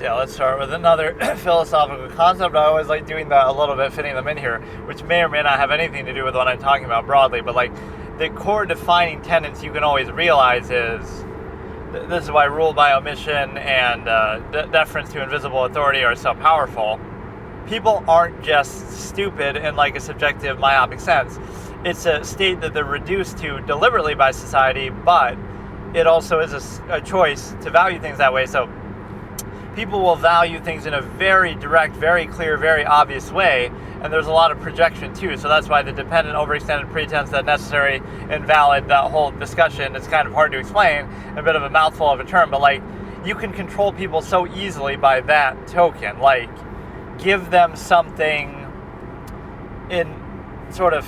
So yeah, let's start with another philosophical concept. I always like doing that a little bit, fitting them in here, which may or may not have anything to do with what I'm talking about broadly, but like the core defining tenets you can always realize is, this is why rule by omission and deference to invisible authority are so powerful. People aren't just stupid in like a subjective, myopic sense. It's a state that they're reduced to deliberately by society, but it also is a choice to value things that way. So people will value things in a very direct, very clear, very obvious way, and there's a lot of projection too. So that's why the dependent, overextended pretense, that necessary, invalid, that whole discussion, it's kind of hard to explain, a bit of a mouthful of a term, but like you can control people so easily by that token. Like give them something in sort of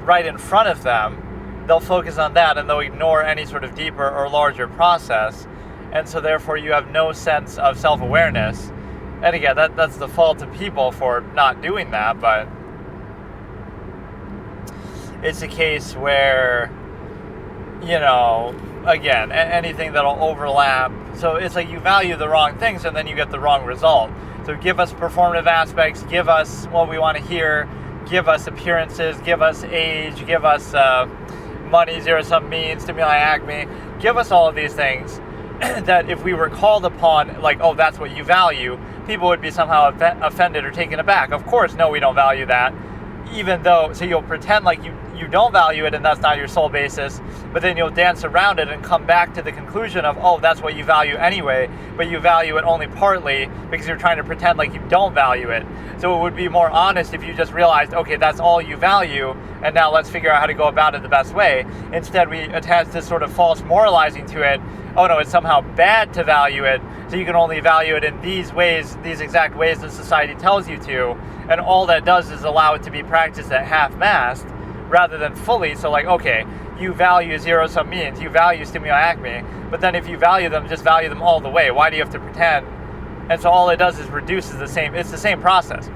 right in front of them, they'll focus on that and they'll ignore any sort of deeper or larger process. And so therefore you have no sense of self-awareness. And again, that's the fault of people for not doing that, but it's a case where, you know, again, anything that'll overlap. So it's like you value the wrong things and then you get the wrong result. So give us performative aspects, give us what we want to hear, give us appearances, give us age, give us money, zero-sum means, stimuli, acme, give us all of these things that if we were called upon, like, oh, that's what you value, people would be somehow offended or taken aback. Of course, no, we don't value that. Even though, so you'll pretend like you don't value it and that's not your sole basis, but then you'll dance around it and come back to the conclusion of, oh, that's what you value anyway, but you value it only partly because you're trying to pretend like you don't value it. So it would be more honest if you just realized, okay, that's all you value, and now let's figure out how to go about it the best way. Instead, we attach this sort of false moralizing to it. Oh no, it's somehow bad to value it, so you can only value it in these ways, these exact ways that society tells you to, and all that does is allow it to be practiced at half-mast rather than fully. So like, okay, you value zero-sum means, you value stimuli acme, but then if you value them, just value them all the way. Why do you have to pretend? And so all it does is reduces it's the same process.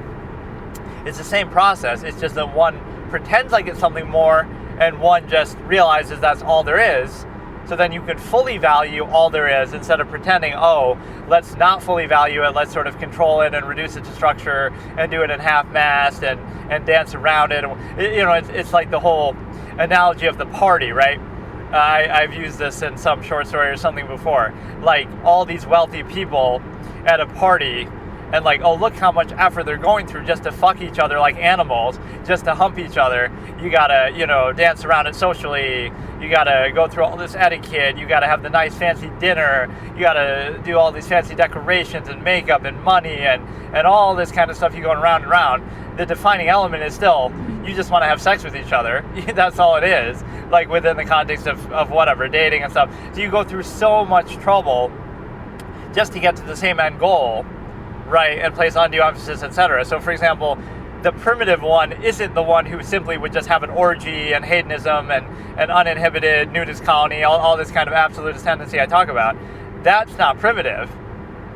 It's the same process, it's just that one pretends like it's something more, and one just realizes that's all there is. So then you can fully value all there is instead of pretending, oh, let's not fully value it, let's sort of control it and reduce it to structure and do it in half-mast and dance around it. You know, it's like the whole analogy of the party, right? I've used this in some short story or something before. Like all these wealthy people at a party, and like, oh, look how much effort they're going through just to fuck each other like animals, just to hump each other. You gotta, you know, dance around it socially. You gotta go through all this etiquette. You gotta have the nice fancy dinner. You gotta do all these fancy decorations and makeup and money and all this kind of stuff. You going round and round. The defining element is still, you just want to have sex with each other. That's all it is, like within the context of whatever, dating and stuff. So you go through so much trouble just to get to the same end goal, right, and place undue emphasis, etc. So, for example, the primitive one isn't the one who simply would just have an orgy and hedonism and uninhibited nudist colony, all this kind of absolutist tendency I talk about. That's not primitive.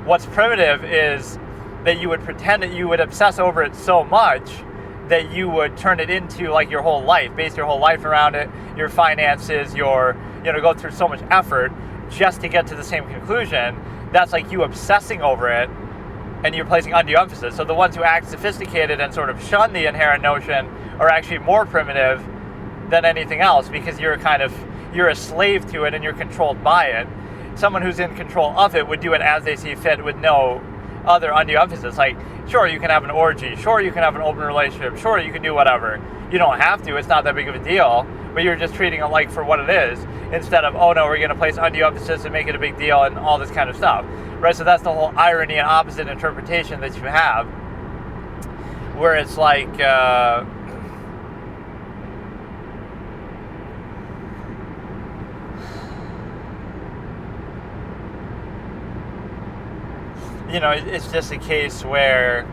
What's primitive is that you would pretend that you would obsess over it so much that you would turn it into like your whole life, base your whole life around it, your finances, go through so much effort just to get to the same conclusion. That's like you obsessing over it, and you're placing undue emphasis. So the ones who act sophisticated and sort of shun the inherent notion are actually more primitive than anything else, because you're a slave to it and you're controlled by it. Someone who's in control of it would do it as they see fit with no other undue emphasis. Like, sure, you can have an orgy, sure, you can have an open relationship, sure, you can do whatever. You don't have to, it's not that big of a deal, but you're just treating it like for what it is, instead of, oh no, we're going to place undue emphasis and make it a big deal and all this kind of stuff. Right, so that's the whole irony and opposite interpretation that you have, where it's like, it's just a case where,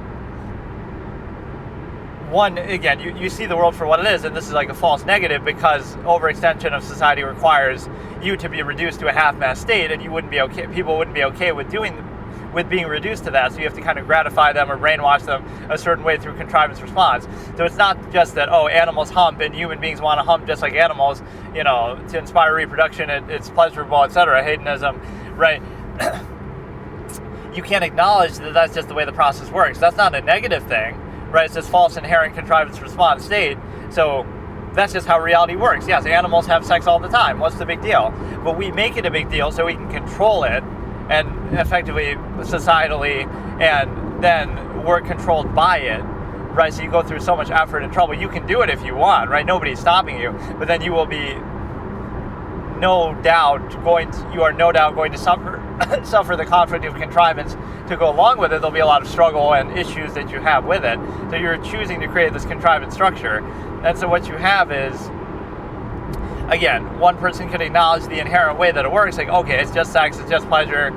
one, again, you see the world for what it is, and this is like a false negative because overextension of society requires you to be reduced to a half-mast state, and people wouldn't be okay with being reduced to that, so you have to kind of gratify them or brainwash them a certain way through contrivance response. So it's not just that, oh, animals hump and human beings want to hump just like animals, to inspire reproduction, it's pleasurable, etc., hedonism, right? you can't acknowledge that that's just the way the process works. That's not a negative thing, right? It's this false inherent contrivance response state. So that's just how reality works. Yes, animals have sex all the time. What's the big deal? But we make it a big deal so we can control it, and effectively, societally, and then we're controlled by it, right? So you go through so much effort and trouble. You can do it if you want, right? Nobody's stopping you. But then you will be no doubt going to suffer the conflict of contrivance to go along with it. There'll be a lot of struggle and issues that you have with it. So you're choosing to create this contrivance structure. And so what you have is, again, one person could acknowledge the inherent way that it works, like, okay, it's just sex, it's just pleasure.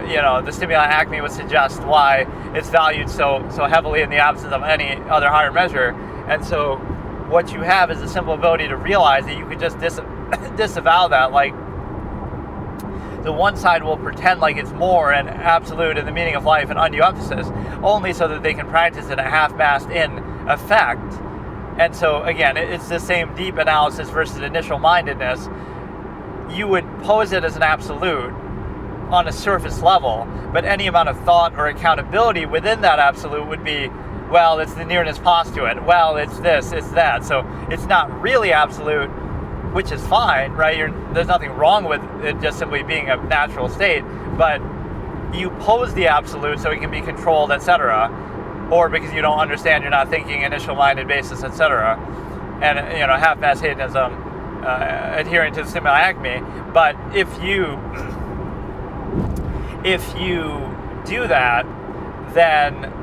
The stimuli acme would suggest why it's valued so heavily in the absence of any other higher measure. And so what you have is a simple ability to realize that you could just disavow that. Like, the one side will pretend like it's more and absolute in the meaning of life and undue emphasis, only so that they can practice it at half-mast in effect. And so, again, it's the same deep analysis versus initial mindedness. You would pose it as an absolute on a surface level, but any amount of thought or accountability within that absolute would be, well, it's the nearness postulant, well, it's this, it's that. So it's not really absolute, which is fine, right? There's nothing wrong with it just simply being a natural state, but you pose the absolute so it can be controlled, etc., or because you don't understand, you're not thinking initial-minded basis, etc., and half-mass hedonism, adhering to the stimuli acme. But if you do that, then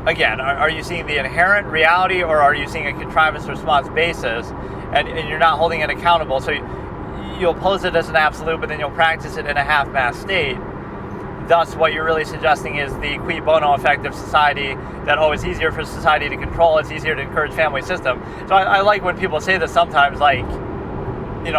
again, are you seeing the inherent reality, or are you seeing a contrivance response basis, and you're not holding it accountable? So you'll pose it as an absolute, but then you'll practice it in a half-mass state. Thus, what you're really suggesting is the cui bono effect of society, that, oh, it's easier for society to control, it's easier to encourage family system. So I like when people say this sometimes, like,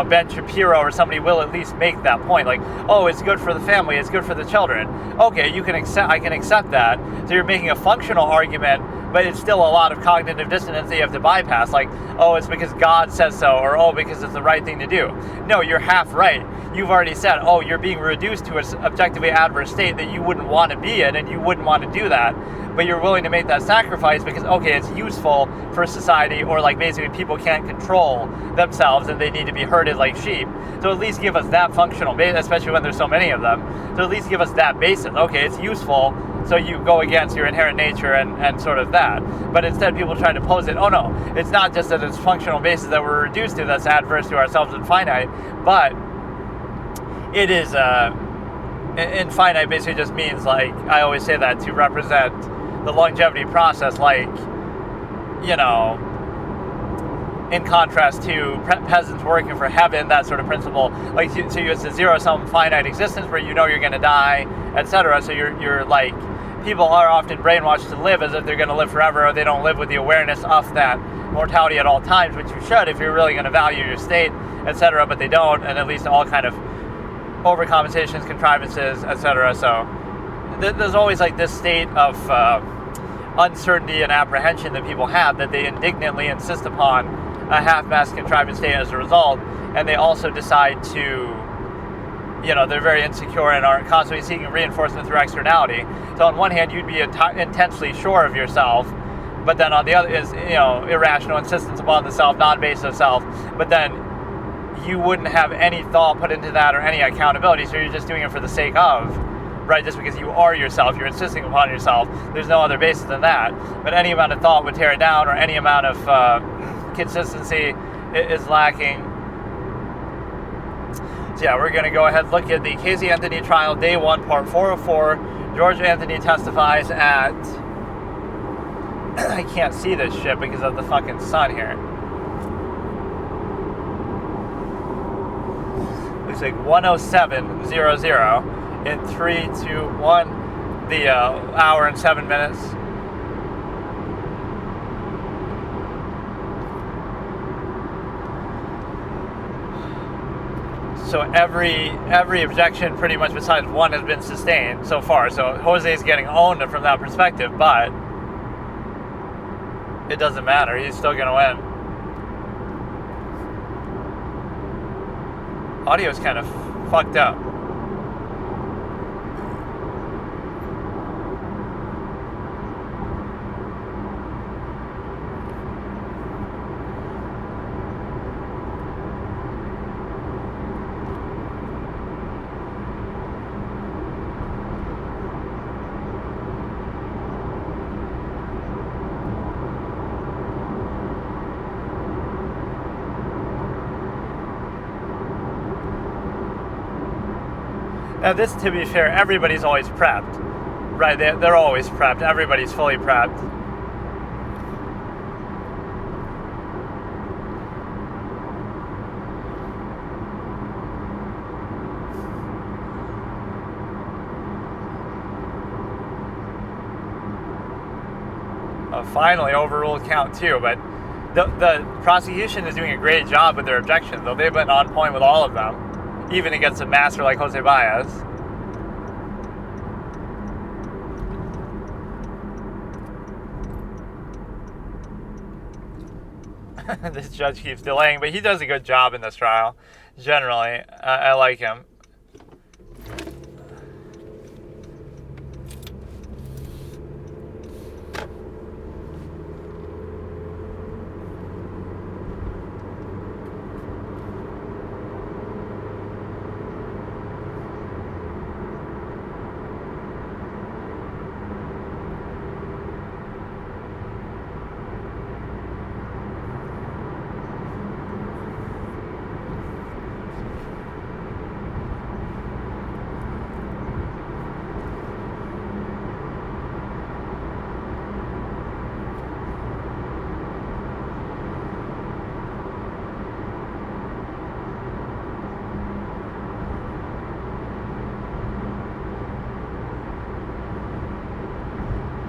Ben Shapiro or somebody will at least make that point, like, oh, it's good for the family, it's good for the children. Okay, I can accept that. So you're making a functional argument, but it's still a lot of cognitive dissonance that you have to bypass, like, oh, it's because God says so, or oh, because it's the right thing to do. No, you're half right. You've already said, oh, you're being reduced to an objectively adverse state that you wouldn't want to be in, and you wouldn't want to do that, but you're willing to make that sacrifice because, okay, it's useful for society, or like basically people can't control themselves and they need to be herded like sheep. So at least give us that functional basis, especially when there's so many of them. So at least give us that basis. Okay, it's useful, so you go against your inherent nature and sort of that. But instead people try to pose it, oh no, it's not just that it's functional basis that we're reduced to that's adverse to ourselves and finite, but it is, infinite basically just means, like, I always say that to represent the longevity process, like, in contrast to peasants working for heaven, that sort of principle. Like, so it's a zero-sum finite existence where you're going to die, etc. So you're like, people are often brainwashed to live as if they're going to live forever, or they don't live with the awareness of that mortality at all times, which you should if you're really going to value your state, etc. But they don't, and at least all kind of overcompensations, contrivances, etc. So there's always like this state of uncertainty and apprehension that people have, that they indignantly insist upon a half-mass contrivance state as a result, and they also decide to, they're very insecure and are constantly seeking reinforcement through externality. So on one hand, you'd be intensely sure of yourself, but then on the other is, irrational insistence upon the self, non-basic self, but then you wouldn't have any thought put into that or any accountability, so you're just doing it for the sake of, right, just because you are yourself, you're insisting upon yourself, there's no other basis than that. But any amount of thought would tear it down, or any amount of consistency is lacking. So yeah, we're going to go ahead and look at the Casey Anthony trial, day 1, part 404. George Anthony testifies at, I can't see this shit because of the fucking sun here. Looks like 107:00 in 3, 2, 1, the hour and 7 minutes. So every objection, pretty much besides one, has been sustained so far. So Jose's getting owned from that perspective, but it doesn't matter. He's still going to win. Audio's kind of fucked up. Now this, to be fair, everybody's always prepped, right? They're always prepped. Everybody's fully prepped. Finally overruled count 2, but the prosecution is doing a great job with their objections, though they've been on point with all of them, even against a master like Jose Baez. This judge keeps delaying, but he does a good job in this trial. Generally, I like him.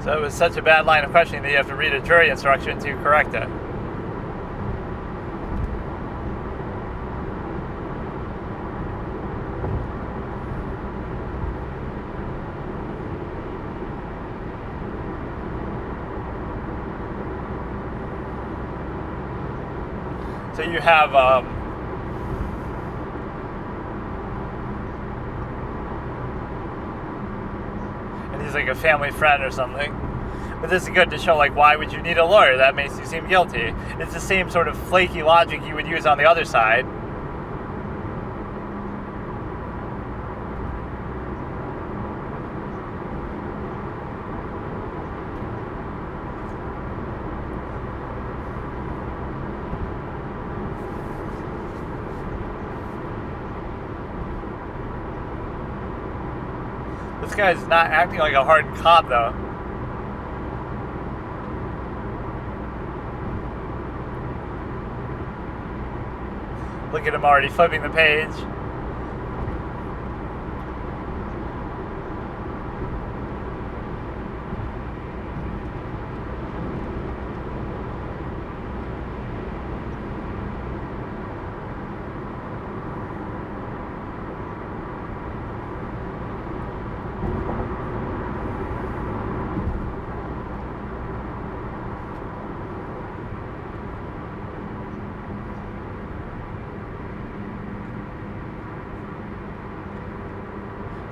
So it was such a bad line of questioning that you have to read a jury instruction to correct it. So you have and he's like a family friend or something. But this is good to show, like, why would you need a lawyer? That makes you seem guilty. It's the same sort of flaky logic you would use on the other side. This guy's not acting like a hardened cop, though. Look at him already flipping the page.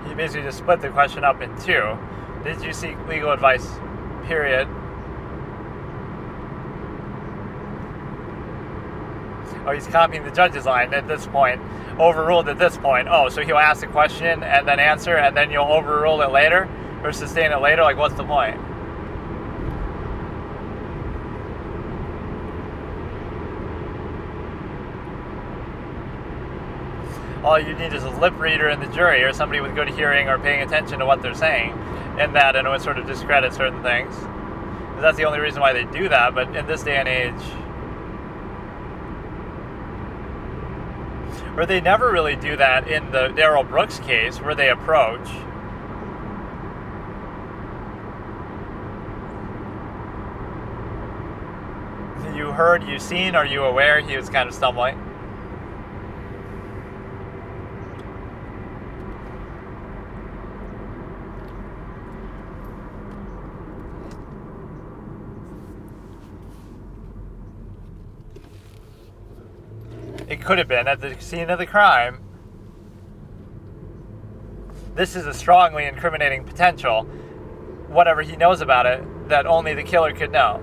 You basically just split the question up in two. Did you seek legal advice? Period. Oh, he's copying the judge's line at this point. Overruled at this point. Oh, so he'll ask the question and then answer, and then you'll overrule it later? Or sustain it later? Like, what's the point? All you need is a lip reader in the jury or somebody with good hearing or paying attention to what they're saying, and that, and it would sort of discredit certain things. That's the only reason why they do that, but in this day and age, or they never really do that in the Darrell Brooks case where they approach. You heard, you seen, are you aware? He was kind of stumbling. It could have been at the scene of the crime. This is a strongly incriminating potential. Whatever he knows about it, that only the killer could know.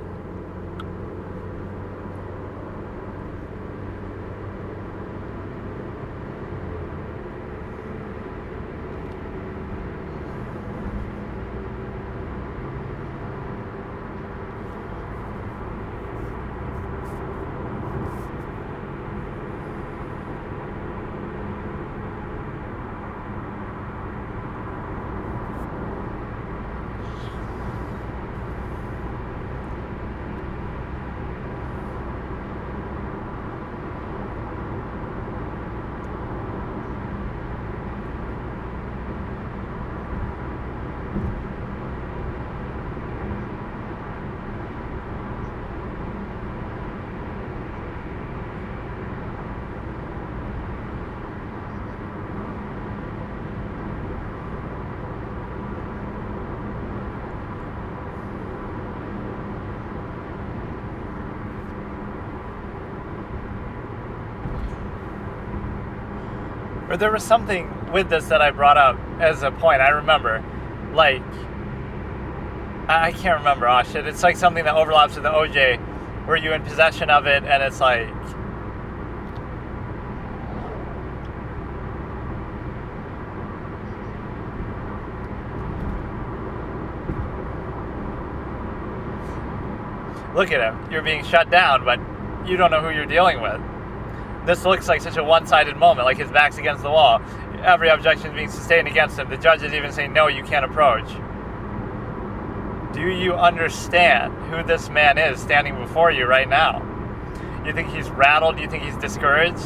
Or there was something with this that I brought up as a point. I remember, like, I can't remember. Oh shit! It's like something that overlaps with the OJ, where you in possession of it, and it's like, look at him. You're being shut down, but you don't know who you're dealing with. This looks like such a one-sided moment, like his back's against the wall. Every objection is being sustained against him. The judge is even saying, no, you can't approach. Do you understand who this man is standing before you right now? You think he's rattled? You think he's discouraged?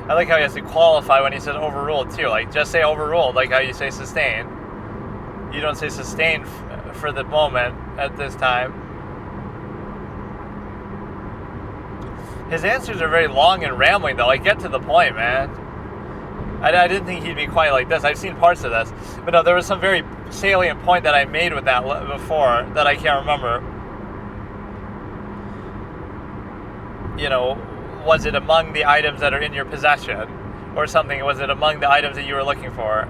I like how he has to qualify when he says overruled too. Like, just say overruled, like how you say sustained. You don't say sustained for the moment at this time. His answers are very long and rambling, though. Like, get to the point, man. I didn't think he'd be quite like this. I've seen parts of this. But no, there was some very salient point that I made with that before that I can't remember. You know, was it among the items that are in your possession? Or something? Was it among the items that you were looking for?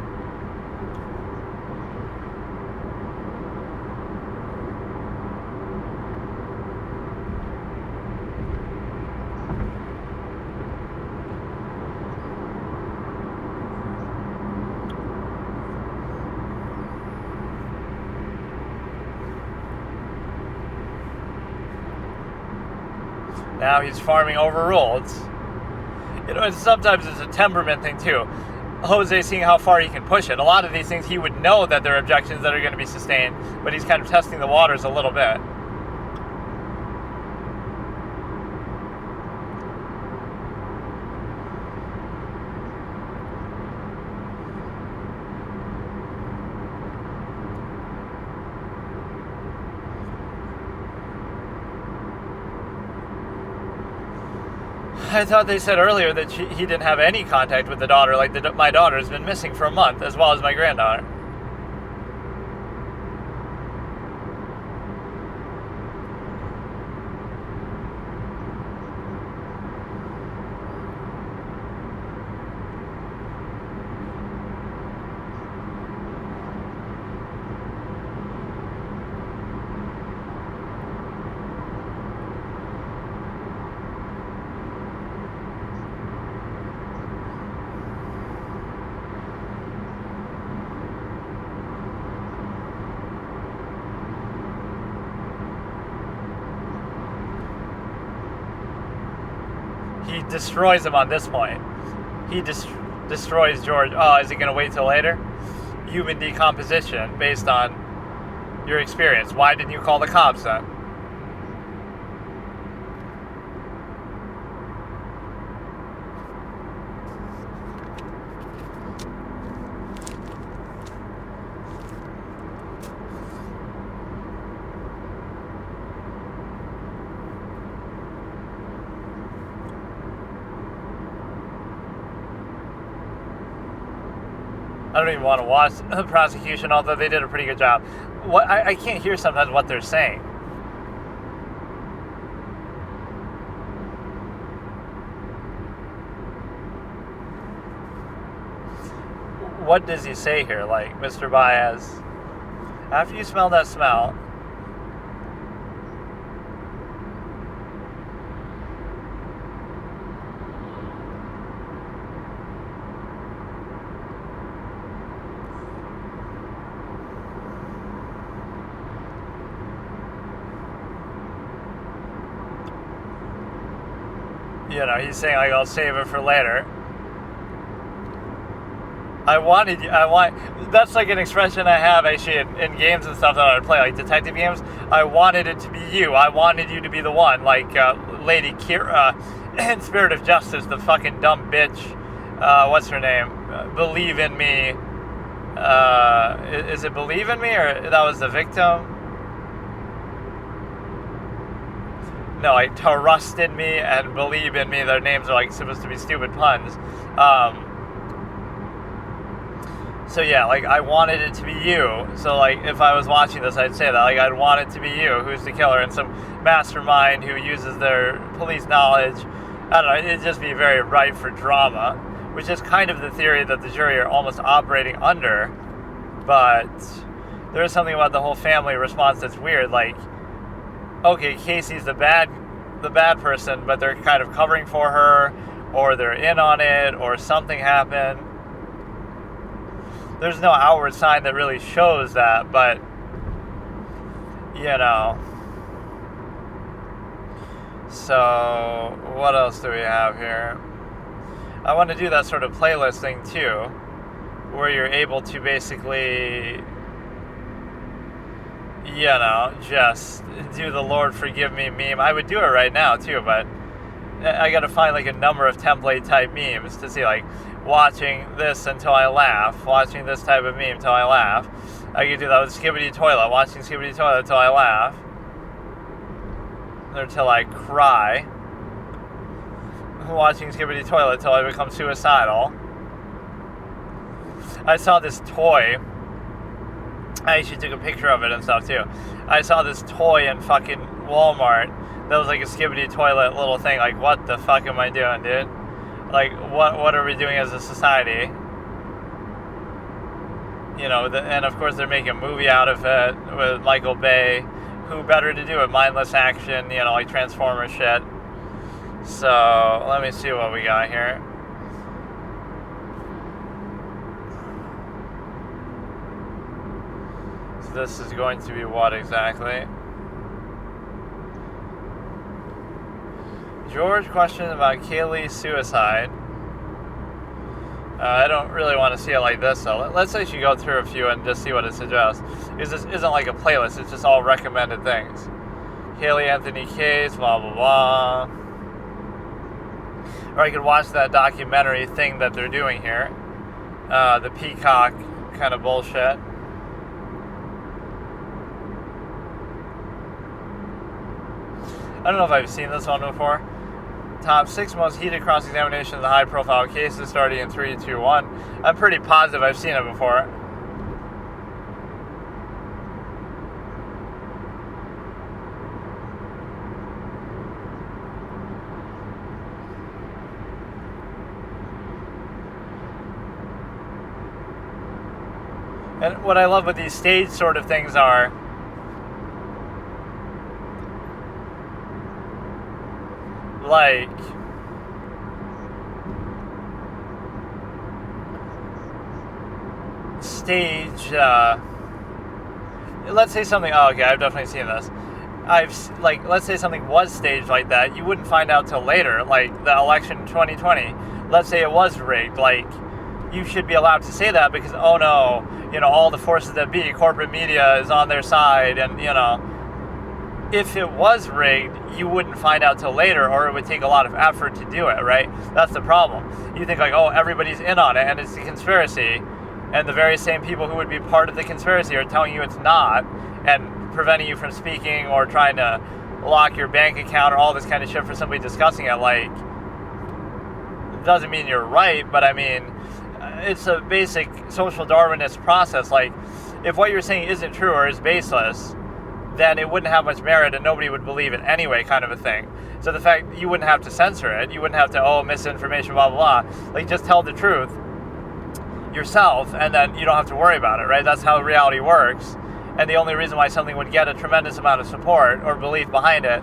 Now he's farming overruled. You know, and sometimes it's a temperament thing too. Jose seeing how far he can push it. A lot of these things he would know that there are objections that are going to be sustained, but he's kind of testing the waters a little bit. I thought they said earlier that he didn't have any contact with the daughter, like my daughter has been missing for a month, as well as my granddaughter. He destroys him on this point. He destroys George. Oh, is he going to wait till later? Human decomposition based on your experience. Why didn't you call the cops then? I don't even want to watch the prosecution, although they did a pretty good job. I can't hear sometimes what they're saying. What does he say here? Like, Mr. Baez, after you smell that smell, you know, he's saying, like, I'll save it for later. That's like an expression I have actually in games and stuff that I play, like detective games. I wanted it to be you. I wanted you to be the one, like Lady Kira in Spirit of Justice, the fucking dumb bitch. What's her name? Believe in me. Is it Believe in Me, or that was the victim? No, like Trust in Me and Believe in Me. Their names are like supposed to be stupid puns. So yeah, like I wanted it to be you. So like if I was watching this, I'd say that like I'd want it to be you who's the killer, and some mastermind who uses their police knowledge. I don't know. It'd just be very ripe for drama, which is kind of the theory that the jury are almost operating under. But there is something about the whole family response that's weird. Like, okay, Casey's the bad person, but they're kind of covering for her, or they're in on it, or something happened. There's no outward sign that really shows that, but, you know. So, what else do we have here? I want to do that sort of playlist thing, too, where you're able to basically, you know, just do the Lord Forgive Me meme. I would do it right now, too, but I got to find, like, a number of template-type memes to see, like, watching this until I laugh, watching this type of meme until I laugh. I could do that with Skibbity Toilet, watching Skibbity Toilet until I laugh, or until I cry, watching Skibbity Toilet until I become suicidal. I saw this toy. I actually took a picture of it and stuff too. I saw this toy in fucking Walmart that was like a Skibbity Toilet little thing. Like, what the fuck am I doing, dude? Like, what are we doing as a society? You know, and of course they're making a movie out of it with Michael Bay. Who better to do it? Mindless action, you know, like Transformers shit. So, let me see what we got here. So this is going to be what exactly? George questioned about Kaylee's suicide. I don't really want to see it like this, so let's actually go through a few and just see what it suggests. Because this isn't like a playlist, it's just all recommended things. Kaylee Anthony case, blah, blah, blah. Or I could watch that documentary thing that they're doing here. The Peacock kind of bullshit. I don't know if I've seen this one before. Top 6 most heated cross-examinations of the high-profile cases starting in 3, 2, 1. I'm pretty positive I've seen it before. And what I love with these stage sort of things are, like, stage, let's say something, oh, okay, I've definitely seen this. Let's say something was staged like that, you wouldn't find out till later, like the election in 2020. Let's say it was rigged, like, you should be allowed to say that because, oh no, you know, all the forces that be, corporate media is on their side, and, you know, if it was rigged, you wouldn't find out till later, or it would take a lot of effort to do it, right? That's the problem. You think like, oh, everybody's in on it, and it's a conspiracy, and the very same people who would be part of the conspiracy are telling you it's not, and preventing you from speaking, or trying to lock your bank account, or all this kind of shit for somebody discussing it. Like, doesn't mean you're right, but I mean, it's a basic social Darwinist process. Like, if what you're saying isn't true or is baseless, then it wouldn't have much merit and nobody would believe it anyway, kind of a thing. So the fact you wouldn't have to censor it, you wouldn't have to, oh, misinformation, blah, blah, blah. Like, just tell the truth yourself, and then you don't have to worry about it, right? That's how reality works. And the only reason why something would get a tremendous amount of support or belief behind it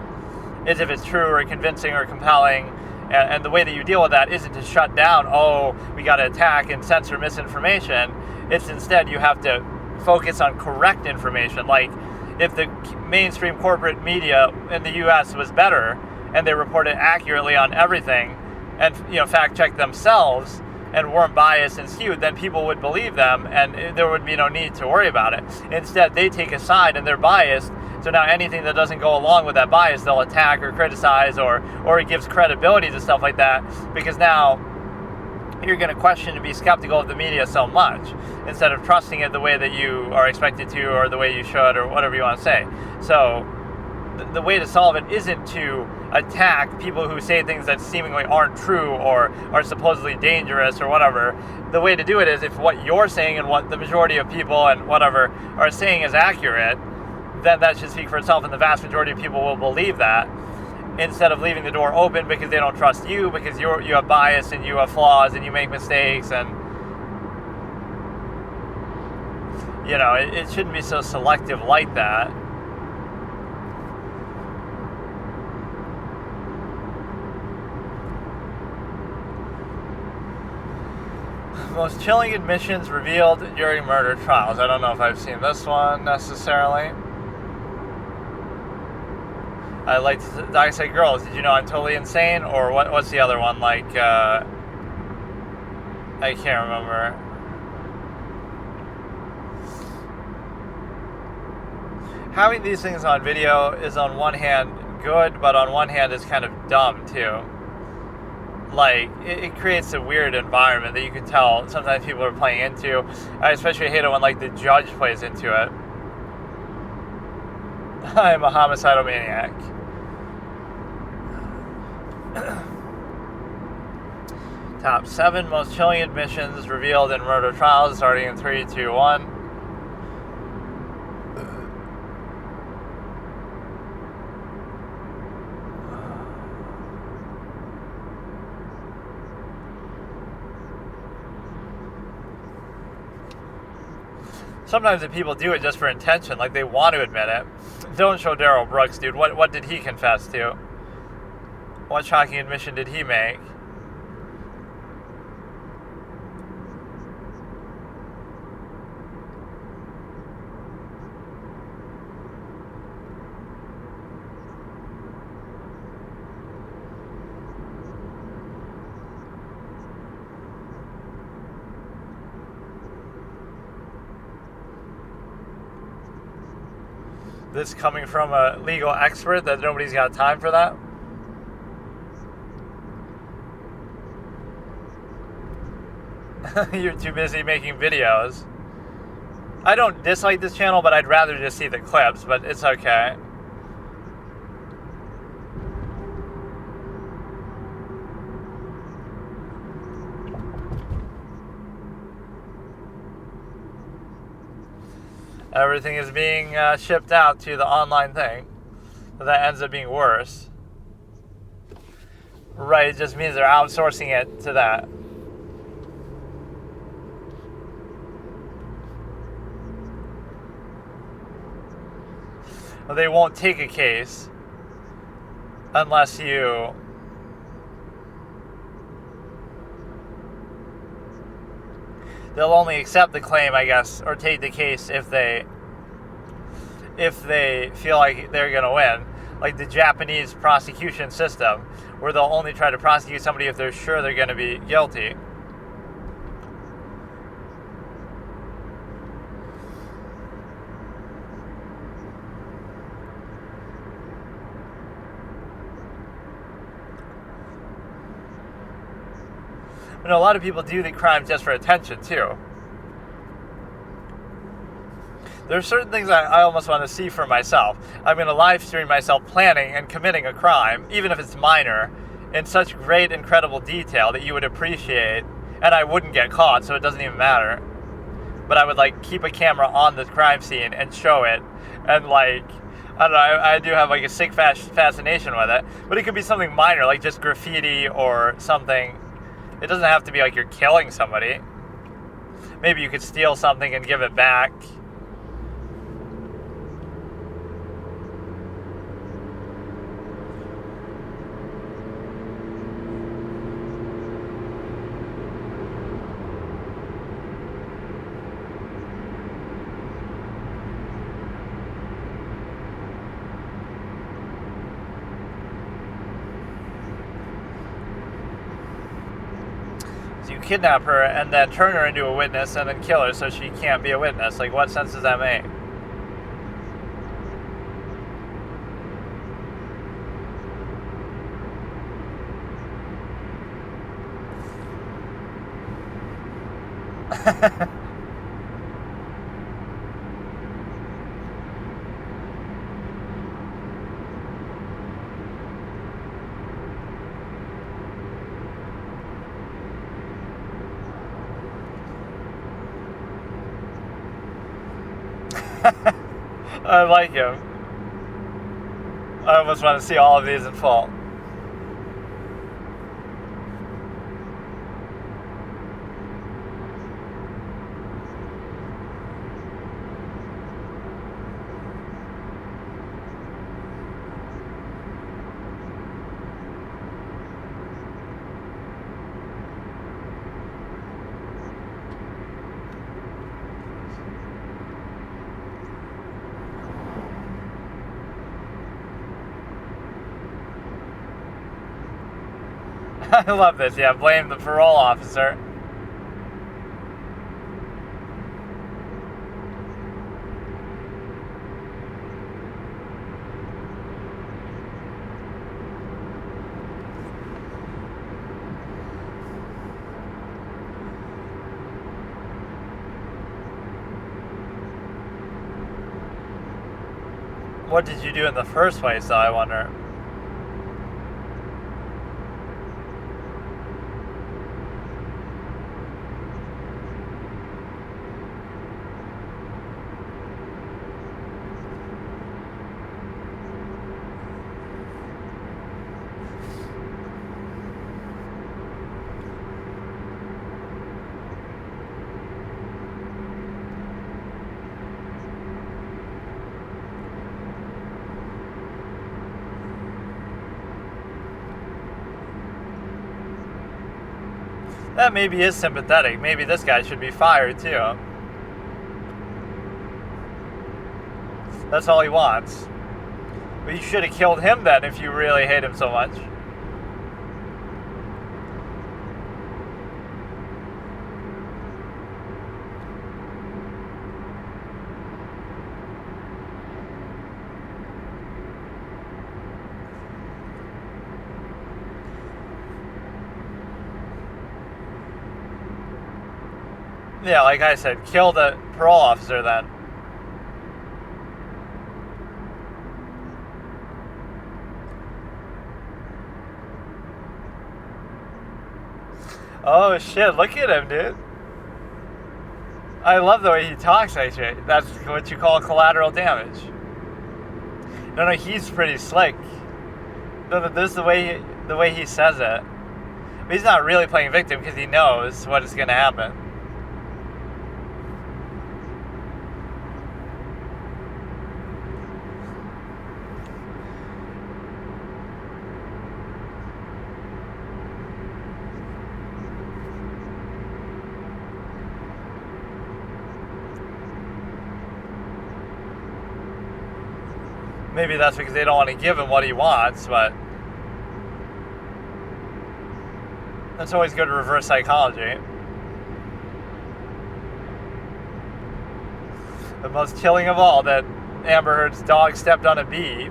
is if it's true or convincing or compelling. And the way that you deal with that isn't to shut down, oh, we got to attack and censor misinformation. It's instead you have to focus on correct information. Like, if the mainstream corporate media in the U.S. was better and they reported accurately on everything and, you know, fact check themselves and weren't biased and skewed, then people would believe them and there would be no need to worry about it. Instead, they take a side and they're biased. So now anything that doesn't go along with that bias, they'll attack or criticize, or it gives credibility to stuff like that, because now you're going to question and be skeptical of the media so much instead of trusting it the way that you are expected to, or the way you should, or whatever you want to say. So the way to solve it isn't to attack people who say things that seemingly aren't true or are supposedly dangerous or whatever. The way to do it is, if what you're saying and what the majority of people and whatever are saying is accurate, then that should speak for itself, and the vast majority of people will believe that, instead of leaving the door open because they don't trust you, because you have bias and you have flaws and you make mistakes, and it shouldn't be so selective like that. Most chilling admissions revealed during murder trials. I don't know if I've seen this one necessarily. I like to say, girls, did you know I'm totally insane? Or what's the other one? Like, I can't remember. Having these things on video is on one hand good, but on one hand is kind of dumb too. Like, it creates a weird environment that you can tell sometimes people are playing into. I especially hate it when, like, the judge plays into it. I'm a homicidal maniac. Top 7 most chilling admissions revealed in murder trials, starting in 3, 2, 1. Sometimes the people do it just for intention, like they want to admit it. Don't show Daryl Brooks, dude. What did he confess to? What shocking admission did he make? This coming from a legal expert that nobody's got time for that? You're too busy making videos. I don't dislike this channel, but I'd rather just see the clips, but it's okay. Everything is being shipped out to the online thing. That ends up being worse. Right, it just means they're outsourcing it to that. They won't take a case unless you they'll only accept the claim, I guess, or take the case if they feel like they're going to win. Like the Japanese prosecution system, where they'll only try to prosecute somebody if they're sure they're going to be guilty. You know, a lot of people do the crime just for attention, too. There are certain things I almost want to see for myself. I'm going to live stream myself planning and committing a crime, even if it's minor, in such great, incredible detail that you would appreciate, and I wouldn't get caught, so it doesn't even matter. But I would, like, keep a camera on the crime scene and show it, and, like, I don't know, I do have, like, a sick fascination with it, but it could be something minor, like just graffiti or something. It doesn't have to be like you're killing somebody. Maybe you could steal something and give it back. kidnap her and then turn her into a witness and then kill her so she can't be a witness. Like, what sense does that make? I like him. I almost want to see all of these in full. I love this. Yeah, blame the parole officer. What did you do in the first place, though, I wonder? That maybe is sympathetic. Maybe this guy should be fired too. That's all he wants. But you should have killed him then if you really hate him so much. Yeah, like I said, kill the parole officer then. Oh shit, look at him, dude. I love the way he talks, actually. That's what you call collateral damage. No, he's pretty slick. No, this is the way he says it. But he's not really playing victim because he knows what is going to happen. Maybe that's because they don't want to give him what he wants, but that's always good reverse psychology. The most killing of all, that Amber Heard's dog stepped on a bee.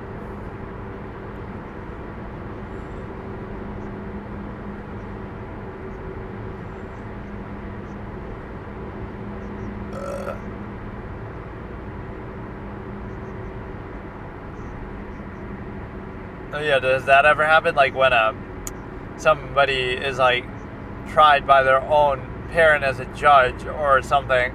Oh yeah, does that ever happen? Like when somebody is like tried by their own parent as a judge or something.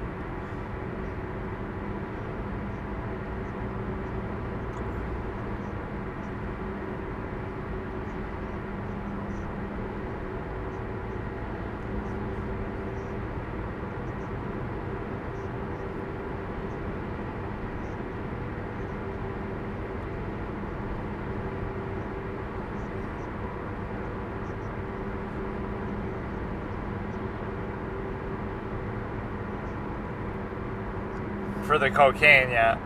For the cocaine, yeah.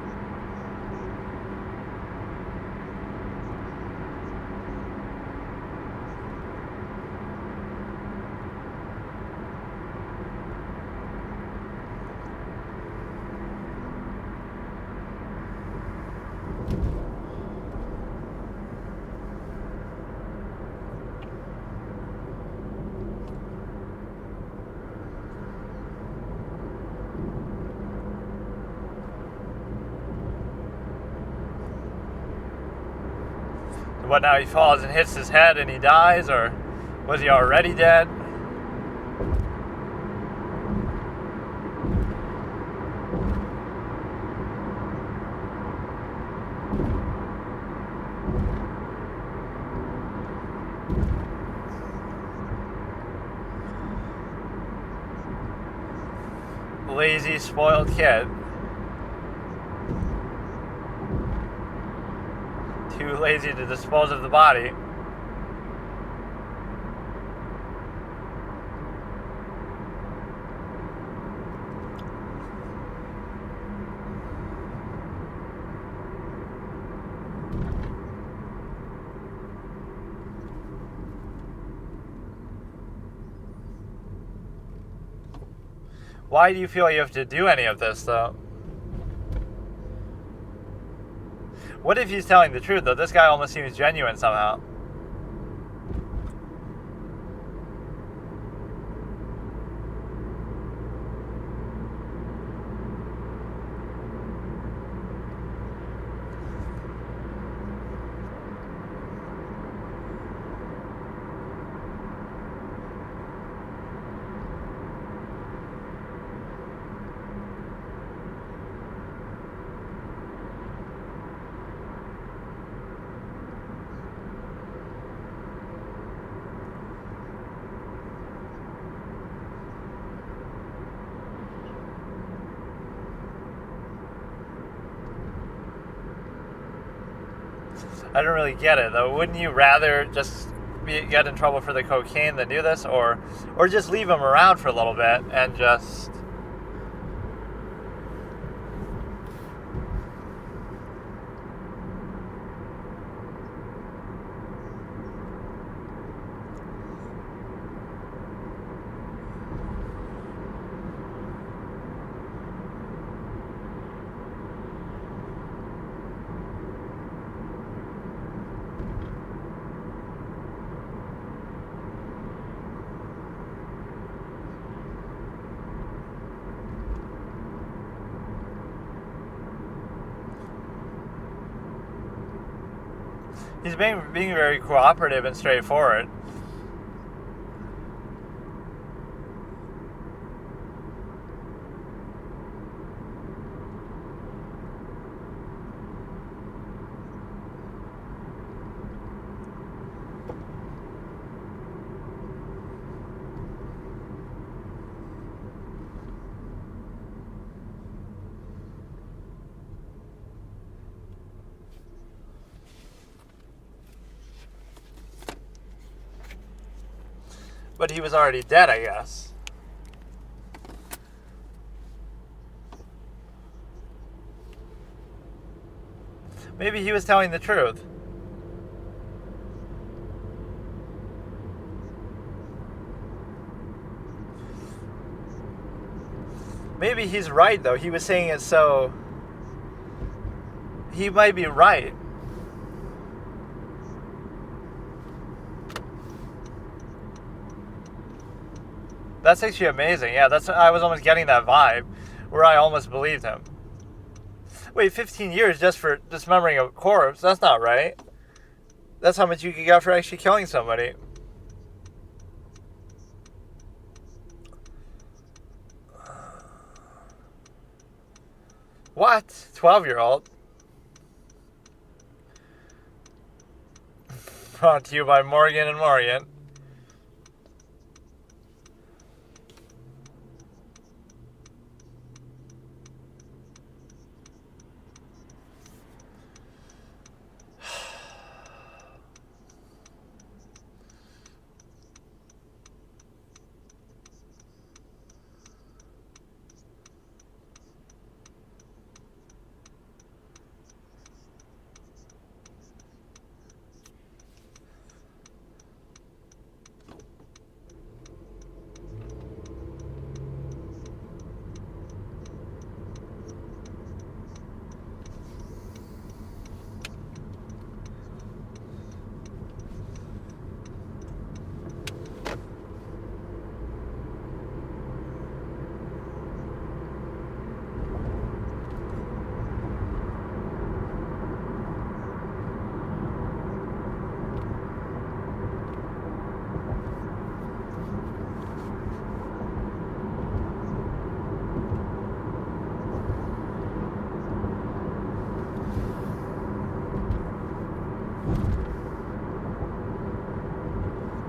What now? He falls and hits his head and he dies, or was he already dead? Lazy, spoiled kid. Too lazy to dispose of the body. Why do you feel you have to do any of this, though? What if he's telling the truth, though? This guy almost seems genuine somehow. I don't really get it, though. Wouldn't you rather just get in trouble for the cocaine than do this, or just leave him around for a little bit and just... He's being very cooperative and straightforward. But he was already dead, I guess. Maybe he was telling the truth. Maybe he's right, though. He was saying it so... He might be right. That's actually amazing. Yeah, I was almost getting that vibe where I almost believed him. Wait, 15 years just for dismembering a corpse? That's not right. That's how much you could get for actually killing somebody. What? 12-year-old? Brought to you by Morgan and Morgan.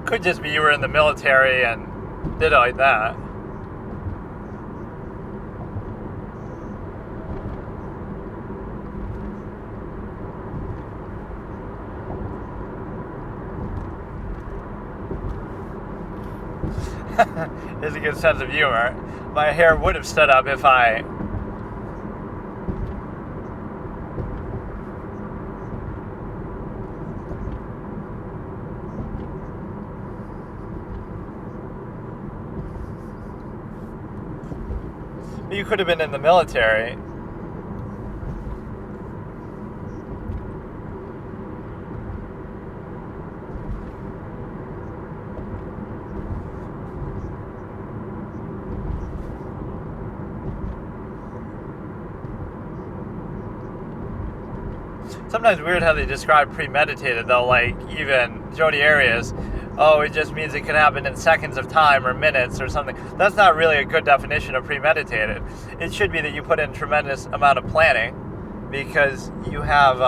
Could just be you were in the military and did it like that. It's a good sense of humor. My hair would have stood up if I... You could have been in the military. Sometimes weird how they describe premeditated, though, like even Jodi Arias. Oh, it just means it could happen in seconds of time or minutes or something. That's not really a good definition of premeditated. It should be that you put in a tremendous amount of planning because you have...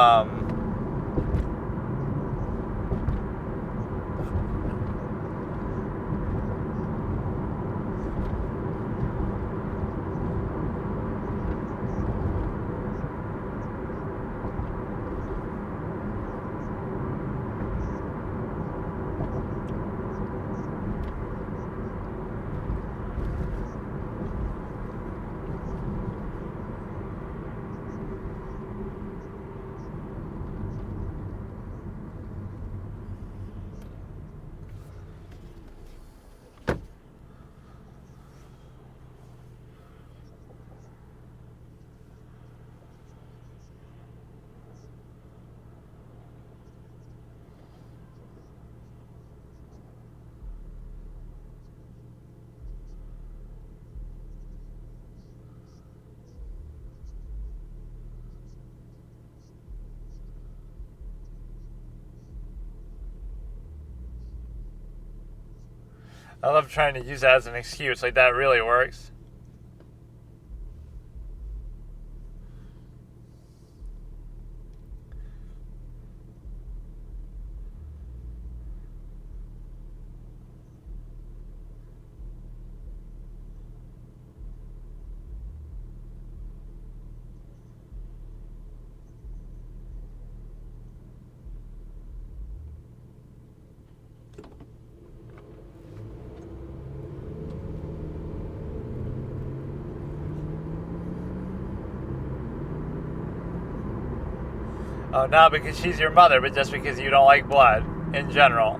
I love trying to use that as an excuse. Like, that really works. Oh, not because she's your mother, but just because you don't like blood in general.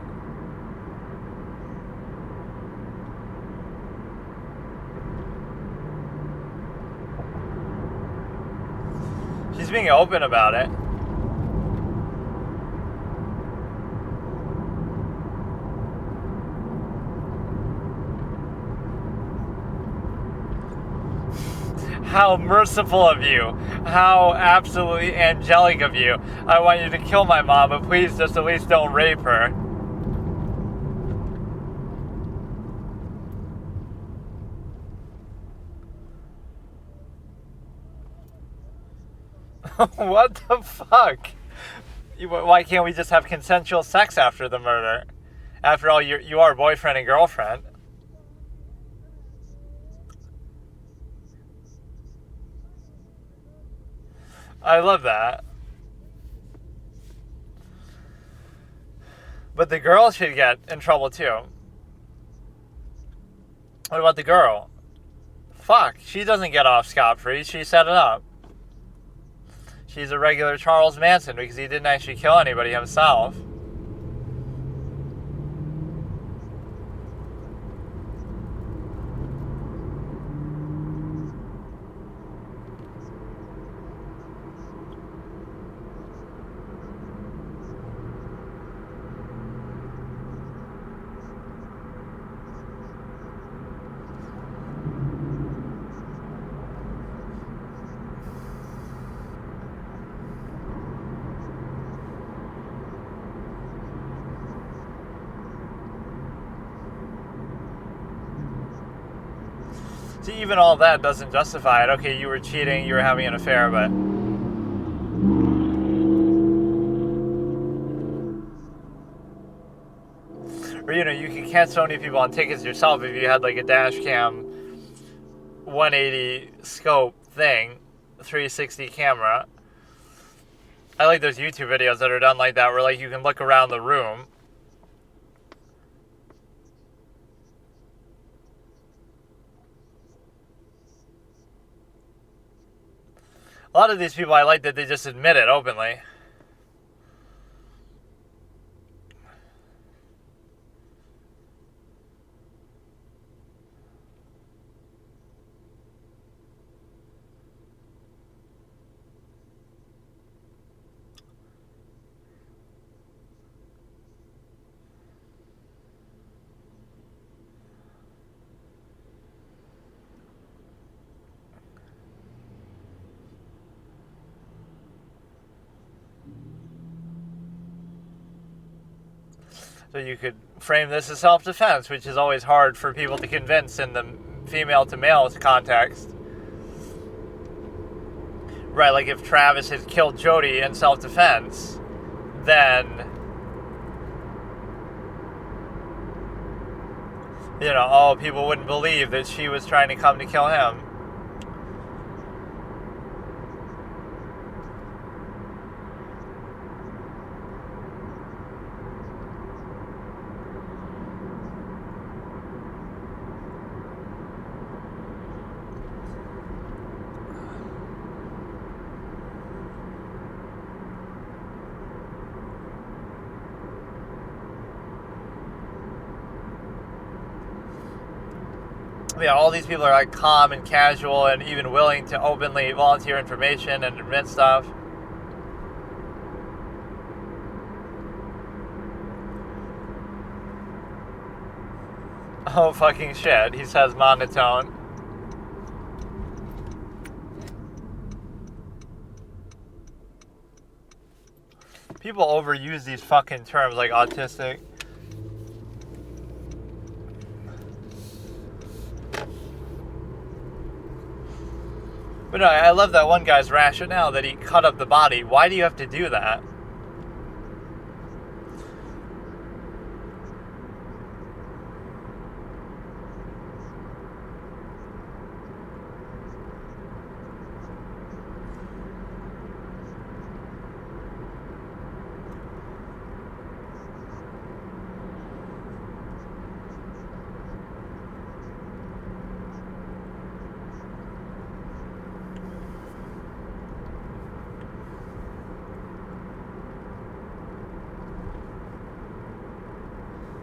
She's being open about it. How merciful of you. How absolutely angelic of you. I want you to kill my mom, but please just at least don't rape her. What the fuck? Why can't we just have consensual sex after the murder? After all, you are boyfriend and girlfriend. I love that. But the girl should get in trouble too. What about the girl? Fuck, she doesn't get off scot-free. She set it up. She's a regular Charles Manson because he didn't actually kill anybody himself. See, even all that doesn't justify it. Okay, you were cheating, you were having an affair, but... Or you can catch so many people on tickets yourself if you had like a dash cam 180 scope thing, 360 camera. I like those YouTube videos that are done like that, where like you can look around the room. A lot of these people, I like that they just admit it openly. So you could frame this as self-defense, which is always hard for people to convince in the female-to-male context. Right, like if Travis had killed Jody in self-defense, then, people wouldn't believe that she was trying to come to kill him. Yeah, all these people are like calm and casual and even willing to openly volunteer information and admit stuff. Oh, fucking shit. He says monotone. People overuse these fucking terms like autistic. But no, I love that one guy's rationale that he cut up the body. Why do you have to do that?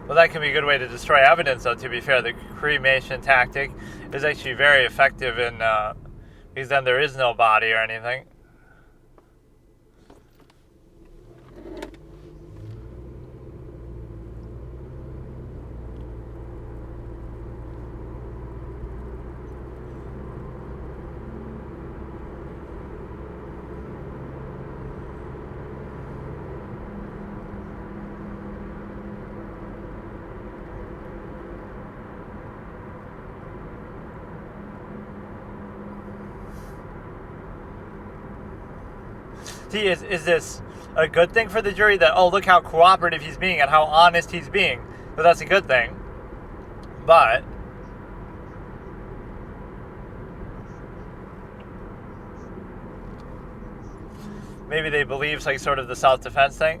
Well, that can be a good way to destroy evidence, though, to be fair. The cremation tactic is actually very effective because then there is no body or anything. See, is this a good thing for the jury that, oh, look how cooperative he's being and how honest he's being? So that's a good thing. But maybe they believe it's like sort of the self-defense thing.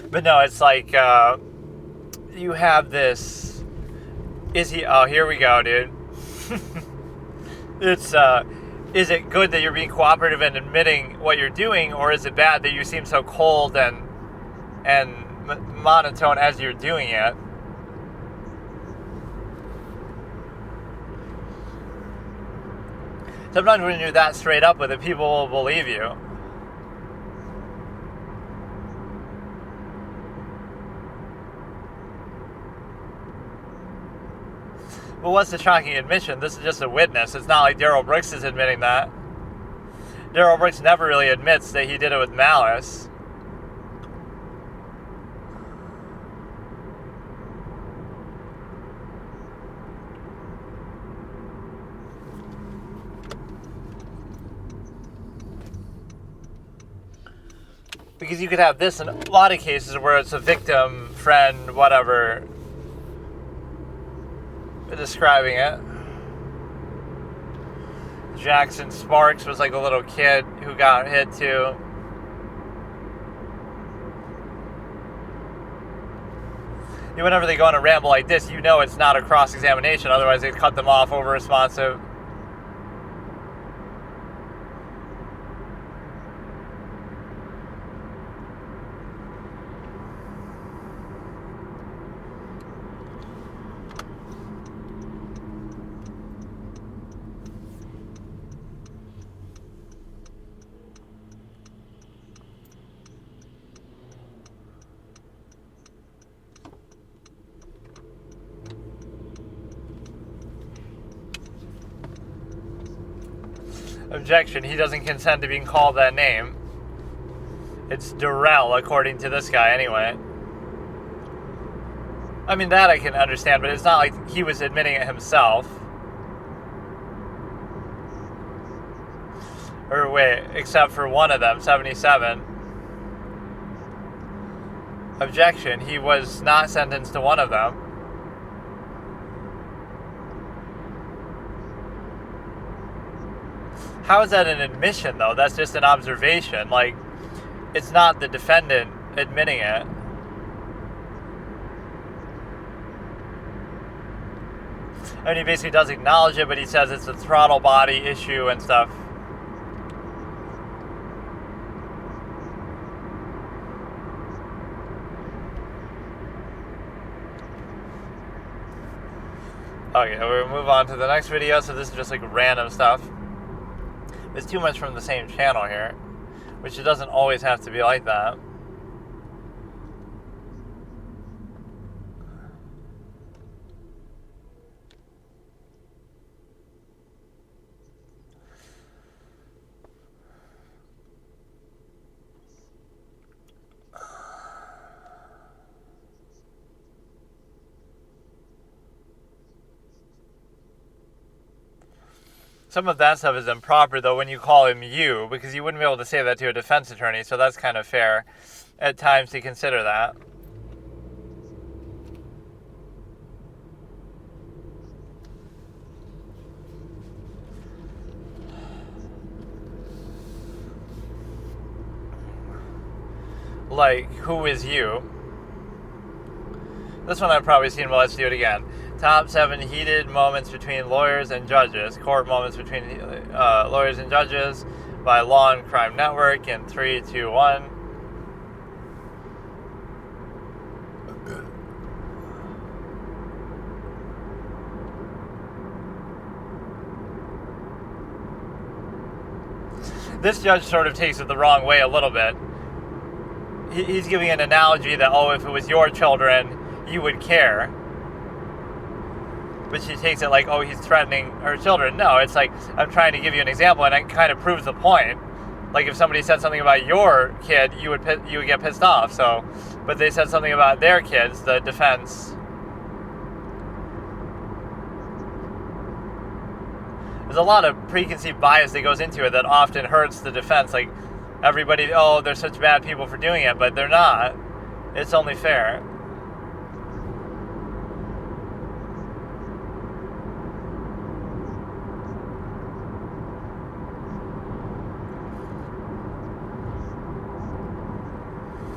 But no, it's like you have this. Oh, here we go, dude. It's, is it good that you're being cooperative and admitting what you're doing, or is it bad that you seem so cold and monotone as you're doing it? Sometimes when you're that straight up with it, people will believe you. Well, what's the shocking admission? This is just a witness. It's not like Daryl Brooks is admitting that. Daryl Brooks never really admits that he did it with malice. because you could have this in a lot of cases where it's a victim, friend, whatever, describing it. Jackson Sparks was like a little kid who got hit too. Whenever they go on a ramble like this, you know it's not a cross-examination, otherwise they'd cut them off, over-responsive. Objection, he doesn't consent to being called that name. It's Durrell, according to this guy, anyway. I mean, that I can understand, but it's not like he was admitting it himself. Or wait, except for one of them, 77. Objection, he was not sentenced to one of them. How is that an admission, though? That's just an observation. Like, it's not the defendant admitting it. I mean, he basically does acknowledge it, but he says it's a throttle body issue and stuff. Okay, we'll move on to the next video. So this is just like random stuff. It's too much from the same channel here, which it doesn't always have to be like that. Some of that stuff is improper, though, when you call him you, because you wouldn't be able to say that to a defense attorney, so that's kind of fair at times to consider that. Like, who is you? This one I've probably seen, but let's do it again. Top 7 heated moments between lawyers and judges. Court moments between lawyers and judges by Law and Crime Network in 3, 2, 1. This judge sort of takes it the wrong way a little bit. He's giving an analogy that, oh, if it was your children, you would care. But she takes it like, oh, he's threatening her children. No, it's like, I'm trying to give you an example, and it kind of proves the point. Like, if somebody said something about your kid, you would get pissed off. So, but they said something about their kids, the defense. There's a lot of preconceived bias that goes into it that often hurts the defense. Like, everybody, oh, they're such bad people for doing it, but they're not. It's only fair.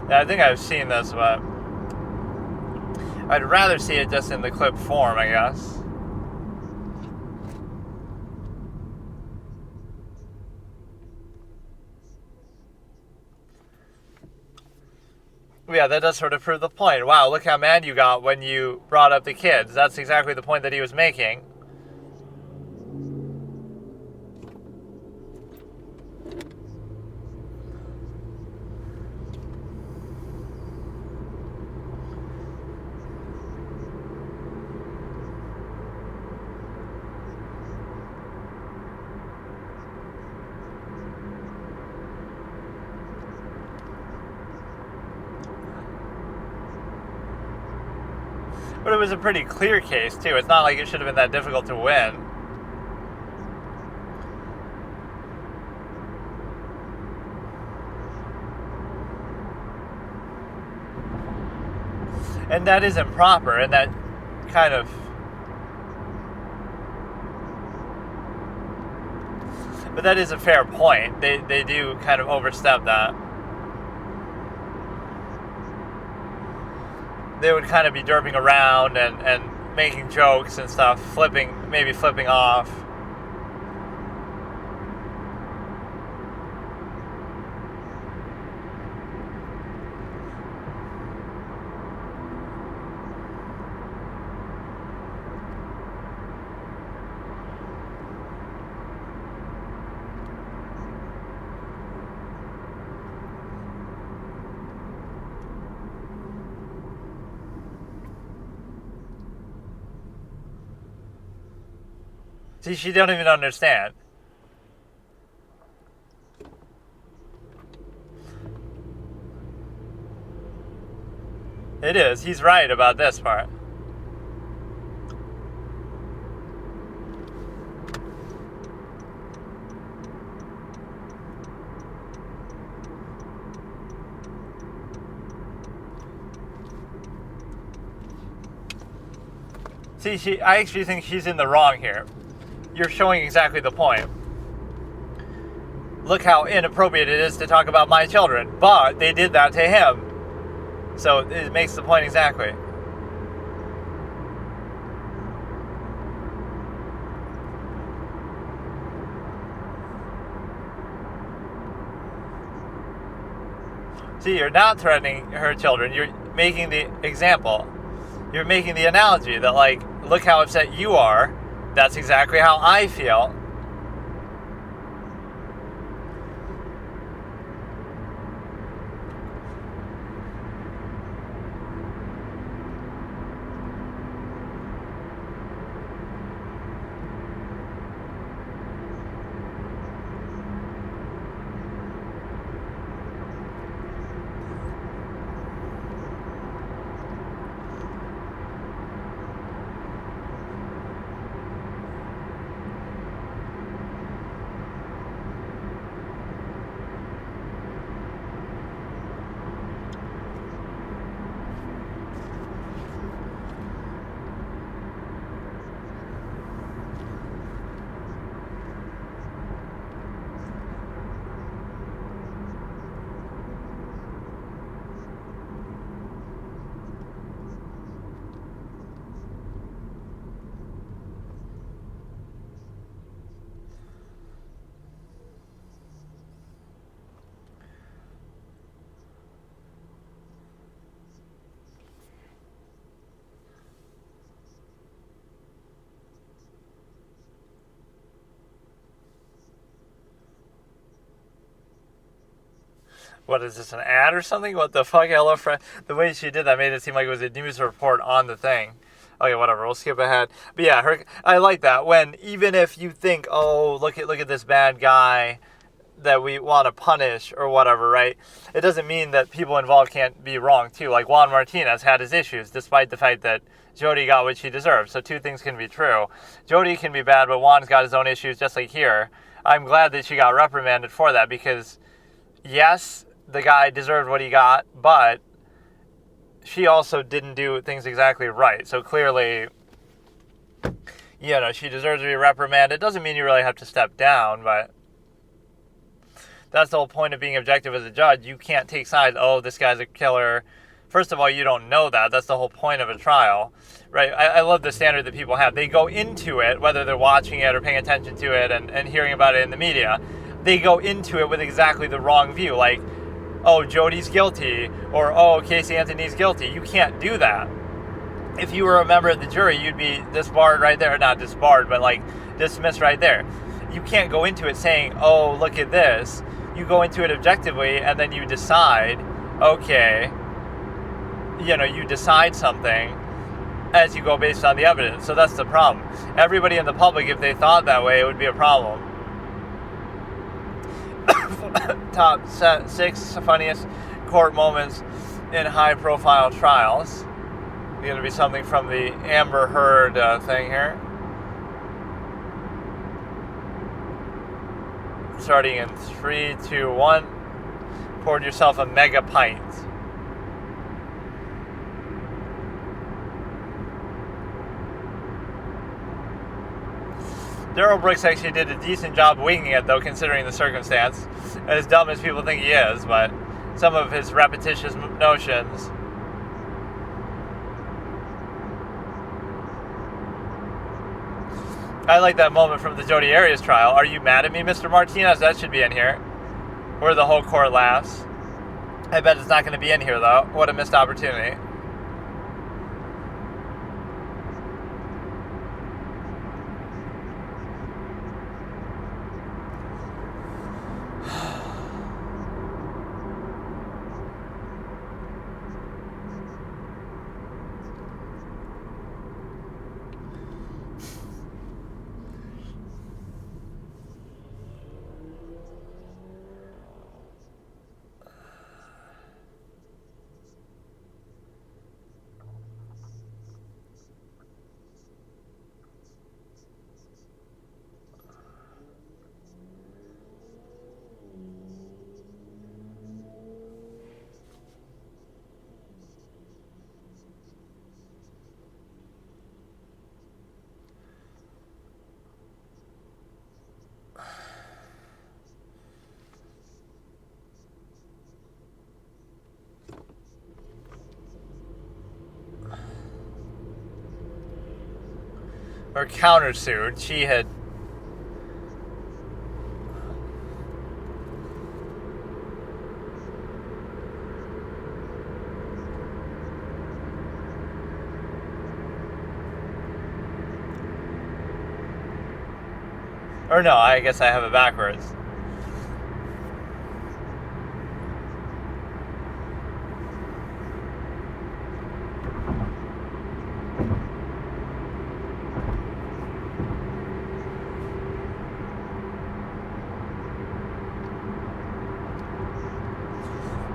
Yeah, I think I've seen this, but I'd rather see it just in the clip form, I guess. Yeah, that does sort of prove the point. Wow, look how mad you got when you brought up the kids. That's exactly the point that he was making. But it was a pretty clear case, too. It's not like it should have been that difficult to win. And that is improper, and that kind of... But that is a fair point. They do kind of overstep that. They would kind of be derping around and making jokes and stuff, maybe flipping off. See, she don't even understand. It is. He's right about this part. See, I actually think she's in the wrong here. You're showing exactly the point. Look how inappropriate it is to talk about my children, but they did that to him. So it makes the point exactly. See, you're not threatening her children. You're making the example. You're making the analogy that, like, look how upset you are. That's exactly how I feel. What is this, an ad or something? What the fuck? Hello, friend. The way she did that made it seem like it was a news report on the thing. Okay, whatever. We'll skip ahead. But yeah, I like that. When even if you think, oh, look at this bad guy that we want to punish or whatever, right? It doesn't mean that people involved can't be wrong too. Like Juan Martinez had his issues, despite the fact that Jody got what she deserved. So two things can be true. Jody can be bad, but Juan's got his own issues, just like here. I'm glad that she got reprimanded for that because, yes, the guy deserved what he got, but she also didn't do things exactly right. So clearly, she deserves to be reprimanded. It doesn't mean you really have to step down, but that's the whole point of being objective as a judge. You can't take sides. Oh, this guy's a killer. First of all, you don't know that. That's the whole point of a trial, right? I love the standard that people have. They go into it, whether they're watching it or paying attention to it and hearing about it in the media, they go into it with exactly the wrong view. Like, oh, Jody's guilty, or oh, Casey Anthony's guilty. You can't do that. If you were a member of the jury, you'd be disbarred right there. Not disbarred, but like dismissed right there. You can't go into it saying, oh, look at this. You go into it objectively, and then you decide, okay, you decide something as you go based on the evidence. So that's the problem. Everybody in the public, if they thought that way, it would be a problem. Top 6 funniest court moments in high-profile trials. Going to be something from the Amber Heard thing here. Starting in 3, 2, 1. Poured yourself a mega pint. Daryl Brooks actually did a decent job winging it, though, considering the circumstance. As dumb as people think he is, but some of his repetitious notions. I like that moment from the Jodi Arias trial. Are you mad at me, Mr. Martinez? That should be in here. Where the whole court laughs. I bet it's not going to be in here, though. What a missed opportunity. Or countersued. She had... Or no, I guess I have it backwards.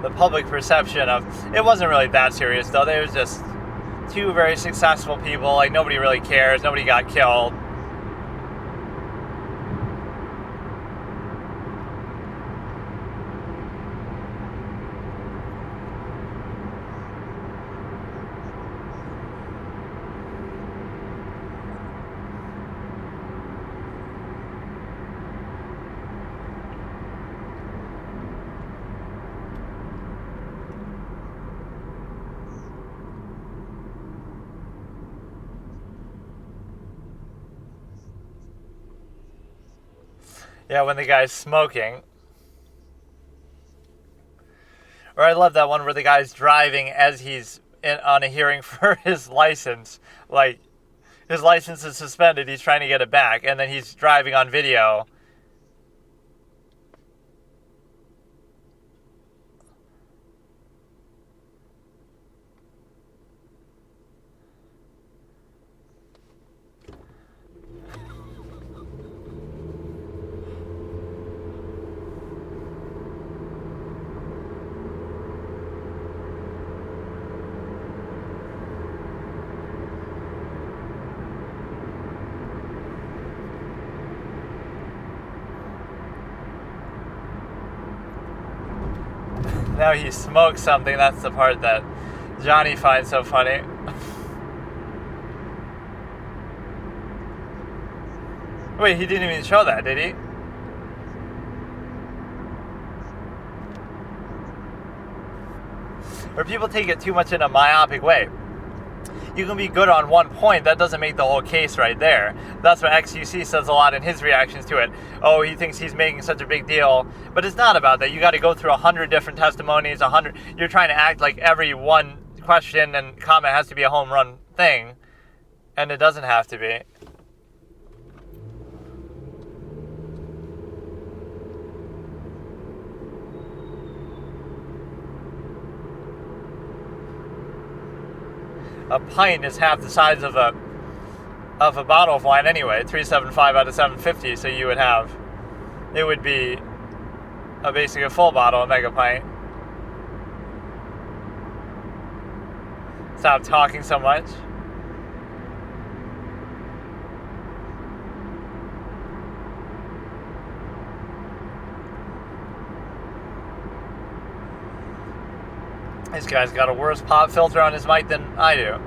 The public perception of... It wasn't really that serious, though. They was just two very successful people. Like, nobody really cares. Nobody got killed. Yeah, when the guy's smoking. Or I love that one where the guy's driving as he's on a hearing for his license. Like, his license is suspended, he's trying to get it back, and then he's driving on video. Now he smokes something. That's the part that Johnny finds so funny. Wait, he didn't even show that, did he? Or people take it too much in a myopic way. You can be good on one point, that doesn't make the whole case right there. That's what XUC says a lot in his reactions to it. Oh, he thinks he's making such a big deal. But it's not about that. You got to go through 100 different testimonies, 100. You're trying to act like every one question and comment has to be a home run thing. And it doesn't have to be. A pint is half the size of a bottle of wine anyway, 375 out of 750, so you would have, it would be basically a full bottle, a mega pint. Stop talking so much. This guy's got a worse pop filter on his mic than I do.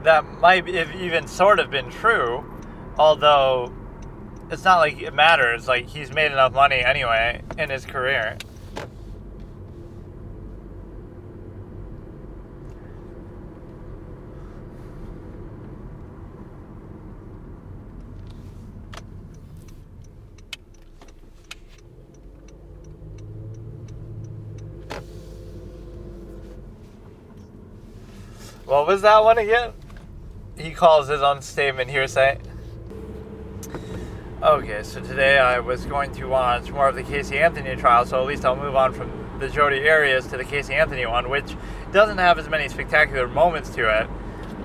that might have even sort of been true, although it's not like it matters. Like, he's made enough money anyway in his career. What was that one again? He calls his own statement hearsay. Okay, so today I was going to watch more of the Casey Anthony trial, so at least I'll move on from the Jodi Arias to the Casey Anthony one, which doesn't have as many spectacular moments to it,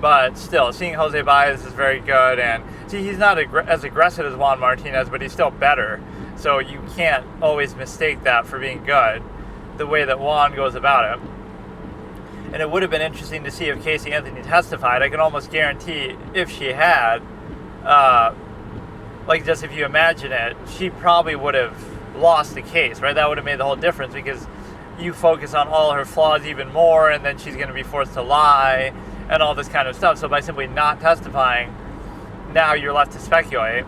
but still, seeing Jose Baez is very good, and see, he's not as aggressive as Juan Martinez, but he's still better, so you can't always mistake that for being good, the way that Juan goes about it. And it would have been interesting to see if Casey Anthony testified. I can almost guarantee if she had, like, just if you imagine it, she probably would have lost the case, right? That would have made the whole difference, because you focus on all her flaws even more, and then she's going to be forced to lie and all this kind of stuff. So by simply not testifying, now you're left to speculate,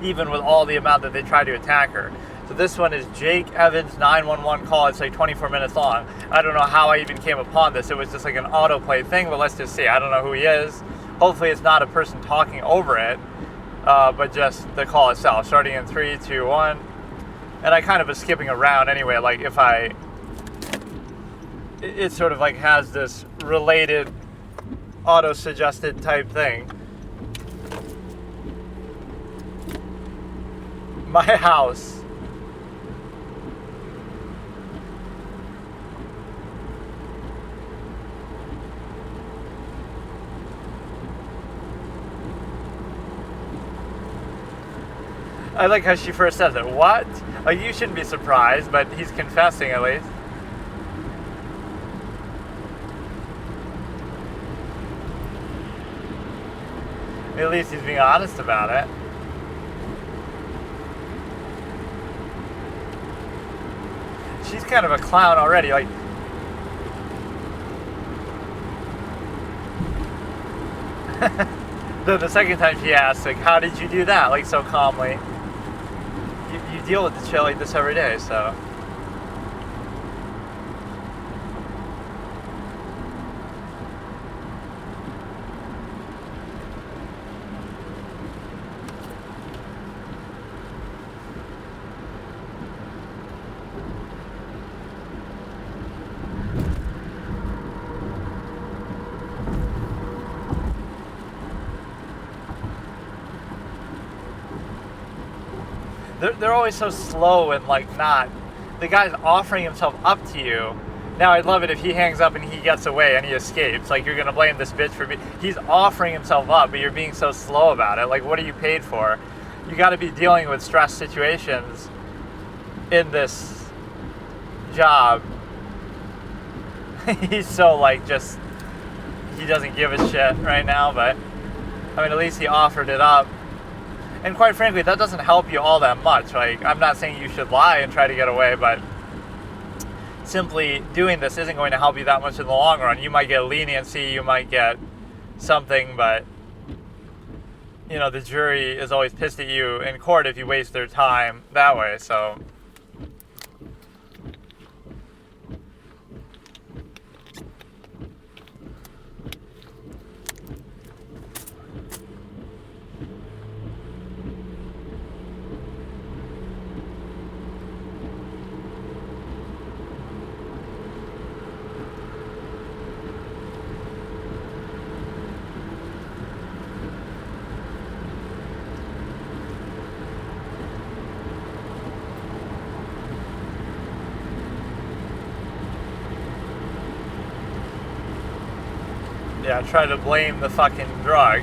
even with all the amount that they try to attack her. So this one is Jake Evans' 911 call. It's like 24 minutes long. I don't know how I even came upon this. It was just like an autoplay thing, but let's just see. I don't know who he is. Hopefully it's not a person talking over it, but just the call itself. Starting in 3, 2, 1. And I kind of was skipping around anyway. Like, if it sort of like has this related auto-suggested type thing. My house. I like how she first says it. What? Like, you shouldn't be surprised, but he's confessing at least. At least he's being honest about it. She's kind of a clown already. Like, the second time she asks, like, how did you do that? Like, so calmly. You deal with the shit like this every day, so. They're always so slow and like not. The guy's offering himself up to you. Now I'd love it if he hangs up and he gets away and he escapes. Like, you're gonna blame this bitch for he's offering himself up, but you're being so slow about it. Like, what are you paid for? You got to be dealing with stress situations in this job. He's so like just he doesn't give a shit right now, but I mean, at least he offered it up. And quite frankly, that doesn't help you all that much. Like, I'm not saying you should lie and try to get away, but simply doing this isn't going to help you that much in the long run. You might get leniency, you might get something, but, you know, the jury is always pissed at you in court if you waste their time that way, so. Yeah, try to blame the fucking drug.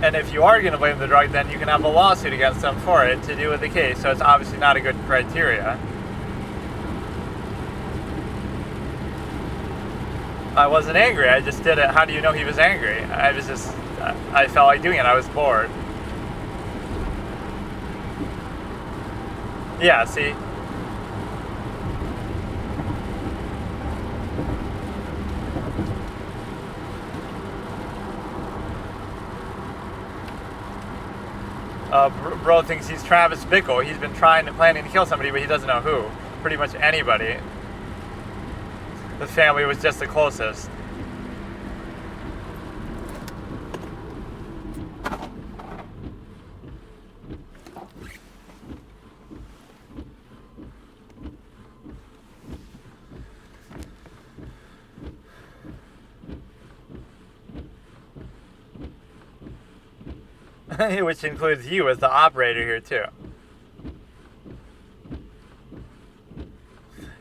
And if you are going to blame the drug, then you can have a lawsuit against them for it to do with the case. So it's obviously not a good criteria. I wasn't angry. I just did it. How do you know he was angry? I felt like doing it. I was bored. Yeah, see? Bro thinks he's Travis Bickle. He's been planning to kill somebody, but he doesn't know who. Pretty much anybody. The family was just the closest. Which includes you as the operator here too.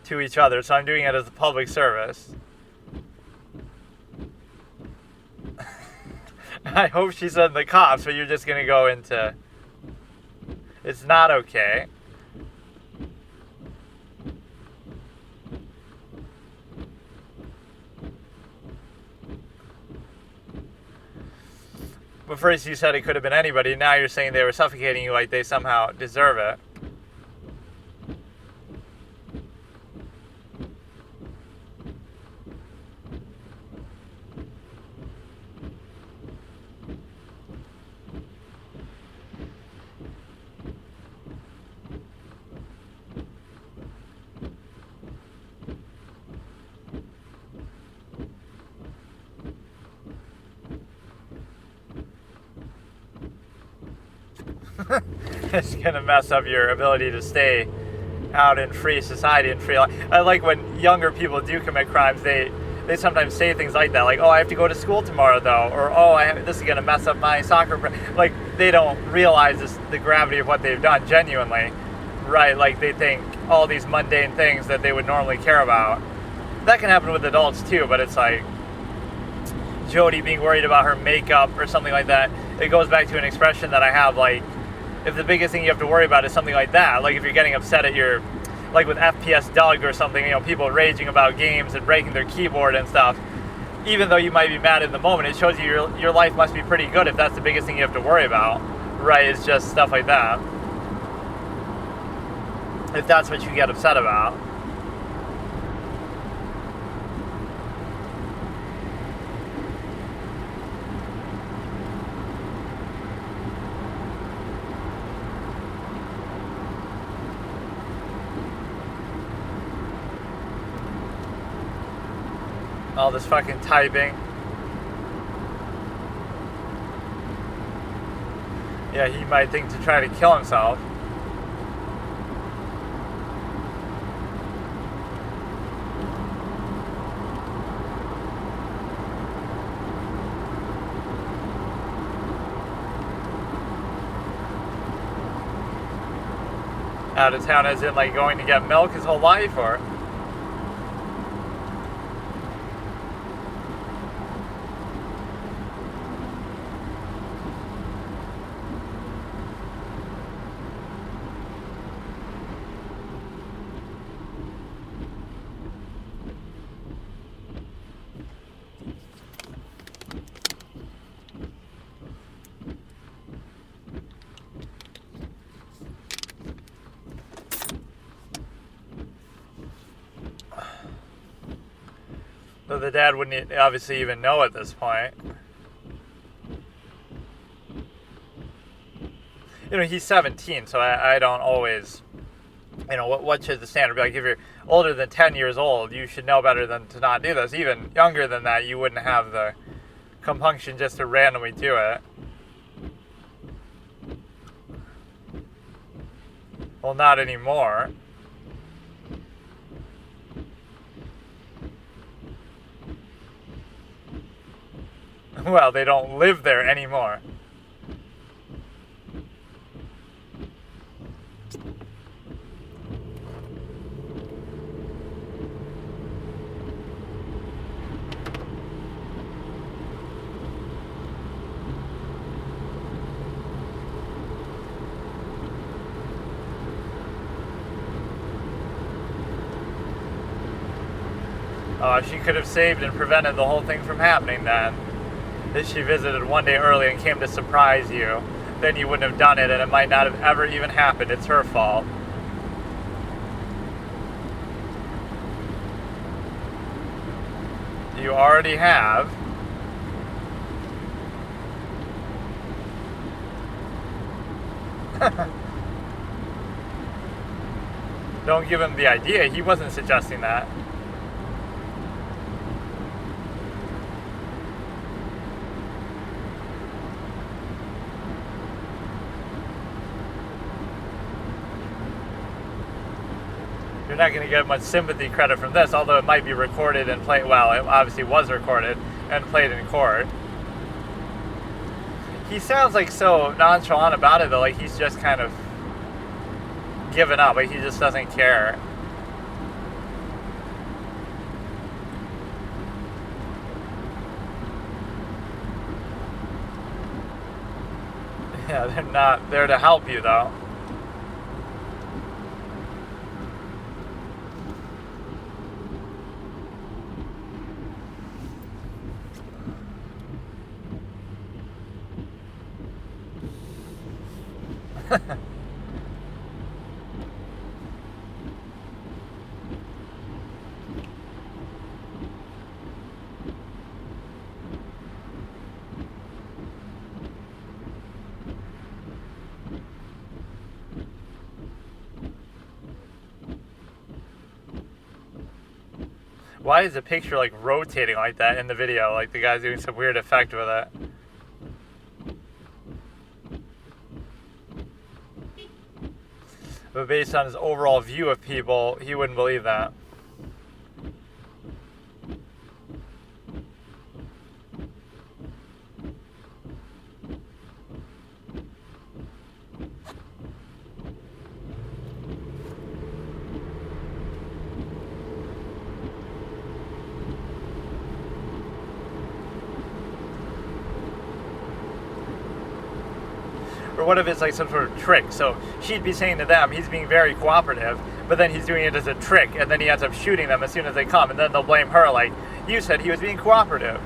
To each other, so I'm doing it as a public service. I hope she said the cops, but you're just gonna go into it's not okay. But first you said it could have been anybody, now you're saying they were suffocating you like they somehow deserve it. It's gonna mess up your ability to stay out in free society and free life. I like when younger people do commit crimes, they sometimes say things like that, like, oh, I have to go to school tomorrow though, or oh, this is gonna mess up my soccer like they don't realize the gravity of what they've done genuinely, right? Like they think all these mundane things that they would normally care about. That can happen with adults too, but it's like Jody being worried about her makeup or something like that. It goes back to an expression that I have, like, if the biggest thing you have to worry about is something like that, like if you're getting upset at your, like with FPS Doug or something, you know, people raging about games and breaking their keyboard and stuff, even though you might be mad in the moment, it shows you your life must be pretty good if that's the biggest thing you have to worry about, right? It's just stuff like that. If that's what you get upset about. All this fucking typing. Yeah, he might think to try to kill himself. Out of town as in like going to get milk his whole life, or? So the dad wouldn't obviously even know at this point. You know, he's 17, so I don't always, you know, what should the standard be? Like, if you're older than 10 years old, you should know better than to not do this. Even younger than that, you wouldn't have the compunction just to randomly do it. Well, not anymore. Well, they don't live there anymore. She could have saved and prevented the whole thing from happening then. If she visited one day early and came to surprise you, then you wouldn't have done it, and it might not have ever even happened. It's her fault. You already have. Don't give him the idea. He wasn't suggesting that. You're not going to get much sympathy credit from this, although it might be recorded and played. Well, it obviously was recorded and played in court. He sounds like so nonchalant about it, though, like he's just kind of given up, like he just doesn't care. Yeah, they're not there to help you, though. Why is the picture like rotating like that in the video? Like the guy's doing some weird effect with it. But based on his overall view of people, he wouldn't believe that. Or what if it's like some sort of trick? So she'd be saying to them, he's being very cooperative, but then he's doing it as a trick, and then he ends up shooting them as soon as they come, and then they'll blame her, like, you said he was being cooperative,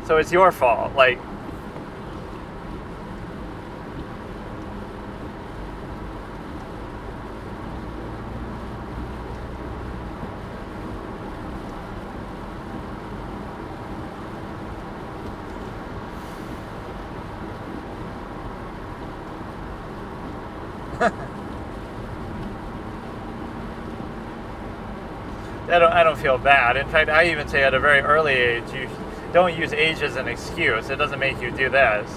so it's your fault. Like, I don't feel bad. In fact, I even say at a very early age, you don't use age as an excuse. It doesn't make you do this.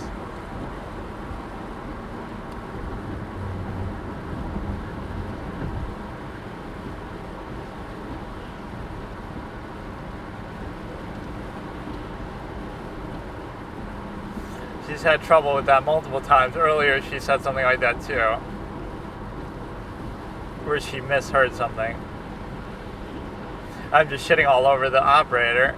She's had trouble with that multiple times. Earlier, she said something like that too, where she misheard something. I'm just shitting all over the operator.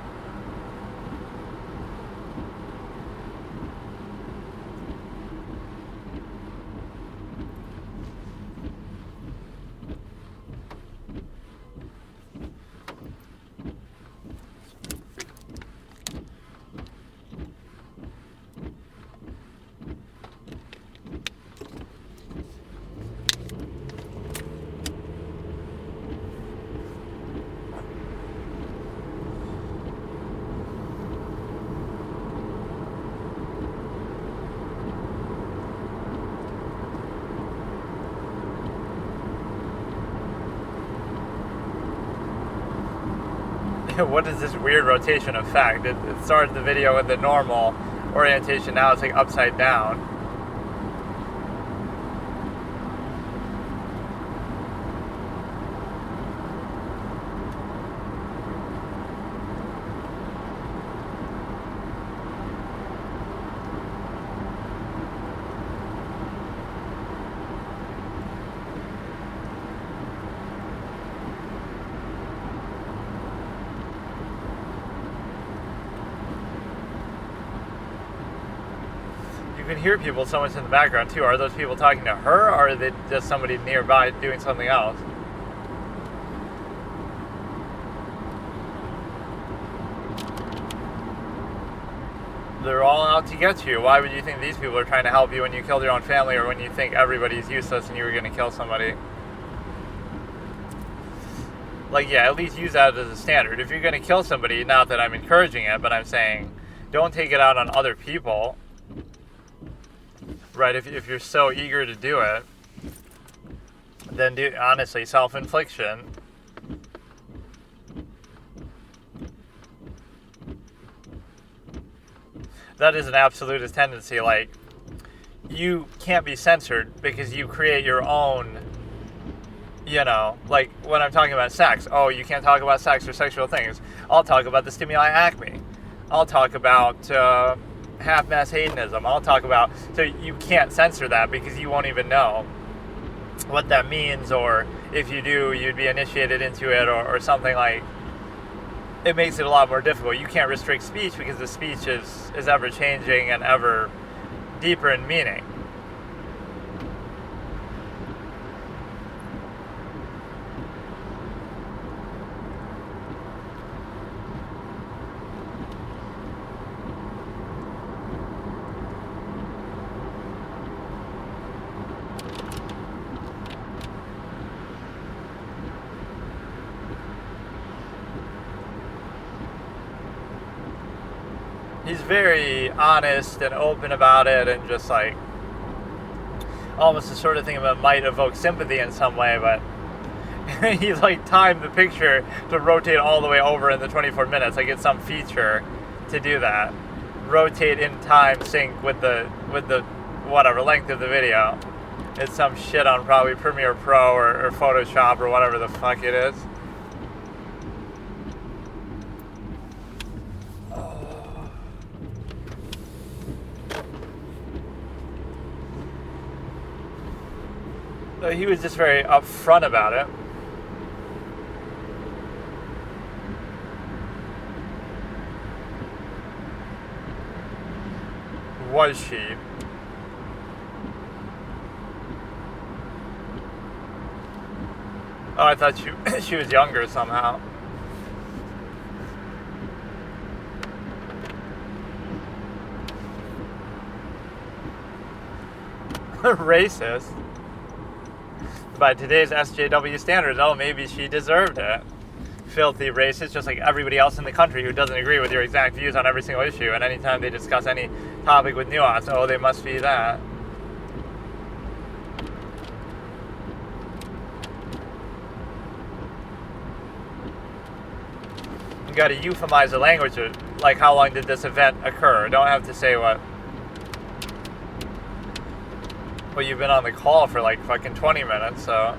What is this weird rotation effect? It started the video with the normal orientation, now it's like upside down. You can hear people so much in the background too. Are those people talking to her, or are they just somebody nearby doing something else? They're all out to get you. Why would you think these people are trying to help you when you killed your own family, or when you think everybody's useless and you were going to kill somebody? Like, yeah, at least use that as a standard. If you're going to kill somebody, not that I'm encouraging it, but I'm saying don't take it out on other people. Right, if you're so eager to do it. Then do honestly self-infliction. That is an absolutist tendency. Like, you can't be censored because you create your own, like when I'm talking about sex. Oh, you can't talk about sex or sexual things. I'll talk about the stimuli acme. I'll talk about half-mass hedonism. I'll talk about... So you can't censor that because you won't even know what that means, or if you do, you'd be initiated into it, or something. Like, it makes it a lot more difficult. You can't restrict speech because the speech is ever changing and ever deeper in meaning. He's very honest and open about it, and just like almost the sort of thing that might evoke sympathy in some way, but he's like timed the picture to rotate all the way over in the 24 minutes. Like, it's some feature to do that. Rotate in time sync with the whatever length of the video. It's some shit on probably Premiere Pro or Photoshop or whatever the fuck it is. He was just very upfront about it. Was she? Oh, I thought she was younger somehow. Racist. By today's SJW standards, oh, maybe she deserved it. Filthy racist, just like everybody else in the country who doesn't agree with your exact views on every single issue, and anytime they discuss any topic with nuance, oh, they must be that. You gotta euphemize the language, like how long did this event occur? Don't have to say what. Well, you've been on the call for like fucking 20 minutes, so...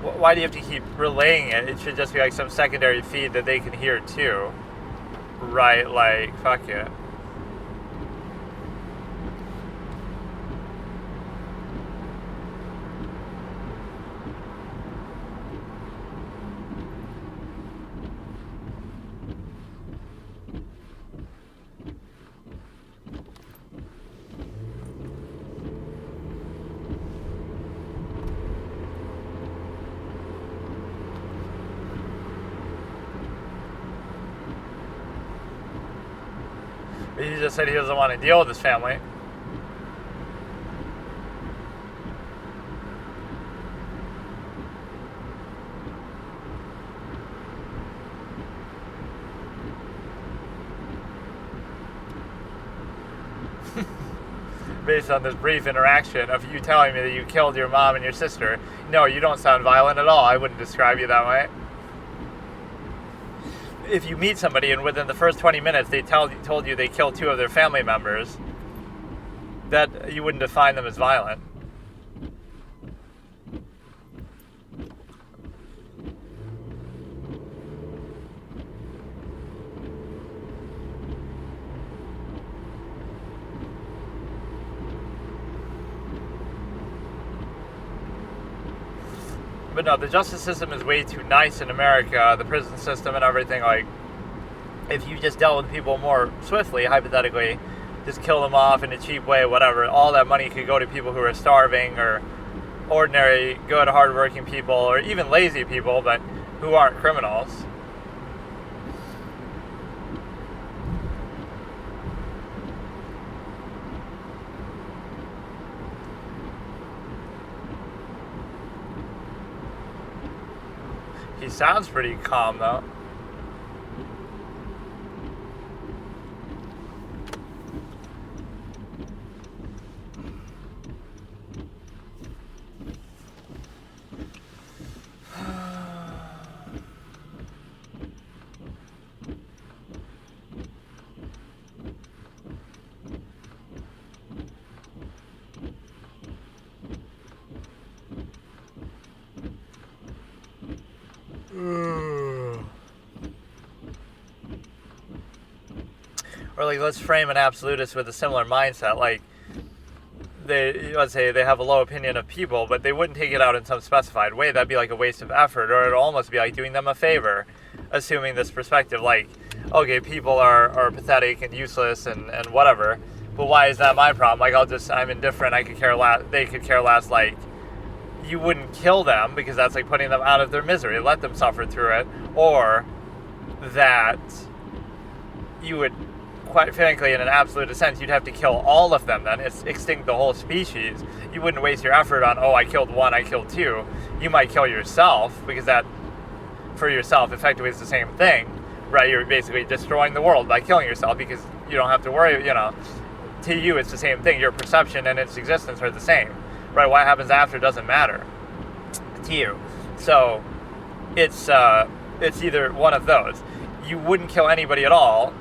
Why do you have to keep relaying it? It should just be like some secondary feed that they can hear too. Right, like, fuck it. He just said he doesn't want to deal with his family. Based on this brief interaction of you telling me that you killed your mom and your sister, no, you don't sound violent at all. I wouldn't describe you that way. If you meet somebody and within the first 20 minutes they told you they killed two of their family members, that you wouldn't define them as violent. But no, the justice system is way too nice in America, the prison system and everything. Like, if you just dealt with people more swiftly, hypothetically, just kill them off in a cheap way, whatever, all that money could go to people who are starving, or ordinary, good, hardworking people, or even lazy people, but who aren't criminals. He sounds pretty calm, though. Or like, let's frame an absolutist with a similar mindset. Like, let's say they have a low opinion of people, but they wouldn't take it out in some specified way. That'd be like a waste of effort, or it'd almost be like doing them a favor, assuming this perspective, like, okay, people are pathetic and useless and whatever, but why is that my problem? Like, I'm indifferent, I could care less, they could care less. Like, you wouldn't kill them, because that's like putting them out of their misery, let them suffer through it. Or that you would, quite frankly, in an absolute sense, you'd have to kill all of them then. It's extinct the whole species. You wouldn't waste your effort on, oh, I killed one, I killed two. You might kill yourself, because that, for yourself, effectively is the same thing, right? You're basically destroying the world by killing yourself, because you don't have to worry, to you it's the same thing. Your perception and its existence are the same, right? What happens after doesn't matter to you. So it's either one of those. You wouldn't kill anybody at all.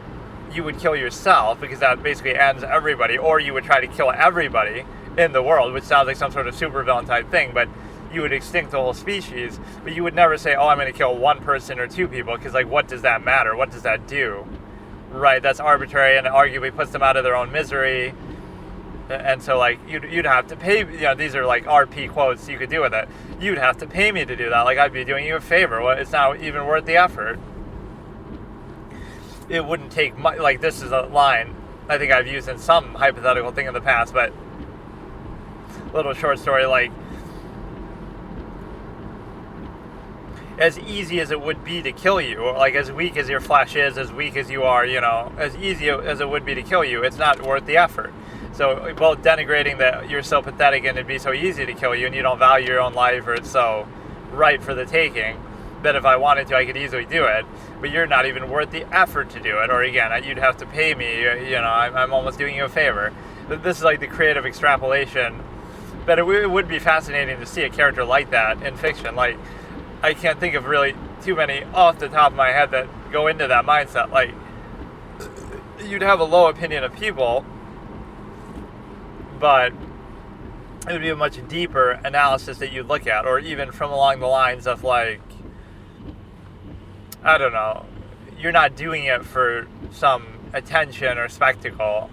You would kill yourself, because that basically ends everybody, or you would try to kill everybody in the world, which sounds like some sort of supervillain type thing, but you would extinct the whole species. But you would never say, oh, I'm going to kill one person or two people, because, like, what does that matter? What does that do? Right? That's arbitrary, and it arguably puts them out of their own misery. And so, like, you'd have to pay, these are like RP quotes you could do with it. You'd have to pay me to do that. Like, I'd be doing you a favor. Well, it's not even worth the effort. It wouldn't take much. Like, this is a line I think I've used in some hypothetical thing in the past, but little short story, like, as easy as it would be to kill you, or like as weak as your flesh is, as weak as you are, as easy as it would be to kill you, it's not worth the effort. So both denigrating that you're so pathetic and it'd be so easy to kill you and you don't value your own life, or it's so right for the taking that if I wanted to I could easily do it, but you're not even worth the effort to do it. Or again, you'd have to pay me, I'm almost doing you a favor. This is like the creative extrapolation, but it would be fascinating to see a character like that in fiction. Like, I can't think of really too many off the top of my head that go into that mindset. Like, you'd have a low opinion of people, but it would be a much deeper analysis that you'd look at, or even from along the lines of, like, I don't know, you're not doing it for some attention or spectacle.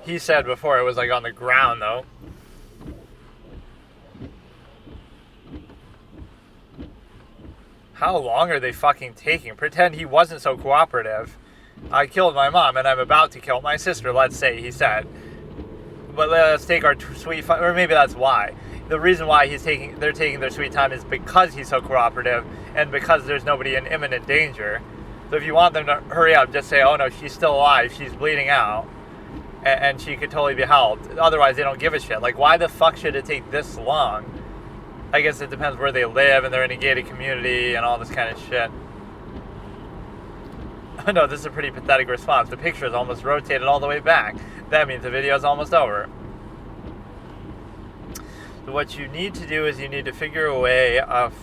He said before it was like on the ground, though. How long are they fucking taking? Pretend he wasn't so cooperative. I killed my mom and I'm about to kill my sister, let's say, he said. But let's take our sweet... Or maybe that's why. The reason why they're taking their sweet time is because he's so cooperative and because there's nobody in imminent danger. So if you want them to hurry up, just say, oh no, she's still alive, she's bleeding out, and she could totally be helped. Otherwise, they don't give a shit. Like, why the fuck should it take this long? I guess it depends where they live, and they're in a gated community, and all this kind of shit. Oh no, this is a pretty pathetic response. The picture is almost rotated all the way back. That means the video is almost over. So what you need to do is you need to figure a way of...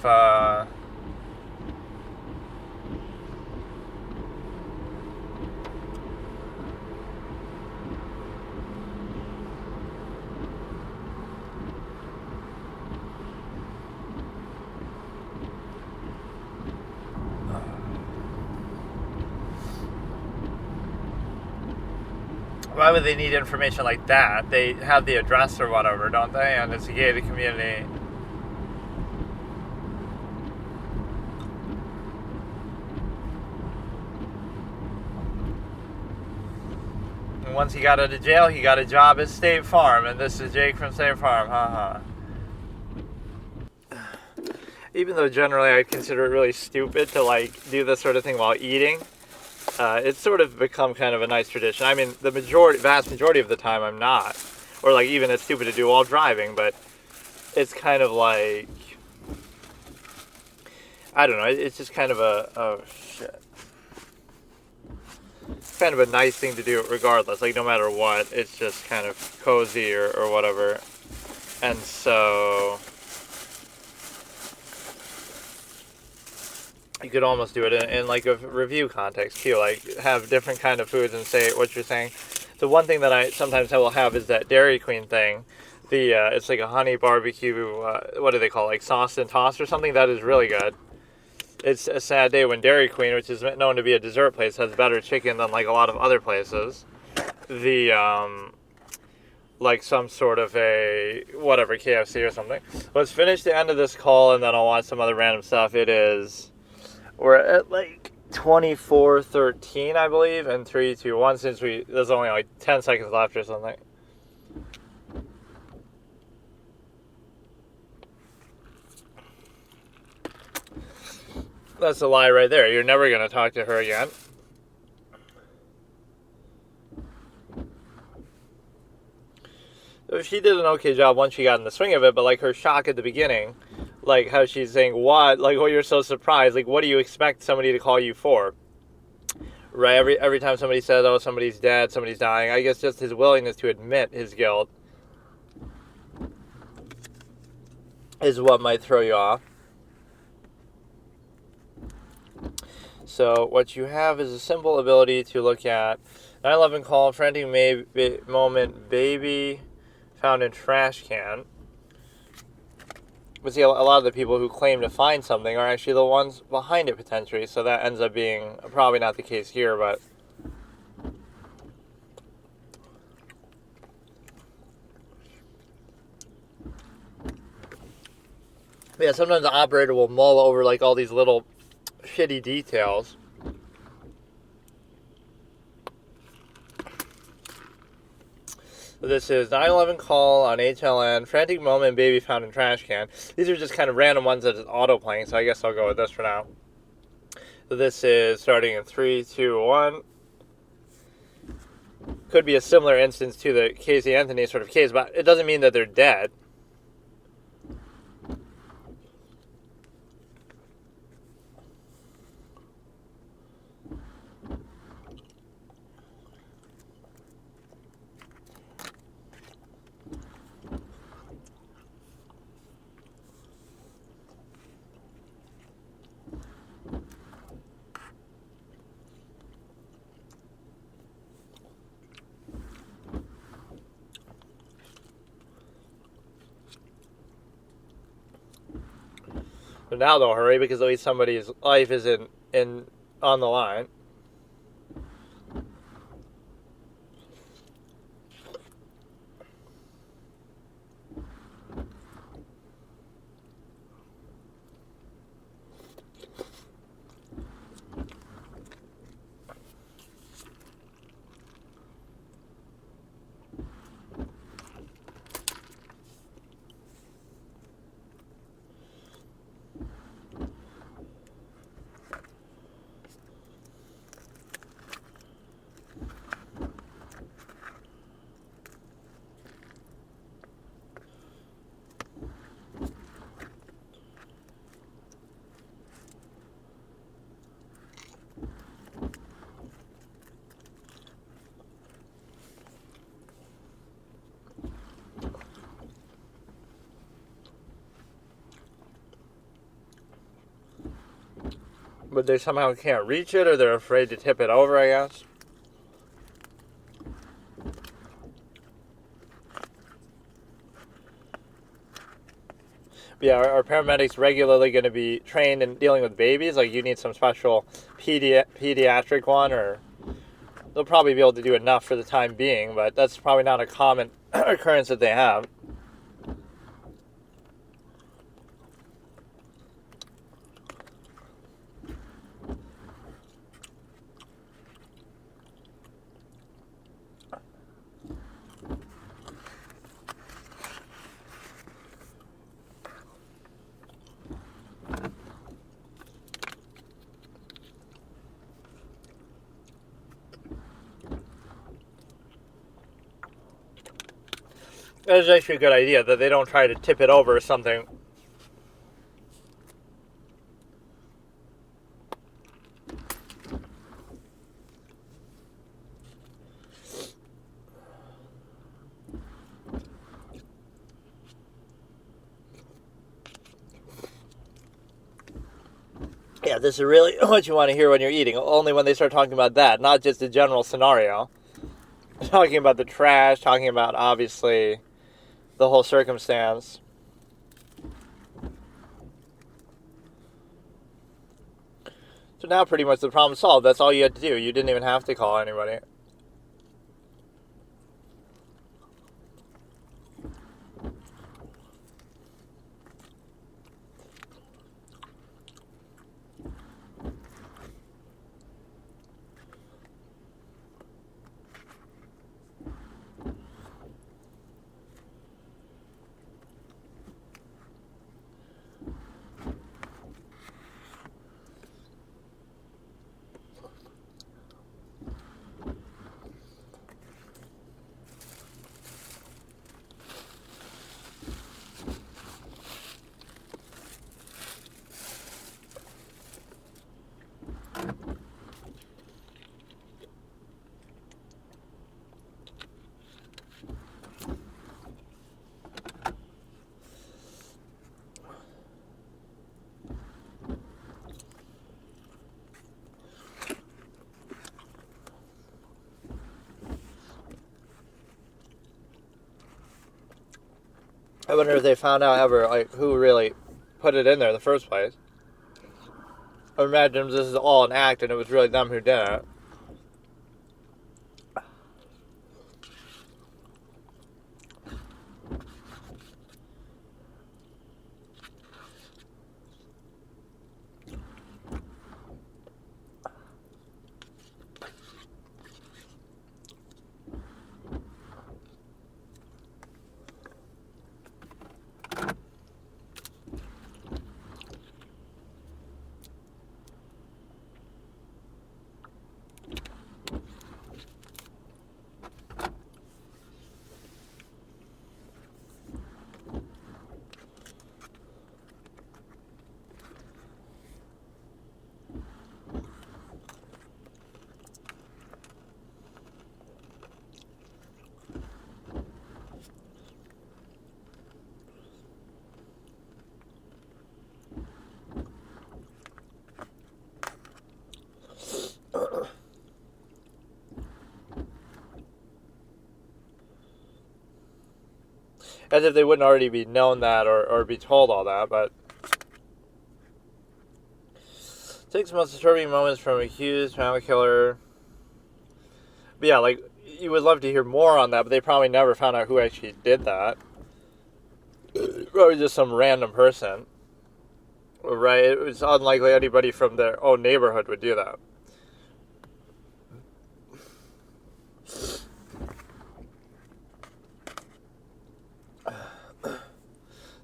Why would they need information like that? They have the address or whatever, don't they? And it's a gated community. And once he got out of jail, he got a job at State Farm. And this is Jake from State Farm. Even though generally I consider it really stupid to, like, do this sort of thing while eating, it's sort of become kind of a nice tradition. I mean, vast majority of the time I'm not. Or, like, even it's stupid to do while driving, but it's kind of like, I don't know, it's just kind of kind of a nice thing to do regardless. Like, no matter what, it's just kind of cozy or whatever. And so you could almost do it in like a review context too, like have different kind of foods and say what you're saying. The one thing that I sometimes will have is that Dairy Queen thing. It's like a honey barbecue, what do they call it, like sauce and toss or something? That is really good. It's a sad day when Dairy Queen, which is known to be a dessert place, has better chicken than like a lot of other places. Like some sort of a, whatever, KFC or something. Let's finish the end of this call and then I'll watch some other random stuff. We're at like 24:13, I believe, and 3, 2, 1, since there's only like 10 seconds left or something. That's a lie right there. You're never going to talk to her again. She did an okay job once she got in the swing of it, but like her shock at the beginning, like how she's saying, what? Like, oh, you're so surprised. Like, what do you expect somebody to call you for? Right? Every time somebody says, oh, somebody's dead, somebody's dying, I guess just his willingness to admit his guilt is what might throw you off. So what you have is a simple ability to look at 9/11 call, frantic moment, baby found in trash can. But see, a lot of the people who claim to find something are actually the ones behind it potentially, so that ends up being probably not the case here, but yeah, sometimes the operator will mull over like all these little shitty details. This is 9/11 call on HLN, frantic moment, baby found in trash can. These are just kind of random ones that is auto-playing, so I guess I'll go with this for now. So this is starting in 3, 2, 1. Could be a similar instance to the Casey Anthony sort of case, but it doesn't mean that they're dead. But now don't hurry, because at least somebody's life is on the line. But they somehow can't reach it, or they're afraid to tip it over, I guess. But yeah, are paramedics regularly going to be trained in dealing with babies? Like, you need some special pediatric one, or they'll probably be able to do enough for the time being, but that's probably not a common occurrence that they have. That is actually a good idea, that they don't try to tip it over or something. yeah, this is really what you want to hear when you're eating. Only when they start talking about that, not just the general scenario. Talking about the trash, talking about, obviously, the whole circumstance. So now pretty much the problem's solved. That's all you had to do. You didn't even have to call anybody. I wonder if they found out ever, like, who really put it in there in the first place. I imagine this is all an act and it was really them who did it. As if they wouldn't already be known that or be told all that, but 6 most disturbing moments from accused family killer. But yeah, like, you would love to hear more on that, but they probably never found out who actually did that. Probably just some random person. Right? It's unlikely anybody from their own neighborhood would do that.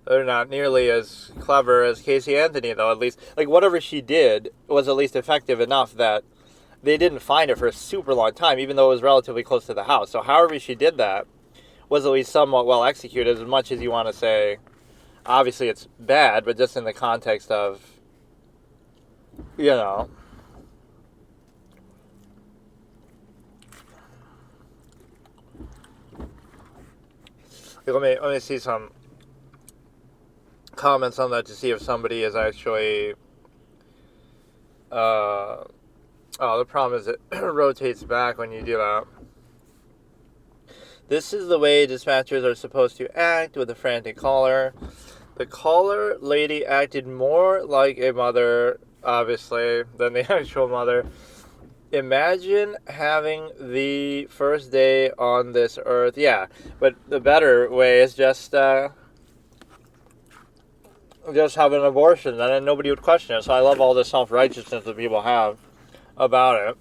They're not nearly as clever as Casey Anthony, though, at least. Like, whatever she did was at least effective enough that they didn't find it for a super long time, even though it was relatively close to the house. So however she did that was at least somewhat well executed, as much as you want to say, obviously it's bad, but just in the context of, you know. Let me see some comments on that to see if somebody is actually the problem is it rotates back when you do that. This is the way dispatchers are supposed to act with a frantic caller. The caller lady acted more like a mother, obviously, than the actual mother. Imagine having the first day on this earth. Yeah, but the better way is just have an abortion, and then nobody would question it. So I love all the self-righteousness that people have about it.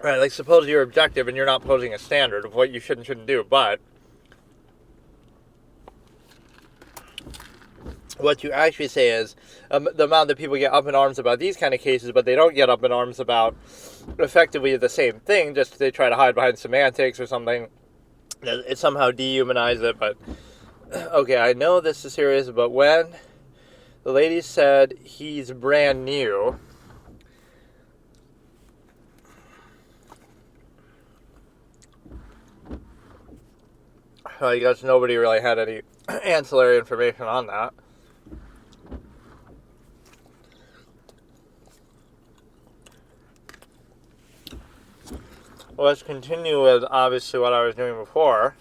Right, like, suppose you're objective and you're not posing a standard of what you should and shouldn't do, but what you actually say is the amount that people get up in arms about these kind of cases, but they don't get up in arms about effectively the same thing, just they try to hide behind semantics or something. It somehow dehumanizes it, but okay, I know this is serious, but when the lady said he's brand new, I guess nobody really had any ancillary information on that. Well, let's continue with obviously what I was doing before.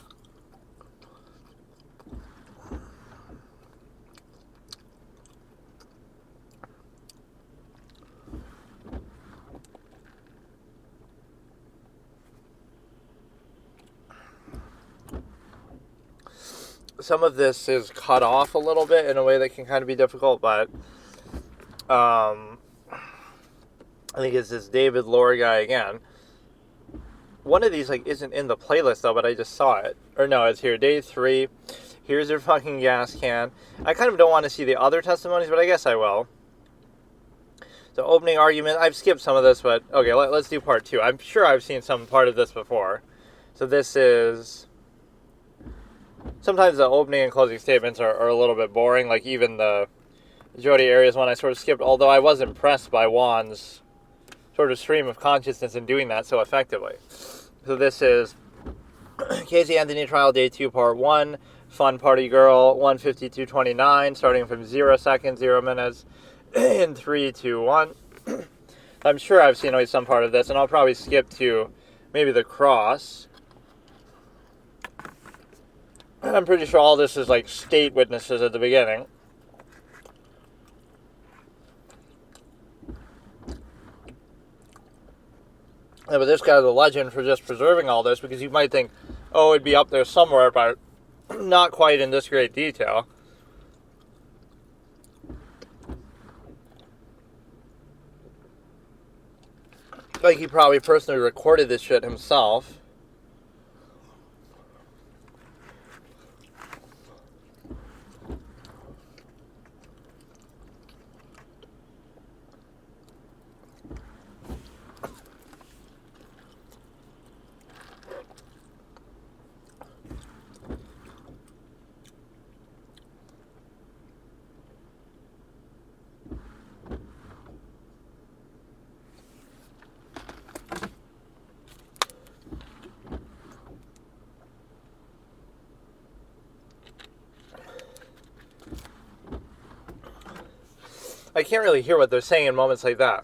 Some of this is cut off a little bit in a way that can kind of be difficult, but I think it's this David Lohr guy again. One of these isn't in the playlist though, but I just saw it. Or no, it's here. Day 3. Here's your fucking gas can. I kind of don't want to see the other testimonies, but I guess I will. So opening argument. I've skipped some of this, but okay, let's do part 2. I'm sure I've seen some part of this before. So this is... Sometimes the opening and closing statements are a little bit boring, like even the Jodi Arias one I sort of skipped, although I was impressed by Juan's sort of stream of consciousness in doing that so effectively. So this is Casey Anthony trial day 2 part 1, fun party girl, 1:52:29, starting from 0 seconds, 0 minutes, in 3, 2, 1. I'm sure I've seen some part of this, and I'll probably skip to maybe the cross. I'm pretty sure all this is state witnesses at the beginning. Yeah, but this guy's a legend for just preserving all this, because you might think, oh, it'd be up there somewhere, but not quite in this great detail. He probably personally recorded this shit himself. I can't really hear what they're saying in moments like that.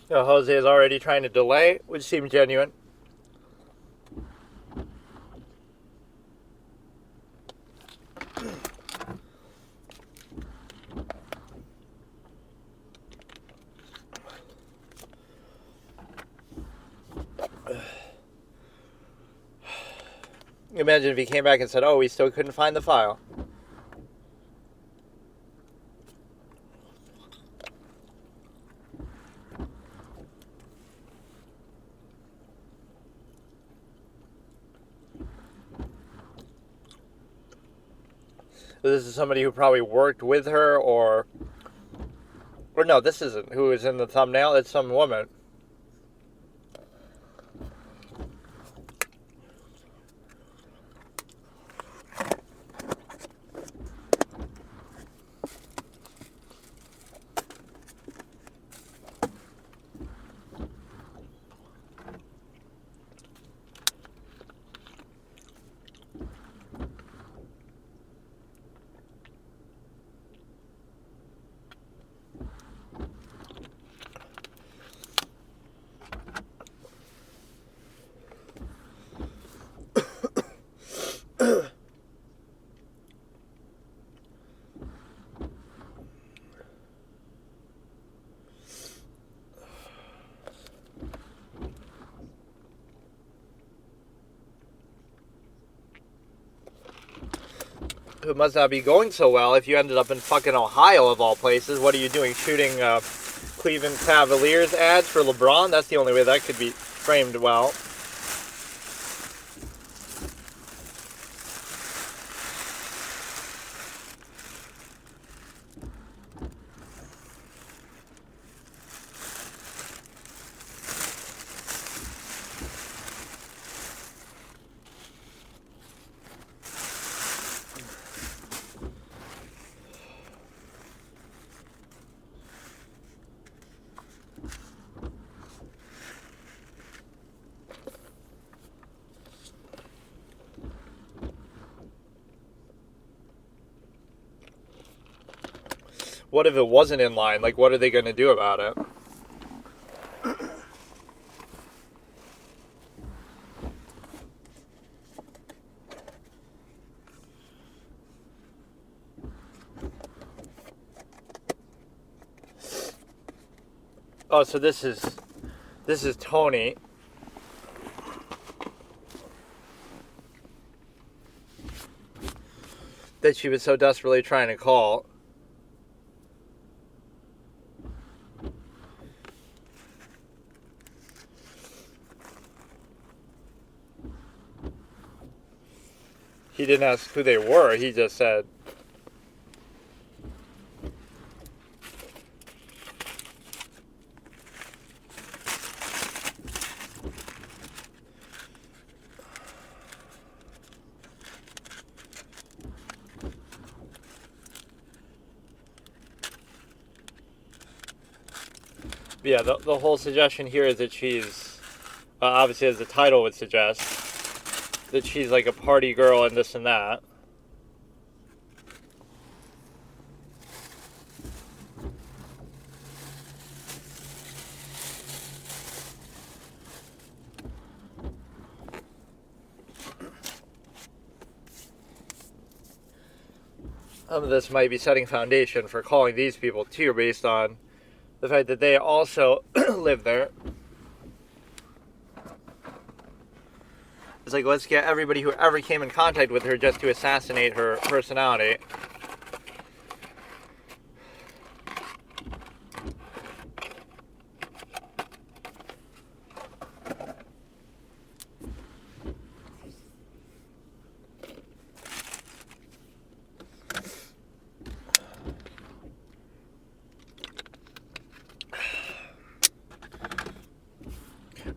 Jose is already trying to delay, which seems genuine. Imagine if he came back and said, oh, we still couldn't find the file. So this is somebody who probably worked with her, or no, this isn't who is in the thumbnail. It's some woman. It must not be going so well if you ended up in fucking Ohio, of all places. What are you doing? Shooting Cleveland Cavaliers ads for LeBron? That's the only way that could be framed well. What if it wasn't in line? Like, what are they going to do about it? Oh, so this is Tony. That she was so desperately trying to call. He didn't ask who they were. He just said, yeah, the whole suggestion here is that she's, obviously as the title would suggest, that she's like a party girl and this and that. Some of this might be setting foundation for calling these people too, based on the fact that they also live there. It's like, let's get everybody who ever came in contact with her just to assassinate her personality.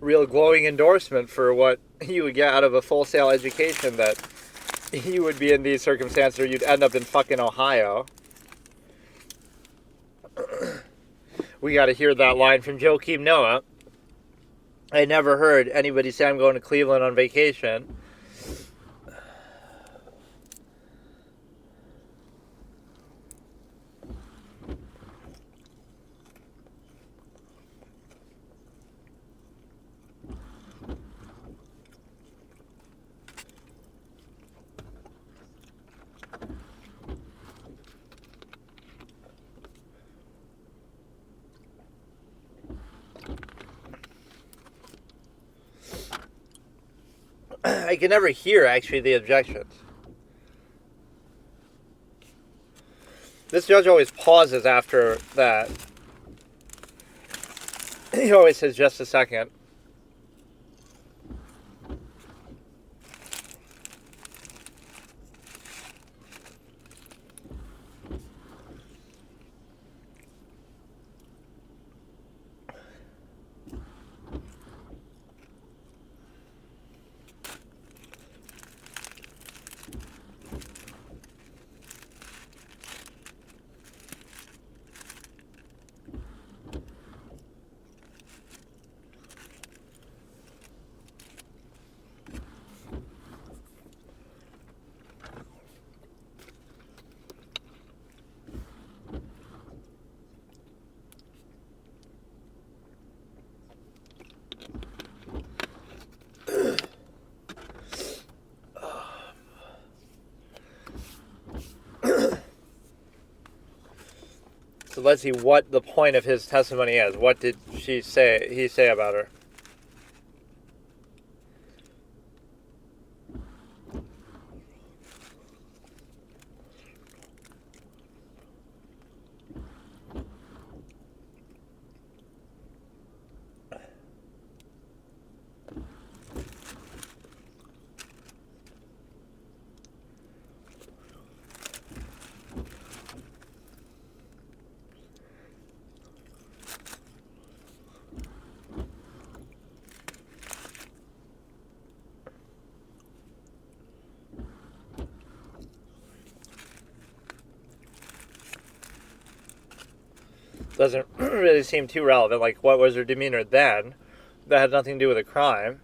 Real glowing endorsement for what you would get out of a Full Sail education, that you would be in these circumstances or you'd end up in fucking Ohio. We got to hear that line from Joakim Noah. I never heard anybody say I'm going to Cleveland on vacation. I can never hear, actually, the objections. This judge always pauses after that. He always says, just a second. So let's see what the point of his testimony is. What did he say about her? doesn't really seem too relevant. Like, what was her demeanor then? That had nothing to do with a crime.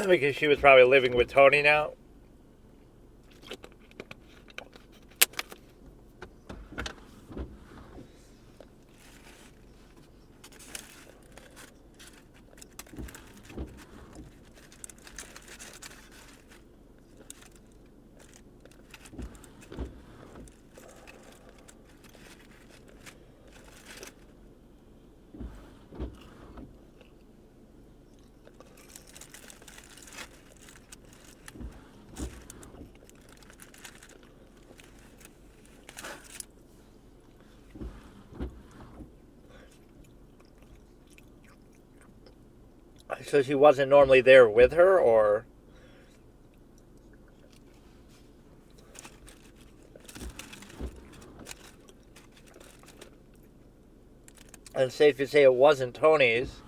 Because she was probably living with Tony now. So she wasn't normally there with her, or? And safe to say it wasn't Tony's.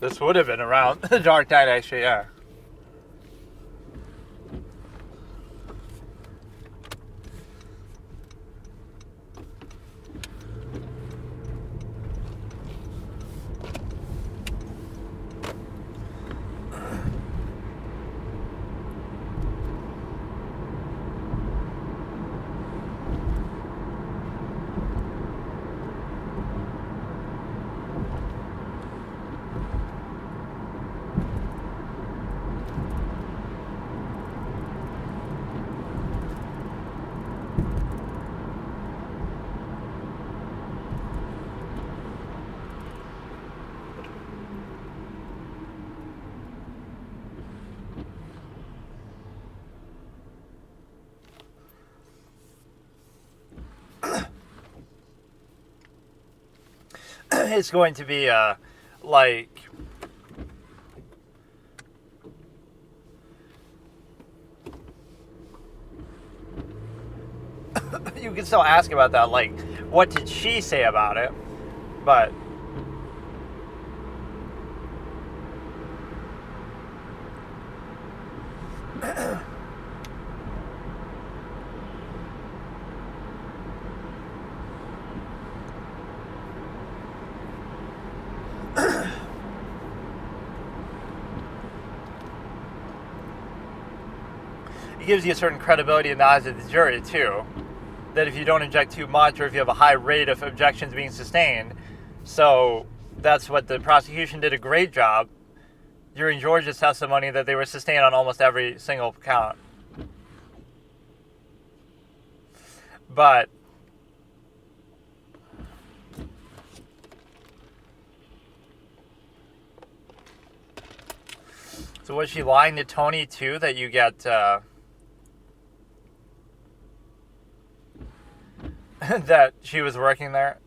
This would have been around the Dark Knight, actually, yeah. It's going to be like you can still ask about that, like what did she say about it, but it gives you a certain credibility in the eyes of the jury, too. That if you don't object too much, or if you have a high rate of objections being sustained, so that's what the prosecution did a great job during George's testimony, that they were sustained on almost every single count. But so was she lying to Tony, too, that you get that she was working there.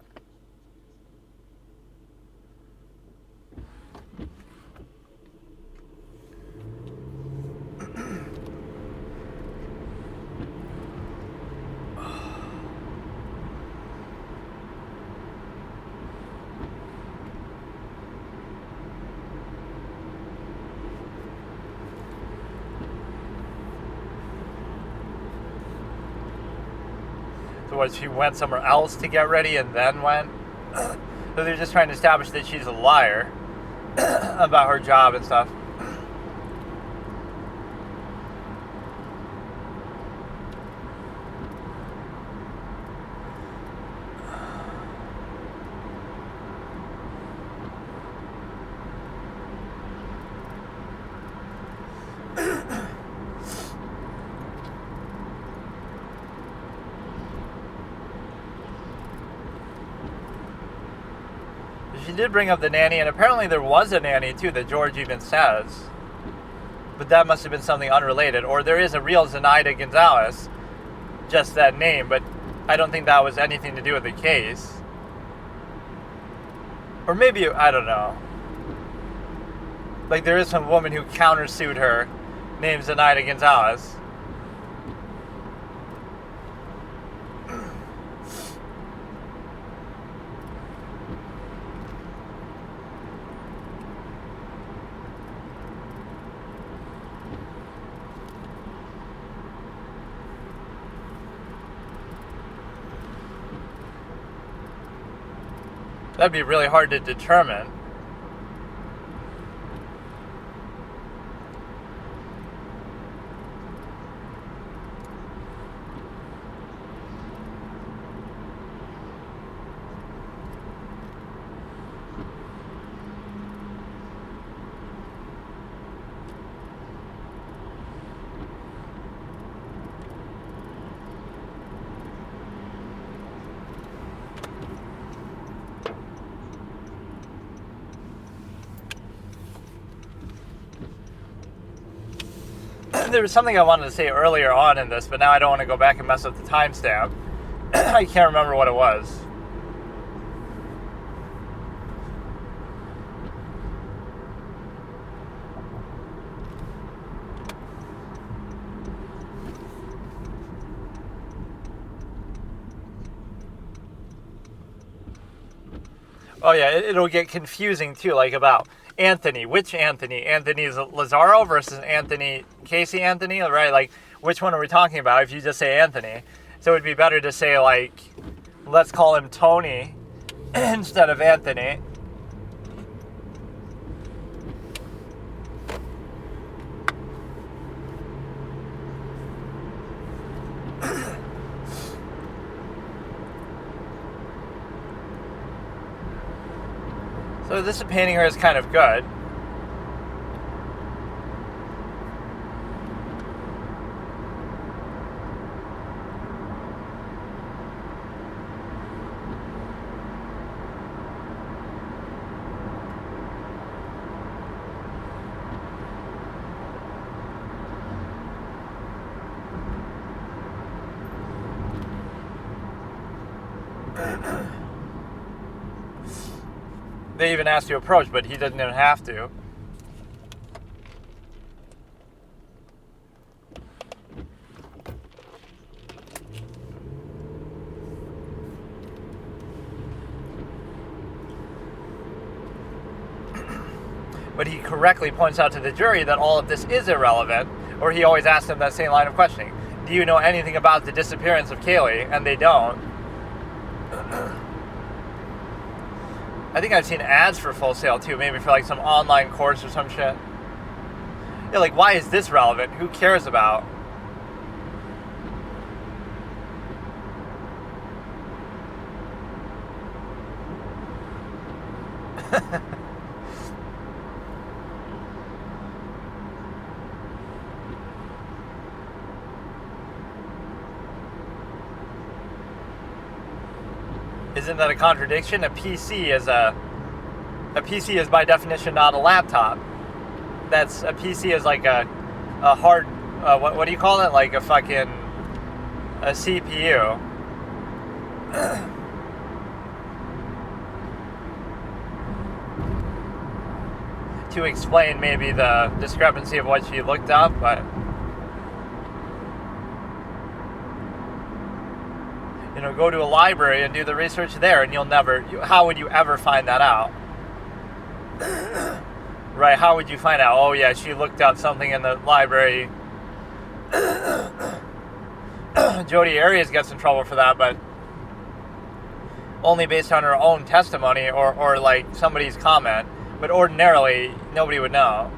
So what, she went somewhere else to get ready and then went? So they're just trying to establish that she's a liar about her job and stuff. She did bring up the nanny, and apparently there was a nanny too that George even says. But that must have been something unrelated. Or there is a real Zenaida Gonzalez, just that name, but I don't think that was anything to do with the case. Or maybe, I don't know. Like there is some woman who countersued her named Zenaida Gonzalez. That'd be really hard to determine. There was something I wanted to say earlier on in this, but now I don't want to go back and mess up the timestamp. I can't remember what it was. Oh yeah, it'll get confusing too, like about Anthony. Which Anthony? Anthony Lazaro versus Casey Anthony, right? Like, which one are we talking about if you just say Anthony? So it would be better to say, like, let's call him Tony instead of Anthony. So this is painting her as kind of good. They even asked to approach, but he didn't even have to. But he correctly points out to the jury that all of this is irrelevant, or he always asks them that same line of questioning. Do you know anything about the disappearance of Kaylee? And they don't. I think I've seen ads for Full Sail too, maybe for like some online course or some shit. Yeah, like, why is this relevant? Who cares about? Isn't that a contradiction? A PC is by definition not a laptop. A PC is like a hard, what do you call it? Like a fucking, a CPU. to explain maybe the discrepancy of what she looked up, but go to a library and do the research there, and how would you ever find that out? Right, how would you find out? Oh yeah, she looked up something in the library. Jodi Arias gets in trouble for that, but only based on her own testimony or like somebody's comment. But ordinarily, nobody would know.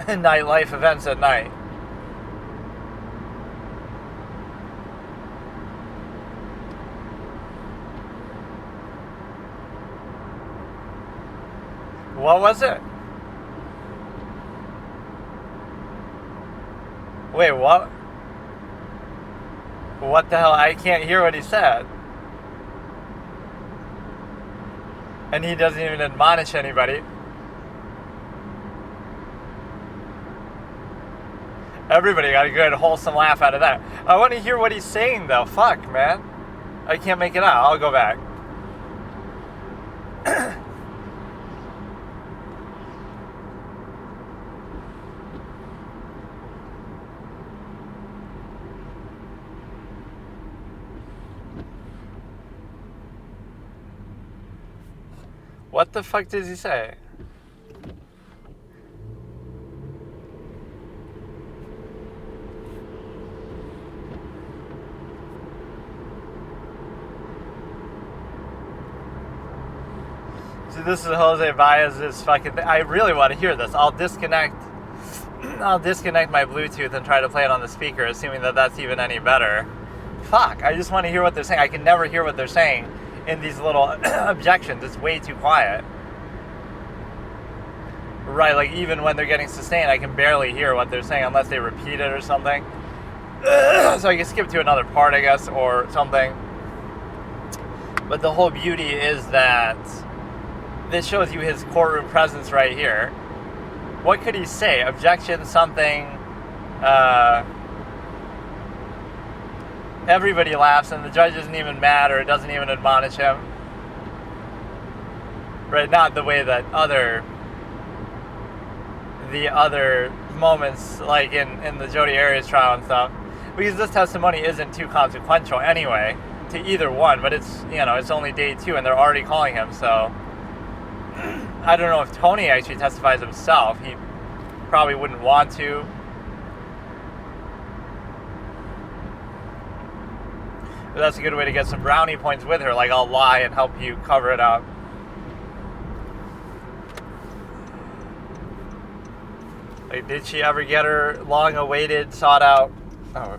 Nightlife events at night. What was it? Wait, what? What the hell? I can't hear what he said. And he doesn't even admonish anybody. Everybody got a good, wholesome laugh out of that. I want to hear what he's saying, though. Fuck, man. I can't make it out. I'll go back. What the fuck does he say? So this is Jose Baez's fucking thing. I really want to hear this. I'll disconnect my Bluetooth and try to play it on the speaker, assuming that that's even any better. Fuck, I just want to hear what they're saying. I can never hear what they're saying in these little objections. It's way too quiet. Right, like even when they're getting sustained, I can barely hear what they're saying unless they repeat it or something. So I can skip to another part, I guess, or something. But the whole beauty is that this shows you his courtroom presence right here. What could he say? Objection, something. Everybody laughs, and the judge isn't even mad, or it doesn't even admonish him. Right? Not the way that the other moments, like in the Jodi Arias trial and stuff. Because this testimony isn't too consequential anyway to either one, but it's only day 2, and they're already calling him, so I don't know if Tony actually testifies himself. He probably wouldn't want to. But that's a good way to get some brownie points with her. Like, I'll lie and help you cover it up. Like, did she ever get her long-awaited, sought-out... Oh,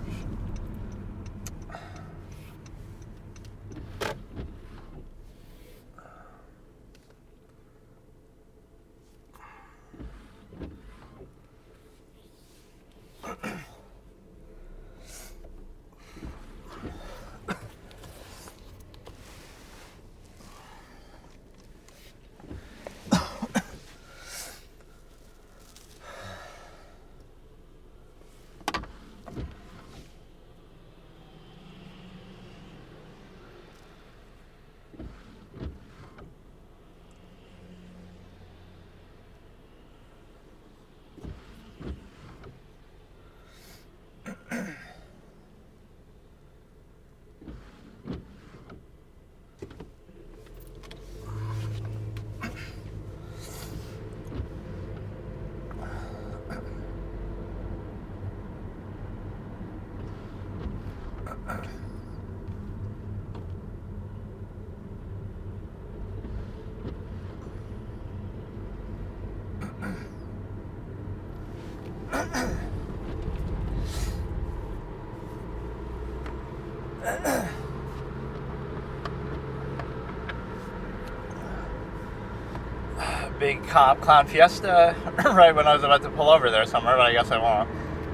big cop clown fiesta right when I was about to pull over there somewhere, but I guess I won't.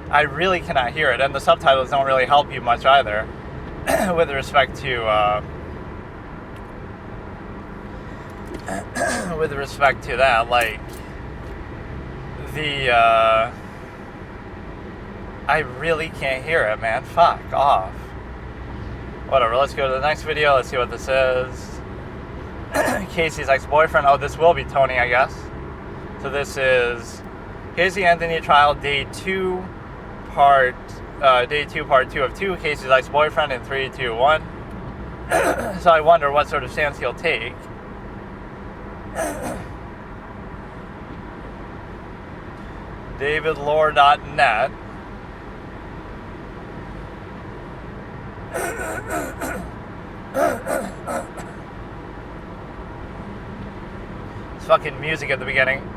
I really cannot hear it, and the subtitles don't really help you much either with respect to that. Like the I really can't hear it, man. Fuck off. Whatever, let's go to the next video. Let's see what this is. Casey's ex-boyfriend. Oh, this will be Tony, I guess. So this is Casey Anthony trial, day 2, part 2 of 2. Casey's ex-boyfriend in 3, 2, 1. So I wonder what sort of stance he'll take. davidlore.net. It's fucking music at the beginning.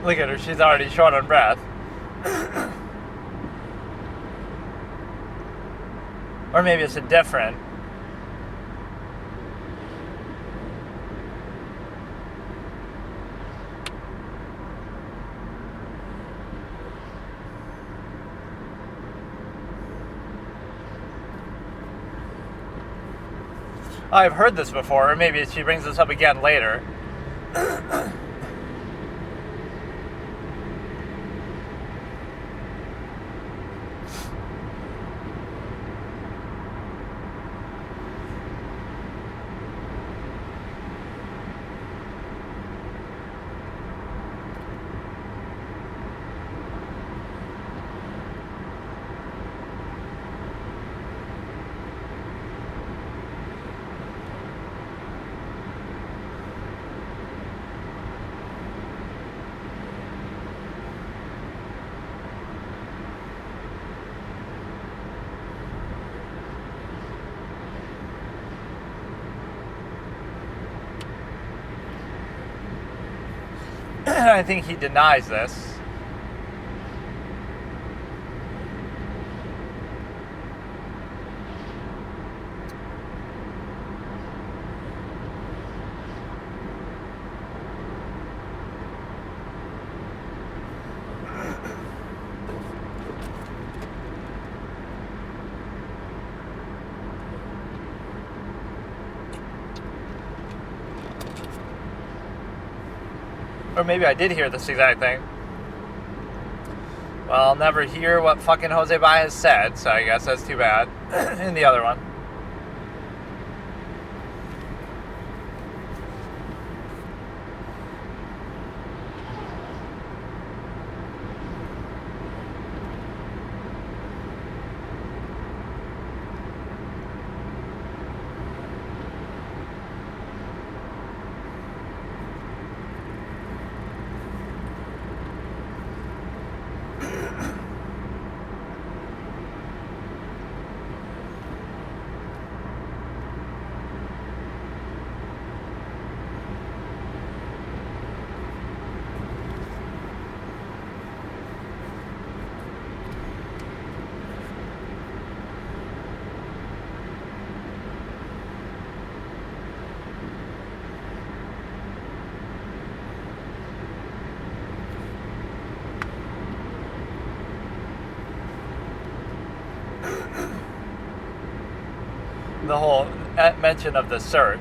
Look at her, she's already short on breath. Or maybe it's a different. I've heard this before, or maybe she brings this up again later. I think he denies this. Or maybe I did hear this exact thing. Well, I'll never hear what fucking Jose Baez said, so I guess that's too bad. In the other one. The whole mention of the search.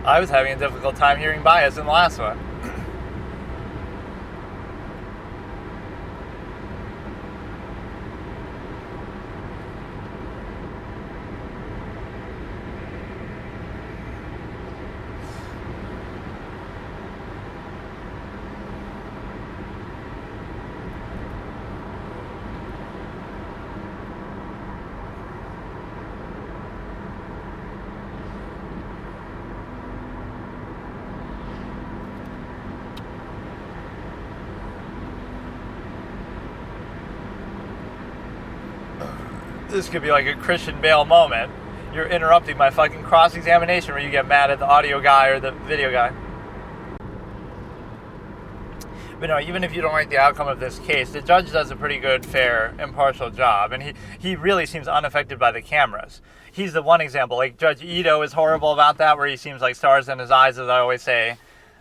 I was having a difficult time hearing bias in the last one. This could be like a Christian Bale moment. You're interrupting my fucking cross-examination where you get mad at the audio guy or the video guy. But no, even if you don't like the outcome of this case, the judge does a pretty good, fair, impartial job. And he really seems unaffected by the cameras. He's the one example. Like, Judge Ito is horrible about that, where he seems like stars in his eyes, as I always say.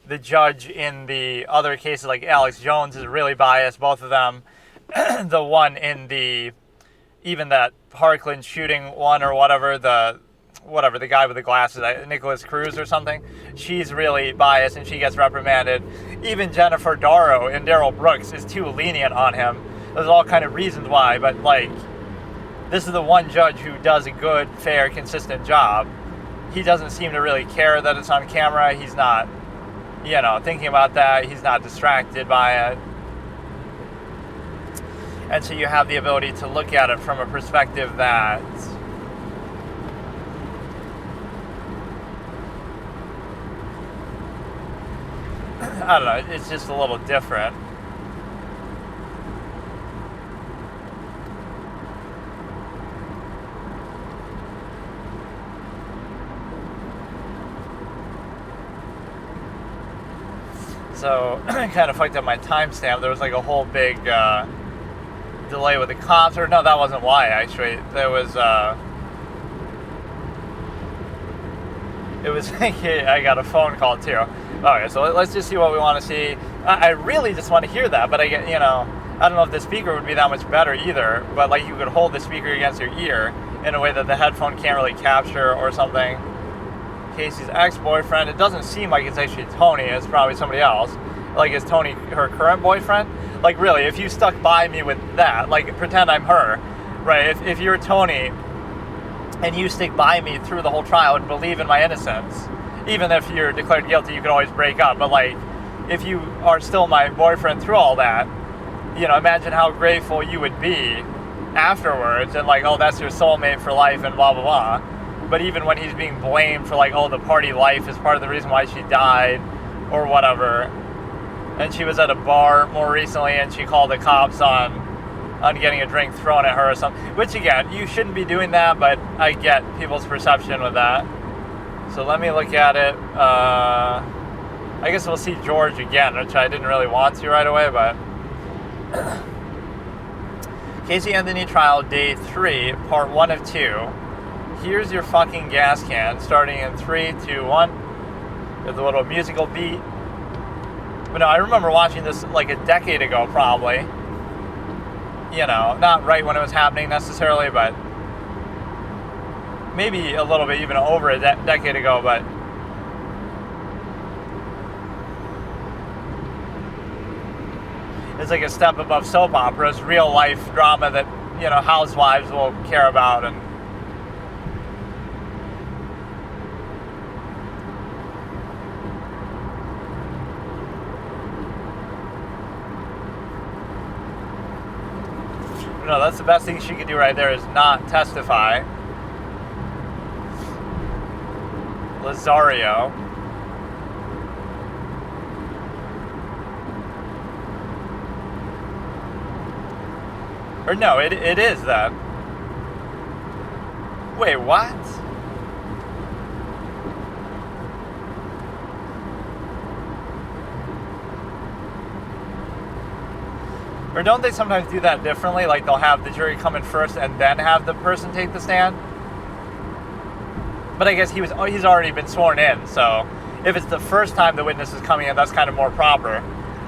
The judge in the other cases, like Alex Jones, is really biased, both of them. The one in even that Parkland shooting one or whatever, the guy with the glasses, Nicholas Cruz or something, she's really biased and she gets reprimanded. Even Jennifer Darrow and Daryl Brooks is too lenient on him. There's all kind of reasons why, but like, this is the one judge who does a good, fair, consistent job. He doesn't seem to really care that it's on camera. He's not, thinking about that. He's not distracted by it. And so you have the ability to look at it from a perspective that I don't know, it's just a little different. So, kind of fucked up my timestamp. There was like a whole big delay with the cops, or no, that wasn't why, actually. There was, it was, I got a phone call too. Okay, so let's just see what we want to see. I really just want to hear that, but I get, I don't know if the speaker would be that much better either, but like you could hold the speaker against your ear in a way that the headphone can't really capture or something. Casey's ex-boyfriend, it doesn't seem like it's actually Tony, it's probably somebody else. Like, is Tony her current boyfriend? Like, really, if you stuck by me with that, like, pretend I'm her, right? If you're Tony and you stick by me through the whole trial and believe in my innocence, even if you're declared guilty, you can always break up. But, like, if you are still my boyfriend through all that, imagine how grateful you would be afterwards and, like, oh, that's your soulmate for life and blah, blah, blah. But even when he's being blamed for, like, oh, the party life is part of the reason why she died or whatever, and she was at a bar more recently and she called the cops on getting a drink thrown at her or something, which, again, you shouldn't be doing that, but I get people's perception with that. So let me look at it. I guess we'll see George again, which I didn't really want to right away, but Casey Anthony trial, day 3, part 1 of 2. Here's your fucking gas can, starting in 3, 2, 1, with a little musical beat. But no, I remember watching this like a decade ago, probably. Not right when it was happening necessarily, but maybe a little bit even over a decade ago, but it's like a step above soap operas, real life drama that, housewives will care about. And no, that's the best thing she could do right there, is not testify. Lazario. Or no, it is that. Wait, what? Or don't they sometimes do that differently? Like they'll have the jury come in first and then have the person take the stand? But I guess he's already been sworn in, so if it's the first time the witness is coming in, that's kind of more proper.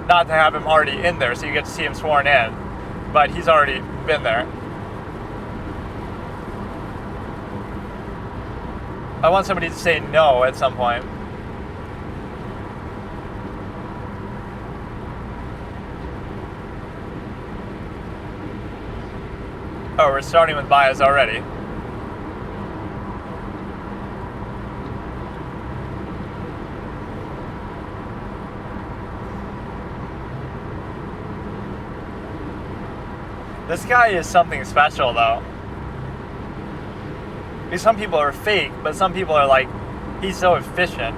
Not to have him already in there, so you get to see him sworn in. But he's already been there. I want somebody to say no at some point. Oh, we're starting with bias already. This guy is something special, though. Because some people are fake, but some people are like, he's so efficient.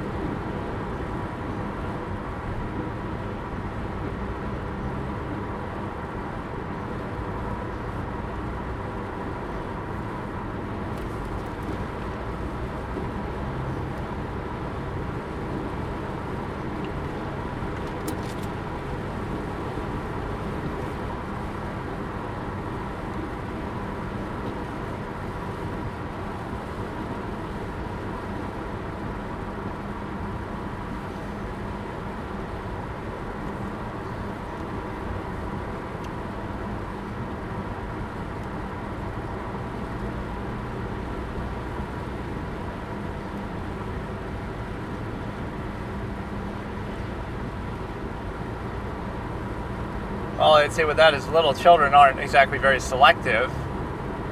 All I'd say with that is little children aren't exactly very selective.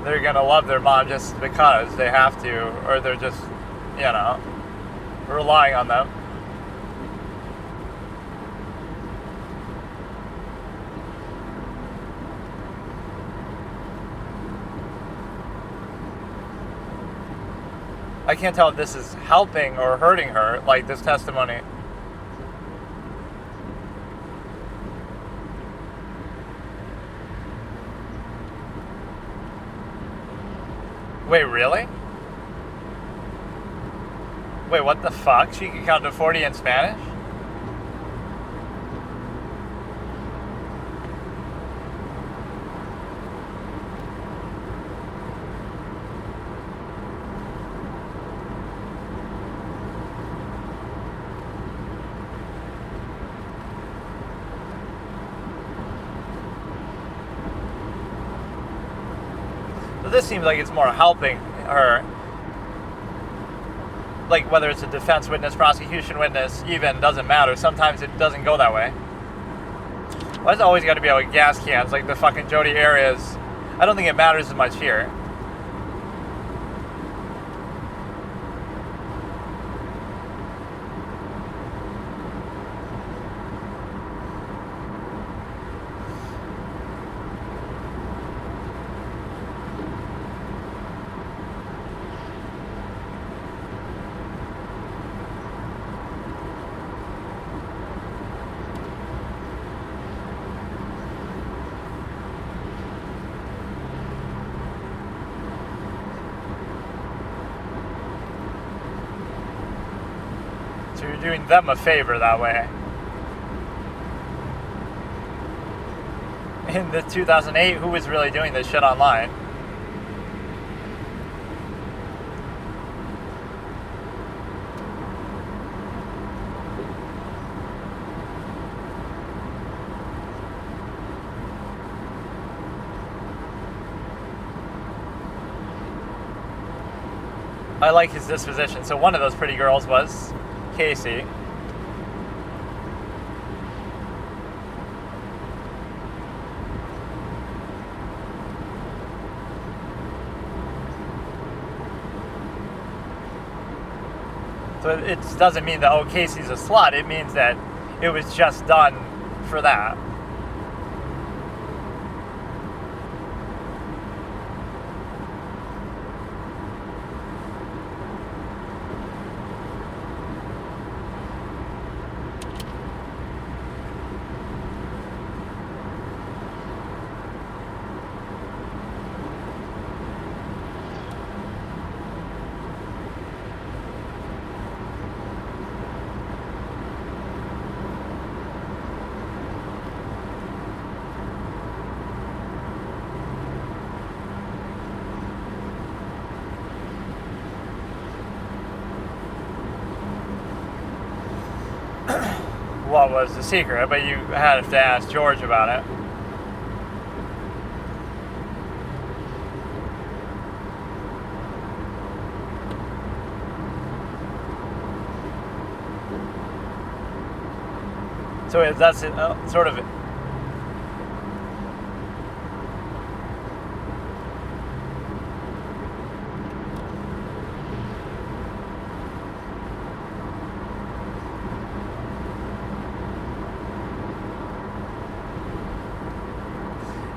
They're going to love their mom just because they have to, or they're just, relying on them. I can't tell if this is helping or hurting her, like this testimony. Wait, really? Wait, what the fuck? She can count to 40 in Spanish? This seems like it's more helping her. Like, whether it's a defense witness, prosecution witness, even, doesn't matter. Sometimes it doesn't go that way. Well, it's always got to be about gas cans, like the fucking Jody areas. I don't think it matters as much here. So you're doing them a favor that way. In the 2008, who was really doing this shit online? I like his disposition. So one of those pretty girls was Casey. So it doesn't mean that, oh, Casey's a slut. It means that it was just done for that. What was the secret? But you had to ask George about it. So that's sort of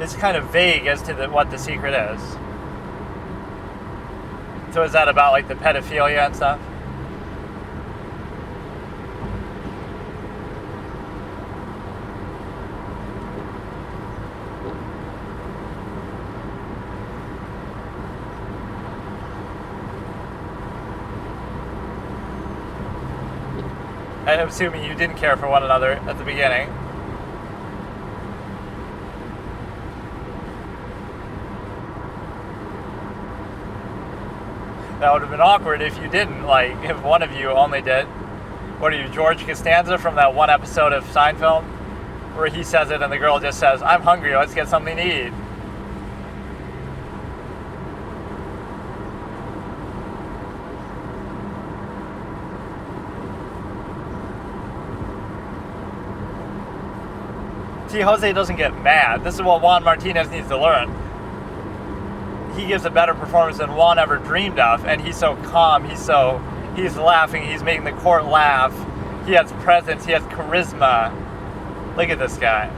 it's kind of vague as to what the secret is. So is that about like the pedophilia and stuff? I'm assuming you didn't care for one another at the beginning. That would have been awkward if you didn't, like, if one of you only did. What are you, George Costanza from that one episode of Seinfeld? Where he says it and the girl just says, I'm hungry, let's get something to eat. See, Jose doesn't get mad. This is what Juan Martinez needs to learn. He gives a better performance than Juan ever dreamed of, and he's so calm, he's laughing, he's making the court laugh. He has presence, he has charisma. Look at this guy.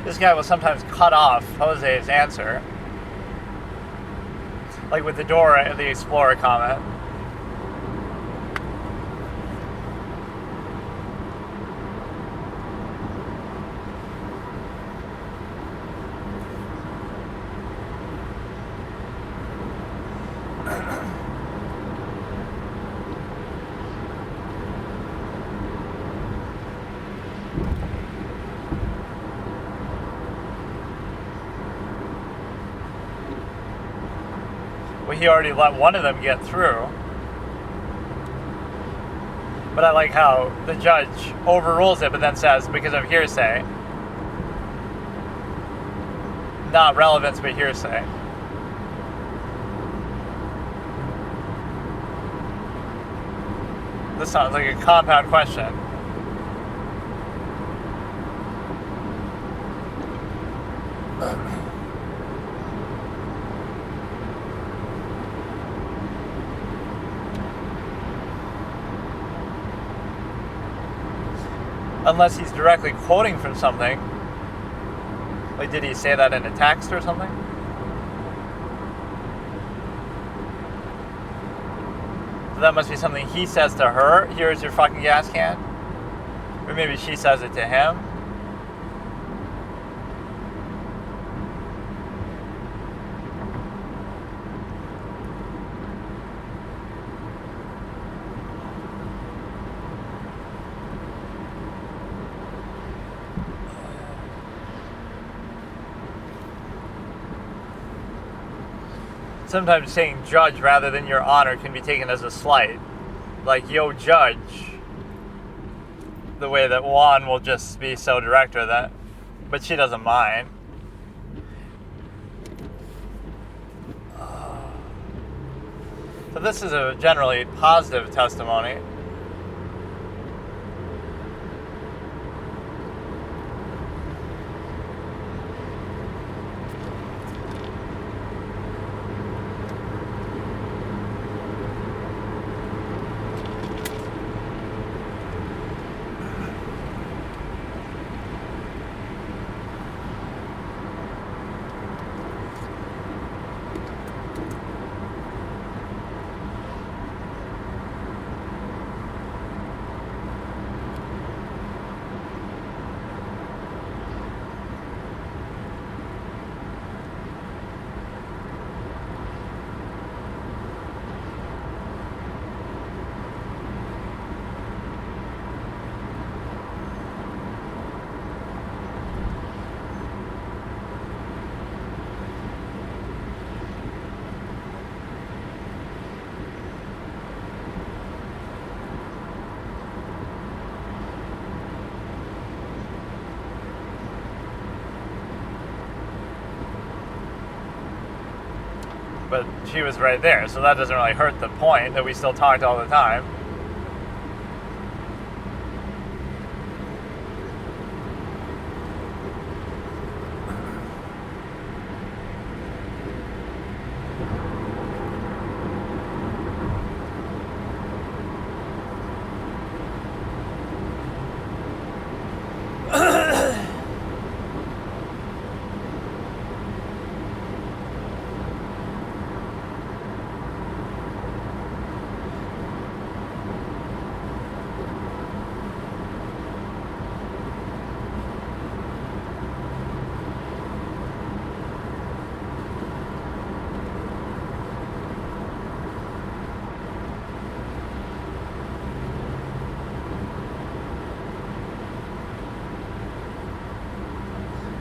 This guy will sometimes cut off Jose's answer. Like with the Dora the Explorer comment. Well, he already let one of them get through. But I like how the judge overrules it, but then says, because of hearsay. Not relevance, but hearsay. This sounds like a compound question. Unless he's directly quoting from something. Like, did he say that in a text or something? So that must be something he says to her. Here's your fucking gas can. Or maybe she says it to him. Sometimes saying judge rather than your honor can be taken as a slight. Like, yo, judge. The way that Juan will just be so direct with it. But she doesn't mind. So this is a generally positive testimony. But she was right there, so that doesn't really hurt the point that we still talked all the time.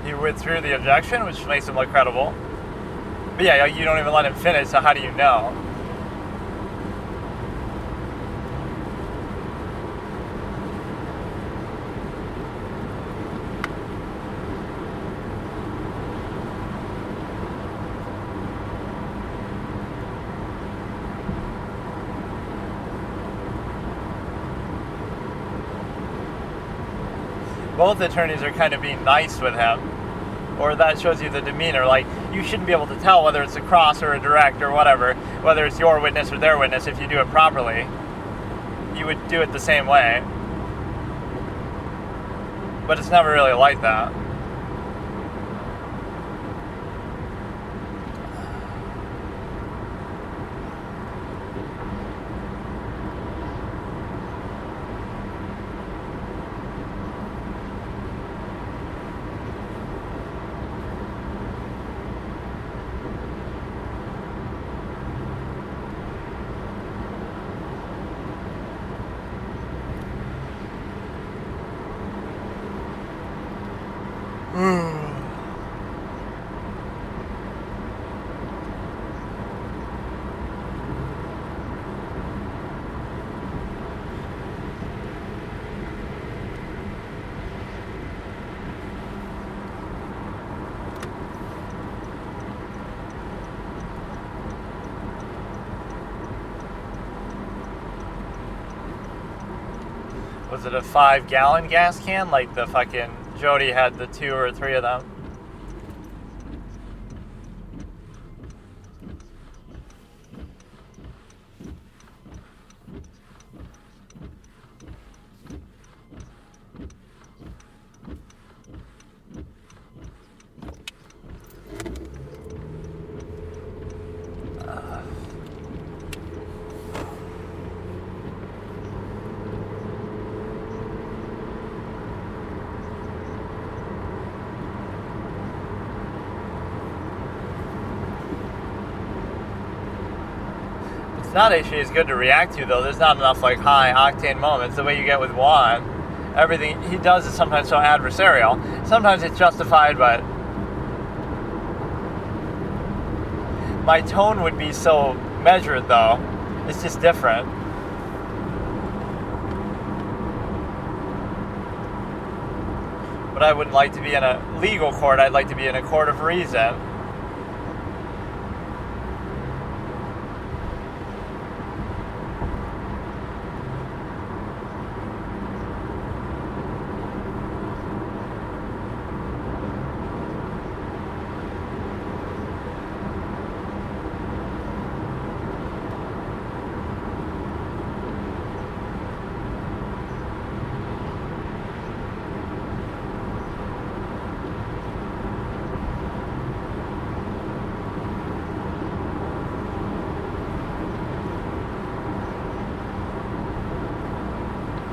He withdrew the objection, which makes him look credible. But yeah, you don't even let him finish, so how do you know? Both attorneys are kind of being nice with him, or that shows you the demeanor. Like, you shouldn't be able to tell whether it's a cross or a direct or whatever, whether it's your witness or their witness. If you do it properly, you would do it the same way. But it's never really like that. Was it a 5-gallon gas can? Like the fucking Jody had the 2 or 3 of them? It's not actually as good to react to, though. There's not enough like high octane moments the way you get with Juan. Everything he does is sometimes so adversarial. Sometimes it's justified, but my tone would be so measured, though. It's just different. But I wouldn't like to be in a legal court. I'd like to be in a court of reason.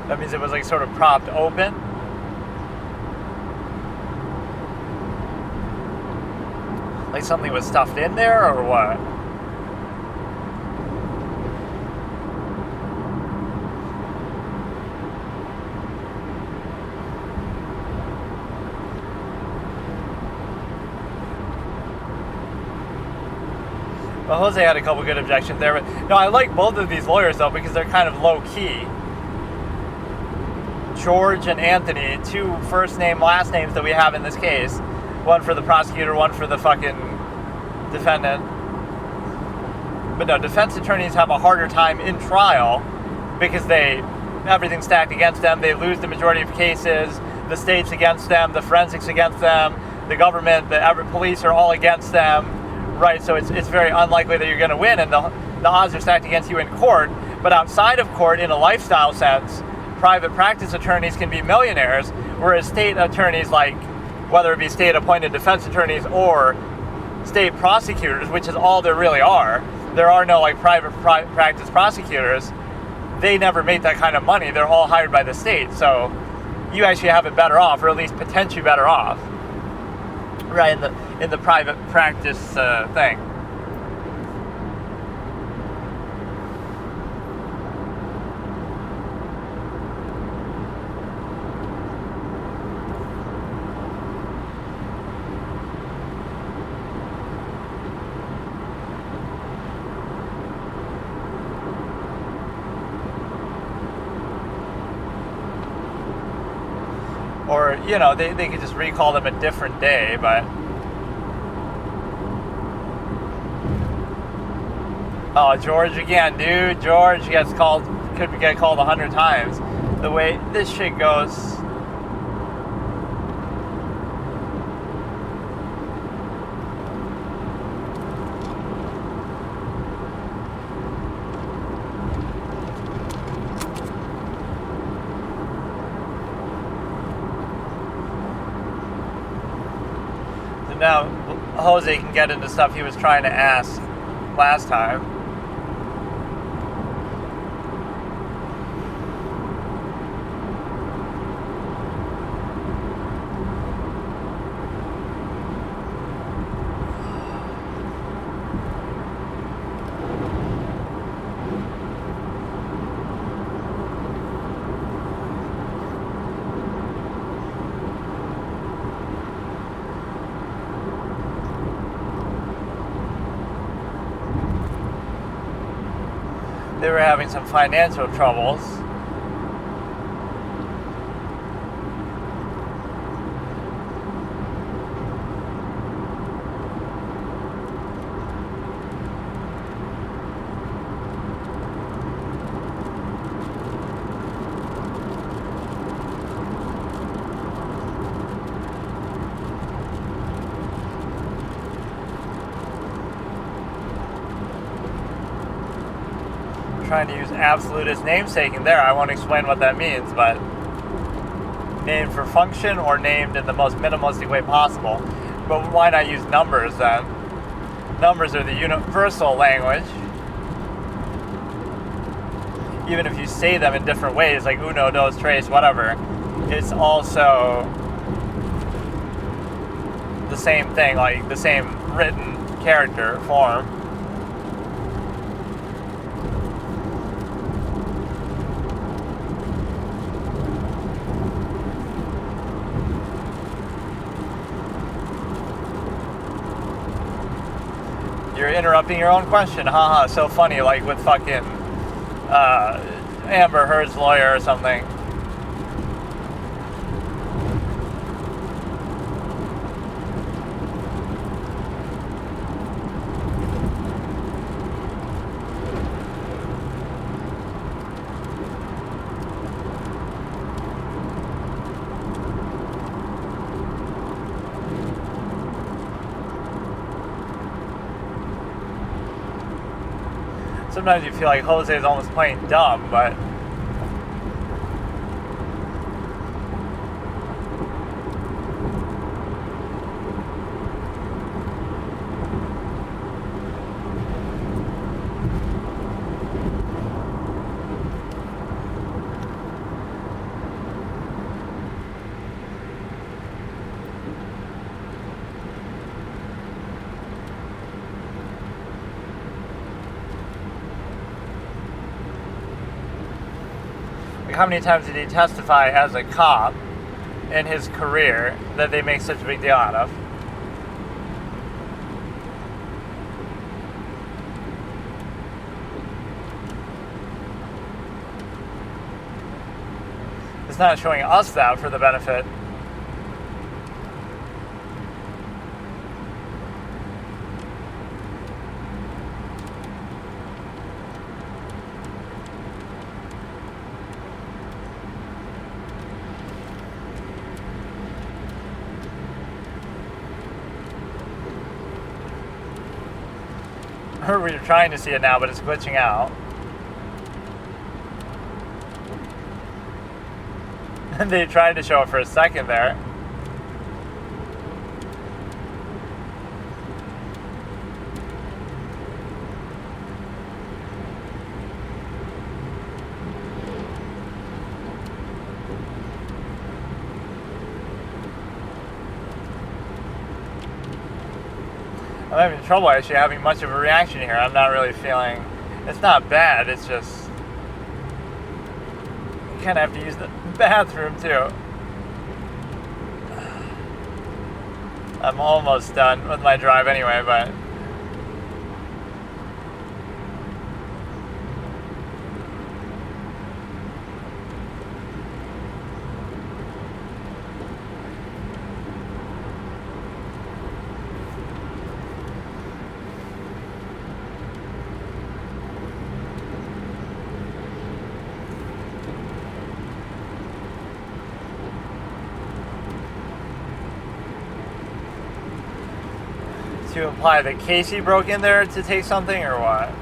That means it was like sort of propped open. Like something was stuffed in there or what? Well, Jose had a couple good objections there, but no, I like both of these lawyers though because they're kind of low key. George and Anthony, 2 first name, last names that we have in this case. One for the prosecutor, one for the fucking defendant. But no, defense attorneys have a harder time in trial because everything's stacked against them. They lose the majority of cases. The state's against them. The forensics against them. The government, the police are all against them, right? So it's very unlikely that you're going to win, and the odds are stacked against you in court. But outside of court, in a lifestyle sense, private practice attorneys can be millionaires, whereas state attorneys, like whether it be state-appointed defense attorneys or state prosecutors, which is all there really are. There are no like private practice prosecutors. They never make that kind of money. They're all hired by the state. So you actually have it better off, or at least potentially better off, right, in the private practice thing. Or, they could just recall them a different day, but... Oh, George again, dude. George could get called 100 times. The way this shit goes... Now, Jose can get into stuff he was trying to ask last time. They were having some financial troubles. Trying to use absolute as namesaking there. I won't explain what that means, but named for function or named in the most minimalistic way possible. But why not use numbers then? Numbers are the universal language. Even if you say them in different ways, like uno, dos, tres, whatever, it's also the same thing, like the same written character form. You're interrupting your own question. Haha, so funny, like with fucking Amber Heard's lawyer or something. Sometimes you feel like Jose is almost playing dumb, but how many times did he testify as a cop in his career that they make such a big deal out of? It's not showing us that for the benefit. Or we're trying to see it now, but it's glitching out. And they tried to show it for a second there. I'm having trouble actually having much of a reaction here. I'm not really feeling... It's not bad, it's just... You kind of have to use the bathroom too. I'm almost done with my drive anyway, but... To imply that Casey broke in there to take something, or what?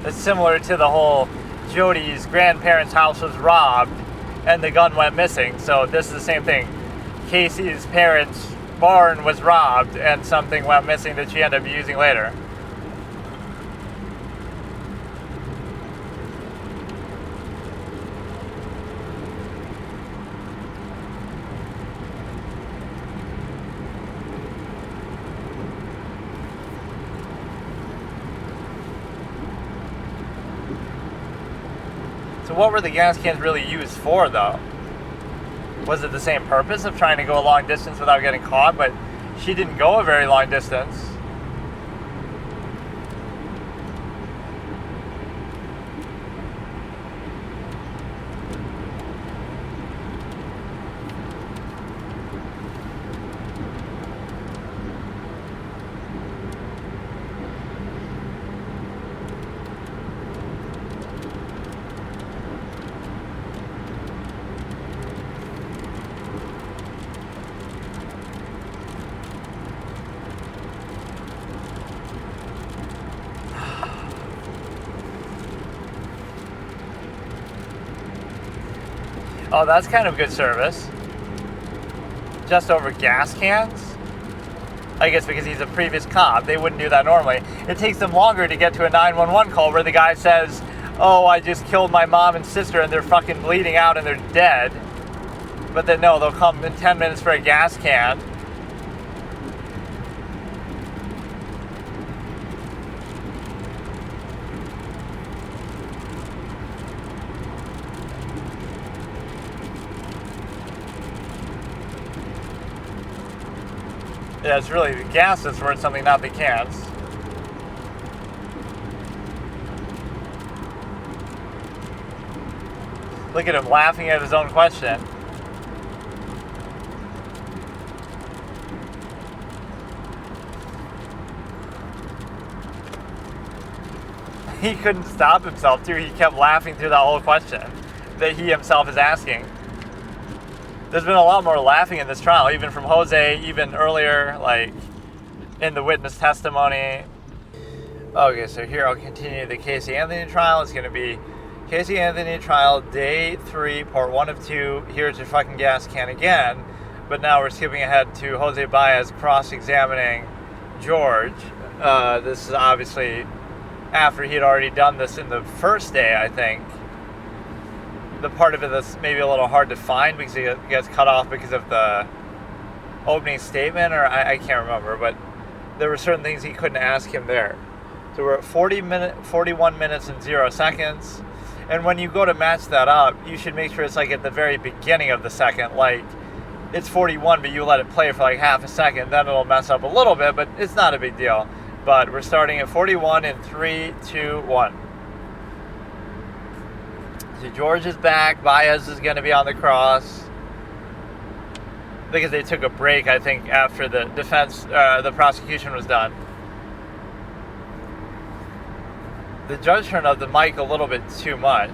It's similar to the whole Jody's grandparents' house was robbed and the gun went missing. So this is the same thing. Casey's parents' barn was robbed and something went missing that she ended up using later. So what were the gas cans really used for, though? Was it the same purpose of trying to go a long distance without getting caught? But she didn't go a very long distance. Oh, that's kind of good service. Just over gas cans? I guess because he's a previous cop, they wouldn't do that normally. It takes them longer to get to a 911 call where the guy says, oh, I just killed my mom and sister and they're fucking bleeding out and they're dead. But then no, they'll come in 10 minutes for a gas can. Yeah, it's really the gas that's worth something, not the cans. Look at him laughing at his own question. He couldn't stop himself, too. He kept laughing through that whole question that he himself is asking. There's been a lot more laughing in this trial, even from Jose, even earlier, like in the witness testimony. Okay, so here I'll continue the Casey Anthony trial. It's going to be Casey Anthony trial, day 3, part 1 of 2. Here's your fucking gas can again. But now we're skipping ahead to Jose Baez cross-examining George. This is obviously after he had already done this in the first day, I think. The part of it that's maybe a little hard to find because it gets cut off because of the opening statement, or I can't remember, but there were certain things he couldn't ask him there. So we're at 41 minutes and 0 seconds. And when you go to match that up, you should make sure it's like at the very beginning of the second, like it's 41, but you let it play for like half a second, then it'll mess up a little bit, but it's not a big deal. But we're starting at 41 in 3, 2, 1. So George is back. Baez is going to be on the cross. Because they took a break, I think, after the the prosecution was done. The judge turned up the mic a little bit too much.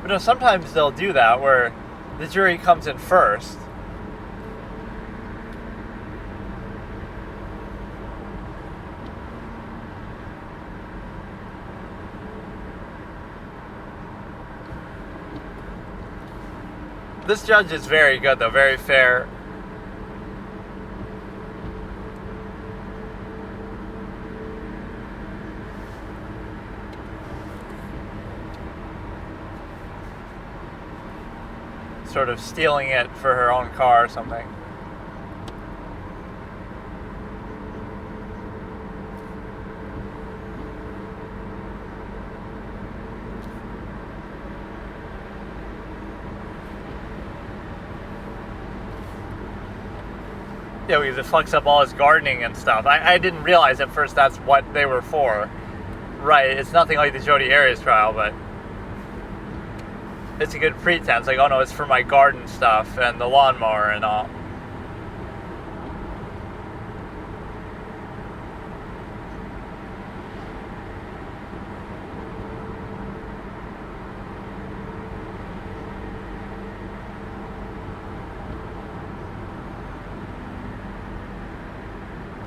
But no, sometimes they'll do that where the jury comes in first. This judge is very good, though, very fair. Sort of stealing it for her own car or something. Yeah, because it fucks up all his gardening and stuff. I didn't realize at first that's what they were for. Right, it's nothing like the Jodi Arias trial, but it's a good pretense. Like, oh no, it's for my garden stuff and the lawnmower and all.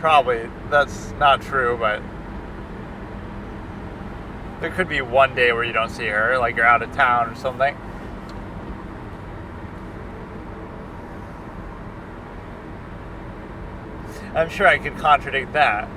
Probably. That's not true, but there could be one day where you don't see her, like you're out of town or something. I'm sure I could contradict that.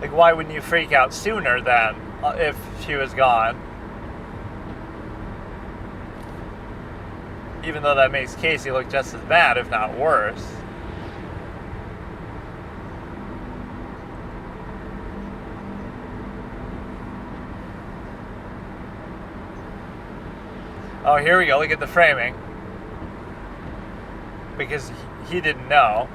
Like, why wouldn't you freak out sooner then, if she was gone? Even though that makes Casey look just as bad, if not worse. Oh, here we go. Look at the framing. Because he didn't know.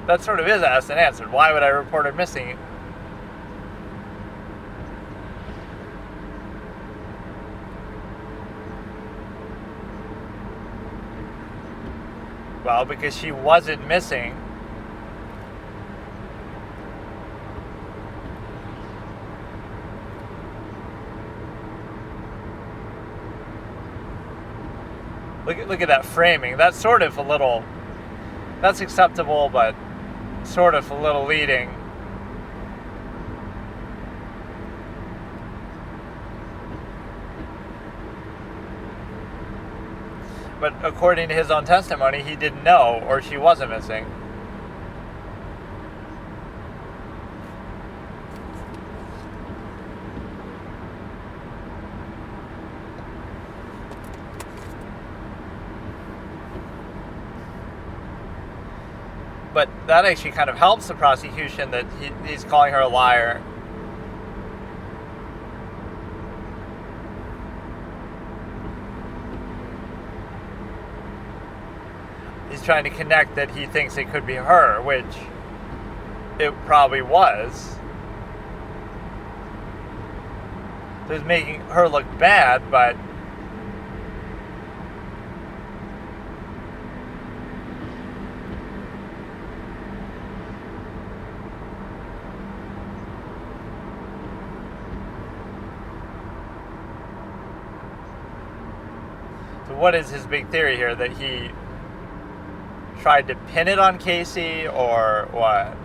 That sort of is asked and answered. Why would I report her missing? Well, because she wasn't missing. Look at that framing. That's sort of a little... That's acceptable, but sort of a little leading. But according to his own testimony, he didn't know, or she wasn't missing. But that actually kind of helps the prosecution that he's calling her a liar. He's trying to connect that he thinks it could be her, which it probably was. So he's making her look bad, but So what is his big theory here? That he tried to pin it on Casey, or what?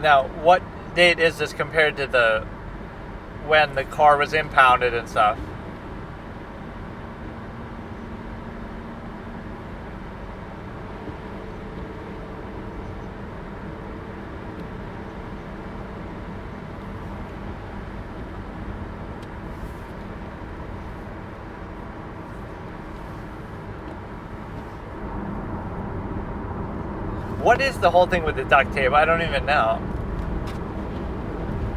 Now, what date is this compared to when the car was impounded and stuff? What is the whole thing with the duct tape? I don't even know.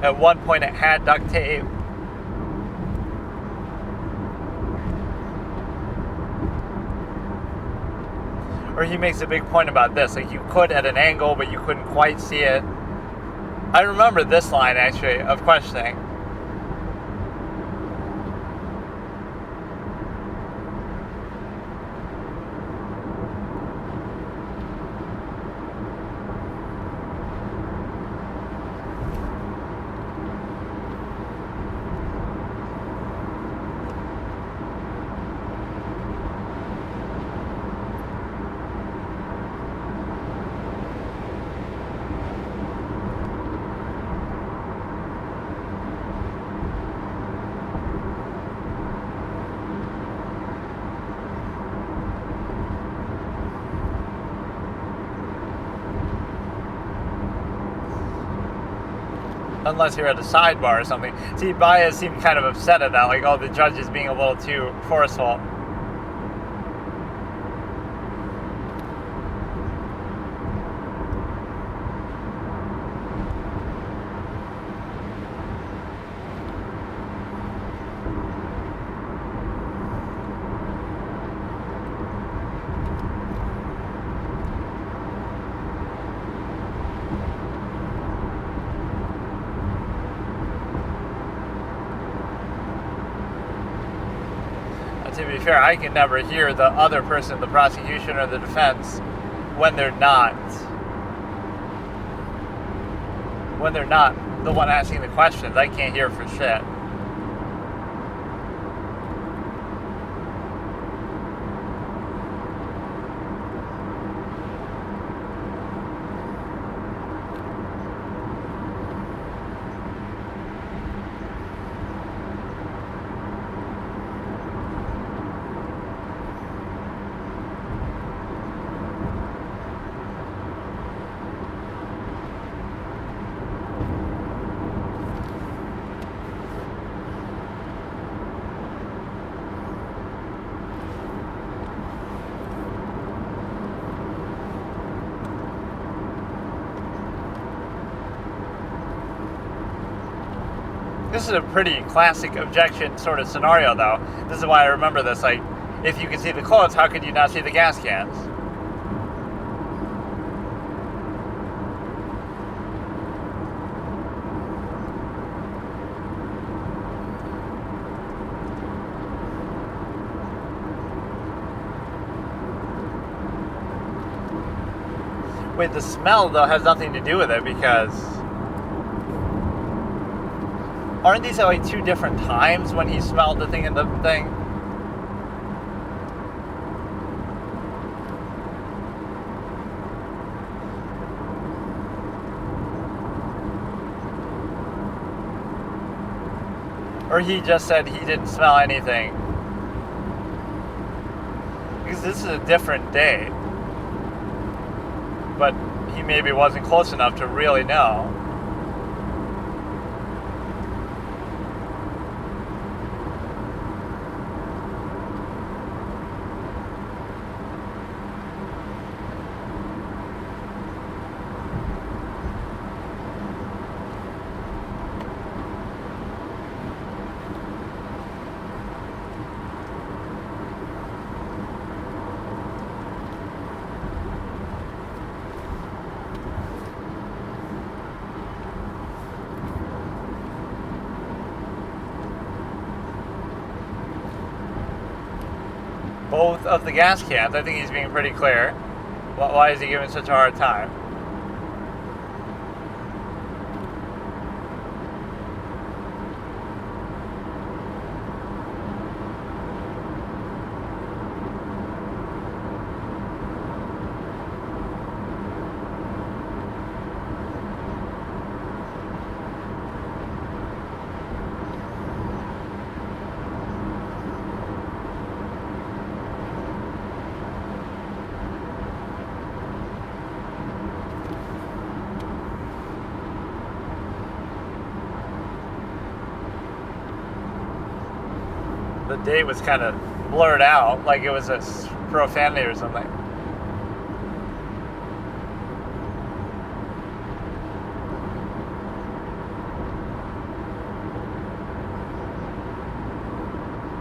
At one point it had duct tape. Or he makes a big point about this. Like, you could at an angle, but you couldn't quite see it. I remember this line, actually, of questioning. Unless you're at a sidebar or something. See, Baez seemed kind of upset at that, like, oh, the judge is being a little too forceful. To be fair, I can never hear the other person, the prosecution or the defense, when they're not the one asking the questions. I can't hear for shit. This is a pretty classic objection sort of scenario, though. This is why I remember this. Like, if you can see the clothes, how could you not see the gas cans? Wait, the smell, though, has nothing to do with it, because aren't these at like two different times when he smelled the thing in the thing? Or he just said he didn't smell anything? Because this is a different day. But he maybe wasn't close enough to really know. both of the gas cans. I think he's being pretty clear. Why is he giving such a hard time? The date was kind of blurred out, like it was a profanity or something.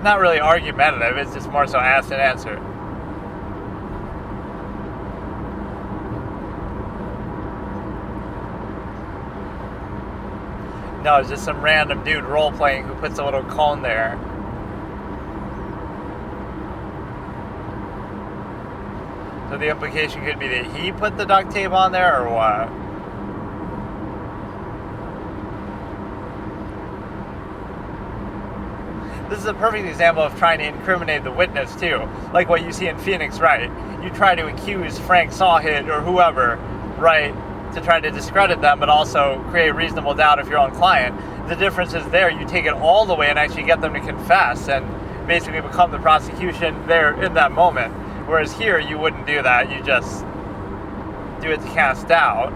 Not really argumentative, it's just more so ask and answer. No, it's just some random dude role-playing who puts a little cone there. So the implication could be that he put the duct tape on there, or what? This is a perfect example of trying to incriminate the witness, too. Like what you see in Phoenix, right? You try to accuse Frank Sawhit or whoever, right, to try to discredit them, but also create reasonable doubt of your own client. The difference is there, you take it all the way and actually get them to confess and basically become the prosecution there in that moment. Whereas here, you wouldn't do that. You just do it to cast doubt.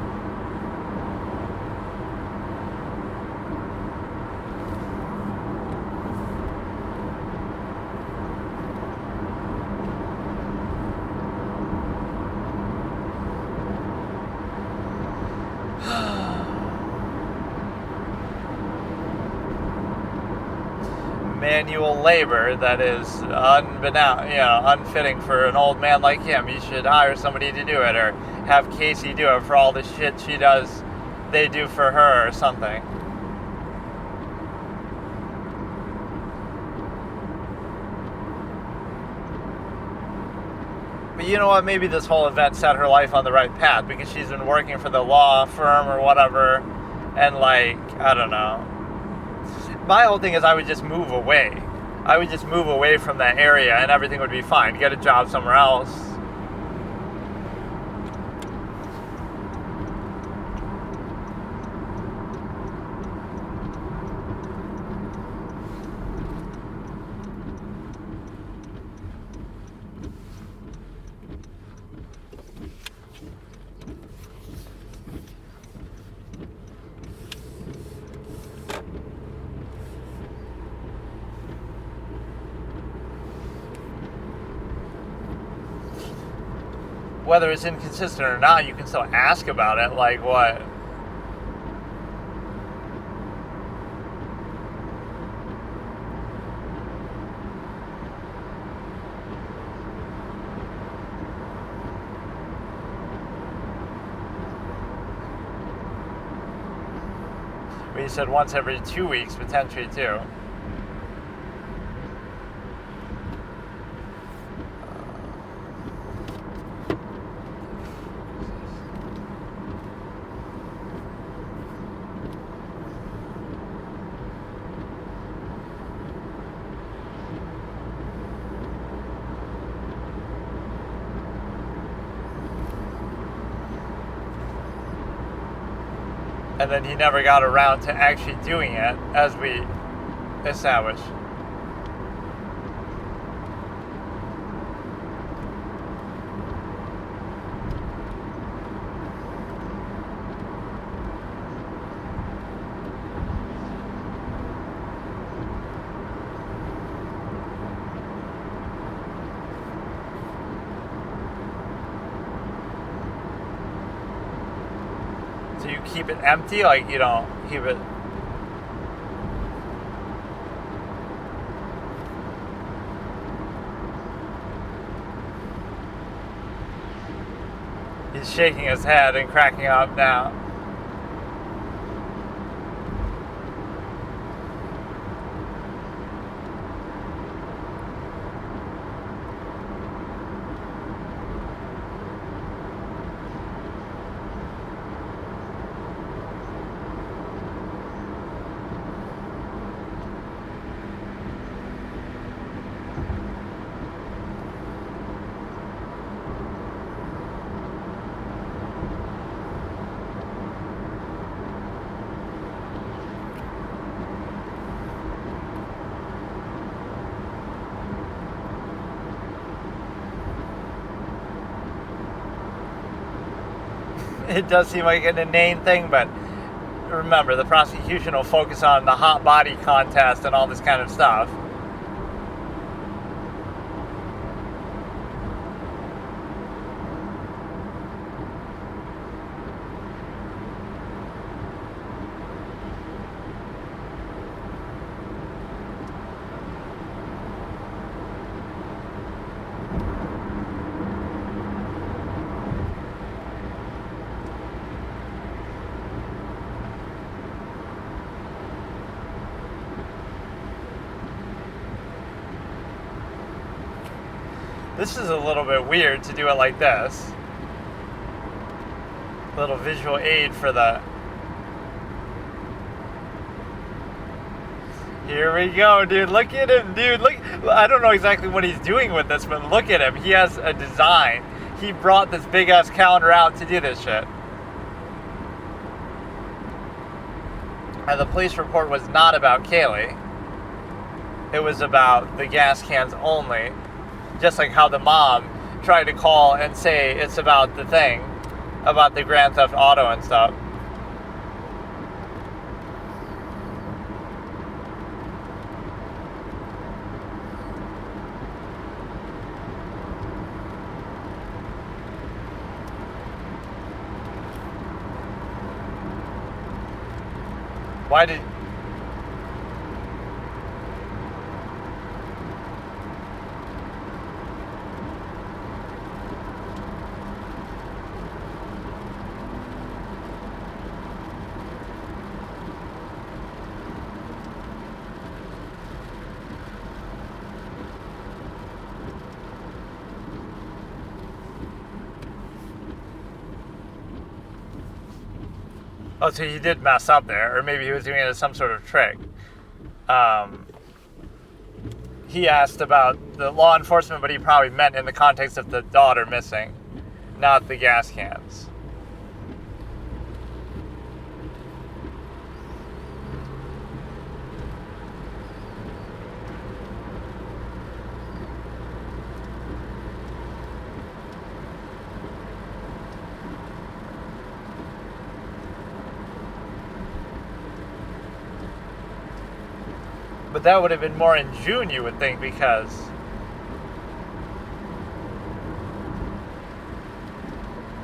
Manual labor that is unfitting for an old man like him. You should hire somebody to do it, or have Casey do it for all the shit she does, they do for her or something. But you know what, maybe this whole event set her life on the right path, because she's been working for the law firm or whatever, and I don't know. My whole thing is I would just move away. I would just move away from that area and everything would be fine. Get a job somewhere else. Whether it's inconsistent or not, you can still ask about it. Like what? But you said once every 2 weeks, potentially too. And then he never got around to actually doing it, as we established. So you keep it empty, like you don't keep it. He's shaking his head and cracking up now. it does seem like an inane thing, but remember, the prosecution will focus on the hot body contest and all this kind of stuff. This is a little bit weird to do it like this. A little visual aid for the... Here we go, dude. Look at him, dude. Look, I don't know exactly what he's doing with this, but look at him. He has a design. He brought this big-ass calendar out to do this shit. And the police report was not about Kaylee. It was about the gas cans only. Just like how the mom tried to call and say it's about the thing, about the Grand Theft Auto and stuff. Why did... Oh, so he did mess up there, or maybe he was doing it as some sort of trick. He asked about the law enforcement, but he probably meant in the context of the daughter missing, not the gas cans. But that would have been more in June, you would think, because...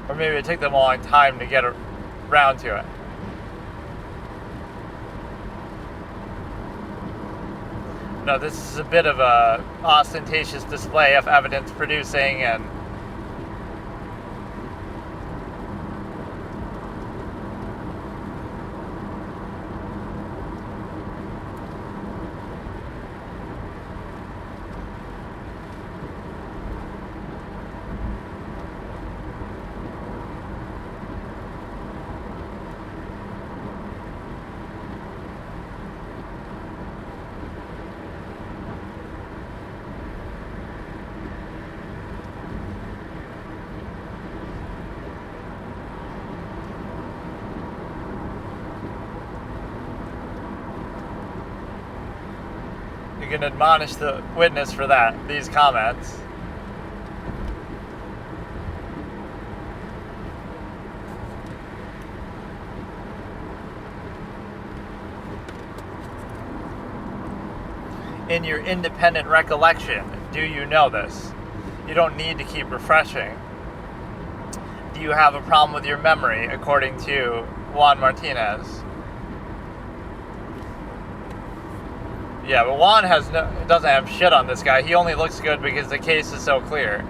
Or maybe it took them a long time to get around to it. No, this is a bit of a ostentatious display of evidence producing and... You can admonish the witness for that, these comments. In your independent recollection, do you know this? You don't need to keep refreshing. Do you have a problem with your memory, according to Juan Martinez? Yeah, but Juan doesn't have shit on this guy. He only looks good because the case is so clear.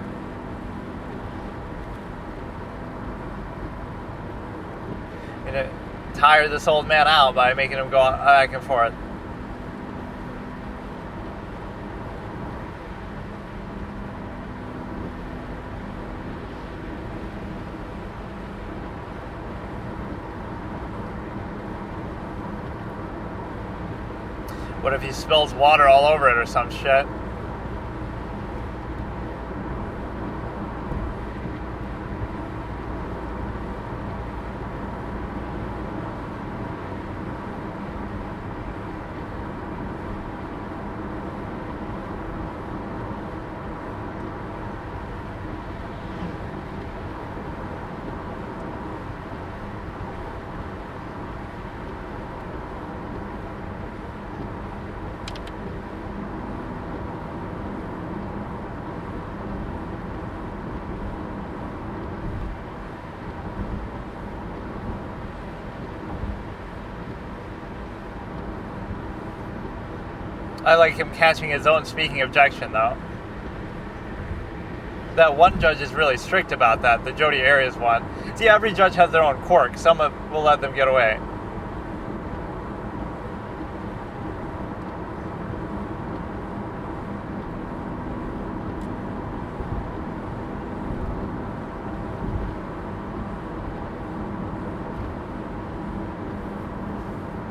You know, tire this old man out by making him go back and forth. What if he spills water all over it or some shit? I like him catching his own speaking objection, though. That one judge is really strict about that, the Jodi Arias one. See, every judge has their own quirk. Some will let them get away.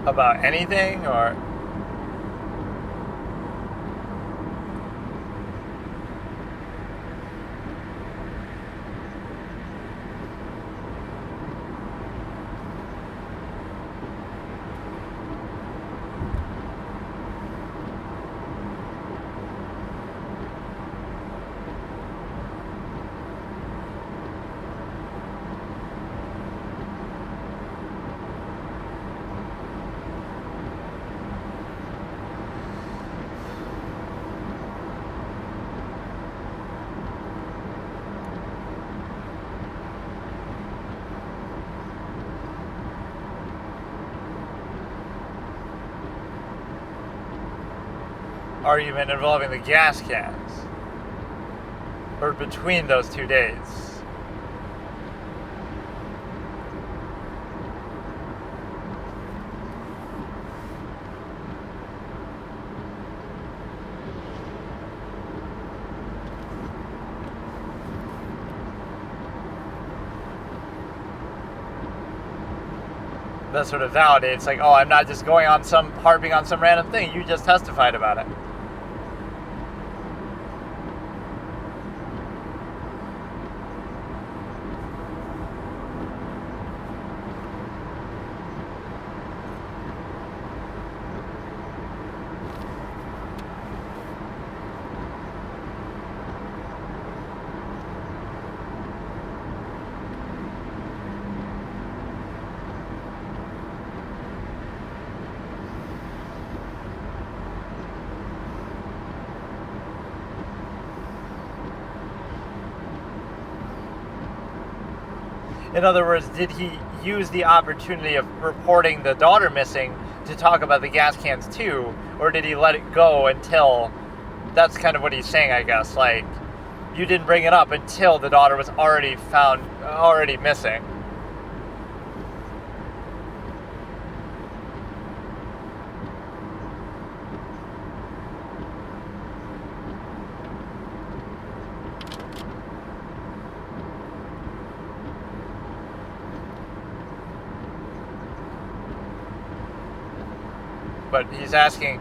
About anything, or... argument involving the gas cans, or between those 2 days. That sort of validates, like, oh, I'm not just harping on some random thing. You just testified about it. In other words, did he use the opportunity of reporting the daughter missing to talk about the gas cans too, or did he let it go until... That's kind of what he's saying, I guess. Like, you didn't bring it up until the daughter was already missing. But he's asking...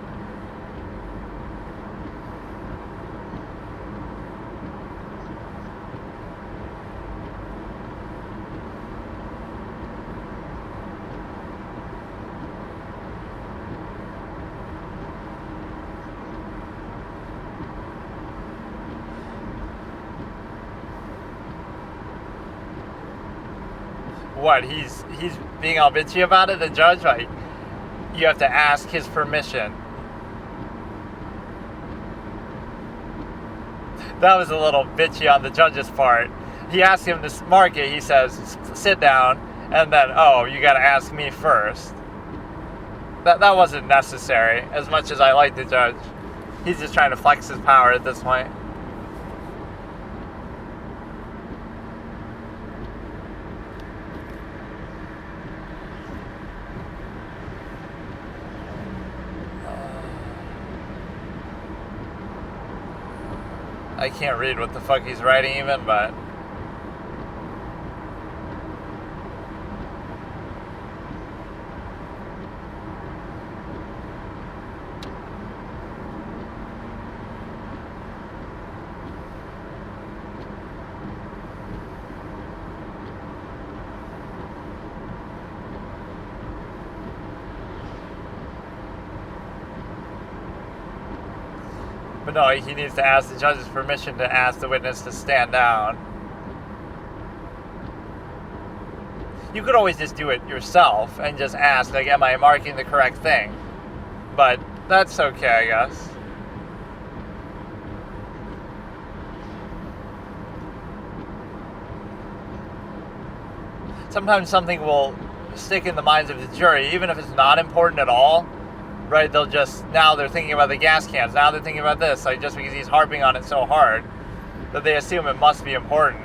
What, he's being all bitchy about it, the judge? Like, you have to ask his permission. That was a little bitchy on the judge's part. He asked him to mark it. He says, sit down, and then, oh, you got to ask me first. That wasn't necessary, as much as I like the judge. He's just trying to flex his power at this point. I can't read what the fuck he's writing even, but... But no, he needs to ask the judge's permission to ask the witness to stand down. You could always just do it yourself and just ask, like, am I marking the correct thing? But that's okay, I guess. Sometimes something will stick in the minds of the jury, even if it's not important at all. right? Now they're thinking about the gas cans. Now they're thinking about this, like just because he's harping on it so hard that they assume it must be important.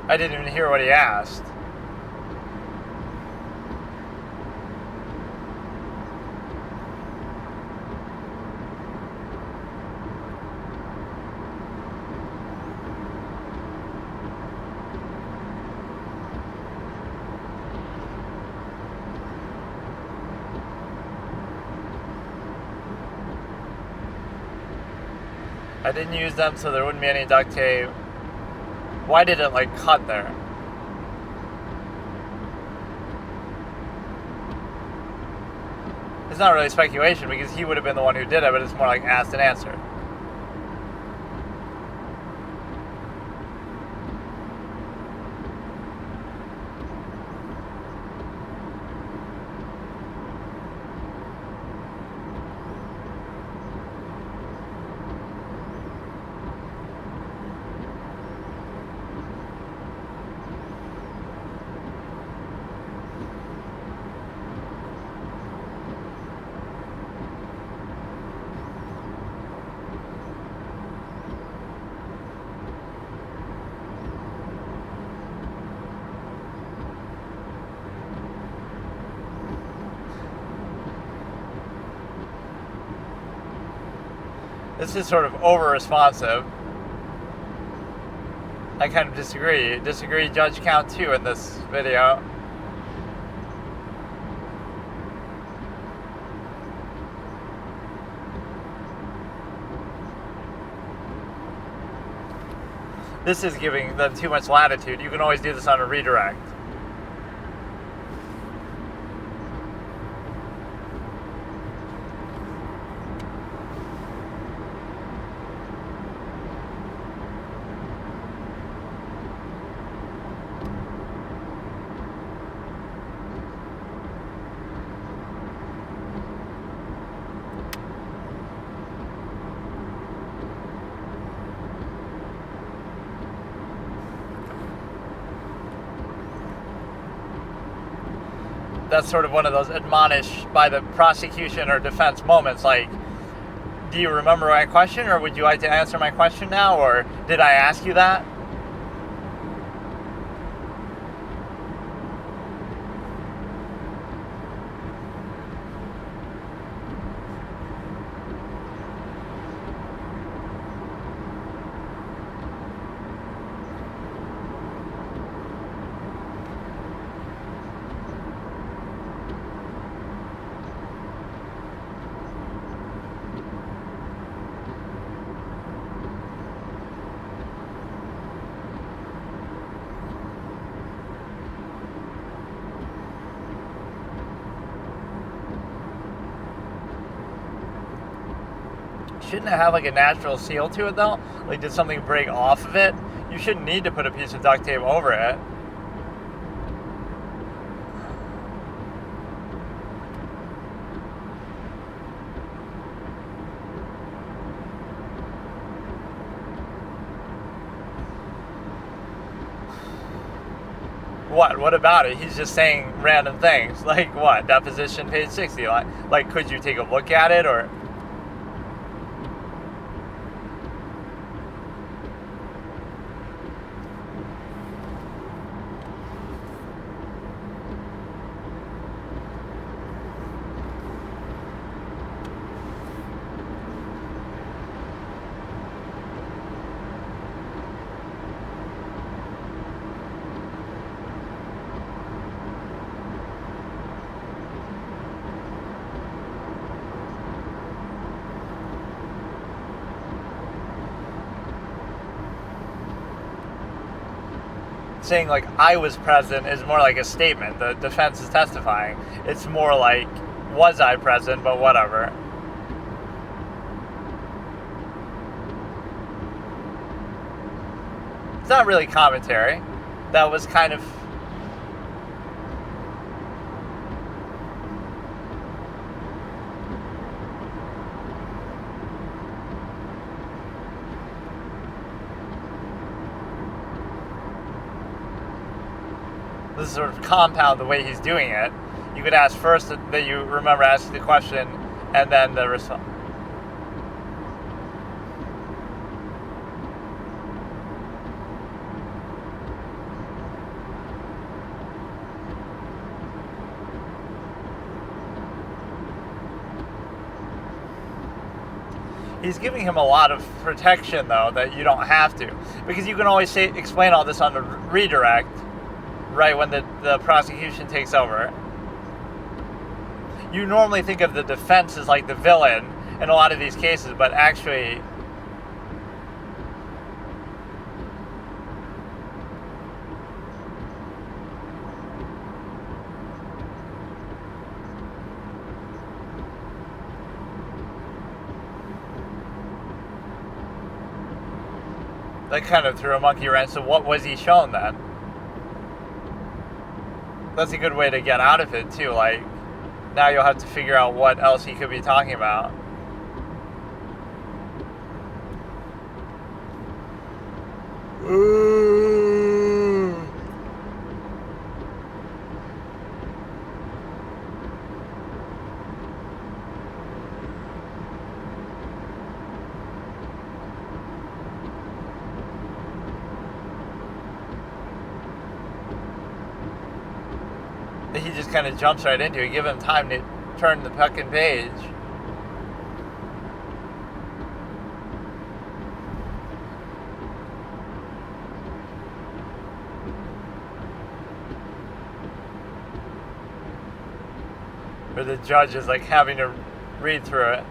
I didn't even hear what he asked. I didn't use them so there wouldn't be any duct tape. Why did it like cut there? It's not really speculation because he would have been the one who did it, but it's more like asked and answered. This is sort of over-responsive. I kind of disagree. Disagree judge count 2 in this video. This is giving them too much latitude. You can always do this on a redirect. That's sort of one of those admonished by the prosecution or defense moments, like, do you remember my question, or would you like to answer my question now, or did I ask you that? Shouldn't it have like a natural seal to it though? Like, did something break off of it? You shouldn't need to put a piece of duct tape over it. What about it? He's just saying random things. Like what? Deposition page 60. Like could you take a look at it, or... saying like I was present is more like a statement. The defense is testifying. It's more like, was I present? But whatever. It's not really commentary. That was kind of... This is sort of compound the way he's doing it. You could ask first that you remember asking the question, and then the response. He's giving him a lot of protection, though, that you don't have to. Because you can always explain all this on the redirect, right when the prosecution takes over. You normally think of the defense as like the villain in a lot of these cases, but actually... That kind of threw a monkey wrench. So what was he shown then? That's a good way to get out of it too. Like, now you'll have to figure out what else he could be talking about. He just kind of jumps right into it. Give him time to turn the fucking page. Or the judge is like having to read through it.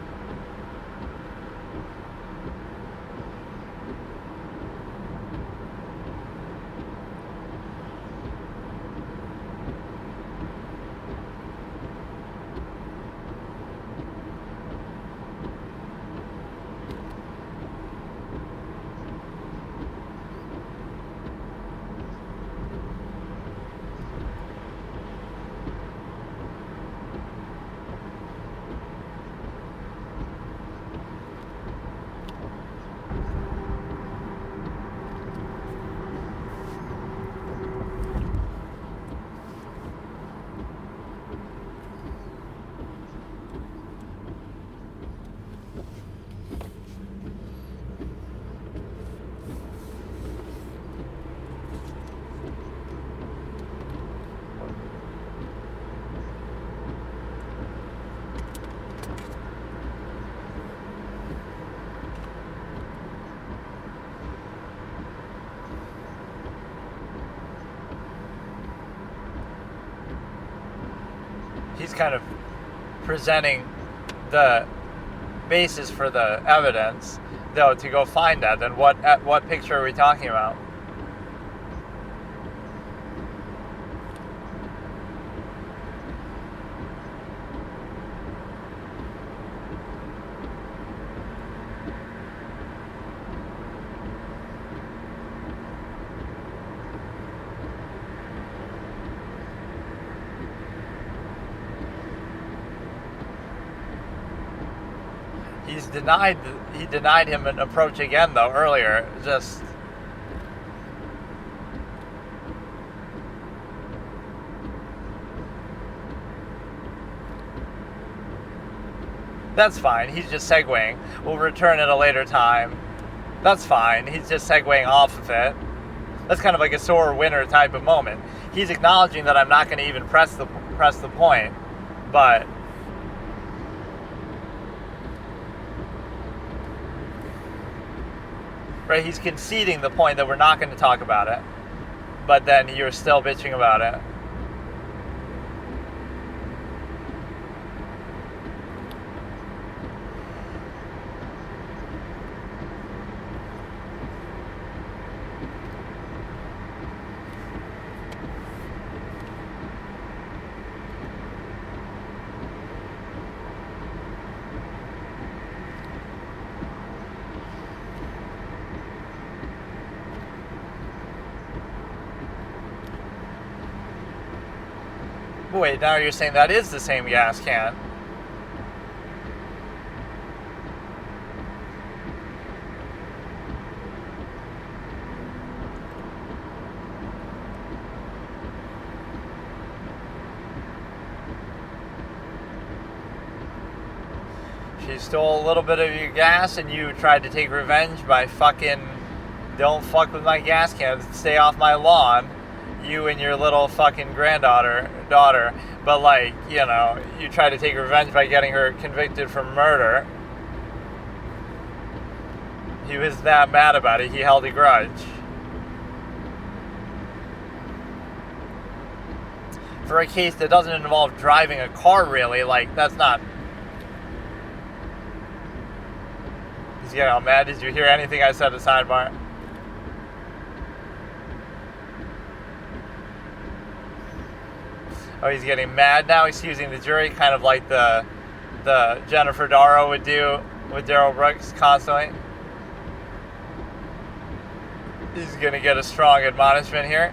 He's kind of presenting the basis for the evidence, though, to go find that. Then what picture are we talking about? He denied him an approach again, though, earlier. Just... That's fine. He's just segueing. We'll return at a later time. That's fine. He's just segueing off of it. That's kind of like a sore winner type of moment. He's acknowledging that I'm not going to even press the point, but... Right, he's conceding the point that we're not going to talk about it, but then you're still bitching about it. wait, now you're saying that is the same gas can. She stole a little bit of your gas and you tried to take revenge by fucking, don't fuck with my gas cans, stay off my lawn, you and your little fucking daughter. But like, you know, you tried to take revenge by getting her convicted for murder. He was that mad about it, he held a grudge. For a case that doesn't involve driving a car really, like, that's not... He's getting all mad. Did you hear anything I said at sidebar? Oh, he's getting mad now. He's using the jury, kind of like the Jennifer Darrow would do with Darryl Brooks constantly. He's going to get a strong admonishment here.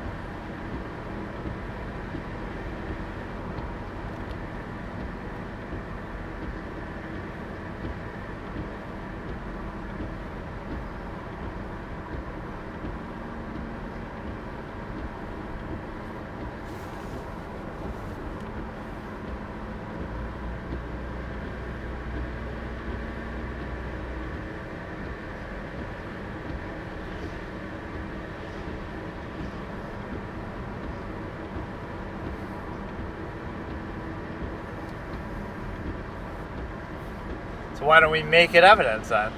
So why don't we make it evidence then?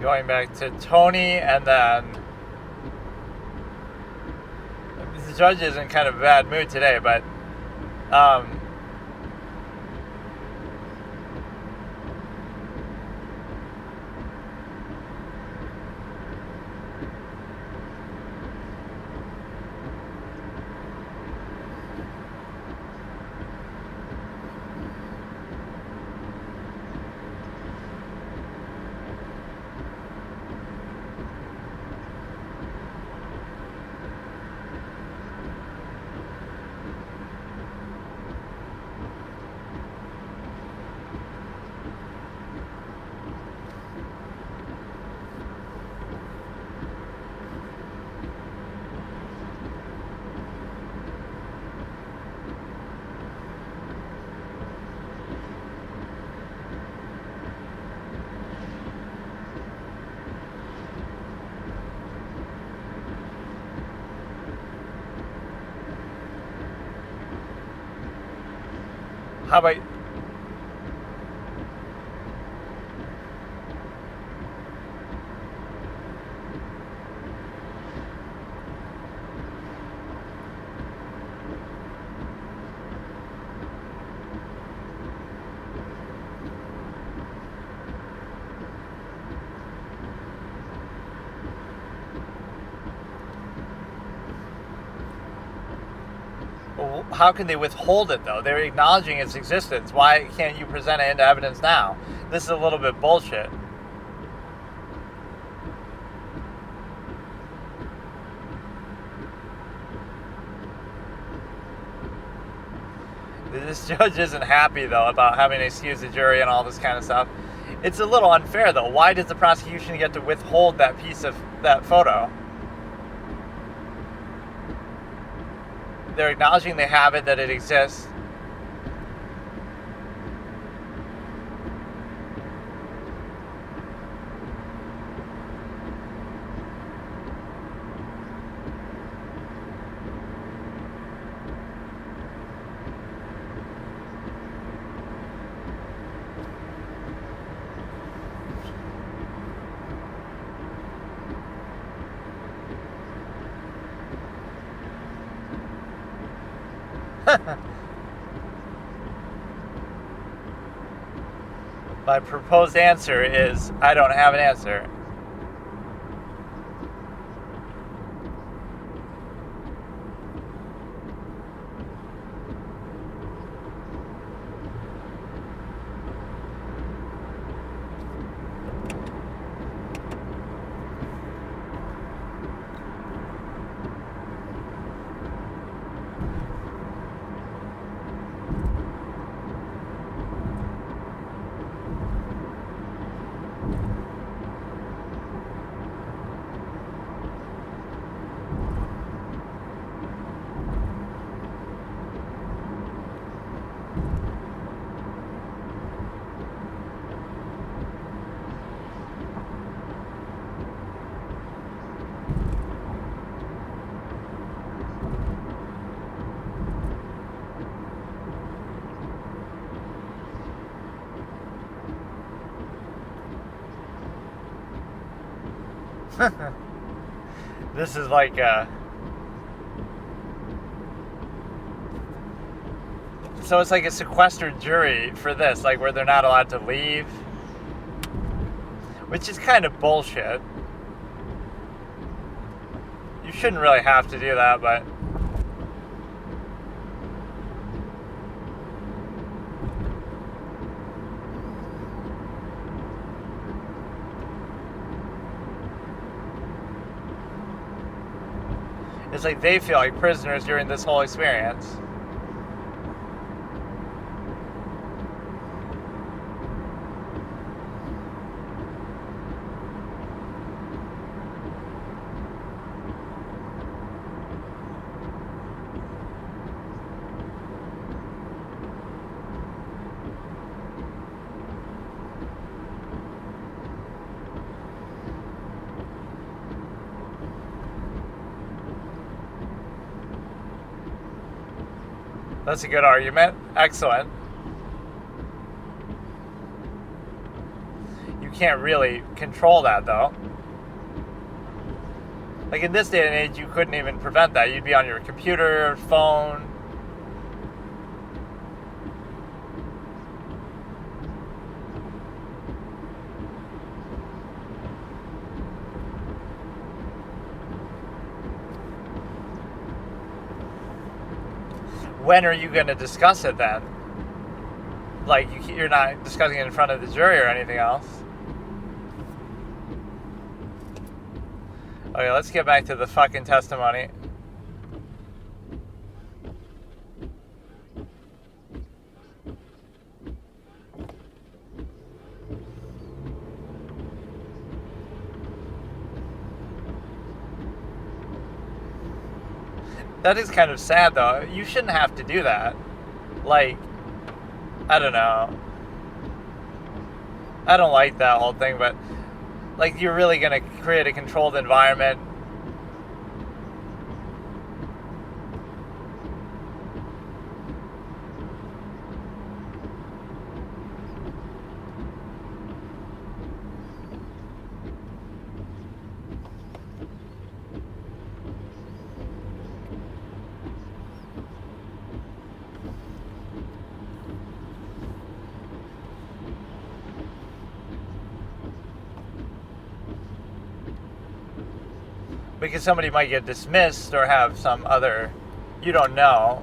Going back to Tony, and then the judge is in kind of a bad mood today, but how about... How can they withhold it, though? They're acknowledging its existence. Why can't you present it into evidence now? This is a little bit bullshit. This judge isn't happy, though, about having to excuse the jury and all this kind of stuff. It's a little unfair, though. Why does the prosecution get to withhold that piece of that photo? They're acknowledging they have it, that it exists. My proposed answer is I don't have an answer. This is like so it's like a sequestered jury for this, like where they're not allowed to leave, which is kind of bullshit. You shouldn't really have to do that, but it's like they feel like prisoners during this whole experience. That's a good argument. Excellent. You can't really control that, though. Like in this day and age, you couldn't even prevent that. You'd be on your computer, phone. When are you going to discuss it then? Like, you're not discussing it in front of the jury or anything else. Okay, let's get back to the fucking testimony. That is kind of sad, though. You shouldn't have to do that. Like, I don't know. I don't like that whole thing, but like, you're really going to create a controlled environment. Because somebody might get dismissed or have some other, you don't know.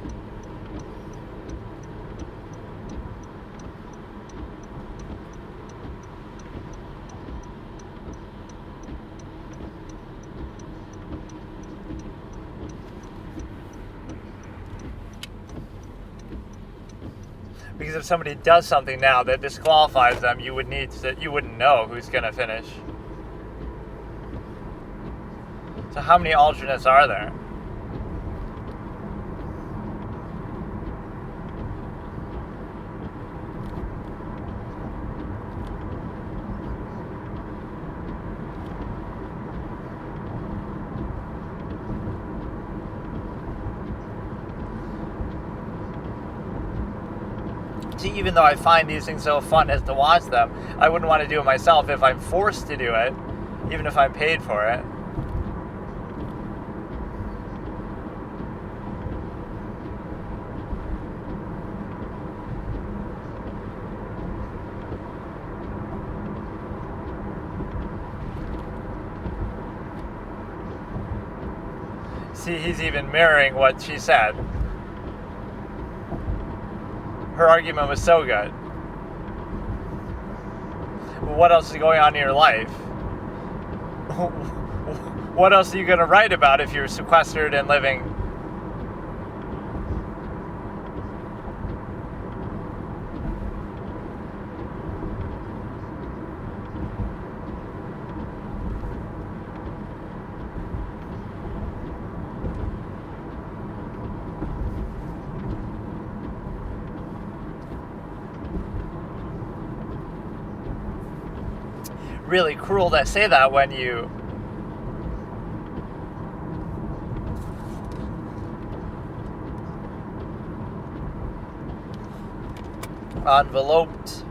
Because if somebody does something now that disqualifies them, you wouldn't know who's going to finish. So how many alternates are there? See, even though I find these things so fun as to watch them, I wouldn't want to do it myself if I'm forced to do it, even if I'm paid for it. See, he's even mirroring what she said. Her argument was so good. What else is going on in your life? What else are you going to write about if you're sequestered and living? Really cruel to say that when you enveloped.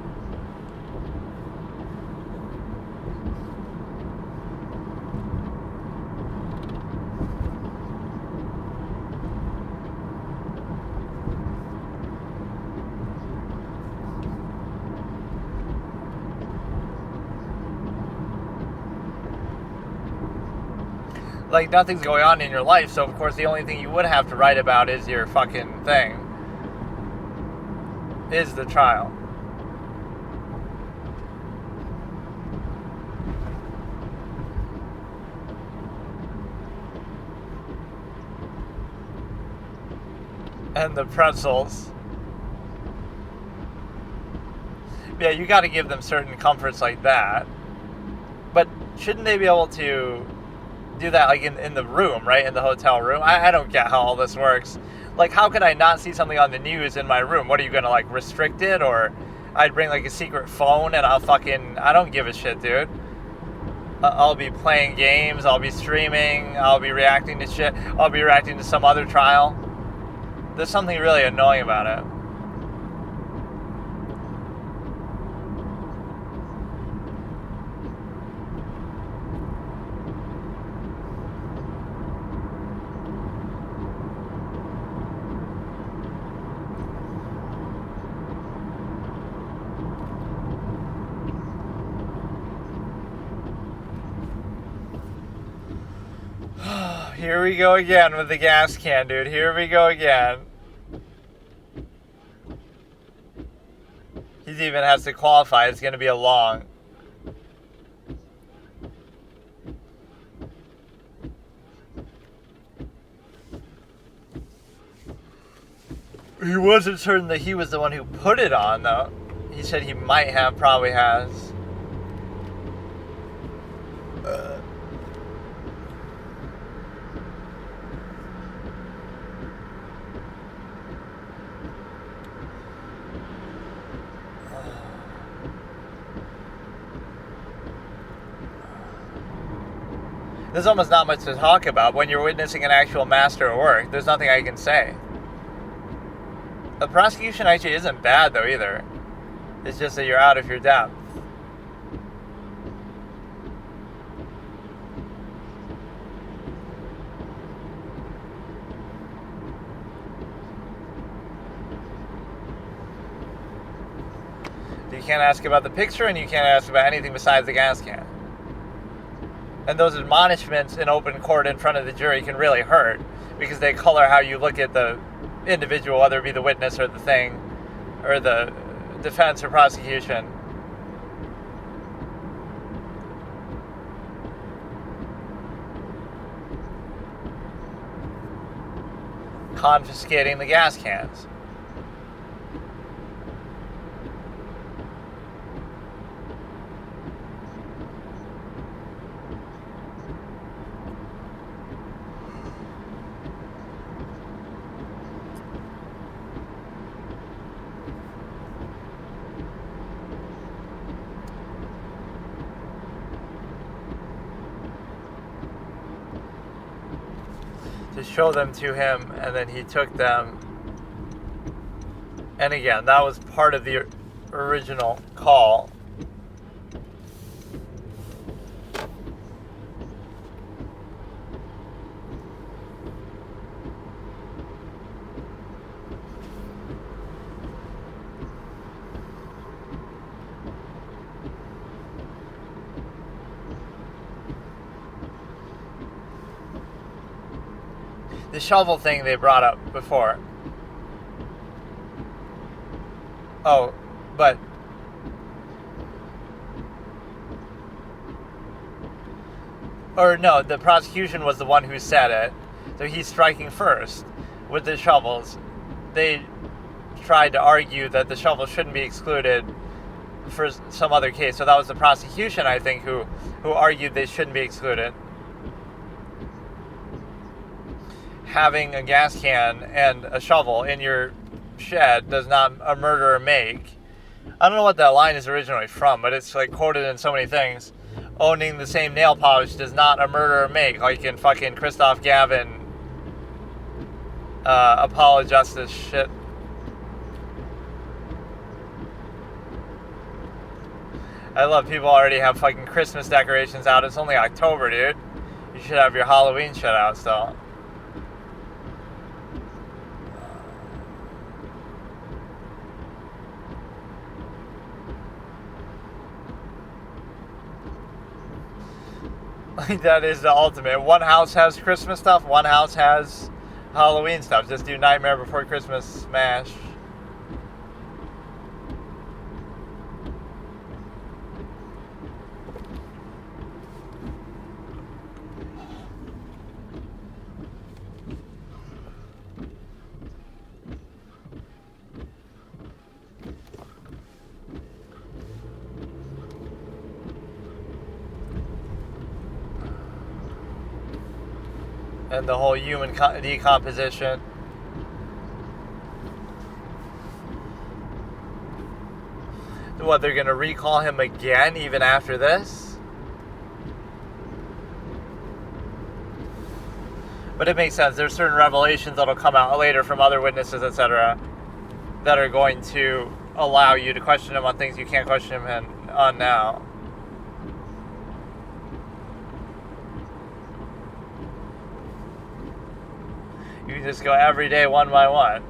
Like, nothing's going on in your life, so of course the only thing you would have to write about is your fucking thing. Is the trial. And the pretzels. Yeah, you gotta give them certain comforts like that. But shouldn't they be able to do that like in the room, right? In the hotel room? I don't get how all this works. Like, how could I not see something on the news in my room? What, are you gonna like restrict it? Or I'd bring like a secret phone and I don't give a shit, dude. I'll be playing games, I'll be streaming, I'll be reacting to shit, I'll be reacting to some other trial. There's something really annoying about it. Here we go again with the gas can, dude. Here we go again. He even has to qualify. It's going to be a long. He wasn't certain that he was the one who put it on, though. He said he might have, probably has. There's almost not much to talk about when you're witnessing an actual master at work. There's nothing I can say. The prosecution actually isn't bad, though, either. It's just that you're out of your depth. You can't ask about the picture, and you can't ask about anything besides the gas can. And those admonishments in open court in front of the jury can really hurt, because they color how you look at the individual, whether it be the witness or the thing, or the defense or prosecution. Confiscating the gas cans. show them to him, and then he took them. And again, that was part of the original call. The shovel thing they brought up before. Oh, but or no, the prosecution was the one who said it. So he's striking first with the shovels. They tried to argue that the shovel shouldn't be excluded for some other case. So that was the prosecution, I think, who argued they shouldn't be excluded. Having a gas can and a shovel in your shed does not a murderer make. I don't know what that line is originally from, but it's like quoted in so many things. Owning the same nail polish does not a murderer make, like in fucking Christoph Gavin Apollo Justice shit. I love people already have fucking Christmas decorations out. It's only October, dude. You should have your Halloween shit out still. Like, that is the ultimate. One house has Christmas stuff, one house has Halloween stuff. Just do Nightmare Before Christmas smash. And the whole human decomposition. What, they're going to recall him again even after this? But it makes sense. There's certain revelations that'll come out later from other witnesses, etc., that are going to allow you to question him on things you can't question him on now. You can just go every day one by one.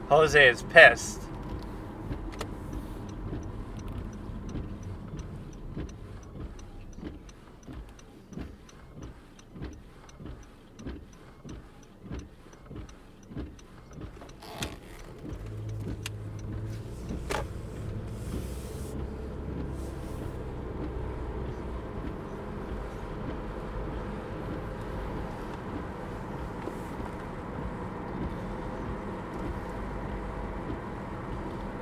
Jose is pissed.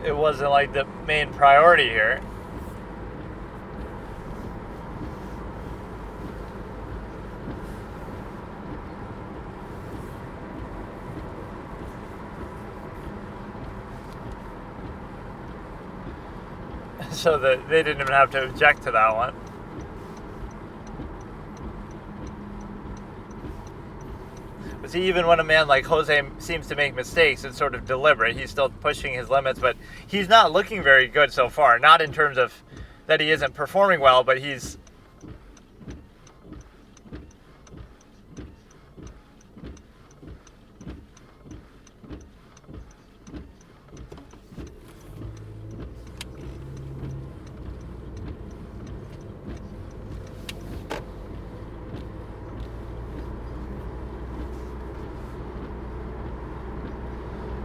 It wasn't like the main priority here. So that they didn't even have to object to that one. But see, even when a man like Jose seems to make mistakes, it's sort of deliberate. He's still pushing his limits, but he's not looking very good so far. Not in terms of that he isn't performing well, but he's...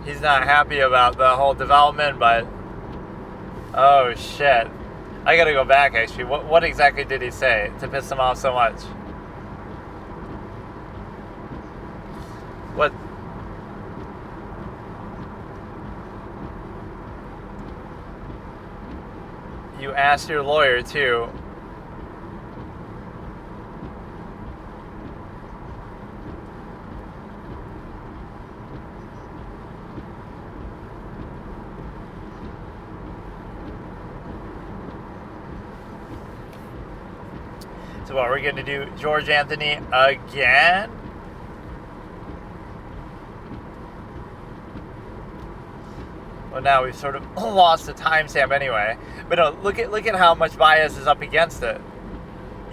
He's not happy about the whole development, but... Oh, shit. I gotta go back, actually. What exactly did he say to piss him off so much? What... You asked your lawyer, too. So what, we're going to do George Anthony again? Well, now we've sort of lost the timestamp anyway. But no, look at how much bias is up against it.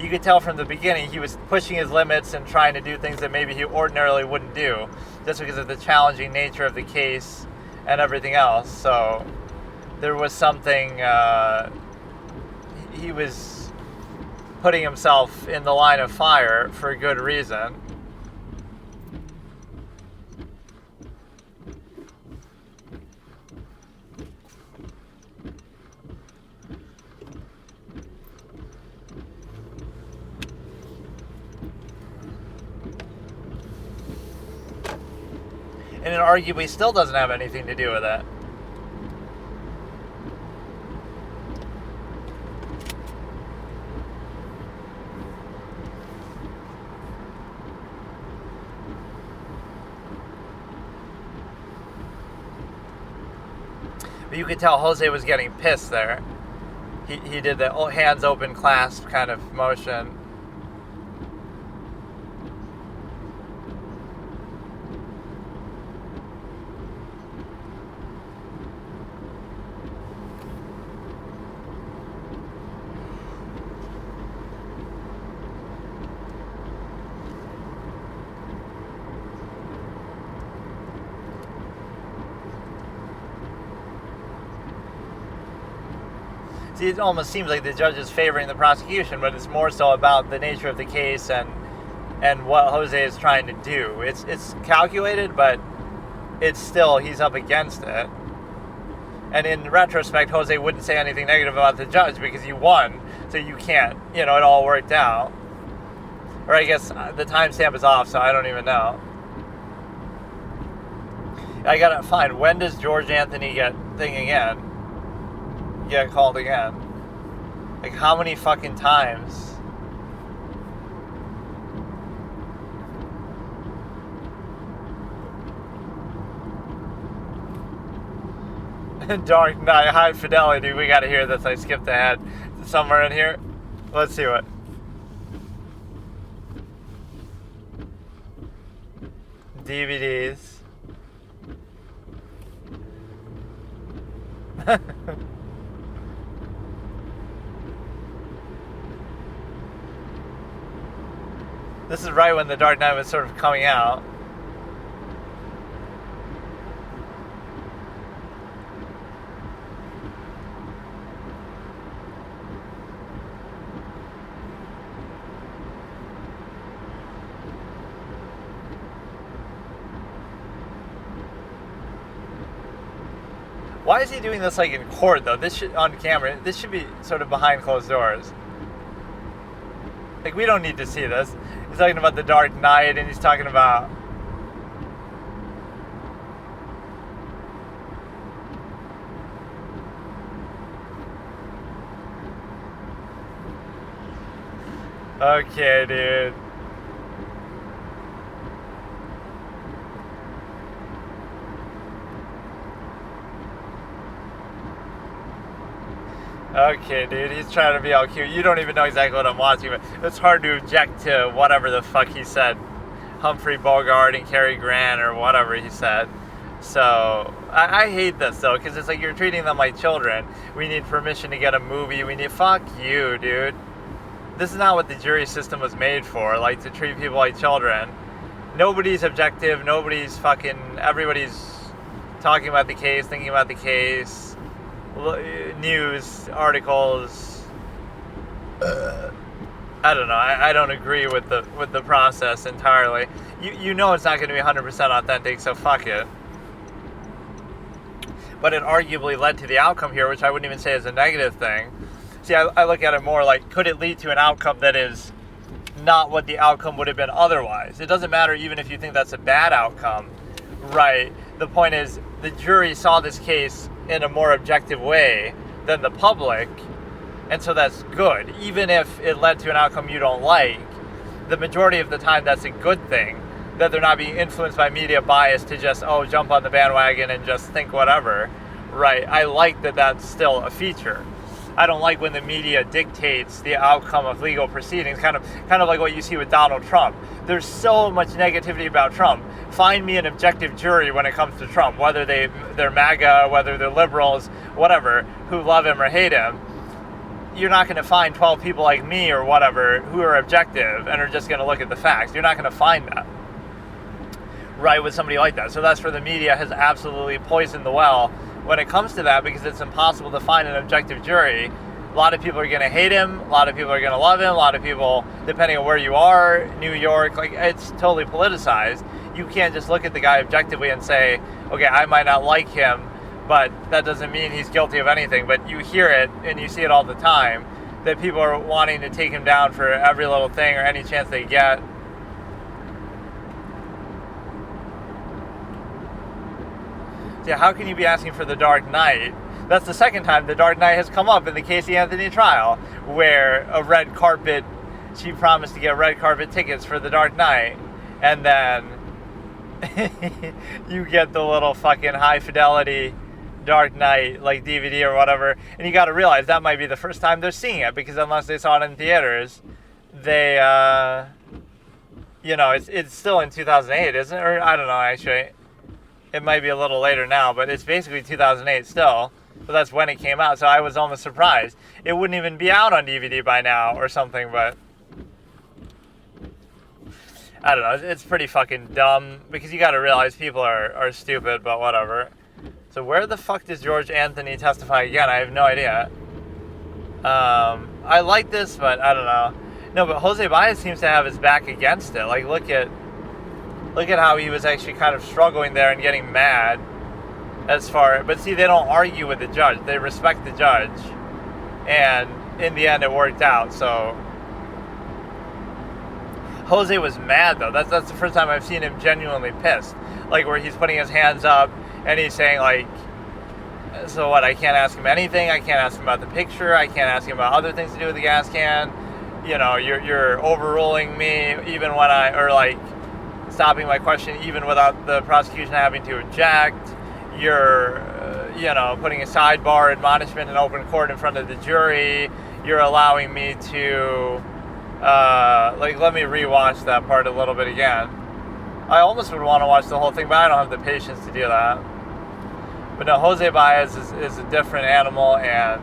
You could tell from the beginning he was pushing his limits and trying to do things that maybe he ordinarily wouldn't do, just because of the challenging nature of the case and everything else. So there was something, he was putting himself in the line of fire for a good reason. And it arguably still doesn't have anything to do with it. But you could tell Jose was getting pissed there. He did the hands open clasp kind of motion. See, it almost seems like the judge is favoring the prosecution, but it's more so about the nature of the case and what Jose is trying to do. It's calculated, but it's still, he's up against it. And in retrospect, Jose wouldn't say anything negative about the judge because he won, so you can't, it all worked out. Or I guess the timestamp is off, so I don't even know. I gotta find, when does George Anthony get called again? Like, how many fucking times? Dark Knight, High Fidelity. We gotta hear this. I skipped ahead. Somewhere in here. Let's see what. DVDs. This is right when The Dark Knight was sort of coming out. Why is he doing this like in court though? This should, on camera, this should be sort of behind closed doors. Like, we don't need to see this. He's talking about The Dark Knight, and he's talking about... Okay, dude. Okay, dude, he's trying to be all cute. You don't even know exactly what I'm watching, but it's hard to object to whatever the fuck he said. Humphrey Bogart and Cary Grant or whatever he said. So, I hate this, though, because it's like you're treating them like children. We need permission to get a movie. Fuck you, dude. This is not what the jury system was made for, like, to treat people like children. Nobody's objective. Everybody's talking about the case, thinking about the case. News articles. I don't know. I don't agree with the process entirely. You know it's not going to be 100% authentic, so fuck it. But it arguably led to the outcome here, which I wouldn't even say is a negative thing. See, I look at it more like, could it lead to an outcome that is not what the outcome would have been otherwise? It doesn't matter even if you think that's a bad outcome, right? The point is, the jury saw this case in a more objective way than the public, and so that's good. Even if it led to an outcome you don't like, the majority of the time that's a good thing, that they're not being influenced by media bias to just, jump on the bandwagon and just think whatever, right? I like that that's still a feature. I don't like when the media dictates the outcome of legal proceedings, kind of like what you see with Donald Trump. There's so much negativity about Trump. Find me an objective jury when it comes to Trump, whether they're MAGA, whether they're liberals, whatever, who love him or hate him. You're not going to find 12 people like me or whatever who are objective and are just going to look at the facts. You're not going to find that right with somebody like that. So that's where the media has absolutely poisoned the well when it comes to that, because it's impossible to find an objective jury. A lot of people are going to hate him. A lot of people are going to love him. A lot of people, depending on where you are, New York, like, it's totally politicized. You can't just look at the guy objectively and say, okay, I might not like him, but that doesn't mean he's guilty of anything. But you hear it and you see it all the time, that people are wanting to take him down for every little thing or any chance they get. So how can you be asking for the Dark Knight? That's the second time the Dark Knight has come up in the Casey Anthony trial, where she promised to get red carpet tickets for the Dark Knight, and then you get the little fucking high fidelity Dark Knight, like DVD or whatever, and you got to realize that might be the first time they're seeing it, because unless they saw it in theaters, they, it's still in 2008, isn't it? Or I don't know, actually. It might be a little later now, but it's basically 2008 still. But that's when it came out, so I was almost surprised. It wouldn't even be out on DVD by now or something, but I don't know. It's pretty fucking dumb, because you got to realize people are stupid, but whatever. So where the fuck does George Anthony testify again? I have no idea. I like this, but I don't know. No, but Jose Baez seems to have his back against it. Like, look at how he was actually kind of struggling there and getting mad. But see, they don't argue with the judge. They respect the judge. And in the end, it worked out. So Jose was mad, though. That's the first time I've seen him genuinely pissed. Like, where he's putting his hands up and he's saying, like, so what, I can't ask him anything? I can't ask him about the picture? I can't ask him about other things to do with the gas can? You know, you're overruling me even when stopping my question even without the prosecution having to object. You're, putting a sidebar admonishment in open court in front of the jury. You're allowing me to, let me rewatch that part a little bit again. I almost would want to watch the whole thing, but I don't have the patience to do that. But no, Jose Baez is a different animal, and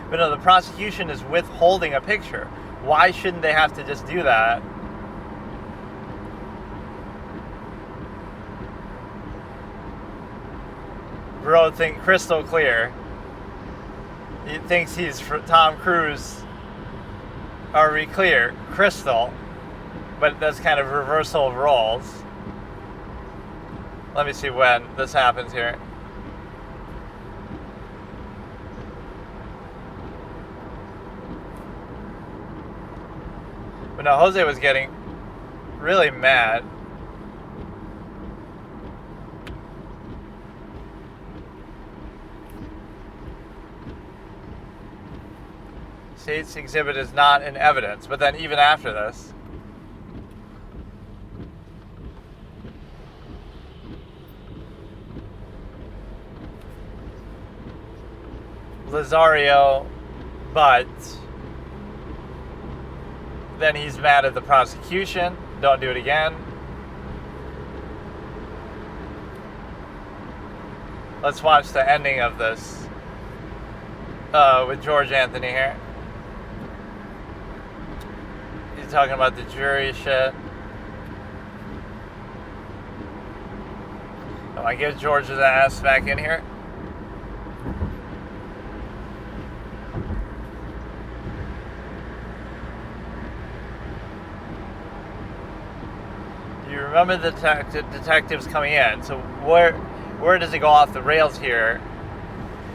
but no, the prosecution is withholding a picture. Why shouldn't they have to just do that? Bro think crystal clear. He thinks he's Tom Cruise. Are we clear? Crystal. But that's kind of reversal of roles. Let me see when this happens here. But no, Jose was getting really mad. State's exhibit is not in evidence, but then even after this, Lazario, but then he's mad at the prosecution. Don't do it again. Let's watch the ending of this with George Anthony here. He's talking about the jury shit. Oh, I get George's ass back in here. You remember the detectives coming in. So where does it go off the rails here?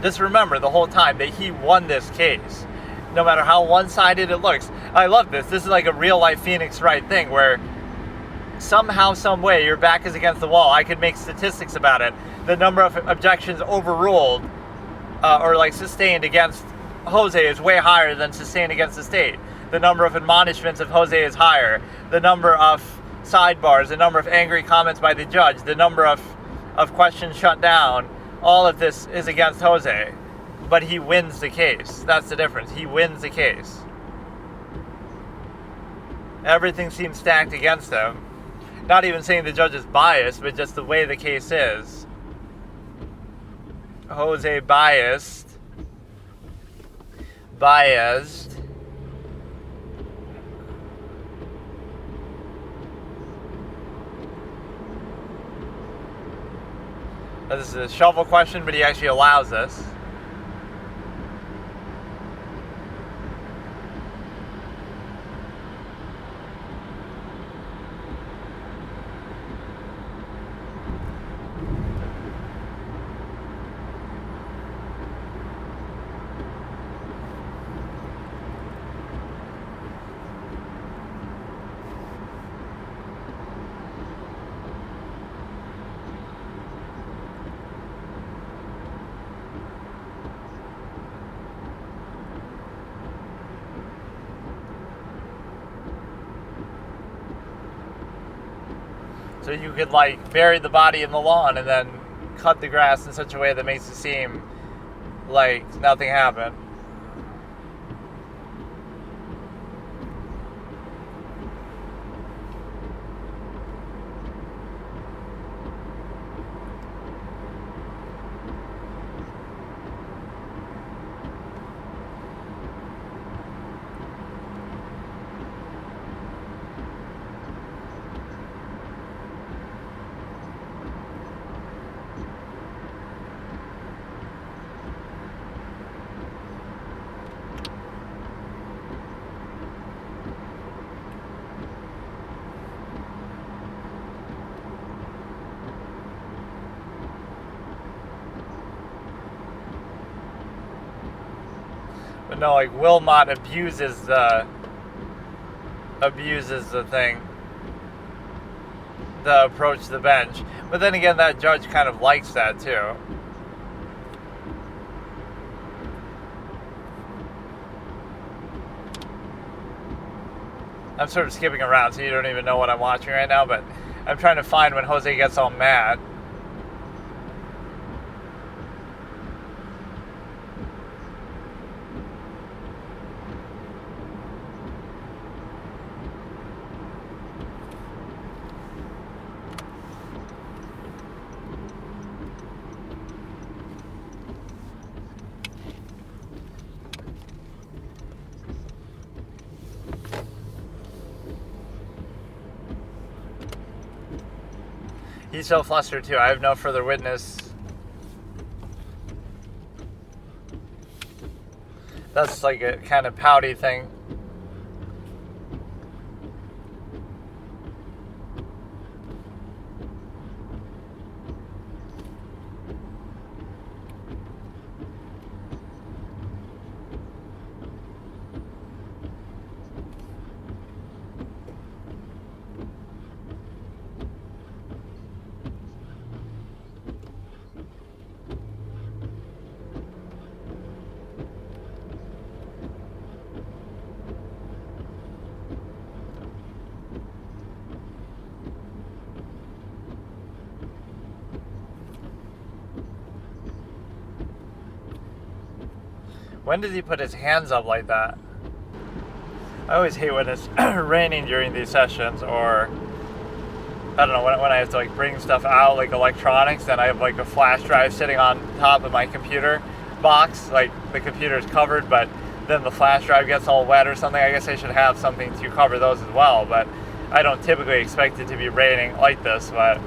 Just remember the whole time that he won this case. No matter how one-sided it looks. I love this. This is like a real-life Phoenix Wright thing where somehow, some way, your back is against the wall. I could make statistics about it. The number of objections overruled or like sustained against Jose is way higher than sustained against the state. The number of admonishments of Jose is higher. The number of sidebars, the number of angry comments by the judge, the number of questions shut down, all of this is against Jose. But he wins the case. That's the difference. He wins the case. Everything seems stacked against him. Not even saying the judge is biased, but just the way the case is. Jose biased. This is a shovel question, but he actually allows this. So you could like bury the body in the lawn and then cut the grass in such a way that makes it seem like nothing happened. But no, like Wilmot abuses the thing, the approach to the bench. But then again, that judge kind of likes that too. I'm sort of skipping around, so you don't even know what I'm watching right now, but I'm trying to find when Jose gets all mad. He's so flustered too. I have no further witness. That's like a kind of pouty thing. When does he put his hands up like that? I always hate when it's raining during these sessions, or I don't know, when I have to like bring stuff out, like electronics, and I have like a flash drive sitting on top of my computer box, like the computer's covered, but then the flash drive gets all wet or something. I guess I should have something to cover those as well, but I don't typically expect it to be raining like this. But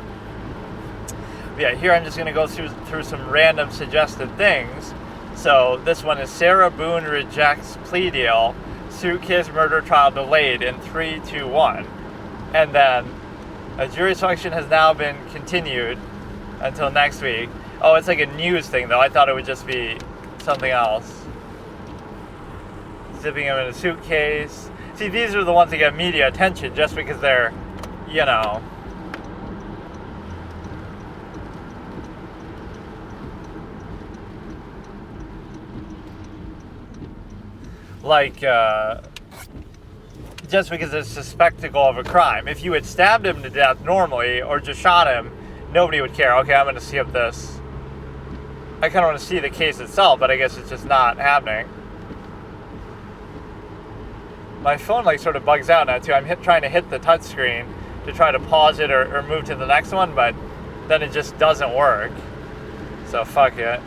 yeah, here I'm just going to go through some random suggested things. So this one is Sarah Boone rejects plea deal, suitcase murder trial delayed in 3-2-1. And then a jury selection has now been continued until next week. Oh, it's like a news thing though. I thought it would just be something else. Zipping him in a suitcase. See, these are the ones that get media attention just because they're, you know, like, just because it's a spectacle of a crime. If you had stabbed him to death normally, or just shot him, nobody would care. Okay, I'm going to skip this. I kind of want to see the case itself, but I guess it's just not happening. My phone like sort of bugs out now too. I'm trying to hit the touch screen to try to pause it or move to the next one, but then it just doesn't work. So fuck it.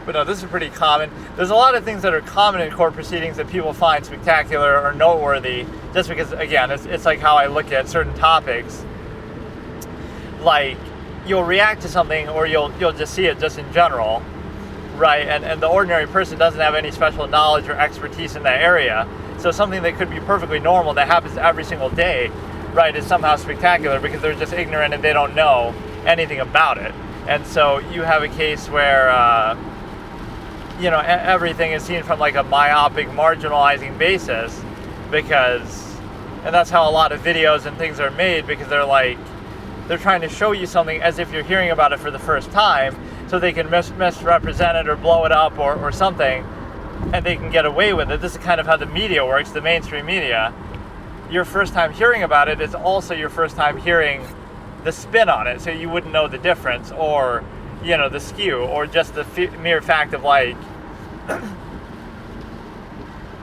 But no, this is pretty common. There's a lot of things that are common in court proceedings that people find spectacular or noteworthy, just because, again, it's like how I look at certain topics. Like, you'll react to something, or you'll just see it just in general, right? And the ordinary person doesn't have any special knowledge or expertise in that area. So something that could be perfectly normal that happens every single day, right, is somehow spectacular because they're just ignorant and they don't know anything about it. And so you have a case where, everything is seen from like a myopic, marginalizing basis, and that's how a lot of videos and things are made, because they're trying to show you something as if you're hearing about it for the first time, so they can misrepresent it or blow it up or something, and they can get away with it. This is kind of how the media works, the mainstream media. Your first time hearing about it is also your first time hearing the spin on it, so you wouldn't know the difference, or the skew, or just the mere fact of like,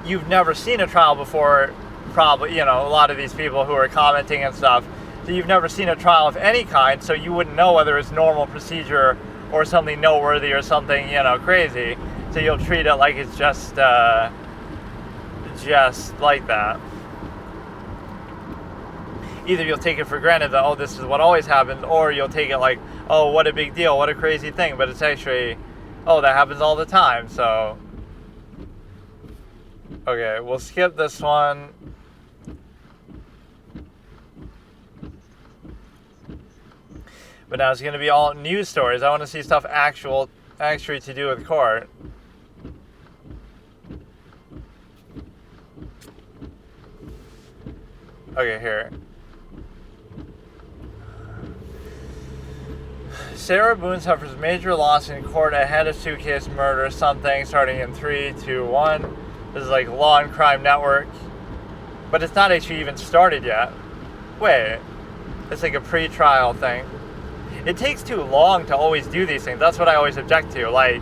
you've never seen a trial before, probably, a lot of these people who are commenting and stuff, so you've never seen a trial of any kind, so you wouldn't know whether it's normal procedure or something noteworthy or something, crazy, so you'll treat it like it's just like that. Either you'll take it for granted that, oh, this is what always happens, or you'll take it like, oh, what a big deal, what a crazy thing, but it's actually, oh, that happens all the time, so. Okay, we'll skip this one. But now it's going to be all news stories. I want to see stuff actually to do with court. Okay, here. Sarah Boone suffers major loss in court ahead of suitcase murder something starting in 3, 2, 1. This is like Law and Crime Network. But it's not actually even started yet. Wait. It's like a pre-trial thing. It takes too long to always do these things. That's what I always object to. Like,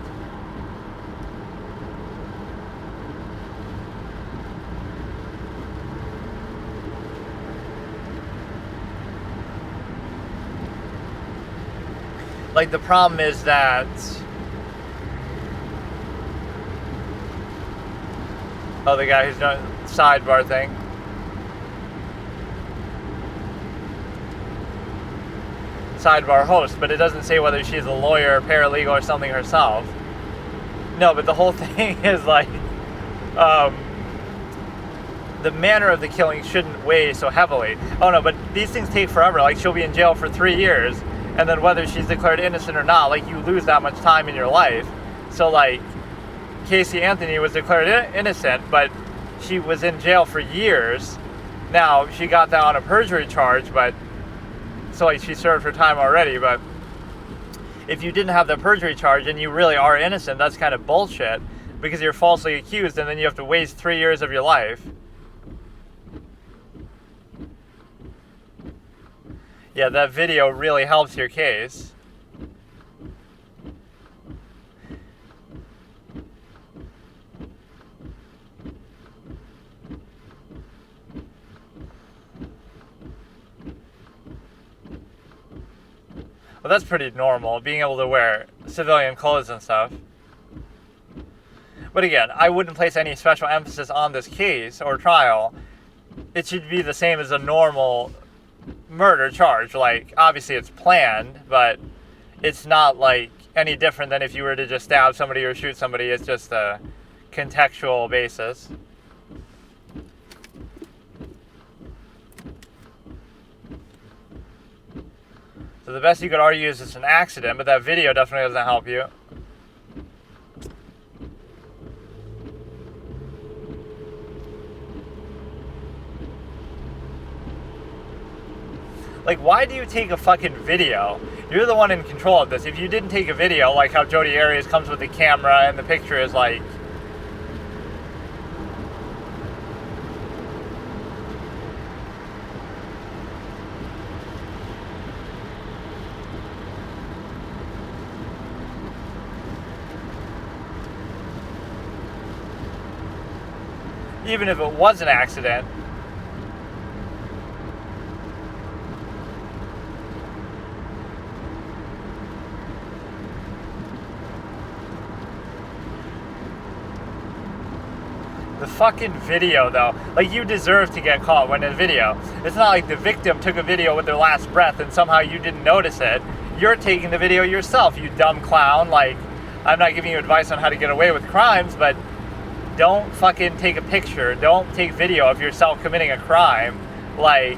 the problem is that, oh, the guy who's done sidebar thing. Sidebar host, but it doesn't say whether she's a lawyer, paralegal, or something herself. No, but the whole thing is like, the manner of the killing shouldn't weigh so heavily. Oh no, but these things take forever. Like, she'll be in jail for 3 years, and then whether she's declared innocent or not, like, you lose that much time in your life. So like, Casey Anthony was declared innocent, but she was in jail for years. Now, she got that on a perjury charge, but so like, she served her time already. But if you didn't have the perjury charge and you really are innocent, that's kind of bullshit, because you're falsely accused and then you have to waste 3 years of your life. Yeah, that video really helps your case. Well, that's pretty normal, being able to wear civilian clothes and stuff. But again, I wouldn't place any special emphasis on this case or trial. It should be the same as a normal murder charge. Like, obviously it's planned, but it's not like any different than if you were to just stab somebody or shoot somebody. It's just a contextual basis. So the best you could argue is it's an accident, but that video definitely doesn't help you. Like, why do you take a fucking video? You're the one in control of this. If you didn't take a video, like how Jodi Arias comes with the camera and the picture is like, even if it was an accident. The fucking video, though. Like, you deserve to get caught when in a video. It's not like the victim took a video with their last breath and somehow you didn't notice it. You're taking the video yourself, you dumb clown. Like, I'm not giving you advice on how to get away with crimes, but don't fucking take a picture. Don't take video of yourself committing a crime. Like,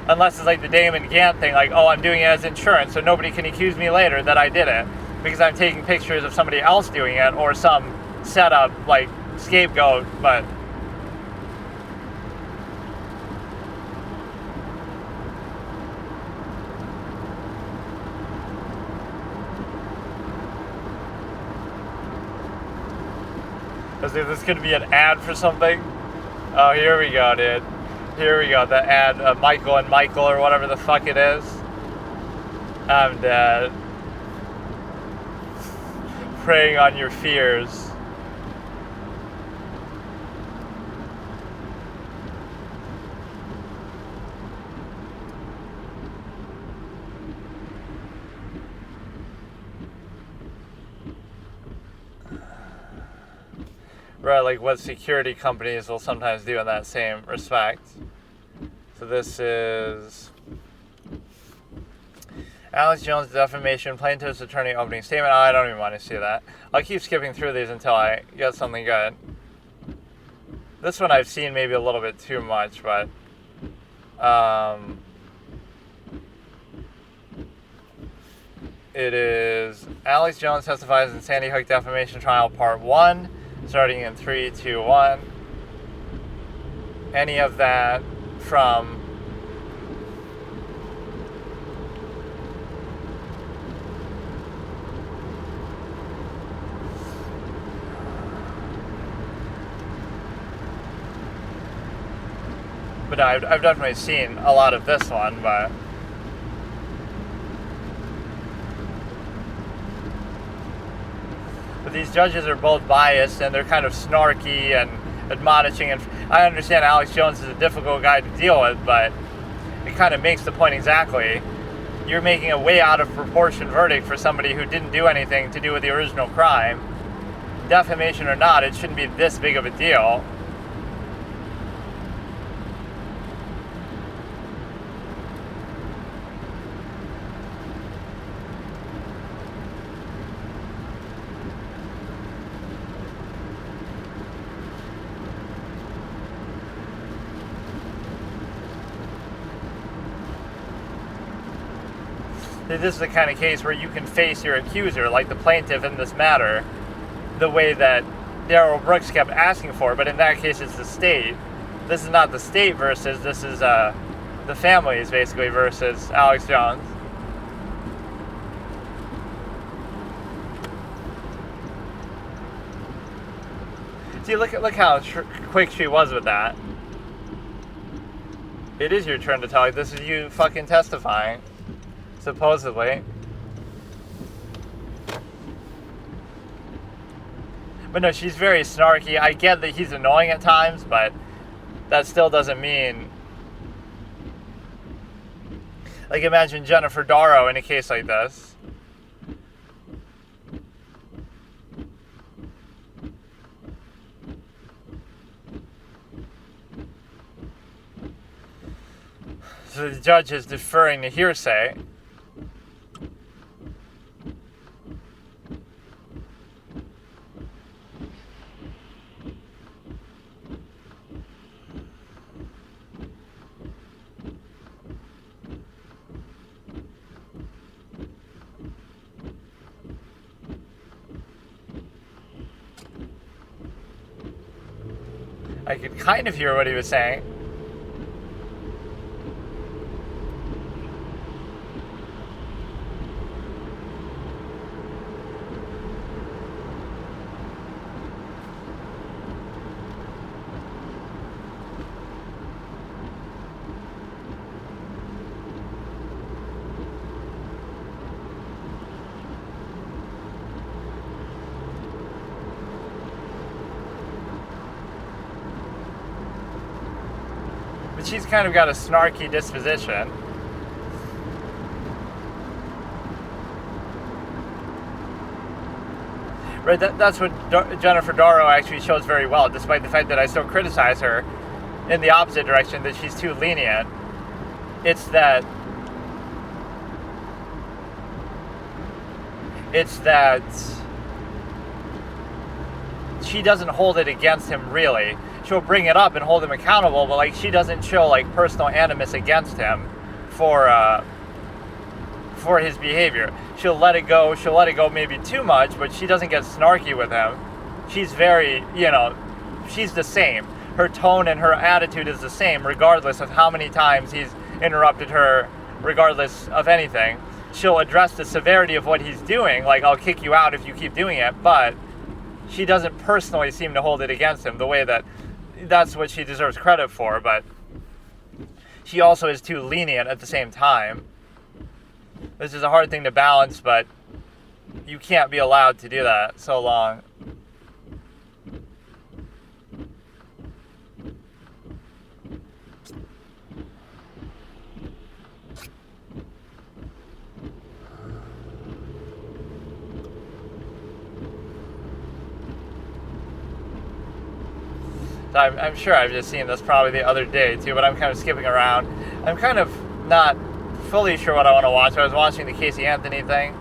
unless it's like the Damon Gant thing, like, oh, I'm doing it as insurance, so nobody can accuse me later that I did it because I'm taking pictures of somebody else doing it or some setup, like, scapegoat. But is this going to be an ad for something? Oh, here we go, dude. Here we go. The ad, Michael and Michael or whatever the fuck it is. I'm dead. Preying on your fears. Right, like what security companies will sometimes do in that same respect. So this is Alex Jones defamation, plaintiff's attorney opening statement. Oh, I don't even want to see that. I'll keep skipping through these until I get something good. This one I've seen maybe a little bit too much, but it is Alex Jones testifies in Sandy Hook defamation trial part 1. Starting in 3, 2, 1. Any of that from but no, I've definitely seen a lot of this one, but these judges are both biased and they're kind of snarky and admonishing, and I understand Alex Jones is a difficult guy to deal with, but it kind of makes the point exactly. You're making a way out of proportion verdict for somebody who didn't do anything to do with the original crime. Defamation or not, it shouldn't be this big of a deal. This is the kind of case where you can face your accuser, like the plaintiff in this matter, the way that Darrell Brooks kept asking for, but in that case it's the state. This is not the state versus, this is the families basically versus Alex Jones. See, look how quick she was with that. It is your turn to tell. This is you fucking testifying. Supposedly. But no, she's very snarky. I get that he's annoying at times, but that still doesn't mean... Like, imagine Jennifer Darrow in a case like this. So the judge is deferring to hearsay. I could kind of hear what he was saying. she's kind of got a snarky disposition. Right, that's what Jennifer Darrow actually shows very well, despite the fact that I still criticize her in the opposite direction, that she's too lenient. It's that she doesn't hold it against him, really. She'll bring it up and hold him accountable, but like, she doesn't show like personal animus against him for his behavior. She'll let it go maybe too much, but she doesn't get snarky with him. She's very, she's the same. Her tone and her attitude is the same, regardless of how many times he's interrupted her, regardless of anything. She'll address the severity of what he's doing, like, I'll kick you out if you keep doing it, but she doesn't personally seem to hold it against him the way that's what she deserves credit for, but she also is too lenient at the same time. This is a hard thing to balance, but you can't be allowed to do that so long. I'm sure I've just seen this probably the other day too, but I'm kind of skipping around. I'm kind of not fully sure what I want to watch. I was watching the Casey Anthony thing.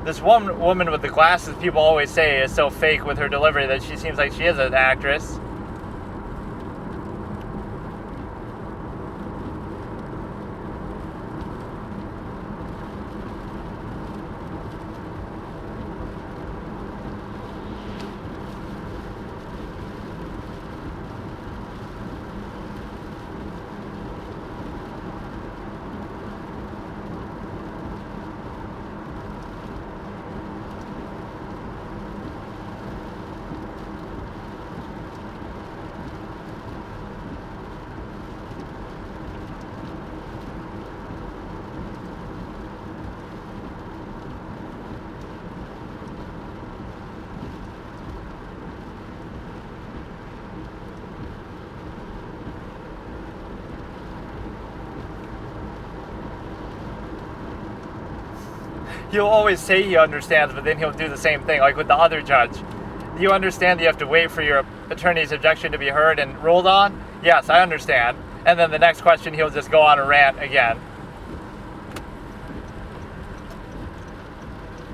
This one woman with the glasses, people always say is so fake with her delivery that she seems like she is an actress. He'll always say he understands, but then he'll do the same thing, like with the other judge. Do you understand that you have to wait for your attorney's objection to be heard and ruled on? Yes, I understand. And then the next question, he'll just go on a rant again.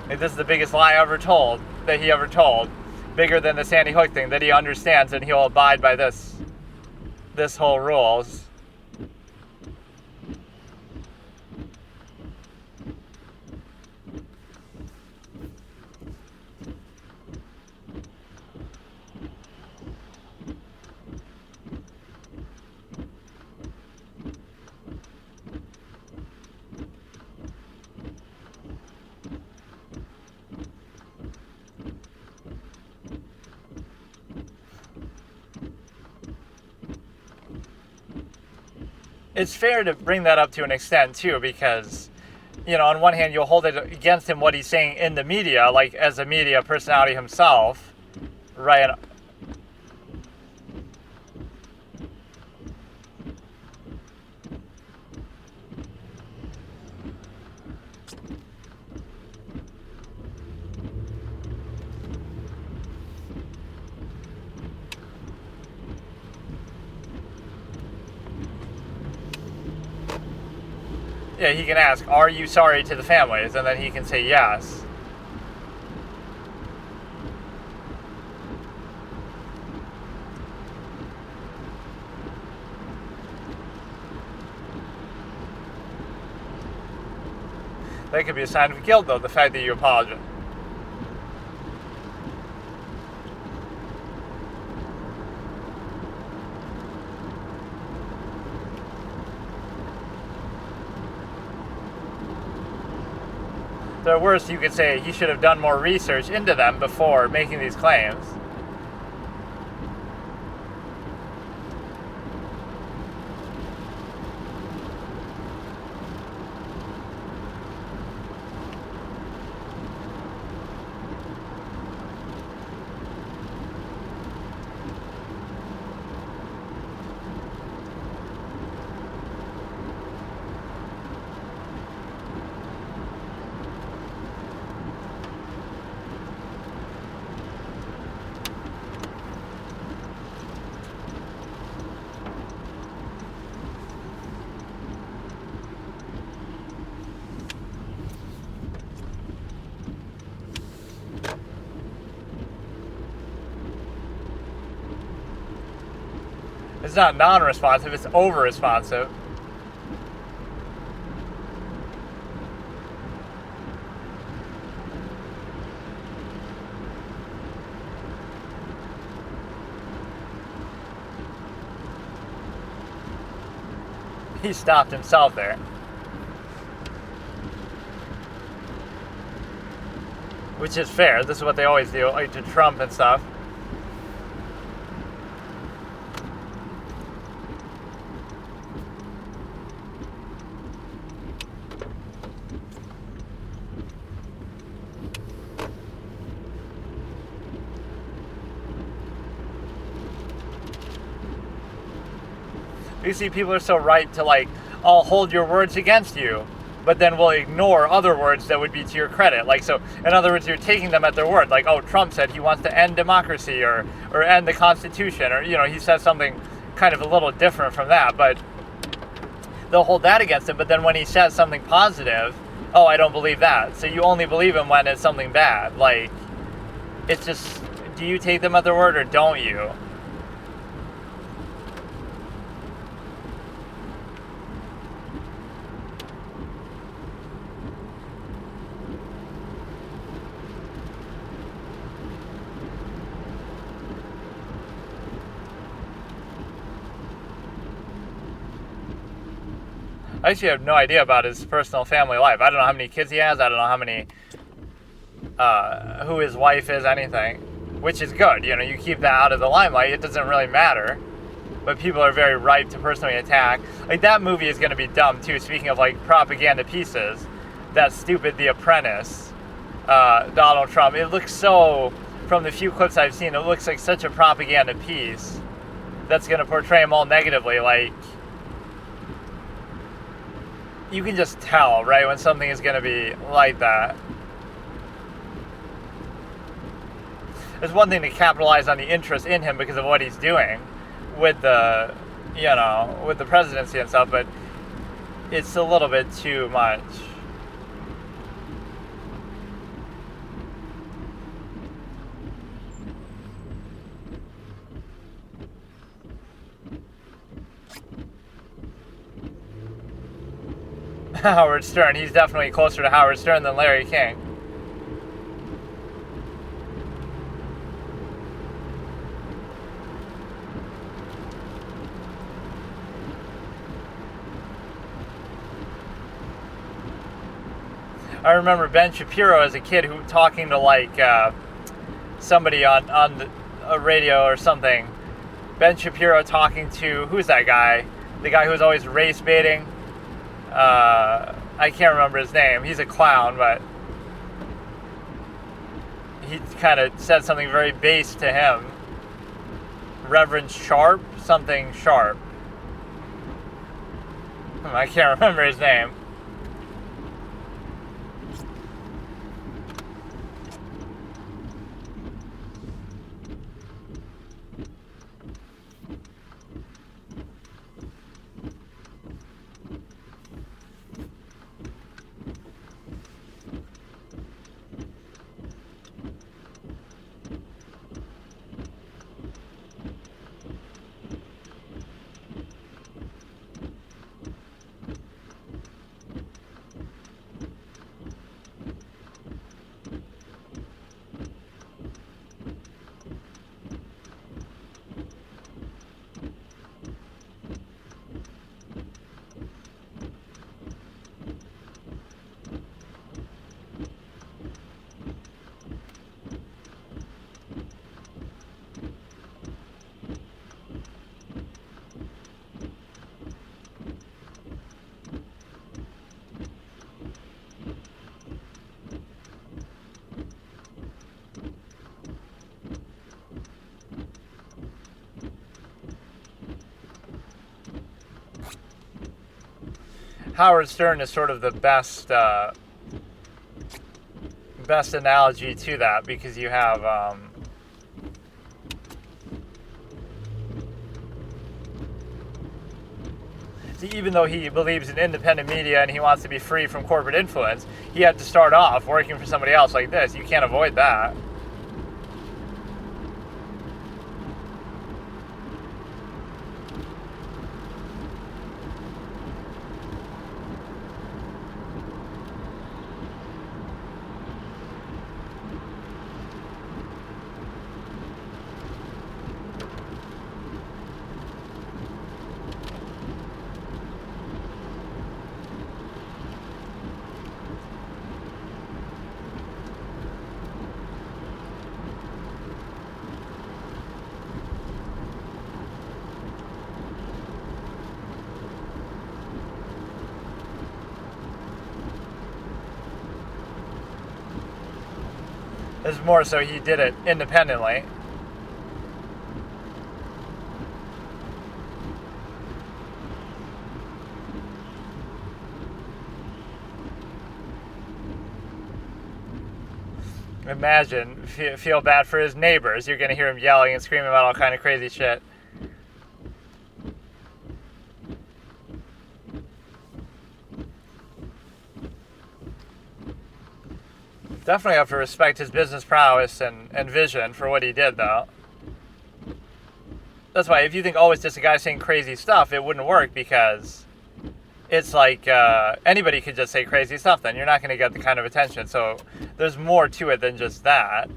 Like, this is the biggest lie that he ever told. Bigger than the Sandy Hook thing, that he understands and he'll abide by this whole rules. It's fair to bring that up to an extent, too, because, on one hand, you'll hold it against him what he's saying in the media, like as a media personality himself, right? Yeah, he can ask, are you sorry to the families? And then he can say yes. That could be a sign of guilt, though, the fact that you apologize. At worst, you could say he should have done more research into them before making these claims. It's not non-responsive, it's over-responsive. He stopped himself there. Which is fair. This is what they always do, like to Trump and stuff. You see, people are so right to like, I'll hold your words against you, but then we'll ignore other words that would be to your credit. Like, so, in other words, you're taking them at their word. Like, oh, Trump said he wants to end democracy or end the Constitution, or, you know, he says something kind of a little different from that, but they'll hold that against him. But then when he says something positive, oh, I don't believe that. So you only believe him when it's something bad. Like, it's just, do you take them at their word or don't you? I actually have no idea about his personal family life. I don't know how many kids he has. I don't know how many, who his wife is, anything. Which is good. You know, you keep that out of the limelight. It doesn't really matter. But people are very ripe to personally attack. Like, that movie is going to be dumb, too. Speaking of, like, propaganda pieces. That stupid The Apprentice, Donald Trump. It looks so, from the few clips I've seen, it looks like such a propaganda piece that's going to portray him all negatively. Like, you can just tell, right, when something is going to be like that. It's one thing to capitalize on the interest in him because of what he's doing with the, you know, with the presidency and stuff, but it's a little bit too much. Howard Stern. He's definitely closer to Howard Stern than Larry King. I remember Ben Shapiro as a kid who talking to like somebody on a radio or something. Ben Shapiro talking to, who's that guy? The guy who was always race baiting. I can't remember his name. He's a clown, but he kind of said something very base to him. Reverend Sharp? Something Sharp. I can't remember his name. Howard Stern is sort of the best analogy to that, because you have even though he believes in independent media and he wants to be free from corporate influence, he had to start off working for somebody else like this. You can't avoid that. It's more so he did it independently. Imagine, feel bad for his neighbors. You're going to hear him yelling and screaming about all kind of crazy shit. Definitely have to respect his business prowess and vision for what he did, though. That's why if you think, oh, it's just a guy saying crazy stuff, it wouldn't work, because it's like anybody could just say crazy stuff, then you're not going to get the kind of attention. So there's more to it than just that.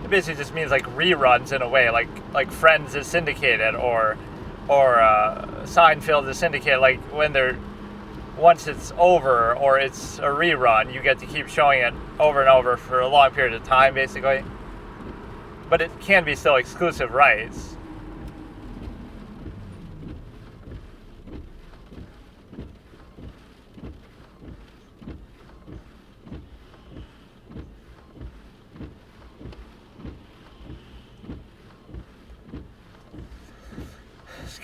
Basically just means like reruns in a way, like Friends is syndicated, or Seinfeld is syndicated. Like when they're, once it's over or it's a rerun, you get to keep showing it over and over for a long period of time, basically. But it can be still exclusive rights.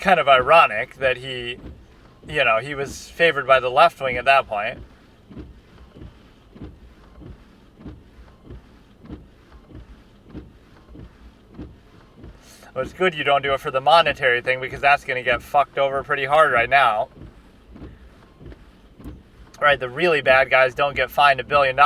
Kind of ironic that he was favored by the left wing at that point. Well, it's good you don't do it for the monetary thing, because that's going to get fucked over pretty hard right now. Right, the really bad guys don't get fined $1 billion.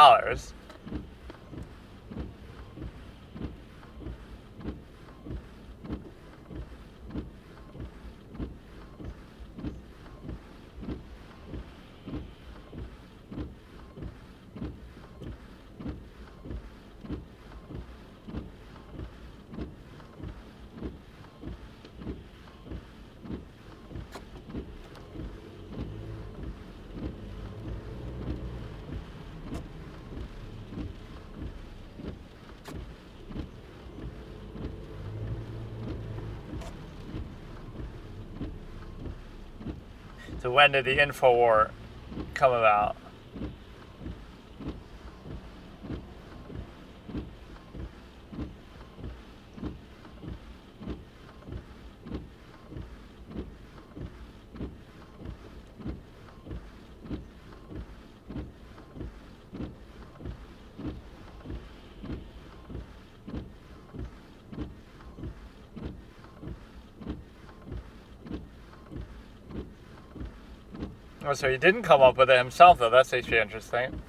So when did the InfoWar come about? Oh, so he didn't come up with it himself, though. That's actually interesting.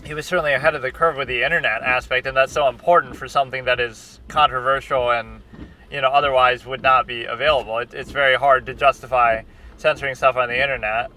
He was certainly ahead of the curve with the internet aspect, and that's so important for something that is controversial and, otherwise would not be available. It's very hard to justify censoring stuff on the internet.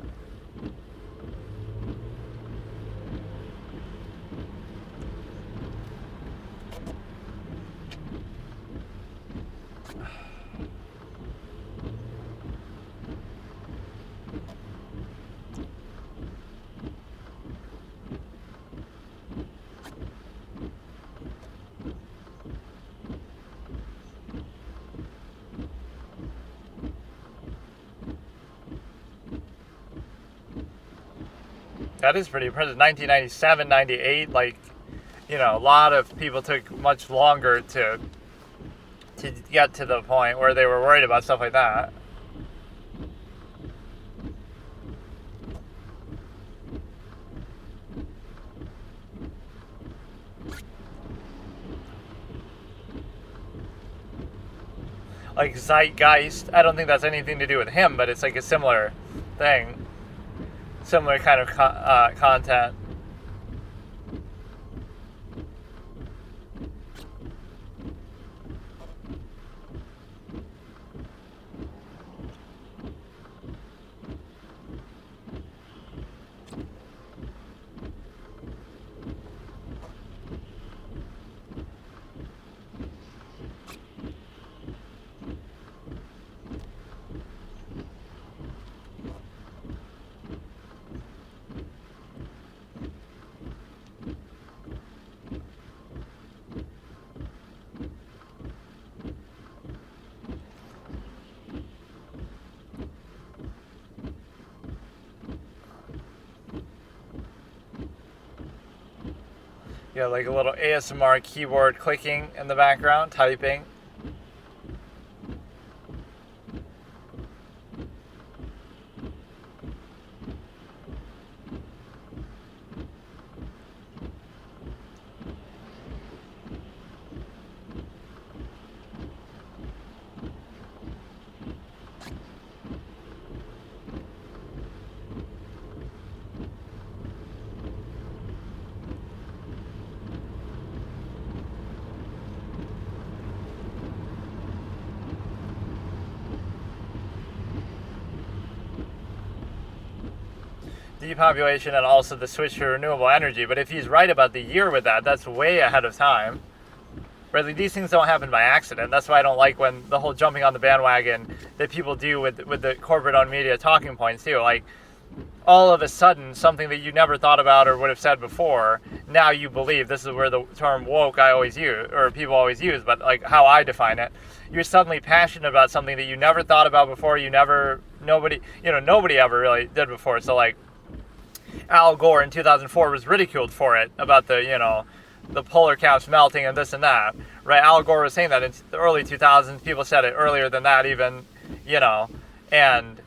That is pretty impressive. 1997, 98, a lot of people took much longer to get to the point where they were worried about stuff like that. like zeitgeist. I don't think that's anything to do with him, but it's like a similar thing, similar kind of content. Yeah, like a little ASMR keyboard clicking in the background, typing. Depopulation and also the switch to renewable energy. But if he's right about the year with that, that's way ahead of time. Right? These things don't happen by accident. That's why I don't like when the whole jumping on the bandwagon that people do with the corporate-owned media talking points too. Like, all of a sudden, something that you never thought about or would have said before, now you believe. This is where the term woke I always use, or people always use, but like how I define it. You're suddenly passionate about something that you never thought about before. Nobody ever really did before. So like, Al Gore in 2004 was ridiculed for it, about the polar caps melting and this and that, right? Al Gore was saying that in the early 2000s. People said it earlier than that even, and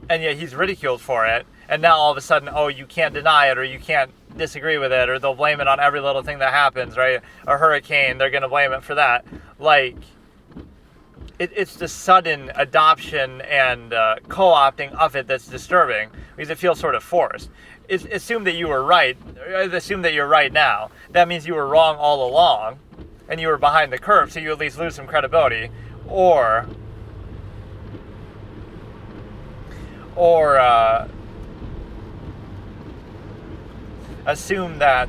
yet he's ridiculed for it. And now all of a sudden, you can't deny it, or you can't disagree with it, or they'll blame it on every little thing that happens, right? A hurricane, they're going to blame it for that. Like, it's the sudden adoption and co-opting of it that's disturbing, because it feels sort of forced. Assume that you were right. Assume that you're right now. That means you were wrong all along, and you were behind the curve, so you at least lose some credibility. Or assume that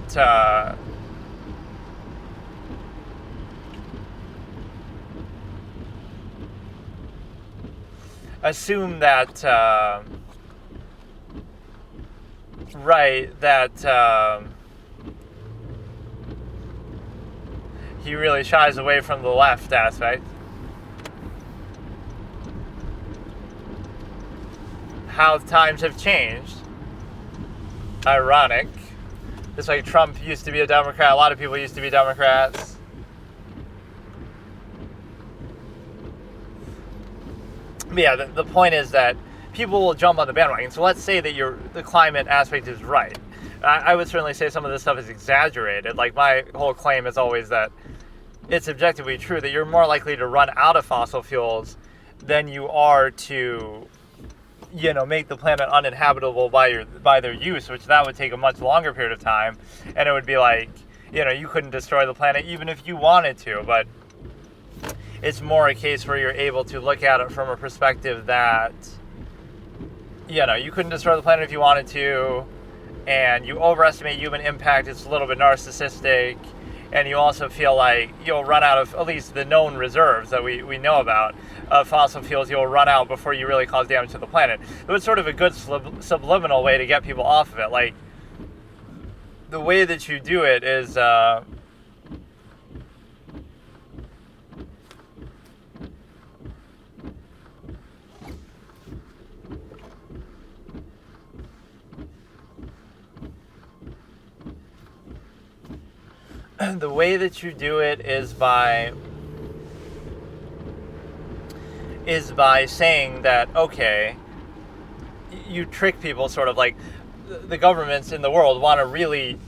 he really shies away from the left aspect. How times have changed. Ironic. Just like Trump used to be a Democrat, a lot of people used to be Democrats. But yeah, the point is that people will jump on the bandwagon. So let's say that the climate aspect is right. I would certainly say some of this stuff is exaggerated. Like, my whole claim is always that it's objectively true that you're more likely to run out of fossil fuels than you are to, make the planet uninhabitable by their use, which that would take a much longer period of time. And it would be like, you couldn't destroy the planet even if you wanted to. But it's more a case where you're able to look at it from a perspective that, you couldn't destroy the planet if you wanted to, and you overestimate human impact. It's a little bit narcissistic, and you also feel like you'll run out of at least the known reserves that we know about of fossil fuels. You'll run out before you really cause damage to the planet. It was sort of a good subliminal way to get people off of it. Like, the way that you do it is the way that you do it is by saying that, okay, you trick people, sort of like the governments in the world want to really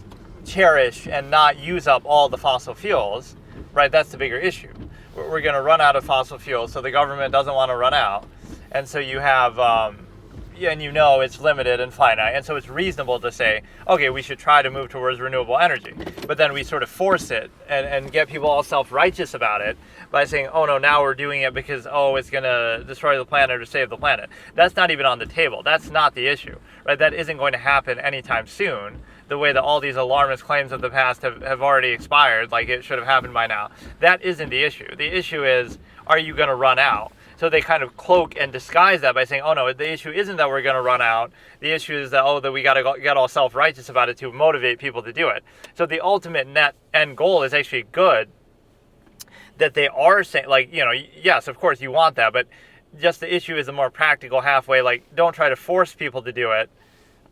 cherish and not use up all the fossil fuels, right? That's the bigger issue. we're going to run out of fossil fuels, so the government doesn't want to run out. And so you have, and you know it's limited and finite. And so it's reasonable to say, okay, we should try to move towards renewable energy. But then we sort of force it and get people all self-righteous about it by saying, oh no, now we're doing it because, oh, it's going to destroy the planet or save the planet. That's not even on the table. That's not the issue, right? That isn't going to happen anytime soon. The way that all these alarmist claims of the past have already expired, like it should have happened by now. That isn't the issue. The issue is, are you going to run out? So they kind of cloak and disguise that by saying, oh no, the issue isn't that we're going to run out. The issue is that, that we got to get all self-righteous about it to motivate people to do it. So the ultimate net end goal is actually good. That they are saying, like, yes, of course you want that, but just the issue is a more practical halfway, like, don't try to force people to do it.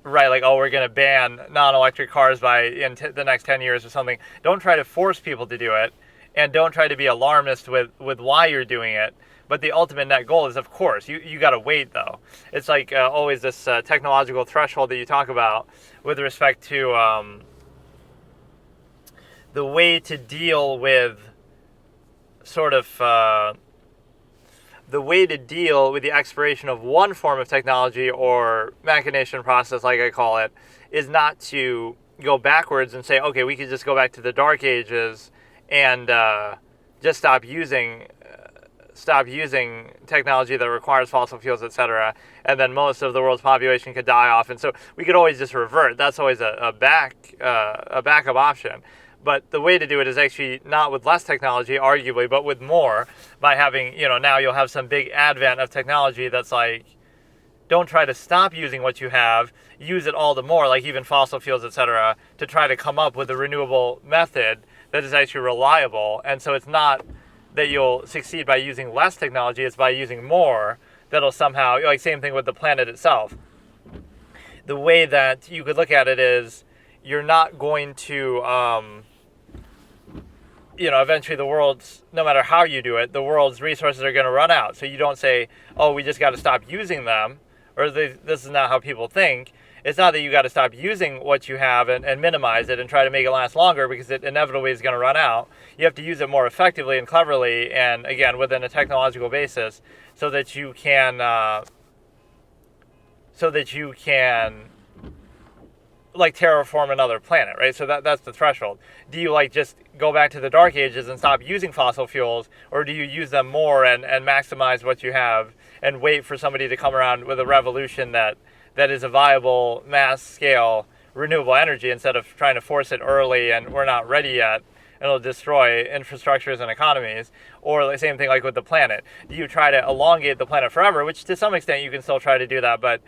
Right, like, oh, we're going to ban non-electric cars in the next 10 years or something. Don't try to force people to do it, and don't try to be alarmist with why you're doing it. But the ultimate net goal is, of course, you got to wait, though. It's like always this technological threshold that you talk about with respect to the way to deal with sort of... the way to deal with the expiration of one form of technology or machination process, like I call it, is not to go backwards and say, okay, we could just go back to the dark ages and just stop using technology that requires fossil fuels, etc., and then most of the world's population could die off. And so we could always just revert. That's always a backup option. But the way to do it is actually not with less technology, arguably, but with more, by having, now you'll have some big advent of technology that's like, don't try to stop using what you have, use it all the more, like even fossil fuels, etc., to try to come up with a renewable method that is actually reliable. And so it's not that you'll succeed by using less technology, it's by using more that'll somehow, like same thing with the planet itself. The way that you could look at it is, you're not going to, eventually the world's, no matter how you do it, the world's resources are going to run out. So you don't say, oh, we just got to stop using them, or this is not how people think. It's not that you got to stop using what you have and minimize it and try to make it last longer because it inevitably is going to run out. You have to use it more effectively and cleverly and, again, within a technological basis so that you can like terraform another planet, right? So that's the threshold. Do you just go back to the dark ages and stop using fossil fuels, or do you use them more and maximize what you have and wait for somebody to come around with a revolution that is a viable mass scale renewable energy instead of trying to force it early and we're not ready yet and it'll destroy infrastructures and economies? Or the same thing like with the planet. Do you try to elongate the planet forever, which to some extent you can still try to do that,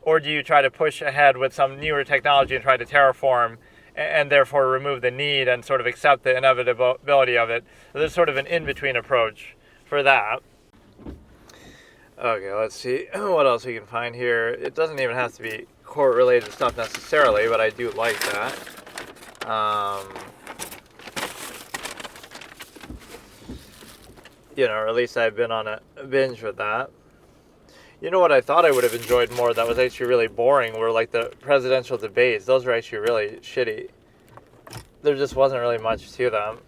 or do you try to push ahead with some newer technology and try to terraform and therefore remove the need and sort of accept the inevitability of it? There's sort of an in-between approach for that. Okay, let's see what else we can find here. It doesn't even have to be court-related stuff necessarily, but I do like that. Or at least I've been on a binge with that. You know what I thought I would have enjoyed more that was actually really boring were like the presidential debates. Those were actually really shitty. There just wasn't really much to them.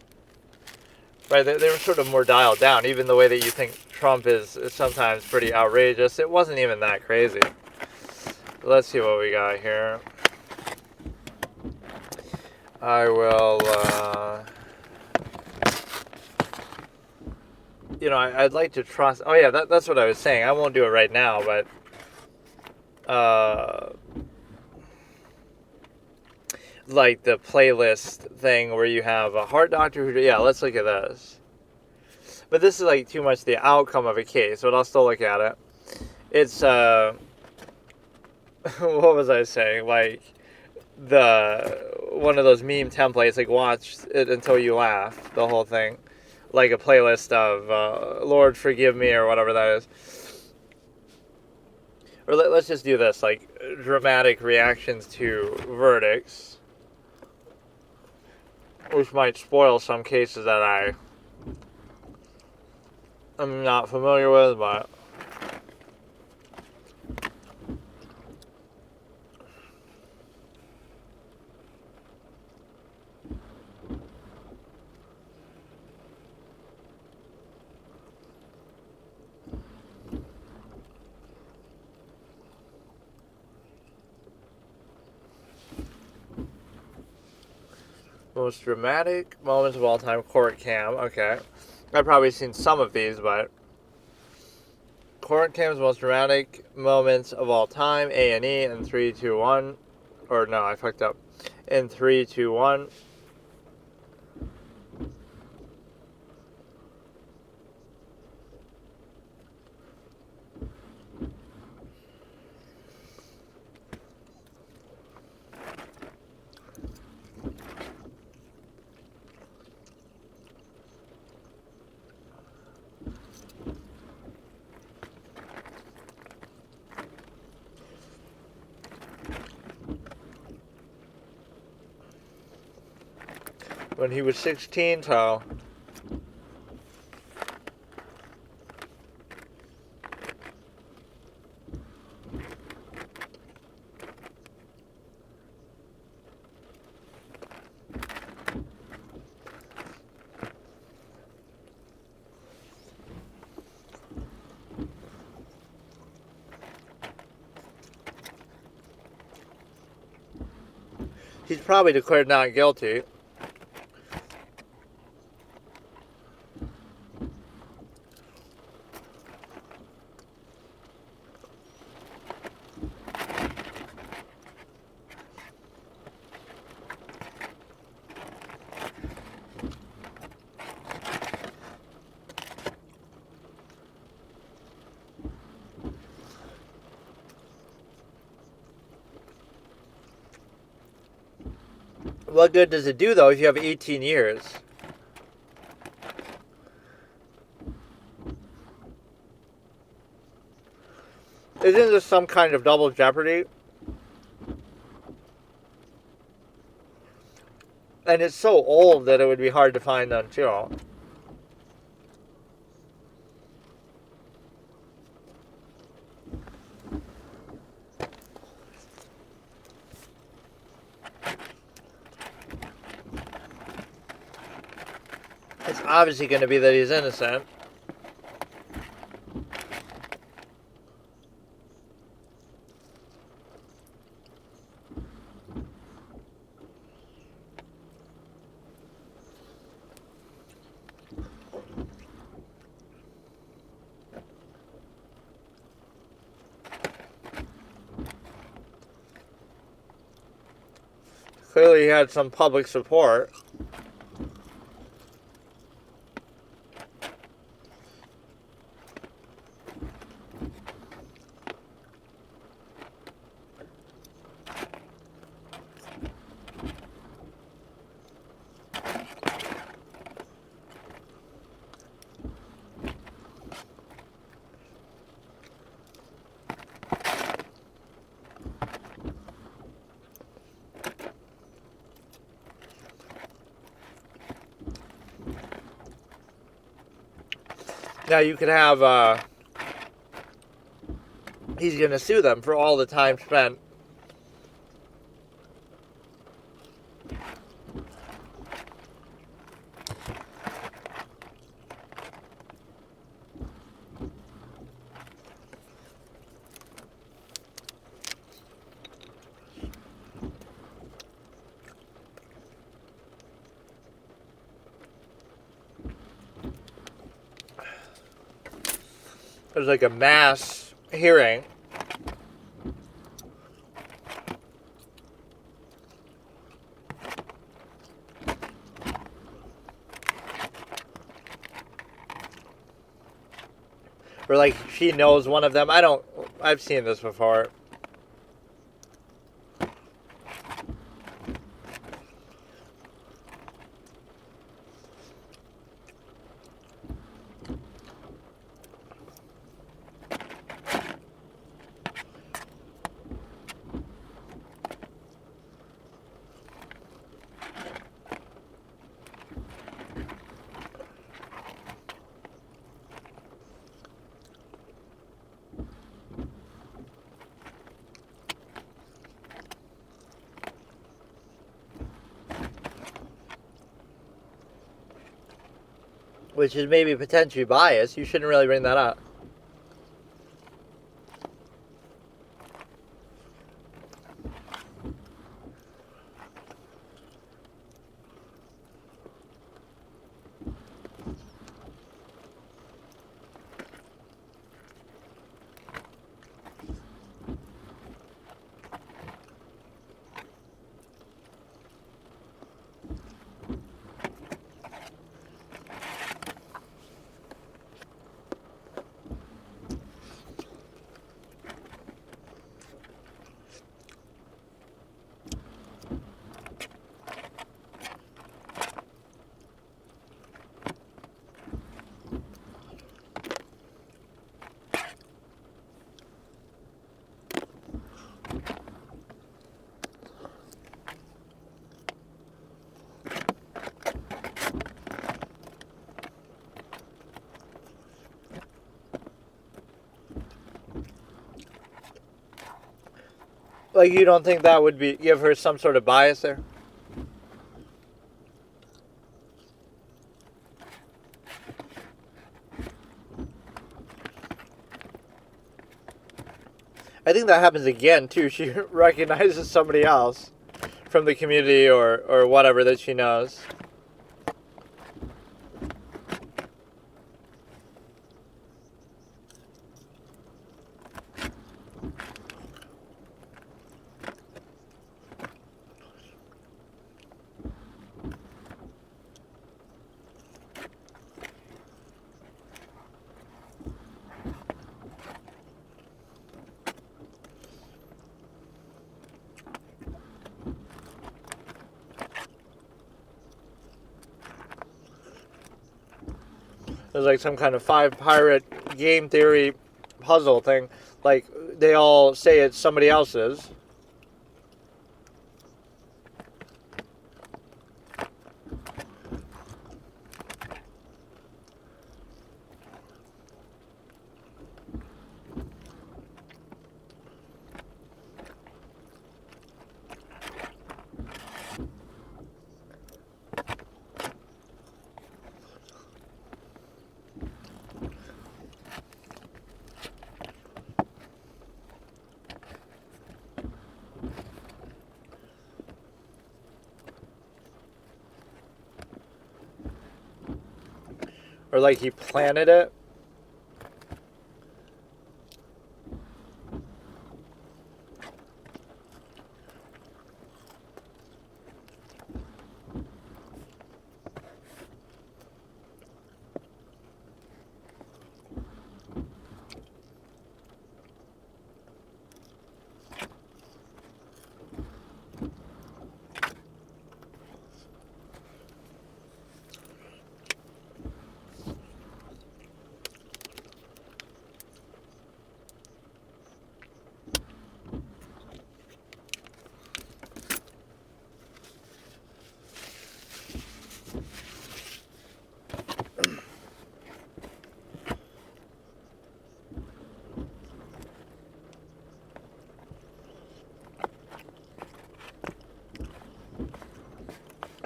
Right, they were sort of more dialed down. Even the way that you think Trump is sometimes pretty outrageous, it wasn't even that crazy. Let's see what we got here. I will... I'd like to trust... Oh, yeah, that's what I was saying. I won't do it right now, but... like the playlist thing where you have a heart doctor who... Yeah, let's look at this. But this is, like, too much the outcome of a case, but I'll still look at it. It's, what was I saying? Like, one of those meme templates, like, watch it until you laugh, the whole thing. Like a playlist of Lord Forgive Me or whatever that is. Or let's just do this, like dramatic reactions to verdicts, which might spoil some cases that I am not familiar with, but Most dramatic moments of all time, court cam. Okay. I've probably seen some of these, but court cam's most dramatic moments of all time, A&E, in 3, 2, 1. Or no, I fucked up. In 3, 2, 1. When he was 16, so he's probably declared not guilty. What good does it do, though, if you have 18 years? Isn't this some kind of double jeopardy? And it's so old that it would be hard to find on too. It's obviously going to be that he's innocent. Clearly he had some public support. Now you could have, he's going to sue them for all the time spent. There's like a mass hearing. Or like she knows one of them. I've seen this before. Which is maybe potentially biased. You shouldn't really bring that up. Like, you don't think that would give her some sort of bias there? I think that happens again, too. She recognizes somebody else from the community or whatever that she knows. There's like some kind of 5 pirate game theory puzzle thing. Like, they all say it's somebody else's. Or like he planted it.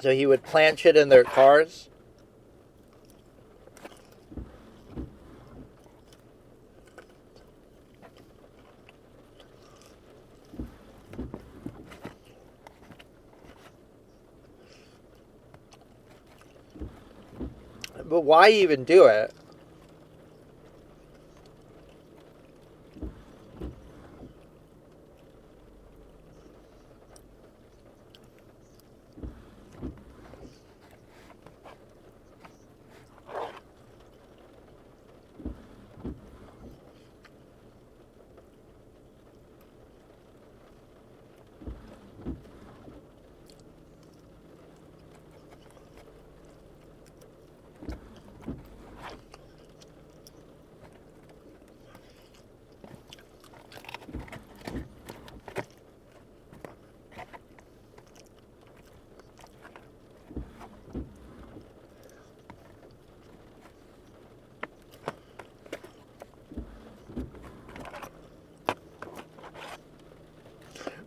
So he would plant shit in their cars. But why even do it?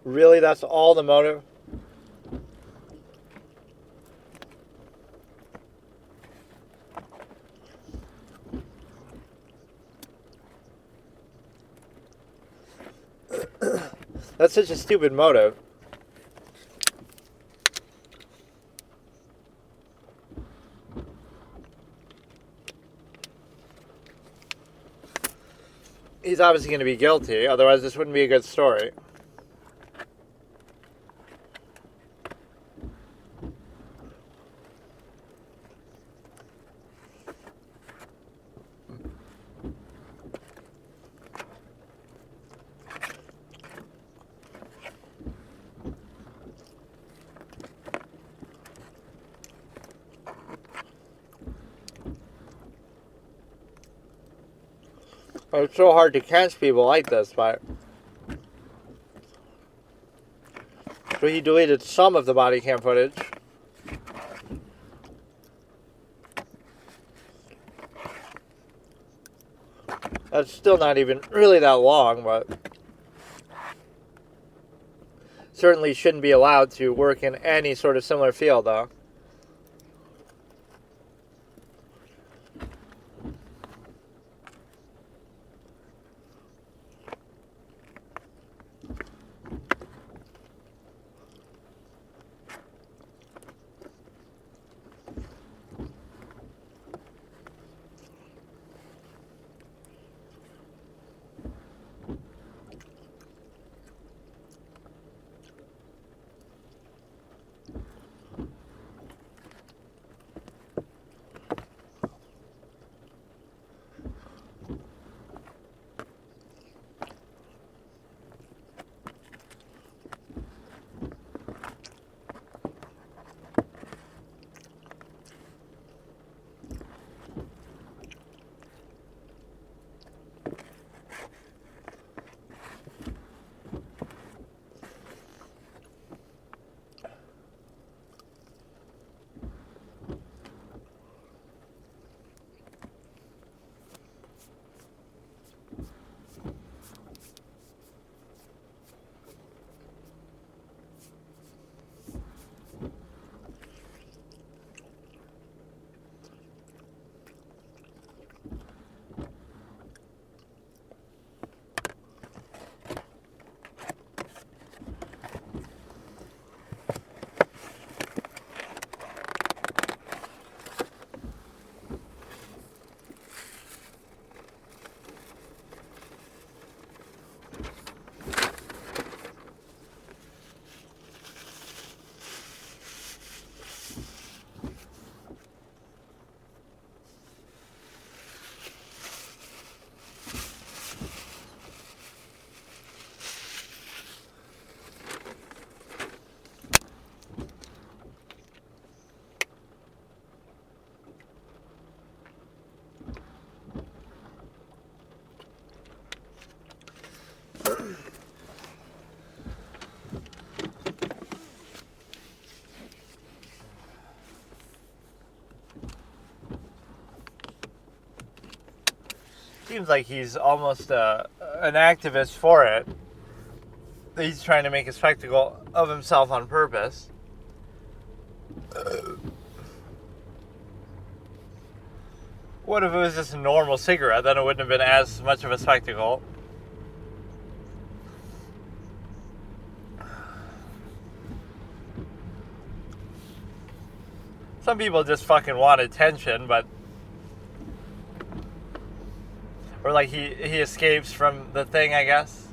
Really, that's all the motive? That's such a stupid motive. He's obviously going to be guilty, otherwise this wouldn't be a good story. It's so hard to catch people like this, but... So he deleted some of the body cam footage. That's still not even really that long, but... certainly shouldn't be allowed to work in any sort of similar field, though. Seems like he's almost an activist for it. He's trying to make a spectacle of himself on purpose. What if it was just a normal cigarette? Then it wouldn't have been as much of a spectacle. Some people just fucking want attention, but... Or like he escapes from the thing, I guess.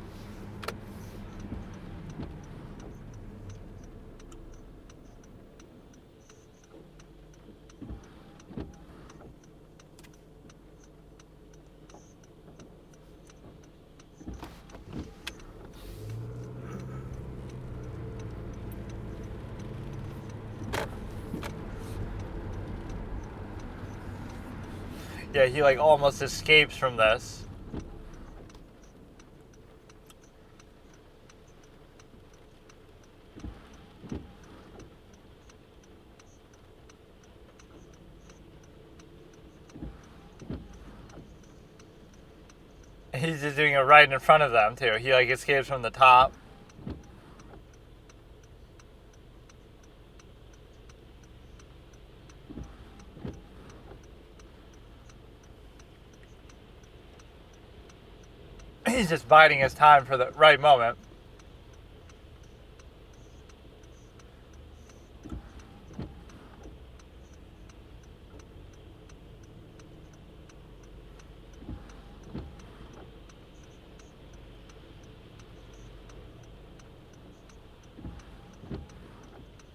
Yeah, he like almost escapes from this. He's just doing it right in front of them too. He like escapes from the top. He's just biding his time for the right moment.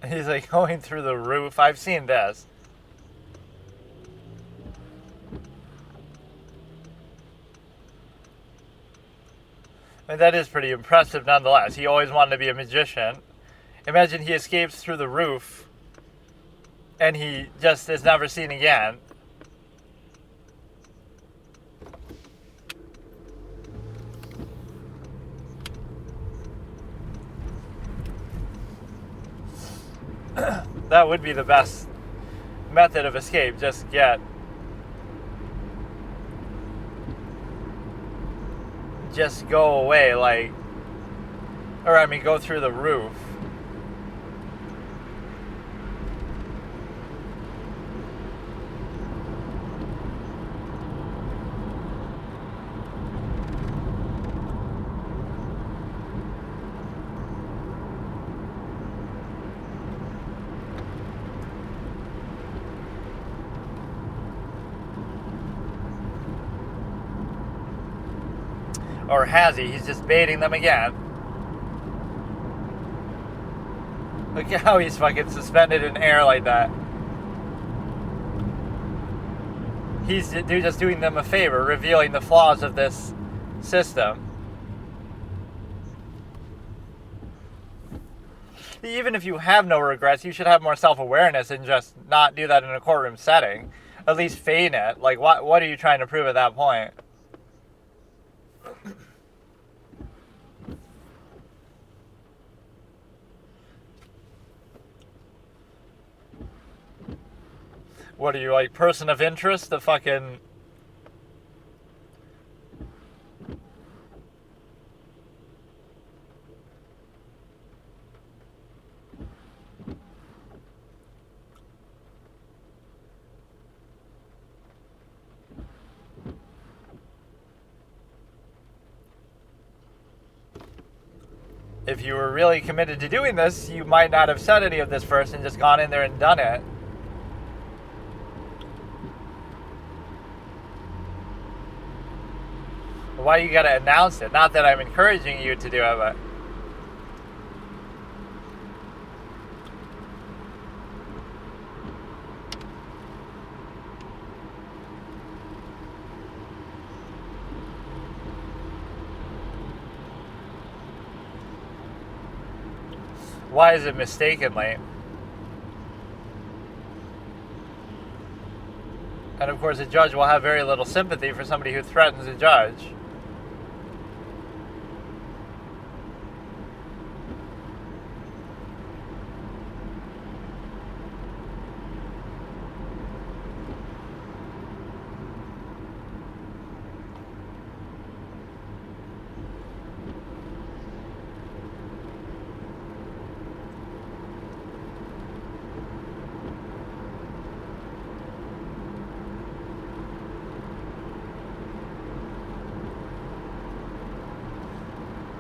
He's like going through the roof. I've seen this. I mean, that is pretty impressive nonetheless. He always wanted to be a magician. Imagine he escapes through the roof and he just is never seen again. That would be the best method of escape. Just go away. Like, Or, I mean, go through the roof. Or has he? He's just baiting them again. Look at how he's fucking suspended in air like that. He's just doing them a favor, revealing the flaws of this system. Even if you have no regrets, you should have more self-awareness and just not do that in a courtroom setting. At least feign it. Like, what are you trying to prove at that point? What are you, like, person of interest? The fucking... If you were really committed to doing this, you might not have said any of this first and just gone in there and done it. Why you gotta announce it? Not that I'm encouraging you to do it, but... Why is it mistakenly? And of course a judge will have very little sympathy for somebody who threatens a judge.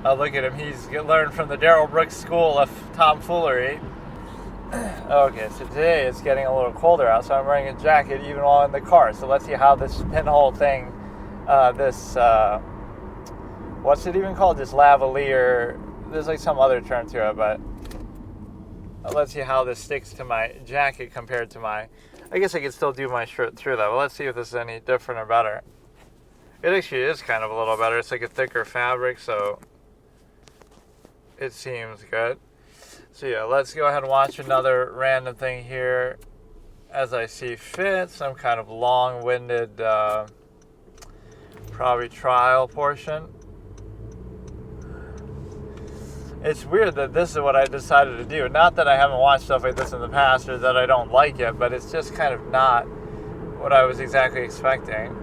Oh, look at him. He's learned from the Darrell Brooks school of tomfoolery. Okay, so today it's getting a little colder out, so I'm wearing a jacket even while in the car. So let's see how this pinhole thing, what's it even called? This lavalier. There's like some other term to it, but let's see how this sticks to my jacket compared to my... I guess I could still do my shirt through that, but let's see if this is any different or better. It actually is kind of a little better. It's like a thicker fabric, so... it seems good. So yeah, let's go ahead and watch another random thing here as I see fit. Some kind of long-winded, probably trial portion. It's weird that this is what I decided to do. Not that I haven't watched stuff like this in the past or that I don't like it, but it's just kind of not what I was exactly expecting.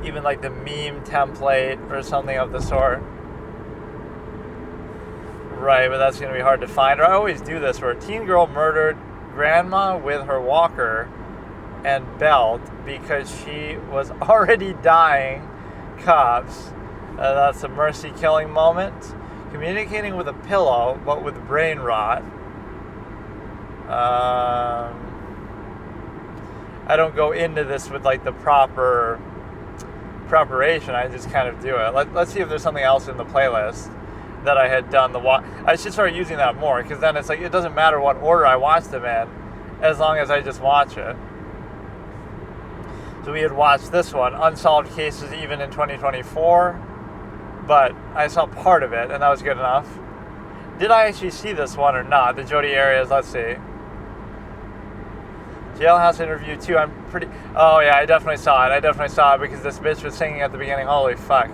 Even like the meme template or something of the sort. Right, but that's going to be hard to find. Or I always do this where a teen girl murdered grandma with her walker and belt because she was already dying. Cops. That's a mercy killing moment. Communicating with a pillow, but with brain rot. I don't go into this with like the proper preparation. I just kind of do it. Let's see if there's something else in the playlist that I had done. I should start using that more, because then it's like it doesn't matter what order I watch them in as long as I just watch it. So we had watched this one, Unsolved Cases Even in 2024, but I saw part of it and that was good enough. Did I actually see this one or not? The Jodi Arias, let's see. Jailhouse Interview 2, oh yeah, I definitely saw it. Because this bitch was singing at the beginning. Holy fuck.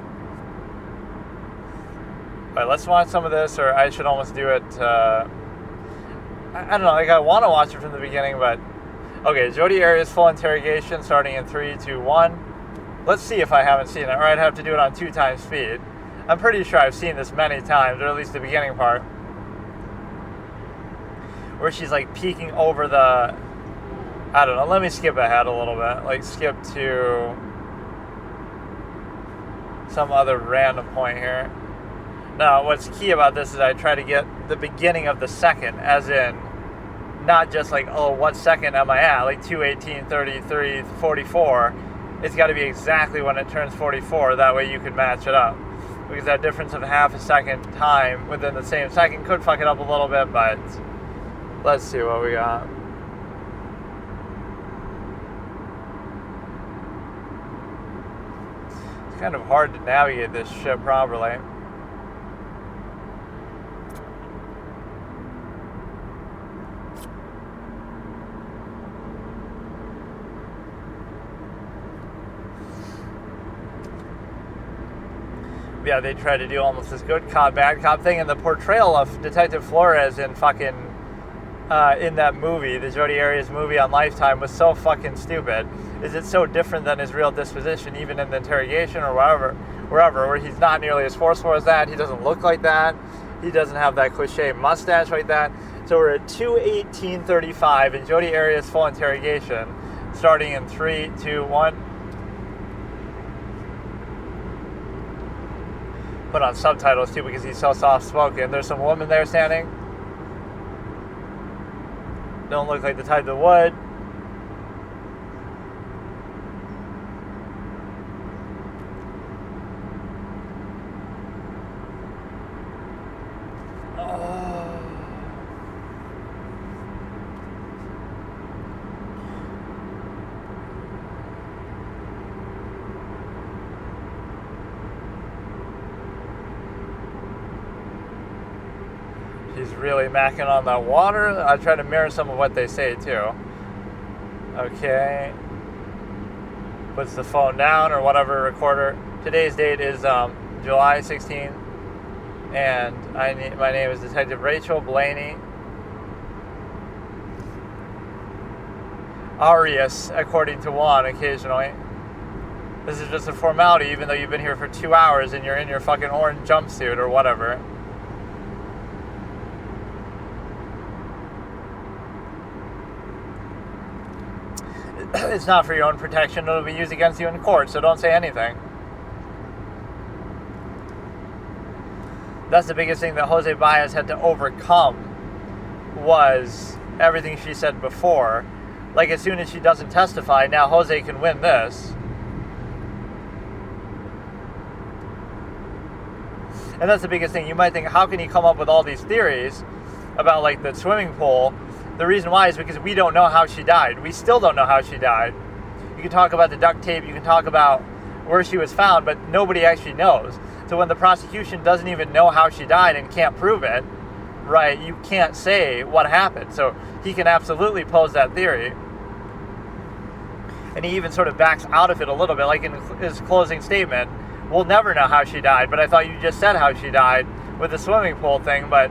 Alright, let's watch some of this, or I should almost do it, I don't know, like I want to watch it from the beginning, but... Okay, Jodi Arias full interrogation starting in 3, 2, 1. Let's see if I haven't seen it, or I'd have to do it on 2 times speed. I'm pretty sure I've seen this many times, or at least the beginning part, where she's like peeking over the, I don't know, let me skip ahead a little bit, like skip to some other random point here. Now, what's key about this is I try to get the beginning of the second, as in, not just like, oh, what second am I at? Like 2:18, 33, 44. It's got to be exactly when it turns 44. That way you can match it up. Because that difference of half a second time within the same second could fuck it up a little bit, but let's see what we got. It's kind of hard to navigate this ship properly. Yeah, they try to do almost this good cop, bad cop thing, and the portrayal of Detective Flores in fucking, in that movie, the Jodi Arias movie on Lifetime, was so fucking stupid. Is it so different than his real disposition, even in the interrogation or wherever, where he's not nearly as forceful as that, he doesn't look like that, he doesn't have that cliche mustache like that. So we're at 2:18:35 in Jodi Arias' full interrogation, starting in 3, 2, 1. Put on subtitles too because he's so soft-spoken. There's some woman there standing. Don't look like the type that would. He's really macking on that water. I try to mirror some of what they say too. Okay. Puts the phone down or whatever recorder. Today's date is July 16th. And my name is Detective Rachel Blaney. Arias, according to Juan, occasionally. This is just a formality, even though you've been here for 2 hours and you're in your fucking orange jumpsuit or whatever. It's not for your own protection. It'll be used against you in court, so don't say anything. That's the biggest thing that Jose Baez had to overcome, was everything she said before. Like, as soon as she doesn't testify, now Jose can win this. And that's the biggest thing. You might think, how can he come up with all these theories about, like, the swimming pool? The reason why is because we don't know how she died. We still don't know how she died. You can talk about the duct tape, you can talk about where she was found, but nobody actually knows. So when the prosecution doesn't even know how she died and can't prove it, right, you can't say what happened. So he can absolutely pose that theory. And he even sort of backs out of it a little bit, like in his closing statement. We'll never know how she died, but I thought you just said how she died with the swimming pool thing, but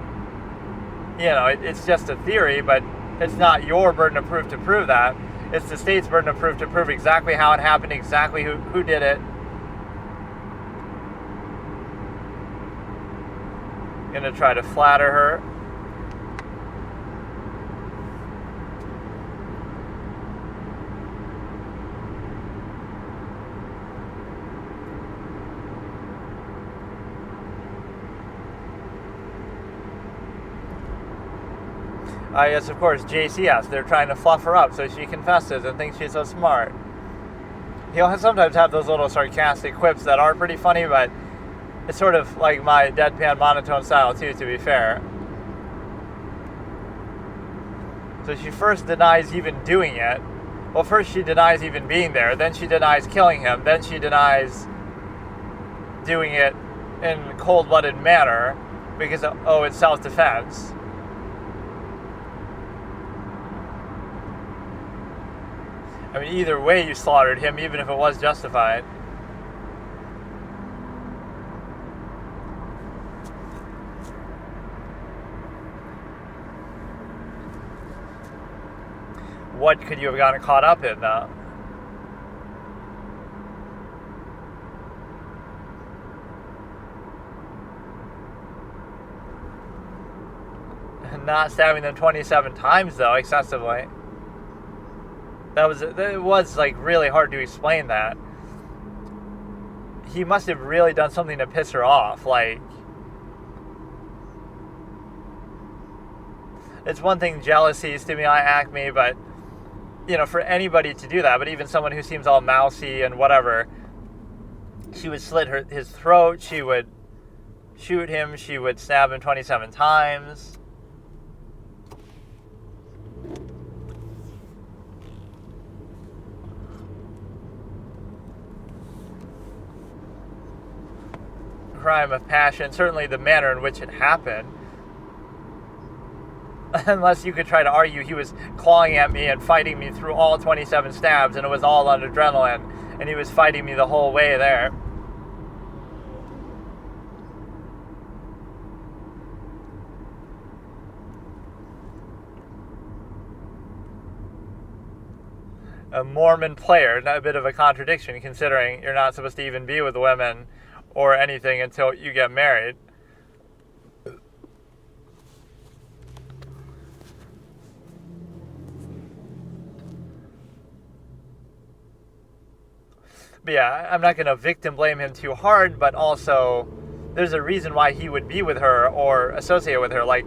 you know, it's just a theory, but it's not your burden of proof to prove that. It's the state's burden of proof to prove exactly how it happened, exactly who did it. Gonna try to flatter her. Yes, of course, JCS. They're trying to fluff her up so she confesses and thinks she's so smart. He'll sometimes have those little sarcastic quips that are pretty funny, but it's sort of like my deadpan monotone style too, to be fair. So she first denies even doing it. Well, first she denies even being there, then she denies killing him, then she denies doing it in a cold-blooded manner because, oh, it's self-defense. I mean, either way you slaughtered him, even if it was justified. What could you have gotten caught up in, though? not stabbing them 27 times, though, excessively. It was like really hard to explain that. He must have really done something to piss her off. Like, it's one thing jealousy, stimuli, acme, but, you know, for anybody to do that, but even someone who seems all mousy and whatever, she would slit his throat, she would shoot him, she would stab him 27 times. Crime of passion, certainly the manner in which it happened. Unless you could try to argue he was clawing at me and fighting me through all 27 stabs and it was all on adrenaline and he was fighting me the whole way there. A Mormon player, a bit of a contradiction considering you're not supposed to even be with women or anything until you get married. But yeah, I'm not going to victim blame him too hard, but also there's a reason why he would be with her or associate with her. Like,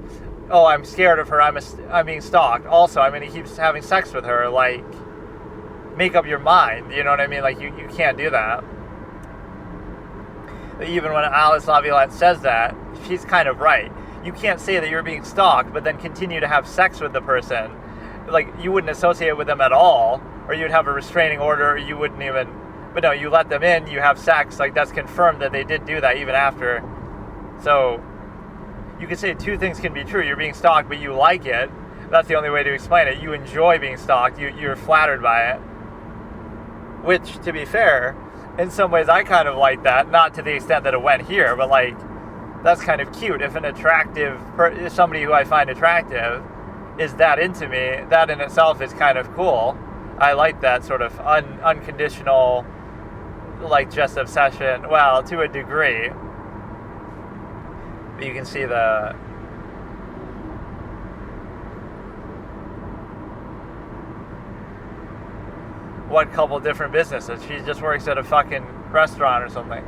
oh, I'm scared of her, I'm being stalked. Also, I mean, he keeps having sex with her. Like, make up your mind, you know what I mean? Like, you can't do that. Even when Alice Laviolette says that, she's kind of right. You can't say that you're being stalked, but then continue to have sex with the person. Like, you wouldn't associate with them at all, or you'd have a restraining order, or you wouldn't even... But no, you let them in, you have sex, like, that's confirmed that they did do that even after. So, you could say two things can be true. You're being stalked, but you like it. That's the only way to explain it. You enjoy being stalked. You're flattered by it. Which, to be fair... In some ways, I kind of like that, not to the extent that it went here, but like, that's kind of cute. If if somebody who I find attractive is that into me, that in itself is kind of cool. I like that sort of unconditional, like, just obsession. Well, to a degree. You can see what couple different businesses. She just works at a fucking restaurant or something.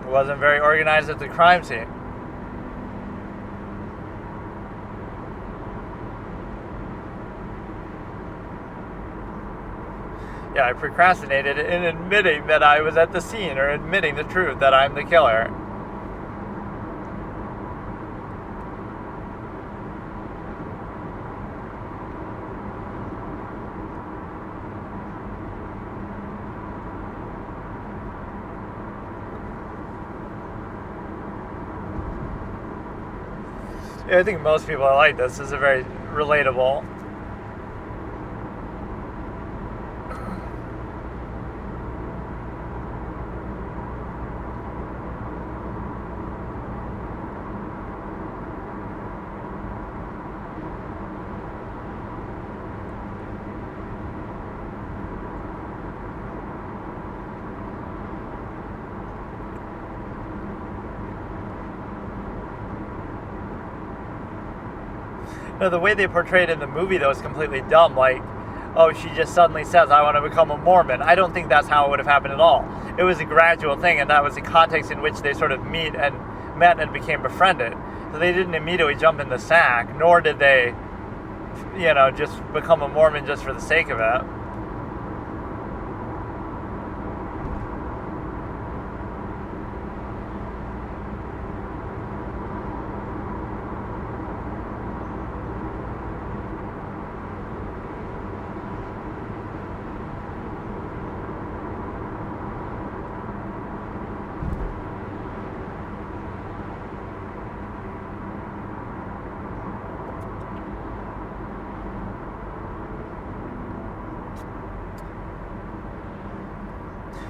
It wasn't very organized at the crime scene. Yeah, I procrastinated in admitting that I was at the scene or admitting the truth that I'm the killer. Yeah, I think most people are like this. This is a very relatable. No, the way they portrayed it in the movie, though, is completely dumb. Like, oh, she just suddenly says, I want to become a Mormon. I don't think that's how it would have happened at all. It was a gradual thing, and that was the context in which they sort of met and became befriended. So they didn't immediately jump in the sack, nor did they, just become a Mormon just for the sake of it.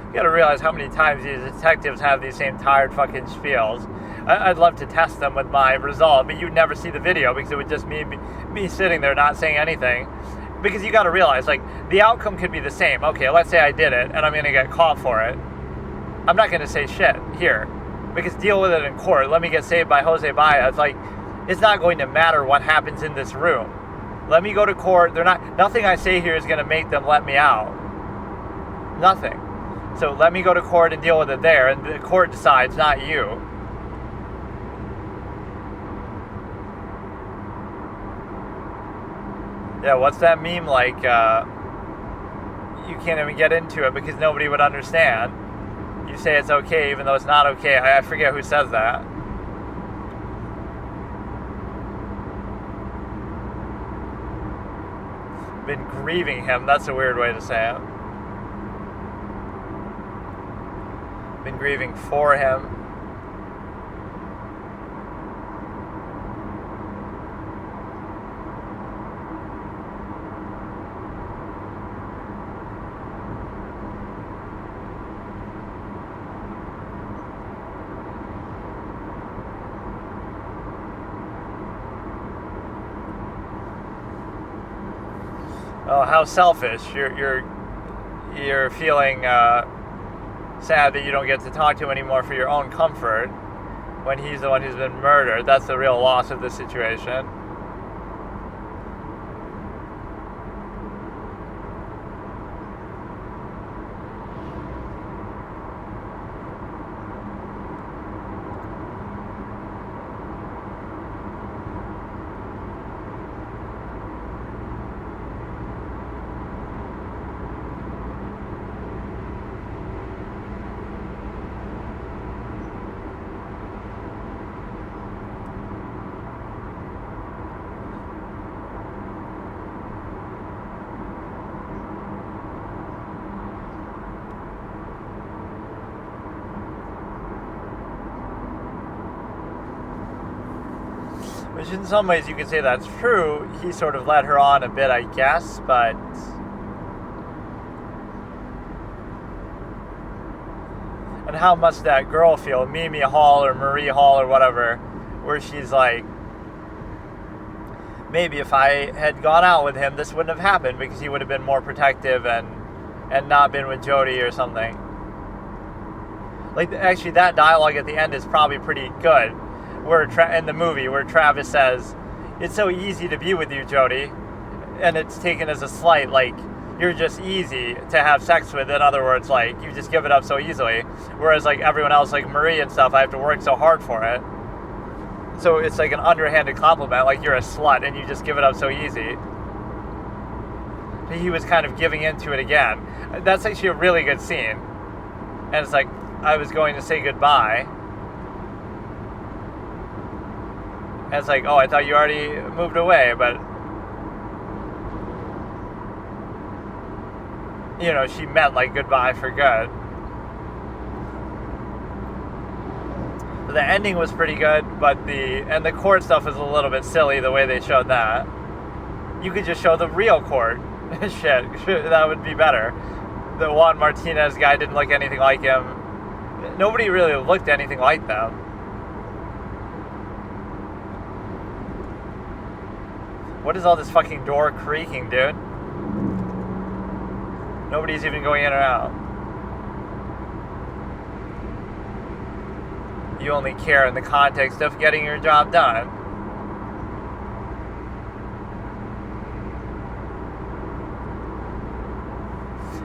You gotta realize how many times these detectives have these same tired fucking spiels. I'd love to test them with my result, but you'd never see the video because it would just be me sitting there not saying anything. Because you got to realize, like, the outcome could be the same. Okay, let's say I did it and I'm going to get caught for it. I'm not going to say shit here because deal with it in court. Let me get saved by Jose Baez. Like, it's not going to matter what happens in this room. Let me go to court. Nothing I say here is going to make them let me out. Nothing. So let me go to court and deal with it there, and the court decides, not you. Yeah, what's that meme like? You can't even get into it because nobody would understand. You say it's okay even though it's not okay. I forget who says that. Been grieving him. That's a weird way to say it. Been grieving for him. Oh, how selfish! You're feeling sad that you don't get to talk to him anymore for your own comfort when he's the one who's been murdered. That's the real loss of the situation. Which in some ways you could say that's true. He sort of led her on a bit, I guess, but... And how must that girl feel, Mimi Hall or Marie Hall or whatever, where she's like, maybe if I had gone out with him, this wouldn't have happened because he would have been more protective and not been with Jody or something. Like, actually, that dialogue at the end is probably pretty good. Where in the movie where Travis says, it's so easy to be with you, Jody, and it's taken as a slight, like, you're just easy to have sex with. In other words, like, you just give it up so easily, whereas like everyone else, like Marie and stuff, I have to work so hard for it. So it's like an underhanded compliment, like you're a slut and you just give it up so easy. He was kind of giving into it again. That's actually a really good scene, and it's like, I was going to say goodbye. And it's like, oh, I thought you already moved away, but, you know, she meant, like, goodbye for good. The ending was pretty good, but the court stuff was a little bit silly, the way they showed that. You could just show the real court. Shit, that would be better. The Juan Martinez guy didn't look anything like him. Nobody really looked anything like them. What is all this fucking door creaking, dude? Nobody's even going in or out. You only care in the context of getting your job done.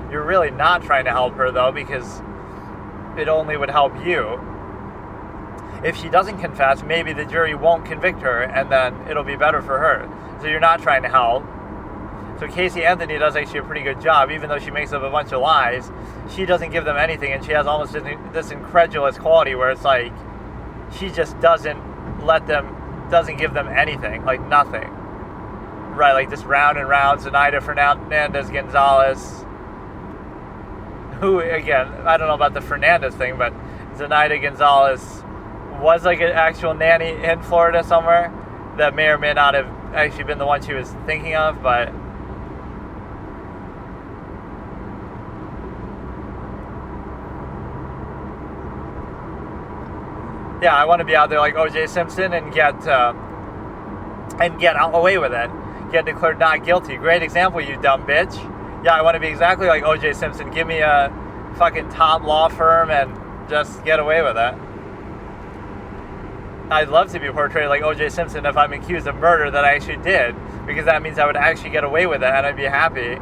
You're really not trying to help her, though, because it only would help you. If she doesn't confess, maybe the jury won't convict her, and then it'll be better for her. So you're not trying to help. So Casey Anthony does actually a pretty good job, even though she makes up a bunch of lies. She doesn't give them anything, and she has almost this incredulous quality where it's like she just doesn't give them anything, like nothing. Right, like this round and round, Zenaida Fernandez Gonzalez, who, again, I don't know about the Fernandez thing, but Zenaida Gonzalez was like an actual nanny in Florida somewhere that may or may not have actually been the one she was thinking of, but Yeah, I want to be out there like O.J. Simpson and get out away with it. Get declared not guilty. Great example, you dumb bitch. Yeah, I want to be exactly like O.J. Simpson. Give me a fucking top law firm and just get away with it. I'd love to be portrayed like O.J. Simpson if I'm accused of murder that I actually did, because that means I would actually get away with it and I'd be happy,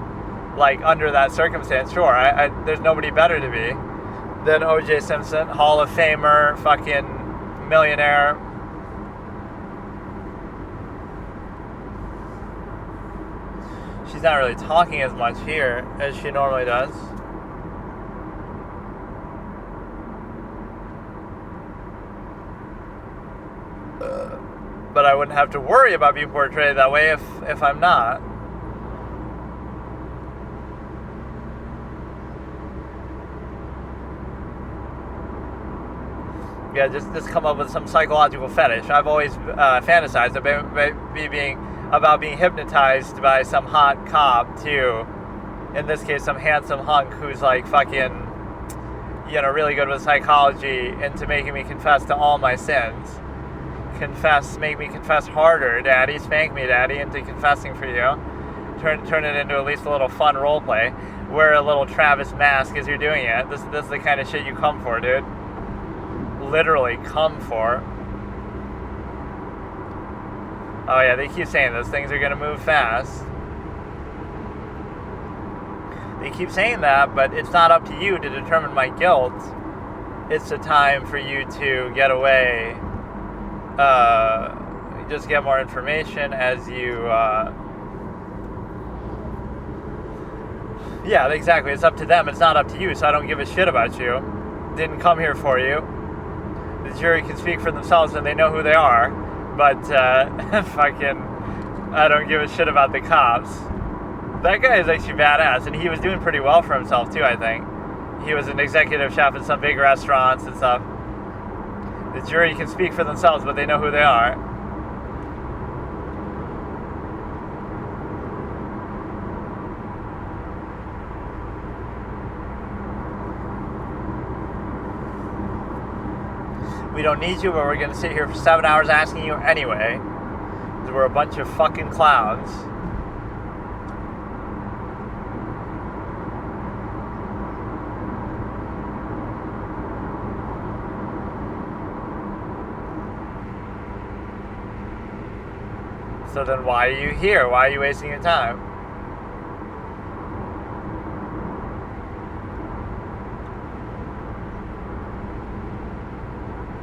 like, under that circumstance. Sure, there's nobody better to be than O.J. Simpson, Hall of Famer, fucking millionaire. She's not really talking as much here as she normally does. But I wouldn't have to worry about being portrayed that way if I'm not. Yeah, just come up with some psychological fetish. I've always fantasized about being hypnotized by some hot cop to, in this case, some handsome hunk who's like fucking, really good with psychology, into making me confess to all my sins. Make me confess harder, daddy. Spank me, daddy, into confessing for you. Turn it into at least a little fun role play. Wear a little Travis mask as you're doing it. This is the kind of shit you come for, dude. Literally come for. Oh yeah, they keep saying this. Things are gonna move fast. They keep saying that, but it's not up to you to determine my guilt. It's a time for you to get away. Just get more information as you, yeah, exactly, it's up to them, it's not up to you, so I don't give a shit about you. Didn't come here for you. The jury can speak for themselves and they know who they are, but, fucking, I don't give a shit about the cops. That guy is actually badass, and he was doing pretty well for himself, too, I think. He was an executive chef in some big restaurants and stuff. The jury can speak for themselves, but they know who they are. We don't need you, but we're going to sit here for 7 hours asking you anyway. Because we're a bunch of fucking clowns. So then why are you here? Why are you wasting your time?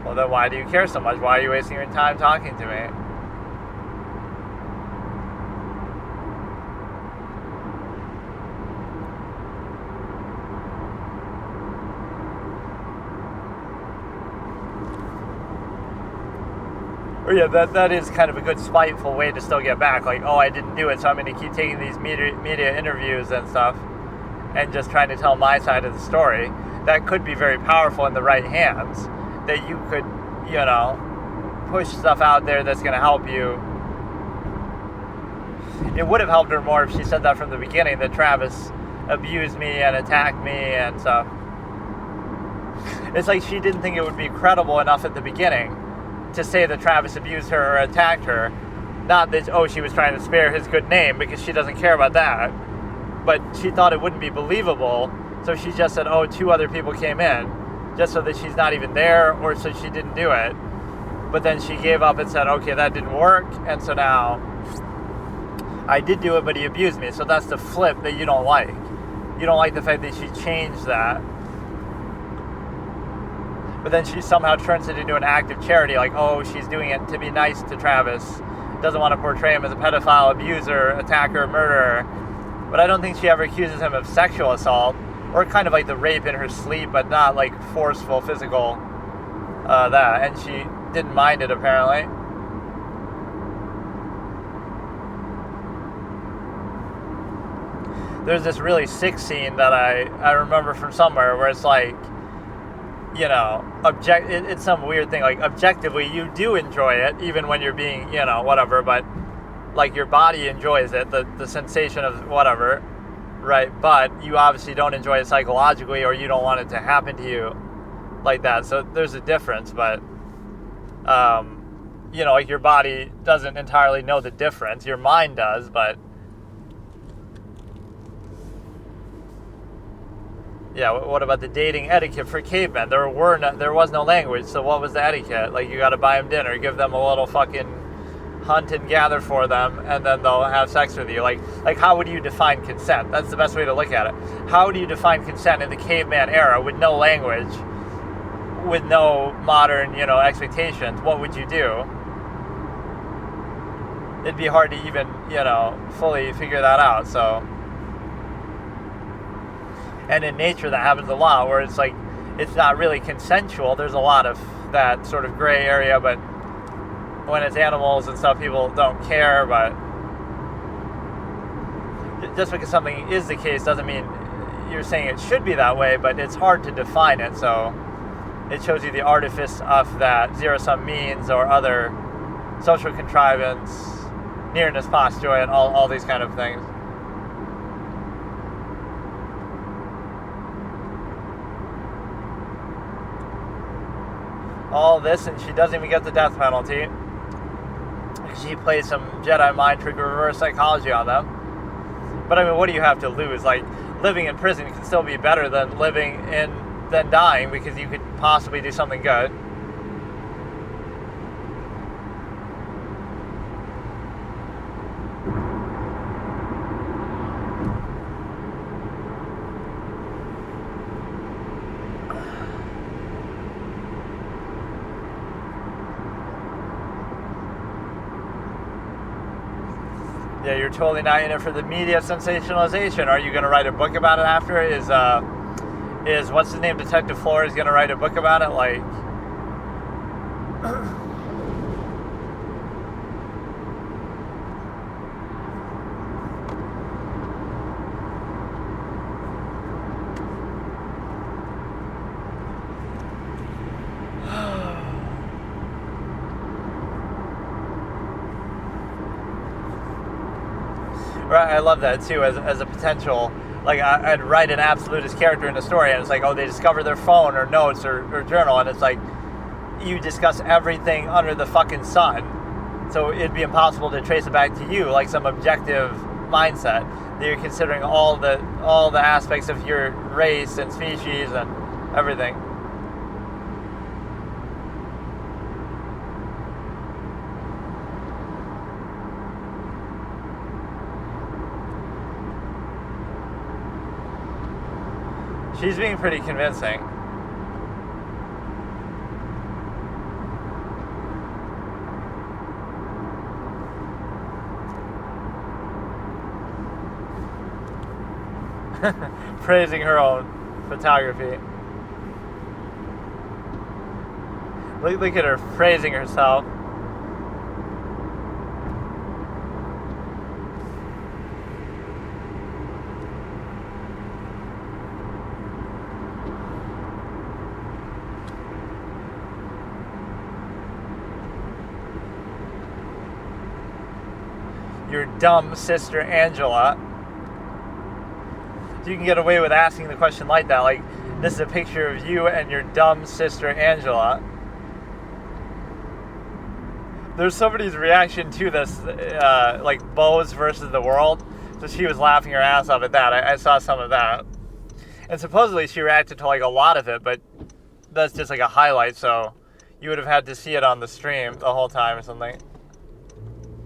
Well, then why do you care so much? Why are you wasting your time talking to me? Or yeah, that is kind of a good spiteful way to still get back. Like, oh, I didn't do it, so I'm going to keep taking these media interviews and stuff and just trying to tell my side of the story. That could be very powerful in the right hands. That you could, push stuff out there that's going to help you. It would have helped her more if she said that from the beginning, that Travis abused me and attacked me and stuff. It's like she didn't think it would be credible enough at the beginning to say that Travis abused her or attacked her. Not that, she was trying to spare his good name, because she doesn't care about that. But she thought it wouldn't be believable, so she just said, 2 other people came in, just so that she's not even there, or so she didn't do it. But then she gave up and said, okay, that didn't work, and so now I did do it, but he abused me. So that's the flip that you don't like. You don't like the fact that she changed that. But then she somehow turns it into an act of charity, like, she's doing it to be nice to Travis, doesn't want to portray him as a pedophile, abuser, attacker, murderer. But I don't think she ever accuses him of sexual assault, or kind of like the rape in her sleep, but not like forceful physical, that. And she didn't mind it, apparently. There's this really sick scene that I remember from somewhere where it's like, it's some weird thing, like, objectively, you do enjoy it, even when you're being, whatever, but, like, your body enjoys it, the sensation of whatever, right, but you obviously don't enjoy it psychologically, or you don't want it to happen to you like that, so there's a difference, but Like your body doesn't entirely know the difference. Your mind does, but yeah. What about the dating etiquette for cavemen? There was no language, so what was the etiquette? Like, you got to buy them dinner, give them a little fucking hunt and gather for them, and then they'll have sex with you. Like how would you define consent? That's the best way to look at it. How do you define consent in the caveman era with no language, with no modern, expectations? What would you do? It'd be hard to even, fully figure that out. So, and in nature that happens a lot, where it's like, it's not really consensual. There's a lot of that sort of gray area, but when it's animals and stuff, people don't care. But just because something is the case doesn't mean you're saying it should be that way, but it's hard to define it. So it shows you the artifice of that zero-sum means or other social contrivance, nearness postulate, all these kind of things. All this, and she doesn't even get the death penalty. She plays some Jedi mind trick reverse psychology on them. But I mean, what do you have to lose? Like, living in prison can still be better than than dying, because you could possibly do something good. Yeah, you're totally not in it for the media sensationalization. Are you going to write a book about it after? Is what's his name, Detective Flores, going to write a book about it? Like, right, I love that too as a potential. Like, I'd write an absolutist character in a story, and it's like, oh, they discover their phone or notes or journal, and it's like, you discuss everything under the fucking sun. So it'd be impossible to trace it back to you, like some objective mindset that you're considering all the aspects of your race and species and everything. She's being pretty convincing. Praising her own photography. Look at her praising herself. Your dumb sister Angela. You can get away with asking the question like that, like, this is a picture of you and your dumb sister Angela. There's somebody's reaction to this, like Bose versus the world. So she was laughing her ass off at that. I saw some of that. And supposedly she reacted to like a lot of it, but that's just like a highlight, so you would have had to see it on the stream the whole time or something.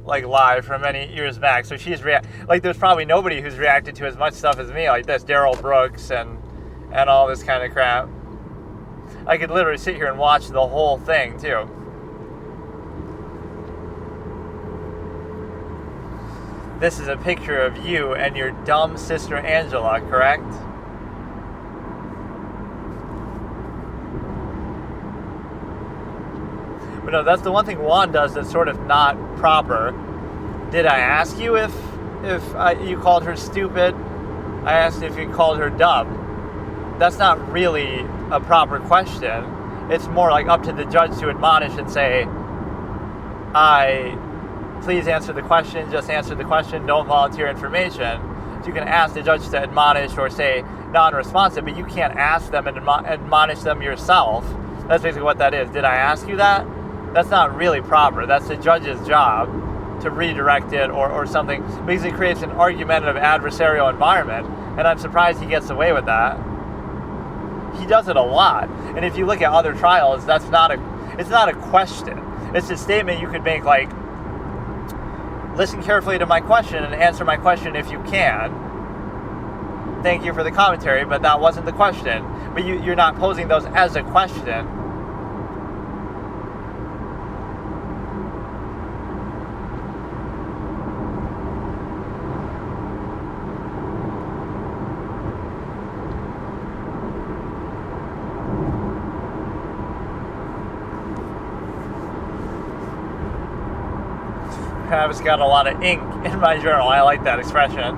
Like live from many years back. So she's like, there's probably nobody who's reacted to as much stuff as me, like this, Daryl Brooks and all this kind of crap. I could literally sit here and watch the whole thing too. This is a picture of you and your dumb sister Angela, correct? But no, that's the one thing Juan does that's sort of not proper. Did I ask you if you called her stupid? I asked if you called her dumb. That's not really a proper question. It's more like up to the judge to admonish and say, please answer the question, just answer the question, don't volunteer information. So you can ask the judge to admonish or say non-responsive, but you can't ask them and admonish them yourself. That's basically what that is. Did I ask you that? that's not really proper. That's the judge's job to redirect it or something, because it creates an argumentative adversarial environment, and I'm surprised he gets away with that. He does it a lot, and if you look at other trials, it's not a question. It's a statement you could make like, listen carefully to my question and answer my question if you can. Thank you for the commentary, but that wasn't the question. But you're not posing those as a question. Travis got a lot of ink in my journal. I like that expression.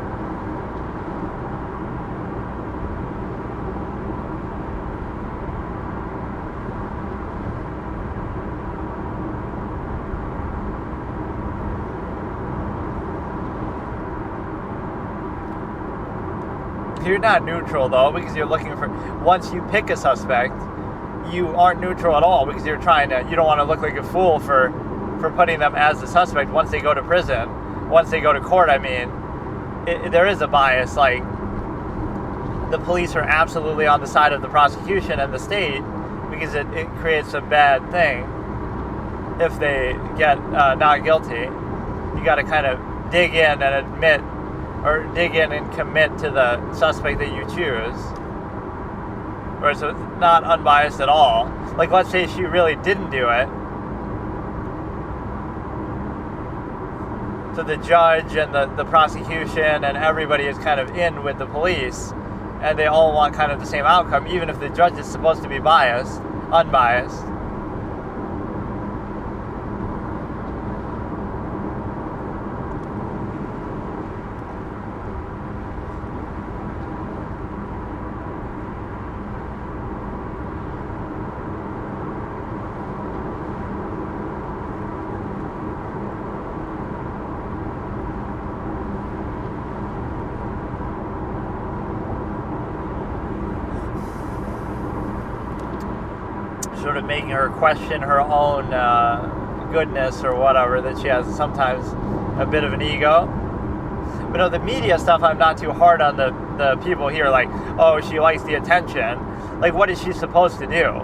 You're not neutral though, because you're looking for, once you pick a suspect, you aren't neutral at all, because you don't want to look like a fool for putting them as the suspect once they go to prison, once they go to court. I mean, there is a bias. Like, the police are absolutely on the side of the prosecution and the state, because it creates a bad thing if they get not guilty. You got to kind of dig in and admit, or dig in and commit to the suspect that you choose. Or so it's not unbiased at all. Like, let's say she really didn't do it. So the judge and the prosecution and everybody is kind of in with the police, and they all want kind of the same outcome, even if the judge is supposed to be unbiased. Sort of making her question her own goodness or whatever, that she has sometimes a bit of an ego. But no, the media stuff, I'm not too hard on the people here, like, oh, she likes the attention. Like, what is she supposed to do?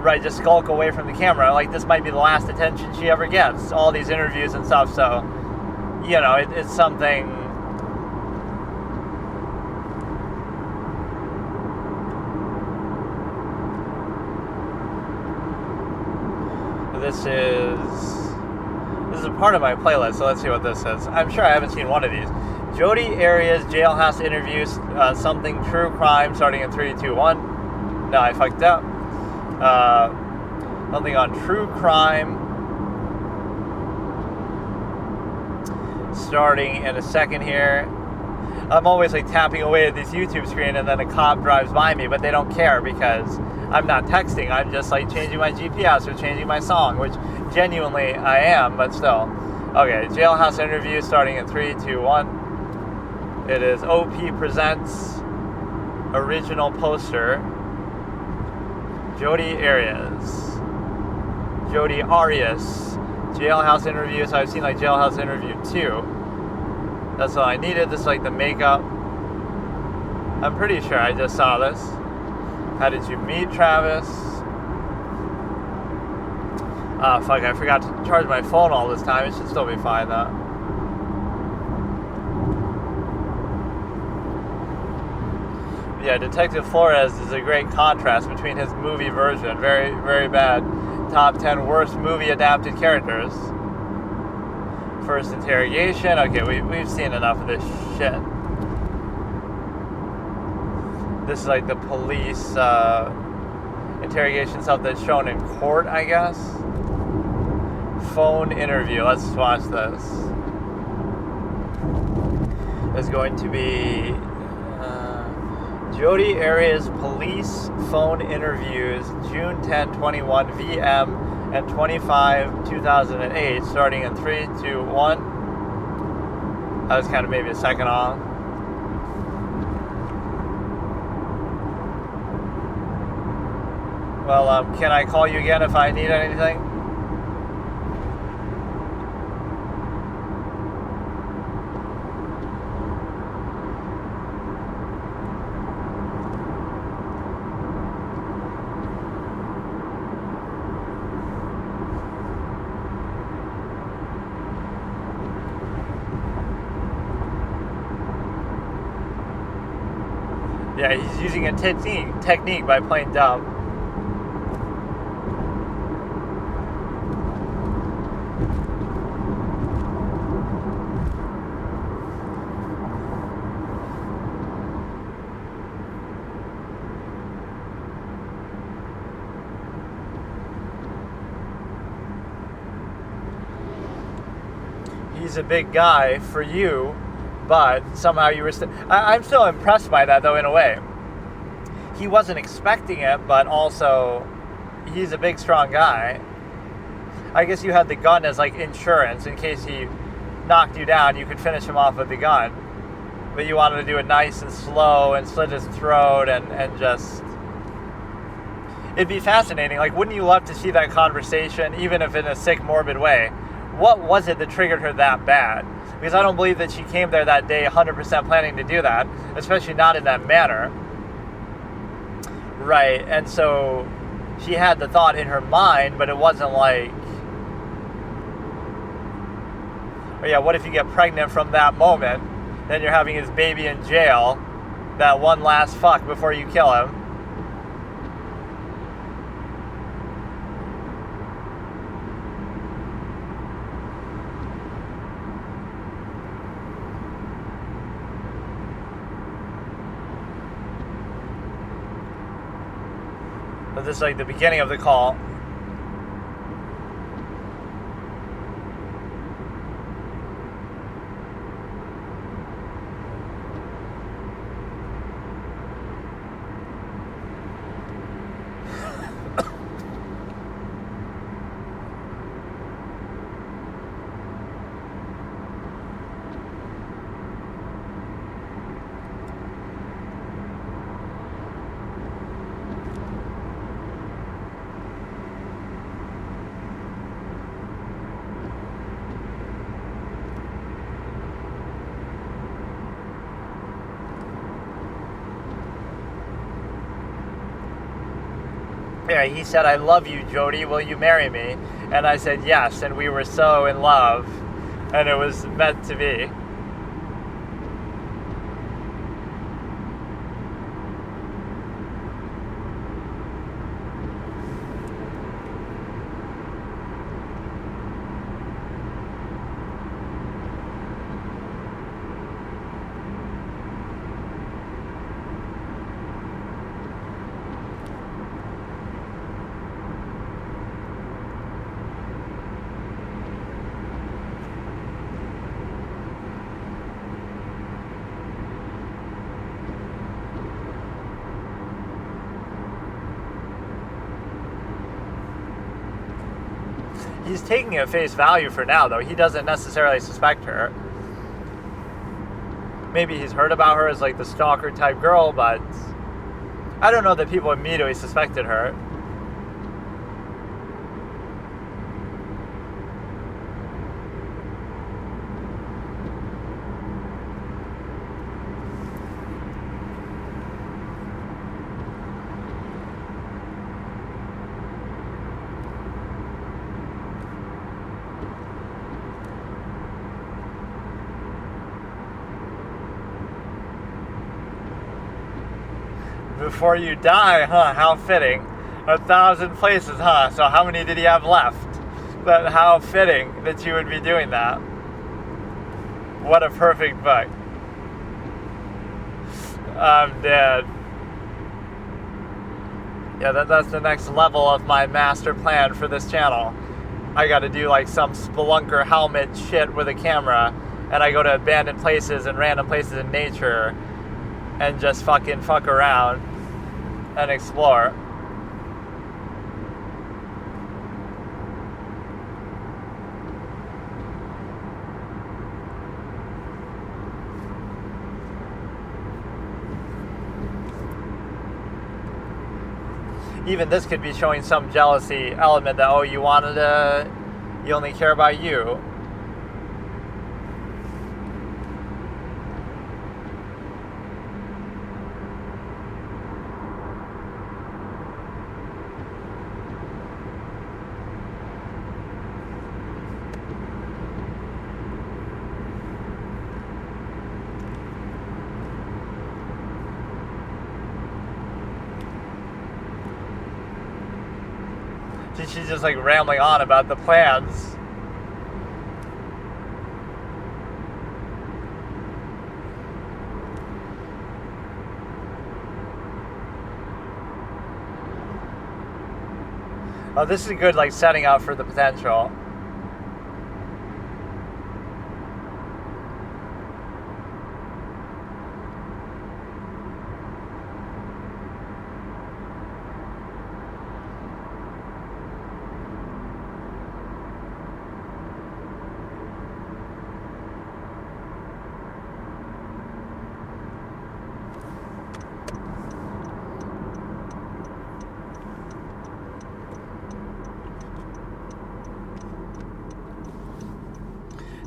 Right, just skulk away from the camera. Like, this might be the last attention she ever gets, all these interviews and stuff, so, you know, it's something. This is a part of my playlist, so let's see what this is. I'm sure I haven't seen one of these. Jodi Arias jailhouse interviews, something true crime, starting in 3, 2, 1. No, I fucked up. Something on true crime, starting in a second here. I'm always like tapping away at this YouTube screen, and then a cop drives by me, but they don't care because I'm not texting. I'm just like changing my GPS or changing my song, which genuinely I am, but still. Okay, jailhouse interview starting in 3, 2, 1. It is OP Presents original poster. Jodi Arias. Jailhouse interview. So I've seen like Jailhouse Interview 2. That's all I needed. This is like the makeup. I'm pretty sure I just saw this. How did you meet Travis? Oh, fuck, I forgot to charge my phone all this time. It should still be fine, though. Yeah, Detective Flores is a great contrast between his movie version. Very, very bad. Top 10 worst movie adapted characters. First interrogation. Okay, we've seen enough of this shit. This is like the police interrogation stuff that's shown in court, I guess. Phone interview. Let's watch this. There's going to be Jodi Arias police phone interviews, June 10, 21 VM and 25, 2008, starting in 3, 2, 1. That was kind of maybe a second off. Well, can I call you again if I need anything? Yeah, he's using a technique by playing dumb. He's a big guy for you, but somehow you were I'm still impressed by that, though, in a way. He wasn't expecting it, but also he's a big, strong guy. I guess you had the gun as like insurance in case he knocked you down. You could finish him off with the gun, but you wanted to do it nice and slow and slit his throat and just... It'd be fascinating. Like, wouldn't you love to see that conversation, even if in a sick, morbid way? What was it that triggered her that bad? Because I don't believe that she came there that day 100% planning to do that, especially not in that manner. Right, and so she had the thought in her mind, but it wasn't like, oh yeah, what if you get pregnant from that moment? Then you're having his baby in jail, that one last fuck before you kill him. But this is like the beginning of the call. Yeah, he said, "I love you, Jody. Will you marry me?" And I said, yes. And we were so in love. And it was meant to be. He's taking it at face value for now, though. He doesn't necessarily suspect her. Maybe he's heard about her as like the stalker type girl, but I don't know that people immediately suspected her. Before you die, huh? How fitting. 1,000 places, huh? So how many did he have left? But how fitting that you would be doing that. What a perfect book. I'm dead. Yeah, that's the next level of my master plan for this channel. I gotta do like some spelunker helmet shit with a camera, and I go to abandoned places and random places in nature and just fucking fuck around and explore. Even this could be showing some jealousy element that, oh, you only care about you. she's just like rambling on about the plans. Oh, this is good, like setting up for the potential.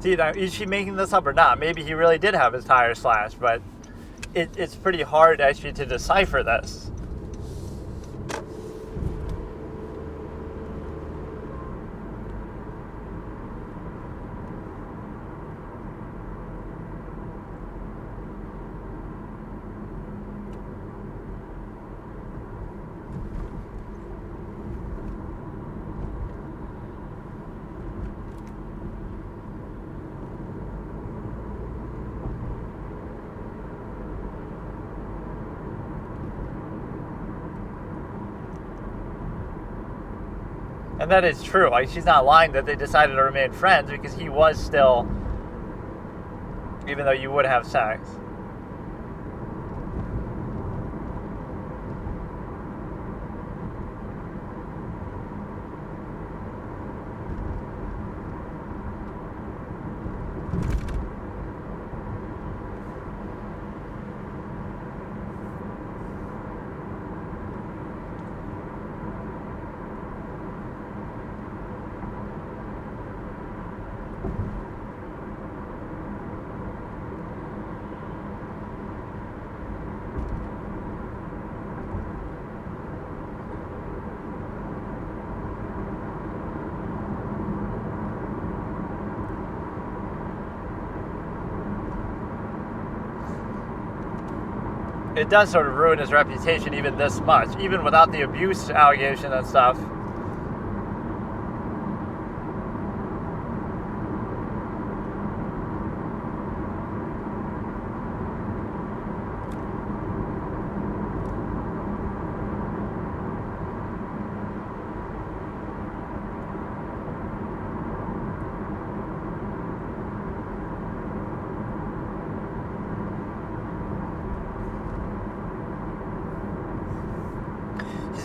See, now, is she making this up or not? Maybe he really did have his tire slashed, but it's pretty hard actually to decipher this. And that is true. Like, she's not lying that they decided to remain friends because he was still, even though you would have sex. It does sort of ruin his reputation even this much, even without the abuse allegation and stuff.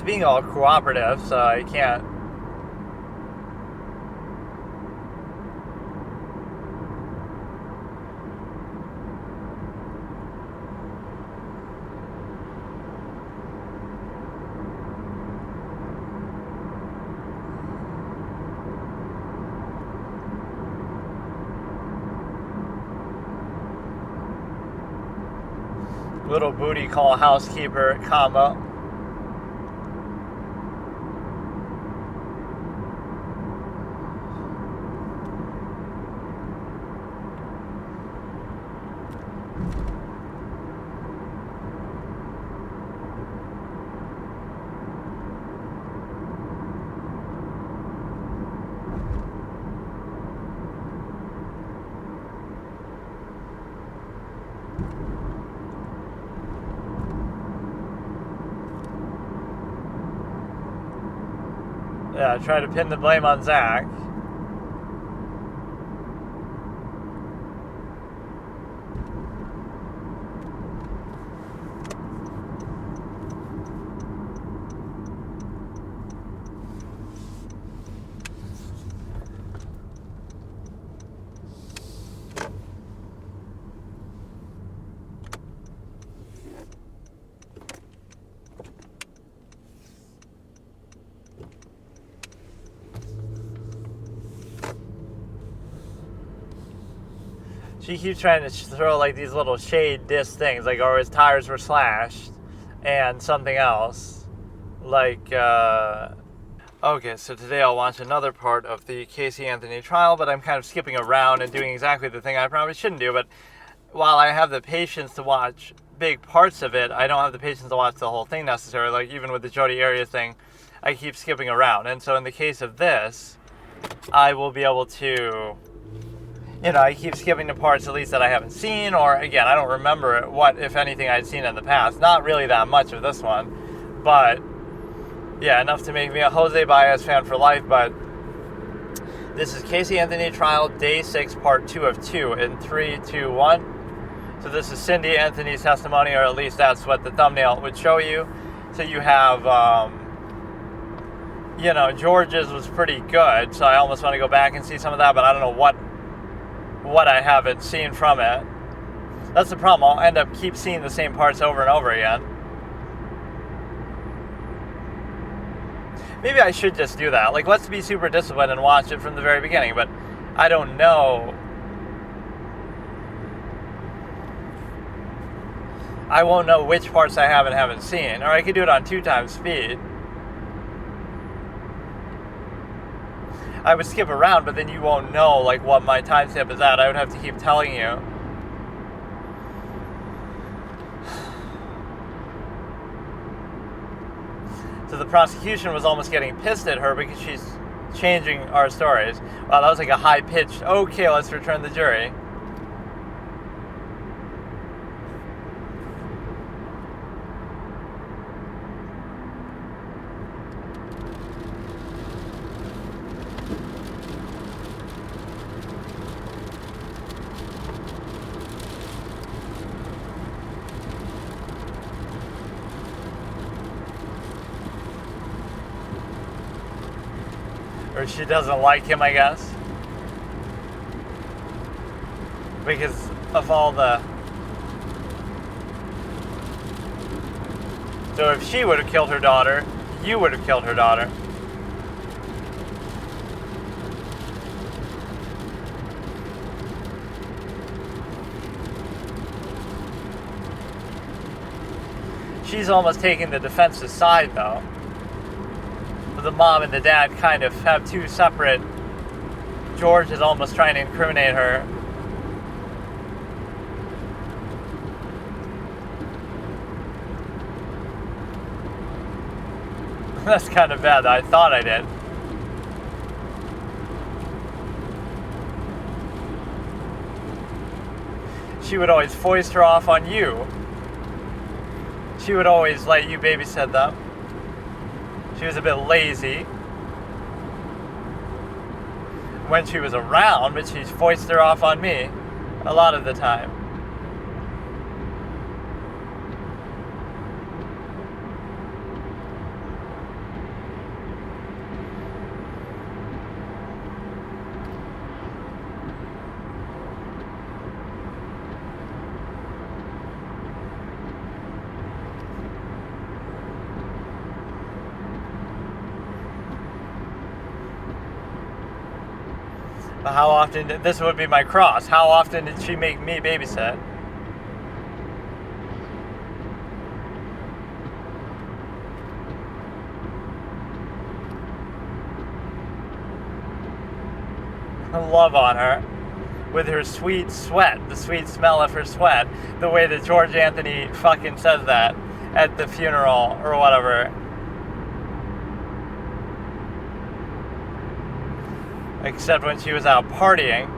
Being all cooperative, so I can't. Little booty call housekeeper combo. Yeah, try to pin the blame on Zach. She keeps trying to throw like these little shade diss things, like, oh, his tires were slashed, and something else. Like, okay, so today I'll watch another part of the Casey Anthony trial, but I'm kind of skipping around and doing exactly the thing I probably shouldn't do. But while I have the patience to watch big parts of it, I don't have the patience to watch the whole thing necessarily. Like, even with the Jodi Arias thing, I keep skipping around. And so in the case of this, I will be able to, I keep skipping the parts at least that I haven't seen, or again, I don't remember what, if anything, I'd seen in the past. Not really that much of this one, but yeah, enough to make me a Jose Baez fan for life. But this is Casey Anthony trial, day 6, part 2 of 2, in 3, 2, 1. So this is Cindy Anthony's testimony, or at least that's what the thumbnail would show you. So you have, George's was pretty good, so I almost want to go back and see some of that, but I don't know what I haven't seen from it. That's the problem. I'll end up keep seeing the same parts over and over again. Maybe I should just do that. Like, let's be super disciplined and watch it from the very beginning, but I don't know. I won't know which parts I have and haven't seen. Or I could do it on 2 times speed. I would skip around, but then you won't know like what my timestamp is at. I would have to keep telling you. So the prosecution was almost getting pissed at her because she's changing our stories. Wow, that was like a high-pitched, okay, let's return the jury. Or she doesn't like him, I guess. Because of all the... So if she would have killed her daughter, you would have killed her daughter. She's almost taking the defense's side, though. The mom and the dad kind of have 2 separate... George is almost trying to incriminate her. That's kind of bad. I thought I did. She would always foist her off on you. She would always let you babysit them. She was a bit lazy when she was around, but she's foisted her off on me a lot of the time. How often, this would be my cross, how often did she make me babysit? Love on her. With her sweet sweat, the sweet smell of her sweat. The way that George Anthony fucking says that at the funeral or whatever. Except when she was out partying.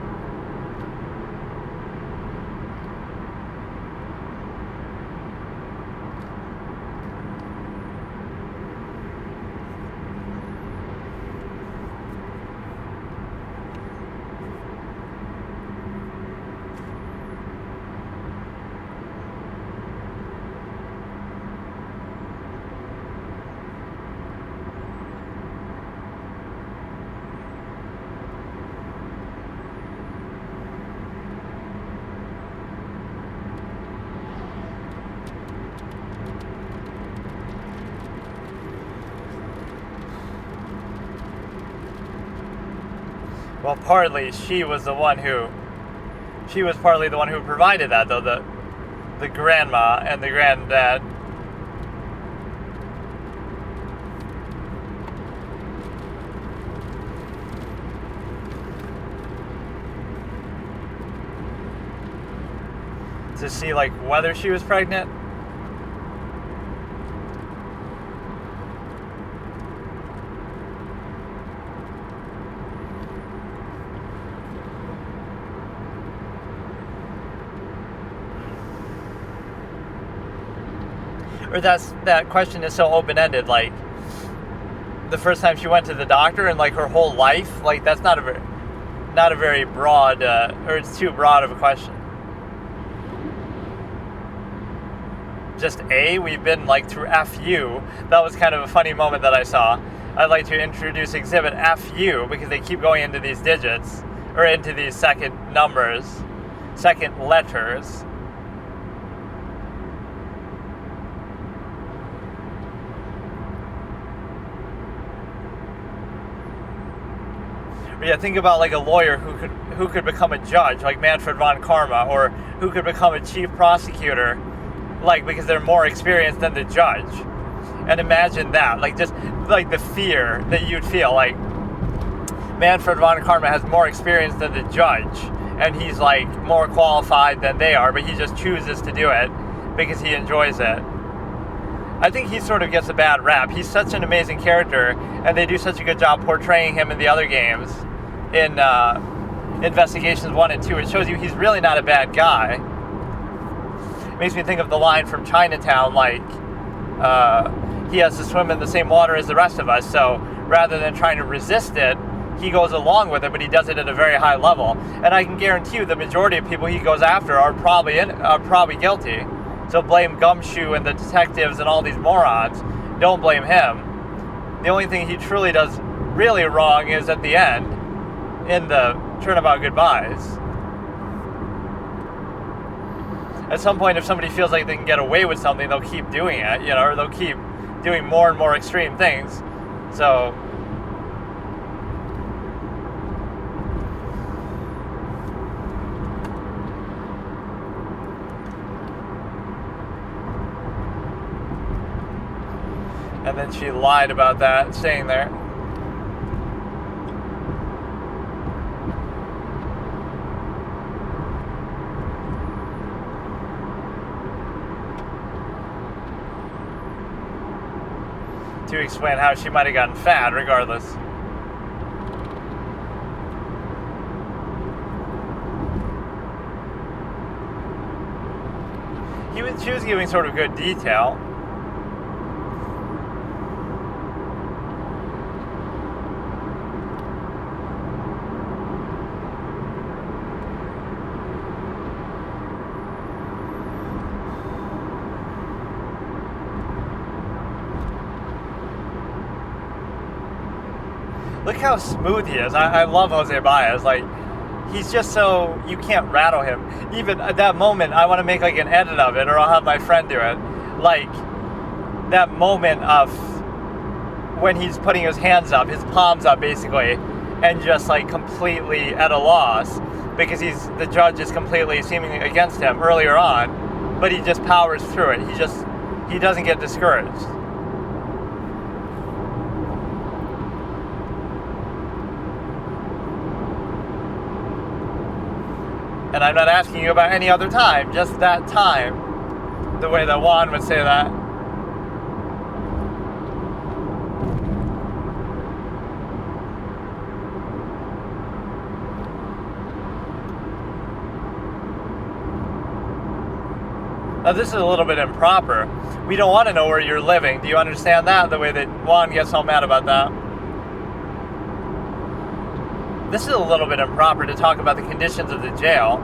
Well, partly she was partly the one who provided that, though, the grandma and the granddad. To see, like, whether she was pregnant. or that question is so open-ended. Like, the first time she went to the doctor and like her whole life, like that's not a very broad, or it's too broad of a question. Just A, we've been like through FU. That was kind of a funny moment that I saw. I'd like to introduce exhibit FU because they keep going into these digits, or into these second numbers, second letters. But yeah, think about like a lawyer who could become a judge, like Manfred von Karma, or who could become a chief prosecutor, like because they're more experienced than the judge. And imagine that, like just like the fear that you'd feel, like Manfred von Karma has more experience than the judge, and he's like more qualified than they are, but he just chooses to do it because he enjoys it. I think he sort of gets a bad rap. He's such an amazing character, and they do such a good job portraying him in the other games, in Investigations 1 and 2. It shows you he's really not a bad guy. It makes me think of the line from Chinatown, like, he has to swim in the same water as the rest of us, so rather than trying to resist it, he goes along with it, but he does it at a very high level. And I can guarantee you the majority of people he goes after are probably guilty. So blame Gumshoe and the detectives and all these morons. Don't blame him. The only thing he truly does really wrong is at the end, in the turnabout goodbyes. At some point, if somebody feels like they can get away with something, they'll keep doing it, or they'll keep doing more and more extreme things. So, and then she lied about that, staying there. To explain how she might have gotten fat, regardless. She was giving sort of good detail. Look how smooth he is. I love Jose Baez. Like, he's just so, you can't rattle him. Even at that moment, I want to make like an edit of it, or I'll have my friend do it. Like, that moment of when he's putting his hands up, his palms up basically, and just like completely at a loss because the judge is completely seemingly against him earlier on, but he just powers through it. He doesn't get discouraged. And I'm not asking you about any other time, just that time. The way that Juan would say that. Now this is a little bit improper. We don't want to know where you're living. Do you understand that? The way that Juan gets all mad about that. This is a little bit improper to talk about the conditions of the jail.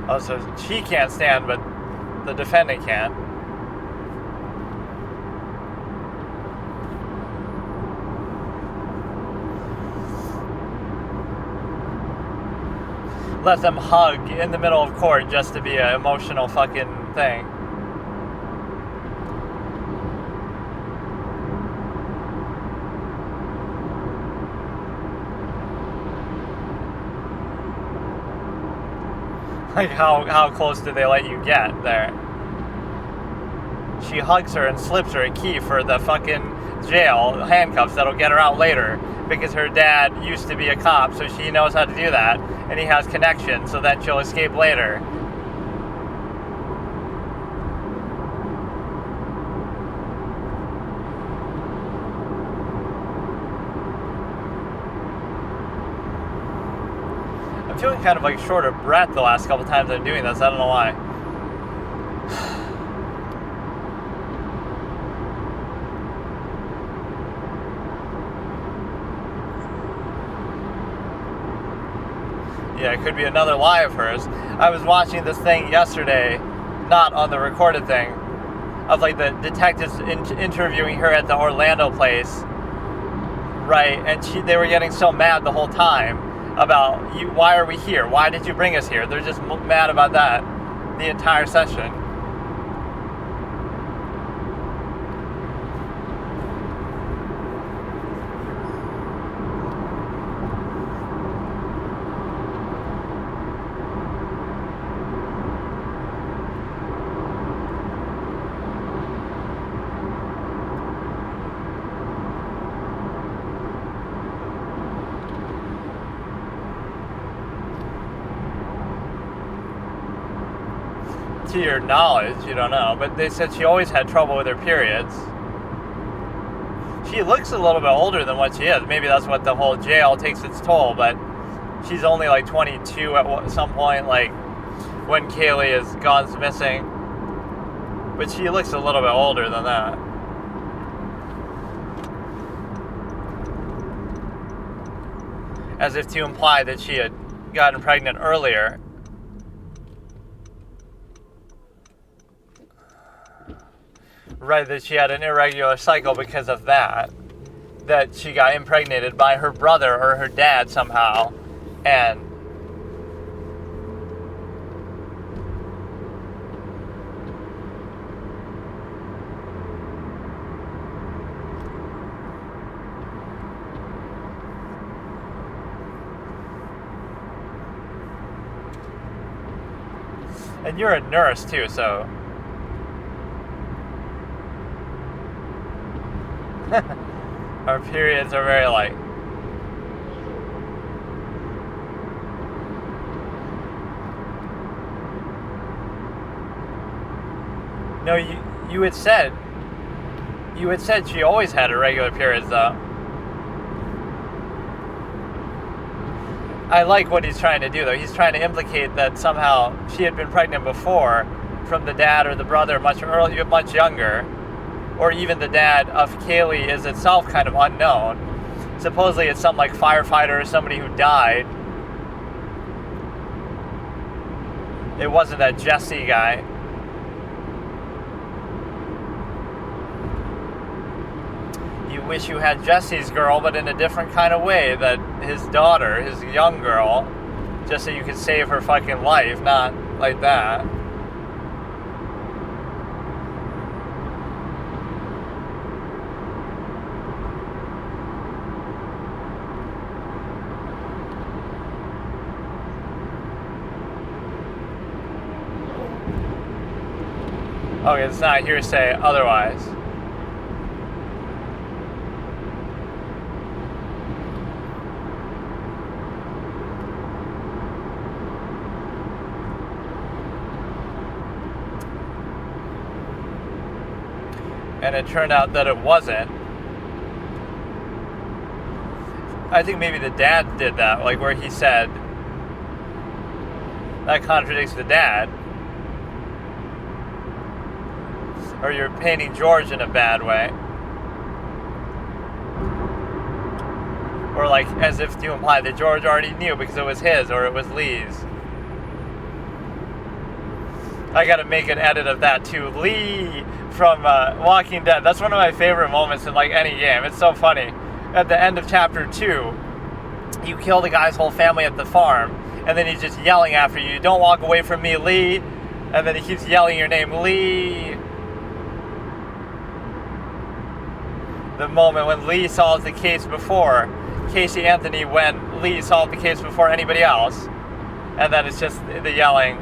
Oh, so she can't stand, but the defendant can. Let them hug in the middle of court just to be an emotional fucking thing. Like, how close do they let you get there? She hugs her and slips her a key for the fucking jail, handcuffs that'll get her out later, because her dad used to be a cop, so she knows how to do that, and he has connections, so then she'll escape later. I'm feeling kind of like short of breath the last couple times I'm doing this. I don't know why. Yeah, it could be another lie of hers. I was watching this thing yesterday, not on the recorded thing, of like the detectives interviewing her at the Orlando place, right? And they were getting so mad the whole time about, why are we here? Why did you bring us here? They're just mad about that the entire session. To your knowledge, you don't know, but they said she always had trouble with her periods. She looks a little bit older than what she is. Maybe that's what the whole jail takes its toll, but she's only like 22 at some point, like when Kaylee is gone missing. But she looks a little bit older than that. As if to imply that she had gotten pregnant earlier. Right, that she had an irregular cycle because of that. That she got impregnated by her brother or her dad somehow. And you're a nurse too, so our periods are very light. No, you had said she always had irregular periods though. I like what he's trying to do though. He's trying to implicate that somehow she had been pregnant before from the dad or the brother much earlier, much younger. Or even the dad of Kaylee is itself kind of unknown. Supposedly it's some like firefighter or somebody who died. It wasn't that Jesse guy. You wish you had Jesse's girl, but in a different kind of way. That his daughter, his young girl, just so you could save her fucking life, not like that. Okay, it's not hearsay otherwise. And it turned out that it wasn't. I think maybe the dad did that, like where he said, that contradicts the dad. Or you're painting George in a bad way. Or like as if to imply that George already knew because it was his or it was Lee's. I gotta make an edit of that too. Lee from Walking Dead. That's one of my favorite moments in like any game. It's so funny. At the end of chapter 2, you kill the guy's whole family at the farm, and then he's just yelling after you, "Don't walk away from me, Lee." And then he keeps yelling your name, Lee. The moment when Lee solves the case before Casey Anthony, when Lee solved the case before anybody else. And then it's just the yelling,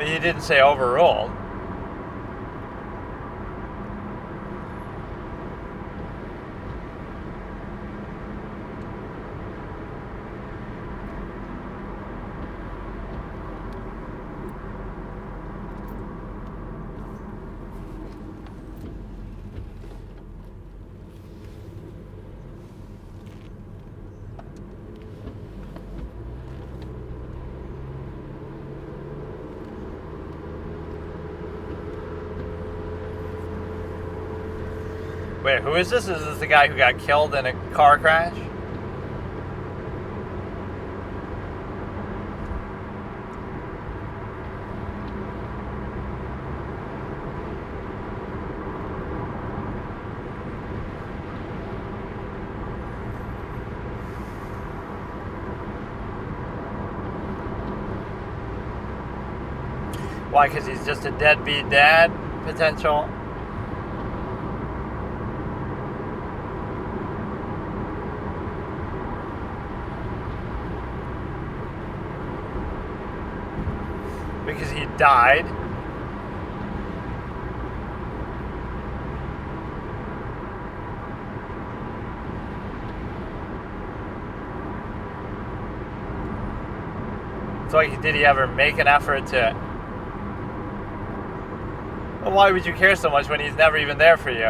You didn't say overruled. Wait, who is this? Is this the guy who got killed in a car crash? Why? Because he's just a deadbeat dad? Potential? Because he died? So, like, did he ever make an effort to... Well, why would you care so much when he's never even there for you?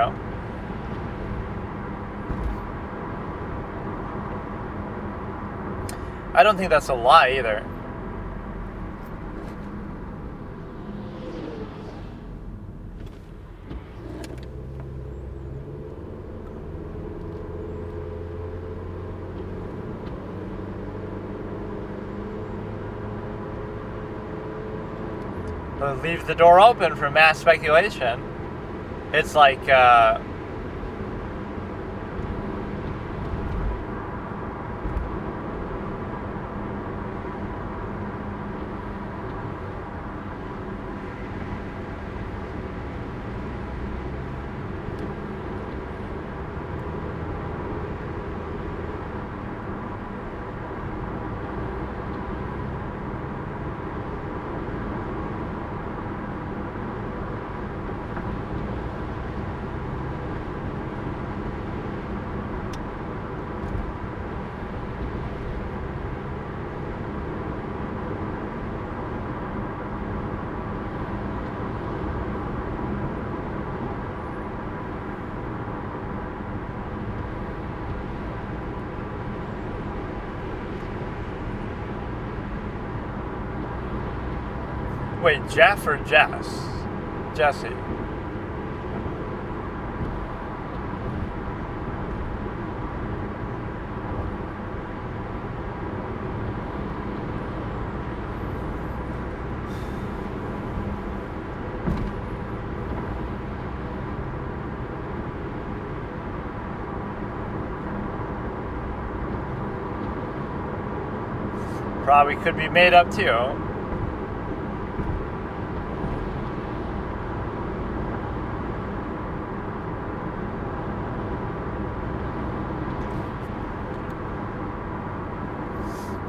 I don't think that's a lie either. Leaves the door open for mass speculation. It's like, wait, Jeff or Jess? Jesse. Probably could be made up too.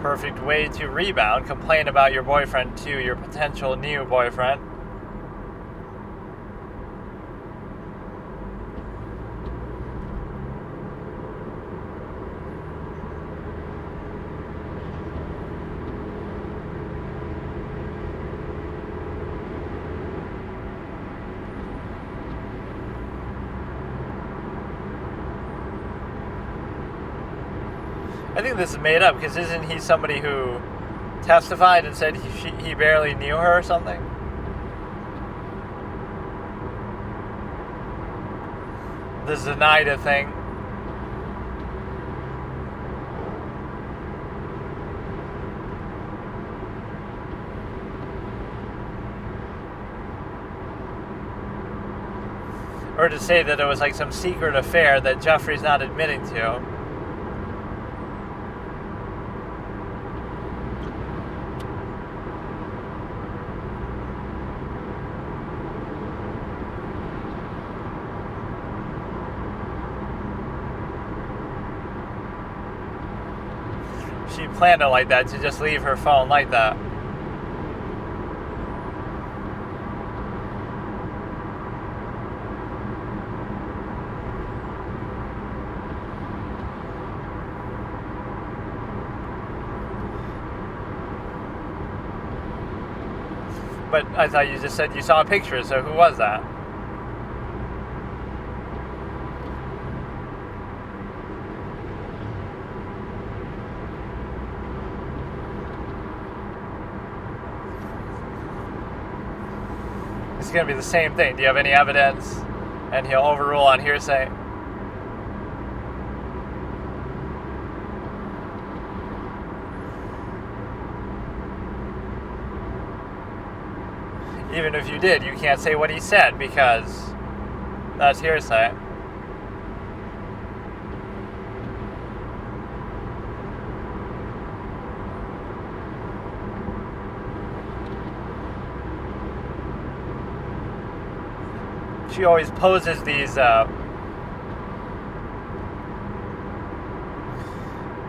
Perfect way to rebound. Complain about your boyfriend to your potential new boyfriend. I think this is made up, because isn't he somebody who testified and said he barely knew her or something? The Zenaida thing. Or to say that it was like some secret affair that Jeffrey's not admitting to. She planned it like that, to just leave her phone like that. But I thought you just said you saw a picture, so who was that? It's going to be the same thing. Do you have any evidence? And he'll overrule on hearsay. Even if you did, you can't say what he said because that's hearsay. She always poses these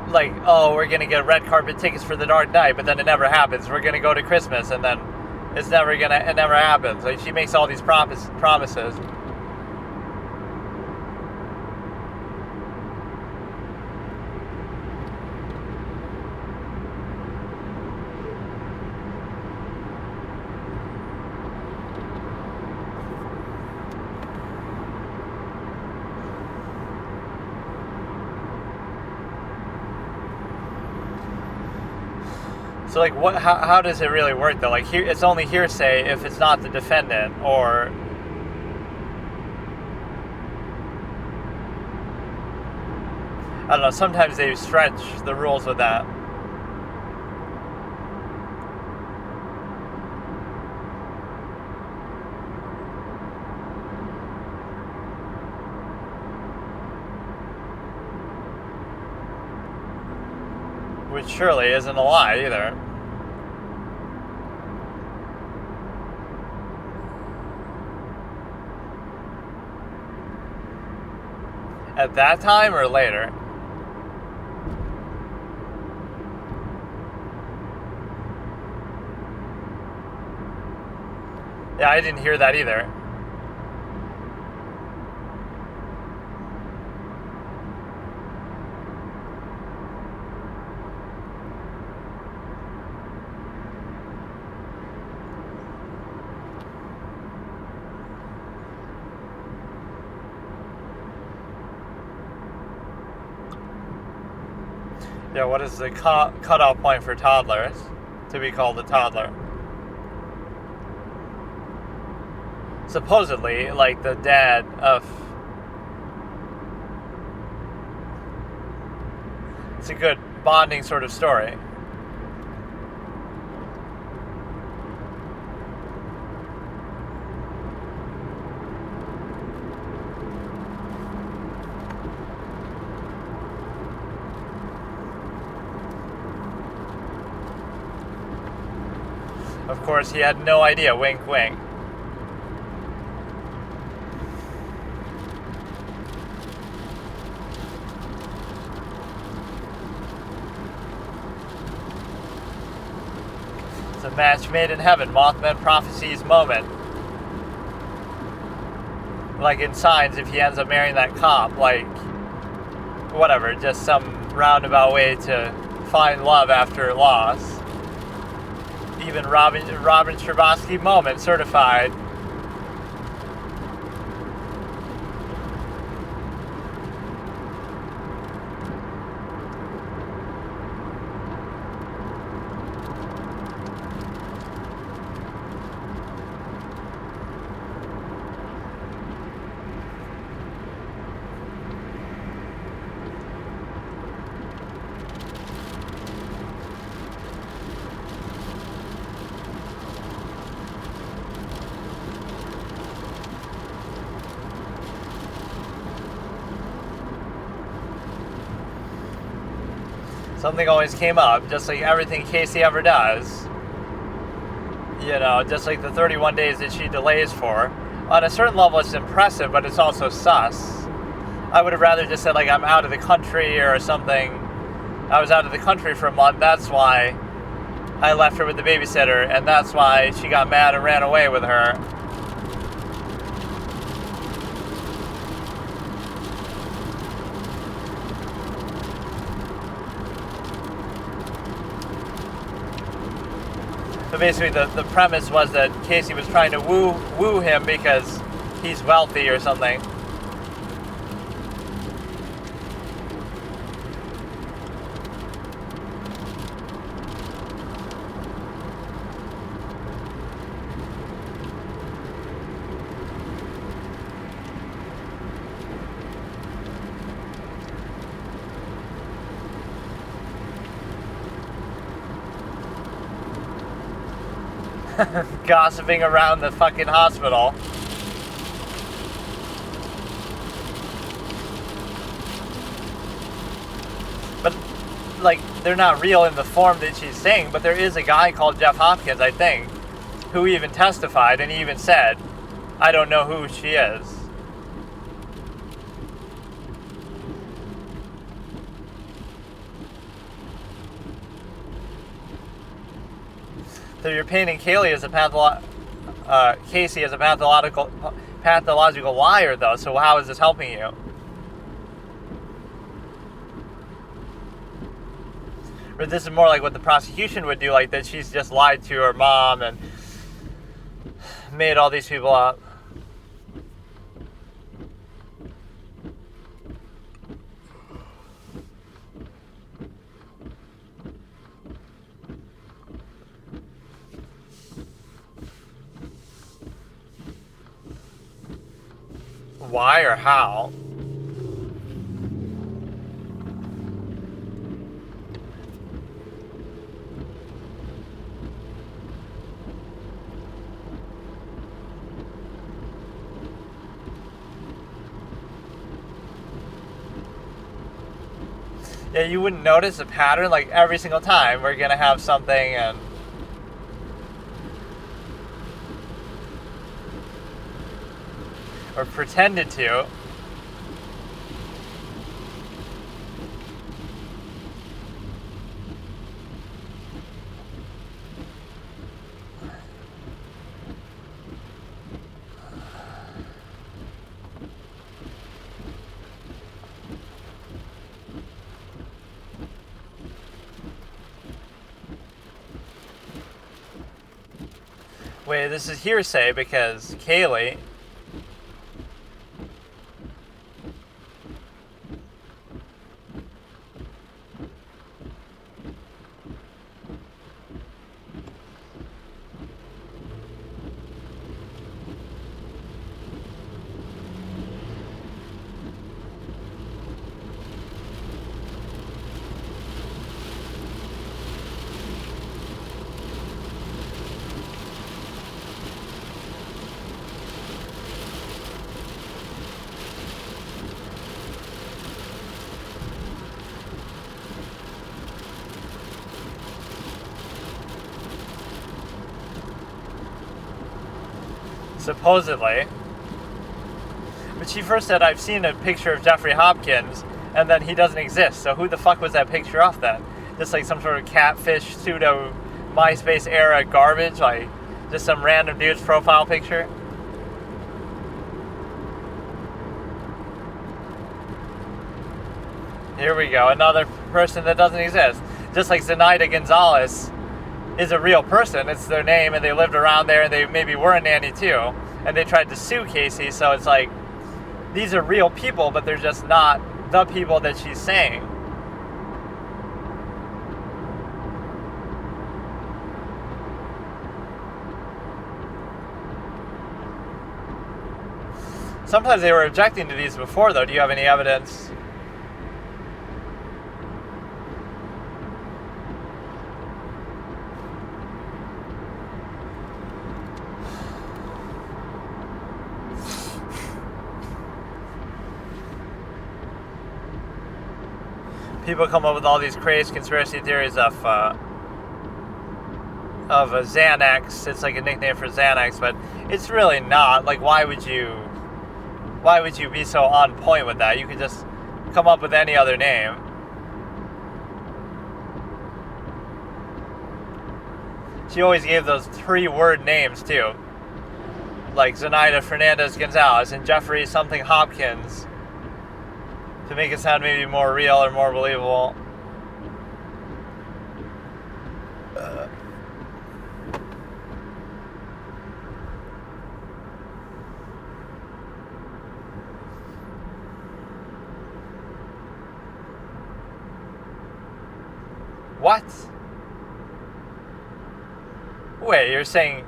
like, oh, we're gonna get red carpet tickets for The Dark Knight, but then it never happens. We're gonna go to Christmas, and then it never happens. Like, she makes all these promises. So, like, what? How does it really work, though? Like, here, it's only hearsay if it's not the defendant, or... I don't know, sometimes they stretch the rules with that. Which surely isn't a lie, either. At that time or later? Yeah, I didn't hear that either. Yeah, what is the cutoff point for toddlers to be called a toddler? Supposedly, like the dad of... It's a good bonding sort of story. Of course, he had no idea, wink, wink. It's a match made in heaven, Mothman Prophecies moment. Like in Signs, if he ends up marrying that cop, like, whatever, just some roundabout way to find love after loss. Even Robin Scherbatsky moment certified. Something always came up, just like everything Casey ever does. You know, just like the 31 days that she delays for. On a certain level, it's impressive, but it's also sus. I would have rather just said, like, I'm out of the country or something. I was out of the country for a month, that's why I left her with the babysitter, and that's why she got mad and ran away with her. So basically the premise was that Casey was trying to woo him because he's wealthy or something. Gossiping around the fucking hospital. But, like, they're not real in the form that she's saying, but there is a guy called Jeff Hopkins, I think, who even testified, and he even said, I don't know who she is. So you're painting Casey as a pathological liar, though. So how is this helping you? Or this is more like what the prosecution would do, like that she's just lied to her mom and made all these people up. Why or how? Yeah, you wouldn't notice a pattern. Like every single time we're gonna have something and or pretended to. Wait, this is hearsay because Kaylee. Supposedly. But she first said, I've seen a picture of Jeffrey Hopkins, and then he doesn't exist. So who the fuck was that picture of then? Just like some sort of catfish, pseudo MySpace era garbage? Like, just some random dude's profile picture? Here we go, another person that doesn't exist. Just like Zenaida Gonzalez is a real person, it's their name, and they lived around there, and they maybe were a nanny too, and they tried to sue Casey, so it's like, these are real people, but they're just not the people that she's saying. Sometimes they were objecting to these before, though. Do you have any evidence? People come up with all these crazy conspiracy theories of Xanax. It's like a nickname for Xanax, but it's really not. Like, why would you be so on point with that? You could just come up with any other name. She always gave those 3-word names too, like Zenaida Fernandez Gonzalez and Jeffrey something Hopkins, to make it sound maybe more real or more believable. What? Wait, you're saying...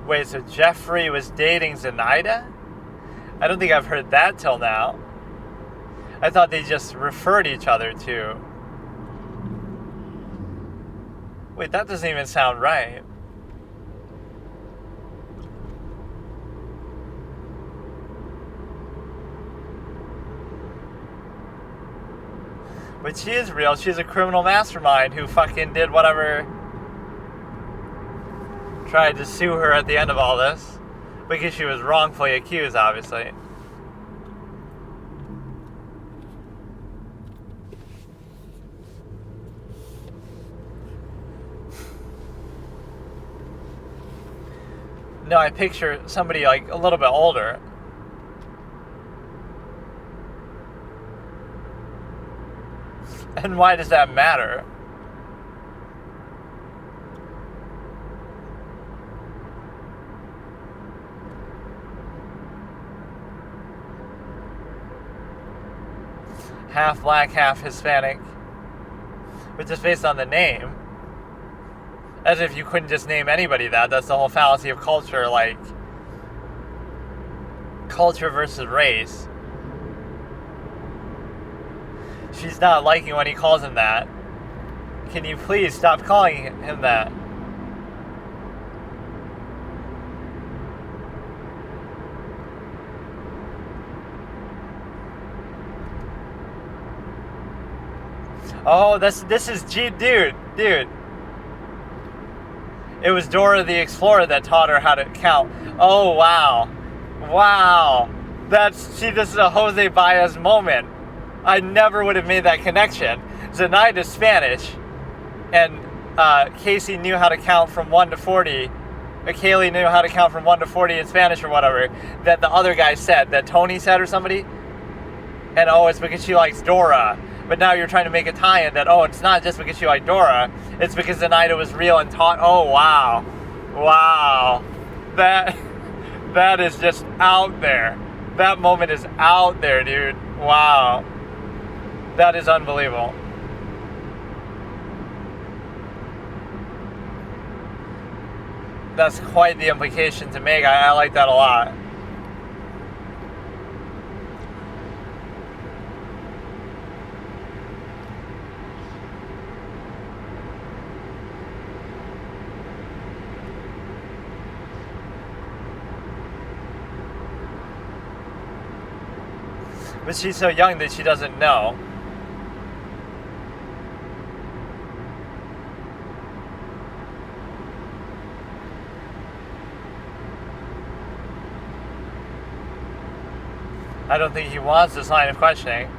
Wait, so Jeffrey was dating Zenaida? I don't think I've heard that till now. I thought they just referred each other to. Wait, that doesn't even sound right. But she is real. She's a criminal mastermind who fucking did whatever. Tried to sue her at the end of all this. Because she was wrongfully accused, obviously. No, I picture somebody like a little bit older. And why does that matter? Half black, half Hispanic. But just based on the name. As if you couldn't just name anybody that. That's the whole fallacy of culture, like... culture versus race. She's not liking when he calls him that. Can you please stop calling him that? Oh, this is dude. It was Dora the Explorer that taught her how to count. Oh, wow. This is a Jose Baez moment. I never would have made that connection. Zenaida's Spanish, and Casey knew how to count from 1 to 40. Kaylee knew how to count from 1 to 40 in Spanish or whatever, that the other guy said, that Tony said or somebody. And it's because she likes Dora. But now you're trying to make a tie-in that, it's not just because she liked Dora, it's because Zenaida was real and taught. Oh, wow. That is just out there. That moment is out there, dude. Wow. That is unbelievable. That's quite the implication to make. I like that a lot. But she's so young that she doesn't know. I don't think he wants this line of questioning.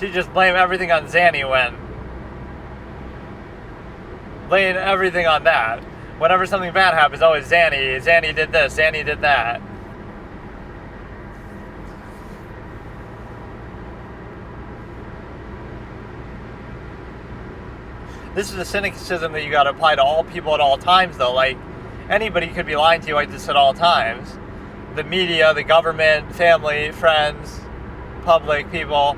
She just blamed everything on Zanny when... Laying everything on that. Whenever something bad happens, always Zanny. Zanny did this, Zanny did that. This is a cynicism that you gotta apply to all people at all times, though. Like, anybody could be lying to you like this at all times. The media, the government, family, friends, public, people.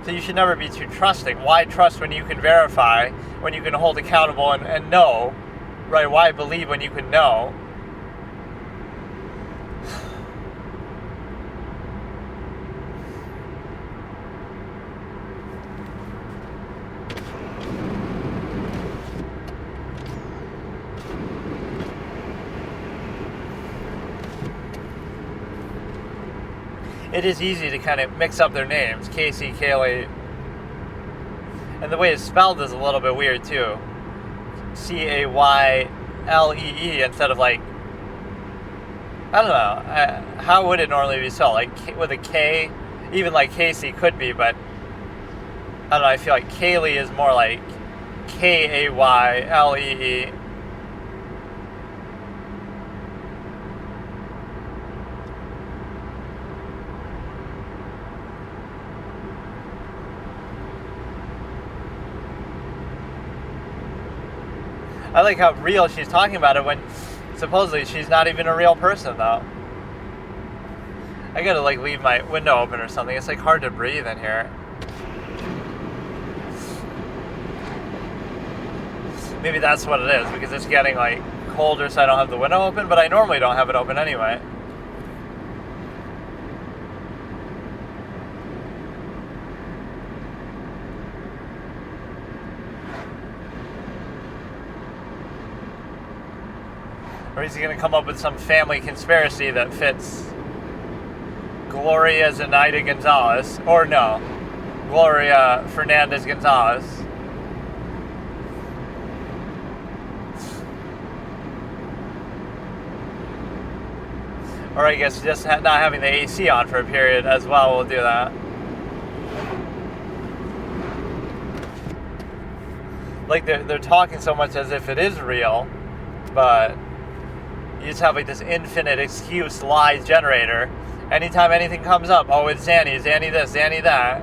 So you should never be too trusting. Why trust when you can verify, when you can hold accountable and know, right? Why believe when you can know? It is easy to kind of mix up their names. Casey, Kaylee. And the way it's spelled is a little bit weird too. Caylee instead of like... I don't know. How would it normally be spelled? Like with a K? Even like Casey could be, but... I don't know, I feel like Kaylee is more like Kaylee. like how real she's talking about it when supposedly she's not even a real person, though. I gotta like leave my window open or something. It's like hard to breathe in here. Maybe that's what it is, because it's getting like colder, so I don't have the window open, but I normally don't have it open anyway. Or is he going to come up with some family conspiracy that fits Gloria Zenaida Gonzalez? Or no, Gloria Fernandez Gonzalez. Or I guess just not having the AC on for a period as well will do that. Like they're talking so much as if it is real, but you just have like this infinite excuse lies generator. Anytime anything comes up, oh, it's Zanny this, Zanny that.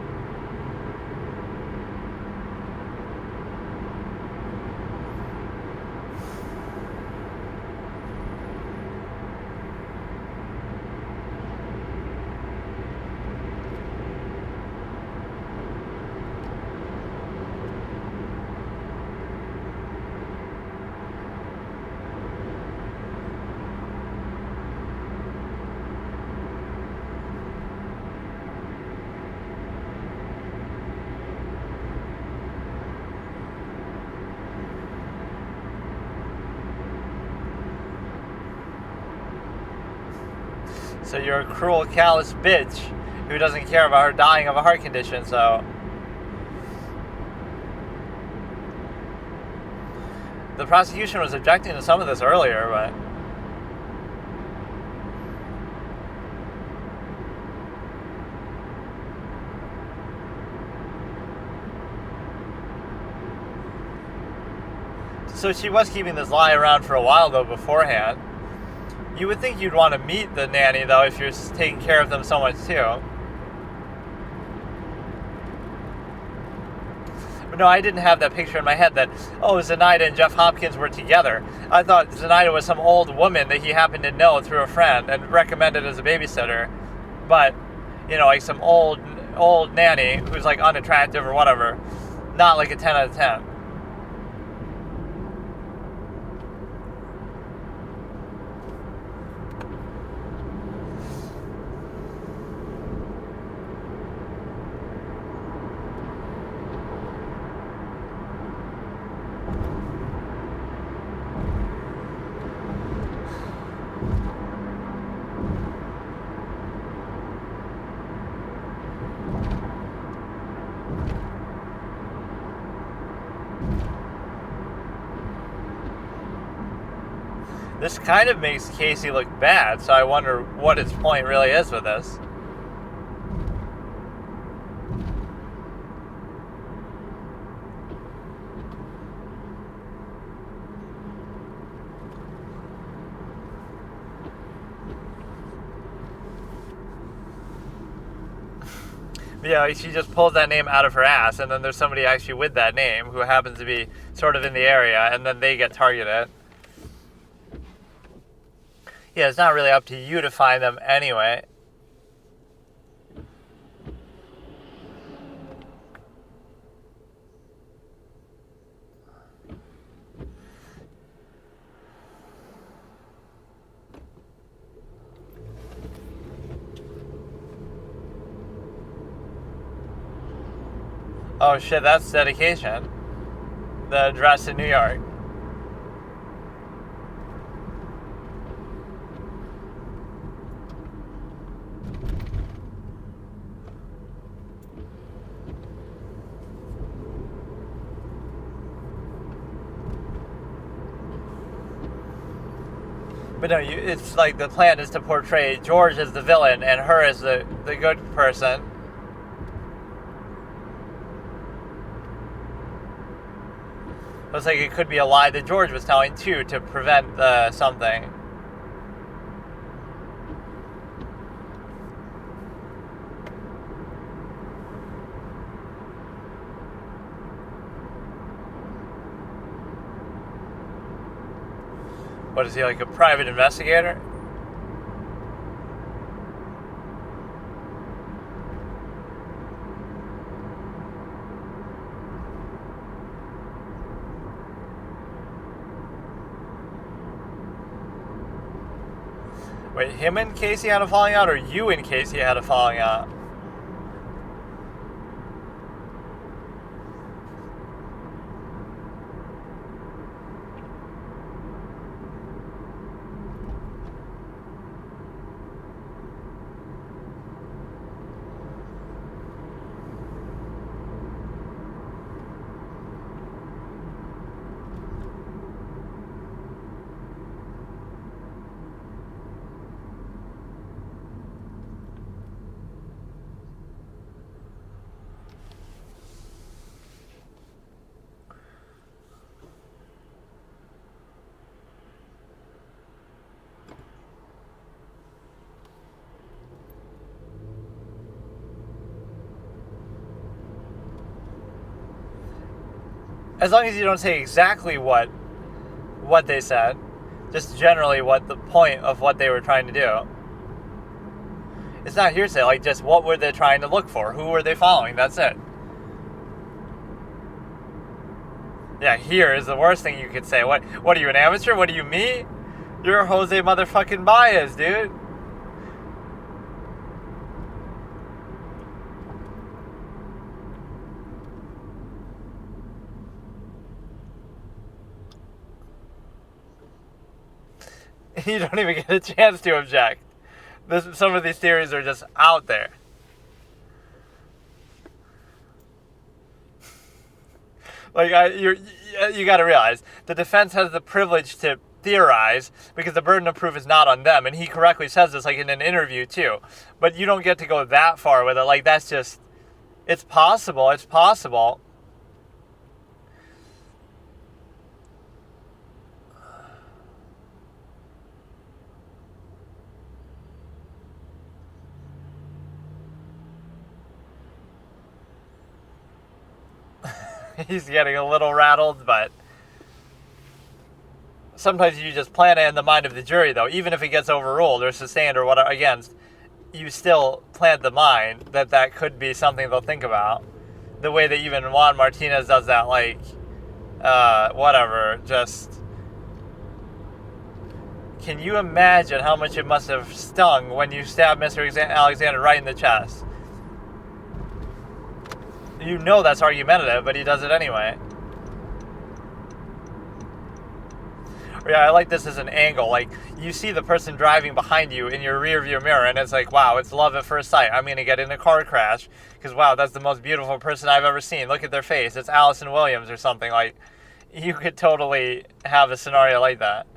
So you're a cruel, callous bitch who doesn't care about her dying of a heart condition, so... The prosecution was objecting to some of this earlier, but... So she was keeping this lie around for a while, though, beforehand. You would think you'd want to meet the nanny, though, if you're taking care of them so much, too. But no, I didn't have that picture in my head that, oh, Zenaida and Jeff Hopkins were together. I thought Zenaida was some old woman that he happened to know through a friend and recommended as a babysitter. But, you know, like some old nanny who's, like, unattractive or whatever. Not like a 10 out of 10. This kind of makes Casey look bad, so I wonder what his point really is with this. Yeah, she just pulls that name out of her ass, and then there's somebody actually with that name who happens to be sort of in the area, and then they get targeted. Yeah, it's not really up to you to find them anyway. Oh shit, that's dedication. The address in New York. But no, it's like the plan is to portray George as the villain and her as the good person. Looks like it could be a lie that George was telling too to prevent something. What is he, like a private investigator? Wait, him and Casey had a falling out, or you and Casey had a falling out? As long as you don't say exactly what they said, just generally what the point of what they were trying to do. It's not hearsay, like just what were they trying to look for? Who were they following? That's it. Yeah, here is the worst thing you could say. What are you, an amateur? What are you, me? You're Jose motherfucking Baez, dude. You don't even get a chance to object. Some of these theories are just out there. Like, you got to realize, the defense has the privilege to theorize because the burden of proof is not on them. And he correctly says this, like, in an interview, too. But you don't get to go that far with it. Like, that's just, it's possible. It's possible. He's getting a little rattled, but sometimes you just plant it in the mind of the jury, though. Even if it gets overruled or sustained or whatever against, you still plant the mind that could be something they'll think about. The way that even Juan Martinez does that, like, whatever, just... Can you imagine how much it must have stung when you stabbed Mr. Alexander right in the chest? You know that's argumentative, but he does it anyway. Yeah, I like this as an angle. Like, you see the person driving behind you in your rear view mirror, and it's like, wow, it's love at first sight. I'm going to get in a car crash, because, wow, that's the most beautiful person I've ever seen. Look at their face. It's Allison Williams or something. Like, you could totally have a scenario like that.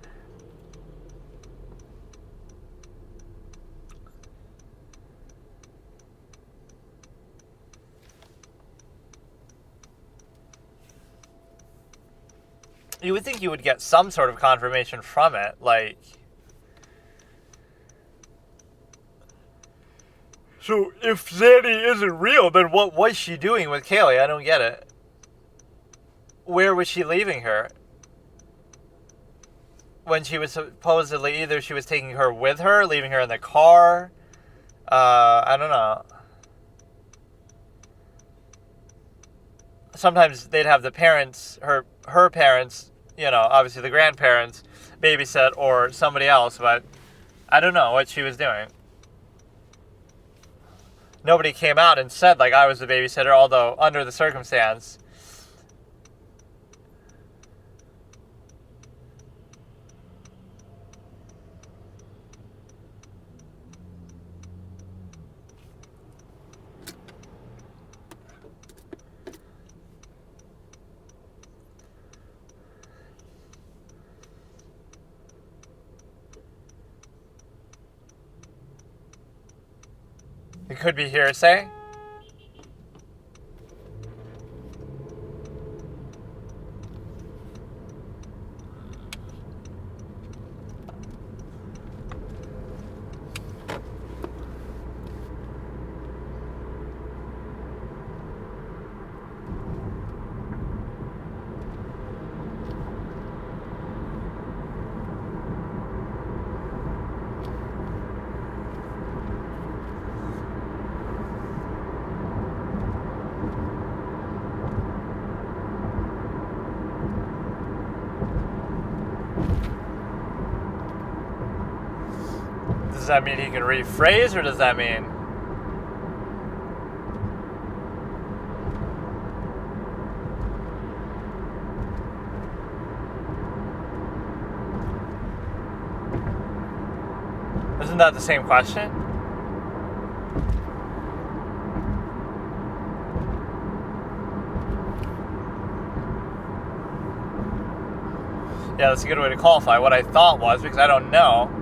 You would think you would get some sort of confirmation from it, like... So, if Sandy isn't real, then what was she doing with Kaylee? I don't get it. Where was she leaving her? When she was supposedly, either she was taking her with her, leaving her in the car... I don't know. Sometimes they'd have the parents, her parents, you know, obviously the grandparents, babysit or somebody else, but I don't know what she was doing. Nobody came out and said, like, I was the babysitter, although under the circumstance. It could be hearsay. Does that mean he can rephrase, or does that mean... Isn't that the same question? Yeah, that's a good way to qualify. What I thought was, because I don't know.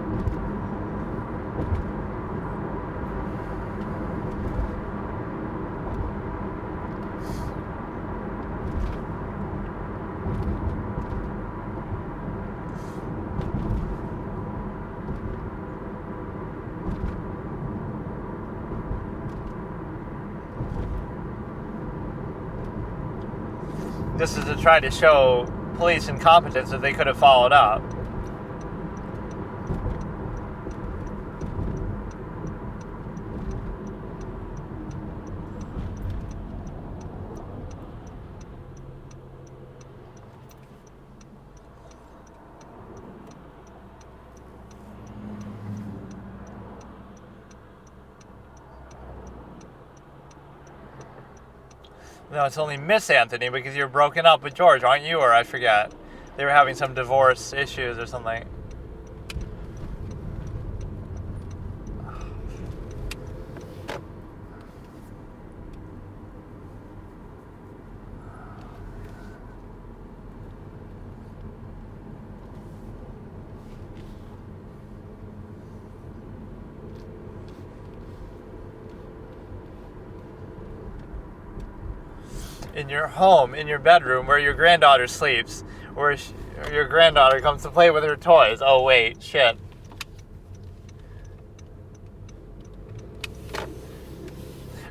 This is to try to show police incompetence that they could have followed up. No, it's only Miss Anthony because you're broken up with George, aren't you? Or I forget. They were having some divorce issues or something. In your home, in your bedroom, where your granddaughter sleeps, where your granddaughter comes to play with her toys. Oh, wait, shit.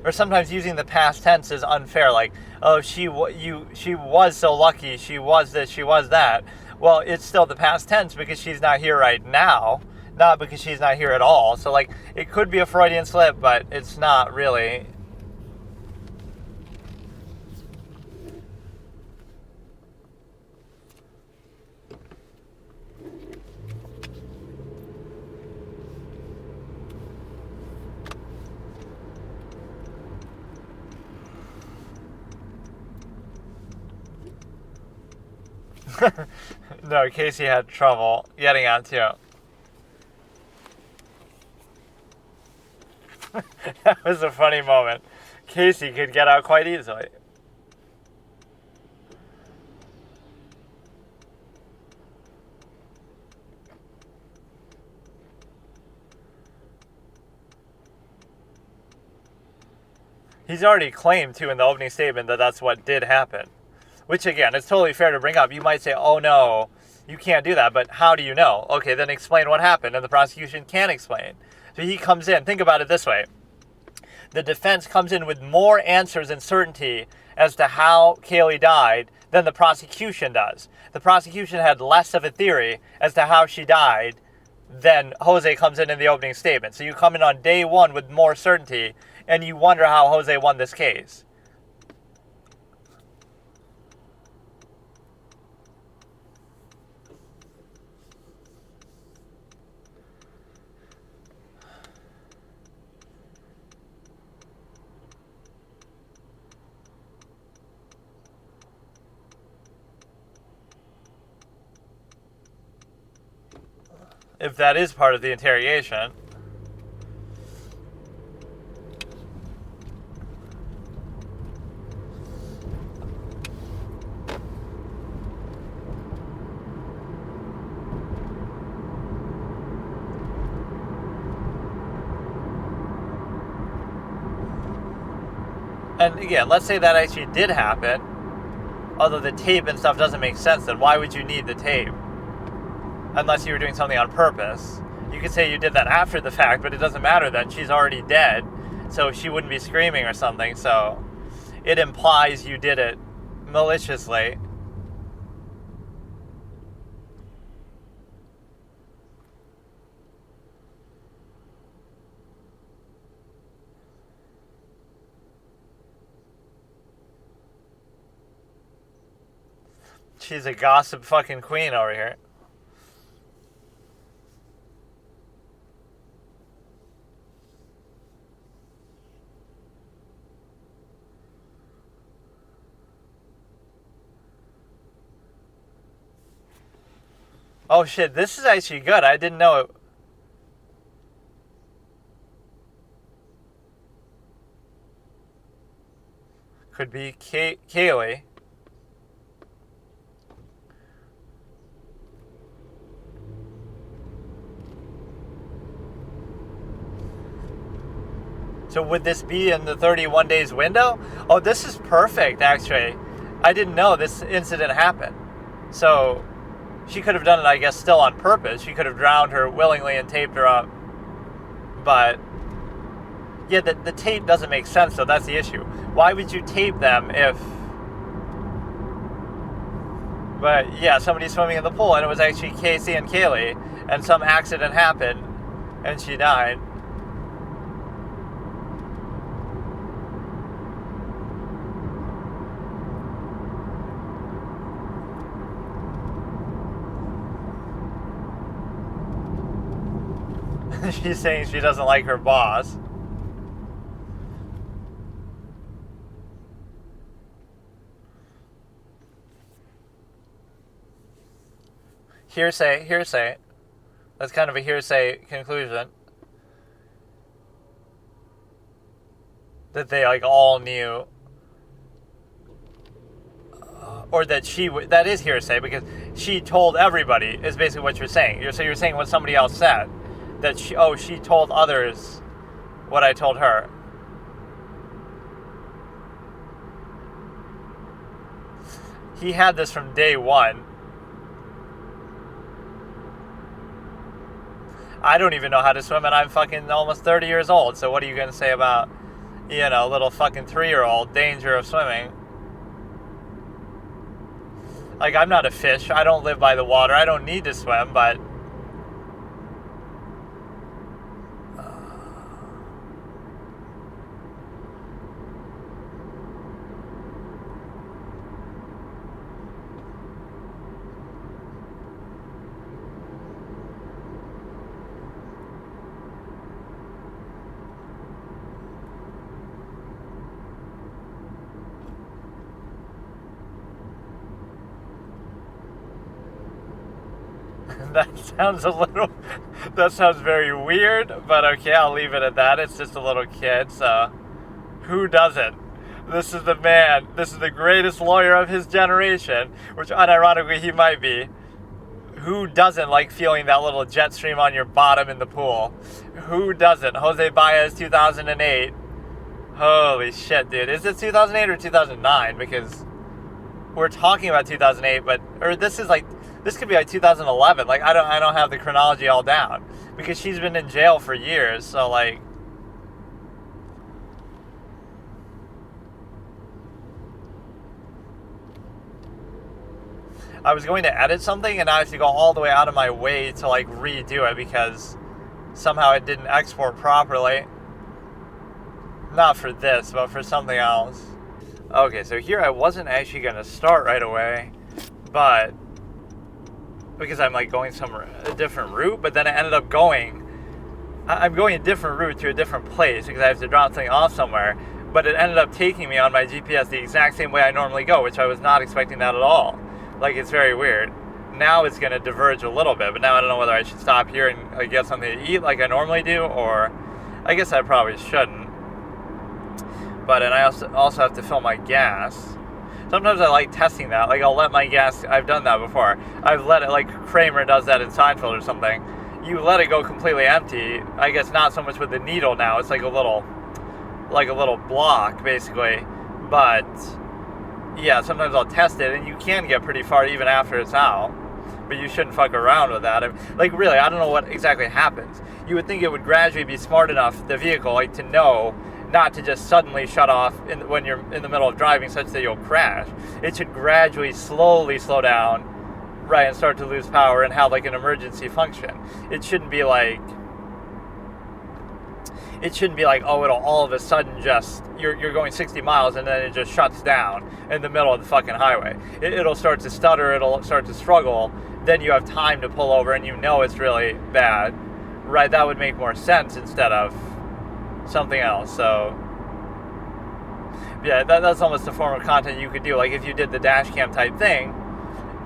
Or sometimes using the past tense is unfair, like, oh, she was so lucky, she was this, she was that. Well, it's still the past tense because she's not here right now, not because she's not here at all. So, like, it could be a Freudian slip, but it's not really. No, Casey had trouble getting on too. That was a funny moment. Casey could get out quite easily. He's already claimed too in the opening statement that that's what did happen. Which, again, it's totally fair to bring up. You might say, oh, no, you can't do that. But how do you know? Okay, then explain what happened. And the prosecution can explain. So he comes in. Think about it this way. The defense comes in with more answers and certainty as to how Kaylee died than the prosecution does. The prosecution had less of a theory as to how she died than Jose comes in the opening statement. So you come in on day one with more certainty, and you wonder how Jose won this case. If that is part of the interrogation. And again, let's say that actually did happen, although the tape and stuff doesn't make sense, then why would you need the tape? Unless you were doing something on purpose. You could say you did that after the fact, but it doesn't matter then. She's already dead, so she wouldn't be screaming or something, so it implies you did it maliciously. She's a gossip fucking queen over here. Oh shit, this is actually good. I didn't know it. Could be Kaylee. So would this be in the 31 days window? Oh, this is perfect, actually. I didn't know this incident happened. So she could have done it, I guess, still on purpose. She could have drowned her willingly and taped her up. But, yeah, the tape doesn't make sense, so that's the issue. Why would you tape them if... But, yeah, somebody's swimming in the pool, and it was actually Casey and Kaylee, and some accident happened, and she died. She's saying she doesn't like her boss. Hearsay. That's kind of a hearsay conclusion. That they, like, all knew. Or that that is hearsay, because she told everybody, is basically what you're saying. So you're saying what somebody else said. That she told others what I told her. He had this from day one. I don't even know how to swim, and I'm fucking almost 30 years old. So what are you going to say about, little fucking 3-year-old danger of swimming? Like, I'm not a fish. I don't live by the water. I don't need to swim, but... That sounds very weird, but okay, I'll leave it at that. It's just a little kid, so who doesn't? This is the man. This is the greatest lawyer of his generation, which unironically he might be. Who doesn't like feeling that little jet stream on your bottom in the pool? Who doesn't? Jose Baez, 2008. Holy shit, dude. Is it 2008 or 2009? Because we're talking about 2008, or this could be like 2011. Like, I don't have the chronology all down, because she's been in jail for years. So, like, I was going to edit something, and I have to go all the way out of my way to, like, redo it because somehow it didn't export properly. Not for this, but for something else. Okay, so here I wasn't actually going to start right away, but because I'm, like, going a different route, but then I ended up I'm going a different route to a different place because I have to drop something off somewhere, but it ended up taking me on my GPS the exact same way I normally go, which I was not expecting that at all. Like, it's very weird. Now it's going to diverge a little bit, but now I don't know whether I should stop here and get something to eat like I normally do, or I guess I probably shouldn't. But, and I also have to fill my gas. Sometimes I like testing that. Like, I'll let my gas... I've done that before. I've let it... Like, Kramer does that in Seinfeld or something. You let it go completely empty. I guess not so much with the needle now. It's like a little block, basically. But, yeah, sometimes I'll test it, and you can get pretty far even after it's out. But you shouldn't fuck around with that. Like, really, I don't know what exactly happens. You would think it would gradually be smart enough, the vehicle, like, to know... not to just suddenly shut off when you're in the middle of driving such that you'll crash. It should gradually, slowly slow down, right, and start to lose power and have like an emergency function. It shouldn't be like, oh, it'll all of a sudden just, you're going 60 miles and then it just shuts down in the middle of the fucking highway. It'll start to stutter, it'll start to struggle, then you have time to pull over and you know it's really bad, right? That would make more sense instead of something else. So yeah, that's almost a form of content you could do. Like, if you did the dash cam type thing,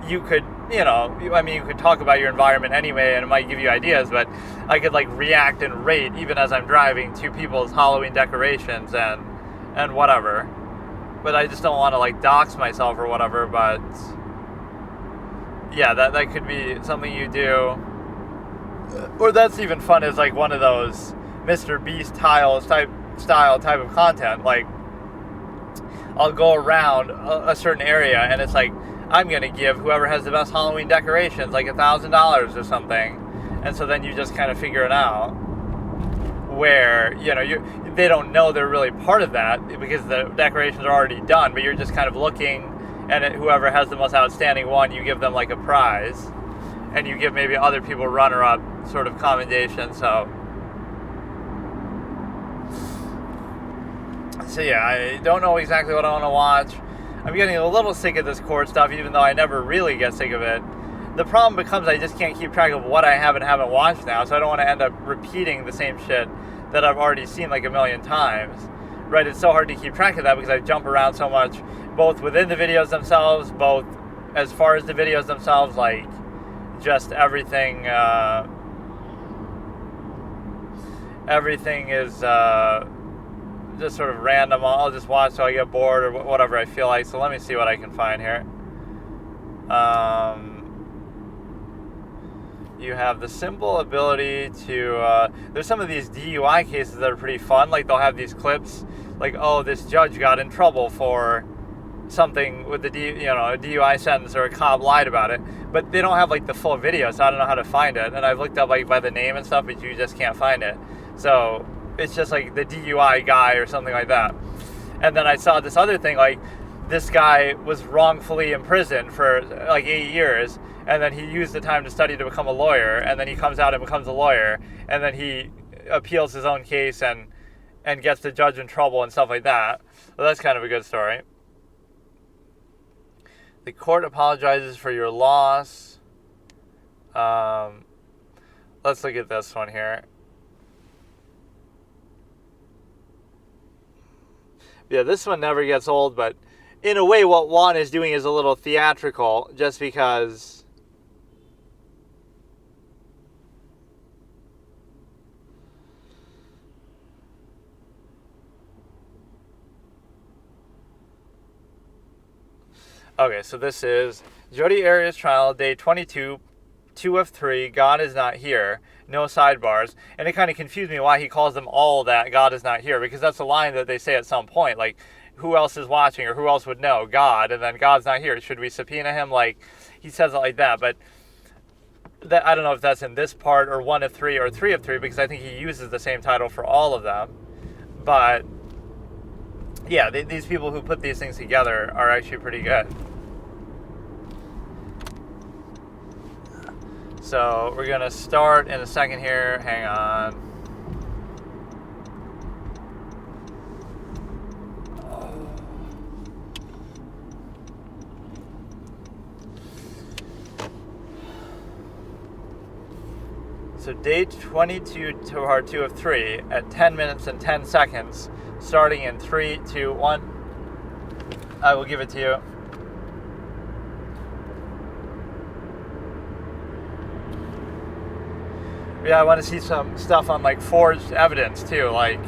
you could you know, I mean, you could talk about your environment anyway, and it might give you ideas, but I could like react and rate even as I'm driving to people's Halloween decorations and whatever. But I just don't want to like dox myself or whatever. But yeah, that could be something you do. Or that's even fun as like one of those Mr. Beast style type of content. Like I'll go around a certain area and it's like I'm gonna give whoever has the best Halloween decorations like $1,000 or something, and so then you just kind of figure it out. Where you know they don't know they're really part of that because the decorations are already done, but you're just kind of looking, and whoever has the most outstanding one, you give them like a prize, and you give maybe other people runner-up sort of commendation. So yeah, I don't know exactly what I want to watch. I'm getting a little sick of this court stuff, even though I never really get sick of it. The problem becomes I just can't keep track of what I have and haven't watched now, so I don't want to end up repeating the same shit that I've already seen like a million times. Right? It's so hard to keep track of that because I jump around so much, both within the videos themselves, both as far as the videos themselves, like just everything. Everything is just sort of random. I'll just watch till I get bored or whatever I feel like. So let me see what I can find here. You have the simple ability to, there's some of these DUI cases that are pretty fun. Like they'll have these clips like, oh, this judge got in trouble for something with the a DUI sentence, or a cop lied about it, but they don't have like the full video, so I don't know how to find it. And I've looked up like by the name and stuff, but you just can't find it. So it's just like the DUI guy or something like that. And then I saw this other thing, like this guy was wrongfully imprisoned for like 8 years, and then he used the time to study to become a lawyer, and then he comes out and becomes a lawyer, and then he appeals his own case and gets the judge in trouble and stuff like that. So that's kind of a good story. The court apologizes for your loss. Let's look at this one here. Yeah, this one never gets old, but in a way what Juan is doing is a little theatrical, just because okay, so this is Jodi Arias trial, day 22, 2 of 3, God is not here, no sidebars. And it kind of confused me why he calls them all that, God is not here, because that's a line that they say at some point, like, who else is watching, or who else would know? God, and then God's not here. Should we subpoena him? Like, he says it like that, but that, I don't know if that's in this part, or 1 of 3, or 3 of 3, because I think he uses the same title for all of them. But yeah, these people who put these things together are actually pretty good. So we're going to start in a second here. Hang on. So day 22 to part 2 of 3 at 10 minutes and 10 seconds, starting in 3, 2, 1. I will give it to you. Yeah, I want to see some stuff on like forged evidence too, like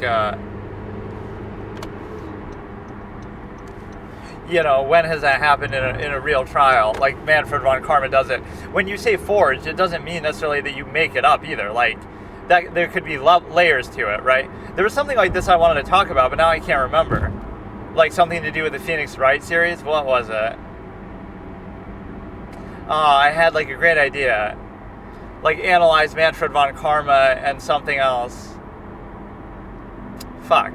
when has that happened in a real trial? Like Manfred von Karma does it. When you say forged, it doesn't mean necessarily that you make it up either. Like that, there could be layers to it, right? There was something like this I wanted to talk about, but now I can't remember. Like something to do with the Phoenix Wright series. What was it? I had like a great idea. Like analyze Manfred von Karma and something else. Fuck.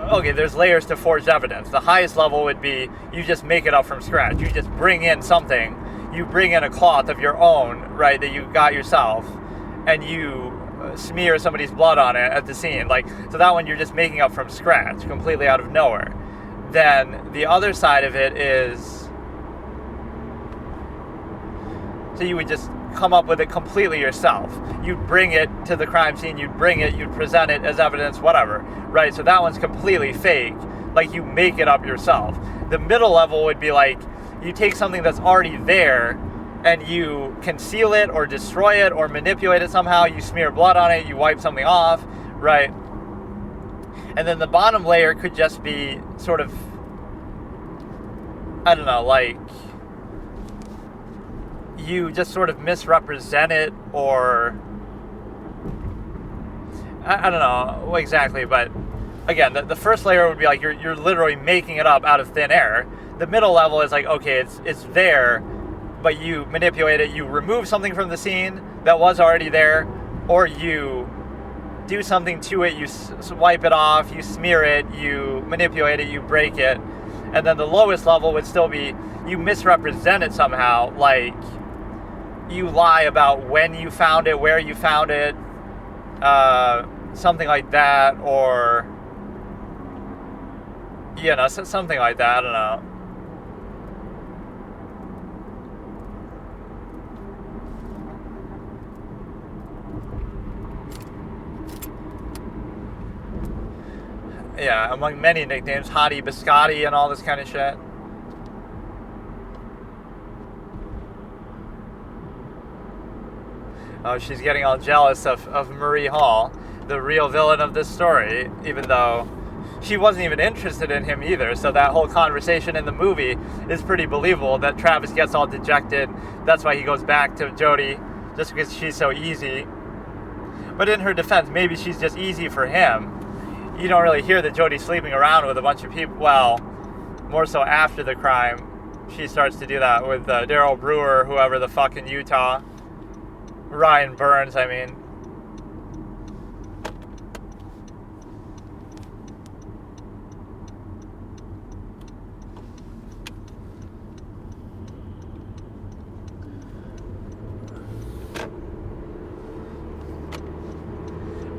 Okay, there's layers to forged evidence. The highest level would be you just make it up from scratch. You just bring in something. You bring in a cloth of your own, right, that you got yourself, and you smear somebody's blood on it at the scene. Like, so that one you're just making up from scratch, completely out of nowhere. Then the other side of it is, so you would just come up with it completely yourself. You'd bring it to the crime scene, you'd present it as evidence, whatever, right? So that one's completely fake, like you make it up yourself. The middle level would be like, you take something that's already there and you conceal it or destroy it or manipulate it somehow. You smear blood on it, you wipe something off, right? And then the bottom layer could just be sort of, I don't know, like, you just sort of misrepresent it, or I don't know exactly, but again, the first layer would be like you're literally making it up out of thin air. The middle level is like, okay, it's there, but you manipulate it, you remove something from the scene that was already there, or you do something to it, you wipe it off, you smear it, you manipulate it, you break it. And then the lowest level would still be you misrepresent it somehow, like you lie about when you found it, where you found it, something like that, or, you know, something like that, I don't know. Yeah, among many nicknames, Hottie Biscotti and all this kind of shit. Oh, she's getting all jealous of Marie Hall, the real villain of this story, even though she wasn't even interested in him either. So that whole conversation in the movie is pretty believable, that Travis gets all dejected. That's why he goes back to Jodie, just because she's so easy. But in her defense, maybe she's just easy for him. You don't really hear that Jodie's sleeping around with a bunch of people. Well, more so after the crime. She starts to do that with Daryl Brewer, whoever the fuck in Utah. Ryan Burns, I mean.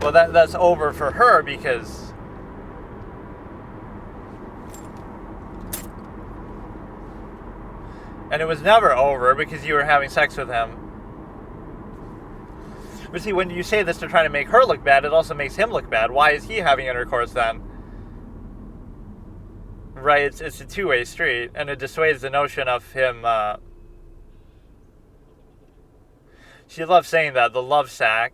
Well, that's over for her because and it was never over because you were having sex with him. But see, when you say this to try to make her look bad, it also makes him look bad. Why is he having intercourse then? Right, it's a two-way street, and it dissuades the notion of him, she loves saying that, the love sack.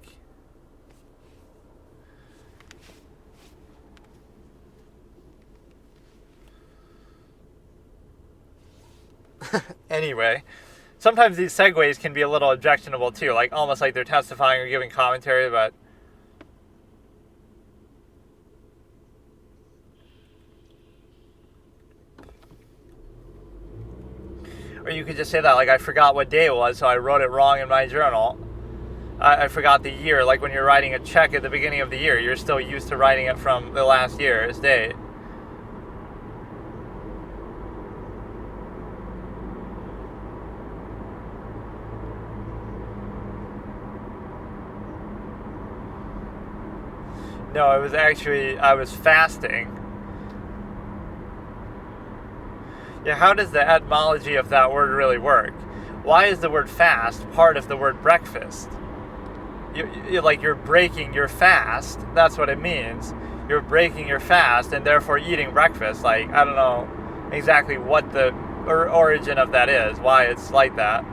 Anyway, sometimes these segues can be a little objectionable too, like almost like they're testifying or giving commentary, but or you could just say that, like, I forgot what day it was, so I wrote it wrong in my journal. I forgot the year, like when you're writing a check at the beginning of the year, you're still used to writing it from the last year's date. No, it was actually, I was fasting. Yeah, how does the etymology of that word really work? Why is the word fast part of the word breakfast? You're breaking your fast. That's what it means. You're breaking your fast and therefore eating breakfast. Like, I don't know exactly what the origin of that is, why it's like that.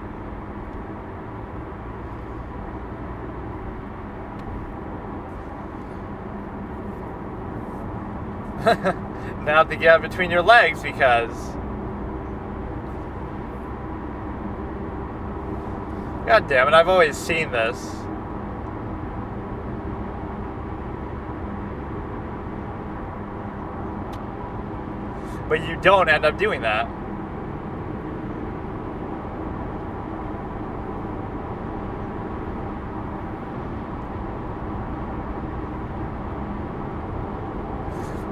Now to get between your legs because God damn it, I've always seen this. But you don't end up doing that.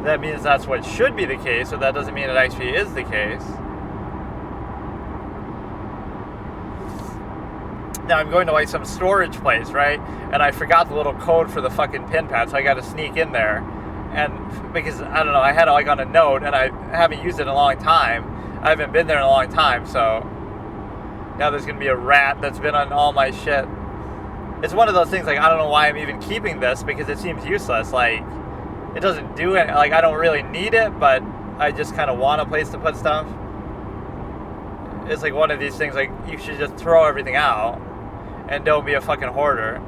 That means that's what should be the case, so that doesn't mean it actually is the case. Now I'm going to like some storage place, right? And I forgot the little code for the fucking pin pad, so I got to sneak in there. And because, I don't know, I had it like on a note, and I haven't used it in a long time. I haven't been there in a long time, so now there's going to be a rat that's been on all my shit. It's one of those things, like, I don't know why I'm even keeping this, because it seems useless. Like, it doesn't do it. Like, I don't really need it, but I just kind of want a place to put stuff. It's like one of these things, like, you should just throw everything out and don't be a fucking hoarder.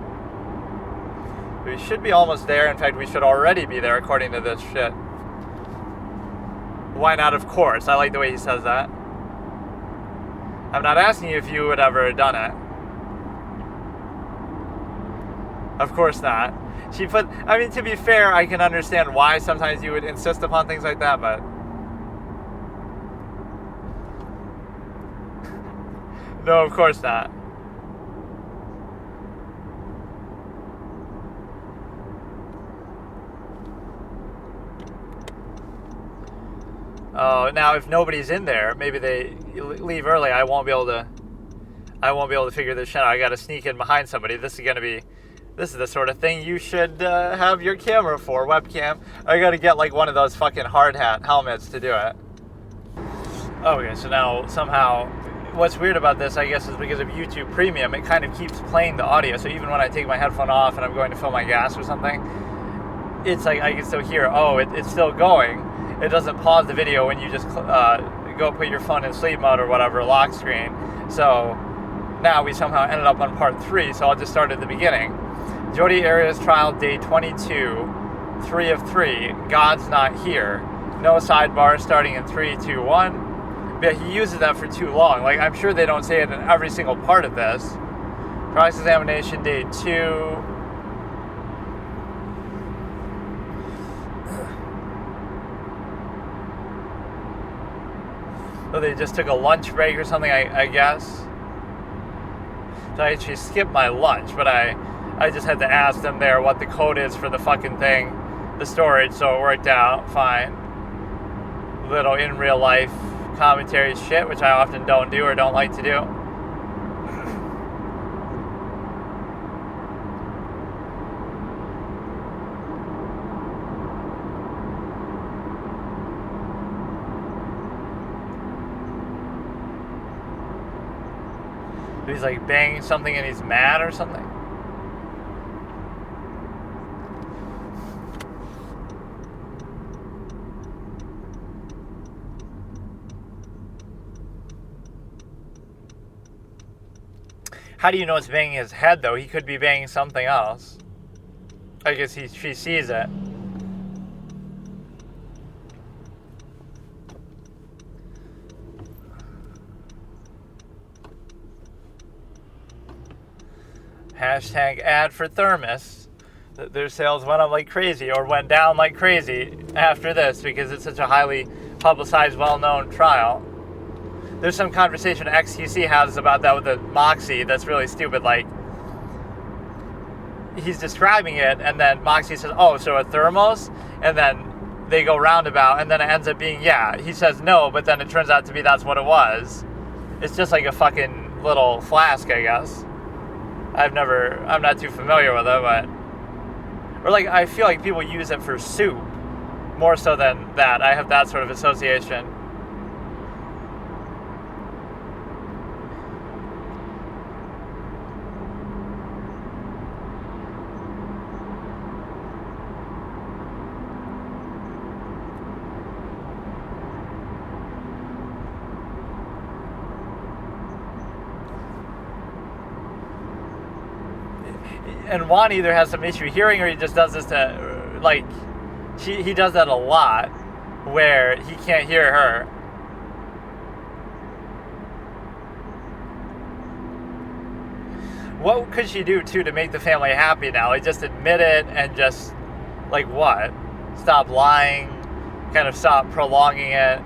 We should be almost there. In fact, we should already be there according to this shit. Why not? Of course. I like the way he says that. I'm not asking you if you would ever have done it. Of course not. I mean, to be fair, I can understand why sometimes you would insist upon things like that, but... No, of course not. Oh, now if nobody's in there, maybe they leave early. I won't be able to figure this shit out. I got to sneak in behind somebody. This is the sort of thing you should have your camera for, webcam. I got to get like one of those fucking hard hat helmets to do it. Okay, so now somehow, what's weird about this, I guess, is because of YouTube Premium, it kind of keeps playing the audio. So even when I take my headphone off and I'm going to fill my gas or something, it's like I can still hear, it's still going. It doesn't pause the video when you just go put your phone in sleep mode or whatever, lock screen. So now we somehow ended up on part 3, so I'll just start at the beginning. Jodi Arias trial day 22, 3 of 3, God's not here. No sidebar starting in 3, 2, 1. But he uses that for too long. Like, I'm sure they don't say it in every single part of this. Cross-examination day 2. So they just took a lunch break or something, I guess. So I actually skipped my lunch, but I just had to ask them there what the code is for the fucking thing, the storage, so it worked out fine. Little in real life commentary shit, which I often don't do or don't like to do. He's like banging something and he's mad or something. How do you know it's banging his head, though? He could be banging something else. I guess she sees it. Hashtag ad for Thermos. Their sales went up like crazy, or went down like crazy after this, because it's such a highly publicized, well-known trial. There's some conversation XQC has about that with the Moxie that's really stupid. Like, he's describing it, and then Moxie says, oh, so a thermos? And then they go roundabout, and then it ends up being, yeah. He says no, but then it turns out to be that's what it was. It's just like a fucking little flask, I guess. I'm not too familiar with it, but... Or like, I feel like people use it for soup, more so than that. I have that sort of association. And Juan either has some issue hearing, or he just does this to, like, he does that a lot, where he can't hear her. What could she do, too, to make the family happy now? Like, just admit it and just, like, what? Stop lying, kind of stop prolonging it.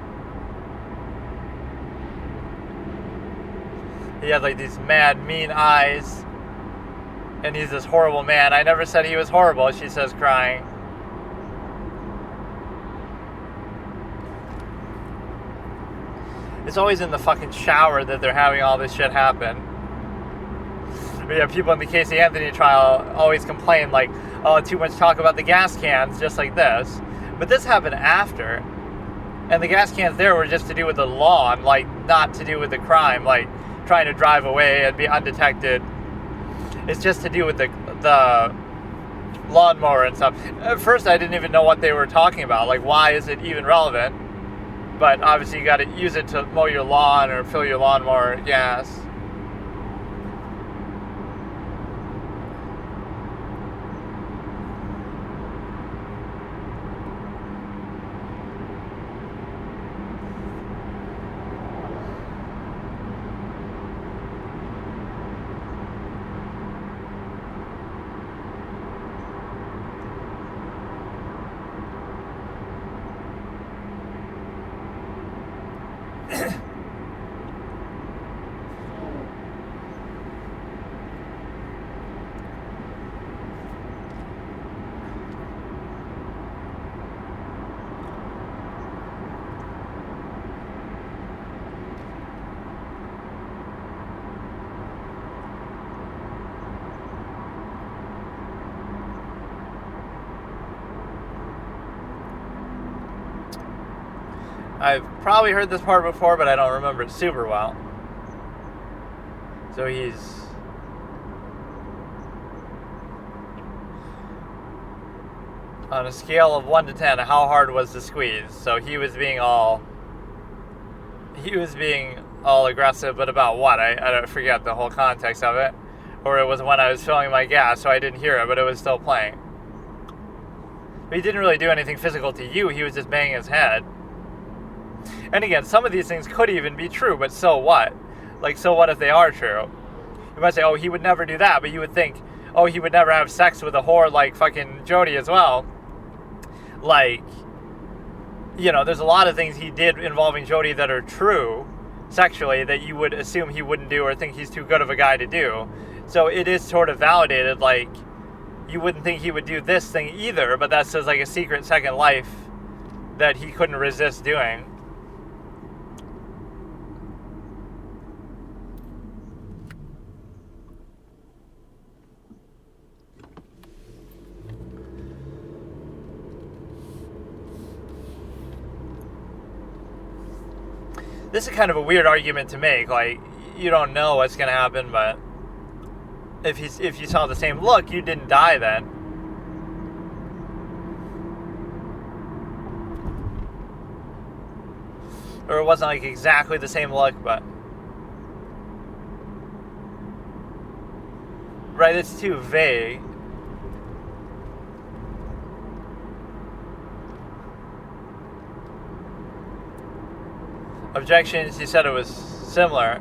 He had, like, these mad, mean eyes. And he's this horrible man. I never said he was horrible, she says, crying. It's always in the fucking shower that they're having all this shit happen. But yeah, people in the Casey Anthony trial always complain, like, oh, too much talk about the gas cans, just like this. But this happened after. And the gas cans there were just to do with the lawn, like, not to do with the crime, like, trying to drive away and be undetected. It's just to do with the lawnmower and stuff. At first, I didn't even know what they were talking about. Like, why is it even relevant? But obviously you got to use it to mow your lawn or fill your lawnmower with gas. I've probably heard this part before, but I don't remember it super well. So he's on a scale of 1 to 10, how hard was the squeeze? So he was being all aggressive, but about what? I don't forget the whole context of it. Or it was when I was filling my gas, so I didn't hear it, but it was still playing. But he didn't really do anything physical to you, he was just banging his head. And again, some of these things could even be true, but so what? Like, so what if they are true? You might say, oh, he would never do that, but you would think, oh, he would never have sex with a whore like fucking Jody as well. Like, you know, there's a lot of things he did involving Jody that are true sexually that you would assume he wouldn't do or think he's too good of a guy to do. So it is sort of validated, like, you wouldn't think he would do this thing either, but that's just like a secret second life that he couldn't resist doing. This is kind of a weird argument to make. Like, you don't know what's going to happen, but if you saw the same look, you didn't die then. Or it wasn't like exactly the same look, but right, it's too vague. Objections, he said it was similar.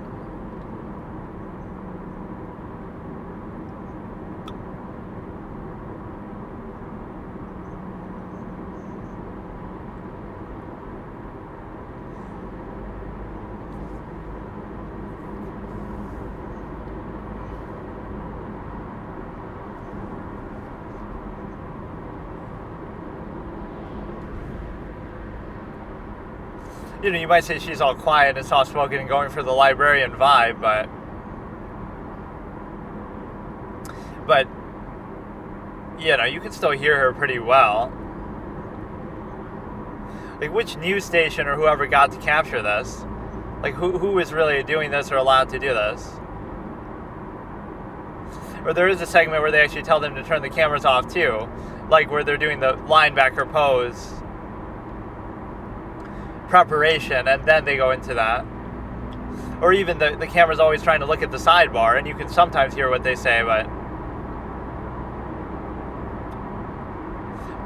You know, you might say she's all quiet and soft-spoken and going for the librarian vibe, but you know, you can still hear her pretty well. Like, which news station or whoever got to capture this? Like, who is really doing this or allowed to do this? Or there is a segment where they actually tell them to turn the cameras off too, like where they're doing the linebacker pose preparation, and then they go into that. Or even the camera's always trying to look at the sidebar, and you can sometimes hear what they say, but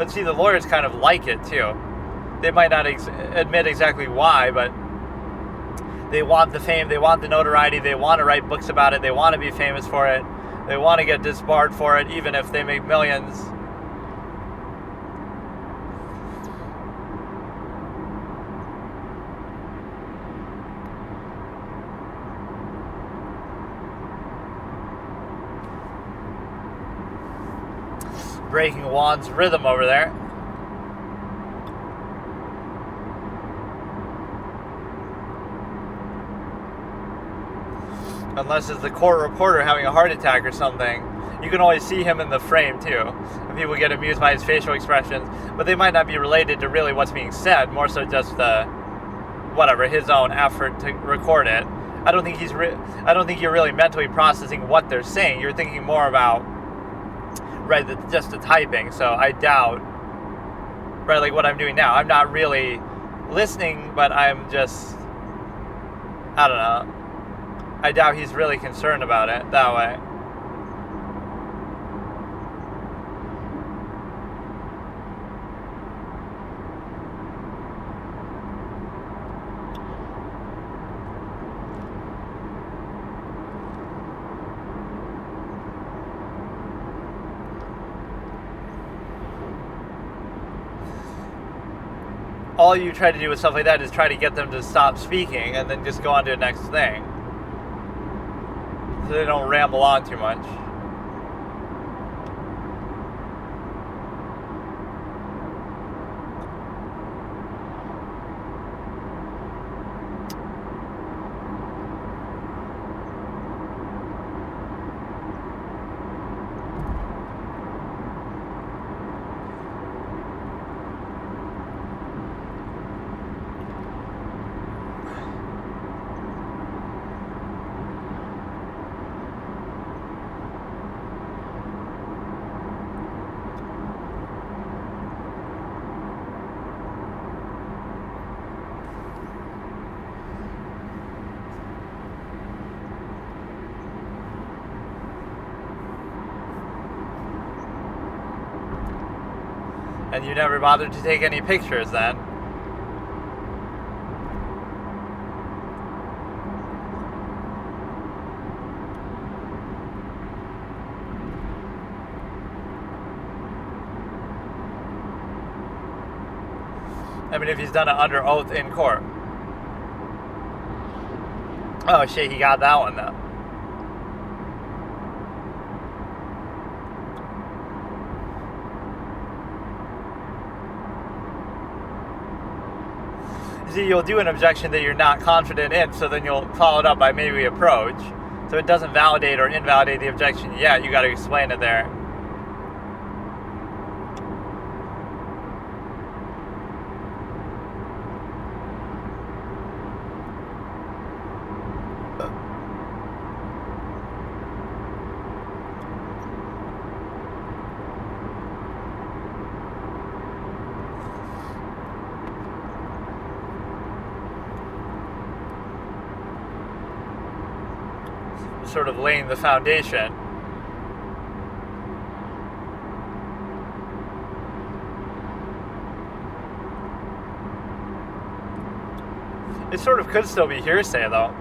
see, the lawyers kind of like it too. They might not admit exactly why, but they want the fame, they want the notoriety, they want to write books about it, they want to be famous for it, they want to get disbarred for it, even if they make millions. Breaking Juan's rhythm over there. Unless it's the court reporter having a heart attack or something. You can always see him in the frame too. And people get amused by his facial expressions, but they might not be related to really what's being said, more so just his own effort to record it. I don't think you're really mentally processing what they're saying. You're thinking more about just the typing. So I doubt, right, like what I'm doing now, I'm not really listening, but I'm just, I don't know. I doubt he's really concerned about it that way. All you try to do with stuff like that is try to get them to stop speaking and then just go on to the next thing. So they don't ramble on too much. And you never bothered to take any pictures then? I mean, if he's done it under oath in court. Oh shit, he got that one though. See, you'll do an objection that you're not confident in, so then you'll follow it up by maybe approach. So it doesn't validate or invalidate the objection yet. You got to explain it there. Sort of laying the foundation. It sort of could still be hearsay though.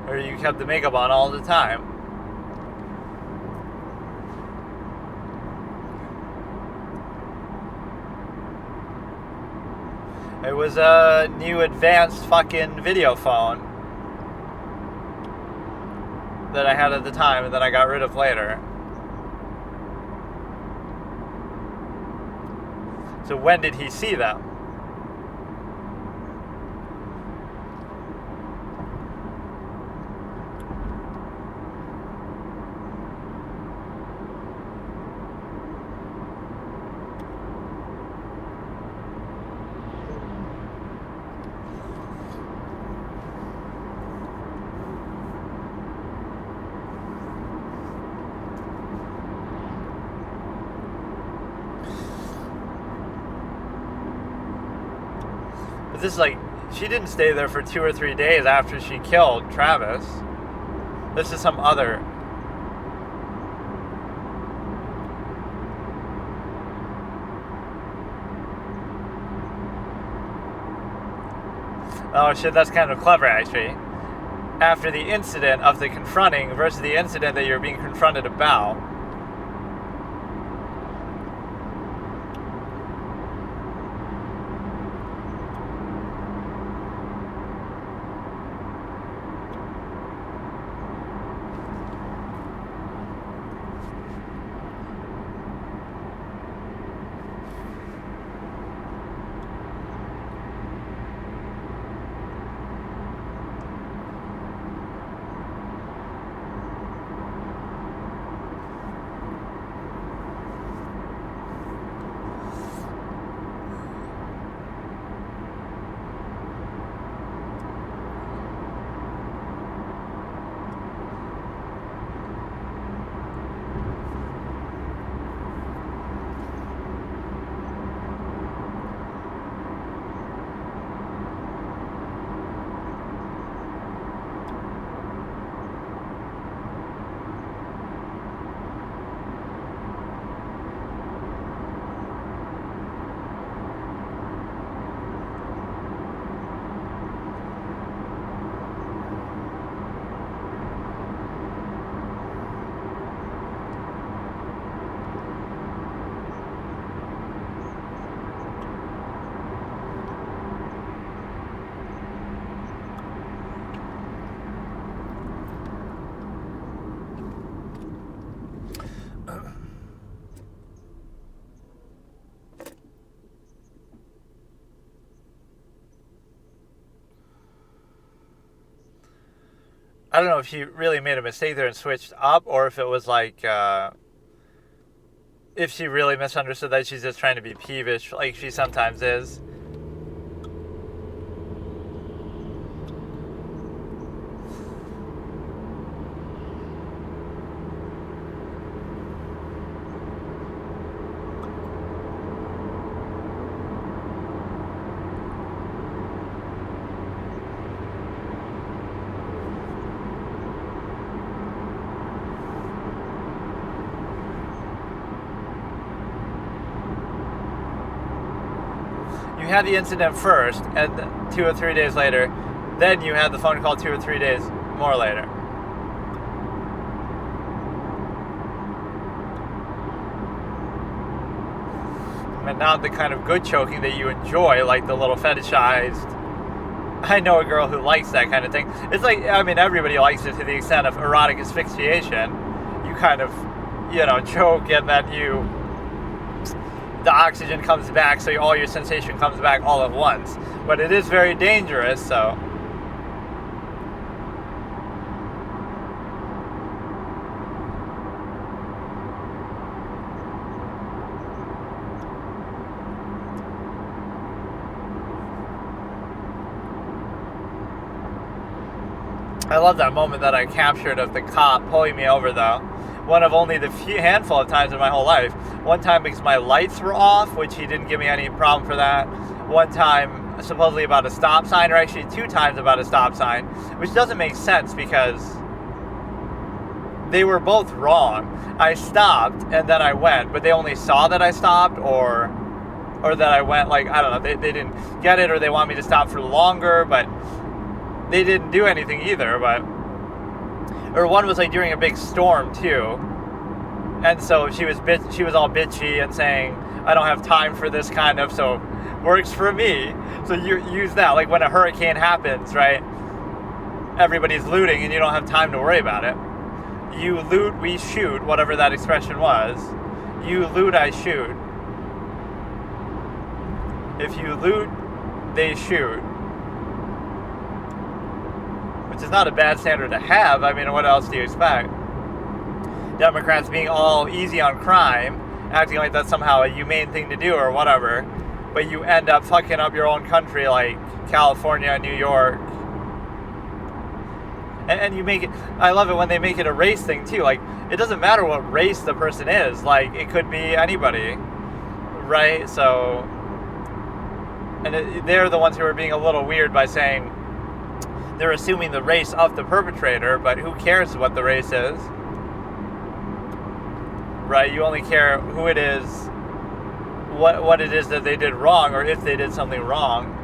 Or you kept the makeup on all the time. It was a new advanced fucking video phone that I had at the time and that I got rid of later. So when did he see them? This is like, she didn't stay there for 2 or 3 days after she killed Travis. This is some other. Oh shit, that's kind of clever actually. After the incident of the confronting versus the incident that you're being confronted about. I don't know if she really made a mistake there and switched up, or if it was like, if she really misunderstood that she's just trying to be peevish, like she sometimes is. You had the incident first, and 2 or 3 days later, then you had the phone call 2 or 3 days more later. And not the kind of good choking that you enjoy, like the little fetishized. I know a girl who likes that kind of thing. It's like, I mean, everybody likes it to the extent of erotic asphyxiation. You kind of, choke, and then the oxygen comes back, so all your sensation comes back all at once. But it is very dangerous, so. I love that moment that I captured of the cop pulling me over, though. One of only the handful of times in my whole life. One time because my lights were off, which he didn't give me any problem for that. One time supposedly about a stop sign, or actually 2 times about a stop sign, which doesn't make sense because they were both wrong. I stopped and then I went, but they only saw that I stopped, or that I went, like, I don't know, they didn't get it, or they want me to stop for longer, but they didn't do anything either. Or one was like during a big storm too, and so she was all bitchy and saying, I don't have time for this kind of, so works for me. So you use that, like when a hurricane happens, right? Everybody's looting and you don't have time to worry about it. You loot, we shoot, whatever that expression was. You loot, I shoot. If you loot, they shoot. Which is not a bad standard to have. I mean, what else do you expect? Democrats being all easy on crime, acting like that's somehow a humane thing to do or whatever, but you end up fucking up your own country like California, New York. And you make it, I love it when they make it a race thing too. Like, it doesn't matter what race the person is. Like, it could be anybody, right? So, and they're the ones who are being a little weird by saying they're assuming the race of the perpetrator, but who cares what the race is? Right? You only care who it is, what it is that they did wrong, or if they did something wrong.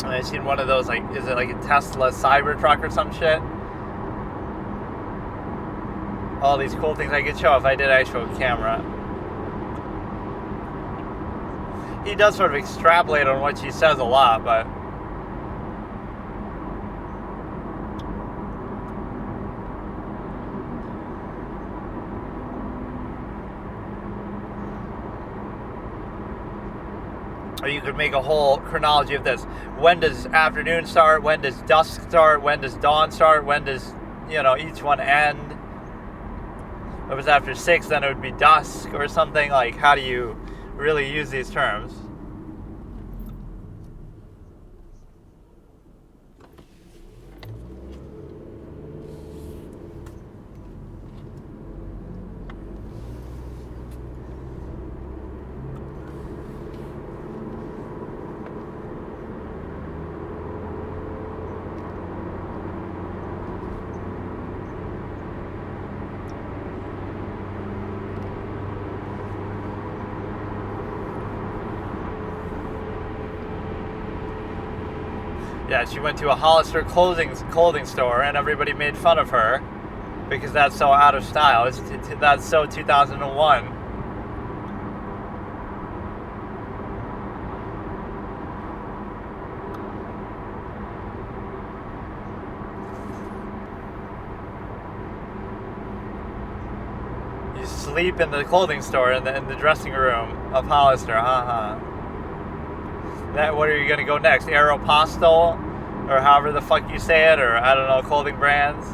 I seen one of those, like, is it like a Tesla Cybertruck or some shit? All these cool things I could show if I did actual camera. He does sort of extrapolate on what she says a lot, but or you could make a whole chronology of this. When does afternoon start? When does dusk start? When does dawn start? When does, each one end? If it was after 6, then it would be dusk or something. Like, how do you really use these terms? Yeah, she went to a Hollister clothing store, and everybody made fun of her because that's so out of style. That's so 2001. You sleep in the clothing store in the dressing room of Hollister. What are you gonna go next? Aeropostale, or however the fuck you say it, or I don't know, clothing brands.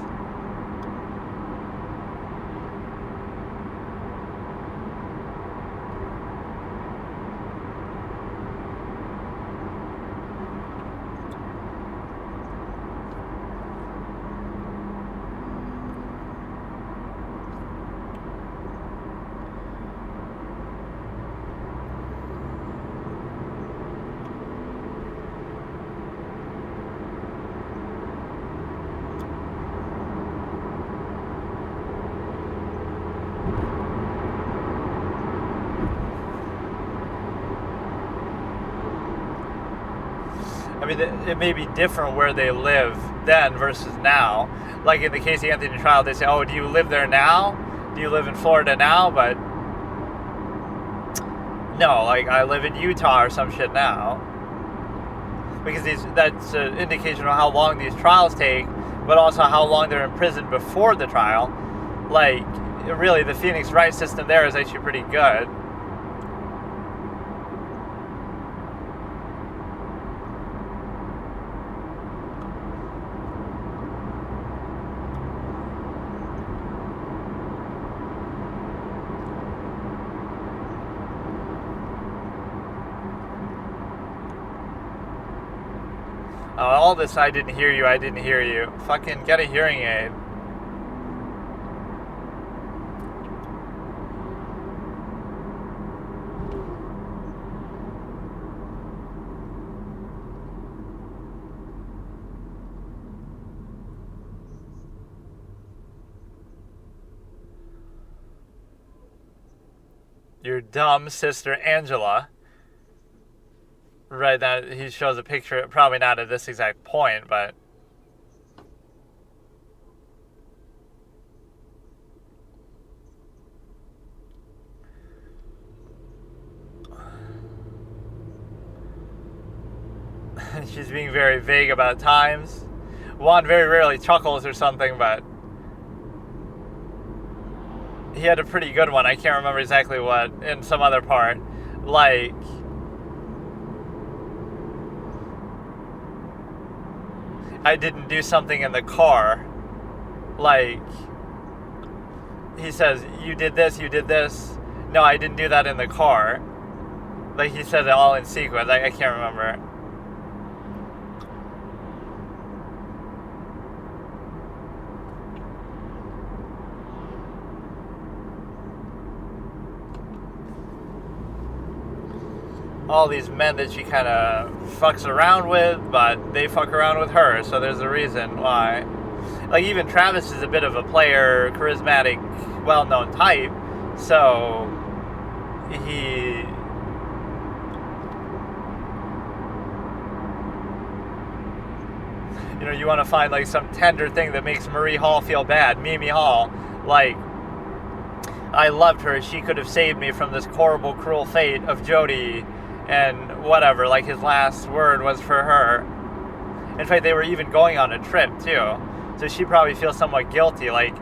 I mean, it may be different where they live then versus now. Like in the Casey Anthony trial, they say, oh, do you live there now? Do you live in Florida now? But no, like I live in Utah or some shit now. Because that's an indication of how long these trials take, but also how long they're in prison before the trial. Like, really, the Phoenix Wright system there is actually pretty good. All this, I didn't hear you. Fucking get a hearing aid. Your dumb sister Angela. Right, that he shows a picture, probably not at this exact point, but she's being very vague about times. Juan very rarely chuckles or something, but he had a pretty good one. I can't remember exactly what, in some other part. Like, I didn't do something in the car. Like, he says, you did this. No, I didn't do that in the car. Like, he said it all in sequence. I can't remember. All these men that she kind of fucks around with, but they fuck around with her, so there's a reason why. Like, even Travis is a bit of a player, charismatic, well-known type, so he... You know, you want to find, like, some tender thing that makes Marie Hall feel bad, Mimi Hall. Like, I loved her, she could have saved me from this horrible, cruel fate of Jody, and whatever, like his last word was for her. In fact, they were even going on a trip too, so she probably feels somewhat guilty. Like,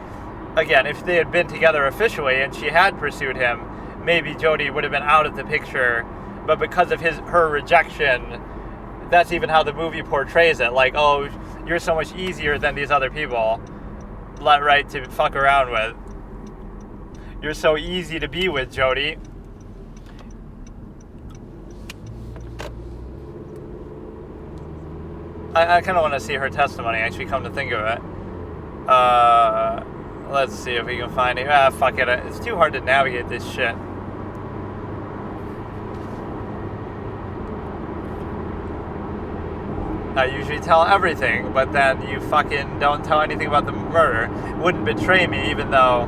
again, if they had been together officially and she had pursued him, maybe Jody would have been out of the picture, but because of her rejection, that's even how the movie portrays it. Like, oh, you're so much easier than these other people, right, to fuck around with. You're so easy to be with, Jody. I kind of want to see her testimony, actually, come to think of it. Let's see if we can find it. Fuck it. It's too hard to navigate this shit. I usually tell everything, but then you fucking don't tell anything about the murder. Wouldn't betray me, even though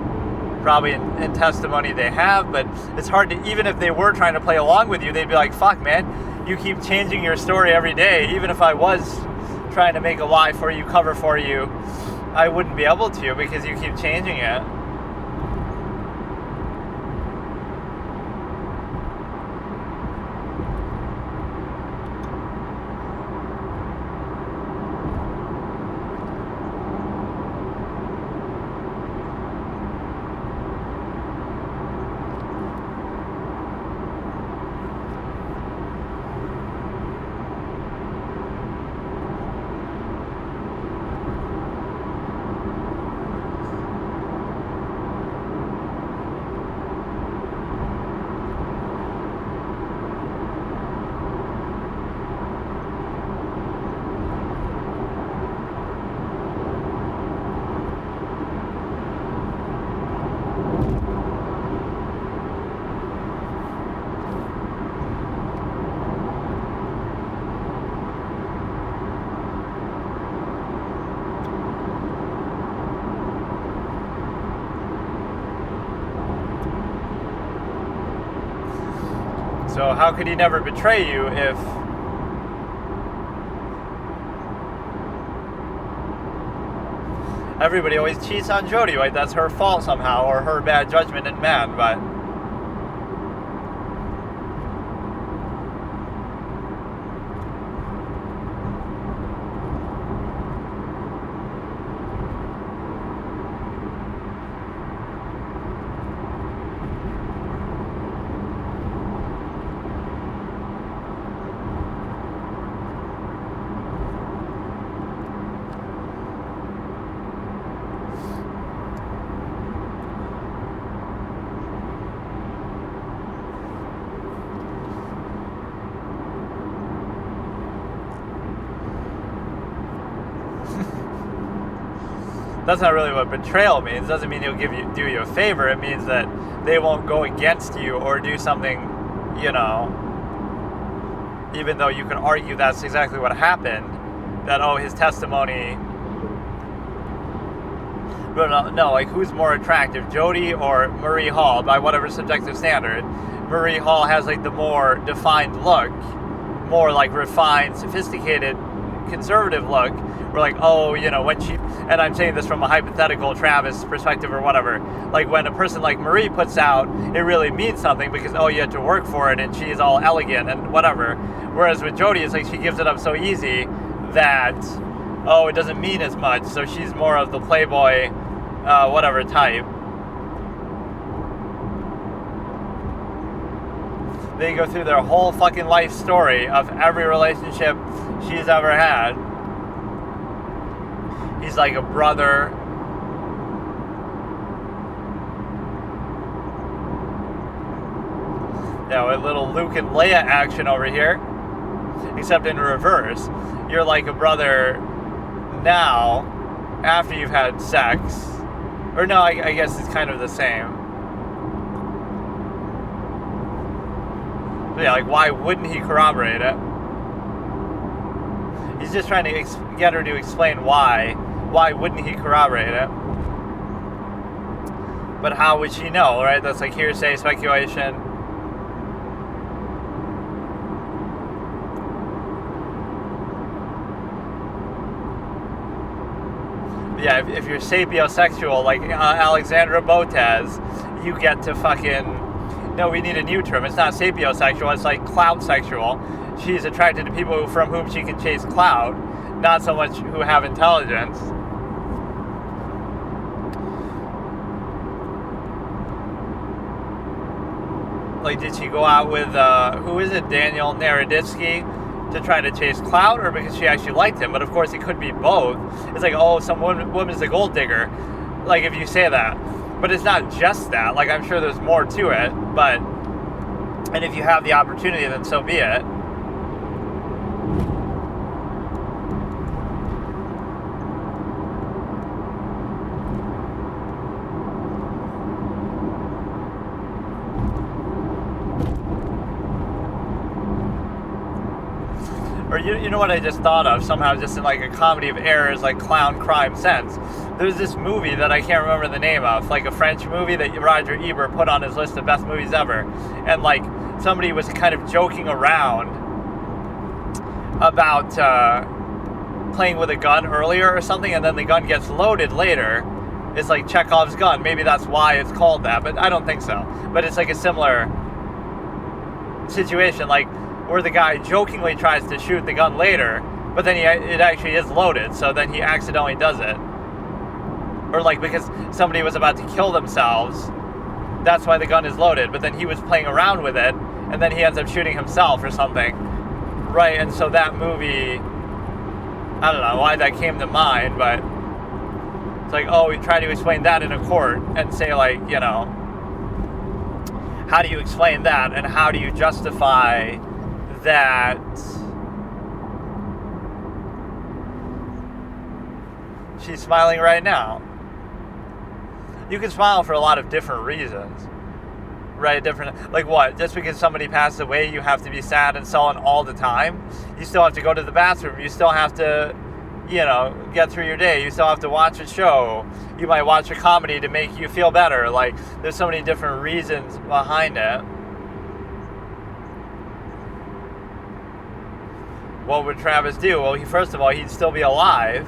probably in testimony they have, but it's hard to, even if they were trying to play along with you, they'd be like, fuck, man, you keep changing your story every day, even if I was trying to make a lie for you, cover for you, I wouldn't be able to because you keep changing it. So how could he never betray you if... Everybody always cheats on Jody, right? That's her fault somehow, or her bad judgment in men, but... That's not really what betrayal means. It doesn't mean he'll do you a favor. It means that they won't go against you or do something, you know, even though you can argue that's exactly what happened, that, oh, his testimony... But no, like, who's more attractive, Jody or Marie Hall, by whatever subjective standard? Marie Hall has, like, the more defined look, more, like, refined, sophisticated, conservative look. We're like, oh, you know, when she... And I'm saying this from a hypothetical Travis perspective or whatever. Like, when a person like Marie puts out, it really means something because, oh, you had to work for it and she's all elegant and whatever. Whereas with Jody, it's like she gives it up so easy that, oh, it doesn't mean as much. So she's more of the playboy, whatever type. They go through their whole fucking life story of every relationship she's ever had. He's like a brother. A little Luke and Leia action over here. Except in reverse. You're like a brother now, after you've had sex. Or no, I guess it's kind of the same. But yeah, like, why wouldn't he corroborate it? He's just trying to get her to explain why. Why wouldn't he corroborate it? But how would she know, right? That's like hearsay, speculation. Yeah, if you're sapiosexual, like Alexandra Botez, you get to fucking... No, we need a new term. It's not sapiosexual, it's like clout sexual. She's attracted to people from whom she can chase clout, not so much who have intelligence. Like, did she go out with, who is it, Daniel Naroditsky, to try to chase clout, or because she actually liked him? But of course, it could be both. It's like, oh, some woman's a gold digger, like, if you say that. But it's not just that. Like, I'm sure there's more to it, but... And if you have the opportunity, then so be it. Or you know what I just thought of, somehow just in like a comedy of errors, like clown crime sense. There's this movie that I can't remember the name of, like a French movie that Roger Ebert put on his list of best movies ever. And like somebody was kind of joking around about playing with a gun earlier or something, and then the gun gets loaded later. It's like Chekhov's gun. Maybe that's why it's called that, but I don't think so. But it's like a similar situation, like where the guy jokingly tries to shoot the gun later, but then it actually is loaded, so then he accidentally does it. Or like because somebody was about to kill themselves, that's why the gun is loaded, but then he was playing around with it, and then he ends up shooting himself or something. Right, and so that movie, I don't know why that came to mind, but it's like, oh, we try to explain that in a court and say, like, you know, how do you explain that, and how do you justify that she's smiling right now? You can smile for a lot of different reasons, right? Different, like what? Just because somebody passed away, you have to be sad and sullen all the time? You still have to go to the bathroom. You still have to, you know, get through your day. You still have to watch a show. You might watch a comedy to make you feel better. Like, there's so many different reasons behind it. What would Travis do? Well, first of all, he'd still be alive.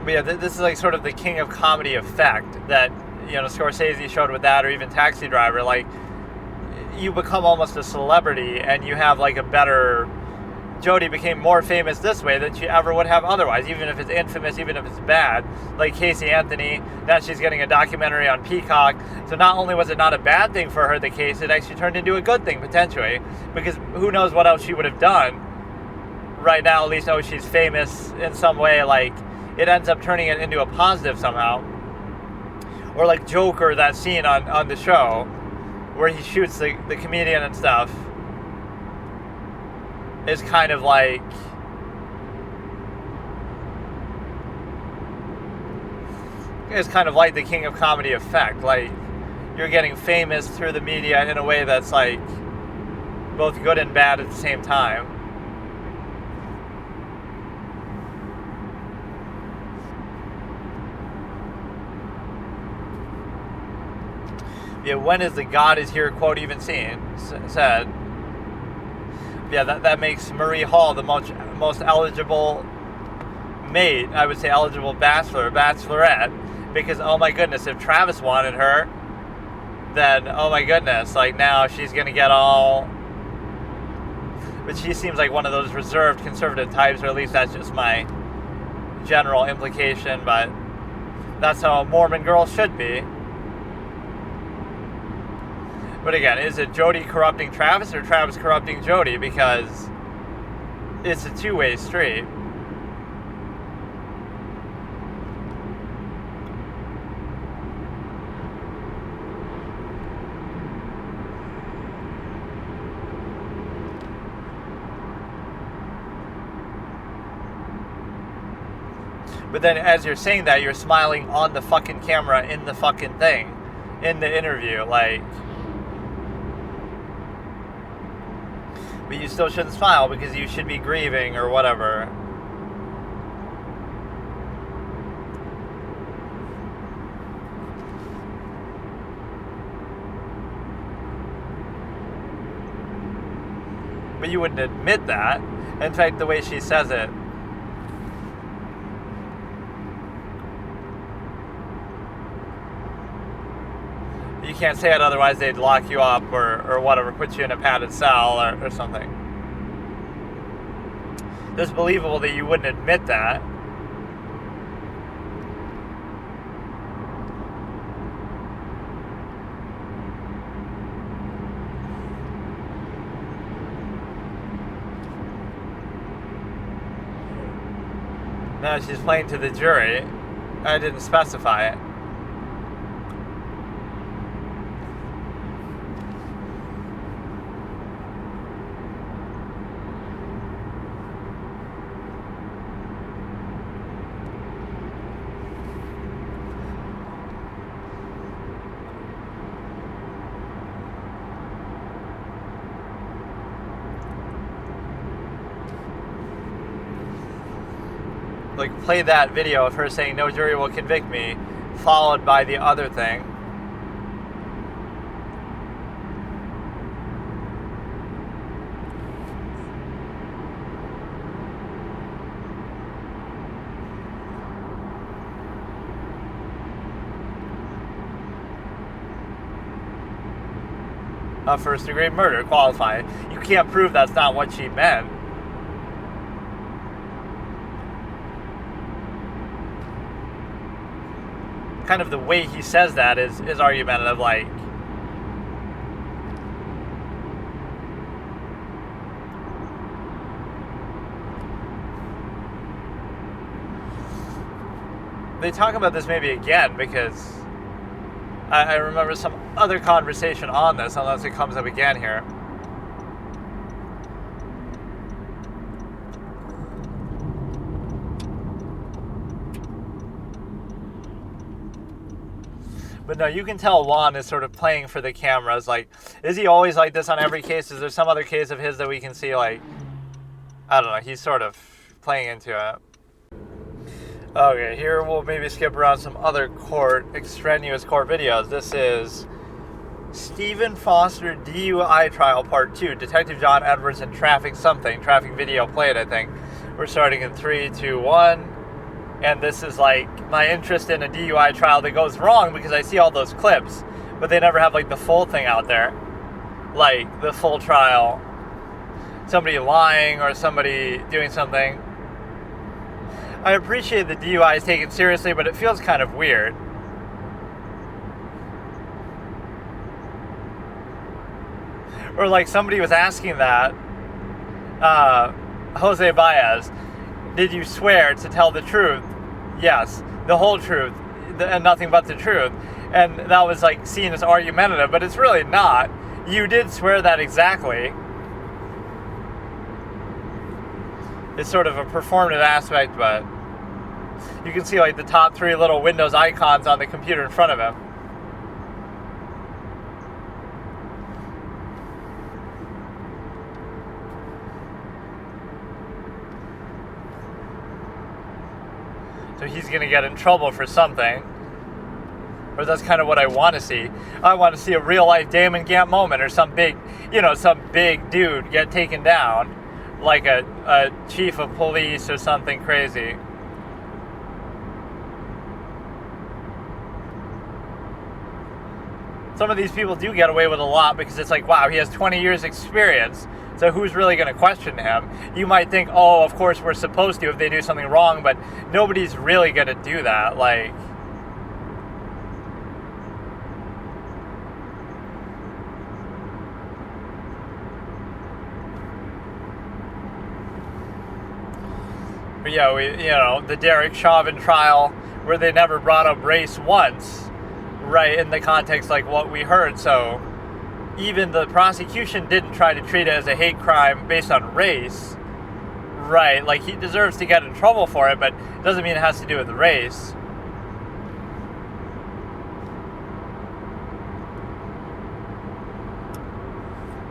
But yeah, this is like sort of the king of comedy effect that, you know, Scorsese showed with that, or even Taxi Driver. Like, you become almost a celebrity, and you have like a better... Jodie became more famous this way than she ever would have otherwise, even if it's infamous, even if it's bad. Like Casey Anthony, now she's getting a documentary on Peacock. So not only was it not a bad thing for her, the case, it actually turned into a good thing, potentially. Because who knows what else she would have done. Right now, at least, she's famous in some way, like... It ends up turning it into a positive somehow. Or like Joker, that scene on the show where he shoots the comedian and stuff, is kind of like... It's kind of like the king of comedy effect. Like, you're getting famous through the media in a way that's like both good and bad at the same time. Yeah, when is the God is here quote even seen? Said. Yeah, that makes Marie Hall the most eligible mate, I would say eligible bachelorette, because oh my goodness, if Travis wanted her, then oh my goodness, like now she's gonna get all... But she seems like one of those reserved conservative types, or at least that's just my general implication, but that's how a Mormon girl should be. But again, is it Jodie corrupting Travis or Travis corrupting Jodie? Because it's a two-way street. But then as you're saying that, you're smiling on the fucking camera in the fucking thing, in the interview, like... But you still shouldn't smile because you should be grieving or whatever. But you wouldn't admit that. In fact, the way she says it. You can't say it, otherwise they'd lock you up or whatever, put you in a padded cell or something. It's believable that you wouldn't admit that. No, she's playing to the jury. I didn't specify it. play that video of her saying no jury will convict me, followed by the other thing. First degree murder qualifying. You can't prove that's not what she meant. Kind of the way he says that is argumentative, like, they talk about this maybe again, because I remember some other conversation on this, unless it comes up again here. But no, you can tell Juan is sort of playing for the cameras. Like, is he always like this on every case? Is there some other case of his that we can see, like, I don't know, he's sort of playing into it. Okay, here we'll maybe skip around some other extraneous court videos. This is Stephen Foster DUI trial part 2. Detective John Edwards and traffic video played, I think. We're starting in 3, 2, 1. And this is like my interest in a DUI trial that goes wrong, because I see all those clips, but they never have like the full thing out there. Like the full trial. Somebody lying or somebody doing something. I appreciate the DUI is taken seriously, but it feels kind of weird. Or like somebody was asking that, Jose Baez, did you swear to tell the truth? Yes, the whole truth, and nothing but the truth. And that was like seen as argumentative, but it's really not. You did swear that exactly. It's sort of a performative aspect, but you can see like the top 3 little Windows icons on the computer in front of him. So he's going to get in trouble for something. Or that's kind of what I want to see. I want to see a real life Damon Gant moment, or some big dude get taken down. Like a chief of police or something crazy. Some of these people do get away with a lot, because it's like, wow, he has 20 years experience. So who's really going to question him? You might think, oh, of course we're supposed to if they do something wrong, but nobody's really going to do that. Like, but yeah, the Derek Chauvin trial, where they never brought up race once, right, in the context like what we heard. So even the prosecution didn't try to treat it as a hate crime based on race, right? Like, he deserves to get in trouble for it, but it doesn't mean it has to do with race.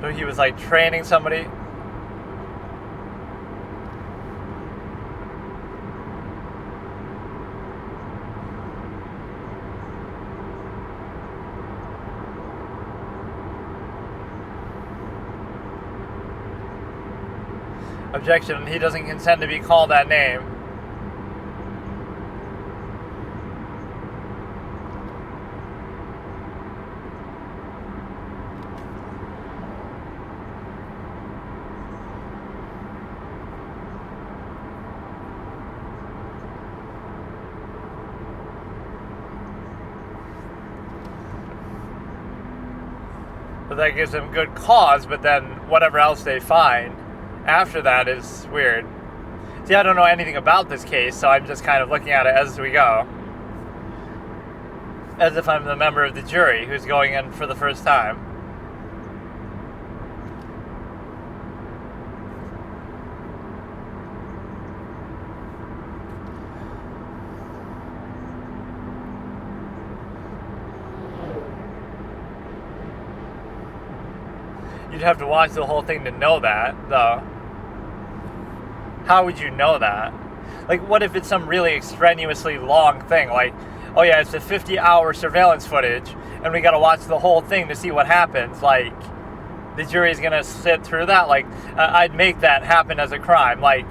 So he was like training somebody. Objection, he doesn't consent to be called that name. But that gives them good cause, but then whatever else they find after that is weird. See, I don't know anything about this case, so I'm just kind of looking at it as we go. As if I'm the member of the jury who's going in for the first time. You'd have to watch the whole thing to know that, though. How would you know that? Like, what if it's some really extraneously long thing? Like, oh yeah, it's a 50-hour surveillance footage, and we got to watch the whole thing to see what happens. Like, the jury's gonna sit through that. Like, I'd make that happen as a crime. Like,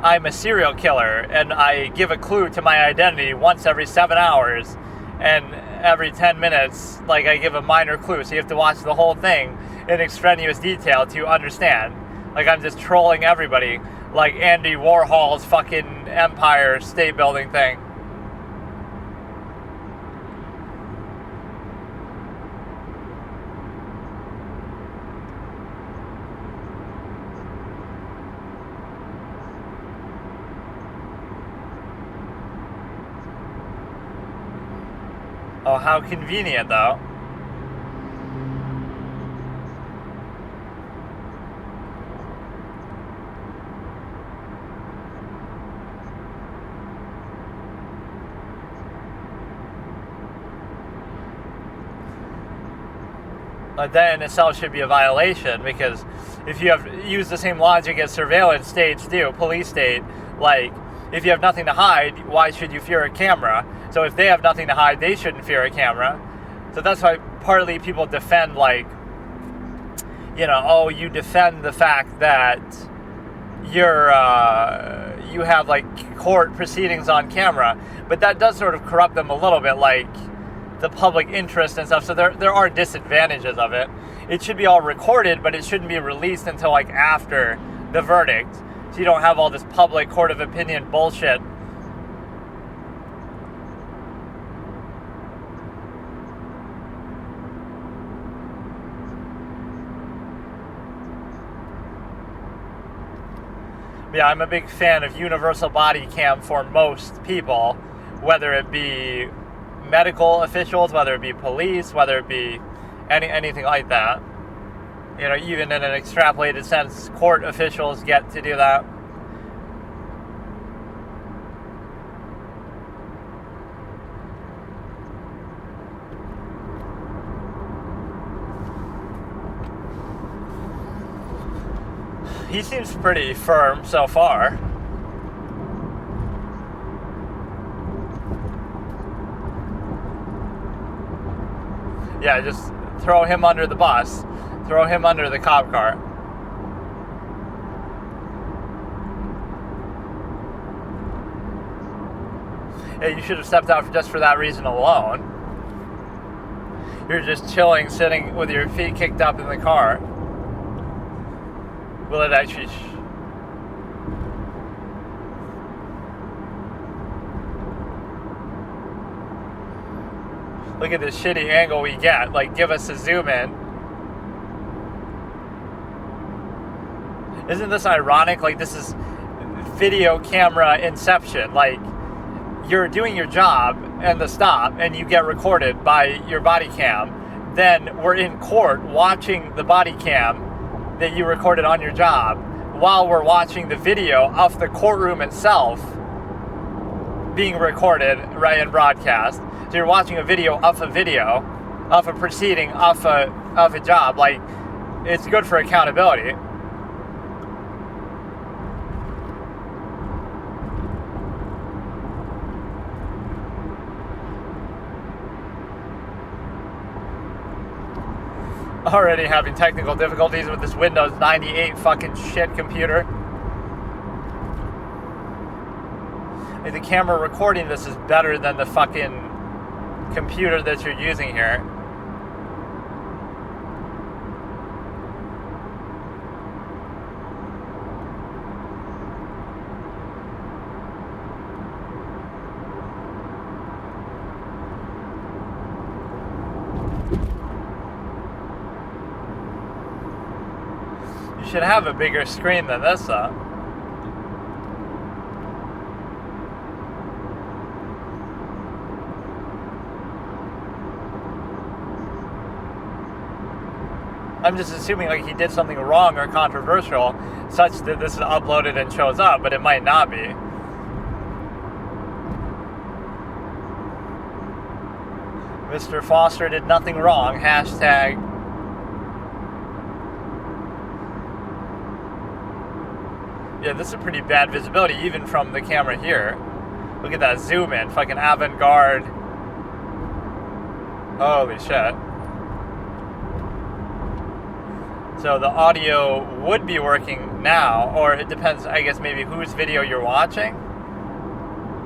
I'm a serial killer, and I give a clue to my identity once every 7 hours, and every 10 minutes, like, I give a minor clue. So you have to watch the whole thing in extraneous detail to understand. Like, I'm just trolling everybody, like Andy Warhol's fucking Empire State Building thing. Oh, how convenient, though. But that in itself should be a violation, because if you have used the same logic as surveillance states do, police state, like, if you have nothing to hide, why should you fear a camera? So if they have nothing to hide, they shouldn't fear a camera. So that's why partly people defend, like, oh, you defend the fact that you have, like, court proceedings on camera. But that does sort of corrupt them a little bit, like, the public interest and stuff. So there are disadvantages of it. It should be all recorded, but it shouldn't be released until, like, after the verdict. So you don't have all this public court of opinion bullshit. Yeah, I'm a big fan of universal body cam for most people, whether it be medical officials, whether it be police, whether it be anything like that. Even in an extrapolated sense, court officials get to do that. He seems pretty firm so far. Yeah, just throw him under the bus. Throw him under the cop car. Yeah, you should have stepped out just for that reason alone. You're just chilling, sitting with your feet kicked up in the car. Will it actually... Look at this shitty angle we get. Like, give us a zoom in. Isn't this ironic? Like, this is video camera inception. Like, you're doing your job and the stop, and you get recorded by your body cam. Then we're in court watching the body cam that you recorded on your job while we're watching the video of the courtroom itself being recorded, right, and broadcast. So you're watching a video, of a proceeding, of a job. Like, it's good for accountability. Already having technical difficulties with this Windows 98 fucking shit computer. The camera recording this is better than the fucking computer that you're using here. You should have a bigger screen than this, though. I'm just assuming like he did something wrong or controversial such that this is uploaded and shows up, but it might not be. Mr. Foster did nothing wrong. Yeah, this is pretty bad visibility even from the camera here. Look at that zoom in, fucking avant-garde. Holy shit. So the audio would be working now, or it depends, I guess, maybe whose video you're watching.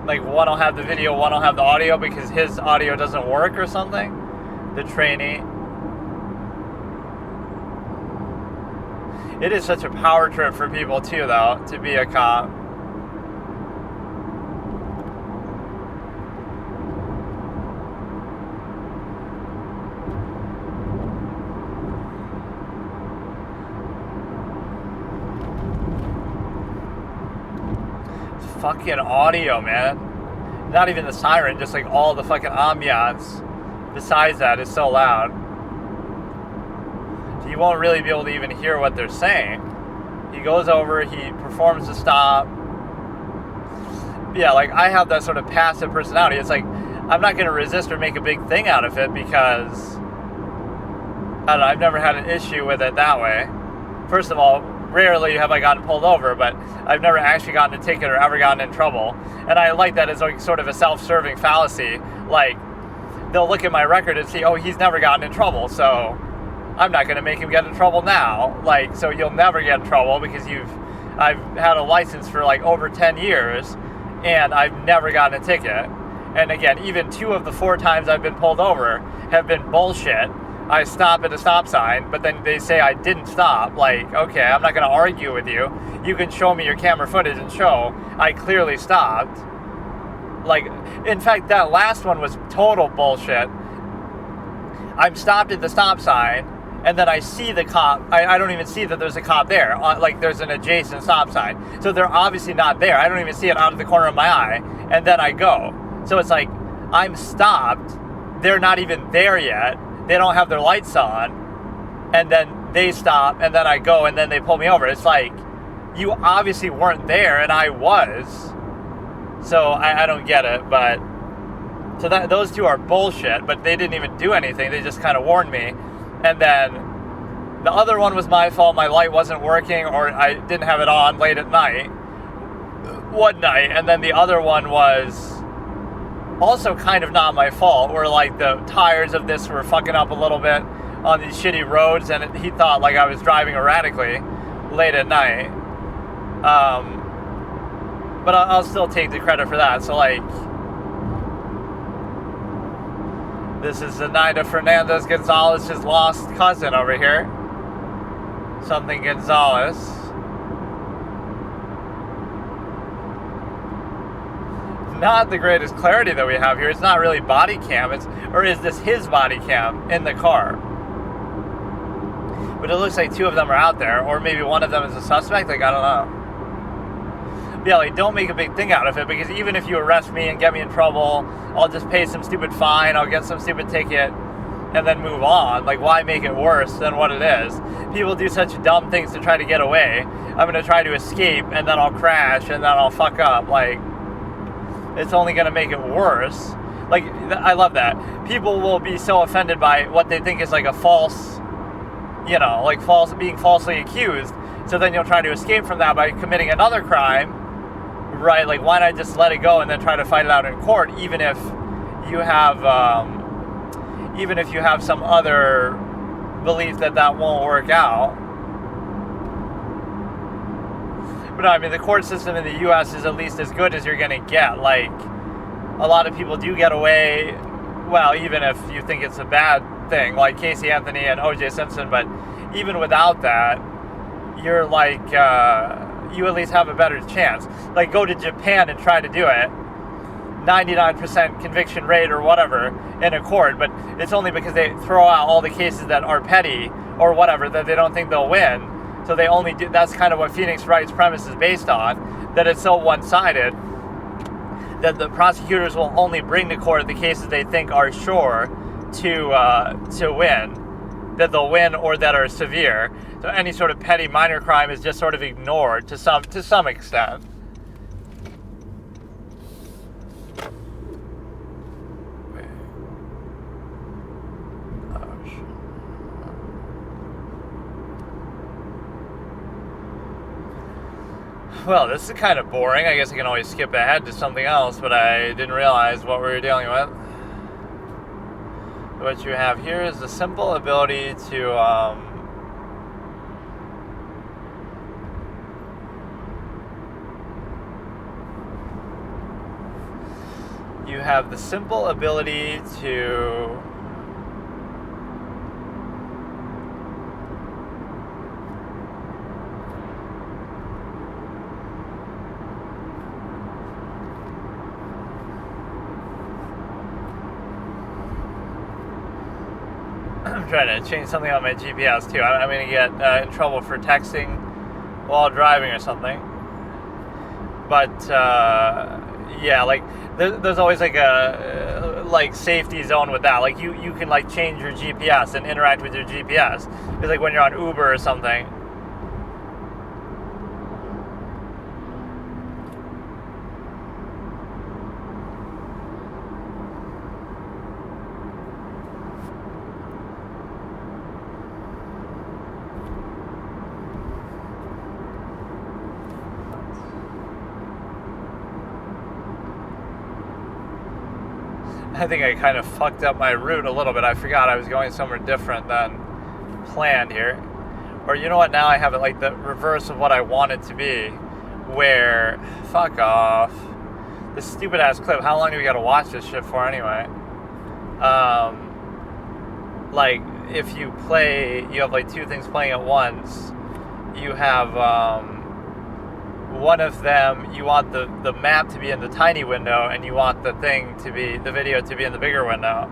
Like, one will have the video, one will have the audio because his audio doesn't work or something. The trainee. It is such a power trip for people, too, though, to be a cop. Fucking audio, man. Not even the siren, just like all the fucking ambiance besides that is so loud. So you won't really be able to even hear what they're saying. He goes over, he performs the stop. Yeah, like I have that sort of passive personality. It's like I'm not going to resist or make a big thing out of it because I don't know, I've never had an issue with it that way. First of all, rarely have I gotten pulled over, but I've never actually gotten a ticket or ever gotten in trouble. And I like that as like sort of a self-serving fallacy. Like, they'll look at my record and see, oh, he's never gotten in trouble, so I'm not going to make him get in trouble now. Like, so you'll never get in trouble because I've had a license for like over 10 years and I've never gotten a ticket. And again, even 2 of the 4 times I've been pulled over have been bullshit. I stop at a stop sign, but then they say I didn't stop. Like, okay, I'm not going to argue with you. You can show me your camera footage and show I clearly stopped. Like, in fact, that last one was total bullshit. I'm stopped at the stop sign, and then I see the cop. I don't even see that there's a cop there. Like, there's an adjacent stop sign. So they're obviously not there. I don't even see it out of the corner of my eye, and then I go. So it's like, I'm stopped. They're not even there yet. They don't have their lights on, and then they stop, and then I go, and then they pull me over. It's like, you obviously weren't there, and I was. So I don't get it, but so those 2 are bullshit, but they didn't even do anything. They just kind of warned me. And then the other one was my fault. My light wasn't working, or I didn't have it on late at night. One night, and then the other one was also kind of not my fault, where like the tires of this were fucking up a little bit on these shitty roads, and he thought like I was driving erratically late at night. But I'll still take the credit for that. So like, this is Zenaida Fernandez Gonzalez's lost cousin over here. Something Gonzalez. Not the greatest clarity that we have here. It's not really body cam. Or is this his body cam in the car? But it looks like 2 of them are out there, or maybe one of them is a suspect. Like, I don't know. But yeah, like, don't make a big thing out of it, because even if you arrest me and get me in trouble, I'll just pay some stupid fine, I'll get some stupid ticket, and then move on. Like, why make it worse than what it is? People do such dumb things to try to get away. I'm going to try to escape, and then I'll crash, and then I'll fuck up. Like, it's only going to make it worse. Like, I love that. People will be so offended by what they think is like a false, like being falsely accused. So then you'll try to escape from that by committing another crime, right? Like, why not just let it go and then try to fight it out in court, even if you have some other belief that won't work out. But no, I mean, the court system in the U.S. is at least as good as you're going to get. Like, a lot of people do get away, well, even if you think it's a bad thing, like Casey Anthony and O.J. Simpson, but even without that, you're like, you at least have a better chance. Like, go to Japan and try to do it. 99% conviction rate or whatever in a court, but it's only because they throw out all the cases that are petty or whatever that they don't think they'll win. So they only do, that's kind of what Phoenix Wright's premise is based on, that it's so one-sided that the prosecutors will only bring to court the cases they think are sure to win, that they'll win or that are severe. So any sort of petty minor crime is just sort of ignored to some extent. Well, this is kind of boring. I guess I can always skip ahead to something else, but I didn't realize what we were dealing with. What you have here is the simple ability to you have the simple ability to I'm trying to change something on my GPS too. I'm going to get in trouble for texting while driving or something. But yeah, like there's always like a like safety zone with that. Like you can like change your GPS and interact with your GPS. It's like when you're on Uber or something. I think I kind of fucked up my route a little bit. I forgot I was going somewhere different than planned here. Or you know what, now I have it like the reverse of what I want it to be. Where, fuck off. This stupid ass clip, how long do we gotta watch this shit for anyway? Like, if you have like two things playing at once. You have, one of them, you want the map to be in the tiny window, and you want the video to be in the bigger window.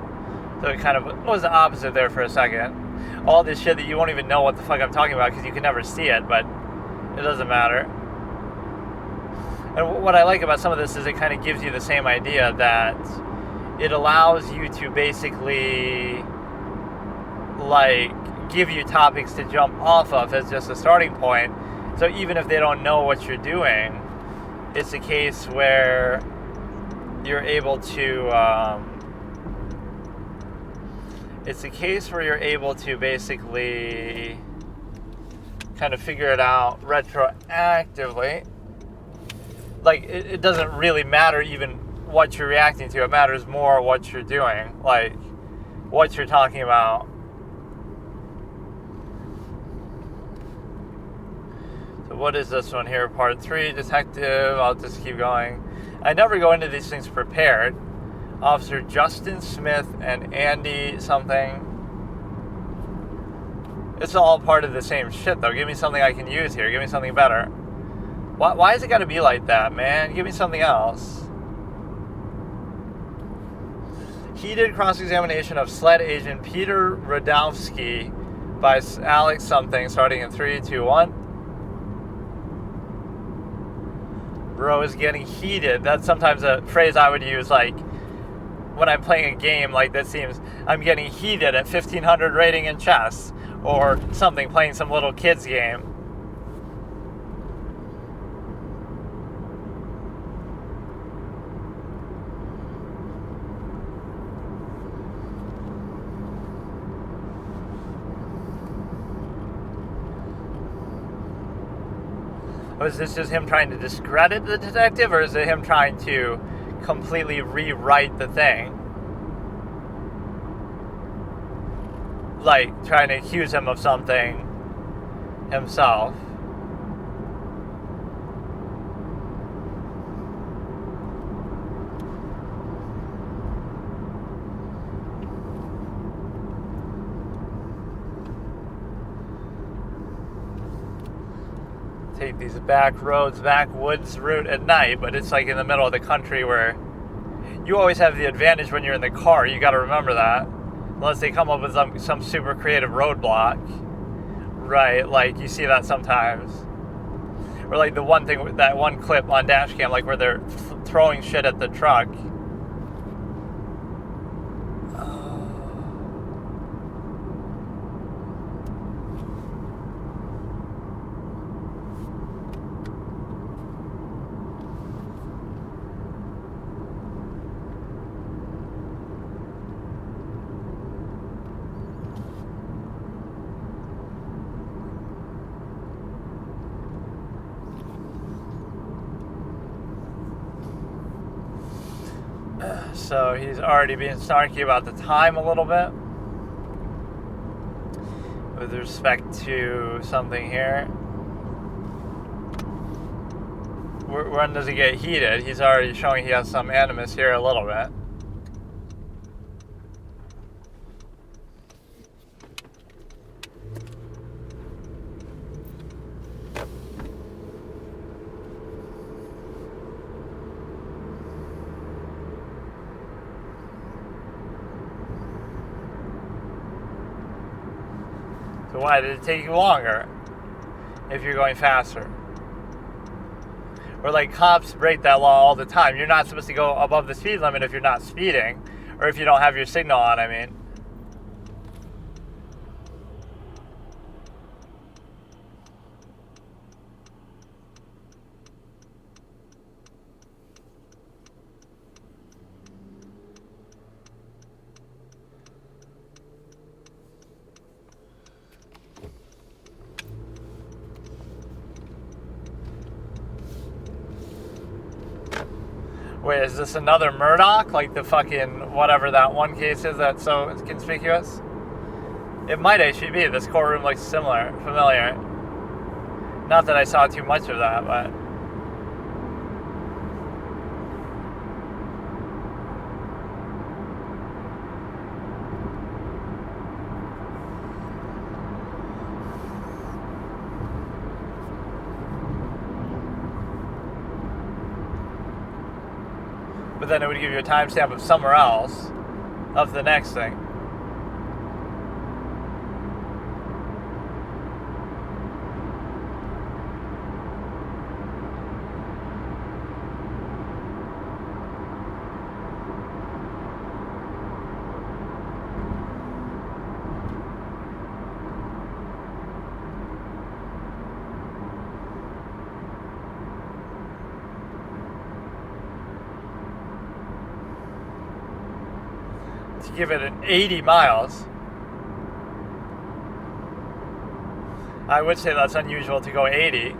So it kind of was the opposite there for a second. All this shit that you won't even know what the fuck I'm talking about because you can never see it, but it doesn't matter. And what I like about some of this is it kind of gives you the same idea that it allows you to basically like give you topics to jump off of as just a starting point. So even if they don't know what you're doing, it's a case where you're able to basically kind of figure it out retroactively. Like, it doesn't really matter even what you're reacting to. It matters more what you're doing, like what you're talking about. So what is this one here? Part 3, detective. I'll just keep going. I never go into these things prepared. Officer Justin Smith and Andy something. It's all part of the same shit, though. Give me something I can use here. Give me something better. Why is it got to be like that, man? Give me something else. Heated cross-examination of SLED agent Peter Radowski by Alex something, starting in 3, 2, 1. Bro is getting heated. That's sometimes a phrase I would use, like, when I'm playing a game like this seems, I'm getting heated at 1500 rating in chess, or something, playing some little kid's game. Was this just him trying to discredit the detective, or is it him trying to completely rewrite the thing? Like, trying to accuse him of something himself. Take these back roads, backwoods route at night, but it's like in the middle of the country where you always have the advantage when you're in the car. You got to remember that, unless they come up with some super creative roadblock, right? Like you see that sometimes, or like the one thing, that one clip on Dashcam, like where they're throwing shit at the truck. So he's already being snarky about the time a little bit with respect to something here. When does he get heated? He's already showing he has some animus here a little bit. So why did it take you longer if you're going faster? Or like cops break that law all the time. You're not supposed to go above the speed limit if you're not speeding, or if you don't have your signal on, I mean. Wait, is this another Murdoch? Like the fucking whatever that one case is that's so conspicuous? It might actually be. This courtroom looks familiar. Not that I saw too much of that, but... But then it would give you a timestamp of somewhere else, of the next thing. To give it an 80 miles. I would say that's unusual to go 80.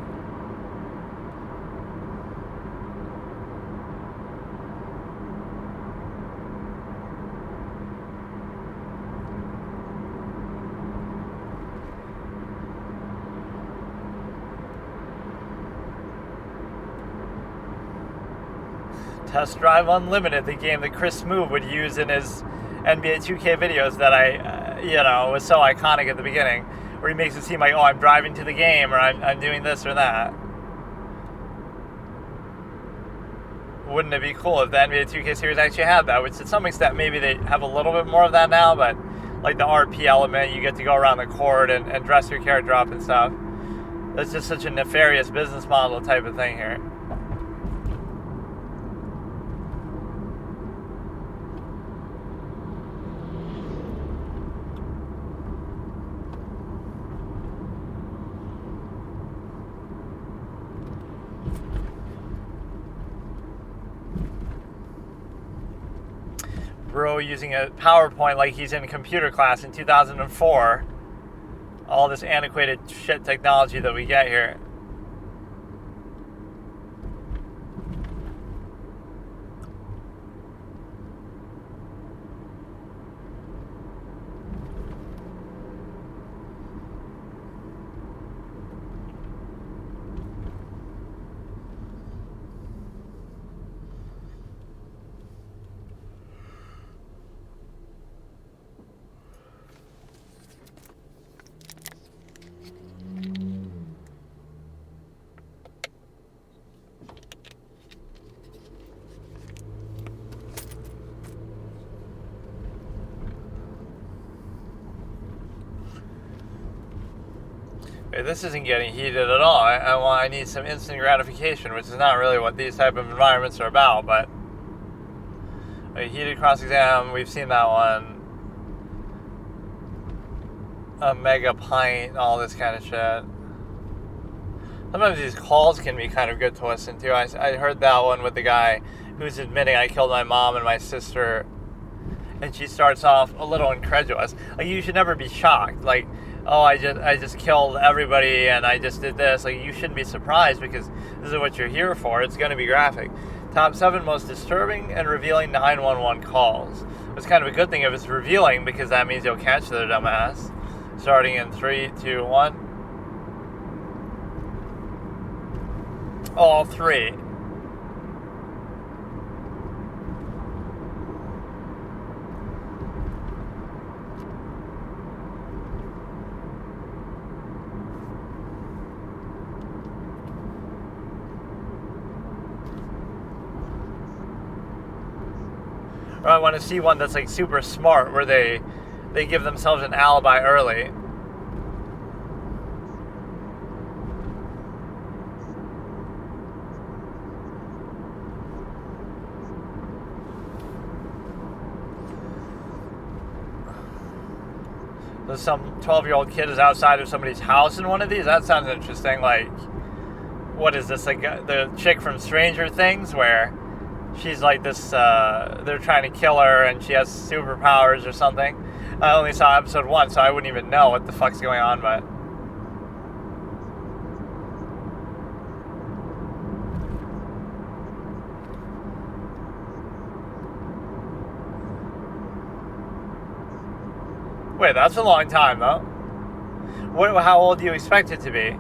Test Drive Unlimited, the game that Chris Smoove would use in his NBA 2K videos that was so iconic at the beginning, where he makes it seem like, oh, I'm driving to the game, or I'm doing this or that. Wouldn't it be cool if the NBA 2K series actually had that? Which to some extent, maybe they have a little bit more of that now, but like the RP element, you get to go around the court and dress your character up and stuff. That's just such a nefarious business model type of thing here. Bro using a PowerPoint like he's in computer class in 2004. All this antiquated shit technology that we get here. This isn't getting heated at all. I need some instant gratification, which is not really what these type of environments are about, but a heated cross-exam, we've seen that one. A mega pint, all this kind of shit. Sometimes these calls can be kind of good to listen to. I heard that one with the guy who's admitting I killed my mom and my sister, and she starts off a little incredulous. Like, you should never be shocked. Like, oh, I just killed everybody and I just did this. Like, you shouldn't be surprised because this is what you're here for. It's going to be graphic. Top 7 most disturbing and revealing 911 calls. It's kind of a good thing if it's revealing, because that means you'll catch their dumbass. Starting in 3, 2, 1. All 3. Or I want to see one that's like super smart, where they give themselves an alibi early. So some 12-year-old kid is outside of somebody's house in one of these. That sounds interesting. Like, what is this? Like the chick from Stranger Things, where she's like this, they're trying to kill her and she has superpowers or something. I only saw episode 1, so I wouldn't even know what the fuck's going on, but... Wait, that's a long time, though. How old do you expect it to be?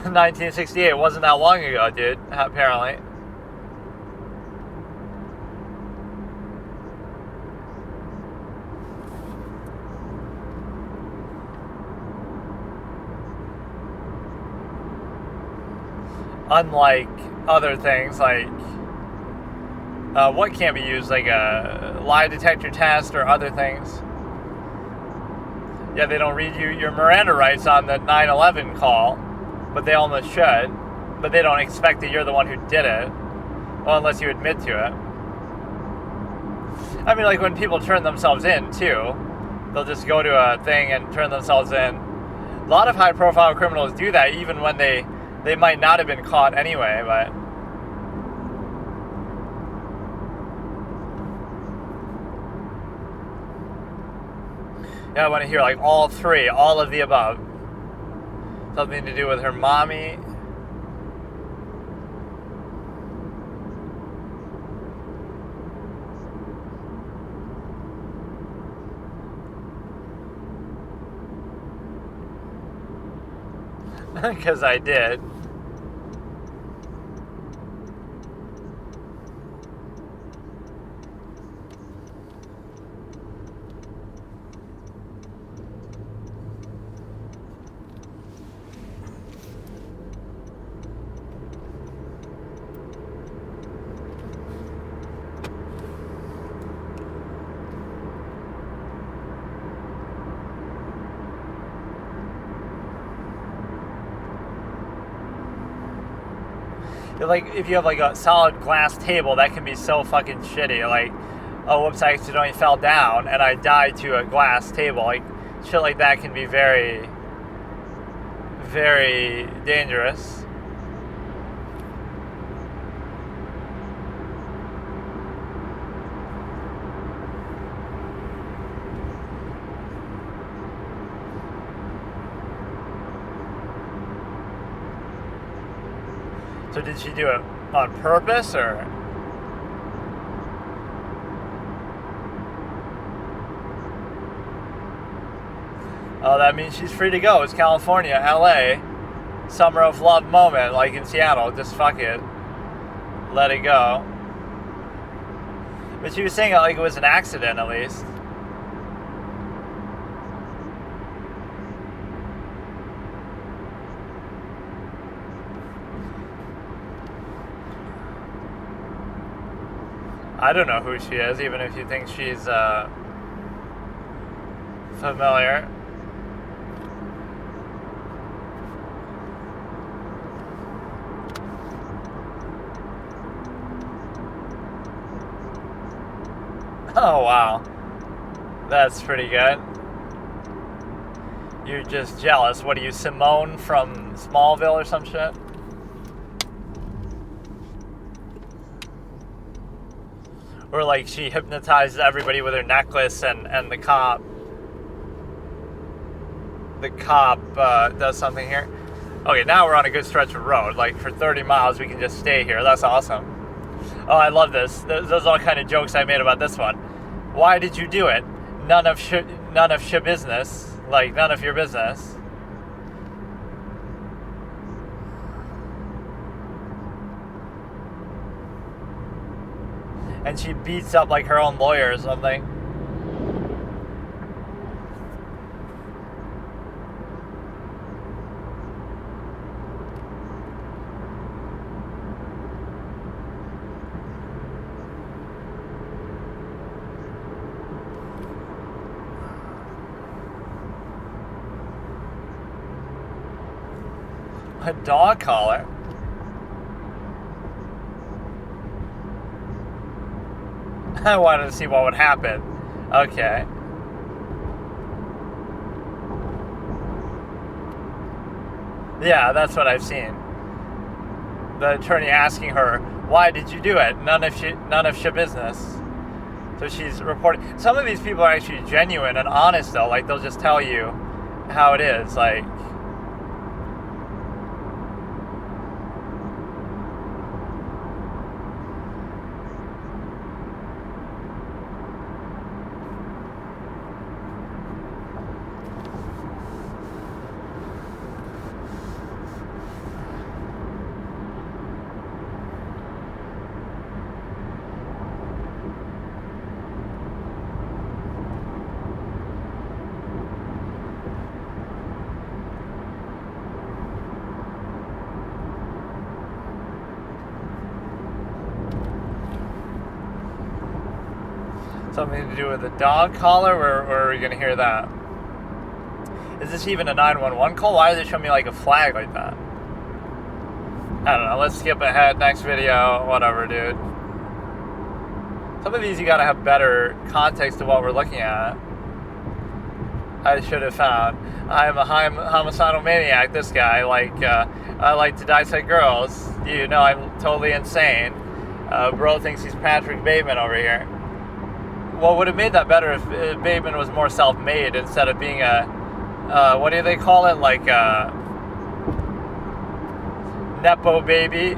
1968 wasn't that long ago, dude, apparently. Unlike other things, like what can't be used, like a lie detector test or other things. Yeah, they don't read you your Miranda rights on the 9/11 call, but they almost should. But they don't expect that you're the one who did it, well, unless you admit to it. I mean, like when people turn themselves in too, they'll just go to a thing and turn themselves in. A lot of high-profile criminals do that, even when they might not have been caught anyway, but... Yeah, I want to hear like all 3, all of the above. Something to do with her mommy. Because I did. Like, if you have like a solid glass table, that can be so fucking shitty. Like, oh, whoops, I accidentally fell down and I died to a glass table. Like, shit like that can be very, very dangerous. So did she do it on purpose, or? Oh, that means she's free to go. It's California, LA. Summer of love moment, like in Seattle. Just fuck it. Let it go. But she was saying it like it was an accident, at least. I don't know who she is, even if you think she's familiar. Oh, wow. That's pretty good. You're just jealous. What are you, Simone from Smallville or some shit? Or like she hypnotizes everybody with her necklace, and the cop does something here. Okay, now we're on a good stretch of road. Like for 30 miles, we can just stay here. That's awesome. Oh, I love this. Those are all kind of jokes I made about this one. Why did you do it? None of your business. Like, none of your business. And she beats up like her own lawyer or something. A dog collar? I wanted to see what would happen. Okay. Yeah, that's what I've seen. The attorney asking her, "Why did you do it? None of your business." So she's reporting. Some of these people are actually genuine and honest, though. Like, they'll just tell you how it is. Like, something to do with a dog collar? Where are we going to hear that? Is this even a 911 call? Why does it show me like a flag like that? I don't know. Let's skip ahead. Next video. Whatever, dude. Some of these you got to have better context to what we're looking at. I should have found. I'm a homicidal maniac, this guy. I like to dissect girls. You know I'm totally insane. Bro thinks he's Patrick Bateman over here. Well, would have made that better if Bateman was more self-made instead of being a, what do they call it? Like a Nepo baby.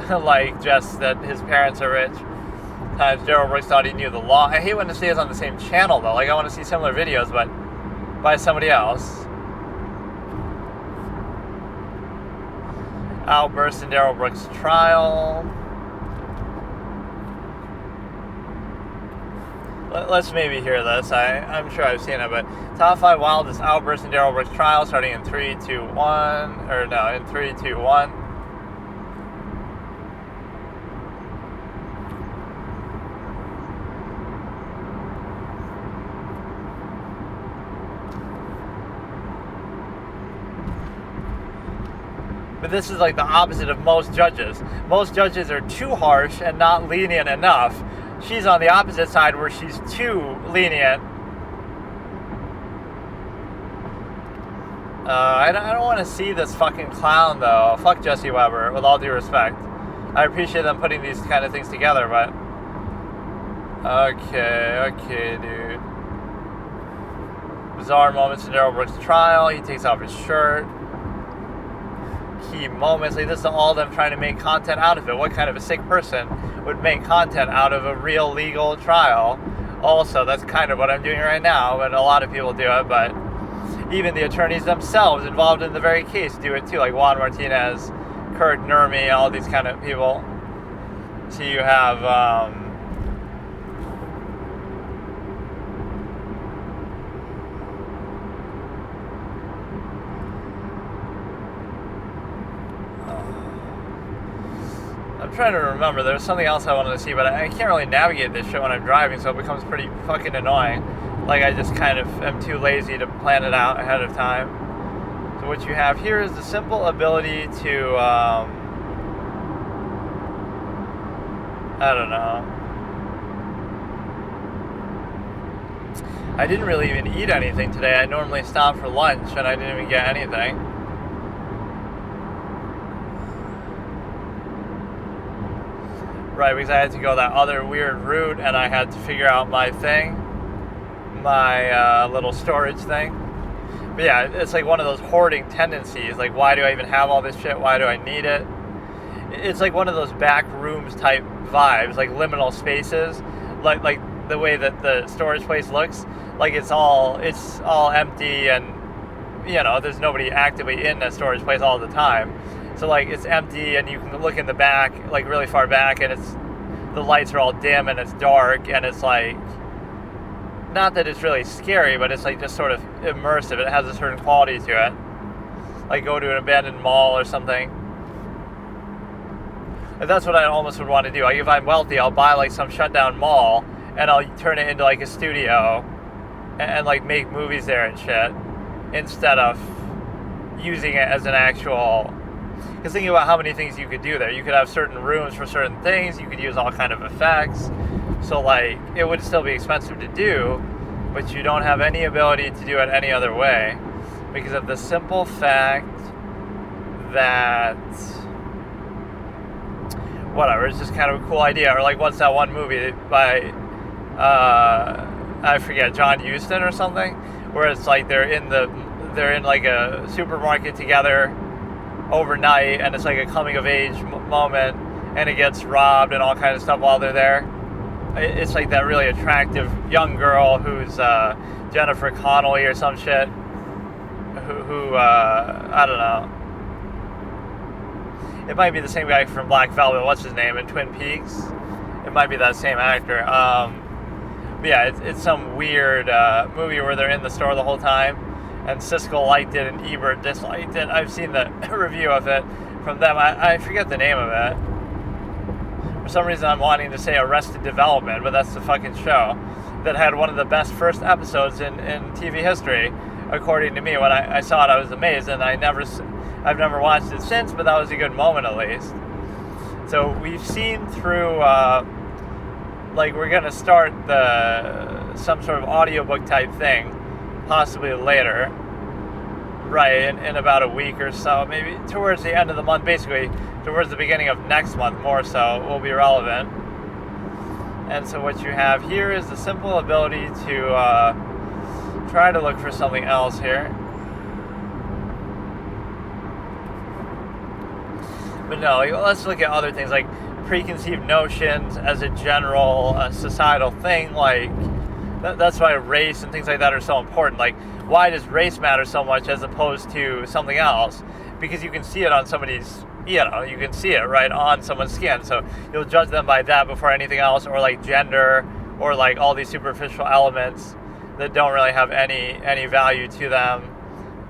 Like, just that his parents are rich. Times Daryl Brooks thought he knew the law. I hate when to see us on the same channel, though. Like, I want to see similar videos, but by somebody else. Outburst in Daryl Brooks' trial. Let's maybe hear this. I'm sure I've seen it, but top 5 wildest outbursts in Daryl Brooks' trial, starting in 3, 2, 1. Or no, in 3, 2, 1. But this is like the opposite of most judges. Most judges are too harsh and not lenient enough. She's on the opposite side where she's too lenient. I don't want to see this fucking clown, though. Fuck Jesse Weber, with all due respect. I appreciate them putting these kind of things together, but... Okay, dude. Bizarre moments in Daryl Brooks' trial. He takes off his shirt. Key moments. Like, this is all them trying to make content out of it. What kind of a sick person would make content out of a real legal trial? Also, that's kind of what I'm doing right now, but a lot of people do it, but even the attorneys themselves involved in the very case do it too, like Juan Martinez, Kurt Nurmi, all these kind of people. So you have I'm trying to remember. There was something else I wanted to see, but I can't really navigate this shit when I'm driving, so it becomes pretty fucking annoying. Like, I just kind of am too lazy to plan it out ahead of time. So what you have here is the simple ability to, I don't know. I didn't really even eat anything today. I normally stop for lunch, and I didn't even get anything. Right, because I had to go that other weird route, and I had to figure out my thing, my little storage thing. But yeah, it's like one of those hoarding tendencies. Like, why do I even have all this shit? Why do I need it? It's like one of those back rooms type vibes, like liminal spaces, like the way that the storage place looks. Like it's all empty, and there's nobody actively in the storage place all the time. So like it's empty, and you can look in the back, like really far back, and the lights are all dim and it's dark, and it's like, not that it's really scary, but it's like just sort of immersive. It has a certain quality to it. Like go to an abandoned mall or something. And that's what I almost would want to do. Like if I'm wealthy, I'll buy like some shutdown mall and I'll turn it into like a studio and like make movies there and shit, instead of using it as an actual. Because thinking about how many things you could do there, you could have certain rooms for certain things, you could use all kind of effects. So like it would still be expensive to do, but you don't have any ability to do it any other way because of the simple fact that whatever, it's just kind of a cool idea. Or like what's that one movie by I forget, John Huston or something, where it's like they're in like a supermarket together overnight, and it's like a coming of age moment, and it gets robbed and all kind of stuff while they're there. It's like that really attractive young girl who's Jennifer Connelly or some shit, who I don't know. It might be the same guy from Black Velvet. What's his name in Twin Peaks? It might be that same actor. But yeah, it's some weird movie where they're in the store the whole time, and Siskel liked it and Ebert disliked it. I've seen the review of it from them. I forget the name of it. For some reason, I'm wanting to say Arrested Development, but that's the fucking show that had one of the best first episodes in TV history, according to me. When I saw it, I was amazed, and I've never watched it since, but that was a good moment at least. So we've seen through, like we're going to start some sort of audiobook type thing, possibly later, right, in about a week or so, maybe towards the end of the month, basically towards the beginning of next month more so, will be relevant. And so what you have here is the simple ability to try to look for something else here. But no, let's look at other things like preconceived notions as a general societal thing. Like that's why race and things like that are so important. Like, why does race matter so much as opposed to something else? Because you can see it on somebody's, you can see it right on someone's skin. So you'll judge them by that before anything else, or like gender, or like all these superficial elements that don't really have any value to them.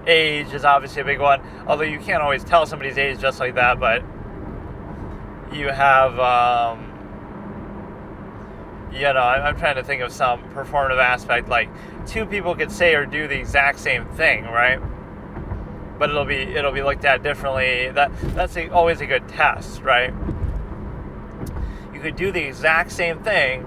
Age is obviously a big one, although you can't always tell somebody's age just like that, but you have, I'm trying to think of some performative aspect, like two people could say or do the exact same thing, right? But it'll be looked at differently. That's always a good test, right? You could do the exact same thing,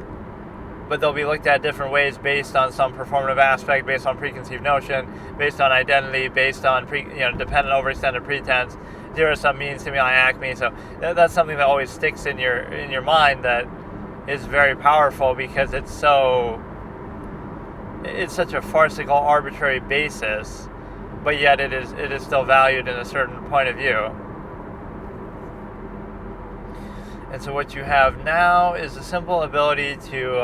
but they'll be looked at different ways based on some performative aspect, based on preconceived notion, based on identity, based on dependent overextended pretense, zero sum mean stimuli acme. So that's something that always sticks in your mind, that is very powerful because it's such a farcical, arbitrary basis, but yet it is still valued in a certain point of view. And so what you have now is a simple ability to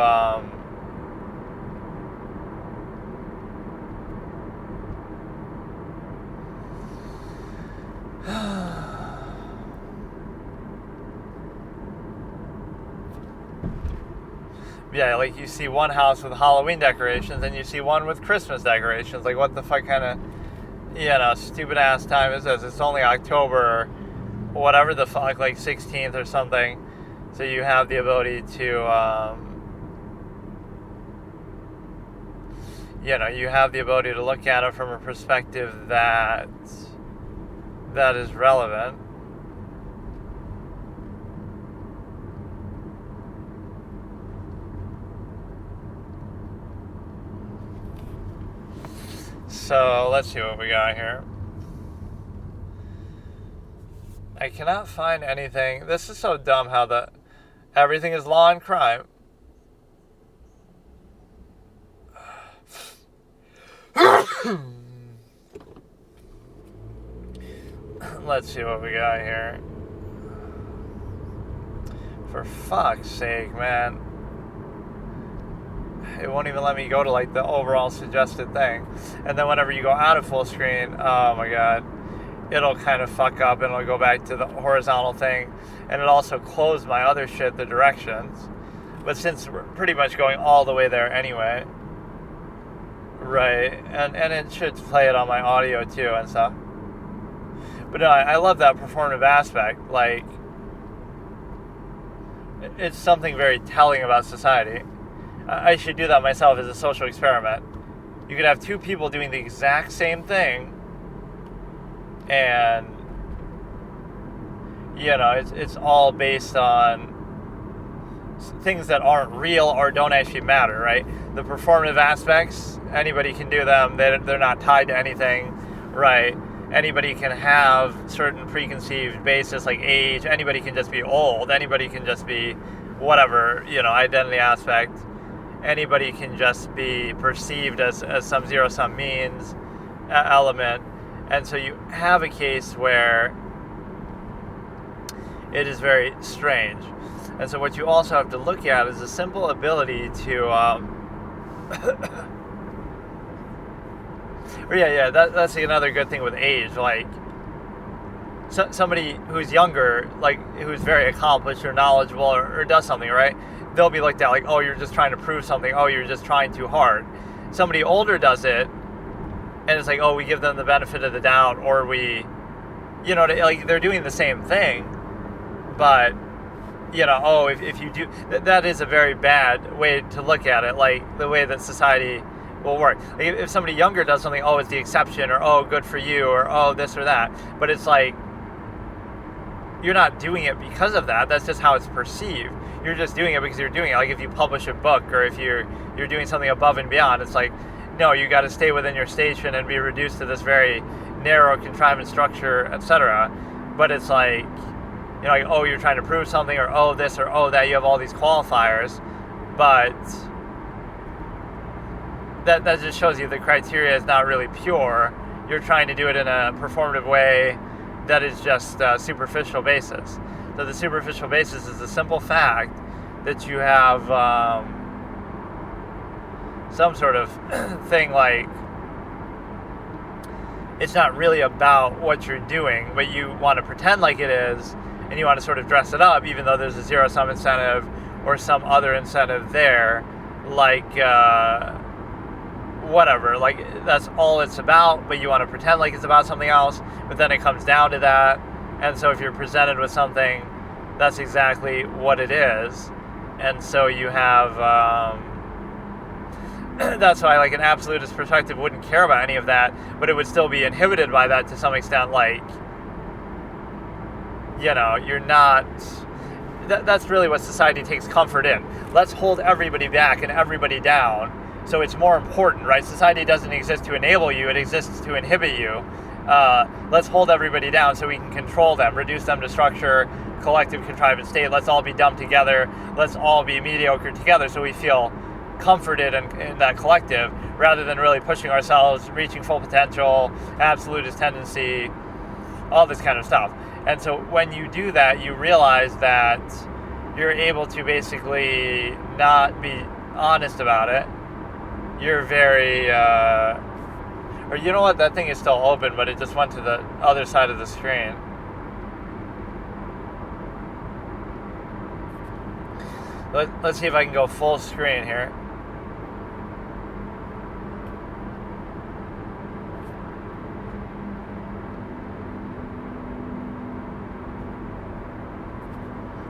yeah, like you see one house with Halloween decorations and you see one with Christmas decorations. Like, what the fuck kind of, stupid ass time is this? It's only October, whatever the fuck, like 16th or something. So you have the ability to, you have the ability to look at it from a perspective that is relevant. So let's see what we got here. I cannot find anything. This is so dumb how everything is law and crime. let's see what we got here. For fuck's sake, man. It won't even let me go to like the overall suggested thing. And then whenever you go out of full screen, oh my god, it'll kind of fuck up and it'll go back to the horizontal thing. And it also closed my other shit, the directions. But since we're pretty much going all the way there anyway, right, and it should play it on my audio too and stuff. But no, I love that performative aspect. Like, it's something very telling about society. I should do that myself as a social experiment. You could have two people doing the exact same thing, and you know, it's all based on things that aren't real or don't actually matter, right? The performative aspects, anybody can do them. They're not tied to anything, right? Anybody can have certain preconceived basis like age. Anybody can just be old. Anybody can just be whatever, you know, identity aspect. Anybody can just be perceived as some zero-sum means element. And so you have a case where it is very strange. And so what you also have to look at is the simple ability to... that's another good thing with age. Like, somebody who's younger, like, who's very accomplished or knowledgeable or does something, right? They'll be looked at like, oh, you're just trying to prove something. Oh, you're just trying too hard. Somebody older does it, and it's like, oh, we give them the benefit of the doubt, or we, you know, like, they're doing the same thing, but, you know, oh, if you do, that is a very bad way to look at it, like, the way that society will work. Like, if somebody younger does something, oh, it's the exception, or oh, good for you, or oh, this or that, but it's like, you're not doing it because of that. That's just how it's perceived. You're just doing it because you're doing it. Like, if you publish a book, or if you're doing something above and beyond, it's like, no, you got to stay within your station and be reduced to this very narrow contrived structure, etc. But it's like, you know, like, oh, you're trying to prove something, or oh, this, or oh, that. You have all these qualifiers, but that just shows you the criteria is not really pure. You're trying to do it in a performative way that is just a superficial basis. So the superficial basis is the simple fact that you have some sort of thing, like, it's not really about what you're doing, but you want to pretend like it is, and you want to sort of dress it up, even though there's a zero-sum incentive or some other incentive there, like, whatever, like, that's all it's about, but you want to pretend like it's about something else, but then it comes down to that. And so if you're presented with something, that's exactly what it is. And so you have, that's why, like, an absolutist perspective wouldn't care about any of that, but it would still be inhibited by that to some extent. Like, you know, you're not, that's really what society takes comfort in. Let's hold everybody back and everybody down, so it's more important, right? Society doesn't exist to enable you, it exists to inhibit you. Let's hold everybody down so we can control them, reduce them to structure, collective contrivance state. Let's all be dumb together. Let's all be mediocre together so we feel comforted in that collective, rather than really pushing ourselves, reaching full potential, absolutist tendency, all this kind of stuff. And so when you do that, you realize that you're able to basically not be honest about it. You're very... or you know what, that thing is still open, but it just went to the other side of the screen. Let's see if I can go full screen here.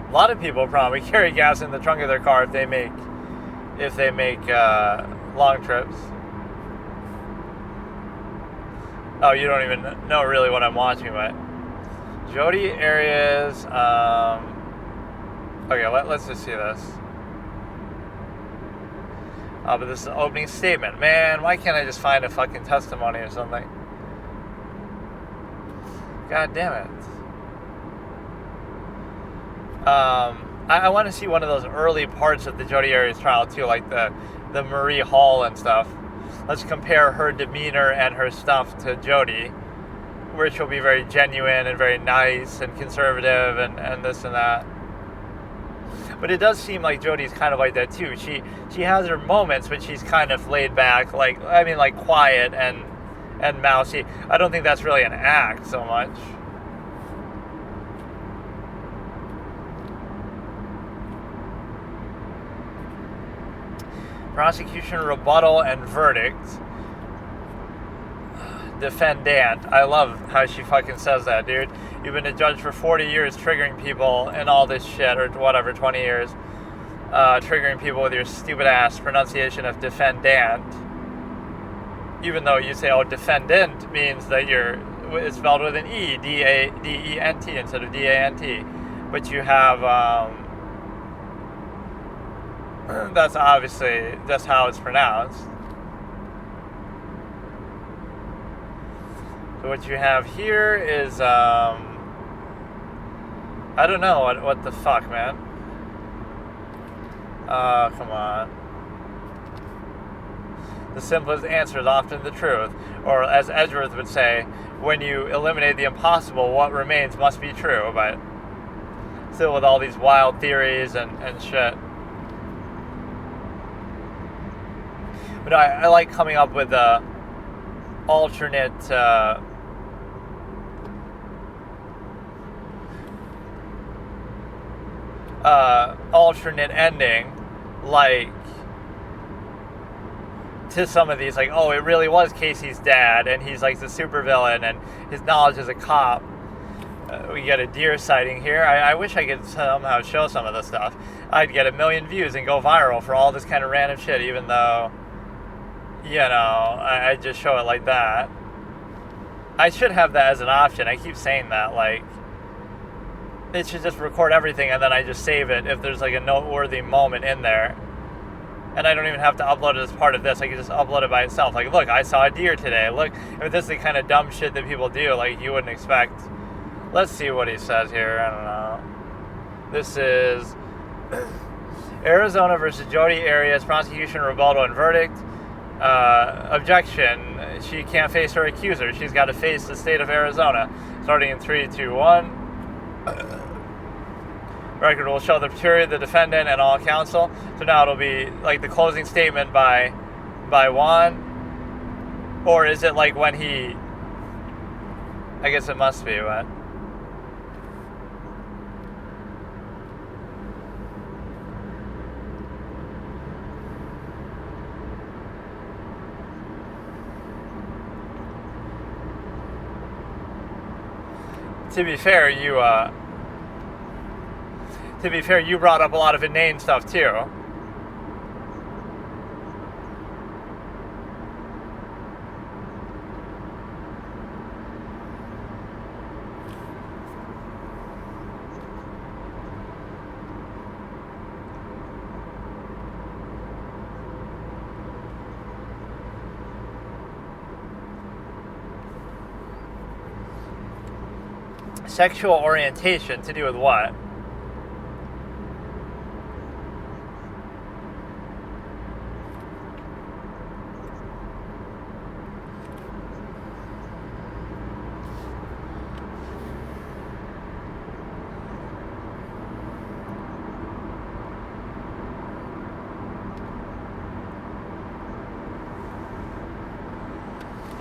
A lot of people probably carry gas in the trunk of their car if they make long trips. Oh, you don't even know really what I'm watching, but Jody areas. Okay, let's just see this. Oh, but this is an opening statement. Man, why can't I just find a fucking testimony or something? God damn it. I want to see one of those early parts of the Jodi Arias trial too, like the Marie Hall and stuff. Let's compare her demeanor and her stuff to Jodi, where she'll be very genuine and very nice and conservative and this and that. But it does seem like Jodi's kind of like that too. She has her moments, but she's kind of laid back, like quiet and mousy. I don't think that's really an act so much. Prosecution, rebuttal, and verdict. Defendant. I love how she fucking says that, dude. You've been a judge for 40 years triggering people and all this shit, or whatever, 20 years. Triggering people with your stupid ass pronunciation of defendant. Even though you say, oh, defendant means that it's spelled with an E, D-E-N-T instead of D-A-N-T. But you have, that's how it's pronounced. So what you have here is, I don't know, what the fuck, man. Come on. The simplest answer is often the truth. Or as Edgeworth would say, when you eliminate the impossible, what remains must be true. But still with all these wild theories and shit. But I like coming up with alternate alternate ending, like to some of these, like, oh, it really was Casey's dad and he's like the supervillain and his knowledge as a cop. We get a deer sighting here. I wish I could somehow show some of this stuff. I'd get 1 million views and go viral for all this kind of random shit, even though, I just show it like that. I should have that as an option. I keep saying that, like, it should just record everything and then I just save it if there's like a noteworthy moment in there. And I don't even have to upload it as part of this. I can just upload it by itself. Like, look, I saw a deer today. Look, if this is the kind of dumb shit that people do, like, you wouldn't expect. Let's see what he says here. I don't know. This is Arizona versus Jodi Arias, prosecution, rebuttal, and verdict. Objection. She can't face her accuser. She's got to face the state of Arizona. Starting in 3, 2, 1. Record will show the period, the defendant, and all counsel. So now it'll be like the closing statement by Juan. Or is it like when he... I guess it must be, what? To be fair, you brought up a lot of inane stuff too. Sexual orientation to do with what?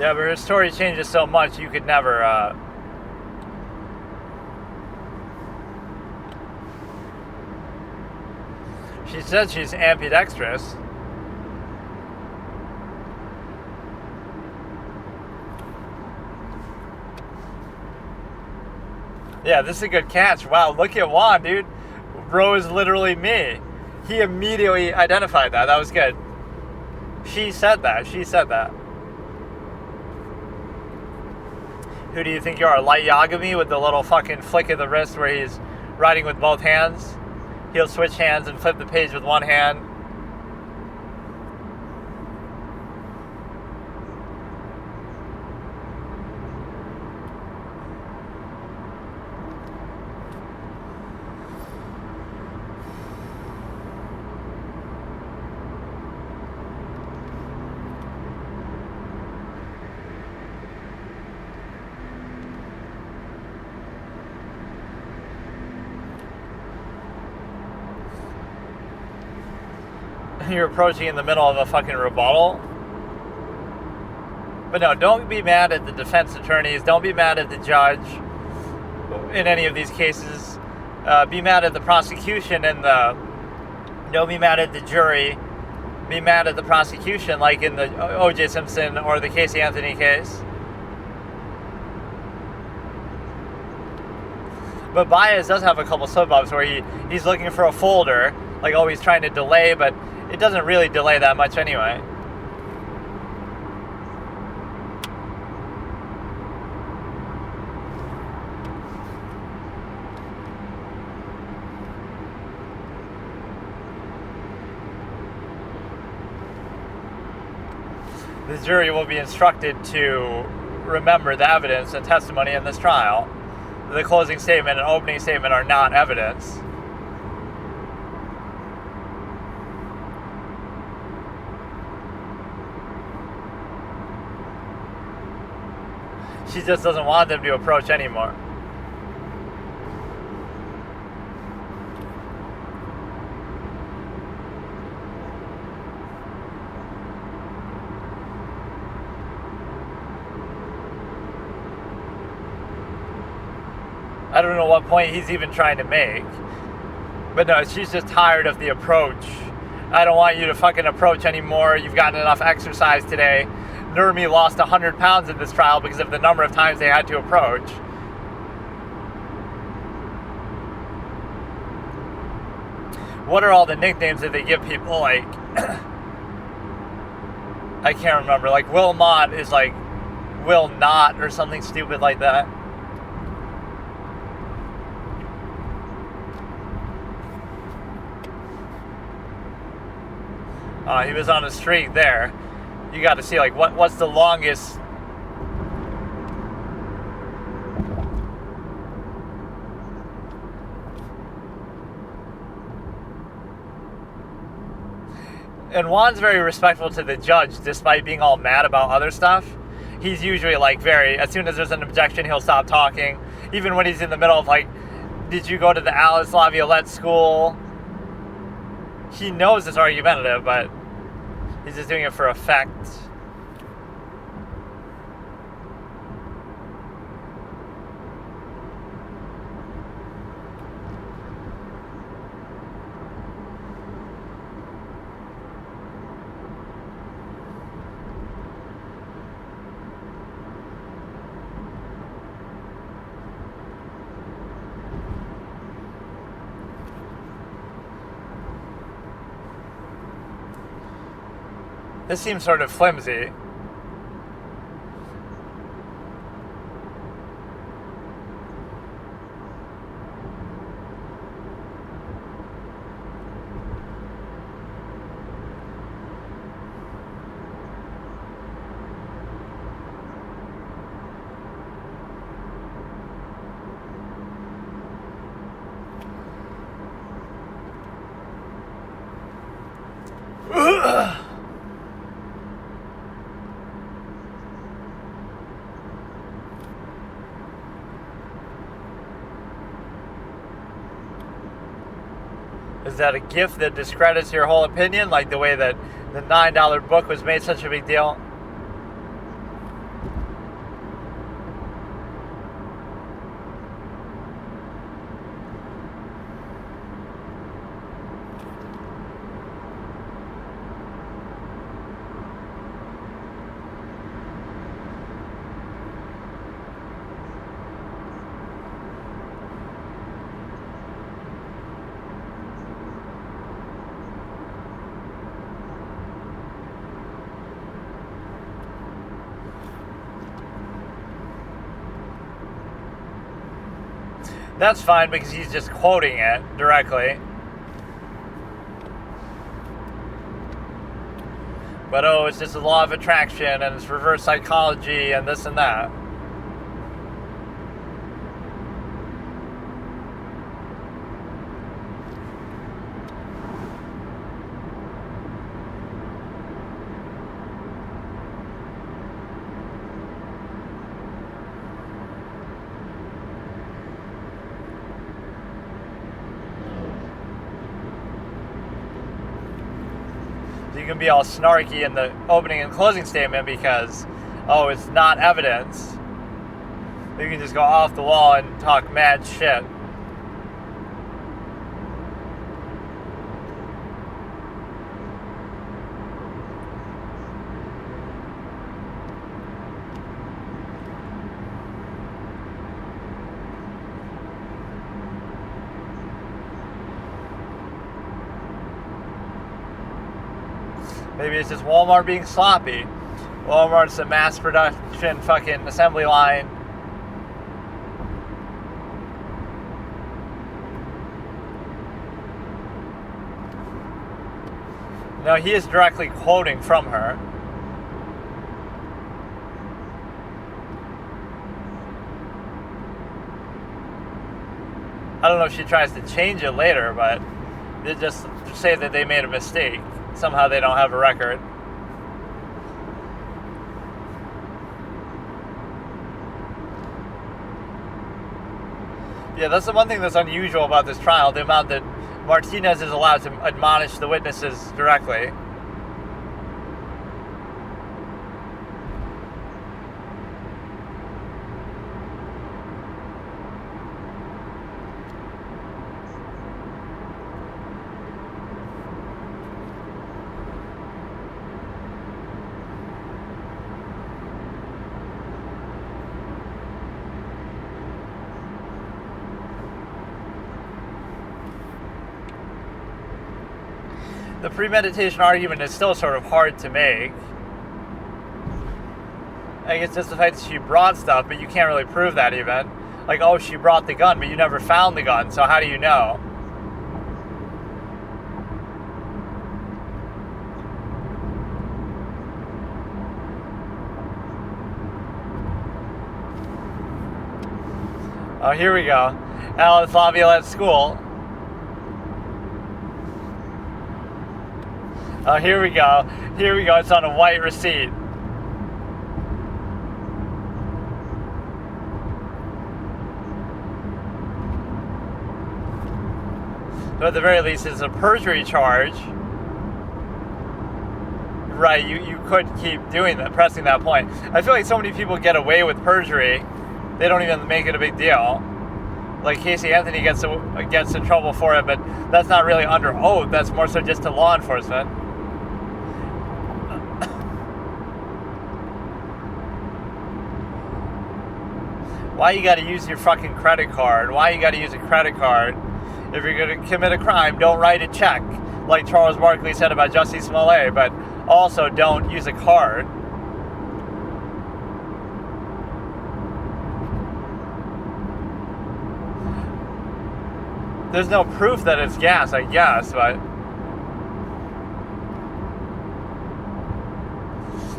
Yeah, but her story changes so much you could never, She said she's ambidextrous. Yeah, this is a good catch. Wow, look at Juan, dude. Bro is literally me. He immediately identified that. That was good. She said that. Who do you think you are? Light Yagami with the little fucking flick of the wrist where he's writing with both hands? He'll switch hands and flip the page with one hand. you're approaching in the middle of a fucking rebuttal. But no, don't be mad at the defense attorneys. Don't be mad at the judge in any of these cases. Be mad at the prosecution and don't be mad at the jury. Be mad at the prosecution, like in the O.J. Simpson or the Casey Anthony case. But Baez does have a couple slip-ups where he's looking for a folder, like always trying to delay, but it doesn't really delay that much anyway. The jury will be instructed to remember the evidence and testimony in this trial. The closing statement and opening statement are not evidence. She just doesn't want them to approach anymore. I don't know what point he's even trying to make. But no, she's just tired of the approach. I don't want you to fucking approach anymore. You've gotten enough exercise today. Nurmi lost 100 pounds in this trial because of the number of times they had to approach. What are all the nicknames that they give people? Like, I can't remember. Like, Will Mott is like Will Not or something stupid like that. He was on a streak there. You got to see, like, what's the longest. And Juan's very respectful to the judge, despite being all mad about other stuff. He's usually, like, as soon as there's an objection, he'll stop talking. Even when he's in the middle of, like, did you go to the Alice Laviolette school? He knows it's argumentative, but he's just doing it for effect. This seems sort of flimsy. Is that a gift that discredits your whole opinion? Like the way that the $9 book was made such a big deal? That's fine because he's just quoting it directly. But it's just a law of attraction and it's reverse psychology and this and that. You can be all snarky in the opening and closing statement because, oh, it's not evidence. You can just go off the wall and talk mad shit. Maybe it's just Walmart being sloppy. Walmart's a mass production fucking assembly line. No, he is directly quoting from her. I don't know if she tries to change it later, but they just say that they made a mistake. Somehow they don't have a record. Yeah, that's the one thing that's unusual about this trial, the amount that Martinez is allowed to admonish the witnesses directly. The premeditation argument is still sort of hard to make. I guess just the fact that she brought stuff, but you can't really prove that even. Like, oh, she brought the gun, but you never found the gun, so how do you know? Oh, here we go. Alice Laviolette School. Oh, here we go. Here we go. It's on a white receipt. But at the very least, it's a perjury charge. Right, you could keep doing that, pressing that point. I feel like so many people get away with perjury, they don't even make it a big deal. Like Casey Anthony gets in trouble for it, but that's not really under oath. That's more so just to law enforcement. Why you gotta use your fucking credit card? Why you gotta use a credit card? If you're gonna commit a crime, don't write a check, like Charles Barkley said about Jussie Smollett, but also don't use a card. There's no proof that it's gas, I guess,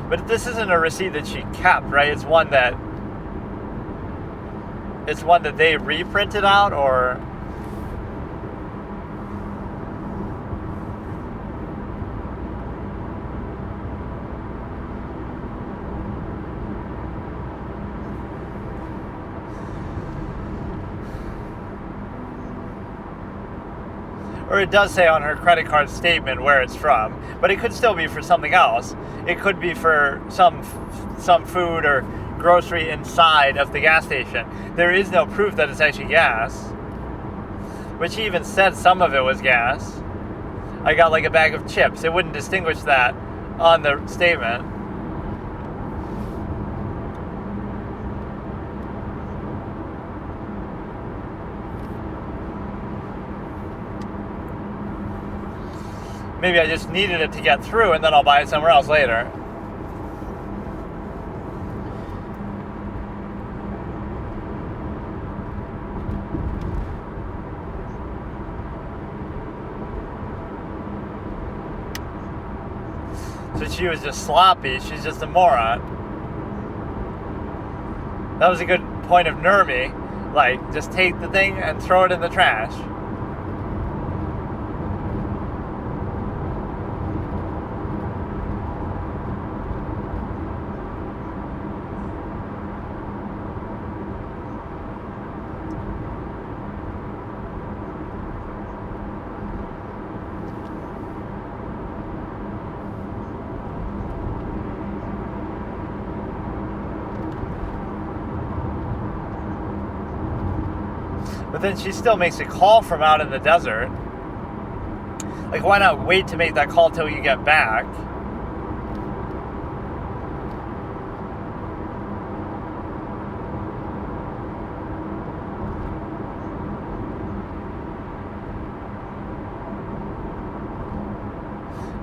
but this isn't a receipt that she kept, right? It's one that they reprinted out, or it does say on her credit card statement where it's from, but it could still be for something else. It could be for some food or grocery inside of the gas station. There is no proof that it's actually gas, which he even said some of it was gas. I got like a bag of chips. It wouldn't distinguish that on the statement. Maybe I just needed it to get through and then I'll buy it somewhere else later. So she was just sloppy. She's just a moron. That was a good point of Nurmi. Like, just take the thing and throw it in the trash. But then she still makes a call from out in the desert. Like, why not wait to make that call till you get back?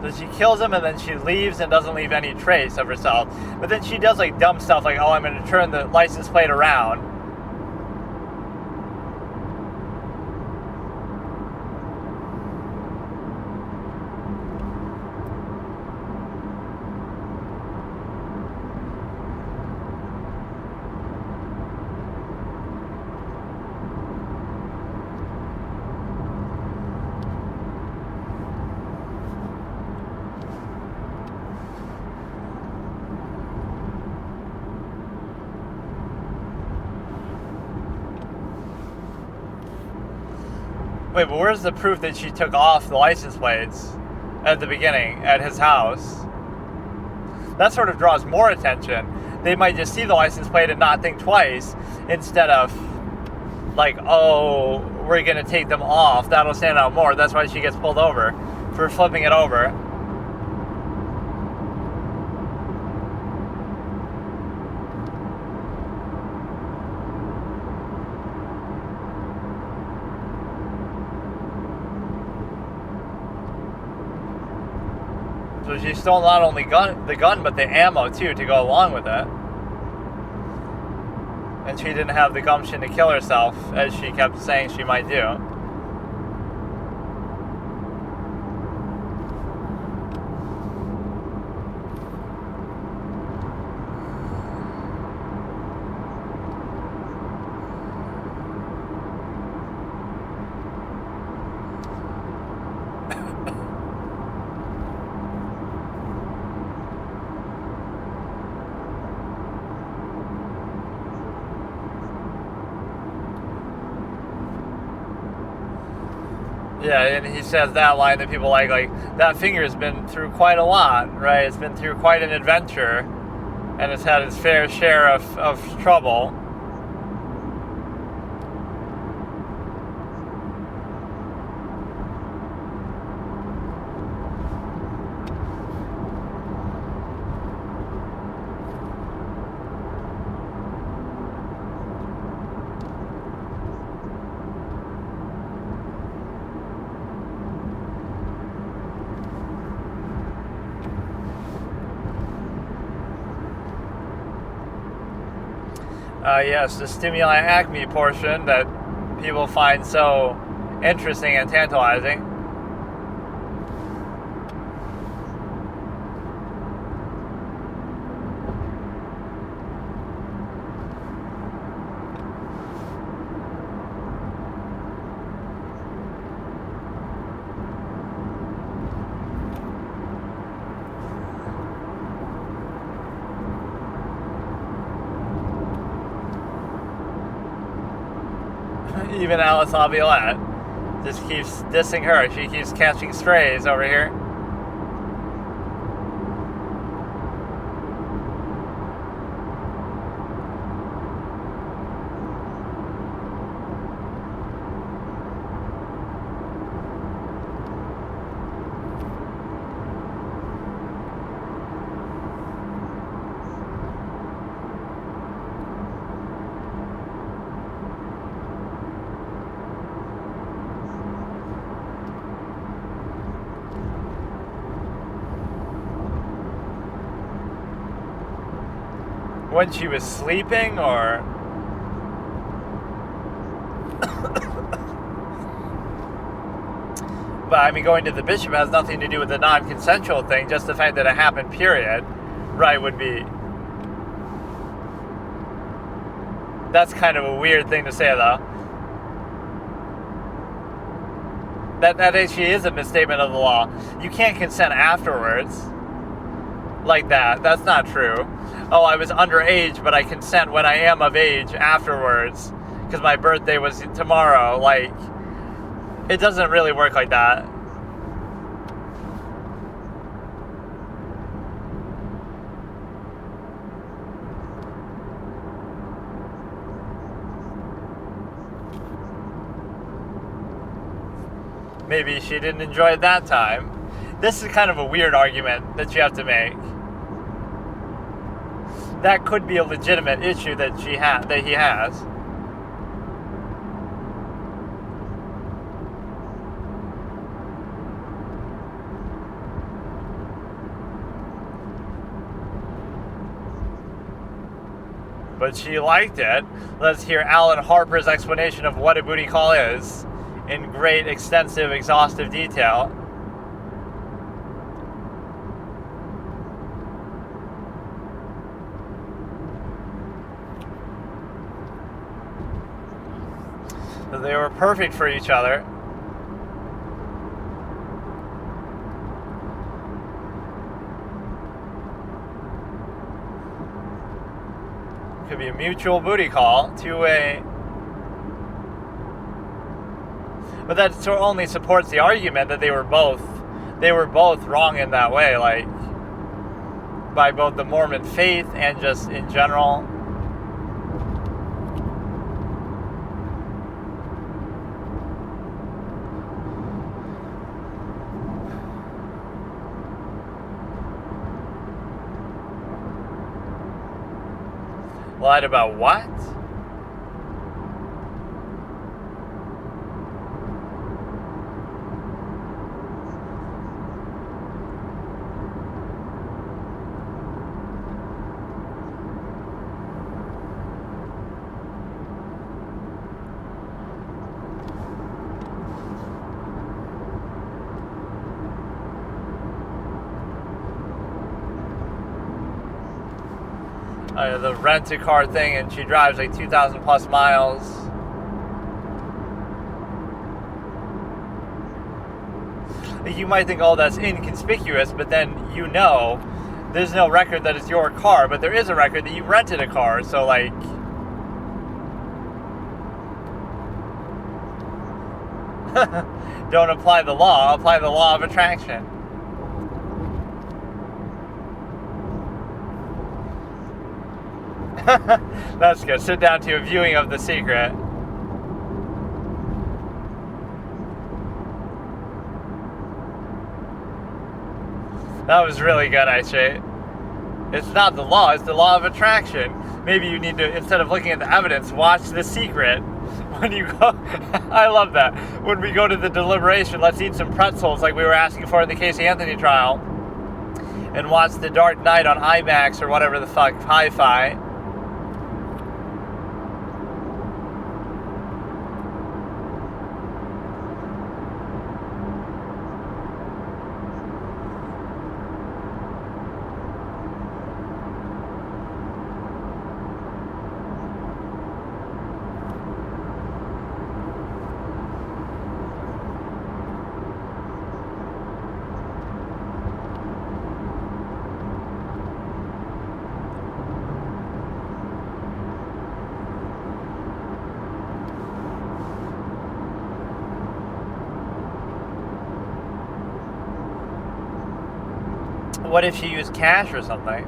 So she kills him and then she leaves and doesn't leave any trace of herself. But then she does like dumb stuff like, oh, I'm going to turn the license plate around. Wait, but where's the proof that she took off the license plates at the beginning at his house? That sort of draws more attention. They might just see the license plate and not think twice, instead of like, oh, we're going to take them off. That'll stand out more. That's why she gets pulled over for flipping it over. So she stole not only the gun, but the ammo, too, to go along with it. And she didn't have the gumption to kill herself, as she kept saying she might do. Yeah, and he says that line that people like, that finger's been through quite a lot, right? It's been through quite an adventure, and it's had its fair share of trouble. Yes, the stimuli acme portion that people find so interesting and tantalizing. Even Alice Laviolette just keeps dissing her. She keeps catching strays over here. When she was sleeping, or but I mean, going to the bishop has nothing to do with the non-consensual thing. Just the fact that it happened, period, right, would be, that's kind of a weird thing to say, though. That actually is a misstatement of the law. You can't consent afterwards like that. That's not true. Oh, I was underage, but I consent when I am of age afterwards because my birthday was tomorrow. Like, it doesn't really work like that. Maybe she didn't enjoy it that time. This is kind of a weird argument that you have to make. That could be a legitimate issue that he has. But she liked it. Let's hear Alan Harper's explanation of what a booty call is in great, extensive, exhaustive detail. So they were perfect for each other. Could be a mutual booty call, two-way. But that only supports the argument that they were both wrong in that way, like by both the Mormon faith and just in general. Lied about what? The rent-a-car thing, and she drives like 2,000 plus miles. You might think, oh, that's inconspicuous, but then there's no record that it's your car, but there is a record that you rented a car, so like... Don't apply the law, apply the law of attraction. That's good. Sit down to a viewing of The Secret. That was really good, actually. It's not the law, it's the law of attraction. Maybe you need to, instead of looking at the evidence, watch The Secret. When you go, I love that. When we go to the deliberation, let's eat some pretzels like we were asking for in the Casey Anthony trial. And watch The Dark Knight on IMAX or whatever the fuck, Hi-Fi. What if she used cash or something?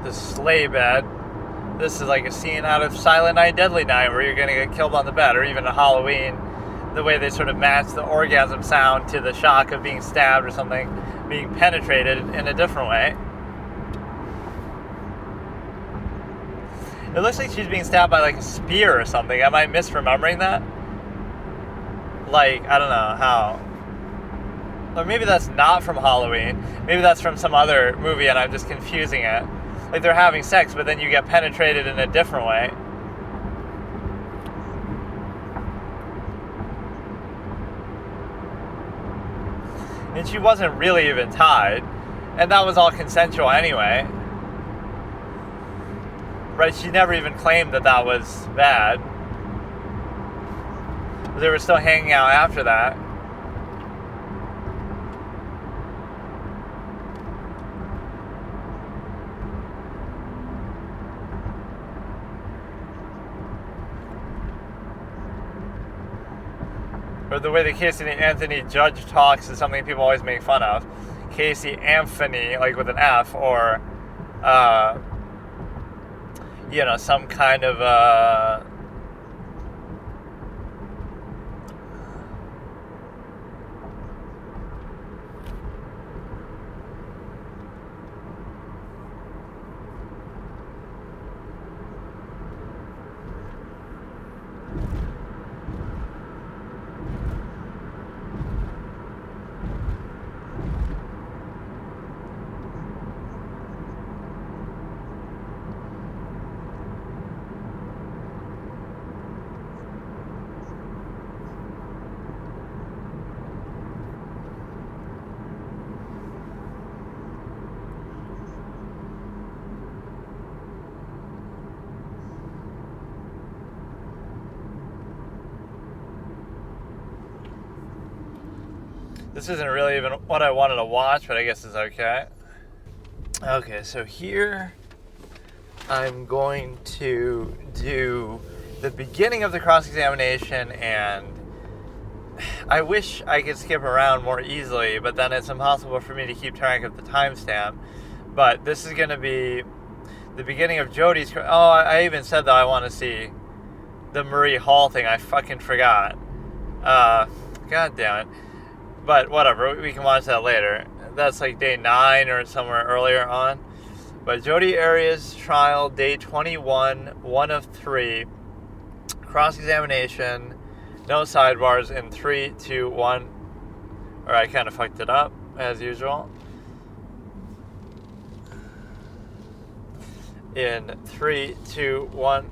The sleigh bed. this is like a scene out of Silent Night, Deadly Night, where you're going to get killed on the bed, or even a Halloween, the way they sort of match the orgasm sound to the shock of being stabbed or something, being penetrated in a different way. It looks like she's being stabbed by like a spear or something. Am I misremembering that? Like, I don't know how. Or maybe that's not from Halloween. Maybe that's from some other movie and I'm just confusing it. Like they're having sex, but then you get penetrated in a different way. And she wasn't really even tied. And that was all consensual anyway. Right? She never even claimed that that was bad. But they were still hanging out after that. Or the way that Casey Anthony Judge talks is something people always make fun of. Casey Anthony, like with an F, or, some kind of, this isn't really even what I wanted to watch, but I guess it's okay. Okay, so here I'm going to do the beginning of the cross-examination, and I wish I could skip around more easily, but then it's impossible for me to keep track of the timestamp. But this is going to be the beginning of Jody's... Oh, I even said that I want to see the Marie Hall thing. I fucking forgot. God damn it. But whatever, we can watch that later. That's like day 9 or somewhere earlier on. But Jodi Arias trial, day 21, 1 of 3. Cross-examination, no sidebars in 3, 2, 1. Or I kind of fucked it up, as usual. In 3, 2, 1.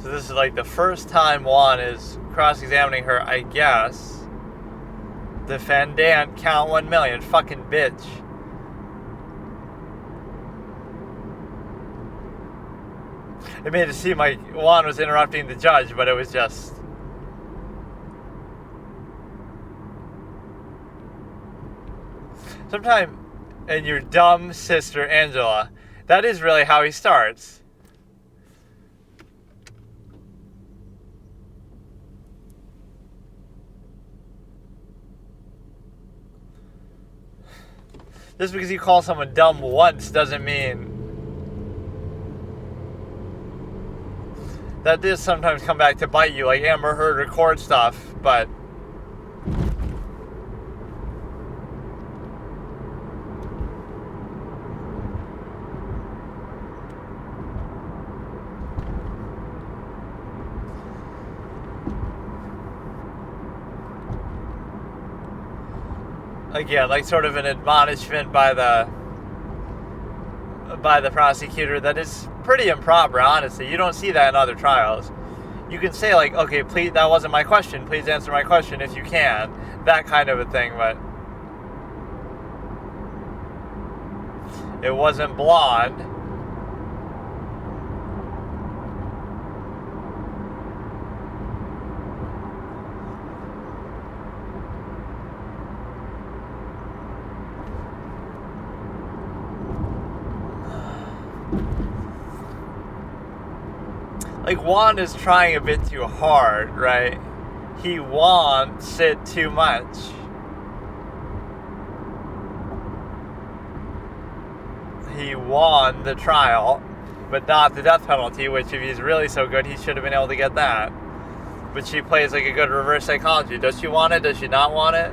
So this is like the first time Juan is cross-examining her, I guess. Defendant, count 1 million, fucking bitch. It made it seem like Juan was interrupting the judge, but it was just... Sometime, and your dumb sister, Angela, that is really how he starts. Just because you call someone dumb once doesn't mean... That does sometimes come back to bite you, like Amber Heard record stuff, but... Again, like sort of an admonishment by the prosecutor that is pretty improper, honestly. You don't see that in other trials. You can say like, okay, please, that wasn't my question. Please answer my question if you can. That kind of a thing, but it wasn't blonde. like Juan is trying a bit too hard, right? He wants it too much. He won the trial, but not the death penalty, which if he's really so good, he should have been able to get that. But she plays like a good reverse psychology. Does she want it? Does she not want it?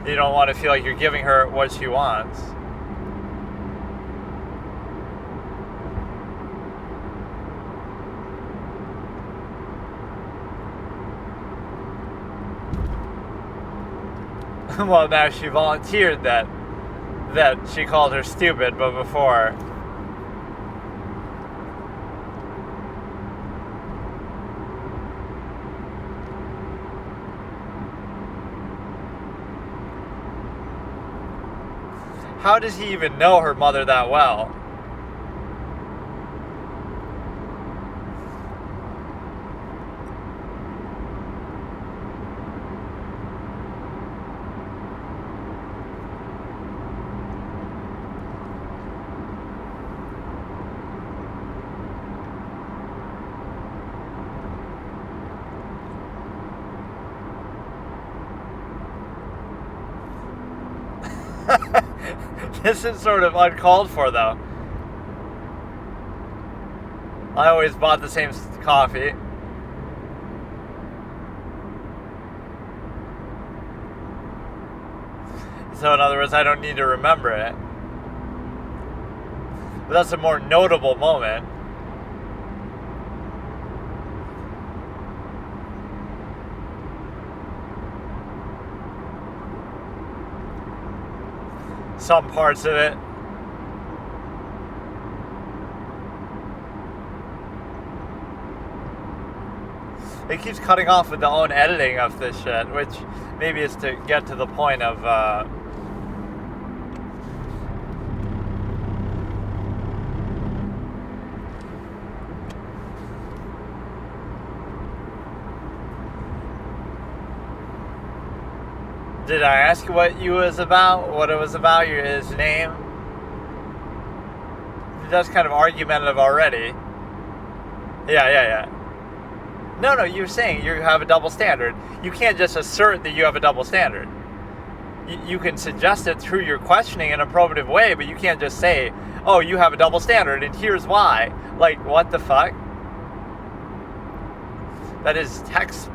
You don't want to feel like you're giving her what she wants. Well, now she volunteered that she called her stupid, but before. How does he even know her mother that well? This is sort of uncalled for, though. I always bought the same coffee. So in other words, I don't need to remember it. But that's a more notable moment. Some parts of it. It keeps cutting off with the own editing of this shit, which maybe is to get to the point of Did I ask you what you was about? What it was about? His name? That's kind of argumentative already. Yeah. No, you're saying you have a double standard. You can't just assert that you have a double standard. You can suggest it through your questioning in a probative way, but you can't just say, oh, you have a double standard, and here's why. Like, what the fuck? That is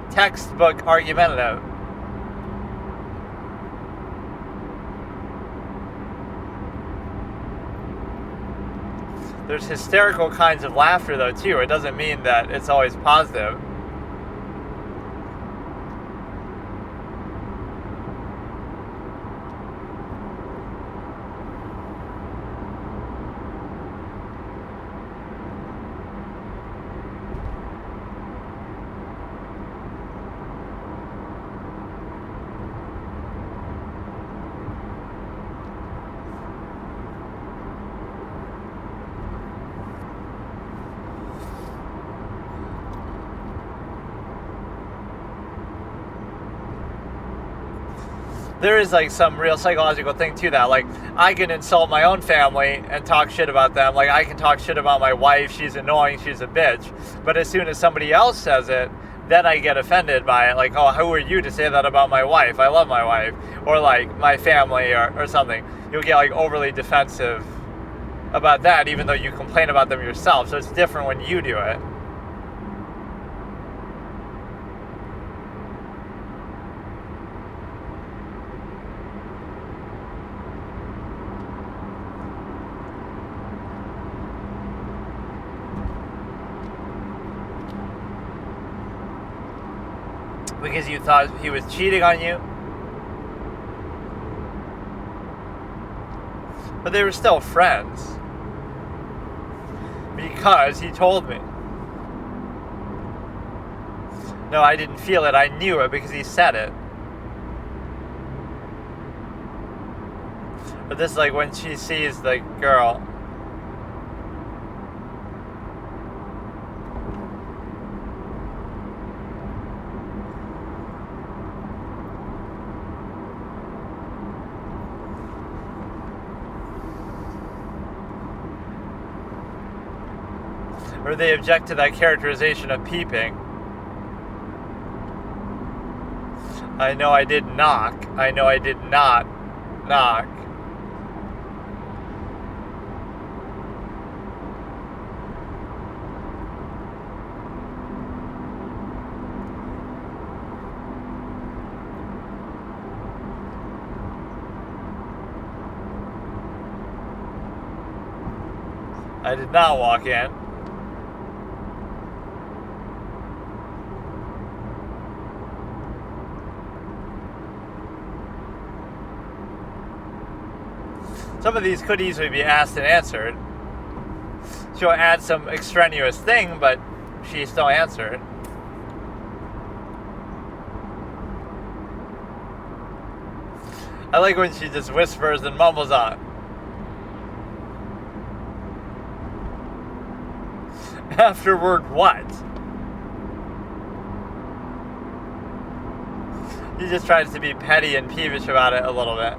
textbook argumentative. There's hysterical kinds of laughter, though, too. It doesn't mean that it's always positive. There is like some real psychological thing to that. Like, I can insult my own family and talk shit about them. Like, I can talk shit about my wife. She's annoying. She's a bitch. But as soon as somebody else says it, then I get offended by it. Like, oh, who are you to say that about my wife? I love my wife. Or like my family or something. You'll get like overly defensive about that, even though you complain about them yourself. So it's different when you do it. Because you thought he was cheating on you. But they were still friends. Because he told me. No, I didn't feel it. I knew it because he said it. But this is like when she sees the girl. Or they object to that characterization of peeping. I know I did knock. I know I did not knock. I did not walk in. Some of these could easily be asked and answered. She'll add some extraneous thing, but she still answered. I like when she just whispers and mumbles on. Afterward, what? He just tries to be petty and peevish about it a little bit.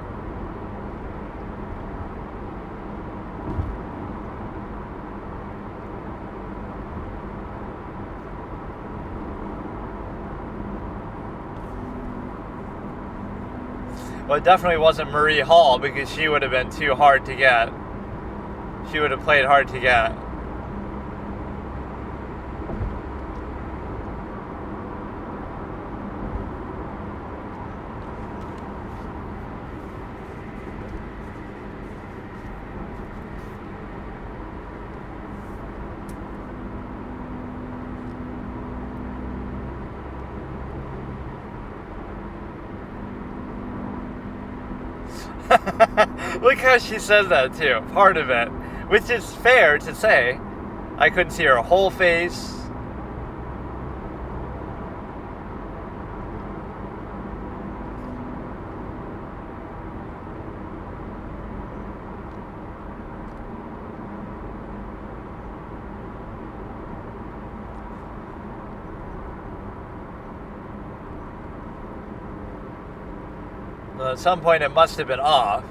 Well, it definitely wasn't Marie Hall, because she would have been too hard to get. She would have played hard to get. Look how she says that too, part of it. Which is fair to say. I couldn't see her whole face. Well, at some point it must have been off.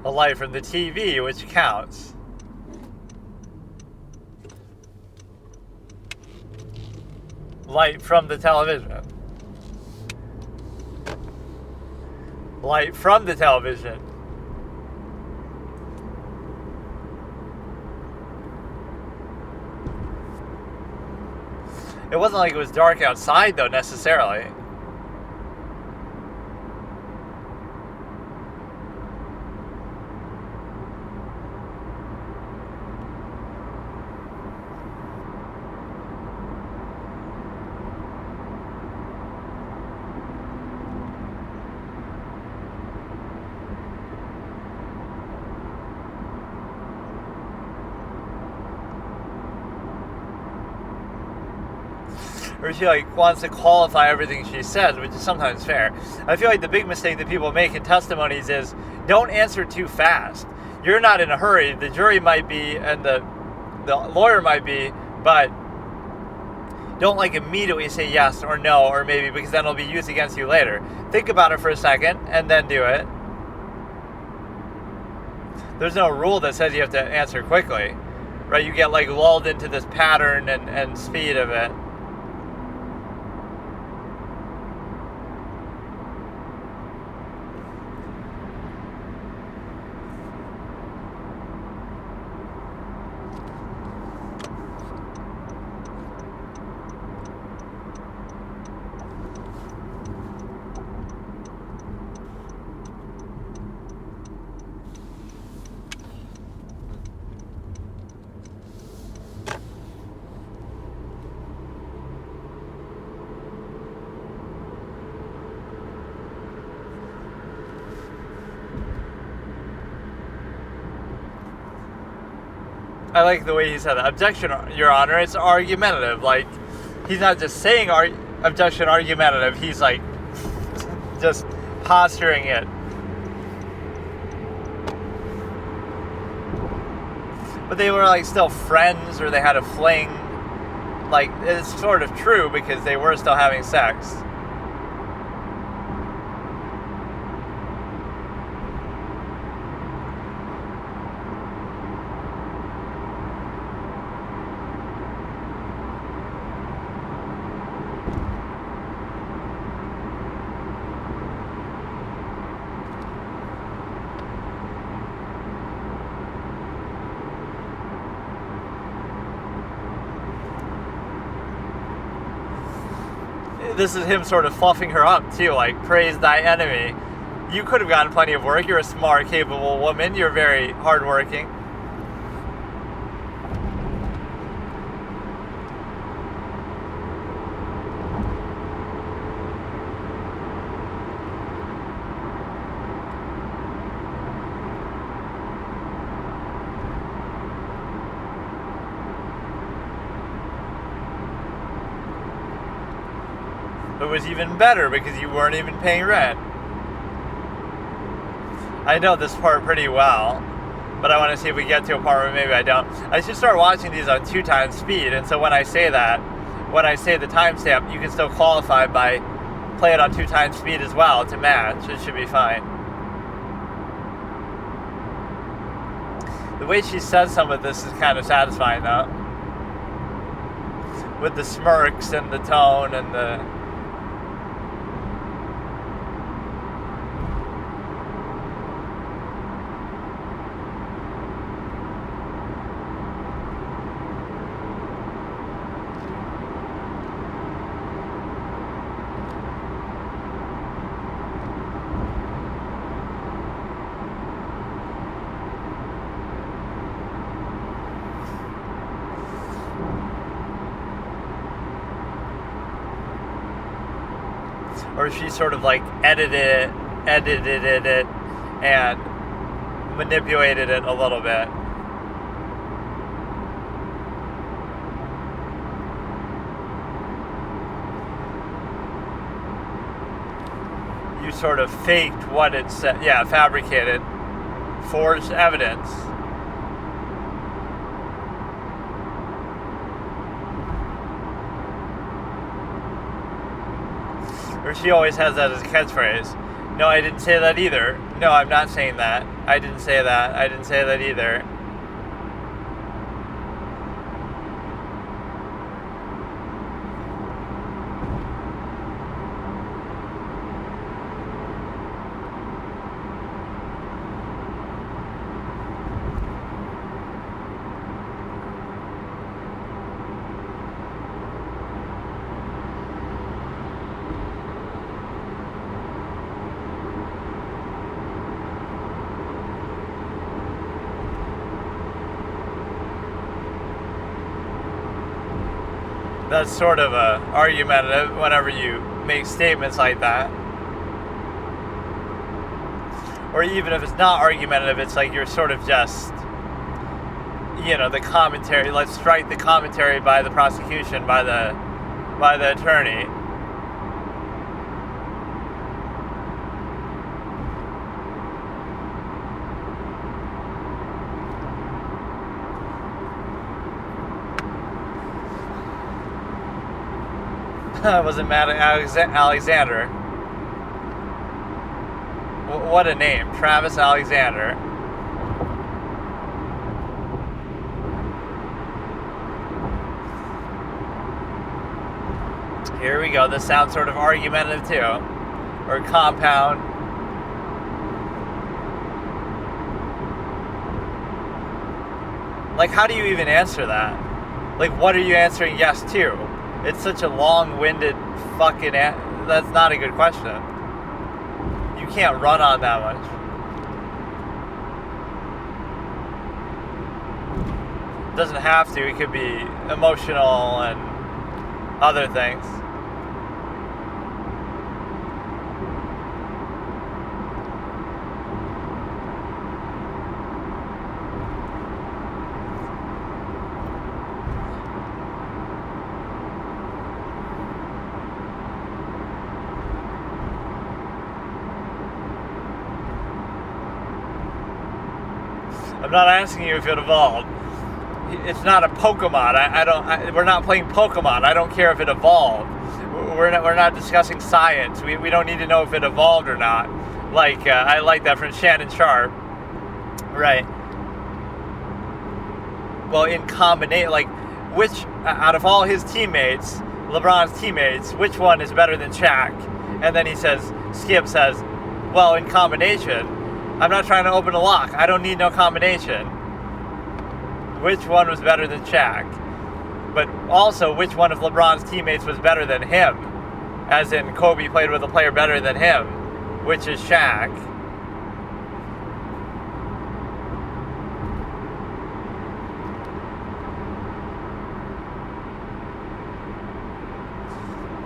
A light from the TV, which counts. Light from the television. Light from the television. It wasn't like it was dark outside, though, necessarily. Or she wants to qualify everything she says, which is sometimes fair. I feel like the big mistake that people make in testimonies is don't answer too fast. You're not in a hurry. The jury might be, and the lawyer might be, but don't immediately say yes or no or maybe, because then it'll be used against you later. Think about it for a second and then do it. There's no rule that says you have to answer quickly, right? You get lulled into this pattern and speed of it. I like the way he said that. Objection, Your Honor. It's argumentative. Like, he's not just saying objection argumentative. He's like just posturing it. But they were like still friends, or they had a fling. Like, it's sort of true because they were still having sex. This is him sort of fluffing her up too, like, praise thy enemy. You could have gotten plenty of work. You're a smart, capable woman. You're very hardworking. It was even better because you weren't even paying rent. I know this part pretty well, but I want to see if we get to a part where maybe I don't. I should start watching these on 2x speed, and so when I say that, when I say the timestamp, you can still qualify by play it on 2x speed as well to match. It should be fine. The way she says some of this is kind of satisfying, though. With the smirks and the tone and the... Or she sort of like edited it and manipulated it a little bit. You sort of faked what it said. Yeah, fabricated. Forged evidence. Or she always has that as a catchphrase. No, I didn't say that either. No, I'm not saying that. I didn't say that. I didn't say that either. That's sort of argumentative whenever you make statements like that. Or even if it's not argumentative, it's like you're sort of just, the commentary. Let's strike the commentary by the prosecution, by the attorney. I wasn't mad at Alexander. What a name. Travis Alexander. Here we go. This sounds sort of argumentative too. Or compound. Like, how do you even answer that? Like, what are you answering yes to? It's such a long-winded fucking... That's not a good question. You can't run on that much. It doesn't have to. It could be emotional and other things. I'm not asking you if it evolved. It's not a Pokemon. We're not playing Pokemon. I don't care if it evolved. We're not discussing science. We don't need to know if it evolved or not. I like that from Shannon Sharp. Right. Well, in combination, which out of all his teammates, LeBron's teammates, which one is better than Shaq? And then Skip says, well, in combination. I'm not trying to open a lock. I don't need no combination. Which one was better than Shaq? But also, which one of LeBron's teammates was better than him? As in, Kobe played with a player better than him, which is Shaq.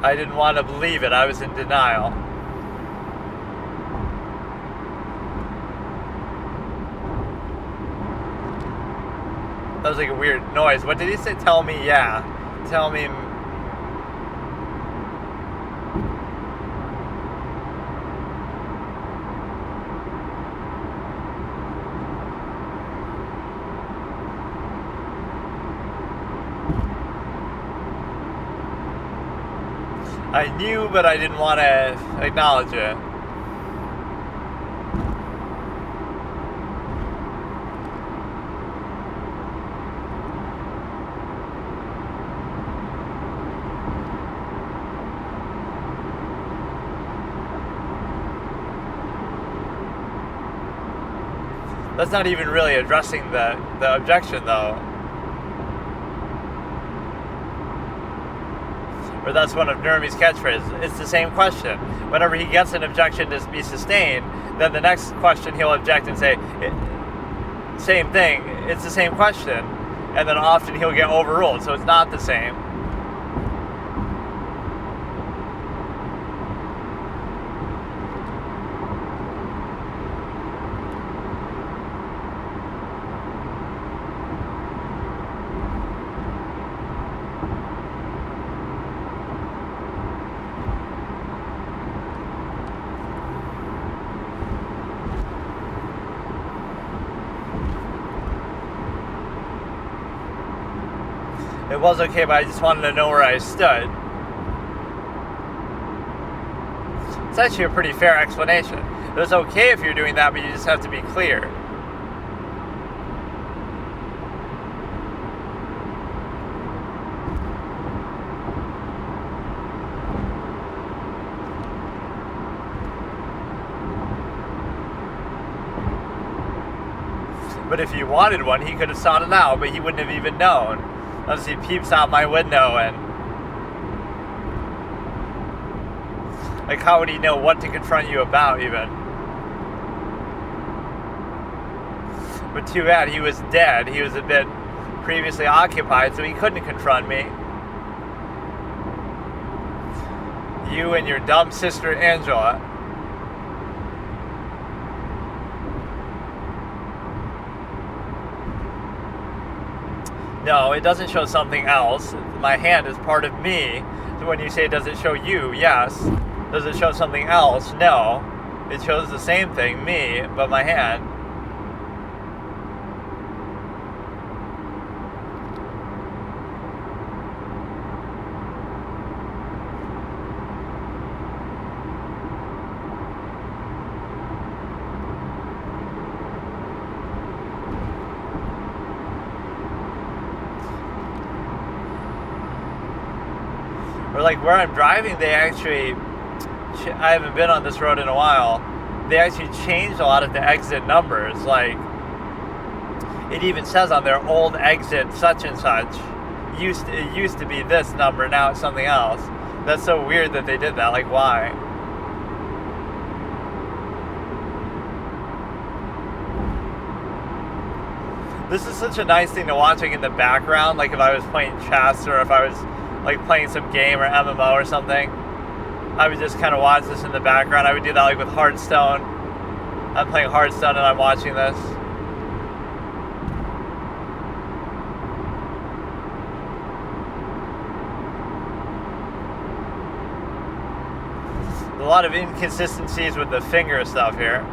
I didn't want to believe it. I was in denial. That was like a weird noise. What did he say? Tell me, yeah. Tell me. I knew, but I didn't want to acknowledge it. That's not even really addressing the objection, though. Or that's one of Nurmi's catchphrases. It's the same question. Whenever he gets an objection to be sustained, then the next question he'll object and say, same thing, it's the same question. And then often he'll get overruled, so it's not the same. It was okay, but I just wanted to know where I stood. It's actually a pretty fair explanation. It was okay if you're doing that, but you just have to be clear. But if he wanted one, he could have sought it out, but he wouldn't have even known. Unless he peeps out my window and... how would he know what to confront you about, even? But too bad, he was dead. He was a bit previously occupied, so he couldn't confront me. You and your dumb sister, Angela. No, it doesn't show something else. My hand is part of me. So when you say, does it show you? Yes. Does it show something else? No. It shows the same thing, me, but my hand. Or where I'm driving, they actually, I haven't been on this road in a while, they actually changed a lot of the exit numbers. It even says on their old exit such and such. It used to be this number, now it's something else. That's so weird that they did that. Why? This is such a nice thing to watch in the background, if I was playing chess or if I was playing some game or MMO or something. I would just kind of watch this in the background. I would do that with Hearthstone. I'm playing Hearthstone and I'm watching this. A lot of inconsistencies with the finger stuff here.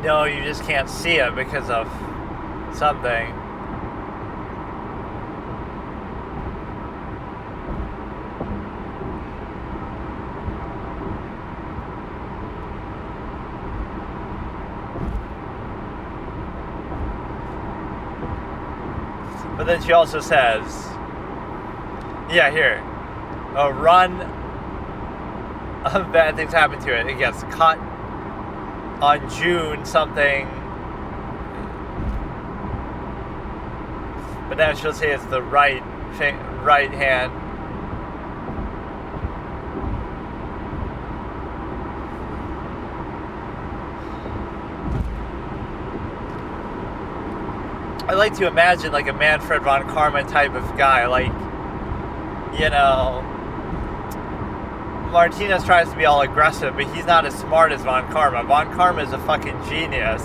No, you just can't see it because of something. But then she also says, yeah, here, a run of bad things happen to it. It gets cut on June something. But now she'll say it's the right hand. I like to imagine like a Manfred von Karma type of guy, like, you know, Martinez tries to be all aggressive, but he's not as smart as von Karma. Von Karma is a fucking genius.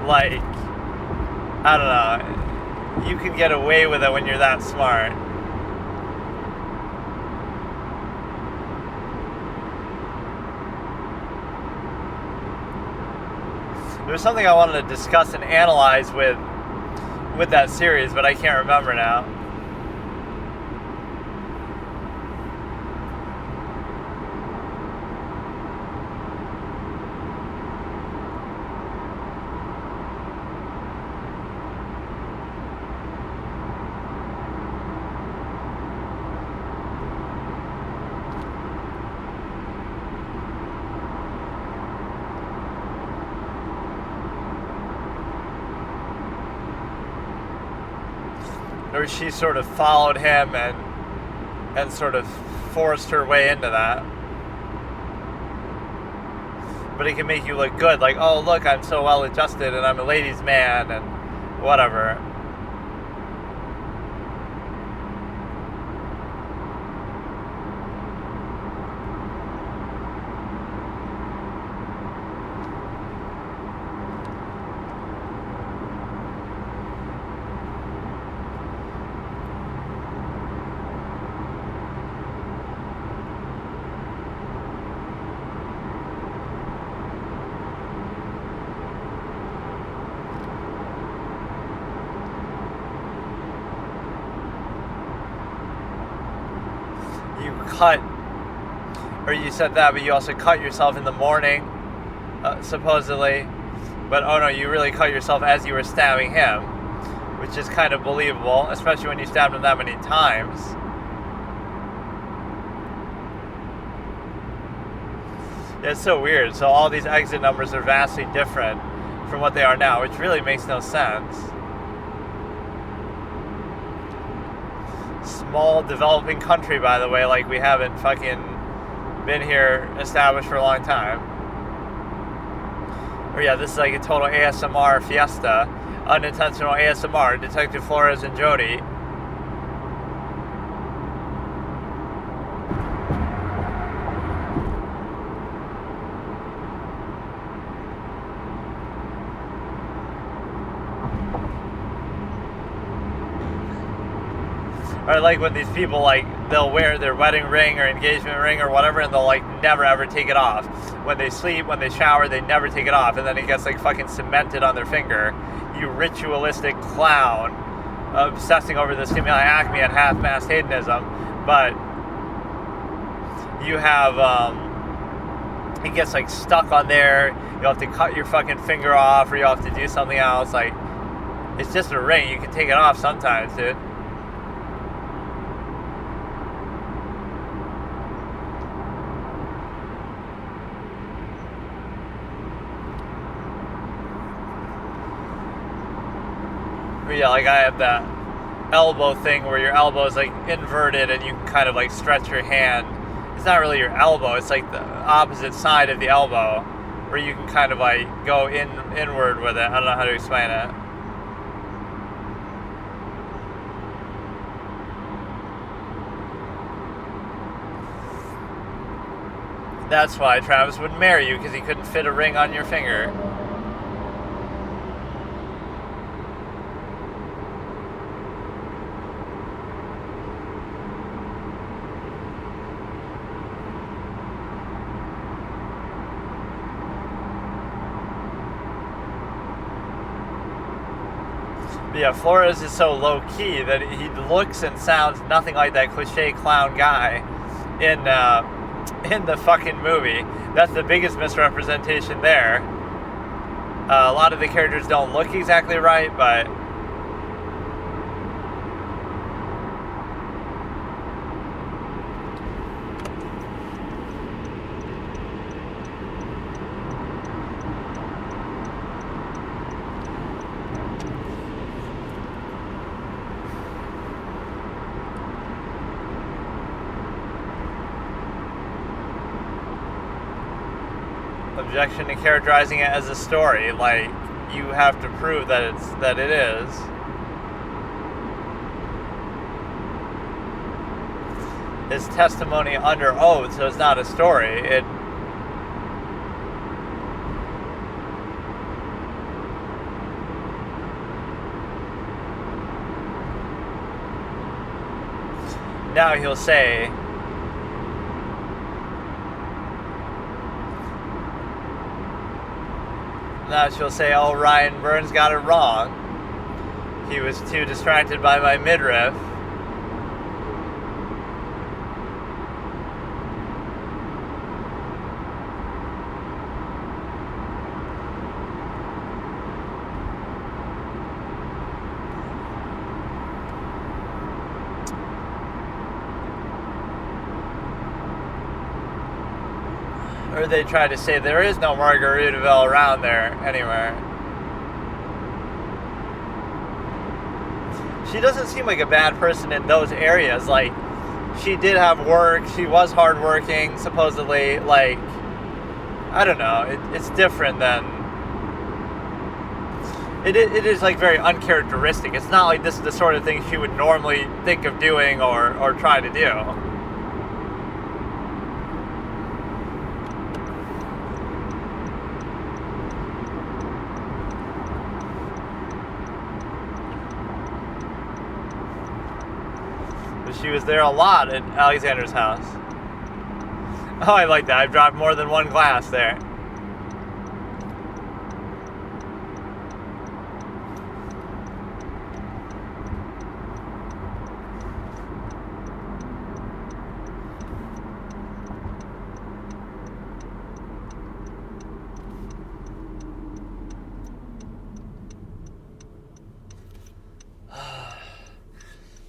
Like, I don't know, you can get away with it when you're that smart. There's something I wanted to discuss and analyze with that series, but I can't remember now. Or she sort of followed him and sort of forced her way into that. But it can make you look good, like, oh look, I'm so well adjusted and I'm a ladies' man and whatever. Cut, or you said that, but you also cut yourself in the morning, supposedly. But oh no, you really cut yourself as you were stabbing him, which is kind of believable, especially when you stabbed him that many times. Yeah, it's so weird. So all these exit numbers are vastly different from what they are now, which really makes no sense. Small developing country, by the way, like we haven't fucking been here established for a long time. Or yeah, this is like a total ASMR fiesta. Unintentional ASMR, Detective Flores and Jody. Or like when these people, like, they'll wear their wedding ring or engagement ring or whatever, and they'll like never ever take it off. When they sleep, when they shower, they never take it off, and then it gets like fucking cemented on their finger. You ritualistic clown, obsessing over the stimuli acme and half-mast hedonism. But you have, it gets like stuck on there. You have to cut your fucking finger off, or you have to do something else. Like, it's just a ring. You can take it off sometimes, dude. Yeah, like I have that elbow thing where your elbow is like inverted and you can kind of like stretch your hand. It's not really your elbow, it's like the opposite side of the elbow where you can kind of like go inward with it. I don't know how to explain it. That's why Travis wouldn't marry you, because he couldn't fit a ring on your finger. Yeah, Flores is so low key that he looks and sounds nothing like that cliche clown guy in the fucking movie. That's the biggest misrepresentation there. A lot of the characters don't look exactly right, but objection to characterizing it as a story. Like, you have to prove that it is. His testimony under oath, so it's not a story. Now he'll say, now she'll say, oh, Ryan Burns got it wrong. He was too distracted by my midriff. Or they try to say there is no Margaritaville around there anywhere. She doesn't seem like a bad person in those areas. Like, she did have work. She was hardworking, supposedly. Like, I don't know. It's different than... It is, like, very uncharacteristic. It's not like this is the sort of thing she would normally think of doing or try to do. She was there a lot at Alexander's house. Oh, I like that. I've dropped more than one glass there.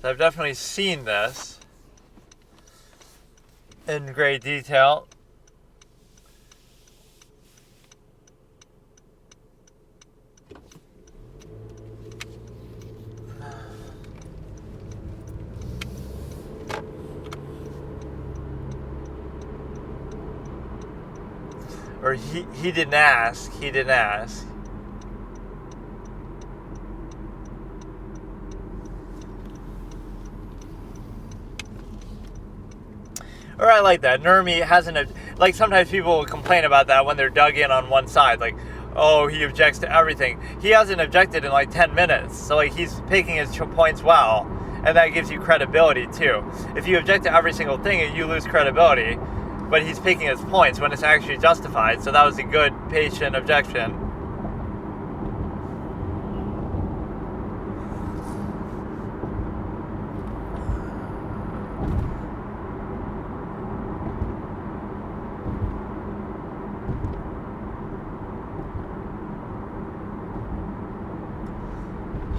I've definitely seen this in great detail. Or he didn't ask. He didn't ask. Or I like that. Nurmi hasn't... Like, sometimes people will complain about that when they're dug in on one side. Like, oh, he objects to everything. He hasn't objected in, like, 10 minutes. So, like, he's picking his points well. And that gives you credibility, too. If you object to every single thing, you lose credibility. But he's picking his points when it's actually justified. So that was a good, patient objection.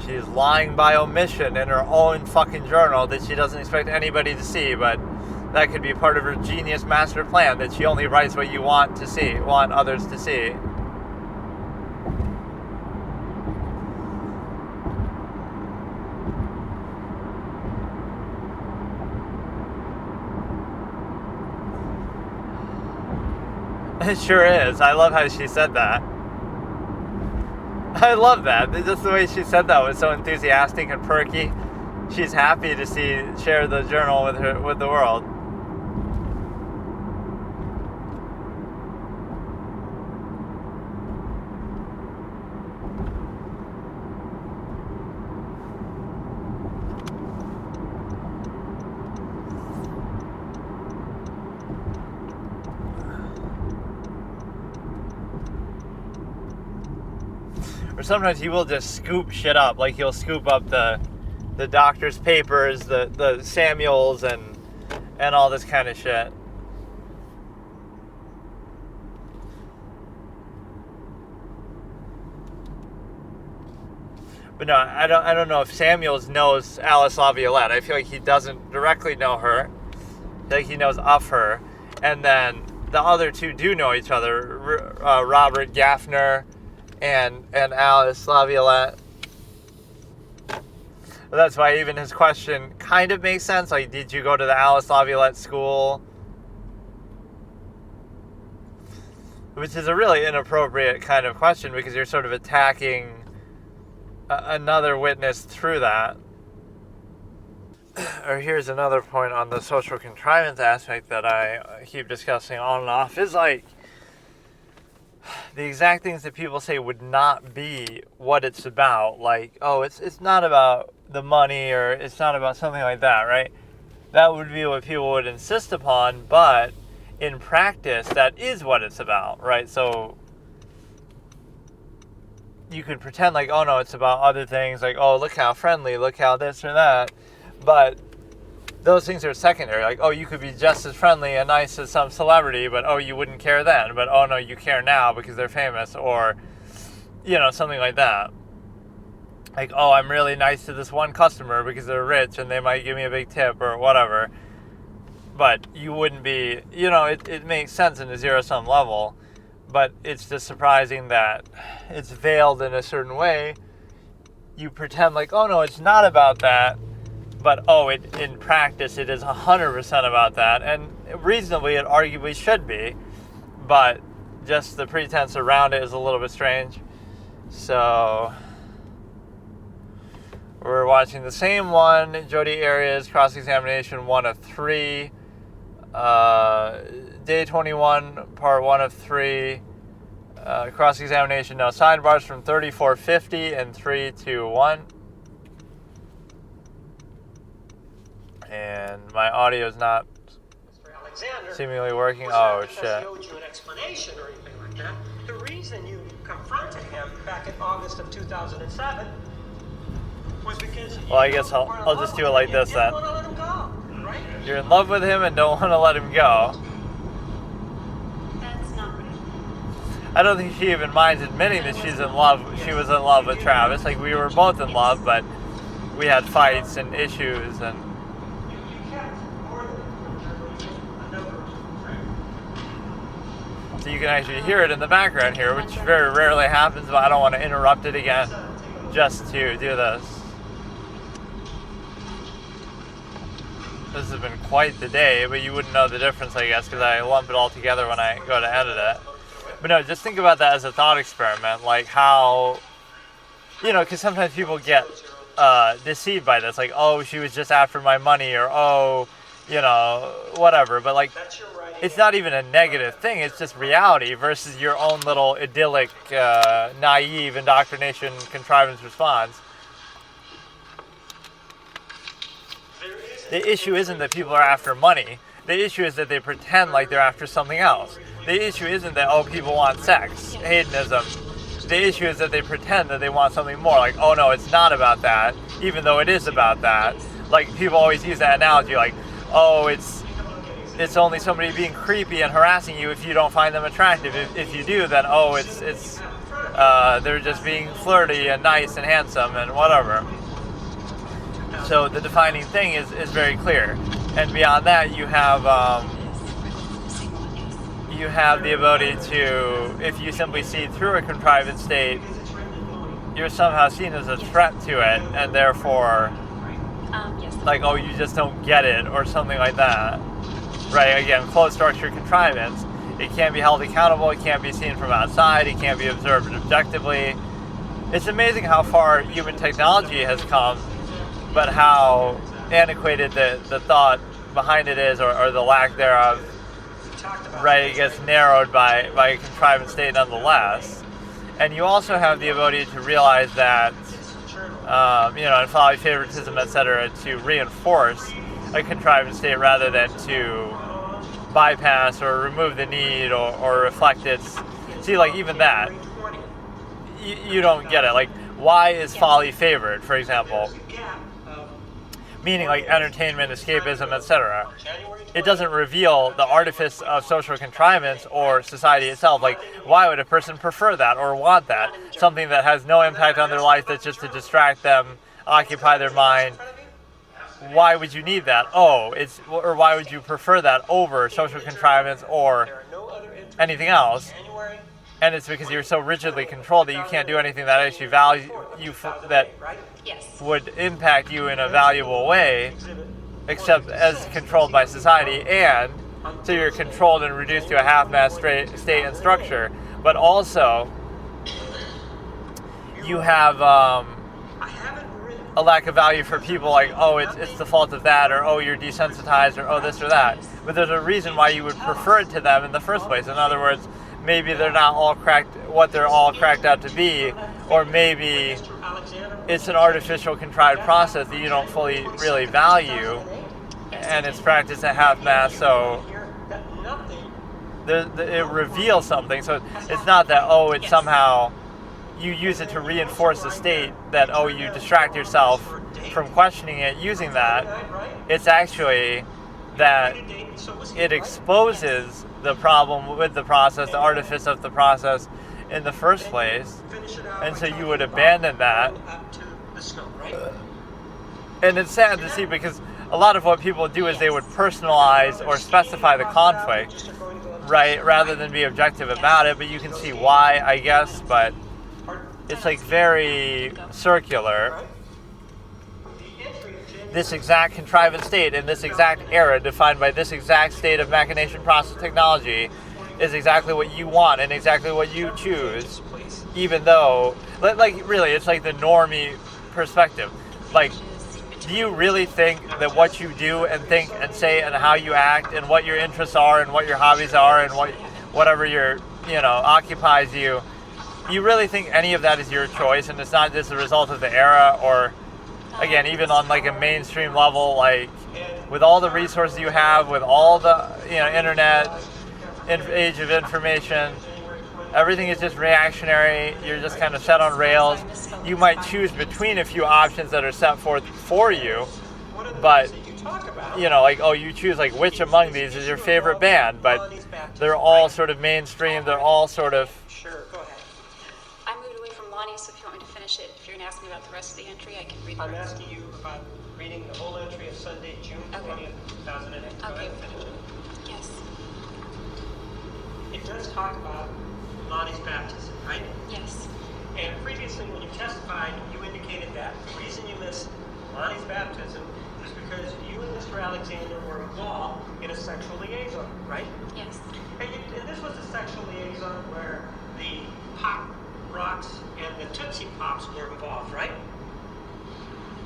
She's lying by omission in her own fucking journal that she doesn't expect anybody to see, but that could be part of her genius master plan, that she only writes what you want to see, want others to see. It sure is. I love how she said that. I love that. Just the way she said that was so enthusiastic and perky. She's happy to share the journal with the world. Or sometimes he will just scoop shit up. Like he'll scoop up the doctor's papers, the Samuels, and all this kind of shit. But no, I don't know if Samuels knows Alice Laviolette. I feel like he doesn't directly know her. I feel like he knows of her. And then the other two do know each other, Robert Gaffner and Alice Laviolette. That's why even his question kind of makes sense. Like, did you go to the Alice Laviolette school? Which is a really inappropriate kind of question because you're sort of attacking another witness through that. Or here's another point on the social contrivance aspect that I keep discussing on and off, is like the exact things that people say would not be what it's about. Like, oh, it's not about the money, or it's not about something like that, right? That would be what people would insist upon, but in practice, that is what it's about, right? So you could pretend like, oh no, it's about other things, like, oh, look how friendly, look how this or that, but those things are secondary. Like, oh, you could be just as friendly and nice as some celebrity, but oh, you wouldn't care then, but oh no, you care now because they're famous, or, you know, something like that. Like, oh, I'm really nice to this one customer because they're rich and they might give me a big tip or whatever, but you wouldn't be, you know, it makes sense in a zero-sum level. But it's just surprising that it's veiled in a certain way. You pretend like, oh no, it's not about that. But oh, in practice, it is 100% about that. And reasonably, it arguably should be. But just the pretense around it is a little bit strange. So we're watching the same one. Jodi Arias, cross-examination 1 of 3. Day 21, part 1 of 3. Cross-examination, no sidebars from 3450 and 321. And my audio is not seemingly working. Oh, shit. He owed you an explanation or anything like that. The reason you confronted him back in August of 2007 was because... Well, I guess I'll just do it like this then. You didn't want to let him go, right? You're in love with him and don't want to let him go. I don't think she even minds admitting that she's in love. She was in love with Travis. Like, we were both in love, but we had fights and issues, and so you can actually hear it in the background here, which very rarely happens, but I don't want to interrupt it again just to do this. This has been quite the day, but you wouldn't know the difference, I guess, because I lump it all together when I go to edit it. But no, just think about that as a thought experiment, like how, you know, because sometimes people get deceived by this, like, oh, she was just after my money, or oh, you know, whatever. But like, it's not even a negative thing, it's just reality versus your own little idyllic, naive indoctrination contrivance response. The issue isn't that people are after money. The issue is that they pretend like they're after something else. The issue isn't that, oh, people want sex, hedonism. The issue is that they pretend that they want something more. Like, oh no, it's not about that, even though it is about that. Like, people always use that analogy, like, oh, it's only somebody being creepy and harassing you if you don't find them attractive. If you do, then, oh, they're just being flirty and nice and handsome and whatever. So the defining thing is very clear. And beyond that, you have the ability to, if you simply see through a contrived state, you're somehow seen as a threat to it, and therefore, like, oh, you just don't get it, or something like that. Right, again, closed structure contrivance. It can't be held accountable, it can't be seen from outside, it can't be observed objectively. It's amazing how far human technology has come, but how antiquated the thought behind it is, or the lack thereof. Right, it gets narrowed by a contrived state nonetheless. And you also have the ability to realize that, and follow favoritism, etc., to reinforce a contrived state rather than to bypass or remove the need or reflect its... See, like, even that. you don't get it. Like, why is folly favored, for example? Meaning like entertainment, escapism, etc. It doesn't reveal the artifice of social contrivance or society itself. Like, why would a person prefer that or want that? Something that has no impact on their life, that's just to distract them, occupy their mind. Why would you need that? Or why would you prefer that over social contrivance or anything else? And it's because you're so rigidly controlled that you can't do anything that actually that would impact you in a valuable way, except as controlled by society. And so you're controlled and reduced to a half-mast state and structure. But also, you have a lack of value for people, like, it's the fault of that, or you're desensitized, or this or that. But there's a reason why you would prefer it to them in the first place. In other words, maybe they're not all what they're all cracked out to be, or maybe it's an artificial contrived process that you don't fully really value, and it's practiced at half-mast, so it reveals something. So it's not that, it's somehow you use it to reinforce the state, that, you distract yourself from questioning it using that. It's actually that it exposes the problem with the process, the artifice of the process in the first place, and so you would abandon that. And it's sad to see, because a lot of what people do is they would personalize or specify the conflict, right, rather than be objective about it. But you can see why, I guess, but it's like very circular. This exact contrivance state in this exact era, defined by this exact state of machination process technology, is exactly what you want and exactly what you choose, even though, like, really, it's like the normie perspective. Like, do you really think that what you do and think and say and how you act and what your interests are and what your hobbies are and whatever occupies you, you really think any of that is your choice and it's not just a result of the era? Or, again, even on like a mainstream level, like with all the resources you have, with all the internet, age of information, everything is just reactionary. You're just kind of set on rails. You might choose between a few options that are set forth for you, but you choose like which among these is your favorite band, but they're all sort of mainstream. They're all sort of. Sure, go ahead. I moved away from Lonnie, so if you want me to finish it, if you're going to ask me about the rest of the entry, I can read it. I'm asking you about reading the whole entry of Sunday, June 20th, 2008. Okay. Yes. It does talk about Lonnie's baptism, right? Yes. And previously, when you testified, you indicated that the reason you missed Lonnie's baptism is because you and Mr. Alexander were involved in a sexual liaison, right? Yes. And this was a sexual liaison where the Pop Rocks and the Tootsie Pops were involved, right?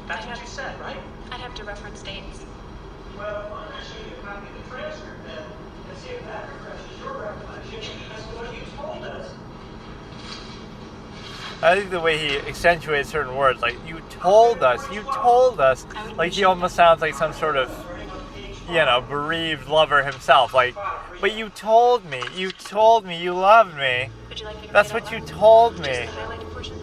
That's what you said, right? I'd have to reference dates. Well, I'm going to show you a copy of the transcript then and see if that refreshes your recollection as to what you told us. I think the way he accentuates certain words, like, you told us, like he almost sounds like some sort of, bereaved lover himself. Like, but you told me you loved me. Would you like me to That's read what it you aloud? told Just me. the highlighted portion?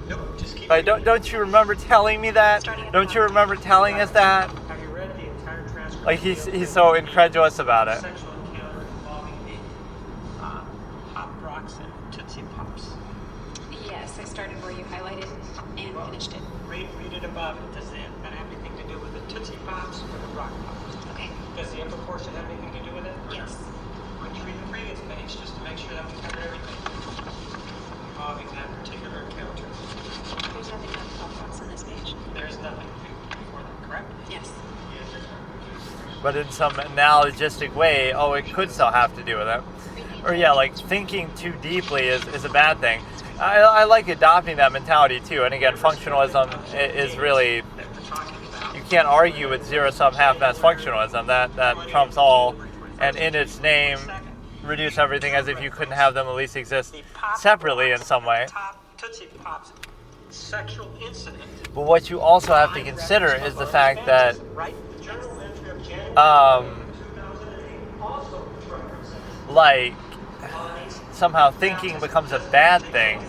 Nope, just keep Like, don't you remember telling me that? Don't you remember telling us that? Have you read the entire transcript? Like, he's so incredulous about it. Sexual encounter involving the Pop Rocks and Tootsie Pops. Yes, I started where you highlighted and finished it. Read it above it. Does that have anything to do with the Tootsie Pops or the Rock Pops? Okay. Does the upper portion have anything to do with it? Yes. Why don't you read the previous page just to make sure that we covered everything involving that particular encounter? There's nothing about the Pop Rocks on this page. There's nothing before that, correct? Yes. But in some analogistic way, it could still have to do with it. Or like thinking too deeply is a bad thing. I like adopting that mentality too. And again, functionalism is really, you can't argue with zero-sum half-mass functionalism. That trumps all, and in its name, reduce everything as if you couldn't have them at least exist separately in some way. Tootsie Pops sexual incident. But what you also have to consider is the fact that Right? The journal entry of January 2008 also references like somehow thinking becomes a bad thing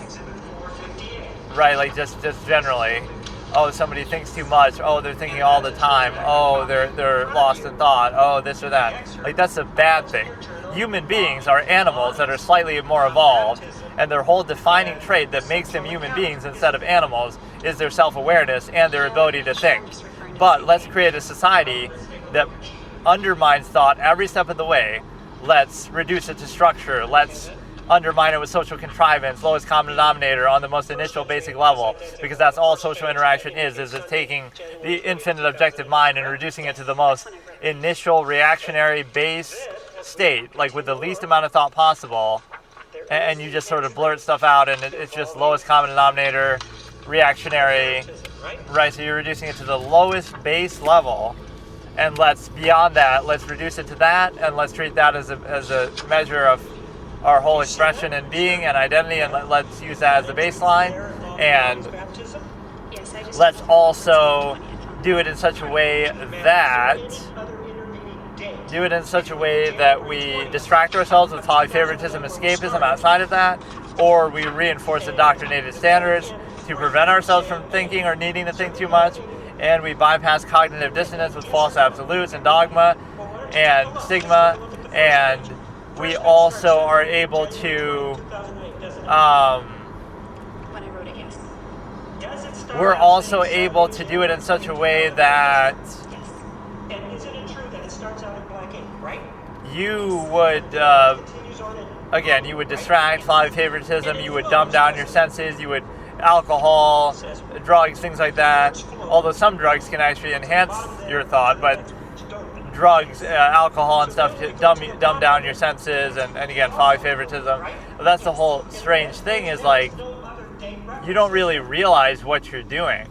right? Like just generally. Oh, somebody thinks too much. Oh, they're thinking all the time. Oh, they're lost in thought. Oh, this or that. Like that's a bad thing. Human beings are animals that are slightly more evolved, and their whole defining trait that makes them human beings instead of animals is their self-awareness and their ability to think. But let's create a society that undermines thought every step of the way. Let's reduce it to structure. Let's undermine it with social contrivance, lowest common denominator on the most initial basic level, because that's all social interaction is it's taking the infinite objective mind and reducing it to the most initial reactionary base state, like with the least amount of thought possible, and you just sort of blurt stuff out, and it's just lowest common denominator, reactionary, right? So you're reducing it to the lowest base level, and beyond that, let's reduce it to that, and let's treat that as a measure of our whole expression and being and identity, and let's use that as the baseline. And let's also do it in such a way that we distract ourselves with polyfavoritism, escapism outside of that, or we reinforce indoctrinated standards to prevent ourselves from thinking or needing to think too much, and we bypass cognitive dissonance with false absolutes and dogma and stigma, and we also are able to, we're also able to do it in such a way that you would, again, you would distract, follow favoritism, you would dumb down your senses, you would alcohol, drugs, things like that. Although some drugs can actually enhance your thought, but drugs, alcohol and stuff to dumb down your senses and again, follow favoritism. But that's the whole strange thing is like, you don't really realize what you're doing,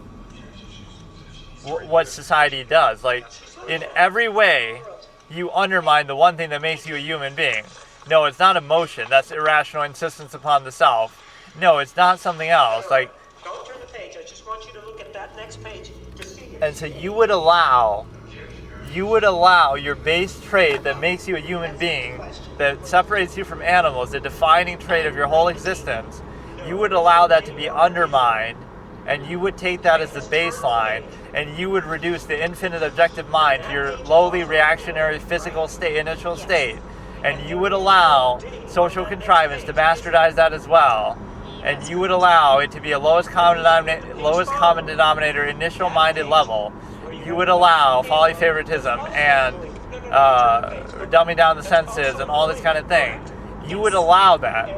what society does. Like, in every way, you undermine the one thing that makes you a human being. No, it's not emotion. That's irrational insistence upon the self. No, it's not something else. Like, don't turn the page. I just want you to look at that next page to see it. And so you would allow your base trait that makes you a human being, that separates you from animals, the defining trait of your whole existence, you would allow that to be undermined, and you would take that as the baseline, and you would reduce the infinite objective mind to your lowly reactionary physical state, initial state, and you would allow social contrivance to bastardize that as well, and you would allow it to be a lowest common denominator initial minded level. You would allow polyfavoritism and dumbing down the senses and all this kind of thing. You would allow that.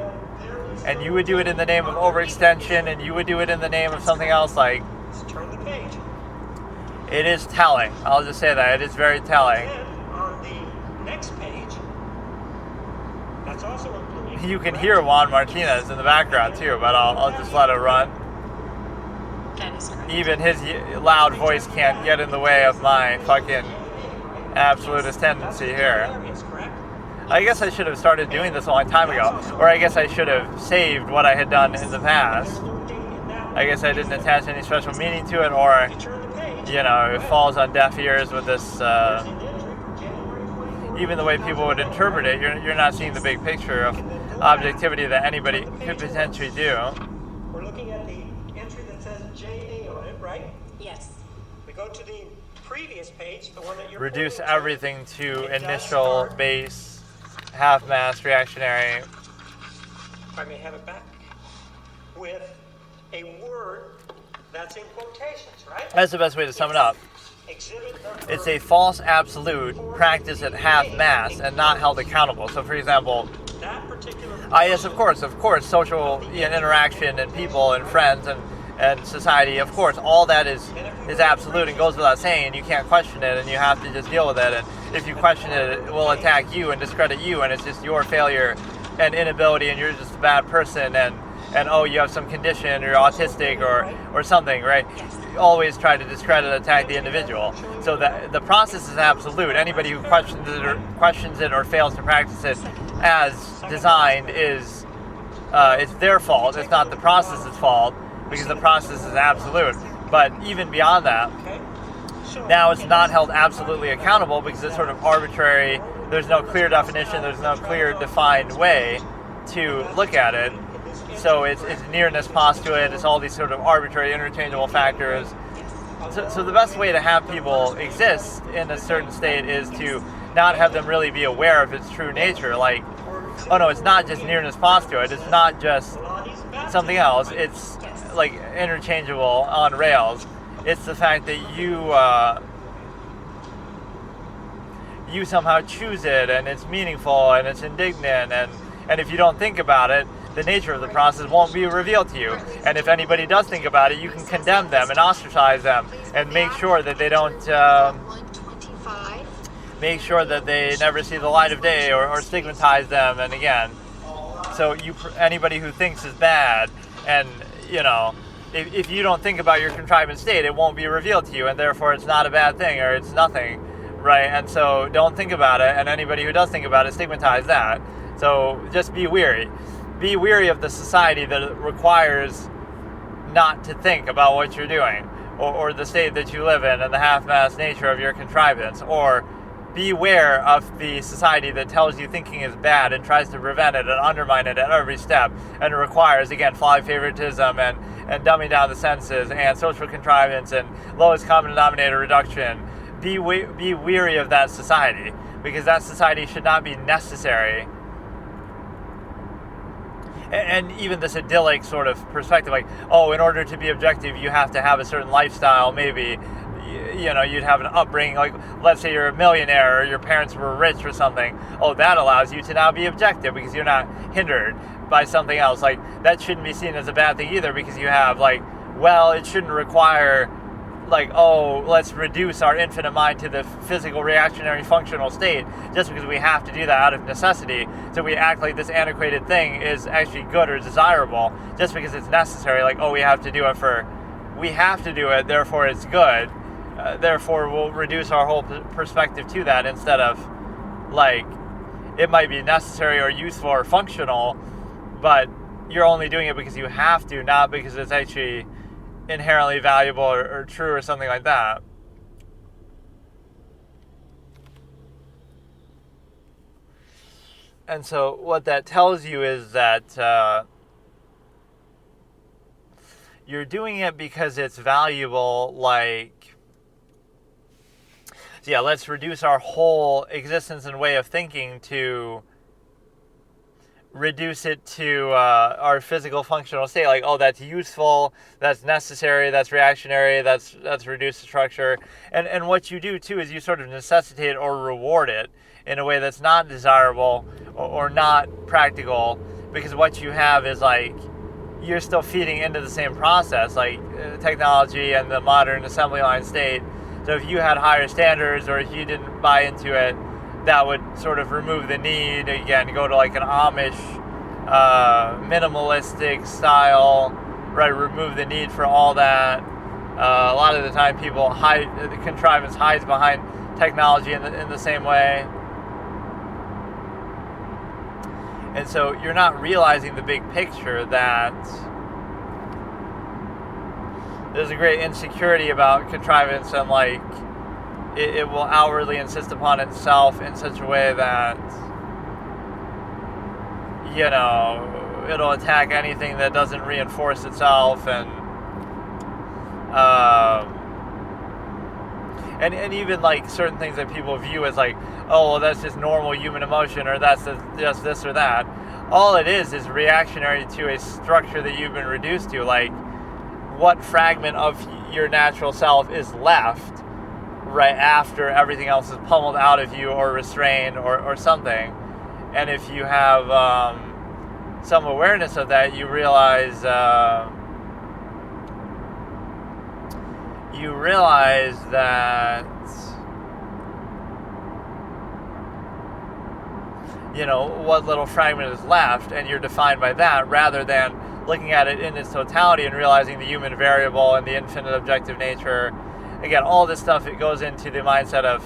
And you would do it in the name of overextension, and you would do it in the name of something else. Like, turn the page. It is telling. I'll just say that. It is very telling. Then on the next page, that's also including. You can hear Juan Martinez in the background too, but I'll just let it run. Even his loud voice can't get in the way of my fucking absolutist tendency here. I guess I should have started doing this a long time ago, or I guess I should have saved what I had done in the past. I guess I didn't attach any special meaning to it, or, it falls on deaf ears with this, even the way people would interpret it, you're not seeing the big picture of objectivity that anybody could potentially do. We're looking at the entry that says JA on it, right? Yes. We go to the previous page, the one that you're Reduce pointing to. everything to initial, base, half-mass, reactionary. If I may have it back, with a word that's in quotations, right? That's the best way to sum it up. Exhibit number It's a false absolute practiced at half-mass and not held accountable. So, for example, that particular. yes, of course, social interaction and people and friends and society, of course, all that is absolute and goes without saying, and you can't question it, and you have to just deal with it, and if you question it, it will attack you and discredit you, and it's just your failure and inability, and you're just a bad person, and oh, you have some condition, or you're autistic, or something, right? You always try to discredit and attack the individual. So the process is absolute. Anybody who questions it or fails to practice it as designed is it's their fault. It's not the process's fault, because the process is absolute. But even beyond that, now it's not held absolutely accountable because it's sort of arbitrary. There's no clear definition. There's no clear defined way to look at it. So it's nearness postulate, it's all these sort of arbitrary interchangeable factors. So the best way to have people exist in a certain state is to not have them really be aware of its true nature. Like, oh no, it's not just nearness postulate, it's not just something else, it's like interchangeable on rails. It's the fact that you somehow choose it, and it's meaningful, and it's indignant, and if you don't think about it, the nature of the process won't be revealed to you. And if anybody does think about it, you can condemn them and ostracize them and make sure that they don't, make sure that they never see the light of day, or stigmatize them. And again, so anybody who thinks is bad, and if you don't think about your contrivance state, it won't be revealed to you, and therefore it's not a bad thing, or it's nothing, right? And so don't think about it, and anybody who does think about it, stigmatize that. So just be weary. Be weary of the society that requires not to think about what you're doing, or the state that you live in, and the half-assed nature of your contrivance. Or beware of the society that tells you thinking is bad and tries to prevent it and undermine it at every step, and requires, again, flawed favoritism and dumbing down the senses and social contrivance and lowest common denominator reduction. Be weary of that society, because that society should not be necessary. And even this idyllic sort of perspective, like, oh, in order to be objective, you have to have a certain lifestyle, maybe. You'd have an upbringing, like, let's say you're a millionaire, or your parents were rich or something. Oh, that allows you to now be objective, because you're not hindered by something else. Like, that shouldn't be seen as a bad thing either, because you have, like, well, it shouldn't require, like, oh, let's reduce our infinite mind to the physical reactionary functional state just because we have to do that out of necessity. So we act like this antiquated thing is actually good or desirable just because it's necessary. Like, oh, we have to do it, therefore it's good. Therefore we'll reduce our whole perspective to that, instead of, like, it might be necessary or useful or functional, but you're only doing it because you have to, not because it's actually inherently valuable or true or something like that. And so what that tells you is that you're doing it because it's valuable, like, yeah, let's reduce our whole existence and way of thinking to reduce it to our physical functional state. Like, oh, that's useful, that's necessary, that's reactionary, that's reduced to structure. And what you do too is you sort of necessitate or reward it in a way that's not desirable or not practical, because what you have is, like, you're still feeding into the same process, like technology and the modern assembly line state. So if you had higher standards, or if you didn't buy into it, that would sort of remove the need, again, go to like an Amish minimalistic style, right? Remove the need for all that. A lot of the time people the contrivance hides behind technology in the same way. And so you're not realizing the big picture, that there's a great insecurity about contrivance, and like it will outwardly insist upon itself in such a way that, it'll attack anything that doesn't reinforce itself, and even like certain things that people view as like, oh, well, that's just normal human emotion, or that's just this or that. All it is reactionary to a structure that you've been reduced to. Like, what fragment of your natural self is left right after everything else is pummeled out of you or restrained or something? And if you have some awareness of that, you realize that what little fragment is left, and you're defined by that, rather than looking at it in its totality and realizing the human variable and the infinite objective nature. Again, all this stuff, it goes into the mindset of,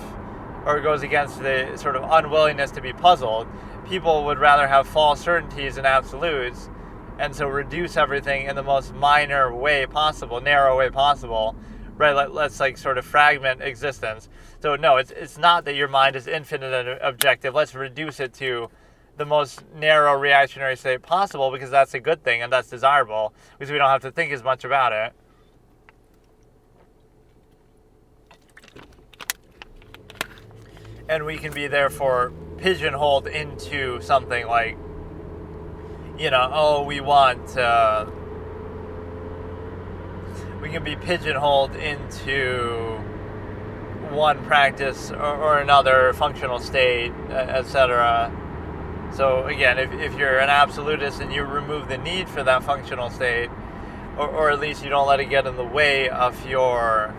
or it goes against the sort of unwillingness to be puzzled. People would rather have false certainties and absolutes, and so reduce everything in the most minor way possible, narrow way possible, right? Let's like sort of fragment existence. So no, it's not that your mind is infinite and objective. Let's reduce it to the most narrow reactionary state possible, because that's a good thing and that's desirable, because we don't have to think as much about it. And we can be therefore pigeonholed into something like, we can be pigeonholed into one practice or another functional state, etc. So again, if you're an absolutist and you remove the need for that functional state, or at least you don't let it get in the way of your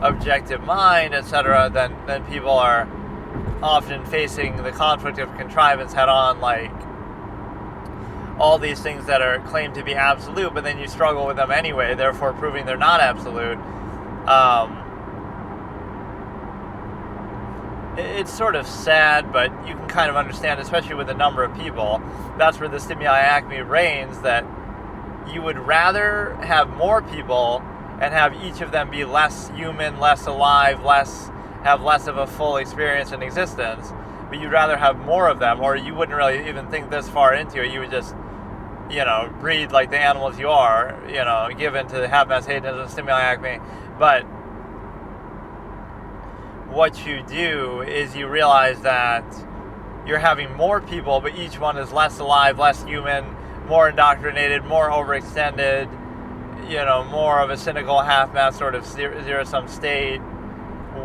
objective mind, etc., then people are often facing the conflict of contrivance head on, like all these things that are claimed to be absolute, but then you struggle with them anyway, therefore proving they're not absolute. It's sort of sad, but you can kind of understand, especially with the number of people. That's where the stimuli acme reigns, that you would rather have more people and have each of them be less human, less alive, have less of a full experience in existence, but you'd rather have more of them, or you wouldn't really even think this far into it. You would just, breed like the animals you are, given to the half-mass hedonism, stimuli acme. But what you do is you realize that you're having more people, but each one is less alive, less human, more indoctrinated, more overextended, more of a cynical half-mass sort of zero-sum state,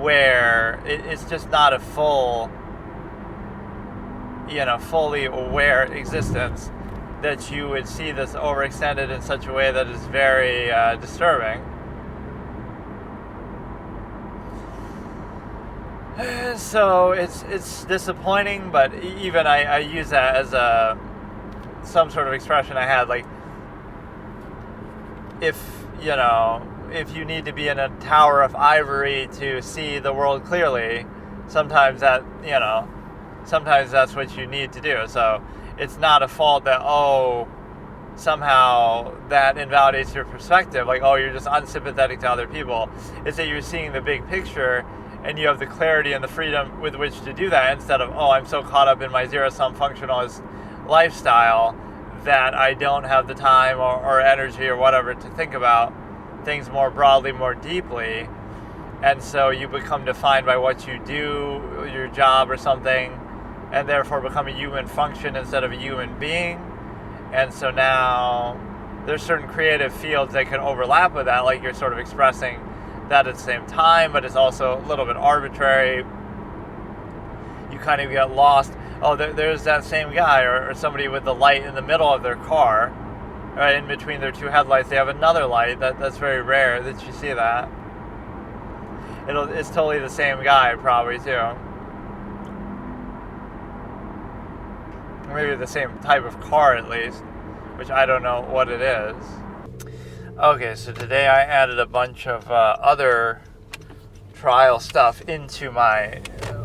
where it's just not a full, fully aware existence, that you would see this overextended in such a way that is very disturbing. So it's disappointing, but even I use that as some sort of expression I had, like, if you need to be in a tower of ivory to see the world clearly, sometimes that's what you need to do. So it's not a fault that, somehow that invalidates your perspective, like, you're just unsympathetic to other people. It's that you're seeing the big picture, and you have the clarity and the freedom with which to do that, instead of, I'm so caught up in my zero-sum functionalist lifestyle that I don't have the time or energy or whatever to think about things more broadly, more deeply. And so you become defined by what you do, your job or something, and therefore become a human function instead of a human being. And so now there's certain creative fields that can overlap with that, like you're sort of expressing that at the same time, but it's also a little bit arbitrary. You kind of get lost. There's that same guy, or somebody with the light in the middle of their car, right in between their two headlights. They have another light. That's very rare that you see that. It's totally the same guy, probably, too. Maybe the same type of car, at least, which I don't know what it is. Okay, so today I added a bunch of other trial stuff into my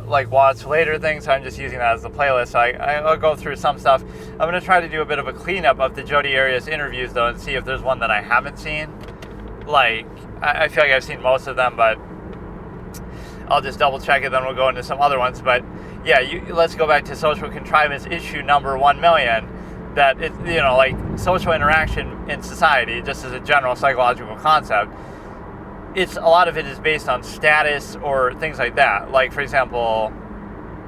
watch later things. So I'm just using that as the playlist. So I'll go through some stuff. I'm going to try to do a bit of a cleanup of the Jodi Arias interviews, though, and see if there's one that I haven't seen. I feel like I've seen most of them, but I'll just double check it, then we'll go into some other ones. But yeah, let's go back to social contrivance issue number 1,000,000. That social interaction in society, just as a general psychological concept, a lot of it is based on status or things like that. Like, for example,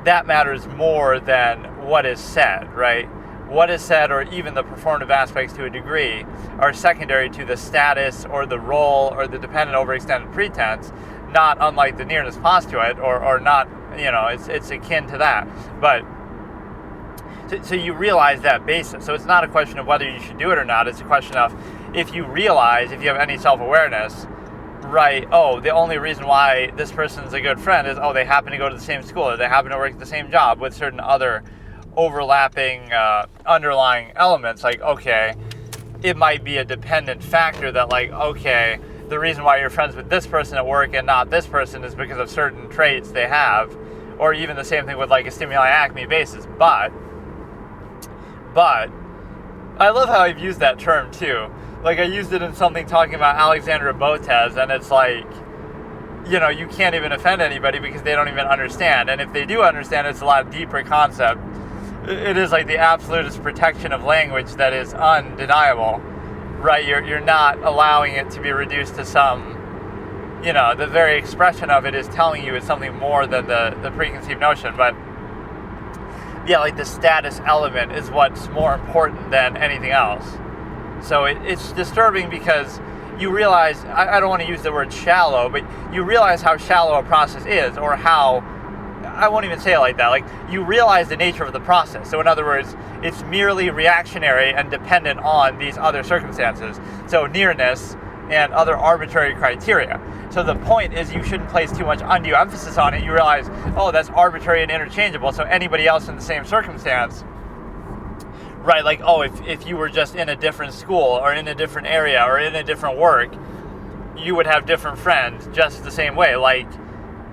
that matters more than what is said, right? What is said, or even the performative aspects to a degree, are secondary to the status or the role or the dependent overextended pretense, not unlike the nearness postulate, or not, it's akin to that. But so you realize that basis. So it's not a question of whether you should do it or not. It's a question of, if you have any self-awareness, right, the only reason why this person's a good friend is, they happen to go to the same school, or they happen to work at the same job, with certain other overlapping underlying elements. It might be a dependent factor that, the reason why you're friends with this person at work and not this person is because of certain traits they have, or even the same thing with a stimuli acme basis. But I love how I've used that term too. I used it in something talking about Alexandra Botez, and it's you can't even offend anybody because they don't even understand. And if they do understand, it's a lot deeper concept it is like the absolutist protection of language that is undeniable, right? You're not allowing it to be reduced to some, the very expression of it is telling you it's something more than the preconceived notion. But yeah, like the status element is what's more important than anything else. So it's disturbing because you realize, I don't want to use the word shallow, but you realize how shallow a process is, or how, I won't even say it like that, like you realize the nature of the process. So in other words, it's merely reactionary and dependent on these other circumstances. So nearness and other arbitrary criteria. So the point is you shouldn't place too much undue emphasis on it. You realize, oh, that's arbitrary and interchangeable, so anybody else in the same circumstance, right, like, oh, if you were just in a different school or in a different area or in a different work, you would have different friends just the same way. Like,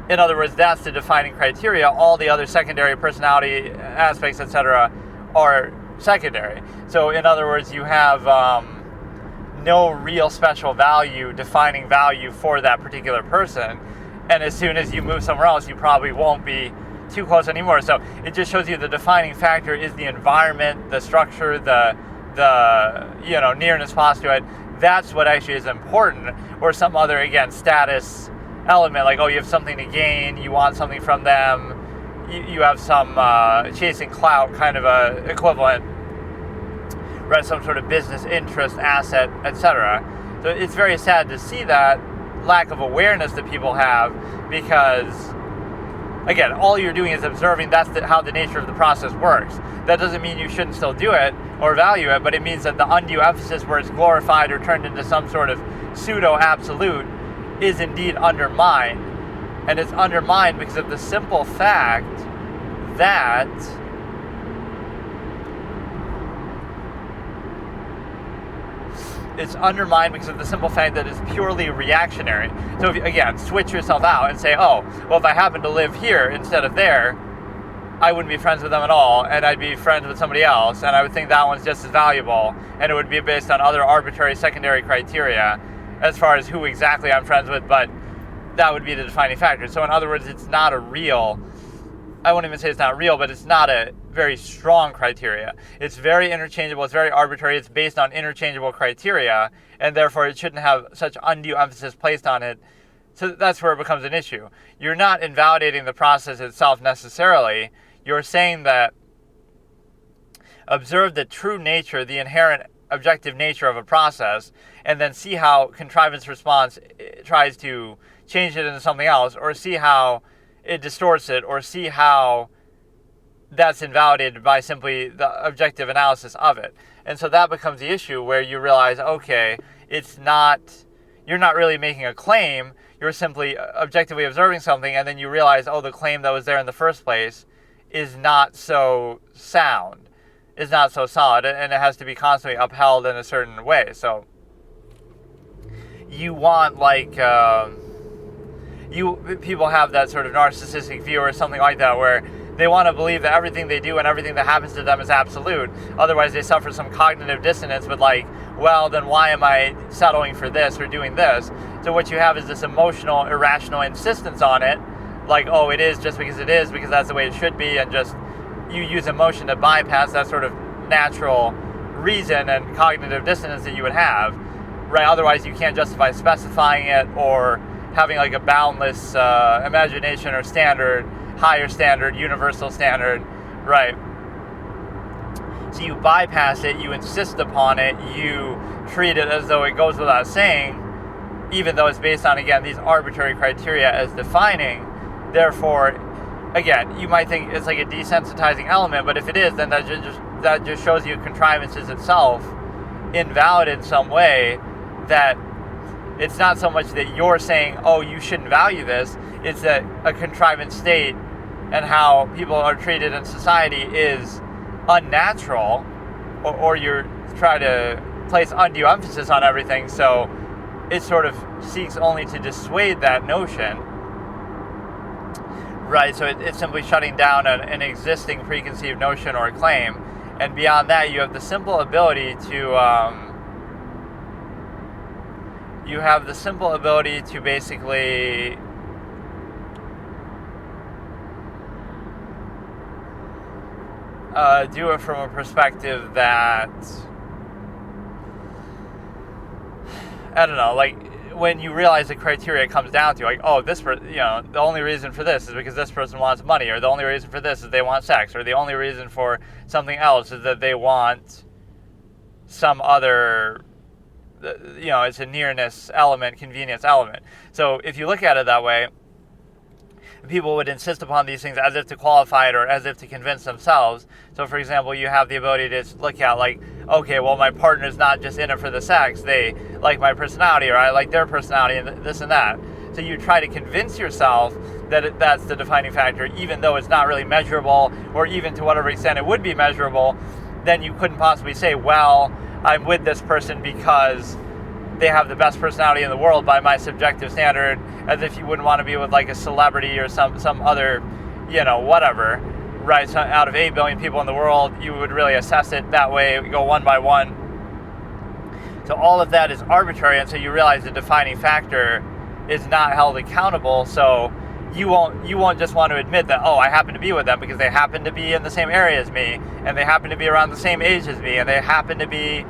in other words, that's the defining criteria. All the other secondary personality aspects, etc., are secondary. So in other words, you have no real special value, defining value for that particular person. And as soon as you move somewhere else, you probably won't be too close anymore. So it just shows you the defining factor is the environment, the structure, the nearness postulate. That's what actually is important. Or some other, again, status element, like, oh, you have something to gain, you want something from them, you have some chasing clout kind of a equivalent, right? Some sort of business interest, asset, etc. So it's very sad to see that lack of awareness that people have, because again, all you're doing is observing that's how the nature of the process works. That doesn't mean you shouldn't still do it or value it, but it means that the undue emphasis where it's glorified or turned into some sort of pseudo-absolute is indeed undermined. And it's undermined because of the simple fact that it's purely reactionary. So if you, again, switch yourself out and say, oh, well, if I happen to live here instead of there, I wouldn't be friends with them at all, and I'd be friends with somebody else, and I would think that one's just as valuable, and it would be based on other arbitrary secondary criteria as far as who exactly I'm friends with, but that would be the defining factor. So in other words, it's not a real, I won't even say it's not real, but it's not a very strong criteria. It's very interchangeable, it's very arbitrary, it's based on interchangeable criteria, and therefore it shouldn't have such undue emphasis placed on it. So that's where it becomes an issue. You're not invalidating the process itself necessarily. You're saying that observe the true nature, the inherent objective nature of a process, and then see how contrivance response tries to change it into something else, or see how it distorts it, or see how that's invalidated by simply the objective analysis of it. And so that becomes the issue where you realize, okay, you're not really making a claim, you're simply objectively observing something, and then you realize, oh, the claim that was there in the first place is not so sound, is not so solid, and it has to be constantly upheld in a certain way. So you want, like, people have that sort of narcissistic view or something like that, where they want to believe that everything they do and everything that happens to them is absolute. Otherwise, they suffer some cognitive dissonance with, like, well, then why am I settling for this or doing this? So what you have is this emotional, irrational insistence on it, like, oh, it is just because it is, because that's the way it should be, and just you use emotion to bypass that sort of natural reason and cognitive dissonance that you would have, right? Otherwise, you can't justify specifying it or having, like, a boundless imagination or standard, higher standard, universal standard, right? So you bypass it, you insist upon it, you treat it as though it goes without saying, even though it's based on, again, these arbitrary criteria as defining. Therefore, again, you might think it's like a desensitizing element, but if it is, then that just shows you contrivance is itself invalid in some way, that it's not so much that you're saying, oh, you shouldn't value this, it's that a contrivance state and how people are treated in society is unnatural, or you're trying to place undue emphasis on everything, so it sort of seeks only to dissuade that notion. Right, so it's simply shutting down an existing preconceived notion or claim, and beyond that, you have the simple ability to basically do it from a perspective that, I don't know, like when you realize the criteria comes down to, like, oh, the only reason for this is because this person wants money, or the only reason for this is they want sex, or the only reason for something else is that they want some other, it's a nearness element, convenience element. So if you look at it that way, people would insist upon these things as if to qualify it or as if to convince themselves. So, for example, you have the ability to look at, like, okay, well, my partner's not just in it for the sex. They like my personality, or I like their personality, and this and that. So you try to convince yourself that that's the defining factor, even though it's not really measurable, or even to whatever extent it would be measurable. Then you couldn't possibly say, well, I'm with this person because they have the best personality in the world by my subjective standard, as if you wouldn't want to be with like a celebrity or some other, whatever, right? So out of 8 billion people in the world, you would really assess it that way, go one by one. So all of that is arbitrary, and so you realize the defining factor is not held accountable. So you won't just want to admit that, oh, I happen to be with them because they happen to be in the same area as me, and they happen to be around the same age as me, and they happen to be,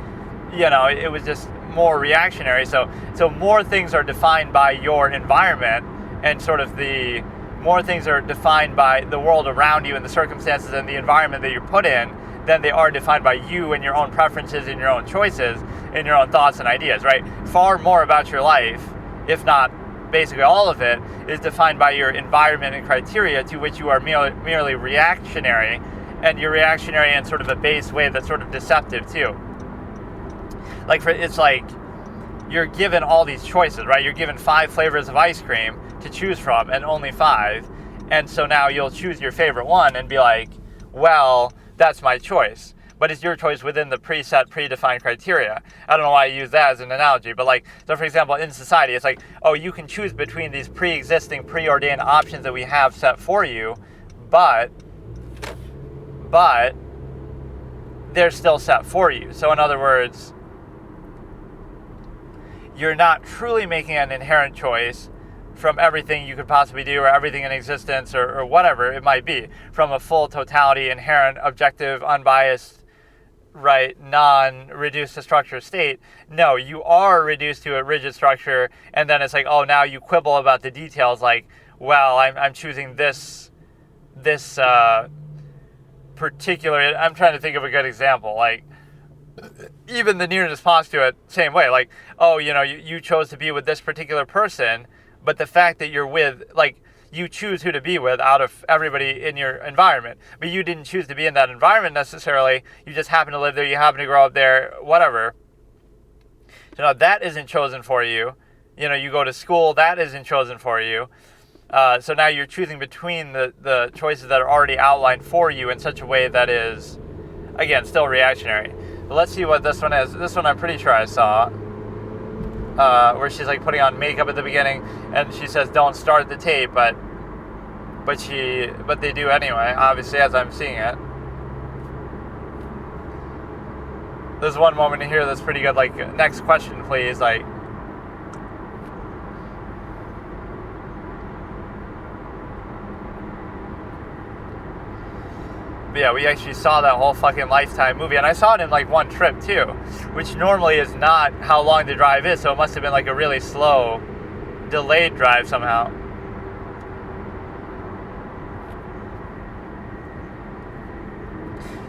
it was just more reactionary. So more things are defined by your environment, and sort of the more things are defined by the world around you and the circumstances and the environment that you're put in than they are defined by you and your own preferences and your own choices and your own thoughts and ideas, right? Far more about your life, if not basically all of it, is defined by your environment and criteria, to which you are merely reactionary, and you're reactionary in sort of a base way that's sort of deceptive too. It's like you're given all these choices, right? You're given 5 flavors of ice cream to choose from, and only 5. And so now you'll choose your favorite one and be like, well, that's my choice. But it's your choice within the predefined criteria. I don't know why I use that as an analogy, but so for example, in society, it's like, oh, you can choose between these pre-existing, preordained options that we have set for you, but they're still set for you. So in other words, you're not truly making an inherent choice from everything you could possibly do, or everything in existence, or whatever it might be, from a full totality, inherent, objective, unbiased, right, non-reduced to structure state. No, you are reduced to a rigid structure, and then it's like, oh, now you quibble about the details, like, well, I'm choosing this particular, I'm trying to think of a good example, like, even the nearness postulate, same way, like, oh, you chose to be with this particular person, but the fact that you're with, like, you choose who to be with out of everybody in your environment, but you didn't choose to be in that environment necessarily, you just happen to live there, you happen to grow up there, whatever. So now that isn't chosen for you. You go to school, that isn't chosen for you. So now you're choosing between the choices that are already outlined for you in such a way that is, again, still reactionary. But let's see what this one is. This one I'm pretty sure I saw, where she's like putting on makeup at the beginning, and she says, "Don't start the tape," but they do anyway. Obviously, as I'm seeing it. There's one moment in here that's pretty good. Like, next question, please. Like. Yeah, we actually saw that whole fucking Lifetime movie, and I saw it in like one trip too, which normally is not how long the drive is, so it must have been like a really slow, delayed drive somehow.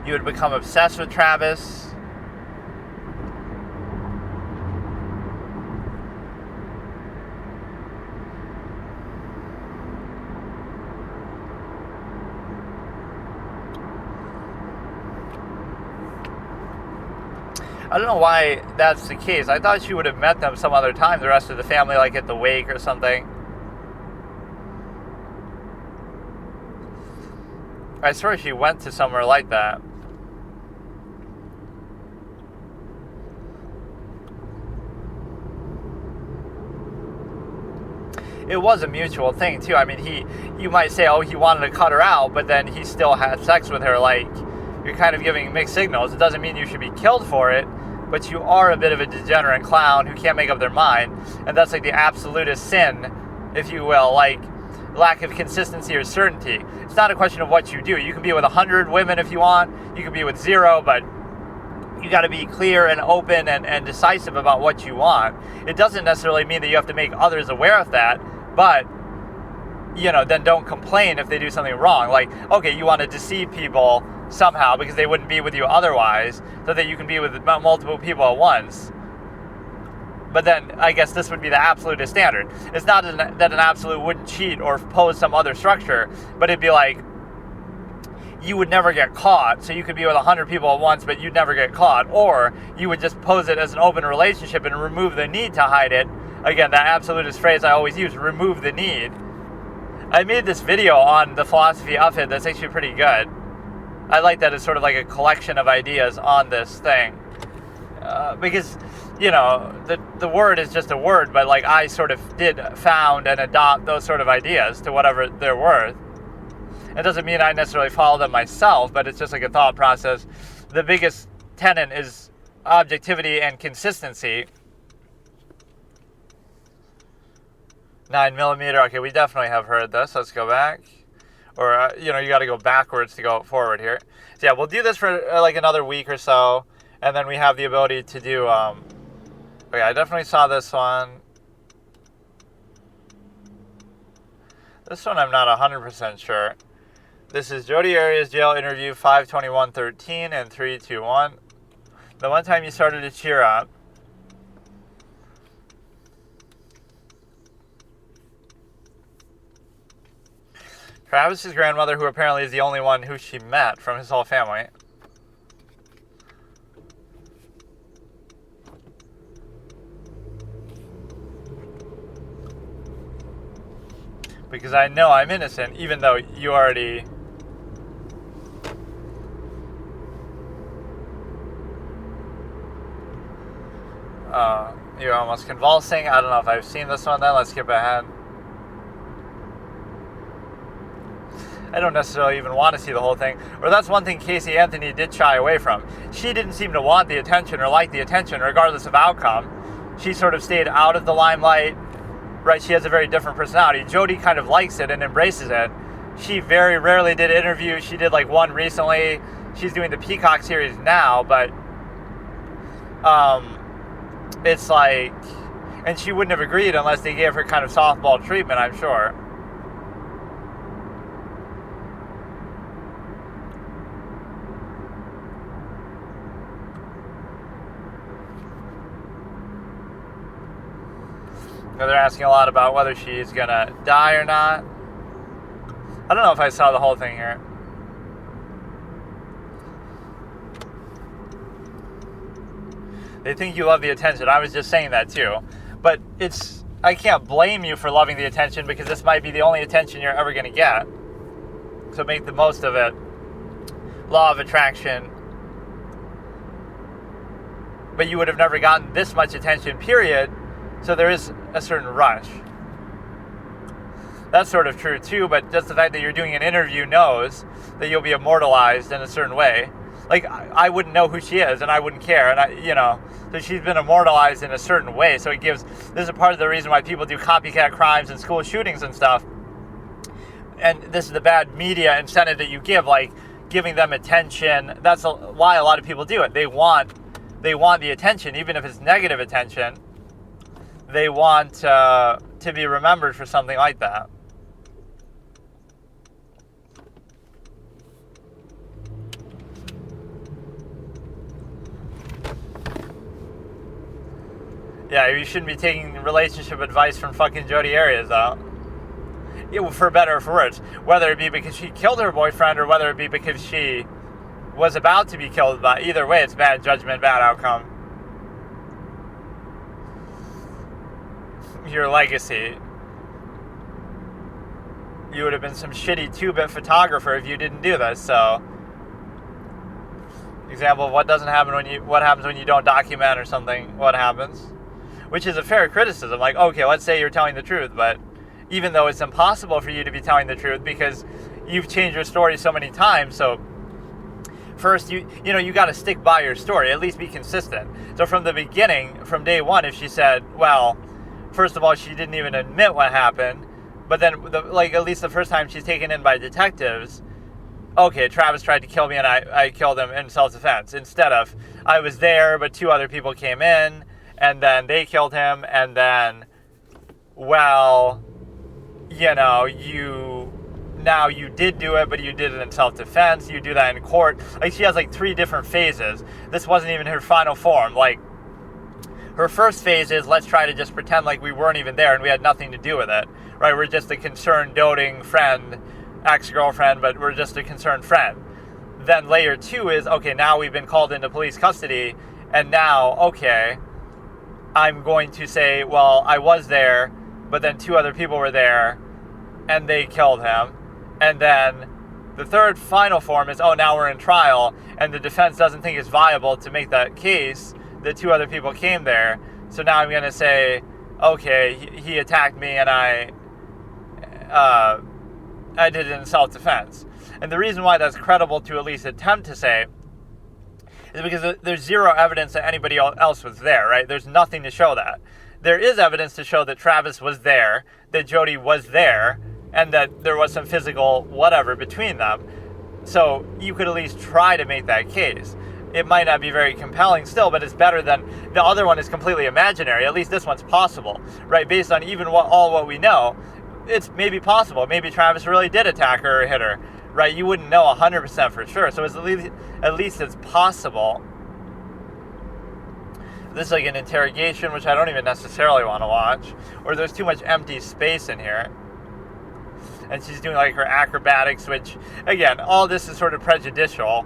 You would become obsessed with Travis. I don't know why that's the case. I thought she would have met them some other time, the rest of the family, like at the wake or something. I swear she went to somewhere like that. It was a mutual thing too. I mean, you might say, oh, he wanted to cut her out, but then he still had sex with her. Like, you're kind of giving mixed signals. It doesn't mean you should be killed for it, but you are a bit of a degenerate clown who can't make up their mind, and that's like the absolutist sin, if you will. Like, lack of consistency or certainty. It's not a question of what you do. You can be with 100 women if you want. You can be with 0, but you got to be clear and open and decisive about what you want. It doesn't necessarily mean that you have to make others aware of that, but then don't complain if they do something wrong. Like, okay, you want to deceive people somehow because they wouldn't be with you otherwise, so that you can be with multiple people at once. But then I guess this would be the absolute standard. It's not that an absolute wouldn't cheat or pose some other structure, but it'd be like, you would never get caught, so you could be with 100 people at once, but you'd never get caught. Or you would just pose it as an open relationship and remove the need to hide it. Again, that absolutist phrase I always use, remove the need. I made this video on the philosophy of it that's actually pretty good. I like that it's sort of like a collection of ideas on this thing. Because, the word is just a word, but like I sort of found and adopt those sort of ideas to whatever they're worth. It doesn't mean I necessarily follow them myself, but it's just like a thought process. The biggest tenet is objectivity and consistency. 9mm. Okay, we definitely have heard this. Let's go back. Or, you got to go backwards to go forward here. So, yeah, we'll do this for like another week or so. And then we have the ability to do... okay, I definitely saw this one. This one I'm not 100% sure. This is Jodi Arias jail interview 5/21/13 and 3/21. The one time you started to cheer up. Travis's grandmother, who apparently is the only one who she met from his whole family. Because I know I'm innocent, even though you already... you're almost convulsing. I don't know if I've seen this one then. Let's skip ahead. I don't necessarily even want to see the whole thing. Or that's one thing Casey Anthony did shy away from. She didn't seem to want the attention or like the attention regardless of outcome. She sort of stayed out of the limelight. Right, she has a very different personality. Jodi kind of likes it and embraces it. She very rarely did interviews. She did like one recently. She's doing the Peacock series now, but it's like, and she wouldn't have agreed unless they gave her kind of softball treatment, I'm sure. They're asking a lot about whether she's gonna die or not. I don't know if I saw the whole thing here. They think you love the attention. I was just saying that too. But I can't blame you for loving the attention because this might be the only attention you're ever gonna get. So make the most of it. Law of attraction. But you would have never gotten this much attention, period. So there is a certain rush. That's sort of true too, but just the fact that you're doing an interview knows that you'll be immortalized in a certain way. Like, I wouldn't know who she is, and I wouldn't care, and so she's been immortalized in a certain way, so this is a part of the reason why people do copycat crimes and school shootings and stuff. And this is the bad media incentive that you give, like, giving them attention. That's why a lot of people do it. They want the attention, even if it's negative attention. They want to be remembered for something like that. Yeah, you shouldn't be taking relationship advice from fucking Jodi Arias, though. For better or for worse. Whether it be because she killed her boyfriend or whether it be because she was about to be killed. But either way, it's bad judgment, bad outcome. Your legacy. You would have been some shitty 2-bit photographer if you didn't do this, so... Example of what happens when you don't document or something, what happens. Which is a fair criticism, like, okay, let's say you're telling the truth, but even though it's impossible for you to be telling the truth because you've changed your story so many times, so first, you got to stick by your story, at least be consistent. So from the beginning, from day one, if she said, well, first of all, she didn't even admit what happened, But then, at least the first time she's taken in by detectives, okay, Travis tried to kill me and I killed him in self-defense. Instead of, I was there, but 2 other people came in, and then they killed him, and then, well, you did do it, but you did it in self-defense. You do that in court. Like, she has, 3 different phases. This wasn't even her final form. Her first phase is, let's try to just pretend like we weren't even there and we had nothing to do with it, right? We're just a concerned, doting friend, ex-girlfriend, but we're just a concerned friend. Then layer 2 is, okay, now we've been called into police custody, and now, okay, I'm going to say, well, I was there, but then 2 other people were there, and they killed him. And then the third final form is, oh, now we're in trial, and the defense doesn't think it's viable to make that case. The 2 other people came there, so now I'm going to say, okay, he attacked me, and I did it in self-defense. And the reason why that's credible to at least attempt to say is because there's 0 evidence that anybody else was there, right? There's nothing to show that. There is evidence to show that Travis was there, that Jody was there, and that there was some physical whatever between them. So you could at least try to make that case. It might not be very compelling still, but it's better than the other one is completely imaginary. At least this one's possible, right? Based on even what we know, it's maybe possible. Maybe Travis really did attack her or hit her, right? You wouldn't know 100% for sure. So it's at least it's possible. This is like an interrogation, which I don't even necessarily want to watch. Or there's too much empty space in here. And she's doing her acrobatics, which, again, all this is sort of prejudicial.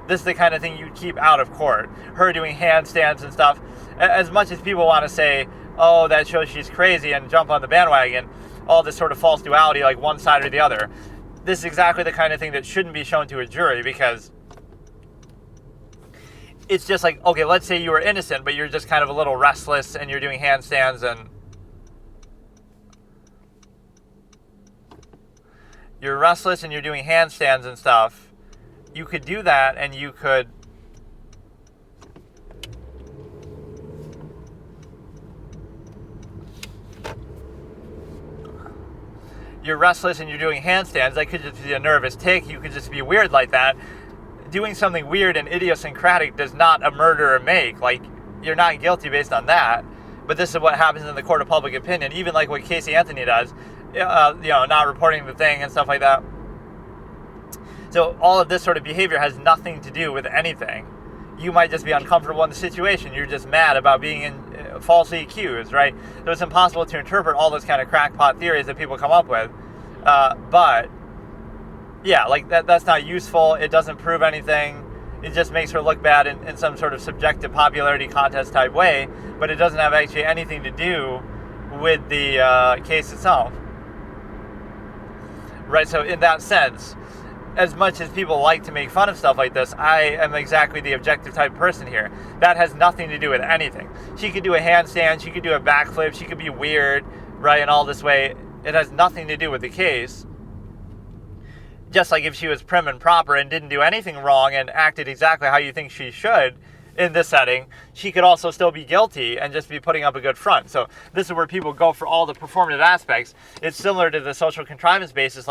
This is the kind of thing you keep out of court. Her doing handstands and stuff. As much as people want to say, oh, that shows she's crazy and jump on the bandwagon, all this sort of false duality, like one side or the other. This is exactly the kind of thing that shouldn't be shown to a jury, because it's just okay, let's say you were innocent, but you're just kind of a little restless and you're doing handstands and you're restless and you're doing handstands and stuff. You could do that, and you could you're restless and you're doing handstands. That could just be a nervous tic. You could just be weird like that. Doing something weird and idiosyncratic does not a murderer make. You're not guilty based on that. But this is what happens in the court of public opinion. Even what Casey Anthony does, not reporting the thing and stuff like that. So all of this sort of behavior has nothing to do with anything. You might just be uncomfortable in the situation. You're just mad about being falsely accused, right? So it's impossible to interpret all those kind of crackpot theories that people come up with. But yeah, that's not useful. It doesn't prove anything. It just makes her look bad in some sort of subjective popularity contest type way. But it doesn't have actually anything to do with the case itself. Right, so in that sense, as much as people like to make fun of stuff like this, I am exactly the objective type person here. That has nothing to do with anything. She could do a handstand, she could do a backflip, she could be weird, right, in all this way. It has nothing to do with the case. Just like if she was prim and proper and didn't do anything wrong and acted exactly how you think she should in this setting, she could also still be guilty and just be putting up a good front. So this is where people go for all the performative aspects. It's similar to the social contrivance basis.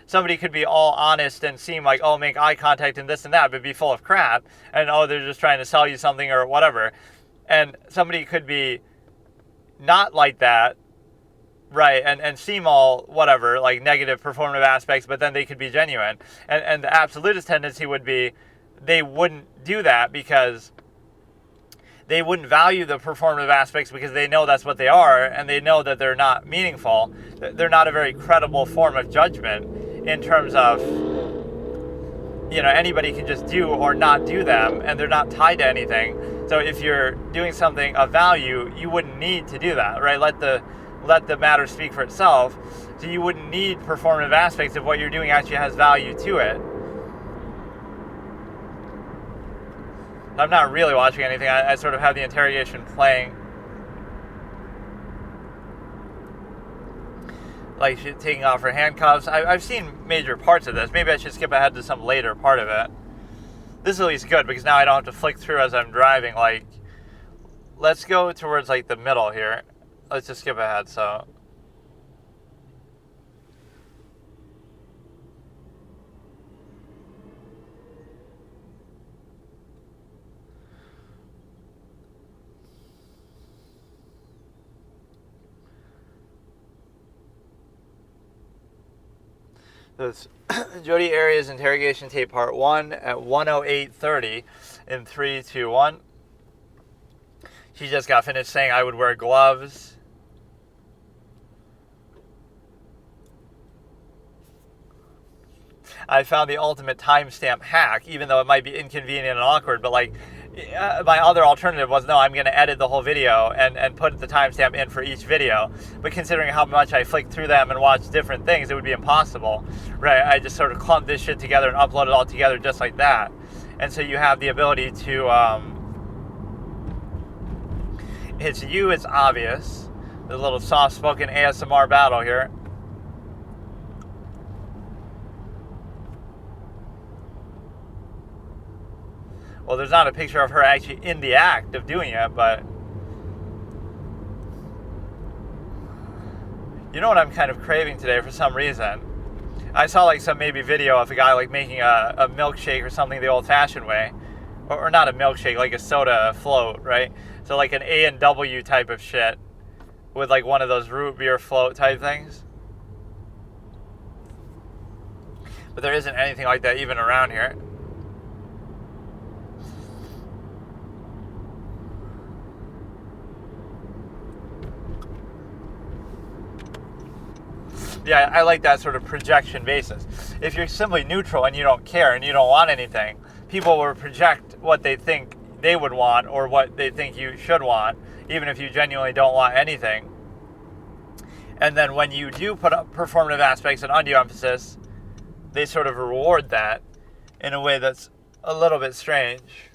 Somebody could be all honest and seem make eye contact and this and that, but be full of crap. And they're just trying to sell you something or whatever. And somebody could be not like that, right, and seem all whatever, negative performative aspects, but then they could be genuine. And the absolutist tendency would be they wouldn't do that because they wouldn't value the performative aspects because they know that's what they are, and they know that they're not meaningful. They're not a very credible form of judgment in terms of, anybody can just do or not do them, and they're not tied to anything. So if you're doing something of value, you wouldn't need to do that, right? Let the matter speak for itself. So you wouldn't need performative aspects if what you're doing actually has value to it. I'm not really watching anything. I sort of have the interrogation playing. She's taking off her handcuffs. I've seen major parts of this. Maybe I should skip ahead to some later part of it. This is at least good because now I don't have to flick through as I'm driving. Let's go towards the middle here. Let's just skip ahead. So So it's Jodi Arias interrogation tape part 1 at 1:08:30 in 3, 2, 1. She just got finished saying I would wear gloves. I found the ultimate timestamp hack, even though it might be inconvenient and awkward, but like my other alternative was, no, I'm going to edit the whole video and put the timestamp in for each video. But considering how much I flicked through them and watched different things, it would be impossible, right? I just sort of clumped this shit together and uploaded it all together just like that. And so you have the ability to, it's you, it's obvious. The little soft-spoken ASMR battle here. Well, there's not a picture of her actually in the act of doing it, but you know what I'm kind of craving today for some reason? I saw like some maybe video of a guy like making a milkshake or something the old-fashioned way, or not a milkshake, like a soda float, right? So like an A&W type of shit with like one of those root beer float type things. But there isn't anything like that even around here. Yeah, I like that sort of projection basis. If you're simply neutral and you don't care and you don't want anything, people will project what they think they would want or what they think you should want, even if you genuinely don't want anything. And then when you do put up performative aspects and undue emphasis, they sort of reward that in a way that's a little bit strange.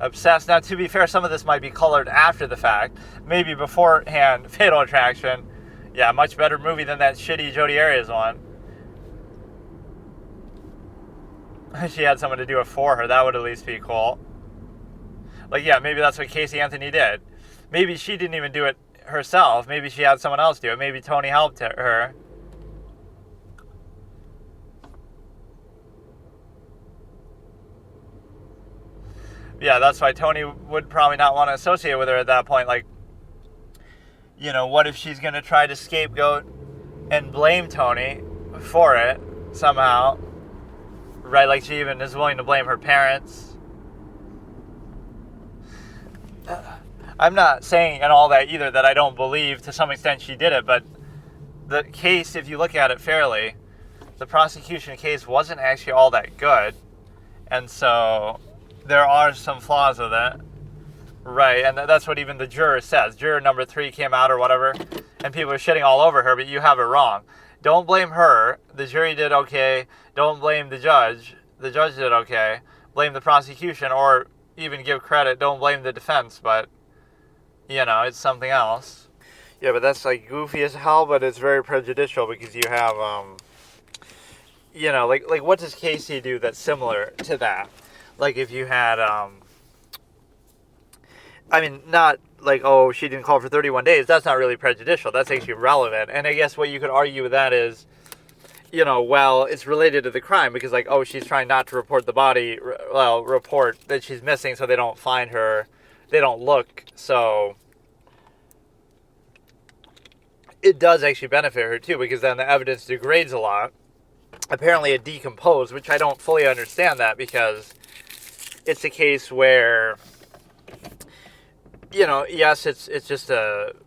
Obsessed. Now, to be fair, some of this might be colored after the fact. Maybe beforehand, Fatal Attraction. Yeah, much better movie than that shitty Jodi Arias one. She had someone to do it for her. That would at least be cool. Like, yeah, maybe that's what Casey Anthony did. Maybe she didn't even do it herself. Maybe she had someone else do it. Maybe Tony helped her. Yeah, that's why Tony would probably not want to associate with her at that point. Like, you know, what if she's going to try to scapegoat and blame Tony for it somehow? Right, like she even is willing to blame her parents. I'm not saying and all that either that I don't believe to some extent she did it, but the case, if you look at it fairly, the prosecution case wasn't actually all that good. And so there are some flaws with it. Right, and that's what even the juror says. Juror number 3 came out or whatever, and people are shitting all over her, but you have it wrong. Don't blame her. The jury did okay. Don't blame the judge. The judge did okay. Blame the prosecution, or even give credit. Don't blame the defense, but, you know, it's something else. Yeah, but that's like goofy as hell, but it's very prejudicial because you have, you know, like what does Casey do that's similar to that? Like if you had, I mean, not like, oh, she didn't call for 31 days. That's not really prejudicial. That's actually relevant. And I guess what you could argue with that is, you know, well, it's related to the crime because, like, oh, she's trying not to report the body, well, report that she's missing so they don't find her, they don't look. So it does actually benefit her, too, because then the evidence degrades a lot. Apparently it decomposed, which I don't fully understand that because it's a case where, you know, yes, it's just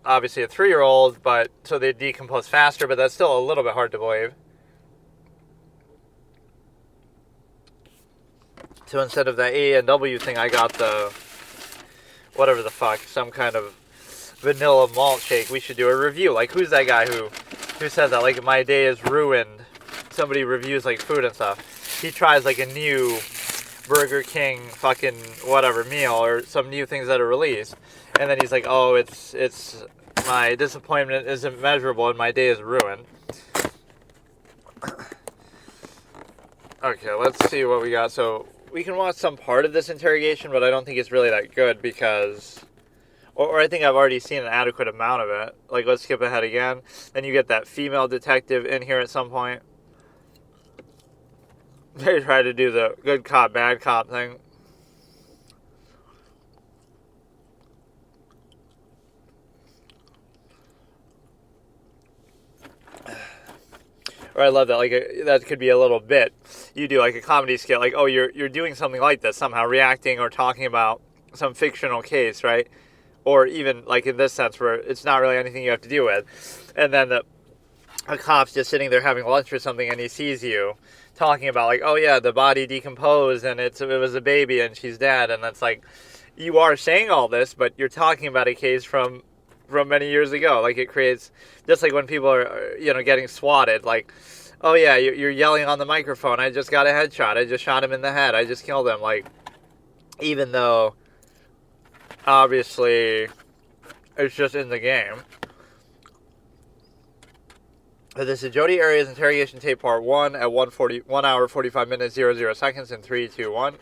obviously a 3-year-old, but so they decompose faster, but that's still a little bit hard to believe. So instead of the A&W thing, I got the whatever the fuck, some kind of vanilla malt shake. We should do a review. Like, who's that guy who says that? Like, my day is ruined. Somebody reviews like food and stuff. He tries like a new Burger King fucking whatever meal or some new things that are released, and then he's like, oh, it's my disappointment is immeasurable and my day is ruined. Okay, let's see what we got. So we can watch some part of this interrogation, but I don't think it's really that good because, or I think I've already seen an adequate amount of it. Like, let's skip ahead again. Then you get that female detective in here at some point. They try to do the good cop, bad cop thing. Or I love that, like, that could be a little bit. You do, like, a comedy skit, like, oh, you're doing something like this, somehow reacting or talking about some fictional case, right? Or even, like, in this sense, where it's not really anything you have to deal with. And then a cop's just sitting there having lunch or something, and he sees you talking about, like, oh, yeah, the body decomposed, and it was a baby, and she's dead. And it's like, you are saying all this, but you're talking about a case from many years ago. Like, it creates, just like when people are, getting swatted, like, oh yeah, you're yelling on the microphone, I just got a headshot, I just shot him in the head, I just killed him. Like, even though obviously it's just in the game. But this is Jodi Arias interrogation tape part 1 at 1 hour 45 minutes 00 seconds in 3, 2, 1.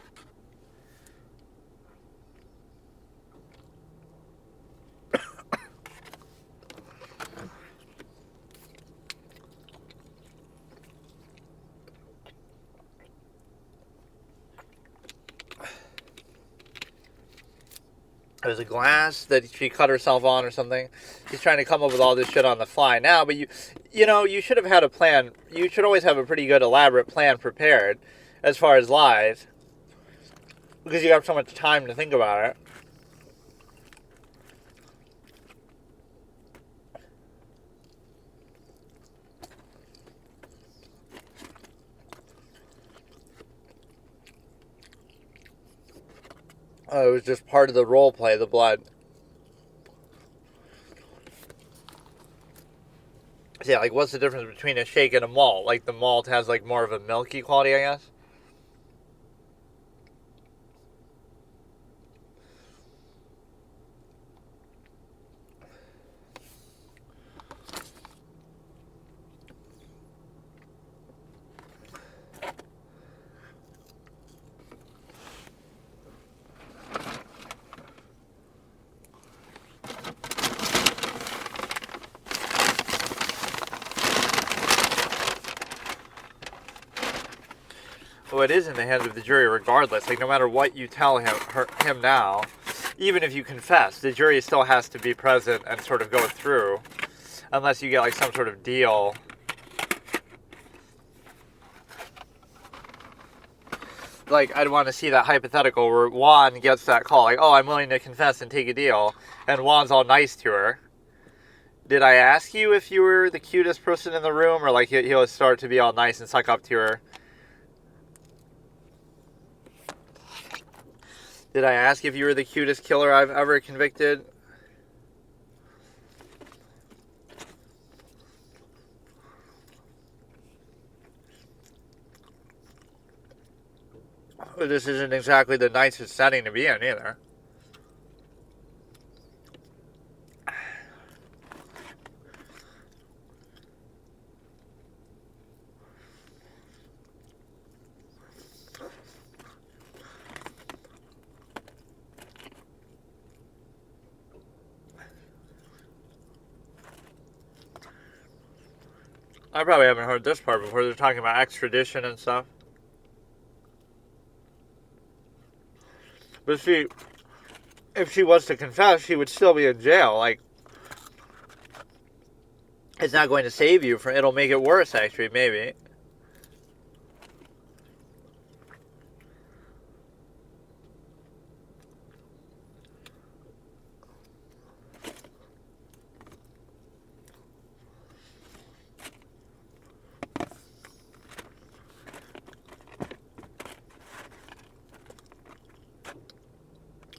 There's a glass that she cut herself on or something. She's trying to come up with all this shit on the fly now, but you should have had a plan. You should always have a pretty good elaborate plan prepared as far as lies, because you have so much time to think about it. It was just part of the role play, the blood. So yeah, like, what's the difference between a shake and a malt? Like, the malt has, like, more of a milky quality, I guess. Well, it is in the hands of the jury regardless. Like, no matter what you tell him now, even if you confess, the jury still has to be present and sort of go through, unless you get, like, some sort of deal. Like, I'd want to see that hypothetical where Juan gets that call, like, oh, I'm willing to confess and take a deal, and Juan's all nice to her. Did I ask you if you were the cutest person in the room, or, like, he'll start to be all nice and suck up to her? Did I ask if you were the cutest killer I've ever convicted? This isn't exactly the nicest setting to be in either. I probably haven't heard this part before. They're talking about extradition and stuff. But see, if she was to confess, she would still be in jail. Like, it's not going to save you from, it'll make it worse, actually, maybe.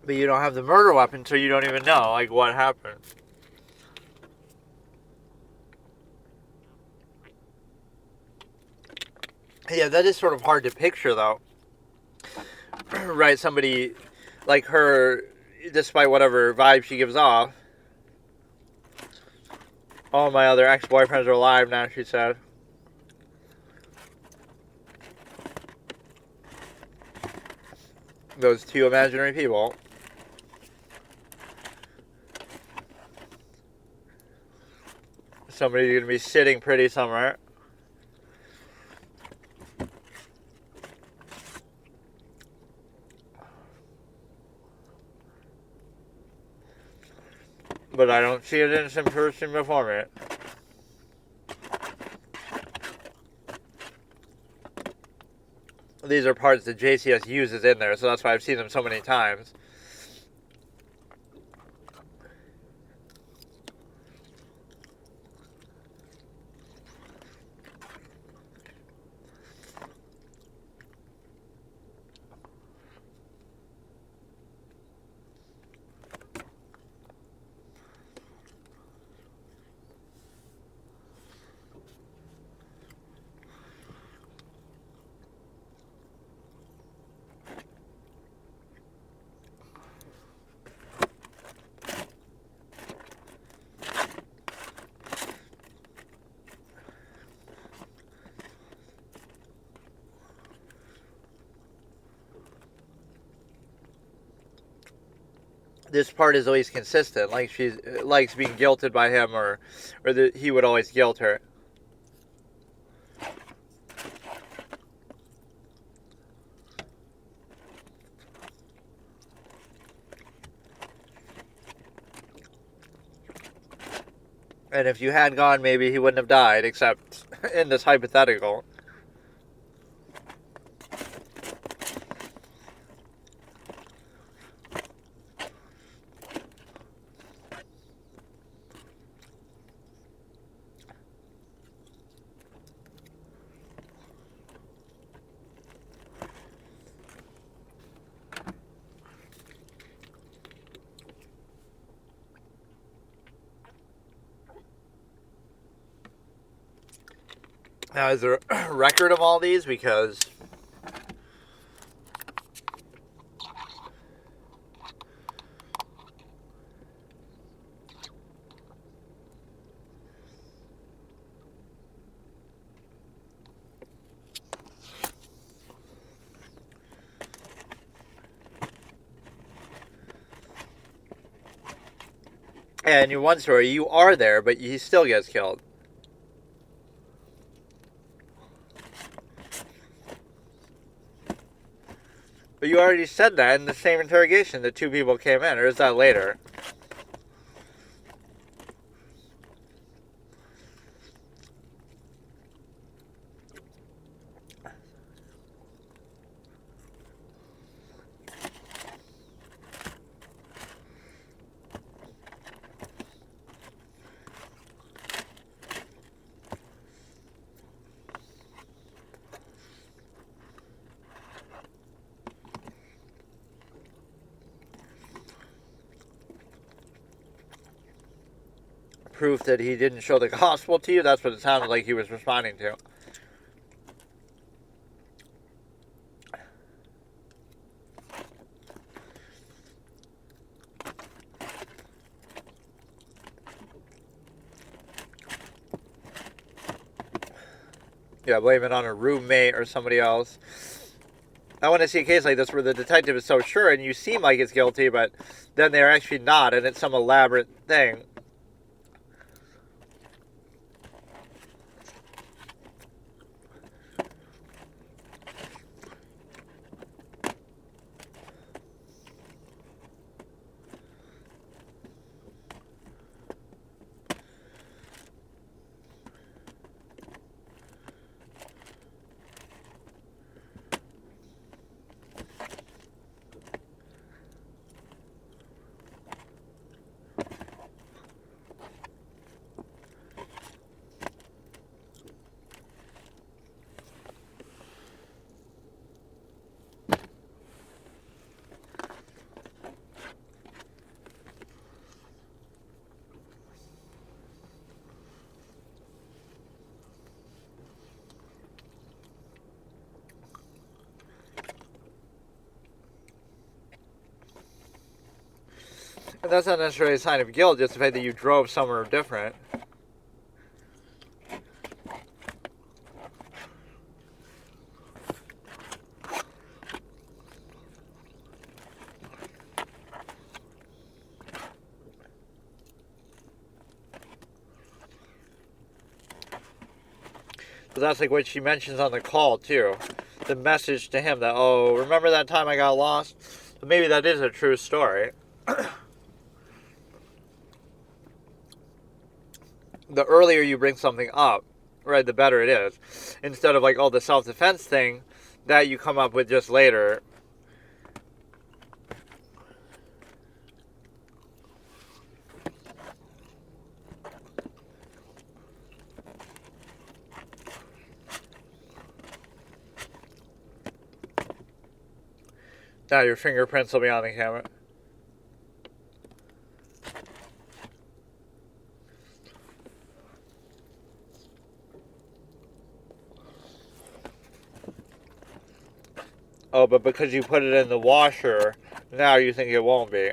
But you don't have the murder weapon, so you don't even know, like, what happened. Yeah, that is sort of hard to picture, though. Right, somebody like her, despite whatever vibe she gives off. All my other ex-boyfriends are alive now, she said. Those two imaginary people. Somebody's gonna be sitting pretty somewhere. But I don't see an innocent person before me. these are parts that JCS uses in there, so that's why I've seen them so many times. This part is always consistent, like she likes being guilted by him, or that he would always guilt her. And if you had gone, maybe he wouldn't have died, except in this hypothetical. Now, is there a record of all these? Because in your one story, you are there, but he still gets killed. But you already said that in the same interrogation that two people came in, or is that later? Proof that he didn't show the gospel to you? That's what it sounded like he was responding to. Yeah, blame it on a roommate or somebody else. I want to see a case like this where the detective is so sure and you seem like it's guilty, but then they're actually not, and it's some elaborate thing. But that's not necessarily a sign of guilt, just the fact that you drove somewhere different. So that's like what she mentions on the call, too. The message to him that, oh, remember that time I got lost? So maybe that is a true story. The earlier you bring something up, right, the better it is. Instead of like, oh, the self-defense thing, that you come up with just later. Now your fingerprints will be on the camera. Oh, but because you put it in the washer, now you think it won't be.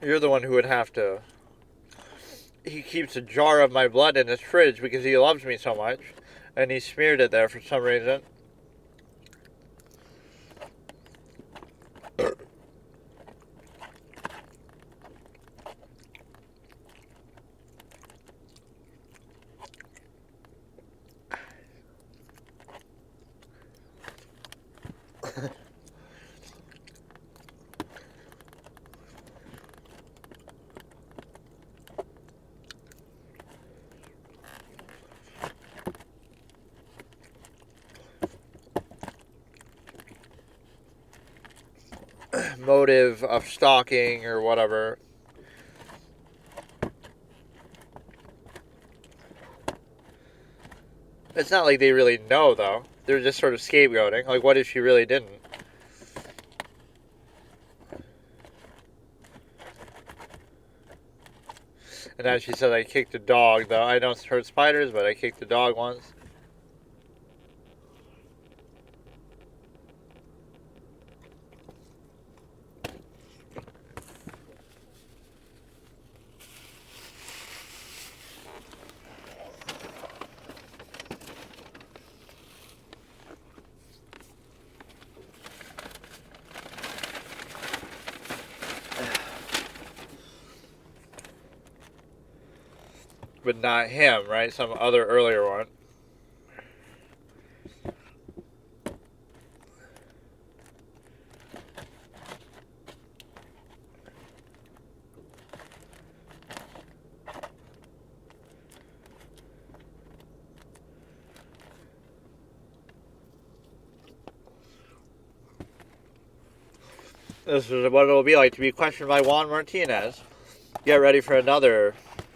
You're the one who would have to. He keeps a jar of my blood in his fridge because he loves me so much. And he smeared it there for some reason. Motive of stalking or whatever. It's not like they really know, though. They're just sort of scapegoating. Like, what if she really didn't? And now she said I kicked a dog, though. I don't hurt spiders, but I kicked a dog once. But not him, right? Some other earlier one. This is what it'll be like to be questioned by Juan Martinez. Get ready for another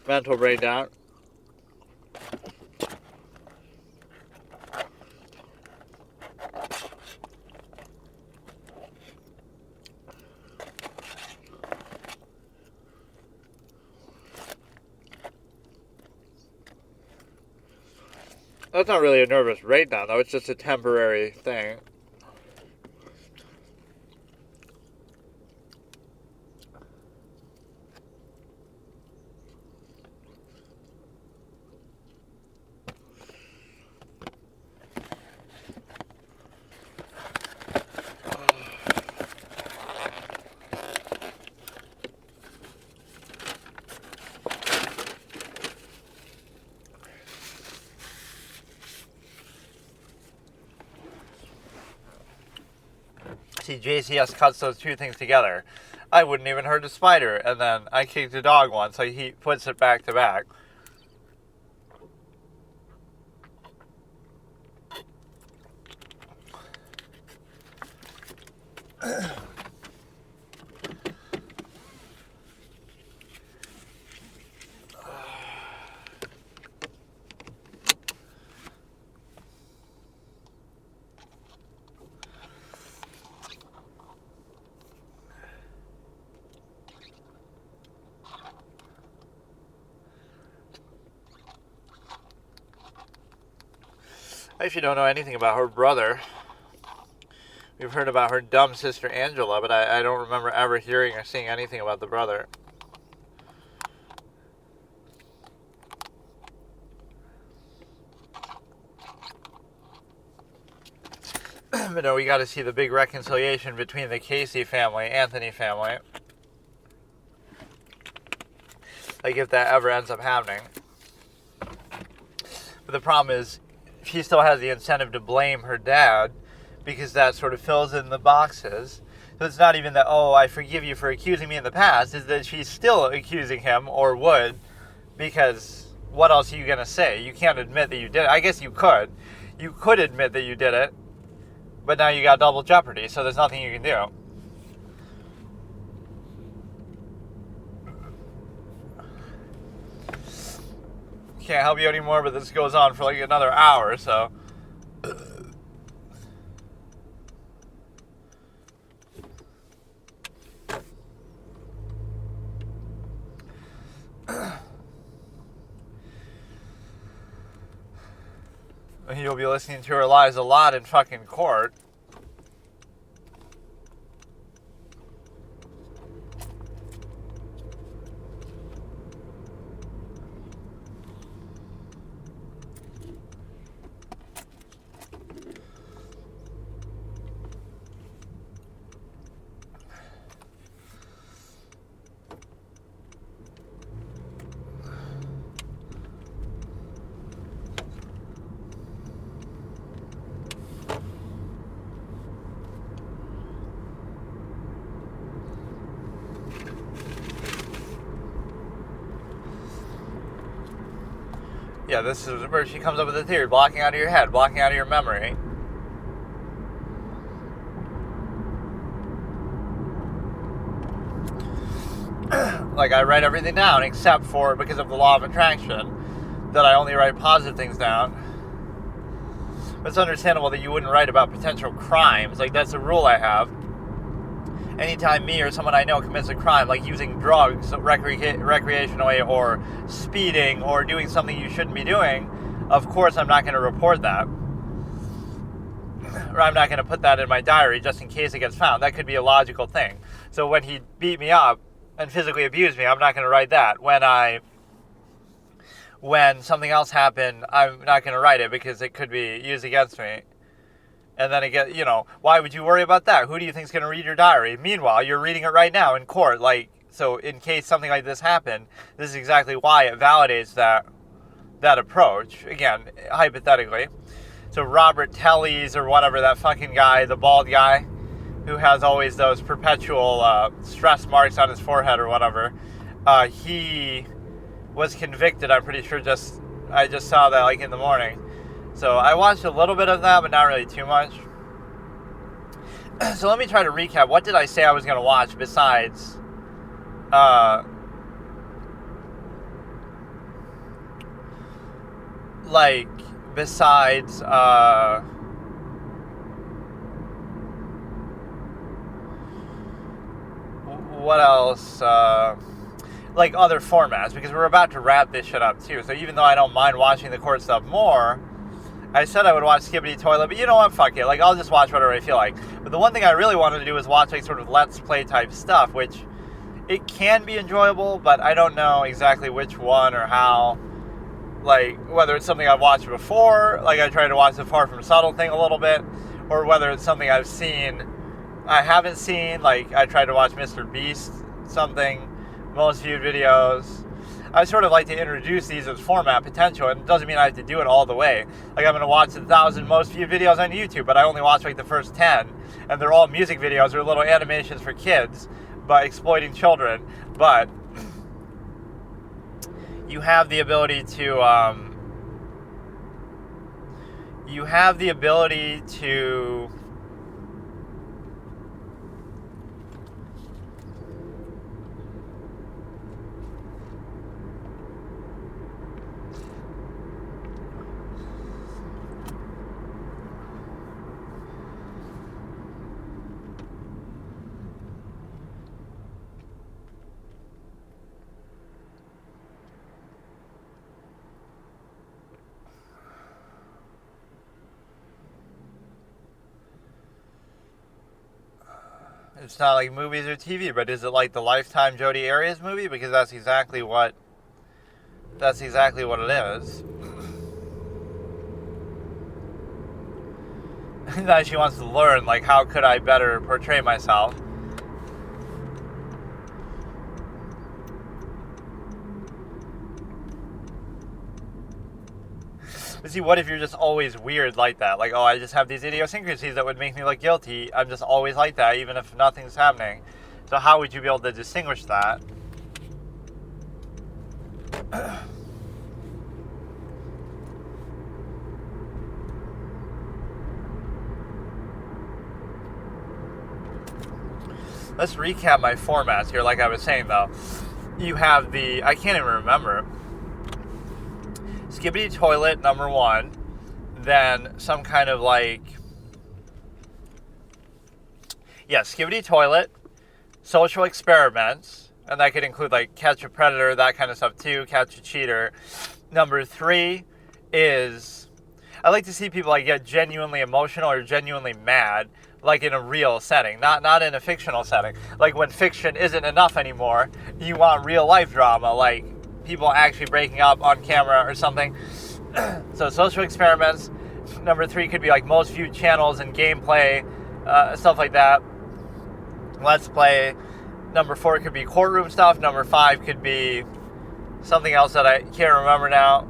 mental breakdown. That's not really a nervous breakdown, though. It's just a temporary thing. See, JCS cuts those two things together. I wouldn't even hurt a spider, and then I kicked a dog once, so he puts it back to back. I actually don't know anything about her brother. We've heard about her dumb sister Angela, but I don't remember ever hearing or seeing anything about the brother. But no, we got to see the big reconciliation between the Casey family, Anthony family. Like, if that ever ends up happening. But the problem is, she still has the incentive to blame her dad, because that sort of fills in the boxes. So it's not even that, oh, I forgive you for accusing me in the past, is that she's still accusing him, or would, because what else are you going to say? You can't admit that you did it. I guess you could. You could admit that you did it, but now you got double jeopardy, so there's nothing you can do. Can't help you anymore, but this goes on for like another hour, so. You'll be listening to her lies a lot in fucking court. Yeah, this is where she comes up with a theory, blocking out of your head, blocking out of your memory. Like, I write everything down except for, because of the law of attraction, that I only write positive things down. But it's understandable that you wouldn't write about potential crimes. Like, that's a rule I have. Anytime me or someone I know commits a crime, like using drugs recreationally, or speeding, or doing something you shouldn't be doing, of course I'm not going to report that. Or I'm not going to put that in my diary just in case it gets found. That could be a logical thing. So when he beat me up and physically abused me, I'm not going to write that. When something else happened, I'm not going to write it because it could be used against me. And then again, why would you worry about that? Who do you think is going to read your diary? Meanwhile, you're reading it right now in court. Like, so in case something like this happened, this is exactly why it validates that approach. Again, hypothetically. So Robert Tellez, or whatever, that fucking guy, the bald guy, who has always those perpetual stress marks on his forehead or whatever, he was convicted, I'm pretty sure. I just saw that like in the morning. So I watched a little bit of that, but not really too much. So let me try to recap. What did I say I was going to watch besides what else? Like other formats, because we're about to wrap this shit up too. So even though I don't mind watching the court stuff more, I said I would watch Skibbity Toilet, but you know what, fuck it. Like, I'll just watch whatever I feel like. But the one thing I really wanted to do was watch, like, sort of Let's Play type stuff, which it can be enjoyable, but I don't know exactly which one or how. Like, whether it's something I've watched before, like I tried to watch the Far From Subtle thing a little bit, or whether it's something I haven't seen, like I tried to watch Mr. Beast, something, most viewed videos. I sort of like to introduce these as format potential, and it doesn't mean I have to do it all the way. Like, I'm going to watch 1,000 most viewed videos on YouTube, but I only watch like the first 10, and they're all music videos or little animations for kids, but exploiting children. But you have the ability to, It's not like movies or TV, but is it like the Lifetime Jodi Arias movie? Because that's exactly what it is. Now she wants to learn, like, how could I better portray myself? But see, what if you're just always weird like that? Like, oh, I just have these idiosyncrasies that would make me look guilty. I'm just always like that, even if nothing's happening. So how would you be able to distinguish that? Let's recap my formats here, like I was saying, though. You have the... I can't even remember. Skibbity Toilet, number 1. Then some kind of like... Yeah, Skibbity Toilet. Social Experiments. And that could include like Catch a Predator, that kind of stuff too. Catch a Cheater. Number 3 is... I like to see people like get genuinely emotional or genuinely mad, like in a real setting, not in a fictional setting. Like when fiction isn't enough anymore, you want real life drama, like people actually breaking up on camera or something. So Social Experiments. Number 3 could be like most viewed channels and gameplay, stuff like that. Let's Play. Number 4 could be courtroom stuff. Number 5 could be something else that I can't remember now.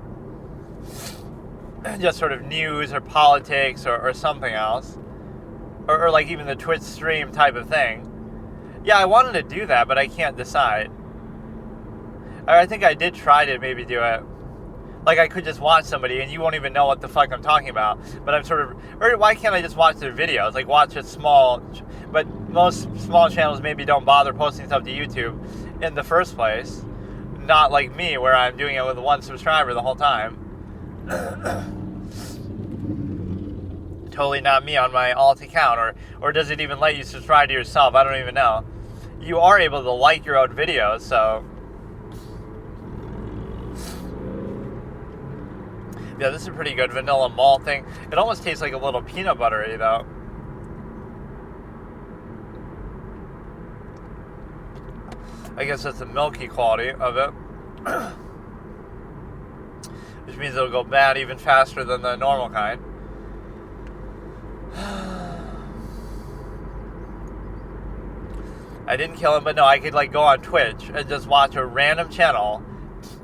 Just sort of news or politics or something else. Or like even the Twitch stream type of thing. Yeah, I wanted to do that, but I can't decide. I think I did try to maybe do it. Like I could just watch somebody and you won't even know what the fuck I'm talking about. But I'm sort of... Or why can't I just watch their videos? Like watch a small... But most small channels maybe don't bother posting stuff to YouTube in the first place. Not like me, where I'm doing it with 1 subscriber the whole time. Totally not me on my alt account. Or does it even let you subscribe to yourself? I don't even know. You are able to like your own videos, so... Yeah, this is a pretty good vanilla malt thing. It almost tastes like a little peanut buttery, though. I guess that's the milky quality of it. Which means it'll go bad even faster than the normal kind. I didn't kill him, but no, I could like go on Twitch and just watch a random channel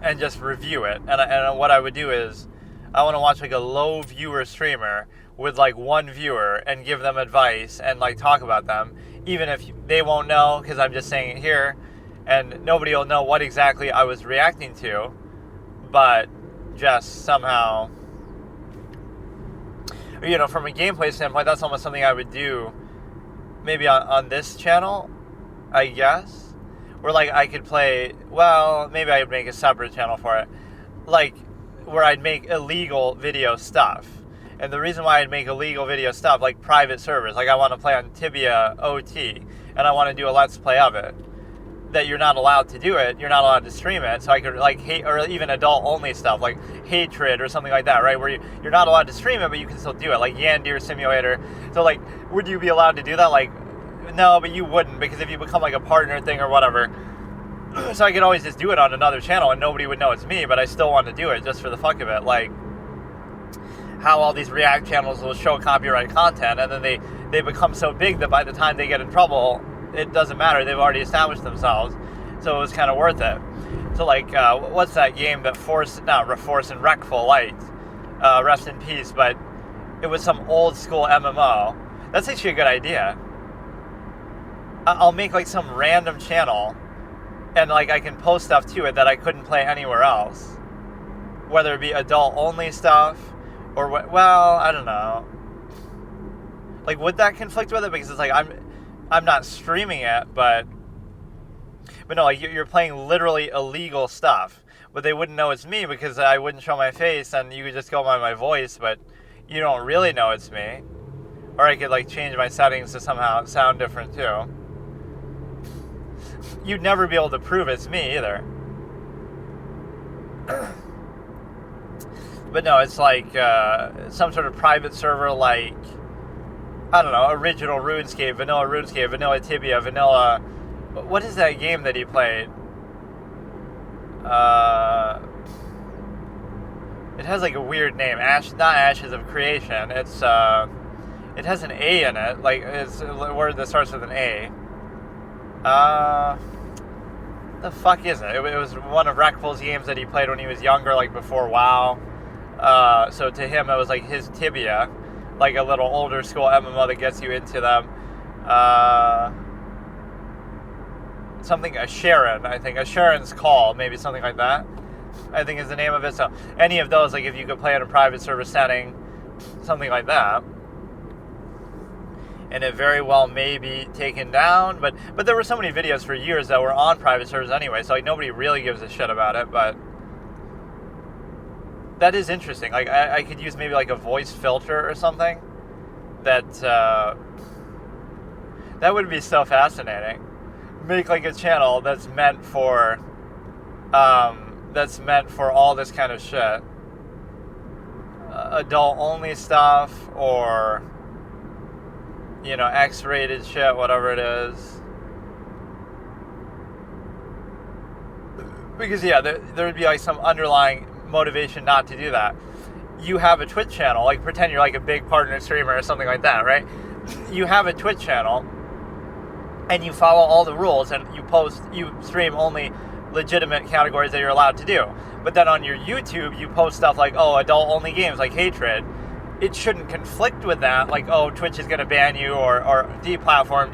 and just review it. And what I would do is, I want to watch like a low viewer streamer with like 1 viewer and give them advice and like talk about them, even if they won't know because I'm just saying it here, and nobody will know what exactly I was reacting to, but just somehow, you know, from a gameplay standpoint, that's almost something I would do maybe on this channel, I guess. Where like I could play, well, maybe I would make a separate channel for it, like where I'd make illegal video stuff. And the reason why I'd make illegal video stuff, like private servers, like I want to play on Tibia OT, and I want to do a Let's Play of it, that you're not allowed to do it, you're not allowed to stream it, so I could like hate, or even adult only stuff, like Hatred or something like that, right, where you're not allowed to stream it, but you can still do it, like Yandir Simulator. So like, would you be allowed to do that? Like, no, but you wouldn't, because if you become like a partner thing or whatever, so I could always just do it on another channel and nobody would know it's me, but I still want to do it just for the fuck of it. Like how all these React channels will show copyright content and then they become so big that by the time they get in trouble, it doesn't matter. They've already established themselves. So it was kind of worth it. So like, what's that game that Force and Wreckful liked? Rest in peace, but it was some old school MMO. That's actually a good idea. I'll make like some random channel and like I can post stuff to it that I couldn't play anywhere else, whether it be adult only stuff or what. Well, I don't know. Like, would that conflict with it? Because it's like I'm not streaming it, but no, like you're playing literally illegal stuff, but they wouldn't know it's me because I wouldn't show my face, and you could just go by my voice, but you don't really know it's me. Or I could like change my settings to somehow sound different too. You'd never be able to prove it's me either. But no, it's like some sort of private server like I don't know, original RuneScape, vanilla Tibia, vanilla... What is that game that he played? It has like a weird name. Not Ashes of Creation. It's it has an A in it. Like it's a word that starts with an A. The fuck is it? It was one of Reckful's games that he played when he was younger, like before WoW. So to him, it was like his Tibia, like a little older school MMO that gets you into them. Something, a Sharon, I think. A Sharon's Call, maybe something like that, I think is the name of it. So any of those, like if you could play in a private server setting, something like that. And it very well may be taken down, but there were so many videos for years that were on private servers anyway, so like nobody really gives a shit about it, but that is interesting. Like I could use maybe like a voice filter or something that would be so fascinating. Make like a channel that's meant for all this kind of shit, adult only stuff, or you know, X-rated shit, whatever it is. Because yeah, there would be like some underlying motivation not to do that. You have a Twitch channel, like pretend you're like a big partner streamer or something like that, right? You have a Twitch channel and you follow all the rules and you stream only legitimate categories that you're allowed to do. But then on your YouTube, you post stuff like, oh, adult only games like Hatred. It shouldn't conflict with that, like, oh, Twitch is going to ban you or deplatform,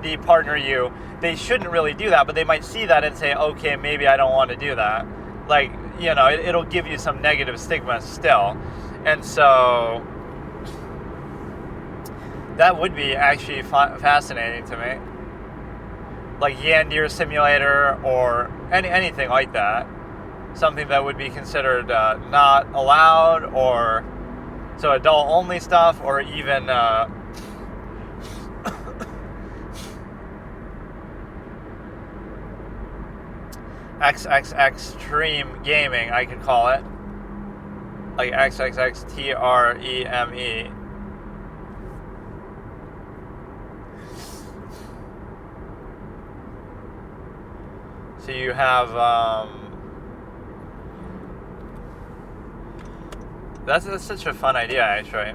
de-partner you. They shouldn't really do that, but they might see that and say, okay, maybe I don't want to do that. Like, you know, it'll give you some negative stigma still. And so that would be actually fascinating to me. Like Yandir Simulator or anything like that. Something that would be considered not allowed, or so adult only stuff, or even XXX Extreme Gaming, I could call it. Like XXXTREME. So you have that's such a fun idea, actually.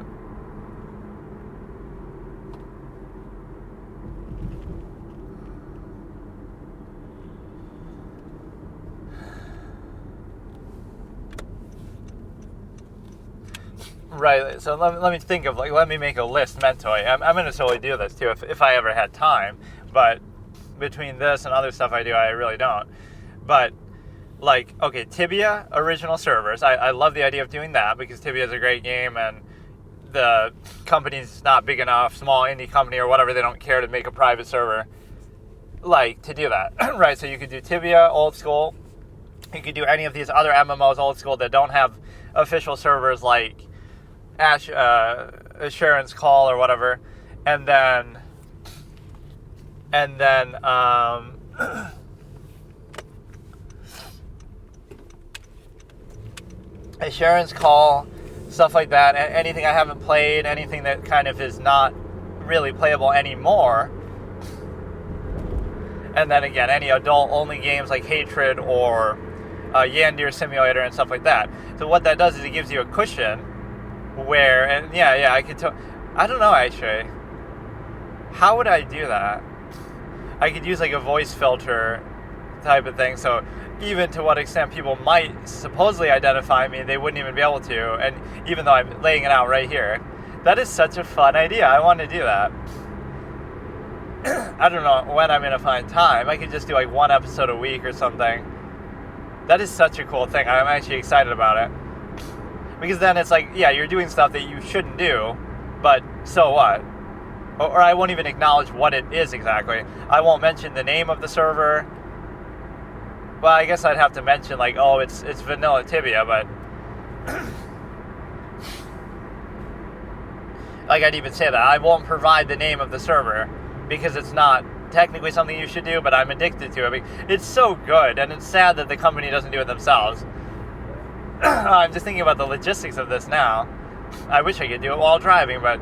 Right, so let me think of, like, let me make a list mentally. I'm going to totally do this, too, if I ever had time. But between this and other stuff I do, I really don't. But, like, okay, Tibia, original servers. I love the idea of doing that, because Tibia is a great game, and the company's not big enough, small indie company or whatever, they don't care to make a private server, like, to do that. Right, so you could do Tibia, old school. You could do any of these other MMOs, old school, that don't have official servers, like Sharon's Call or whatever, and then Sharon's Call, stuff like that, anything I haven't played, anything that kind of is not really playable anymore, and then again, any adult-only games like Hatred or Yandir Simulator and stuff like that. So what that does is it gives you a cushion where, and yeah, I could I don't know, actually. How would I do that? I could use like a voice filter type of thing, so even to what extent people might supposedly identify me, they wouldn't even be able to, and even though I'm laying it out right here. That is such a fun idea. I want to do that. I don't know when I'm going to find time. I could just do like one episode a week or something. That is such a cool thing. I'm actually excited about it. Because then it's like, yeah, you're doing stuff that you shouldn't do, but so what? Or I won't even acknowledge what it is exactly. I won't mention the name of the server. Well, I guess I'd have to mention, like, oh, it's vanilla Tibia, but like, I'd even say that. I won't provide the name of the server because it's not technically something you should do, but I'm addicted to it. I mean, it's so good, and it's sad that the company doesn't do it themselves. I'm just thinking about the logistics of this now. I wish I could do it while driving, but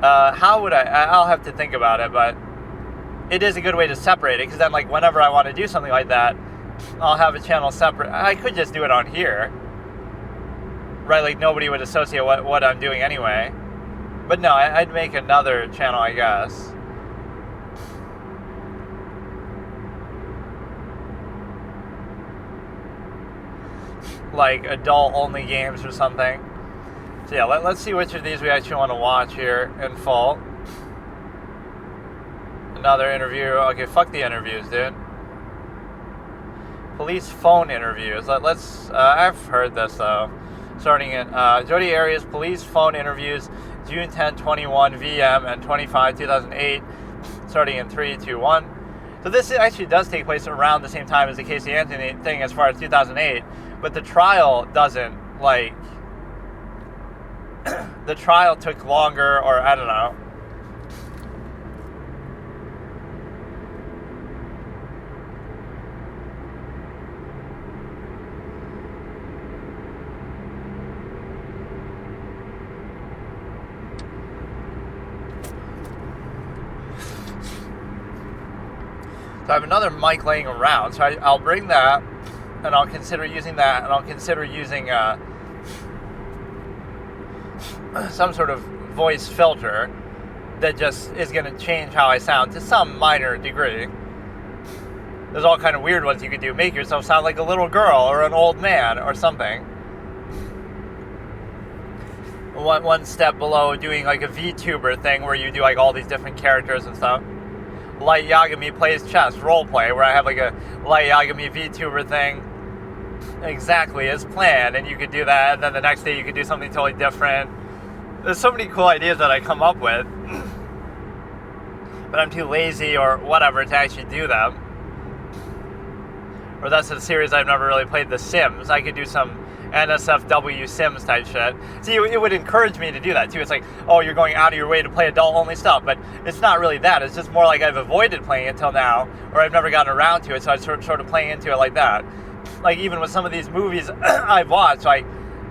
How would I'll have to think about it, but it is a good way to separate it, because then, like, whenever I want to do something like that, I'll have a channel separate. I could just do it on here, right? Like, nobody would associate what I'm doing anyway. But no, I'd make another channel, I guess. Like adult-only games or something. So yeah, let's see which of these we actually want to watch here in full. Another interview. Okay, fuck the interviews, dude. Police phone interviews. Let's. I've heard this though. Starting in Jodi Arias police phone interviews, June 10, 21 VM and 25, 2008. Starting in 3, 2, 1. So this actually does take place around the same time as the Casey Anthony thing, as far as 2008. But the trial doesn't, like. The trial took longer, or I don't know. So I have another mic laying around, so I'll bring that, and I'll consider using that, and I'll consider using some sort of voice filter that just is going to change how I sound to some minor degree. There's all kind of weird ones you could do. Make yourself sound like a little girl or an old man or something. One step below doing like a VTuber thing where you do like all these different characters and stuff. Light Yagami plays chess roleplay, where I have like a Light Yagami VTuber thing exactly as planned, and you could do that, and then the next day you could do something totally different. There's so many cool ideas that I come up with, but I'm too lazy or whatever to actually do them. Or that's a series I've never really played, The Sims. I could do some NSFW Sims type shit. See, it would encourage me to do that too. It's like, oh, you're going out of your way to play adult-only stuff, but it's not really that. It's just more like I've avoided playing it till now, or I've never gotten around to it, so I'm sort of playing into it like that. Like, even with some of these movies I've watched, like,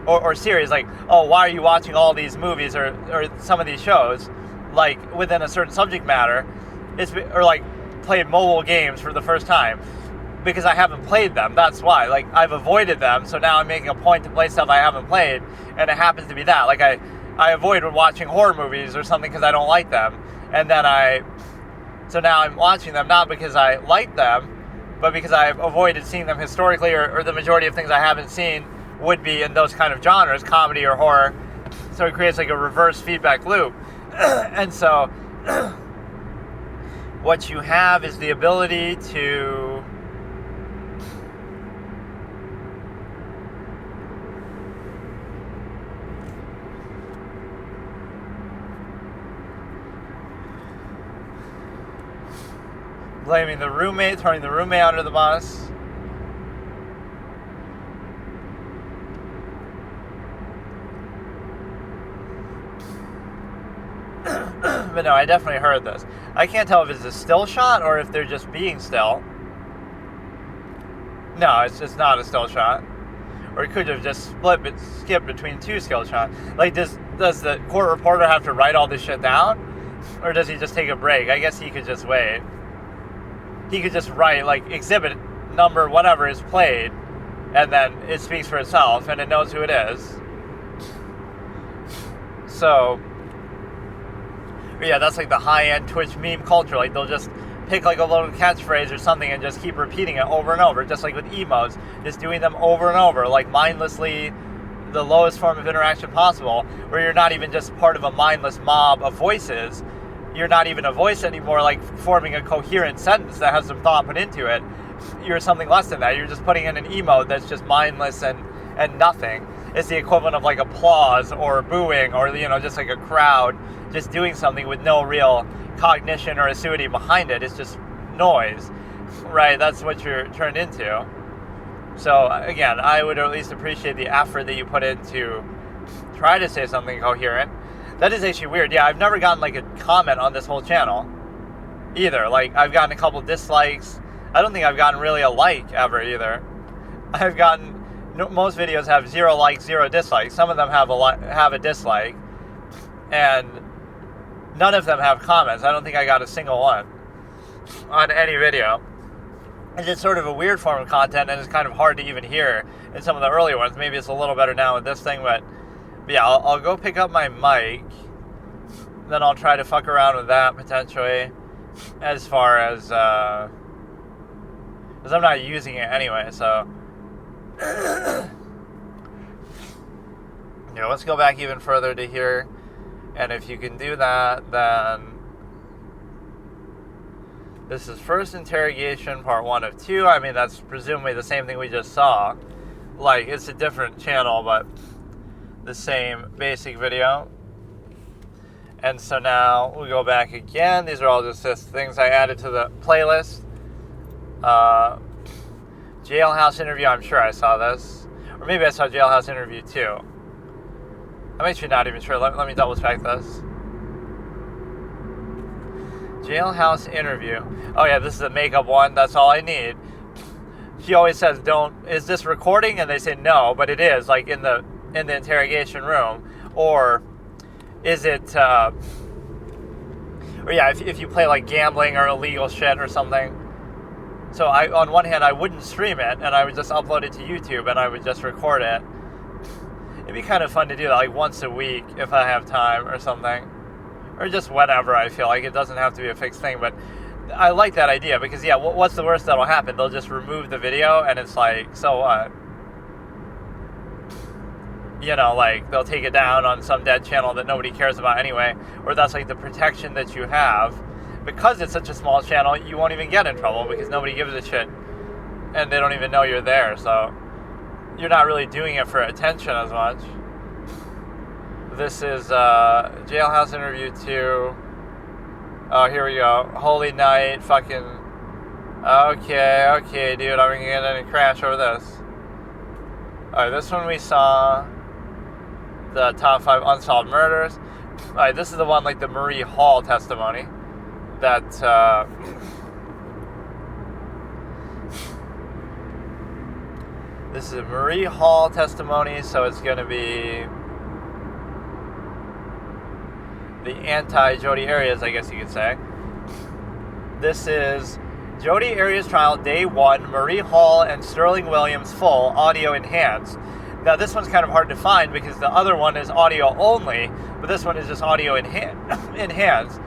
or series, like, oh, why are you watching all these movies or some of these shows, like, within a certain subject matter, or like, played mobile games for the first time, because I haven't played them. That's why. Like, I've avoided them, so now I'm making a point to play stuff I haven't played, and it happens to be that. Like, I avoided watching horror movies or something because I don't like them, and then so now I'm watching them not because I like them, but because I've avoided seeing them historically, or the majority of things I haven't seen would be in those kind of genres, comedy or horror. So it creates like a reverse feedback loop. And so what you have is the ability to blaming the roommate, throwing the roommate under the bus. But no, I definitely heard this. I can't tell if it's a still shot or if they're just being still. No, it's not a still shot. Or it could have just skipped between two still shots. Like, does the court reporter have to write all this shit down? Or does he just take a break? I guess he could just wait. He could just write, like, exhibit number whatever is played, and then it speaks for itself, and it knows who it is. So, yeah, that's like the high-end Twitch meme culture. Like, they'll just pick like a little catchphrase or something and just keep repeating it over and over, just like with emotes, just doing them over and over, like mindlessly, the lowest form of interaction possible, where you're not even just part of a mindless mob of voices. You're not even a voice anymore, like forming a coherent sentence that has some thought put into it. You're something less than that. You're just putting in an emote that's just mindless and nothing. It's the equivalent of like applause or booing, or, you know, just like a crowd just doing something with no real cognition or acuity behind it. It's just noise, right? That's what you're turned into. So again, I would at least appreciate the effort that you put in to try to say something coherent. That is actually weird. Yeah, I've never gotten like a comment on this whole channel either. Like, I've gotten a couple dislikes. I don't think I've gotten really a like ever either. I've gotten, most videos have 0 likes, 0 dislikes. Some of them have a dislike, and none of them have comments. I don't think I got a single one on any video. It's just sort of a weird form of content, and it's kind of hard to even hear in some of the earlier ones. Maybe it's a little better now with this thing, but yeah, I'll go pick up my mic, then I'll try to fuck around with that potentially, as far as, because I'm not using it anyway, so. Yeah, let's go back even further to here, and if you can do that, then this is first interrogation, part 1 of 2. I mean, that's presumably the same thing we just saw. Like, it's a different channel, but the same basic video. And so now we go back again. These are all just things I added to the playlist. Jailhouse interview, I'm sure I saw this. Or maybe I saw Jailhouse interview too. I'm actually not even sure. Let me double check this. Jailhouse interview. Oh yeah, this is the makeup one. That's all I need. She always says, is this recording? And they say no, but it is, like in the interrogation room. Or is it, or yeah, if you play like gambling or illegal shit or something. So on one hand, I wouldn't stream it, and I would just upload it to YouTube, and I would just record it. It'd be kind of fun to do that, like once a week, if I have time or something. Or just whenever I feel like. It doesn't have to be a fixed thing, but I like that idea, because yeah, what's the worst that'll happen? They'll just remove the video, and it's like, so what? You know, like, they'll take it down on some dead channel that nobody cares about anyway, or that's like the protection that you have. Because it's such a small channel, you won't even get in trouble, because nobody gives a shit, and they don't even know you're there, so you're not really doing it for attention as much. This is Jailhouse interview 2. Oh, here we go. Holy Night, fucking. Okay, dude, I'm gonna get in a crash over this. Alright, this one we saw. The top 5 unsolved murders. Alright, this is the one, like the Marie Hall testimony. That, this is a Marie Hall testimony, so it's gonna be the anti-Jodi Arias, I guess you could say. This is Jodi Arias trial, day 1, Marie Hall and Sterling Williams full, audio enhanced. Now this one's kind of hard to find because the other one is audio only, but this one is just audio enhanced,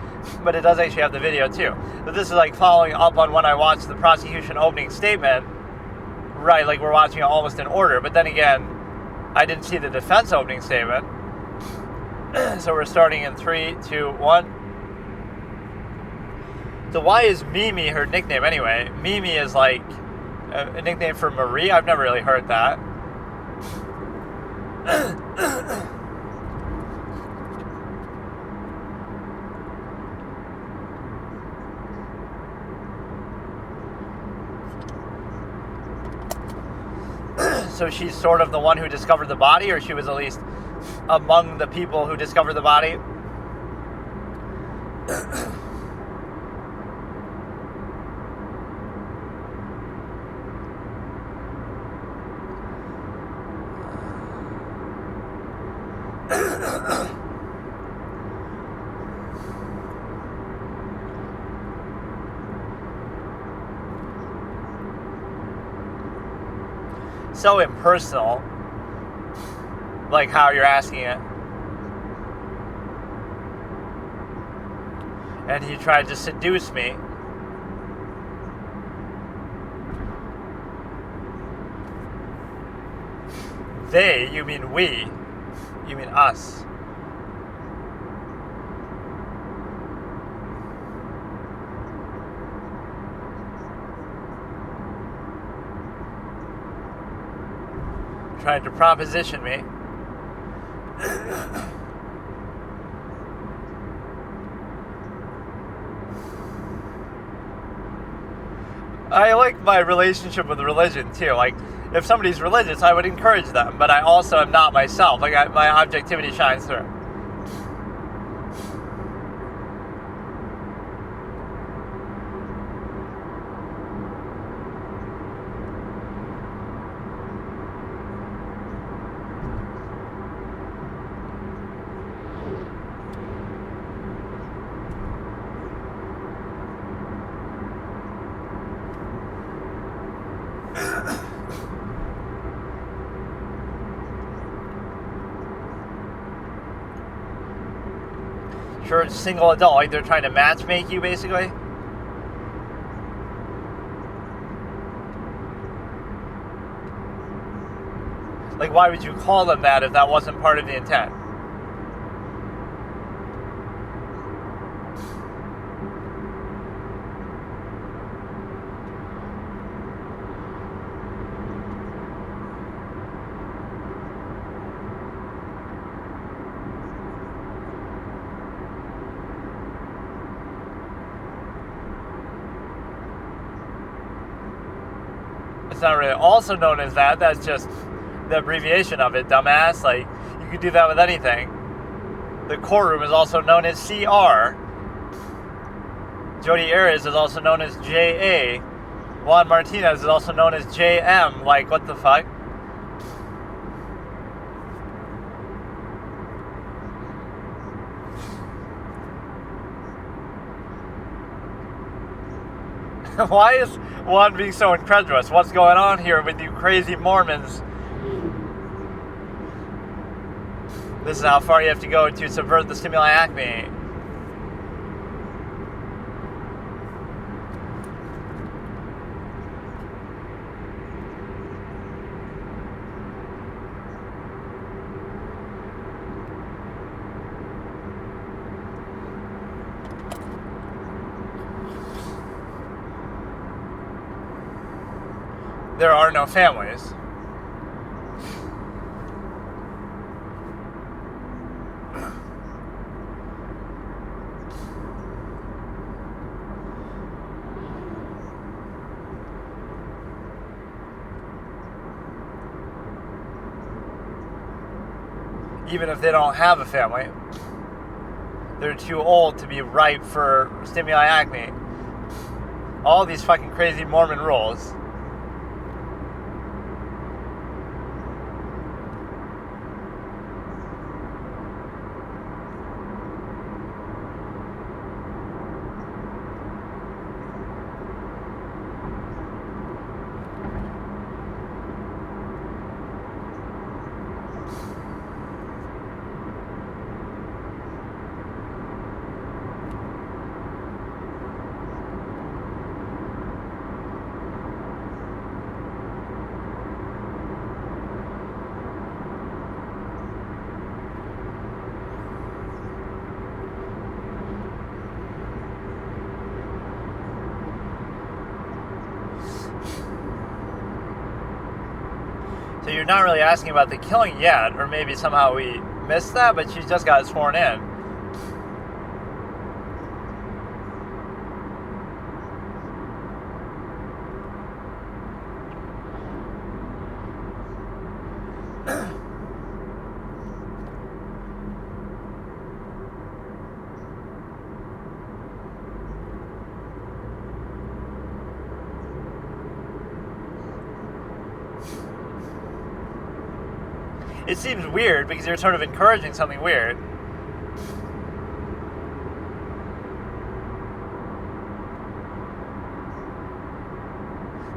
but it does actually have the video too. But this is like following up on when I watched the prosecution opening statement, right, like we're watching it almost in order, but then again, I didn't see the defense opening statement. So we're starting in 3, 2, 1. So why is Mimi her nickname anyway? Mimi is like a nickname for Marie? I've never really heard that. So she's sort of the one who discovered the body, or she was at least among the people who discovered the body? So impersonal, like how you're asking it. And he tried to seduce me. They, you mean we. You mean us. Trying to proposition me. I like my relationship with religion too. Like, if somebody's religious, I would encourage them, but I also am not myself. Like, my objectivity shines through. Sure, single adult, like they're trying to match make you, basically. Like, why would you call them that if that wasn't part of the intent? It's not really also known as that. That's just the abbreviation of it, dumbass. Like, you could do that with anything. The courtroom is also known as CR. Jodi Arias is also known as JA. Juan Martinez is also known as JM. Like, what the fuck? Why is Juan being so incredulous? What's going on here with you crazy Mormons? This is how far you have to go to subvert the stimuli acme. There are no families. Even if they don't have a family, they're too old to be ripe for stimuli acme. All these fucking crazy Mormon rules. So you're not really asking about the killing yet, or maybe somehow we missed that, but she just got sworn in. It seems weird because you're sort of encouraging something weird.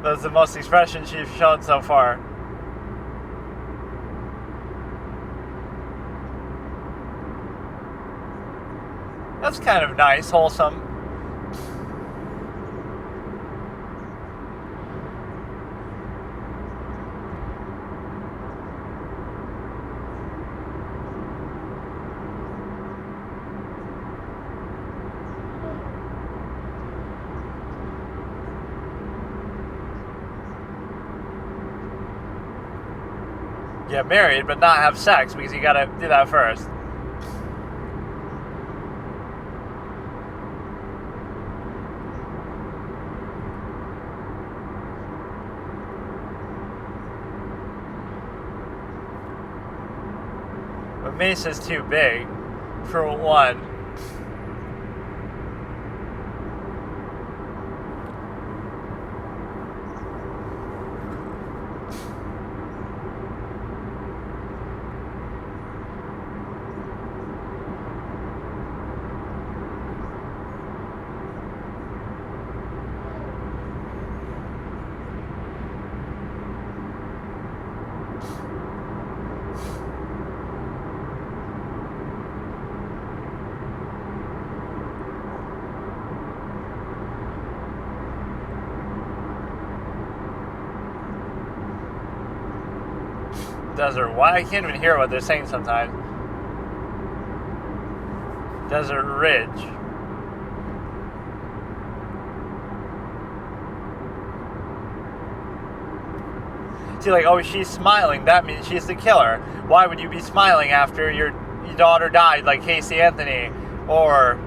That's the most expression she's shown so far. That's kind of nice, wholesome. Get married, but not have sex because you gotta do that first. But Mesa's too big for one. Desert what? I can't even hear what they're saying sometimes. Desert Ridge. See, like, oh, she's smiling. That means she's the killer. Why would you be smiling after your daughter died, like Casey Anthony? Or,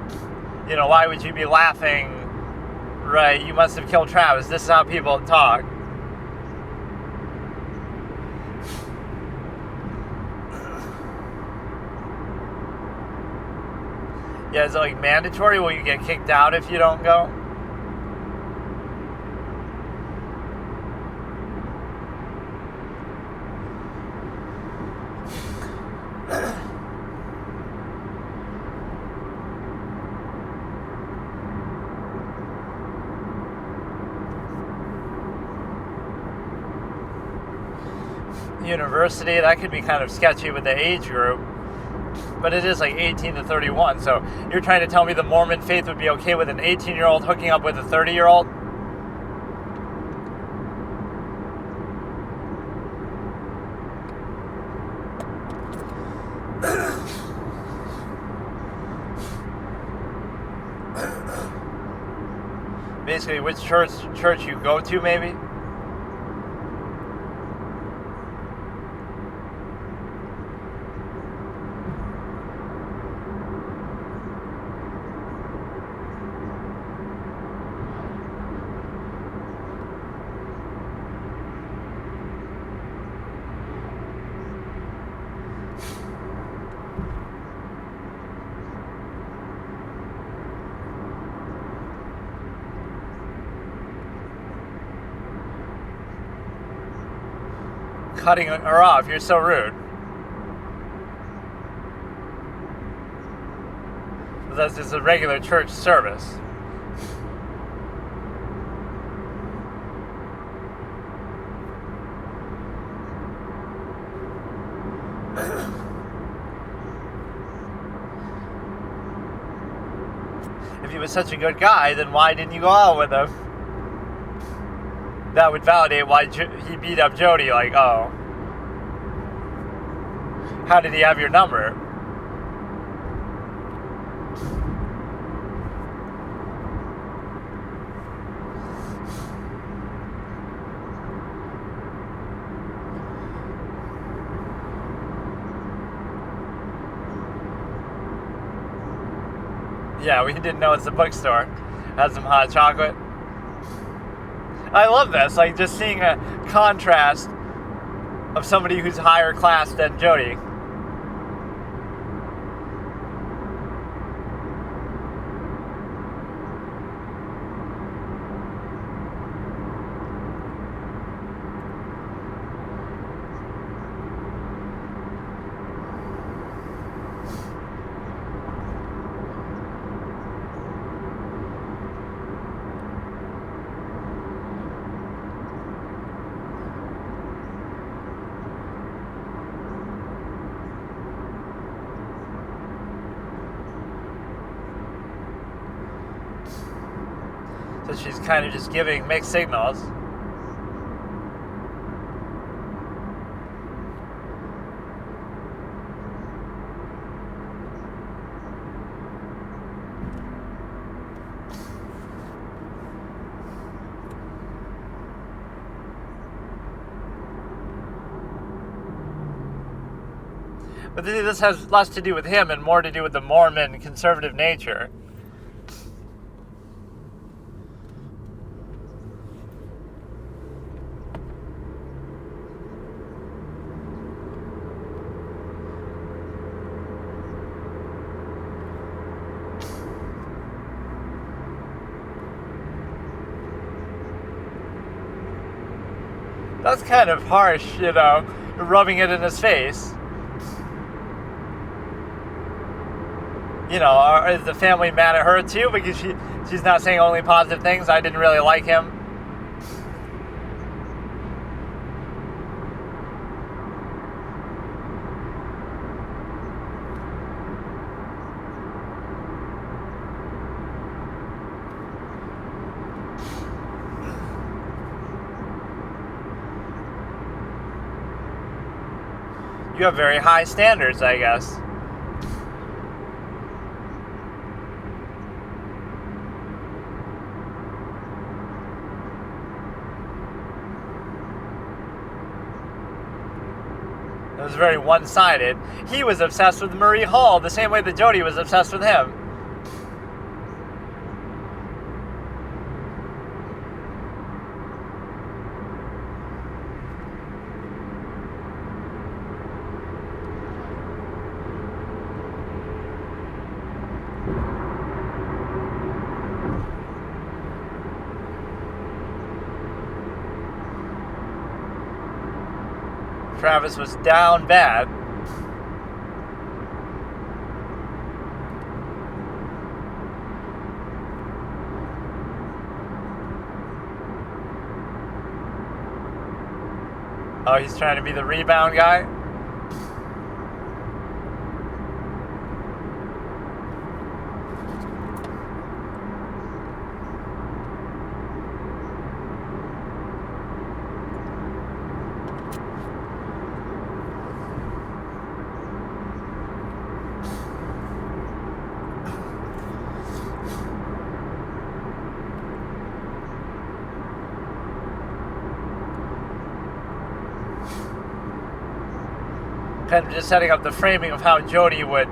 you know, why would you be laughing? Right, you must have killed Travis. This is how people talk. Yeah, is it like mandatory? Will you get kicked out if you don't go? University, that could be kind of sketchy with the age group. But it is like 18 to 31, so you're trying to tell me the Mormon faith would be okay with an 18-year-old hooking up with a 30-year-old? Basically, which church you go to, maybe? Cutting her off. You're so rude. That's just a regular church service. If he was such a good guy, then why didn't you go out with him? That would validate why he beat up Jody. Like, oh, how did he have your number? Yeah, we didn't know it's a bookstore. Had some hot chocolate. I love this, like just seeing a contrast of somebody who's higher class than Jody. So she's kind of just giving mixed signals. But this has less to do with him and more to do with the Mormon conservative nature. That's kind of harsh, you know, rubbing it in his face. You know, is the family mad at her too? Because she's not saying only positive things. I didn't really like him. You have very high standards, I guess. It was very one-sided. He was obsessed with Marie Hall the same way that Jody was obsessed with him. Travis was down bad. Oh, he's trying to be the rebound guy? Kind of just setting up the framing of how Jody would.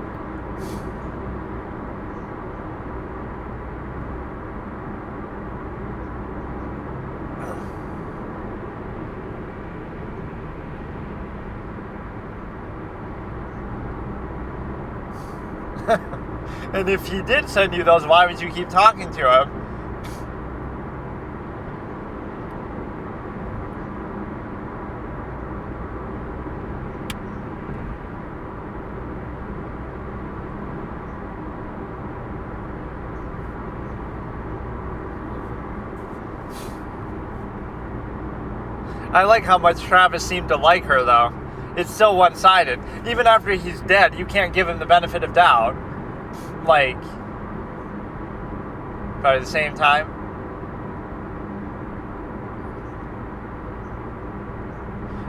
And if he did send you those, why would you keep talking to him? I like how much Travis seemed to like her, though. It's still one-sided. Even after he's dead, you can't give him the benefit of doubt. Like, but at the same time,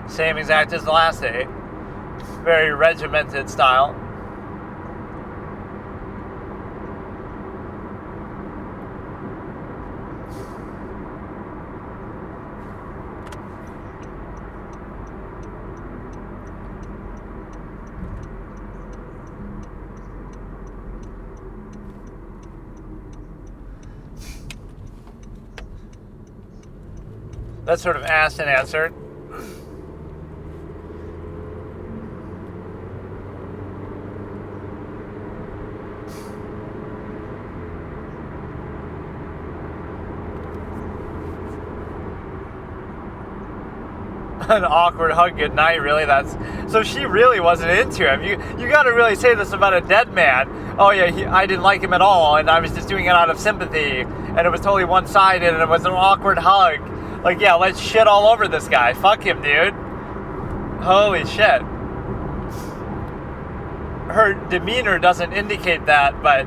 same exact as the last day. Very regimented style. That's sort of asked and answered. An awkward hug goodnight, really? That's so she really wasn't into him. You got to really say this about a dead man. Oh yeah, I didn't like him at all, and I was just doing it out of sympathy, and it was totally one-sided, and it was an awkward hug. Like, yeah, let's shit all over this guy. Fuck him, dude. Holy shit. Her demeanor doesn't indicate that, but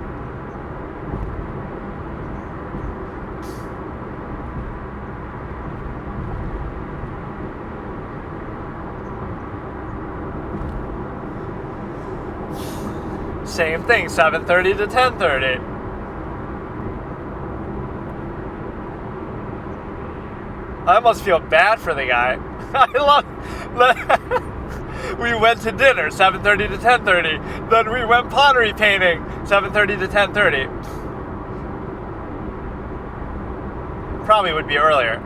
same thing, 7:30 to 10:30. I almost feel bad for the guy. I love. We went to dinner, 7:30 to 10:30. Then we went pottery painting, 7:30 to 10:30. Probably would be earlier.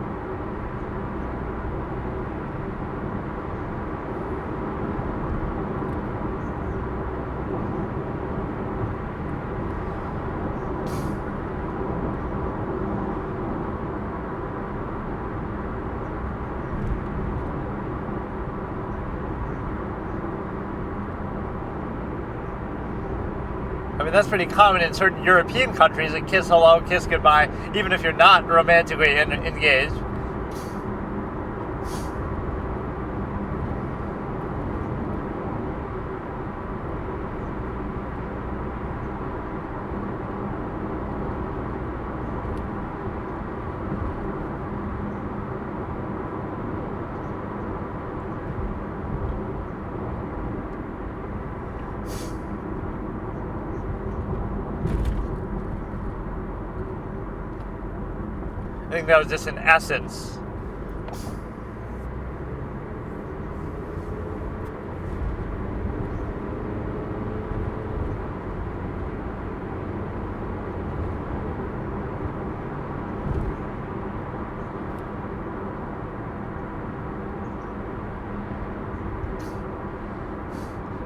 I mean, that's pretty common in certain European countries, a kiss hello, kiss goodbye, even if you're not romantically engaged. I think that was just an essence.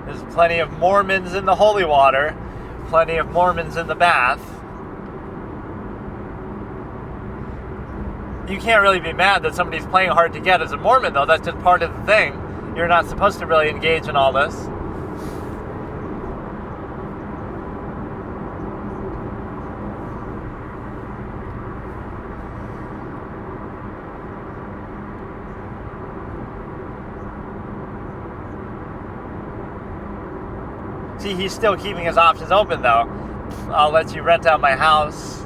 There's plenty of Mormons in the holy water, plenty of Mormons in the bath. You can't really be mad that somebody's playing hard to get as a Mormon, though. That's just part of the thing. You're not supposed to really engage in all this. See, he's still keeping his options open, though. I'll let you rent out my house.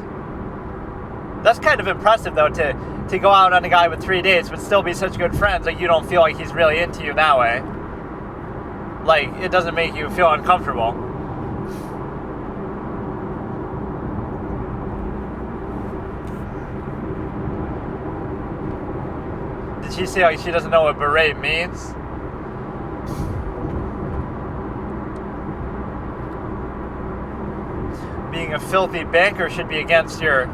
That's kind of impressive, though, to go out on a guy with 3 dates but still be such good friends. Like, you don't feel like he's really into you that way. Like, it doesn't make you feel uncomfortable. Did she say, like, she doesn't know what beret means? Being a filthy banker should be against your...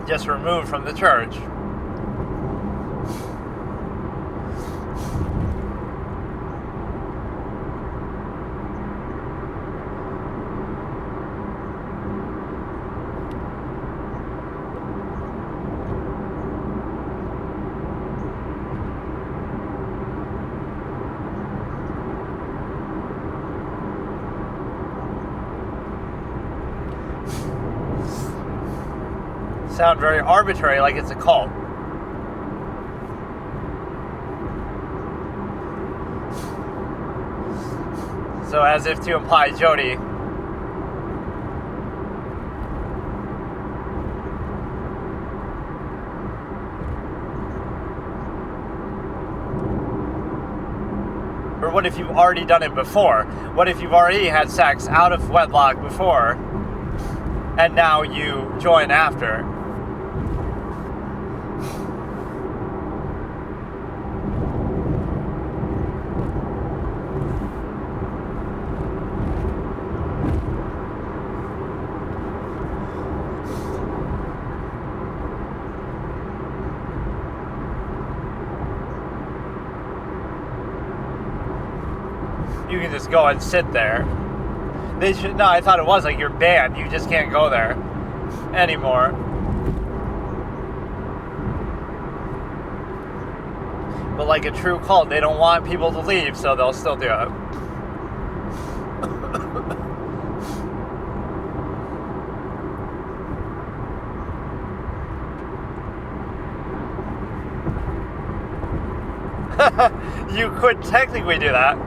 just removed from the church. Sound very arbitrary, like it's a cult. So as if to imply Jody. Or what if you've already done it before? What if you've already had sex out of wedlock before, and now you join after? You can just go and sit there. They should. No, I thought it was like you're banned. You just can't go there anymore. But like a true cult, they don't want people to leave, so they'll still do it. You could technically do that.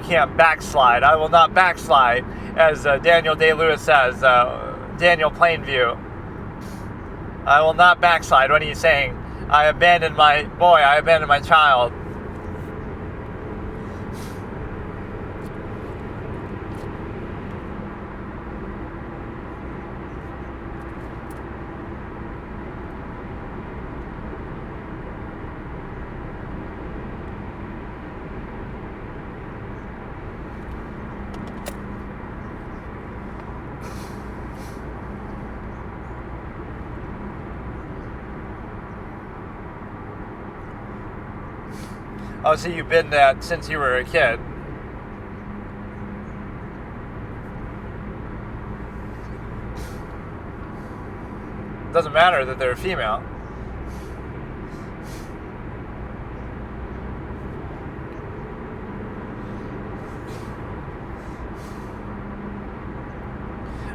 Can't backslide. I will not backslide, as Daniel Day-Lewis says, Daniel Plainview. I will not backslide. What are you saying? I abandoned my boy, I abandoned my child. Oh, so you've been that since you were a kid. Doesn't matter that they're female.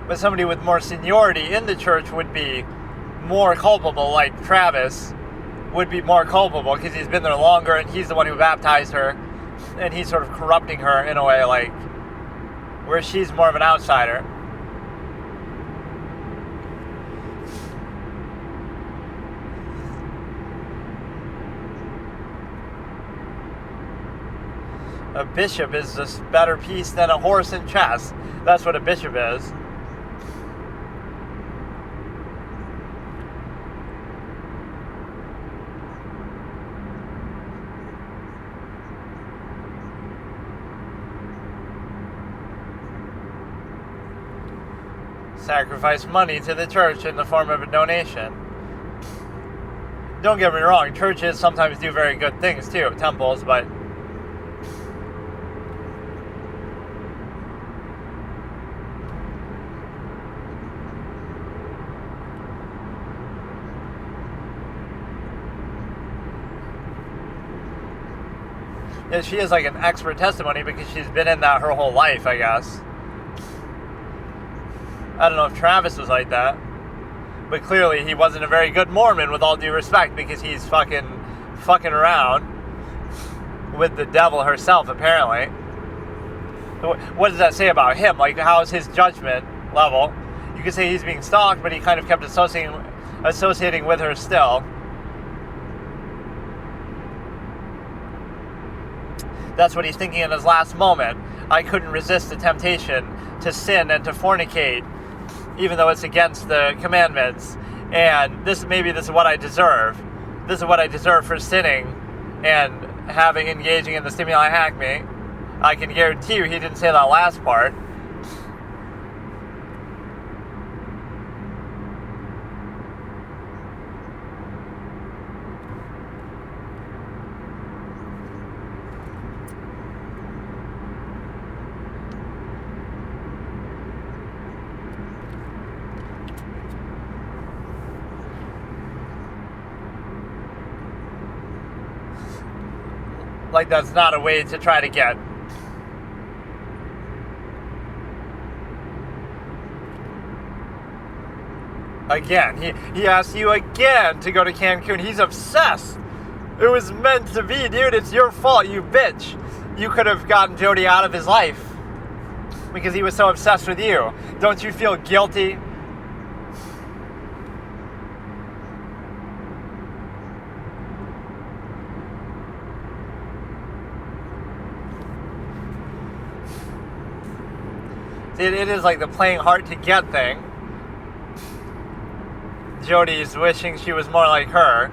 But somebody with more seniority in the church would be more culpable, like Travis would be more culpable because he's been there longer and he's the one who baptized her, and he's sort of corrupting her in a way, like, where she's more of an outsider. A bishop is a better piece than a horse in chess. That's what a bishop is. Sacrifice money to the church in the form of a donation. Don't get me wrong, churches sometimes do very good things too, temples, but yeah, she is like an expert testimony because she's been in that her whole life, I guess. I don't know if Travis was like that, but clearly he wasn't a very good Mormon, with all due respect, because he's fucking around with the devil herself, apparently. What does that say about him? Like, how is his judgment level? You could say he's being stalked, but he kind of kept associating with her still. That's what he's thinking in his last moment. I couldn't resist the temptation to sin and to fornicate, even though it's against the commandments. And this is what I deserve. This is what I deserve for sinning and engaging in the stimuli acme. I can guarantee you he didn't say that last part. Like, that's not a way to try to get again. He asked you again to go to Cancun. He's obsessed. It was meant to be, dude. It's your fault, you bitch. You could have gotten Jody out of his life because he was so obsessed with you. Don't you feel guilty? It is like the playing hard to get thing. Jody's wishing she was more like her.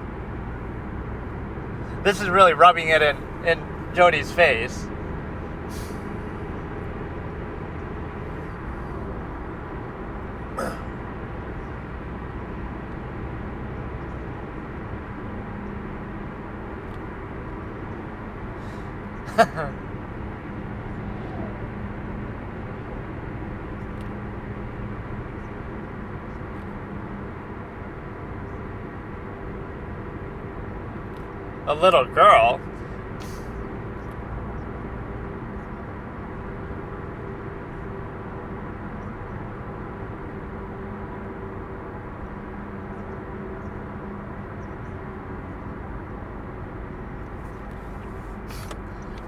This is really rubbing it in Jody's face. A little girl?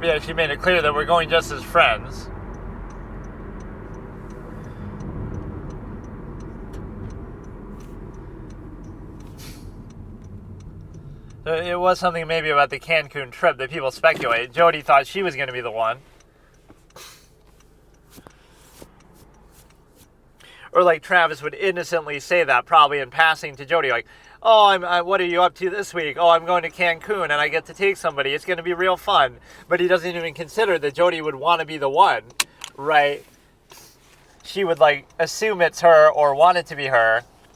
Yeah, she made it clear that we're going just as friends. So it was something maybe about the Cancun trip that people speculate. Jody thought she was going to be the one. Or like Travis would innocently say that, probably in passing to Jody, like, oh, what are you up to this week? Oh, I'm going to Cancun and I get to take somebody. It's going to be real fun. But he doesn't even consider that Jody would want to be the one, right? She would like assume it's her or want it to be her.